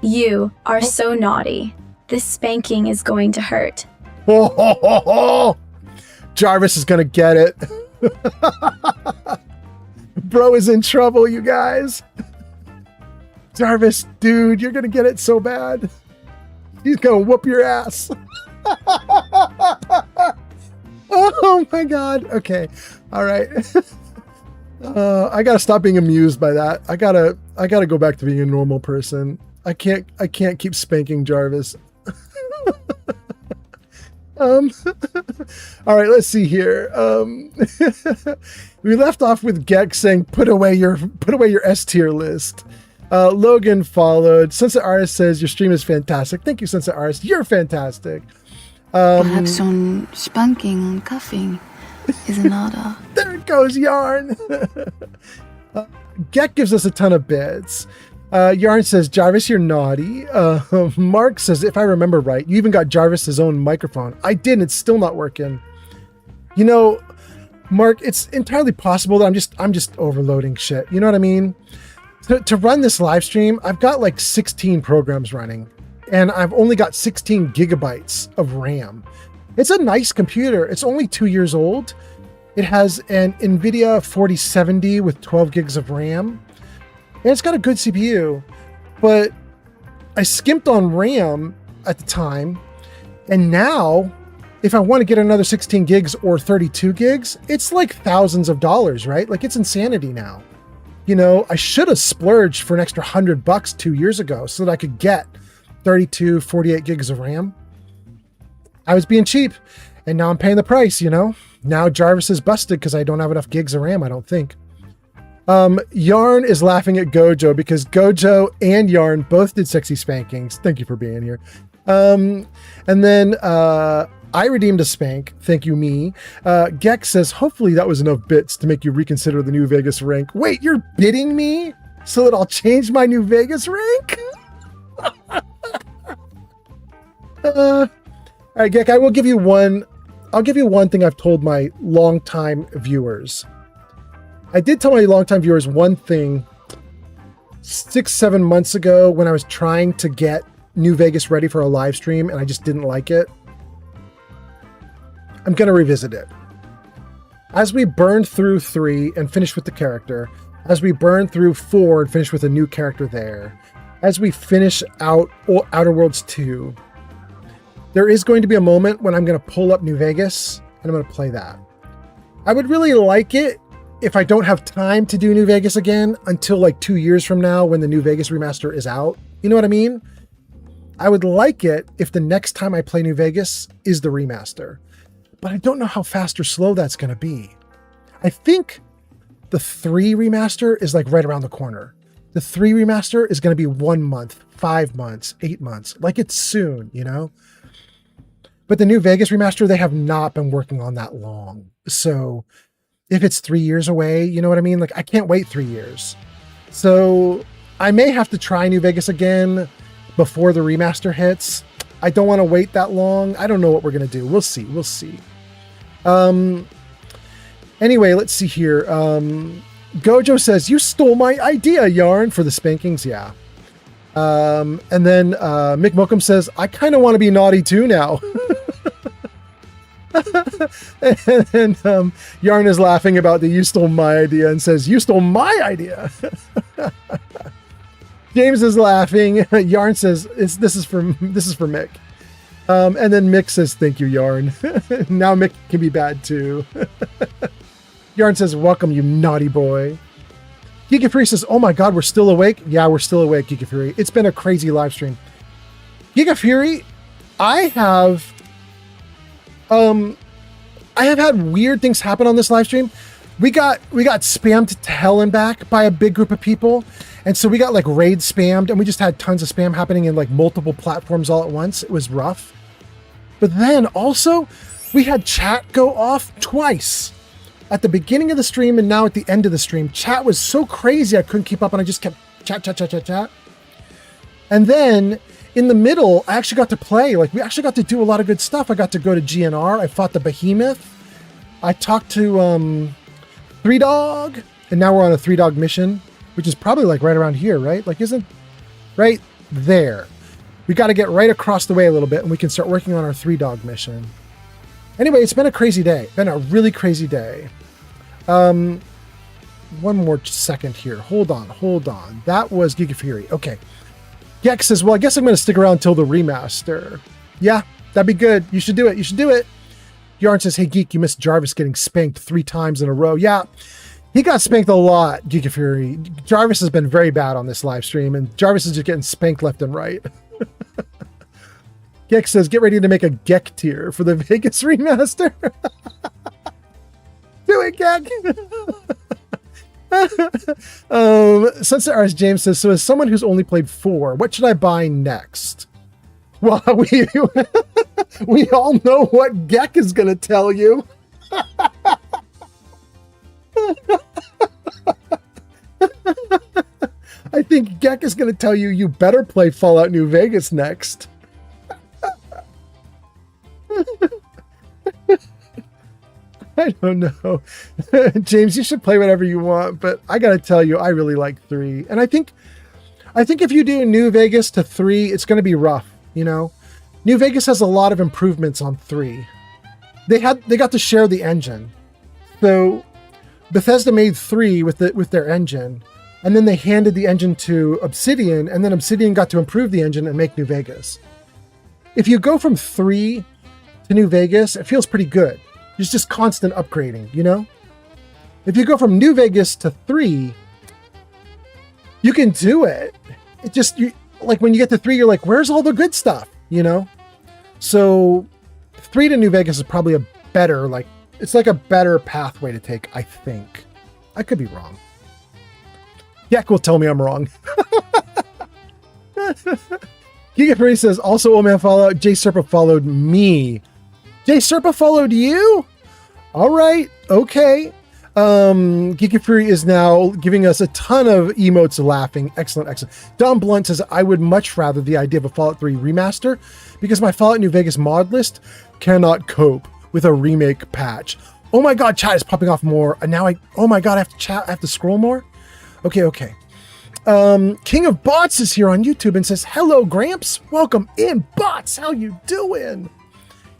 You are so naughty. This spanking is going to hurt. Oh, Jarvis is gonna get it. Bro is in trouble, you guys. Jarvis, dude, you're gonna get it so bad. He's gonna whoop your ass. Oh my god. Okay. All right. I gotta stop being amused by that. I gotta go back to being a normal person. I can't keep spanking Jarvis. All right, let's see here. We left off with Gek saying, put away your S tier list. Logan followed. Sunset Artist says, your stream is fantastic. Thank you, Sunset Artist. You're fantastic. Perhaps on spanking, cuffing is another. There it goes, Yarn. Gek gives us a ton of bits. Yarn says, Jarvis, you're naughty. Mark says, if I remember right, you even got Jarvis's own microphone. I did, and it's still not working. You know, Mark, it's entirely possible that I'm just overloading shit. You know what I mean? To run this live stream, I've got like 16 programs running, and I've only got 16 gigabytes of RAM. It's a nice computer. It's only 2 years old. It has an NVIDIA 4070 with 12 gigs of RAM. And it's got a good CPU, but I skimped on RAM at the time. And now, if I want to get another 16 gigs or 32 gigs, it's like thousands of dollars, right? Like, it's insanity now. You know, I should have splurged for an extra $100 2 years ago so that I could get 32, 48 gigs of RAM. I was being cheap, and now I'm paying the price, you know? Now Jarvis is busted because I don't have enough gigs of RAM, I don't think. Yarn is laughing at Gojo because Gojo and Yarn both did sexy spankings. Thank you for being here. And then I redeemed a spank. Thank you, me. Gek says, hopefully that was enough bits to make you reconsider the New Vegas rank. Wait, you're bidding me so that I'll change my New Vegas rank? All right, Gek, I'll give you one thing I've told my longtime viewers. I did tell my longtime viewers one thing 6-7 months ago when I was trying to get New Vegas ready for a live stream and I just didn't like it. I'm going to revisit it. As we burn through 3 and finish with the character, as we burn through 4 and finish with a new character there, as we finish out Outer Worlds 2, there is going to be a moment when I'm going to pull up New Vegas and I'm going to play that. I would really like it if I don't have time to do New Vegas again until like 2 years from now when the New Vegas remaster is out. You know what I mean? I would like it if the next time I play New Vegas is the remaster. But I don't know how fast or slow that's going to be. I think the 3 remaster is like right around the corner. The 3 remaster is going to be 1 month, 5 months, 8 months. Like, it's soon, you know? But the New Vegas remaster, they have not been working on that long. So if it's 3 years away, you know what I mean? Like, I can't wait 3 years. So I may have to try New Vegas again before the remaster hits. I don't want to wait that long. I don't know what we're going to do. We'll see. We'll see. Anyway, let's see here. Gojo says, you stole my idea, Yarn, for the spankings. Yeah. And then Mick Mokum says, I kind of want to be naughty too now. and Yarn is laughing about the you stole my idea and says, you stole my idea. James is laughing. Yarn says, this is for Mick. And then Mick says, thank you, Yarn. Now Mick can be bad too. Yarn says, welcome, you naughty boy. Geeky Fury says, oh my God, we're still awake? Yeah, we're still awake, Geeky Fury. It's been a crazy live stream. Geeky Fury, I have had weird things happen on this live stream. We got spammed to hell and back by a big group of people. And so we got like raid spammed, and we just had tons of spam happening in like multiple platforms all at once. It was rough. But then also we had chat go off twice. At the beginning of the stream and now at the end of the stream. Chat was so crazy I couldn't keep up, and I just kept chat. And then in the middle, I actually got to play. Like, we actually got to do a lot of good stuff. I got to go to GNR. I fought the Behemoth. I talked to 3 Dog, and now we're on a 3 Dog mission, which is probably like right around here, right? Like, isn't right there. We got to get right across the way a little bit, and we can start working on our 3 Dog mission. Anyway, it's been a crazy day. Been a really crazy day. One more second here. Hold on. That was Geeky Fury. Okay. Gex says, well, I guess I'm going to stick around till the remaster. Yeah, that'd be good. You should do it. Yarn says, hey, Geek, you missed Jarvis getting spanked 3 times in a row. Yeah, he got spanked a lot, Geeky Fury. Jarvis has been very bad on this live stream, and Jarvis is just getting spanked left and right. Gex says, get ready to make a Gek tier for the Vegas remaster. Do it, Gek. Sunset Rs James says, so as someone who's only played 4, what should I buy next? Well, we all know what Gek is going to tell you. I think Gek is going to tell you you better play Fallout New Vegas next. I don't know. James, you should play whatever you want, but I got to tell you, I really like 3. And I think if you do New Vegas to 3, it's going to be rough, you know? New Vegas has a lot of improvements on 3. They got to share the engine. So Bethesda made 3 with their engine, and then they handed the engine to Obsidian, and then Obsidian got to improve the engine and make New Vegas. If you go from 3 to New Vegas, it feels pretty good. It's just constant upgrading, you know? If you go from New Vegas to 3, you can do it. It just, like when you get to 3, you're like, where's all the good stuff, you know? So 3 to New Vegas is probably a better, like, it's like a better pathway to take, I think. I could be wrong. Yak will tell me I'm wrong. Giga Fury says, also, Old Man Fallout, Jay Serpa followed me. Jay Serpa followed you? All right. Okay. Geeky Fury is now giving us a ton of emotes laughing. Excellent. Don Blunt says, I would much rather the idea of a Fallout 3 remaster because my Fallout New Vegas mod list cannot cope with a remake patch. Oh my God, chat is popping off more. And now oh my God, I have to scroll more. Okay. King of Bots is here on YouTube and says, hello, Gramps. Welcome in, Bots. How you doing?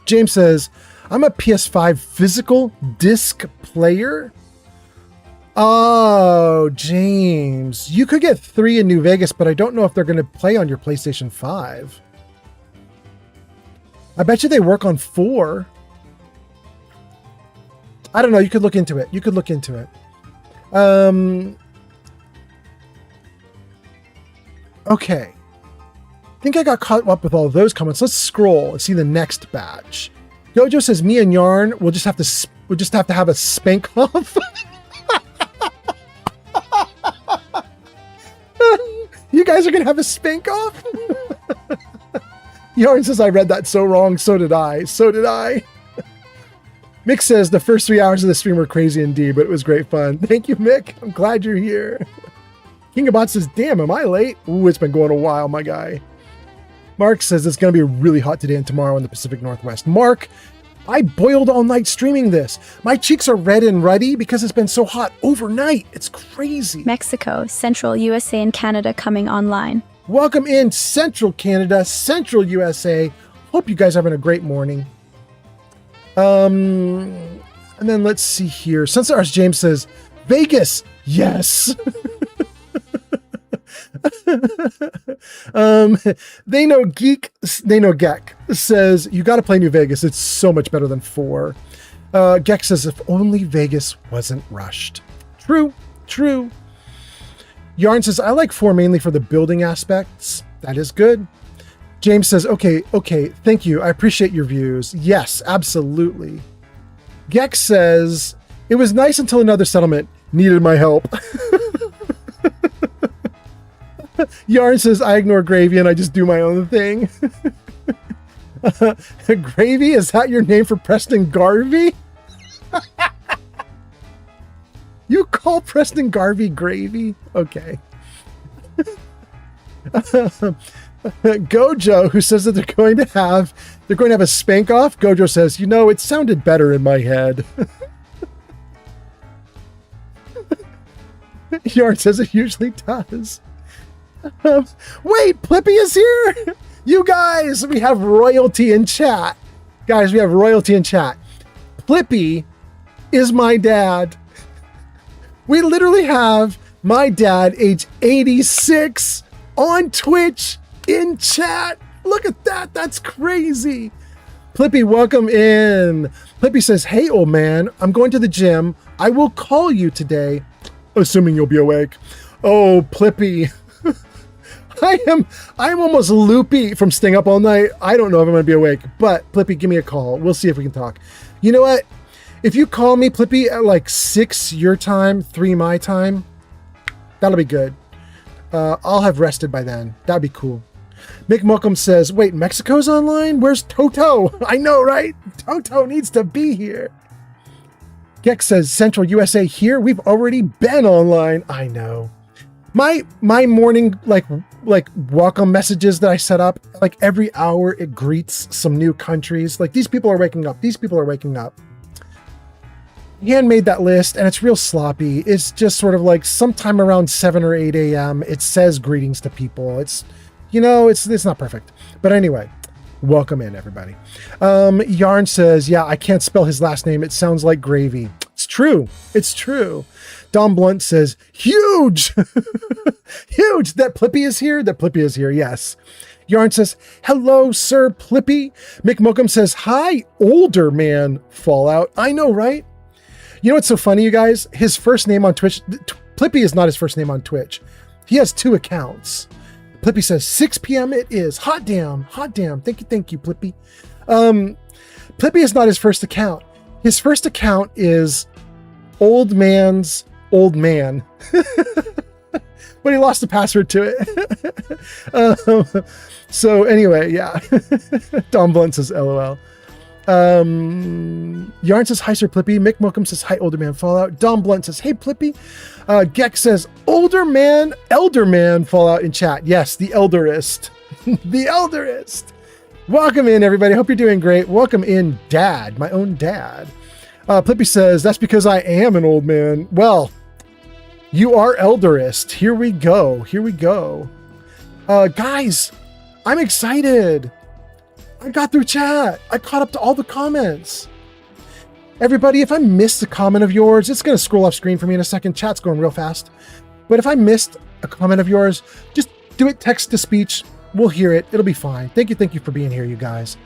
James says, I'm a PS5 physical disc player. Oh, James, you could get 3 in New Vegas, but I don't know if they're going to play on your PlayStation 5. I bet you they work on 4. I don't know. You could look into it. Okay. I think I got caught up with all those comments. Let's scroll and see the next batch. Gojo says, me and Yarn, we'll just have to have a spank off. You guys are going to have a spank off? Yarn says, I read that so wrong. So did I. So did I. Mick says, the first 3 hours of the stream were crazy indeed, but it was great fun. Thank you, Mick. I'm glad you're here. King of Bots says, damn, am I late? Ooh, it's been going a while, my guy. Mark says, it's going to be really hot today and tomorrow in the Pacific Northwest. Mark, I boiled all night streaming this. My cheeks are red and ruddy because it's been so hot overnight. It's crazy. Mexico, Central USA and Canada coming online. Welcome in Central Canada, Central USA. Hope you guys are having a great morning. And then let's see here. Sunset Arts James says, Vegas, yes. They know Geck says, you got to play New Vegas. It's so much better than 4. Geck says, if only Vegas wasn't rushed. True. Yarn says, I like 4 mainly for the building aspects. That is good. James says, okay, thank you. I appreciate your views. Yes, absolutely. Gex says, it was nice until another settlement needed my help. Yarn says, I ignore Gravy and I just do my own thing. Gravy, is that your name for Preston Garvey? You call Preston Garvey Gravy? Okay. Gojo, who says that they're going to have a spank off. Gojo says, it sounded better in my head. Yarn says it usually does. Wait, Plippy is here. You guys, we have royalty in chat. Plippy is my dad. We literally have my dad, age 86, on Twitch in chat. Look at that. That's crazy. Plippy, welcome in. Plippy says, hey, old man, I'm going to the gym. I will call you today, assuming you'll be awake. Oh, Plippy. I'm almost loopy from staying up all night. I don't know if I'm going to be awake, but Plippy, give me a call. We'll see if we can talk. You know what? If you call me, Plippy, at like 6 your time, 3 my time, that'll be good. I'll have rested by then. That'd be cool. Mick Malcolm says, wait, Mexico's online? Where's Toto? I know, right? Toto needs to be here. Gex says, Central USA here? We've already been online. I know. My morning, like welcome messages that I set up, like every hour it greets some new countries. Like, these people are waking up. Hand made that list and it's real sloppy. It's just sort of like sometime around 7 or 8 a.m. it says greetings to people. It's not perfect. But anyway, welcome in, everybody. Yarn says, yeah, I can't spell his last name. It sounds like gravy. It's true. Dom Blunt says, huge. Huge. That Plippy is here. Yes. Yarn says, hello, Sir Plippy. Mick Mookum says, hi, older man Fallout. I know, right? You know what's so funny, you guys? His first name on Twitch, Plippy is not his first name on Twitch. He has 2 accounts. Plippy says, 6 p.m. it is. Hot damn. Thank you, Plippy. Plippy is not his first account. His first account is Old Man's Old Man. But he lost the password to it. So anyway, yeah. Dom Blunt says, LOL. Yarn says, hi, Sir Plippy. Mick Mookum says, hi, older man Fallout. Dom Blunt says, hey, Plippy. Gex says, elder man Fallout in chat. Yes, the elderist. The elderist. Welcome in, everybody. Hope you're doing great. Welcome in, Dad, my own dad. Plippy says, that's because I am an old man. Well, you are elderist. Here we go. Guys, I'm excited. I got through chat. I caught up to all the comments. Everybody, if I missed a comment of yours, it's going to scroll off screen for me in a second. Chat's going real fast. But if I missed a comment of yours, just do it text to speech. We'll hear it. It'll be fine. Thank you for being here, you guys.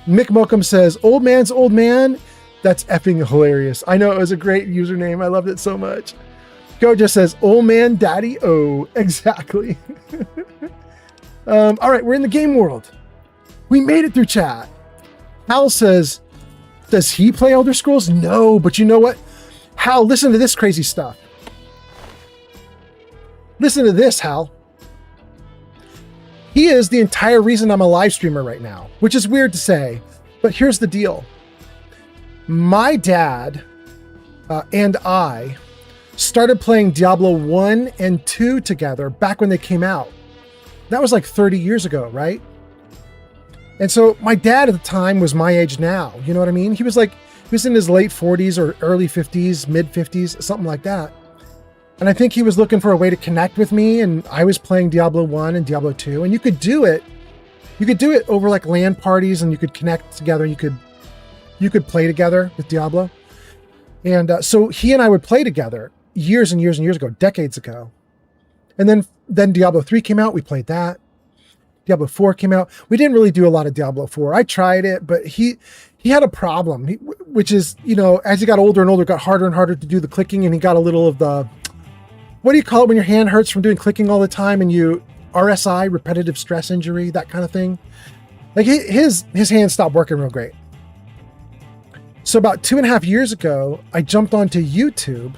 Mick Mookum says, old man's old man. That's effing hilarious. I know, it was a great username. I loved it so much. Gojo says, old man daddy o. Exactly. All right, we're in the game world. We made it through chat. Hal says, does he play Elder Scrolls? No, but you know what? Hal, listen to this crazy stuff. Listen to this, Hal. He is the entire reason I'm a live streamer right now, which is weird to say, but here's the deal. My dad and I started playing Diablo 1 and 2 together back when they came out. That was like 30 years ago, right? And so my dad at the time was my age now. You know what I mean? He was in his late 40s or early 50s, mid 50s, something like that. And I think he was looking for a way to connect with me. And I was playing Diablo 1 and Diablo 2. And you could do it. You could do it over like LAN parties, and you could connect together. You could play together with Diablo. And so he and I would play together years and years and years ago, decades ago. And then Diablo 3 came out. We played that. Diablo 4 came out. We didn't really do a lot of Diablo 4. I tried it, but he had a problem, which is, you know, as he got older and older, it got harder and harder to do the clicking, and he got a little of the, what do you call it when your hand hurts from doing clicking all the time, and you RSI, repetitive stress injury, that kind of thing. Like his hand stopped working real great. So about 2.5 years ago, I jumped onto YouTube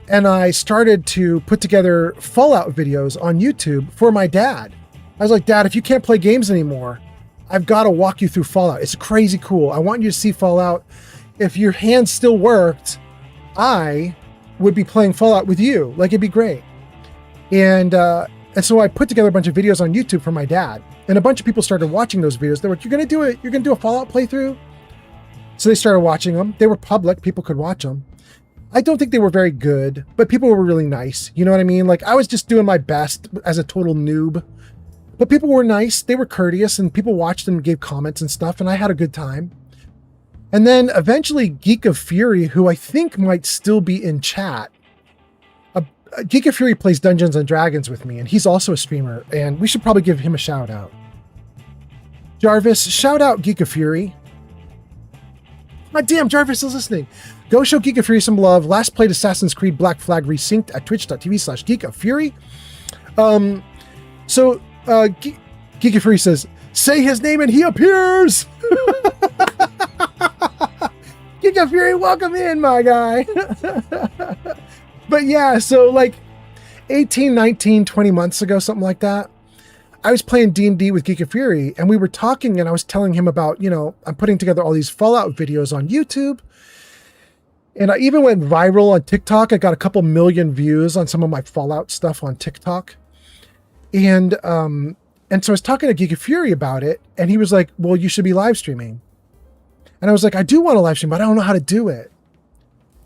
and I started to put together Fallout videos on YouTube for my dad. I was like, Dad, if you can't play games anymore, I've got to walk you through Fallout. It's crazy cool. I want you to see Fallout. If your hand still worked, I would be playing Fallout with you. Like, it'd be great. And so I put together a bunch of videos on YouTube for my dad. And a bunch of people started watching those videos. They were like, you're going to do it. You're going to do a Fallout playthrough? So they started watching them. They were public. People could watch them. I don't think they were very good, but people were really nice. You know what I mean? Like, I was just doing my best as a total noob. But people were nice. They were courteous, and people watched and gave comments and stuff, and I had a good time. And then eventually Geek of Fury, who I think might still be in chat. Geek of Fury plays Dungeons and Dragons with me, and he's also a streamer, and we should probably give him a shout out. Jarvis, shout out Geek of Fury. My damn, Jarvis is listening. Go show Geek of Fury some love. Last played Assassin's Creed Black Flag Resynced at twitch.tv/Geek of Fury. Geek of Fury says, say his name and he appears. Geek of Fury, welcome in, my guy. But yeah, so like 18, 19, 20 months ago, something like that, I was playing D&D with Geek of Fury, and we were talking, and I was telling him about, you know, I'm putting together all these Fallout videos on YouTube. And I even went viral on TikTok. I got a couple million views on some of my Fallout stuff on TikTok. And so I was talking to Geek of Fury about it, and he was like, well, you should be live streaming. And I was like, I do want to live stream, but I don't know how to do it.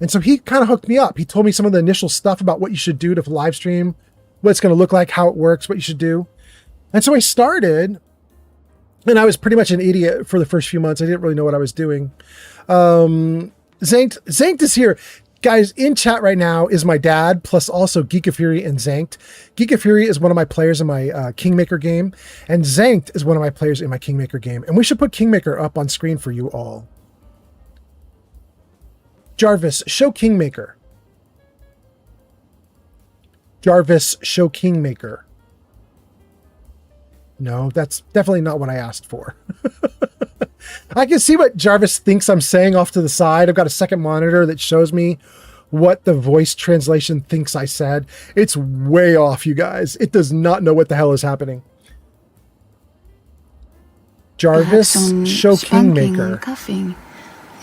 And so he kind of hooked me up. He told me some of the initial stuff about what you should do to live stream, what it's going to look like, how it works, what you should do. And so I started, and I was pretty much an idiot for the first few months. I didn't really know what I was doing. Zanked is here. Guys, in chat right now is my dad, plus also Geek of Fury and Zanked. Geek of Fury is one of my players in my Kingmaker game, and Zanked is one of my players in my Kingmaker game. And we should put Kingmaker up on screen for you all. Jarvis, show Kingmaker. Jarvis, show Kingmaker. No, that's definitely not what I asked for. I can see what Jarvis thinks I'm saying off to the side. I've got a second monitor that shows me what the voice translation thinks I said. It's way off, you guys. It does not know what the hell is happening. Jarvis, show Kingmaker. Coughing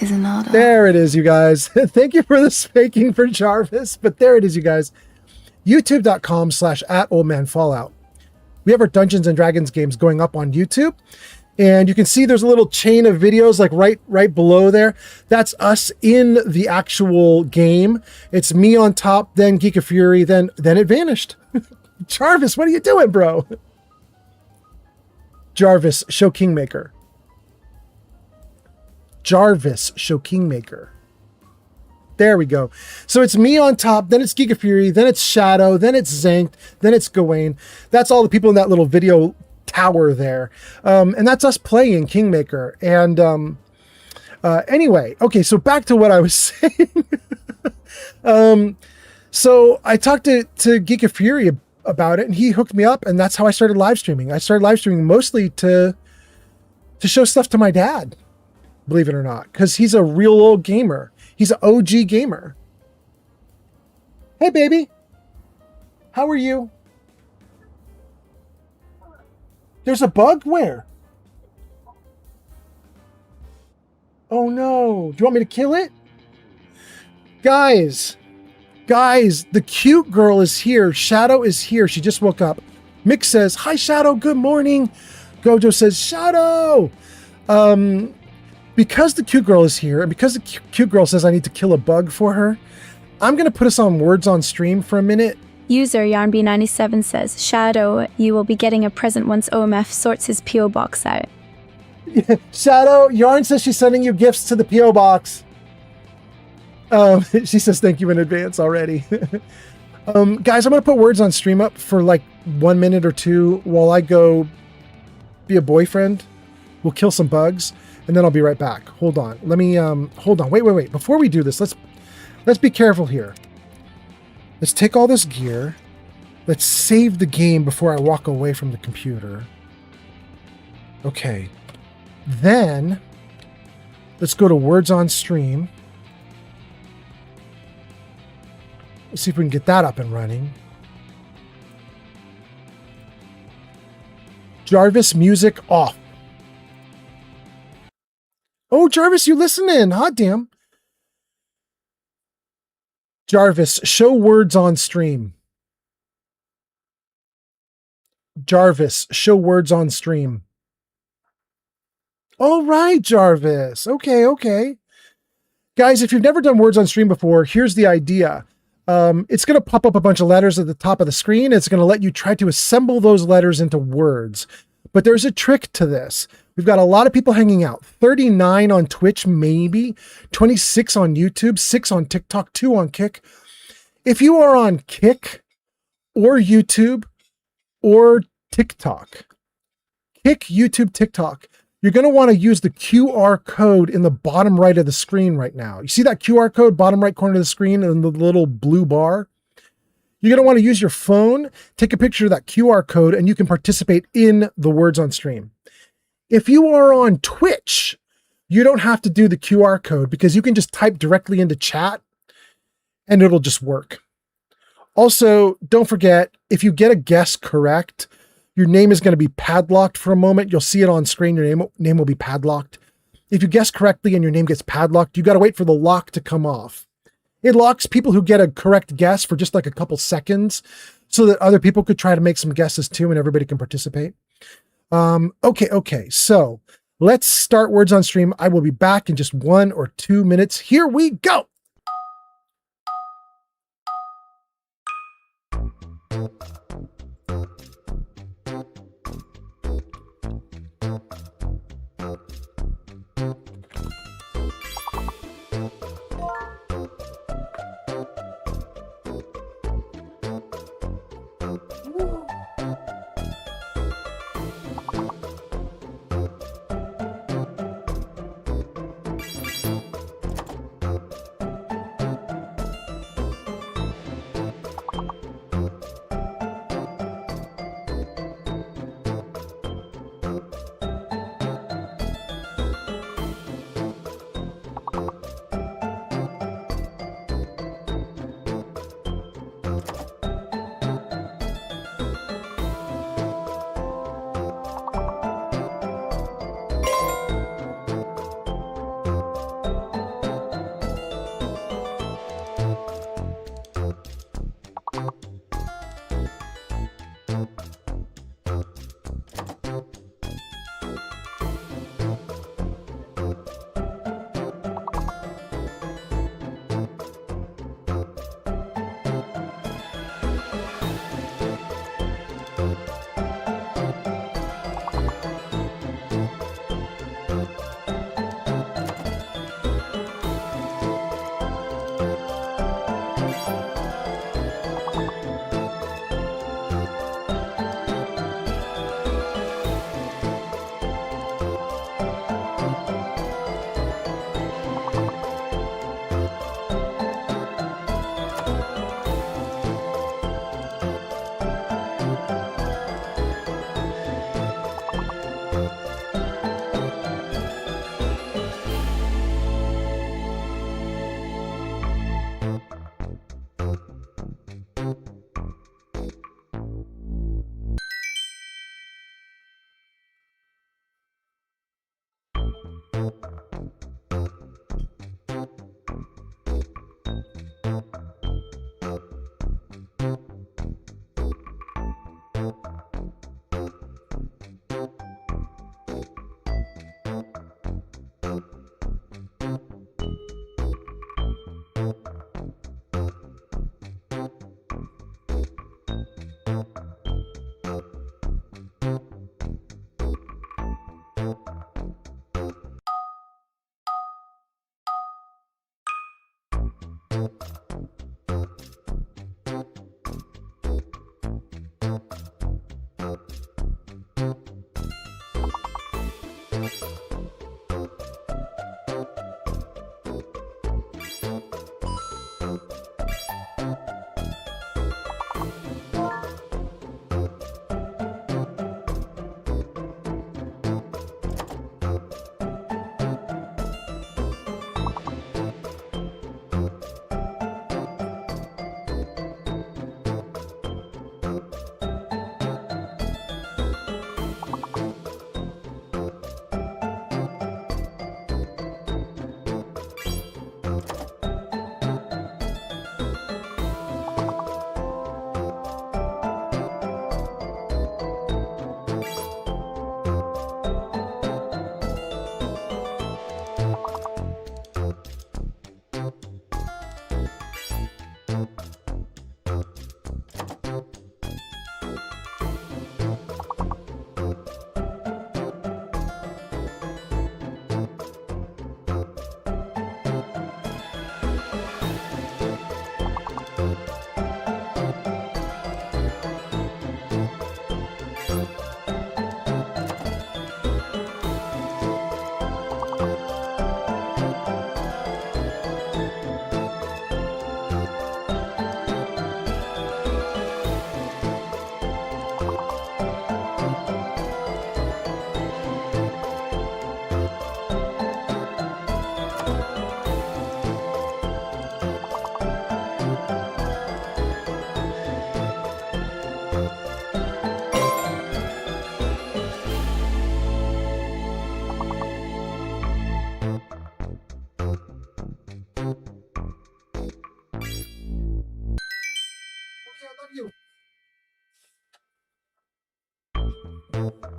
is in order. There it is, you guys. Thank you for the spanking for Jarvis, but there it is, you guys. YouTube.com/@oldmanfallout. We have our Dungeons and Dragons games going up on YouTube. And you can see there's a little chain of videos like right below there. That's us in the actual game. It's me on top, then Geek of Fury, then it vanished. Jarvis, what are you doing, bro? Jarvis, show Kingmaker. Jarvis, show Kingmaker. There we go. So it's me on top, then it's Geek of Fury, then it's Shadow, then it's Zanked, then it's Gawain. That's all the people in that little video tower there. And that's us playing Kingmaker. And anyway, okay, so back to what I was saying. So I talked to Geek of Fury about it, and he hooked me up, and that's how I started live streaming. I started live streaming mostly to show stuff to my dad, believe it or not, because he's a real old gamer. He's an OG gamer. Hey, baby. How are you? There's a bug? Where? Oh no. Do you want me to kill it? Guys, the cute girl is here. Shadow is here. She just woke up. Mick says, hi, Shadow. Good morning. Gojo says, Shadow. Because the cute girl is here, and because the cute girl says I need to kill a bug for her, I'm going to put us on words on stream for a minute. User YarnB97 says, Shadow, you will be getting a present once OMF sorts his P.O. box out. Shadow, Yarn says she's sending you gifts to the P.O. box. She says thank you in advance already. Guys, I'm going to put words on stream up for like 1 minute or two while I go be a boyfriend. We'll kill some bugs, and then I'll be right back. Hold on. Let me, hold on. Wait. Before we do this, let's be careful here. Let's take all this gear. Let's save the game before I walk away from the computer. Okay. Then, let's go to words on stream. Let's see if we can get that up and running. Jarvis, music off. Oh, Jarvis, you listening? Hot damn. Jarvis, show words on stream. Jarvis, show words on stream. All right, Jarvis. Okay. Guys, if you've never done words on stream before, here's the idea. It's going to pop up a bunch of letters at the top of the screen. It's going to let you try to assemble those letters into words. But there's a trick to this. We've got a lot of people hanging out. 39 on Twitch, maybe. 26 on YouTube, 6 on TikTok, 2 on Kick. If you are on Kick or YouTube or TikTok, Kick, YouTube, TikTok, you're going to want to use the QR code in the bottom right of the screen right now. You see that QR code, bottom right corner of the screen and the little blue bar? You're going to want to use your phone, take a picture of that QR code, and you can participate in the words on stream. If you are on Twitch, you don't have to do the QR code because you can just type directly into chat and it'll just work. Also, don't forget, if you get a guess correct, your name is going to be padlocked for a moment. You'll see it on screen. Your name will be padlocked. If you guess correctly and your name gets padlocked, you got to wait for the lock to come off. It locks people who get a correct guess for just like a couple seconds so that other people could try to make some guesses too and everybody can participate. Okay. So let's start words on stream. I will be back in just 1 or 2 minutes. Here we go.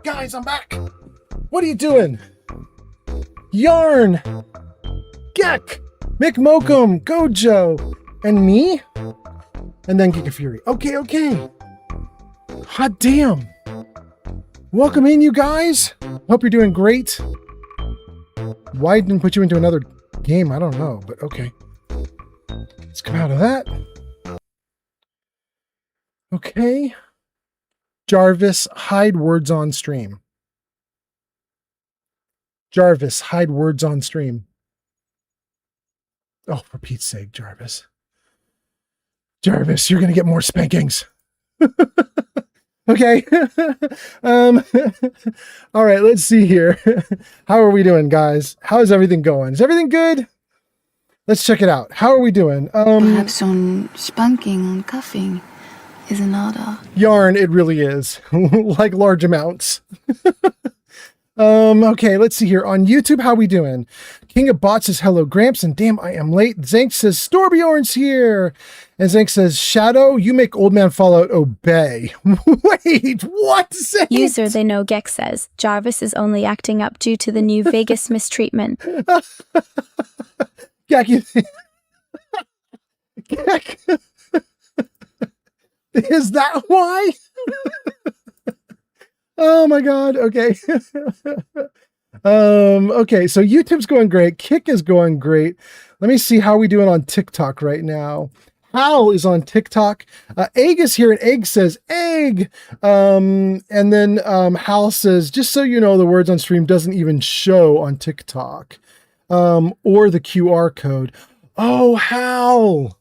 Guys, I'm back. What are you doing? Yarn, Gek, Mick Mokum, Gojo, and me? And then Giga Fury. Okay. Hot damn. Welcome in, you guys. Hope you're doing great. Why didn't put you into another game? I don't know, but okay. Let's come out of that. Okay. Jarvis, hide words on stream. Jarvis, hide words on stream. Oh, for Pete's sake, Jarvis. Jarvis, you're going to get more spankings. Okay. All right, let's see here. How are we doing, guys? How's everything going? Is everything good? Let's check it out. How are we doing? Perhaps some spanking, cuffing is in order. Yarn, it really is. Like large amounts. Okay, let's see here. On YouTube, how we doing? King of Bots says, hello, Gramps, and damn, I am late. Zank says, Storbjorn's here. And Zank says, Shadow, you make Old Man Fallout obey. Wait, what? Zank? User they know Gex says, Jarvis is only acting up due to the New Vegas mistreatment. Gek, Gek. Is that why? Oh my God. Okay. Okay. So YouTube's going great. Kick is going great. Let me see how we doing on TikTok right now. Hal is on TikTok. Egg is here, and Egg says egg. And then Hal says, just so you know, the words on stream doesn't even show on TikTok, or the QR code. Oh, Hal.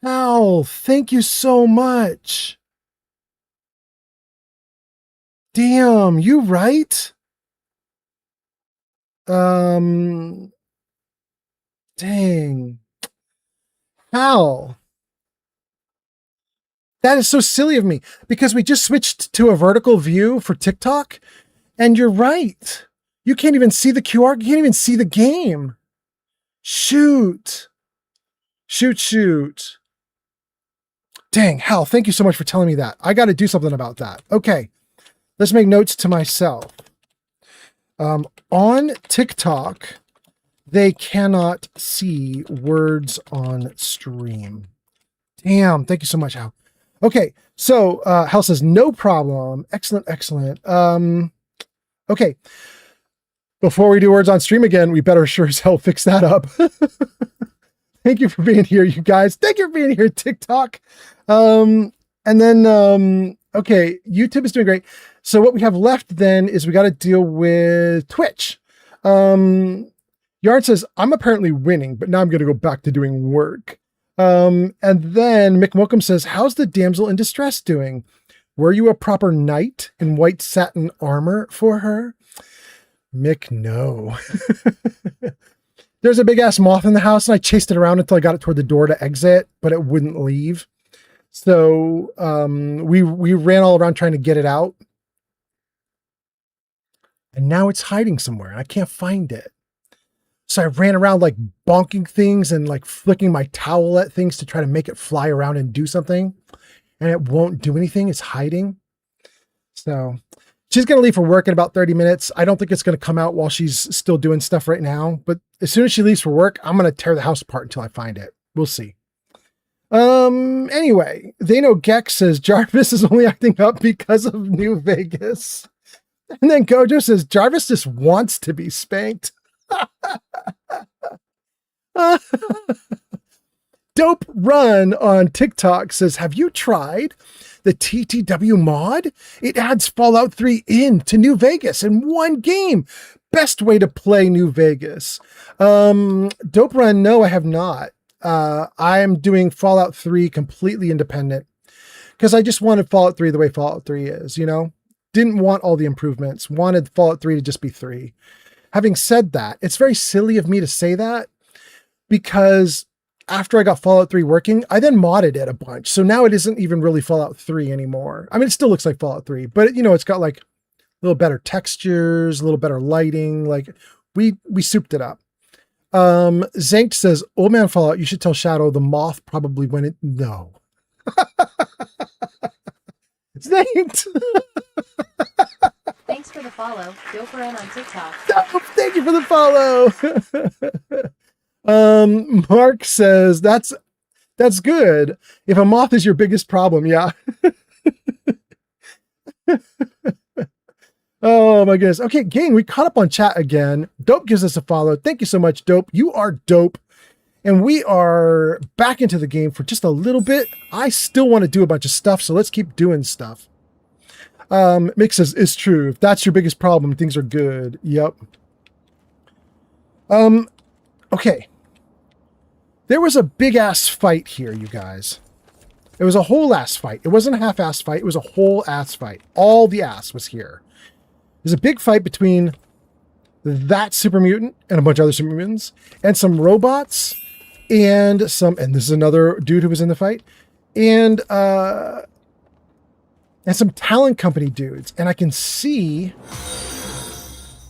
Hal, thank you so much. Damn, you right? Dang. How? That is so silly of me, because we just switched to a vertical view for TikTok, and you're right. You can't even see the QR. You can't even see the game. Shoot. Dang, Hal, thank you so much for telling me that. I got to do something about that. Okay. Let's make notes to myself. On TikTok, they cannot see words on stream. Damn, thank you so much, Hal. Okay, so Hal says, no problem. Excellent. Okay, before we do words on stream again, we better sure as hell fix that up. Thank you for being here, you guys. Thank you for being here, TikTok. And then, okay, YouTube is doing great. So what we have left then is we got to deal with Twitch. Yarn says, I'm apparently winning, but now I'm going to go back to doing work. And then Mick Welcome says, how's the damsel in distress doing? Were you a proper knight in white satin armor for her? Mick, no. There's a big ass moth in the house, and I chased it around until I got it toward the door to exit, but it wouldn't leave. So we ran all around trying to get it out. And now it's hiding somewhere, and I can't find it. So I ran around like bonking things and like flicking my towel at things to try to make it fly around and do something. And it won't do anything. It's hiding. So she's going to leave for work in about 30 minutes. I don't think it's going to come out while she's still doing stuff right now. But as soon as she leaves for work, I'm going to tear the house apart until I find it. We'll see. Anyway, they know Gex says Jarvis is only acting up because of New Vegas. And then Gojo says Jarvis just wants to be spanked. Dope Run on TikTok says, have you tried the TTW mod? It adds Fallout 3 into New Vegas in one game. Best way to play New Vegas. Dope Run, no, I have not. I am doing Fallout 3 completely independent because I just wanted Fallout 3 the way Fallout 3 is, you know? Didn't want all the improvements. Wanted Fallout 3 to just be 3. Having said that, it's very silly of me to say that because after I got Fallout 3 working, I then modded it a bunch. So now it isn't even really Fallout 3 anymore. I mean, it still looks like Fallout 3, but you know, it's got like a little better textures, a little better lighting. Like we souped it up. Zank says, Old Man Fallout, you should tell Shadow the moth probably went in. No. Zank. follow. Doperan on TikTok. Oh, thank you for the follow. Mark says that's good. If a moth is your biggest problem, yeah. Oh my goodness. Okay, gang, we caught up on chat again. Dope gives us a follow. Thank you so much, Dope. You are dope. And we are back into the game for just a little bit. I still want to do a bunch of stuff, so let's keep doing stuff. Mick says, it's true. If that's your biggest problem, things are good. Yep. Okay. There was a big ass fight here, you guys. It was a whole ass fight. It wasn't a half ass fight. It was a whole ass fight. All the ass was here. There's a big fight between that super mutant and a bunch of other super mutants and some robots and this is another dude who was in the fight and some talent company dudes. And I can see,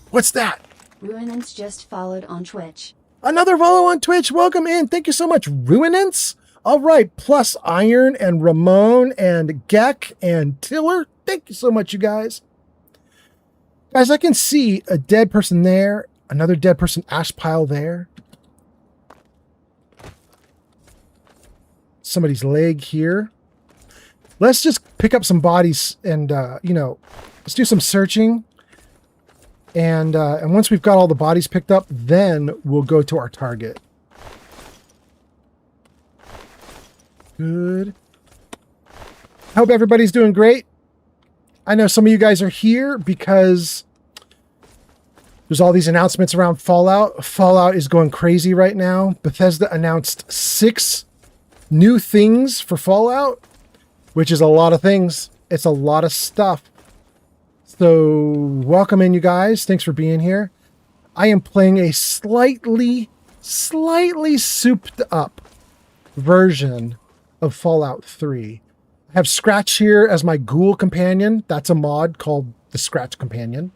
what's that? Ruinance just followed on Twitch. Another follow on Twitch. Welcome in. Thank you so much, Ruinance. All right. Plus Iron and Ramon and Geck and Tiller. Thank you so much, you guys. Guys, I can see a dead person there, another dead person ash pile there. Somebody's leg here. Let's just pick up some bodies and, let's do some searching. And once we've got all the bodies picked up, then we'll go to our target. Good. Hope everybody's doing great. I know some of you guys are here because there's all these announcements around Fallout. Fallout is going crazy right now. Bethesda announced 6 new things for Fallout, which is a lot of things. It's a lot of stuff. So welcome in, you guys. Thanks for being here. I am playing a slightly souped up version of Fallout 3. I have Scratch here as my ghoul companion. That's a mod called the Scratch Companion.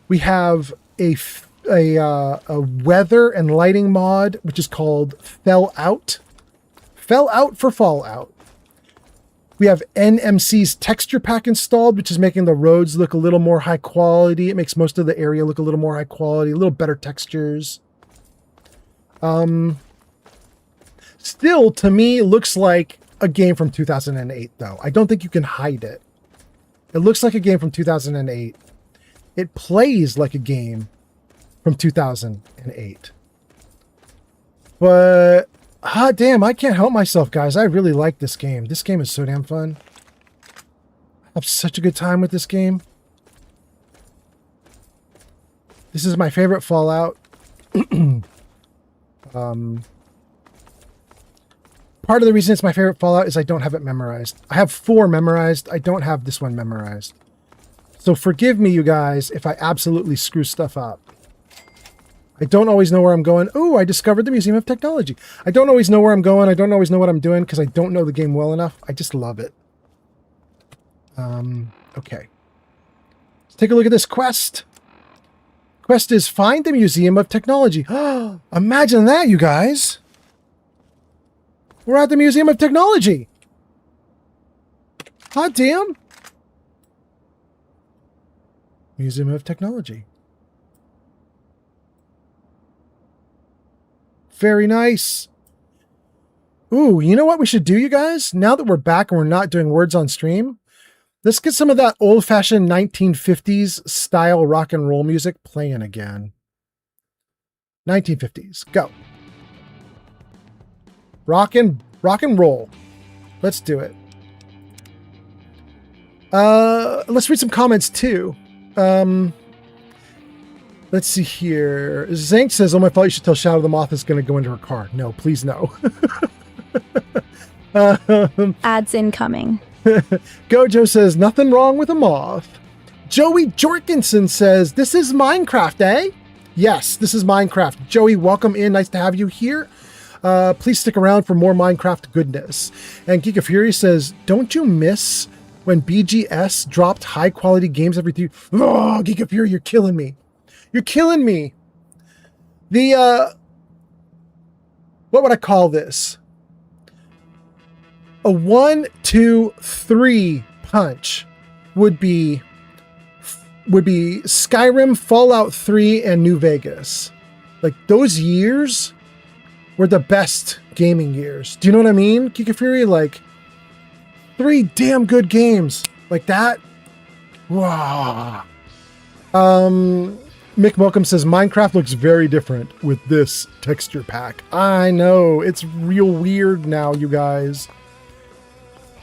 We have a weather and lighting mod, which is called Fell Out. Fell Out for Fallout. We have NMC's texture pack installed, which is making the roads look a little more high quality. It makes most of the area look a little more high quality, a little better textures. Still, to me, looks like a game from 2008, though. I don't think you can hide it. It looks like a game from 2008. It plays like a game from 2008. But, hot damn, I can't help myself, guys. I really like this game. This game is so damn fun. I have such a good time with this game. This is my favorite Fallout. Part of the reason it's my favorite Fallout is I don't have it memorized. I have 4 memorized. I don't have this one memorized. So forgive me, you guys, if I absolutely screw stuff up. I don't always know where I'm going. Oh, I discovered the Museum of Technology. I don't always know where I'm going. I don't always know what I'm doing because I don't know the game well enough. I just love it. Okay. Let's take a look at this quest. Quest is find the Museum of Technology. Imagine that, you guys. We're at the Museum of Technology. Hot damn. Museum of Technology. Very nice. Ooh, you know what we should do, you guys? Now that we're back and we're not doing words on stream, let's get some of that old-fashioned 1950s style rock and roll music playing again. 1950s. Go. Rock and roll. Let's do it. Let's read some comments too. Let's see here. Zank says, oh my fault, you should tell Shadow the Moth is going to go into her car. No, please no. Ads incoming. Gojo says, nothing wrong with a moth. Joey Jorgensen says, this is Minecraft, eh? Yes, this is Minecraft. Joey, welcome in. Nice to have you here. Please stick around for more Minecraft goodness. And Geek of Fury says, don't you miss when BGS dropped high quality games every 3? Oh, Geek of Fury, you're killing me. You're killing me. The, what would I call this? A 1, 2, 3 punch would be would be Skyrim, Fallout 3, and New Vegas. Like, those years were the best gaming years. Do you know what I mean? Kika Fury, like, 3 damn good games like that. Wow. Mick Welcome says Minecraft looks very different with this texture pack. I know, it's real weird now, you guys.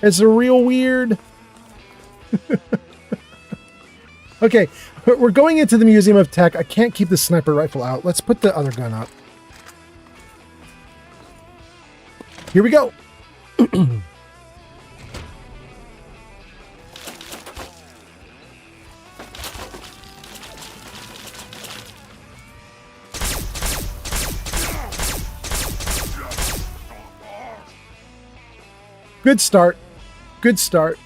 It's real weird. Okay, we're going into the Museum of Tech. I can't keep the sniper rifle out. Let's put the other gun up. Here we go. Good start. Good start.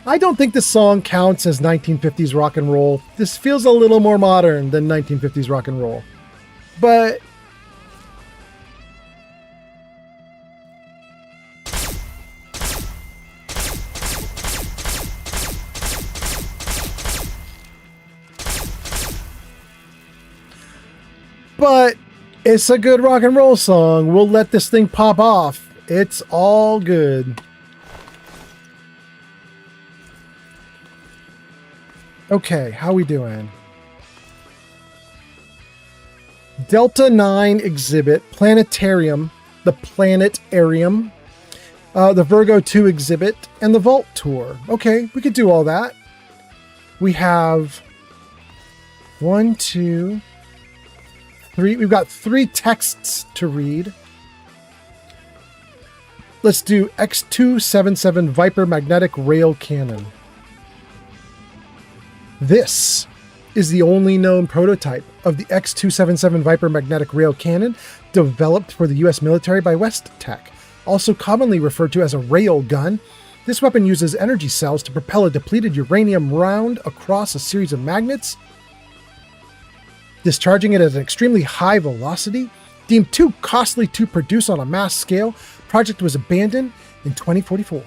I don't think this song counts as 1950s rock and roll. This feels a little more modern than 1950s rock and roll. But it's a good rock and roll song. We'll let this thing pop off. It's all good. Okay, how we doing? Delta 9 exhibit, Planetarium, the Planetarium, the Virgo 2 exhibit, and the Vault Tour. Okay, we could do all that. We have 1, 2, 3. We've got 3 texts to read. Let's do X277 Viper Magnetic Rail Cannon. This is the only known prototype of the X277 Viper Magnetic Rail Cannon developed for the US military by West Tech, also commonly referred to as a rail gun. This weapon uses energy cells to propel a depleted uranium round across a series of magnets, discharging it at an extremely high velocity. Deemed too costly to produce on a mass scale, project was abandoned in 2044.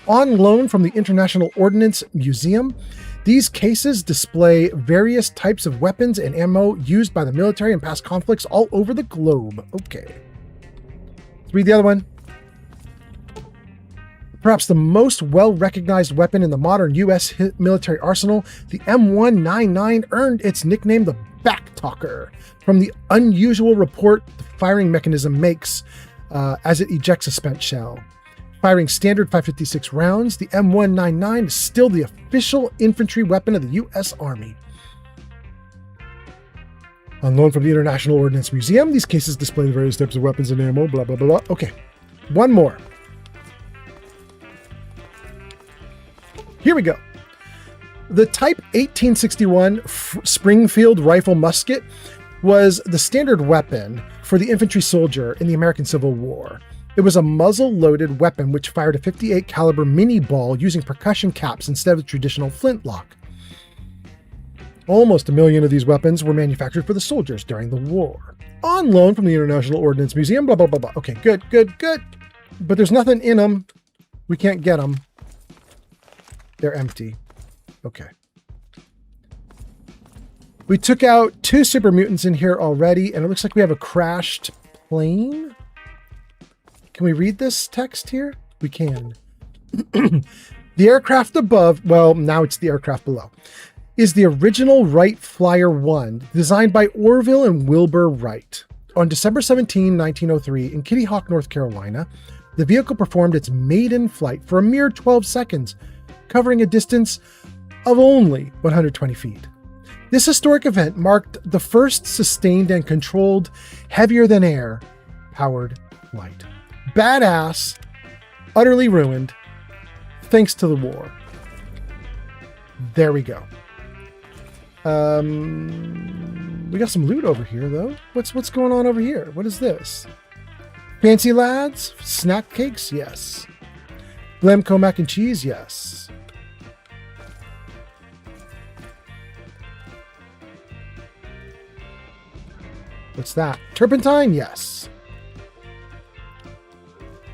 On loan from the International Ordnance Museum, these cases display various types of weapons and ammo used by the military in past conflicts all over the globe. Okay. Let's read the other one. Perhaps the most well-recognized weapon in the modern U.S. military arsenal, the M199 earned its nickname the Backtalker from the unusual report the firing mechanism makes as it ejects a spent shell. Firing standard 5.56 rounds, the M199 is still the official infantry weapon of the U.S. Army. On loan from the International Ordnance Museum, these cases display the various types of weapons and ammo, blah, blah, blah, blah. Okay, one more. Here we go. The Type 1861 Springfield rifle musket was the standard weapon for the infantry soldier in the American Civil War. It was a muzzle-loaded weapon which fired a .58 caliber mini ball using percussion caps instead of a traditional flintlock. Almost 1 million of these weapons were manufactured for the soldiers during the war. On loan from the International Ordnance Museum, blah, blah, blah, blah. Okay, good. But there's nothing in them. We can't get them. They're empty. Okay. We took out 2 super mutants in here already, and it looks like we have a crashed plane. Can we read this text here? We can. The aircraft above, well, now it's the aircraft below, is the original Wright Flyer 1, designed by Orville and Wilbur Wright. On December 17, 1903, in Kitty Hawk, North Carolina, the vehicle performed its maiden flight for a mere 12 seconds, covering a distance of only 120 feet. This historic event marked the first sustained and controlled heavier-than-air powered flight. Badass, utterly ruined, thanks to the war. There we go. We got some loot over here, though. What's going on over here? What is this? Fancy lads? Snack cakes? Yes. Glamco mac and cheese? Yes. What's that? Turpentine? Yes.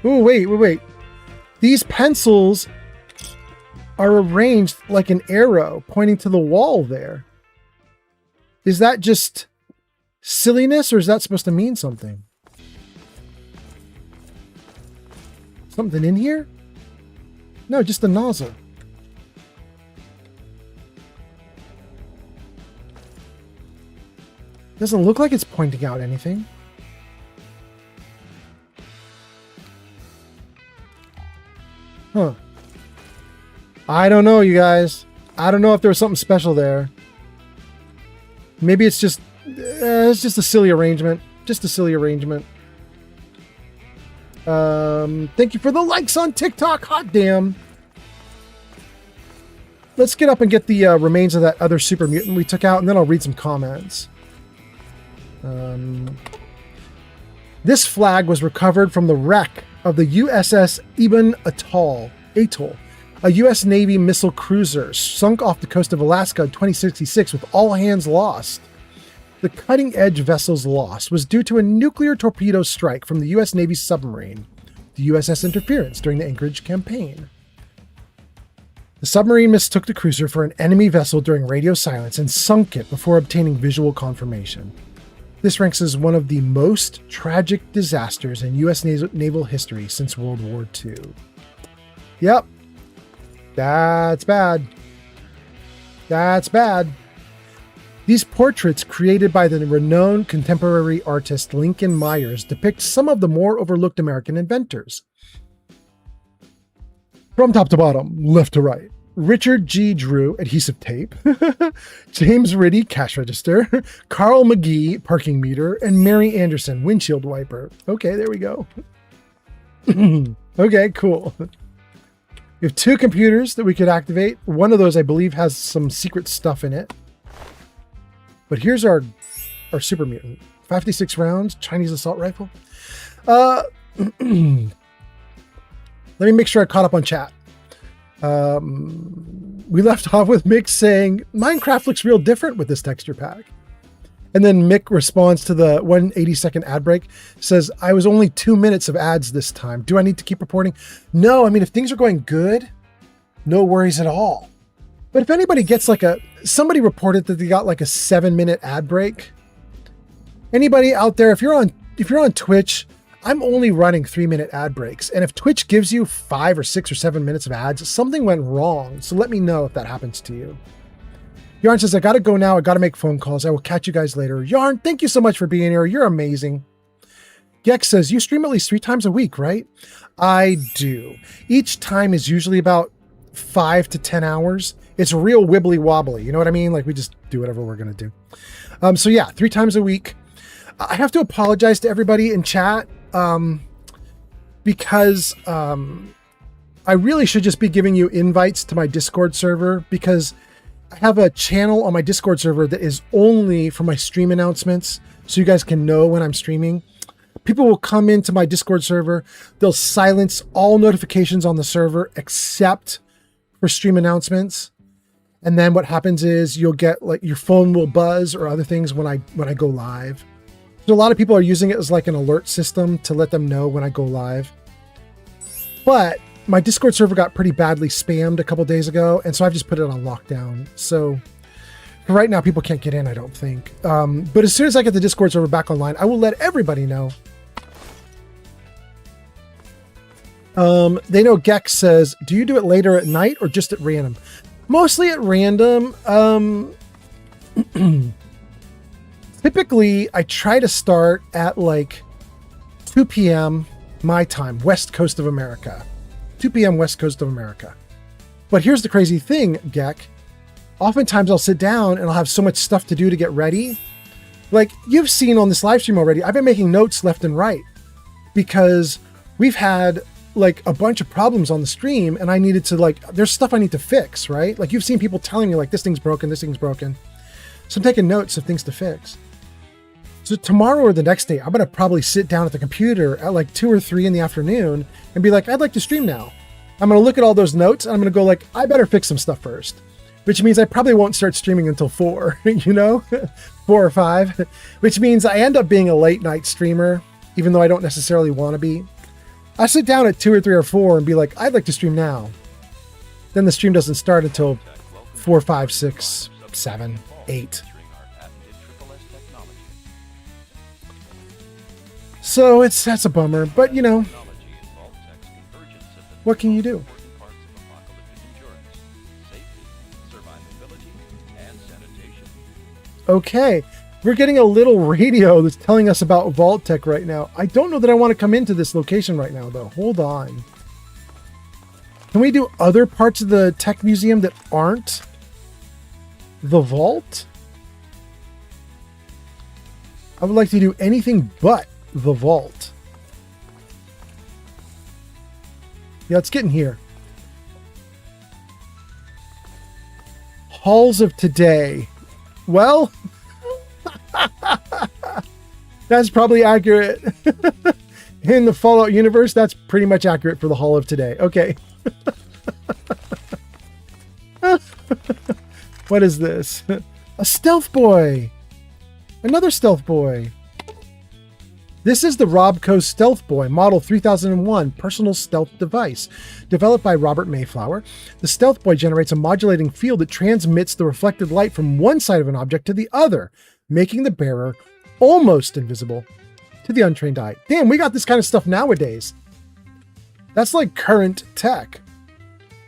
Ooh, wait. These pencils are arranged like an arrow pointing to the wall there. Is that just silliness, or is that supposed to mean something? Something in here? No, just a nozzle. Doesn't look like it's pointing out anything. Huh. I don't know, you guys. I don't know if there was something special there. Maybe it's just a silly arrangement. Just a silly arrangement. Thank you for the likes on TikTok. Hot damn. Let's get up and get the remains of that other super mutant we took out, and then I'll read some comments. This flag was recovered from the wreck of the USS Ibn Atoll, a U.S. Navy missile cruiser sunk off the coast of Alaska in 2066 with all hands lost. The cutting-edge vessel's loss was due to a nuclear torpedo strike from the U.S. Navy submarine, the USS Interference, during the Anchorage campaign. The submarine mistook the cruiser for an enemy vessel during radio silence and sunk it before obtaining visual confirmation. This ranks as one of the most tragic disasters in U.S. naval history since World War II. Yep. That's bad. That's bad. These portraits, created by the renowned contemporary artist Lincoln Myers, depict some of the more overlooked American inventors. From top to bottom, left to right. Richard G. Drew, adhesive tape. James Riddy, cash register. Carl McGee, parking meter. And Mary Anderson, windshield wiper. Okay, there we go. Okay, cool. We have 2 computers that we could activate. One of those, I believe, has some secret stuff in it. But here's our super mutant. 56 rounds, Chinese assault rifle. Let me make sure I caught up on chat. We left off with Mick saying, Minecraft looks real different with this texture pack. And then Mick responds to the 180-second ad break, says, I was only 2 minutes of ads this time. Do I need to keep reporting? No, I mean, if things are going good, no worries at all. But if anybody gets somebody reported that they got like a 7-minute ad break. Anybody out there, if you're on Twitch, I'm only running 3-minute ad breaks. And if Twitch gives you 5 or 6 or 7 minutes of ads, something went wrong. So let me know if that happens to you. Yarn says, I got to go now. I got to make phone calls. I will catch you guys later. Yarn, thank you so much for being here. You're amazing. Gex says, you stream at least 3 times a week, right? I do. Each time is usually about 5 to 10 hours. It's real wibbly wobbly. You know what I mean? Like we just do whatever we're going to do. So yeah, 3 times a week. I have to apologize to everybody in chat. Because I really should just be giving you invites to my Discord server, because I have a channel on my Discord server that is only for my stream announcements, so you guys can know when I'm streaming. People will come into my Discord server, they'll silence all notifications on the server except for stream announcements. And then what happens is you'll get your phone will buzz or other things when I go live. So a lot of people are using it as like an alert system to let them know when I go live. But my Discord server got pretty badly spammed a couple days ago, and so I've just put it on lockdown. So for right now, people can't get in, I don't think. But as soon as I get the Discord server back online, I will let everybody know. They know Gex says, do you do it later at night or just at random? Mostly at random. Typically, I try to start at 2 p.m. my time, West Coast of America. 2 p.m. West Coast of America. But here's the crazy thing, Gek. Oftentimes I'll sit down and I'll have so much stuff to do to get ready. Like you've seen on this live stream already, I've been making notes left and right because we've had a bunch of problems on the stream and I needed to there's stuff I need to fix, right? Like you've seen people telling me this thing's broken, this thing's broken. So I'm taking notes of things to fix. So tomorrow or the next day, I'm going to probably sit down at the computer at 2 or 3 in the afternoon and be like, I'd like to stream now. I'm going to look at all those notes and I'm going to go I better fix some stuff first, which means I probably won't start streaming until 4, 4 or 5, which means I end up being a late night streamer, even though I don't necessarily want to be. I sit down at 2 or 3 or 4 and be like, I'd like to stream now. Then the stream doesn't start until 4, 5, 6, 7, 8. So that's a bummer, but you know, what can you do? Okay, we're getting a little radio that's telling us about Vault Tech right now. I don't know that I want to come into this location right now, though. Hold on. Can we do other parts of the tech museum that aren't the vault? I would like to do anything but the vault. Yeah, let's get in here. Halls of today. Well, that's probably accurate. In the Fallout universe, that's pretty much accurate for the Hall of today. Okay. What is this? A stealth boy. Another stealth boy. This is the Robco Stealth Boy, Model 3001 personal stealth device. Developed by Robert Mayflower, the Stealth Boy generates a modulating field that transmits the reflected light from one side of an object to the other, making the bearer almost invisible to the untrained eye. Damn, we got this kind of stuff nowadays. That's like current tech.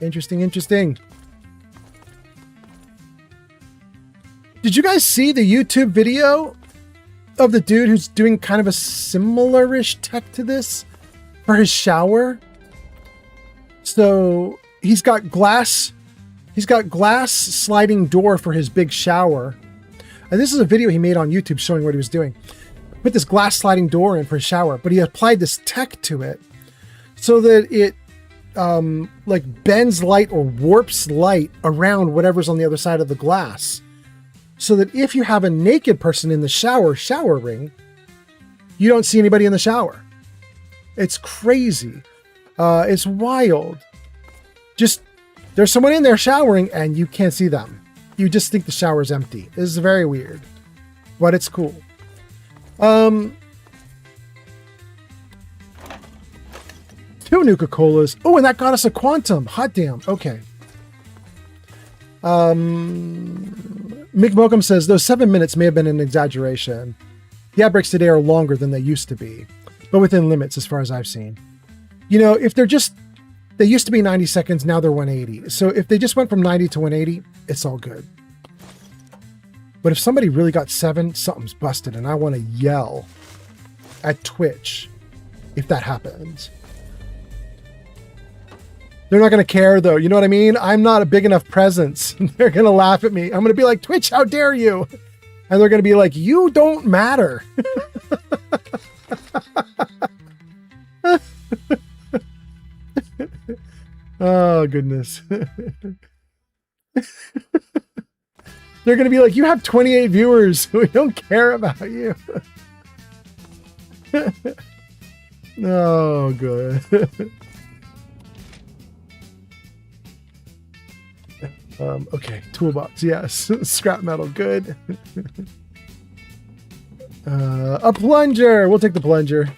Interesting, interesting. Did you guys see the YouTube video of the dude who's doing kind of a similar-ish tech to this for his shower? So he's got glass sliding door for his big shower. And this is a video he made on YouTube showing what he was doing. Put this glass sliding door in for his shower, but he applied this tech to it so that it like bends light or warps light around whatever's on the other side of the glass. So that if you have a naked person in the showering, you don't see anybody in the shower. It's crazy. It's wild. Just, there's someone in there showering and you can't see them. You just think the shower's empty. This is very weird, but it's cool. 2 Nuka-Colas. Oh, and that got us a quantum. Hot damn. Okay. Mick Mokum says, those 7 minutes may have been an exaggeration. The outbreaks today are longer than they used to be, but within limits as far as I've seen. You know, if they're just, they used to be 90 seconds, now they're 180. So if they just went from 90 to 180, it's all good. But if somebody really got 7, something's busted, and I want to yell at Twitch if that happens. They're not going to care, though. You know what I mean? I'm not a big enough presence. They're going to laugh at me. I'm going to be like, Twitch, how dare you? And they're going to be like, you don't matter. Oh, goodness. They're going to be like, you have 28 viewers. We don't care about you. Oh, good. Okay, toolbox, yes. Scrap metal, good. A plunger. We'll take the plunger.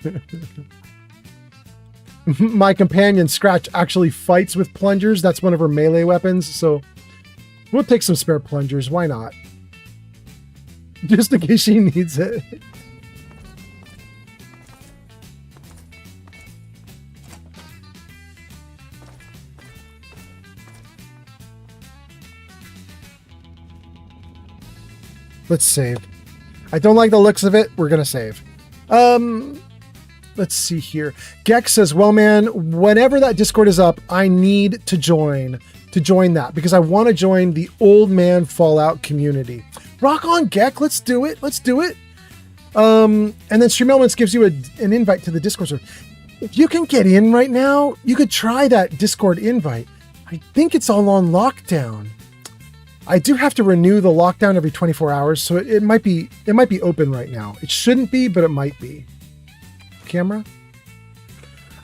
My companion Scratch actually fights with plungers. That's one of her melee weapons, so we'll take some spare plungers. Why not? Just in case she needs it. Let's save. I don't like the looks of it. We're going to save. Let's see here. Gex says, well, man, whenever that Discord is up, I need to join that because I want to join the old man Fallout community. Rock on, Gex. Let's do it. Let's do it. And then Stream Elements gives you an invite to the Discord server. If you can get in right now, you could try that Discord invite. I think it's all on lockdown. I do have to renew the lockdown every 24 hours, so it might be open right now. It shouldn't be, but it might be. Camera?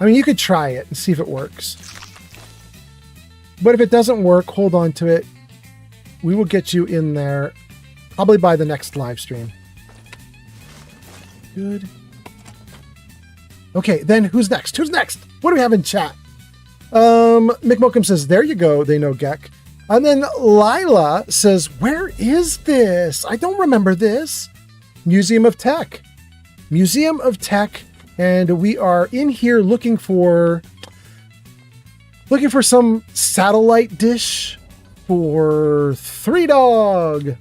I mean, you could try it and see if it works. But if it doesn't work, hold on to it. We will get you in there probably by the next live stream. Good. Okay, then who's next? Who's next? What do we have in chat? Mick Mokum says, there you go. They know Geck. And then Lila says, where is this? I don't remember this. Museum of Tech. Museum of Tech. And we are in here looking for some satellite dish for 3 Dog.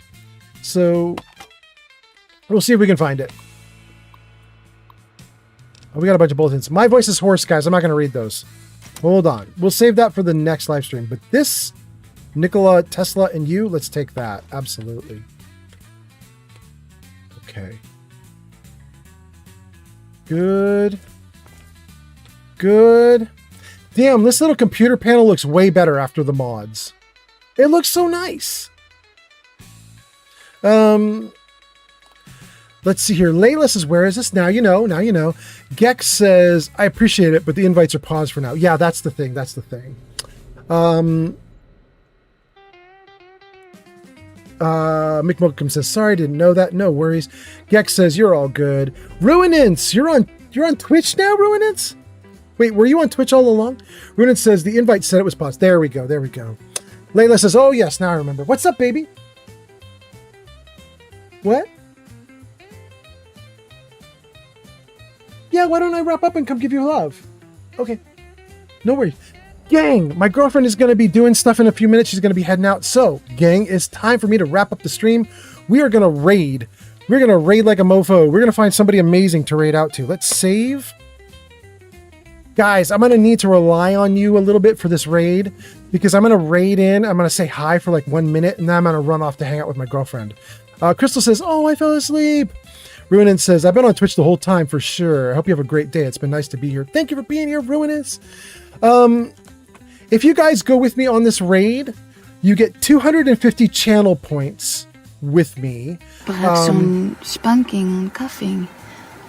So we'll see if we can find it. Oh, we got a bunch of bulletins. My voice is hoarse, guys. I'm not going to read those. Hold on. We'll save that for the next live stream. But this, Nikola, Tesla, and you, let's take that. Absolutely. Okay. Good. Good. Damn, this little computer panel looks way better after the mods. It looks so nice. Let's see here. Layla says, where is this? Now you know. Now you know. Gex says, I appreciate it, but the invites are paused for now. Yeah, that's the thing. That's the thing. Mick Mokum says, sorry, didn't know that. No worries. Gex says, you're all good. Ruinance, you're on Twitch now, Ruinance? Wait, were you on Twitch all along? Ruinance says, the invite said it was paused. There we go. There we go. Layla says, oh yes, now I remember. What's up, baby? What? Yeah, why don't I wrap up and come give you love? Okay. No worries. Gang, my girlfriend is going to be doing stuff in a few minutes. She's going to be heading out. So, gang, it's time for me to wrap up the stream. We are going to raid. We're going to raid like a mofo. We're going to find somebody amazing to raid out to. Let's save. Guys, I'm going to need to rely on you a little bit for this raid because I'm going to raid in. I'm going to say hi for like 1 minute and then I'm going to run off to hang out with my girlfriend. Crystal says, oh, I fell asleep. Ruinance says, I've been on Twitch the whole time for sure. I hope you have a great day. It's been nice to be here. Thank you for being here, Ruinance. If you guys go with me on this raid, you get 250 channel points with me. Perhaps some spanking, cuffing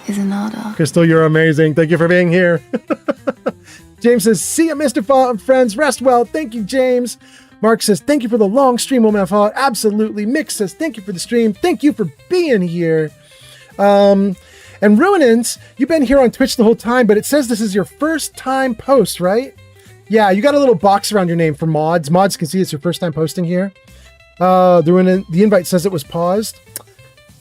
is in order. Crystal, you're amazing. Thank you for being here. James says, see ya, Mr. Fault, friends. Rest well. Thank you, James. Mark says, thank you for the long stream, Woman of Fault. Absolutely. Mick says, thank you for the stream. Thank you for being here. And Ruinance, you've been here on Twitch the whole time, but it says this is your first time post, right? Yeah, you got a little box around your name for mods. Mods can see it's your first time posting here. The invite says it was paused.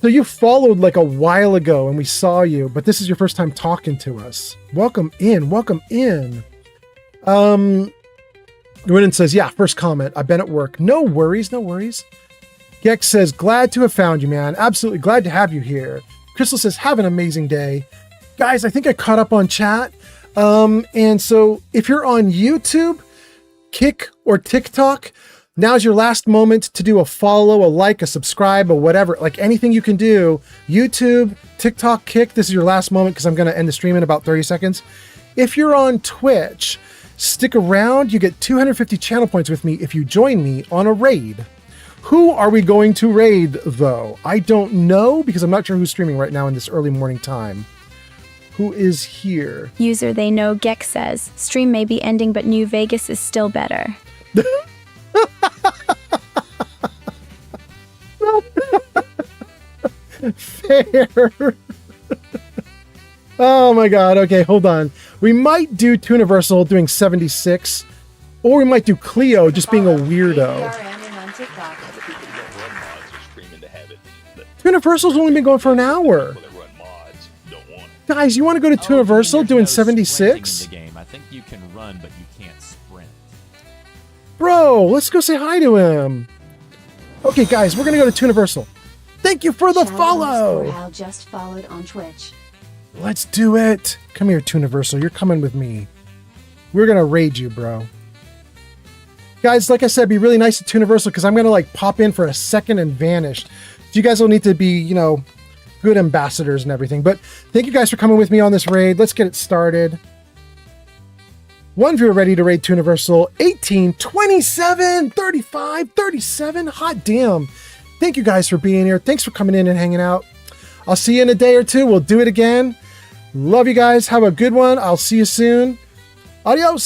So you followed like a while ago and we saw you, but this is your first time talking to us. Welcome in, welcome in. Ruinance says, yeah, first comment. I've been at work. No worries, no worries. Gex says, glad to have found you, man. Absolutely glad to have you here. Crystal says, have an amazing day. Guys, I think I caught up on chat. And so if you're on YouTube, Kick, or TikTok, now's your last moment to do a follow, a like, a subscribe, or whatever, like anything you can do. YouTube, TikTok, Kick, this is your last moment because I'm going to end the stream in about 30 seconds. If you're on Twitch, stick around. You get 250 channel points with me if you join me on a raid. Who are we going to raid, though? I don't know, because I'm not sure who's streaming right now in this early morning time. Who is here? User they know Geck says, stream may be ending, but New Vegas is still better. Fair. Oh my god, okay, hold on. We might do Tooniversal doing 76, or we might do Cleo just being a weirdo. Tooniversal's only been going for an hour. Guys, you want to go to Tooniversal doing 76? I think you can run, but you can't sprint. Bro, let's go say hi to him. Okay, guys, we're going to go to Tooniversal. Thank you for the follow. Al just followed on Twitch. Let's do it. Come here, Tooniversal. You're coming with me. We're going to raid you, bro. Guys, like I said, be really nice to Tooniversal because I'm going to like pop in for a second and vanish. So you guys will need to be, you know, good ambassadors and everything. But thank you guys for coming with me on this raid. Let's get it started. One viewer ready to raid Tooniversal. 18, 27, 35, 37. Hot damn. Thank you guys for being here. Thanks for coming in and hanging out. I'll see you in a day or two. We'll do it again. Love you guys. Have a good one. I'll see you soon. Adios.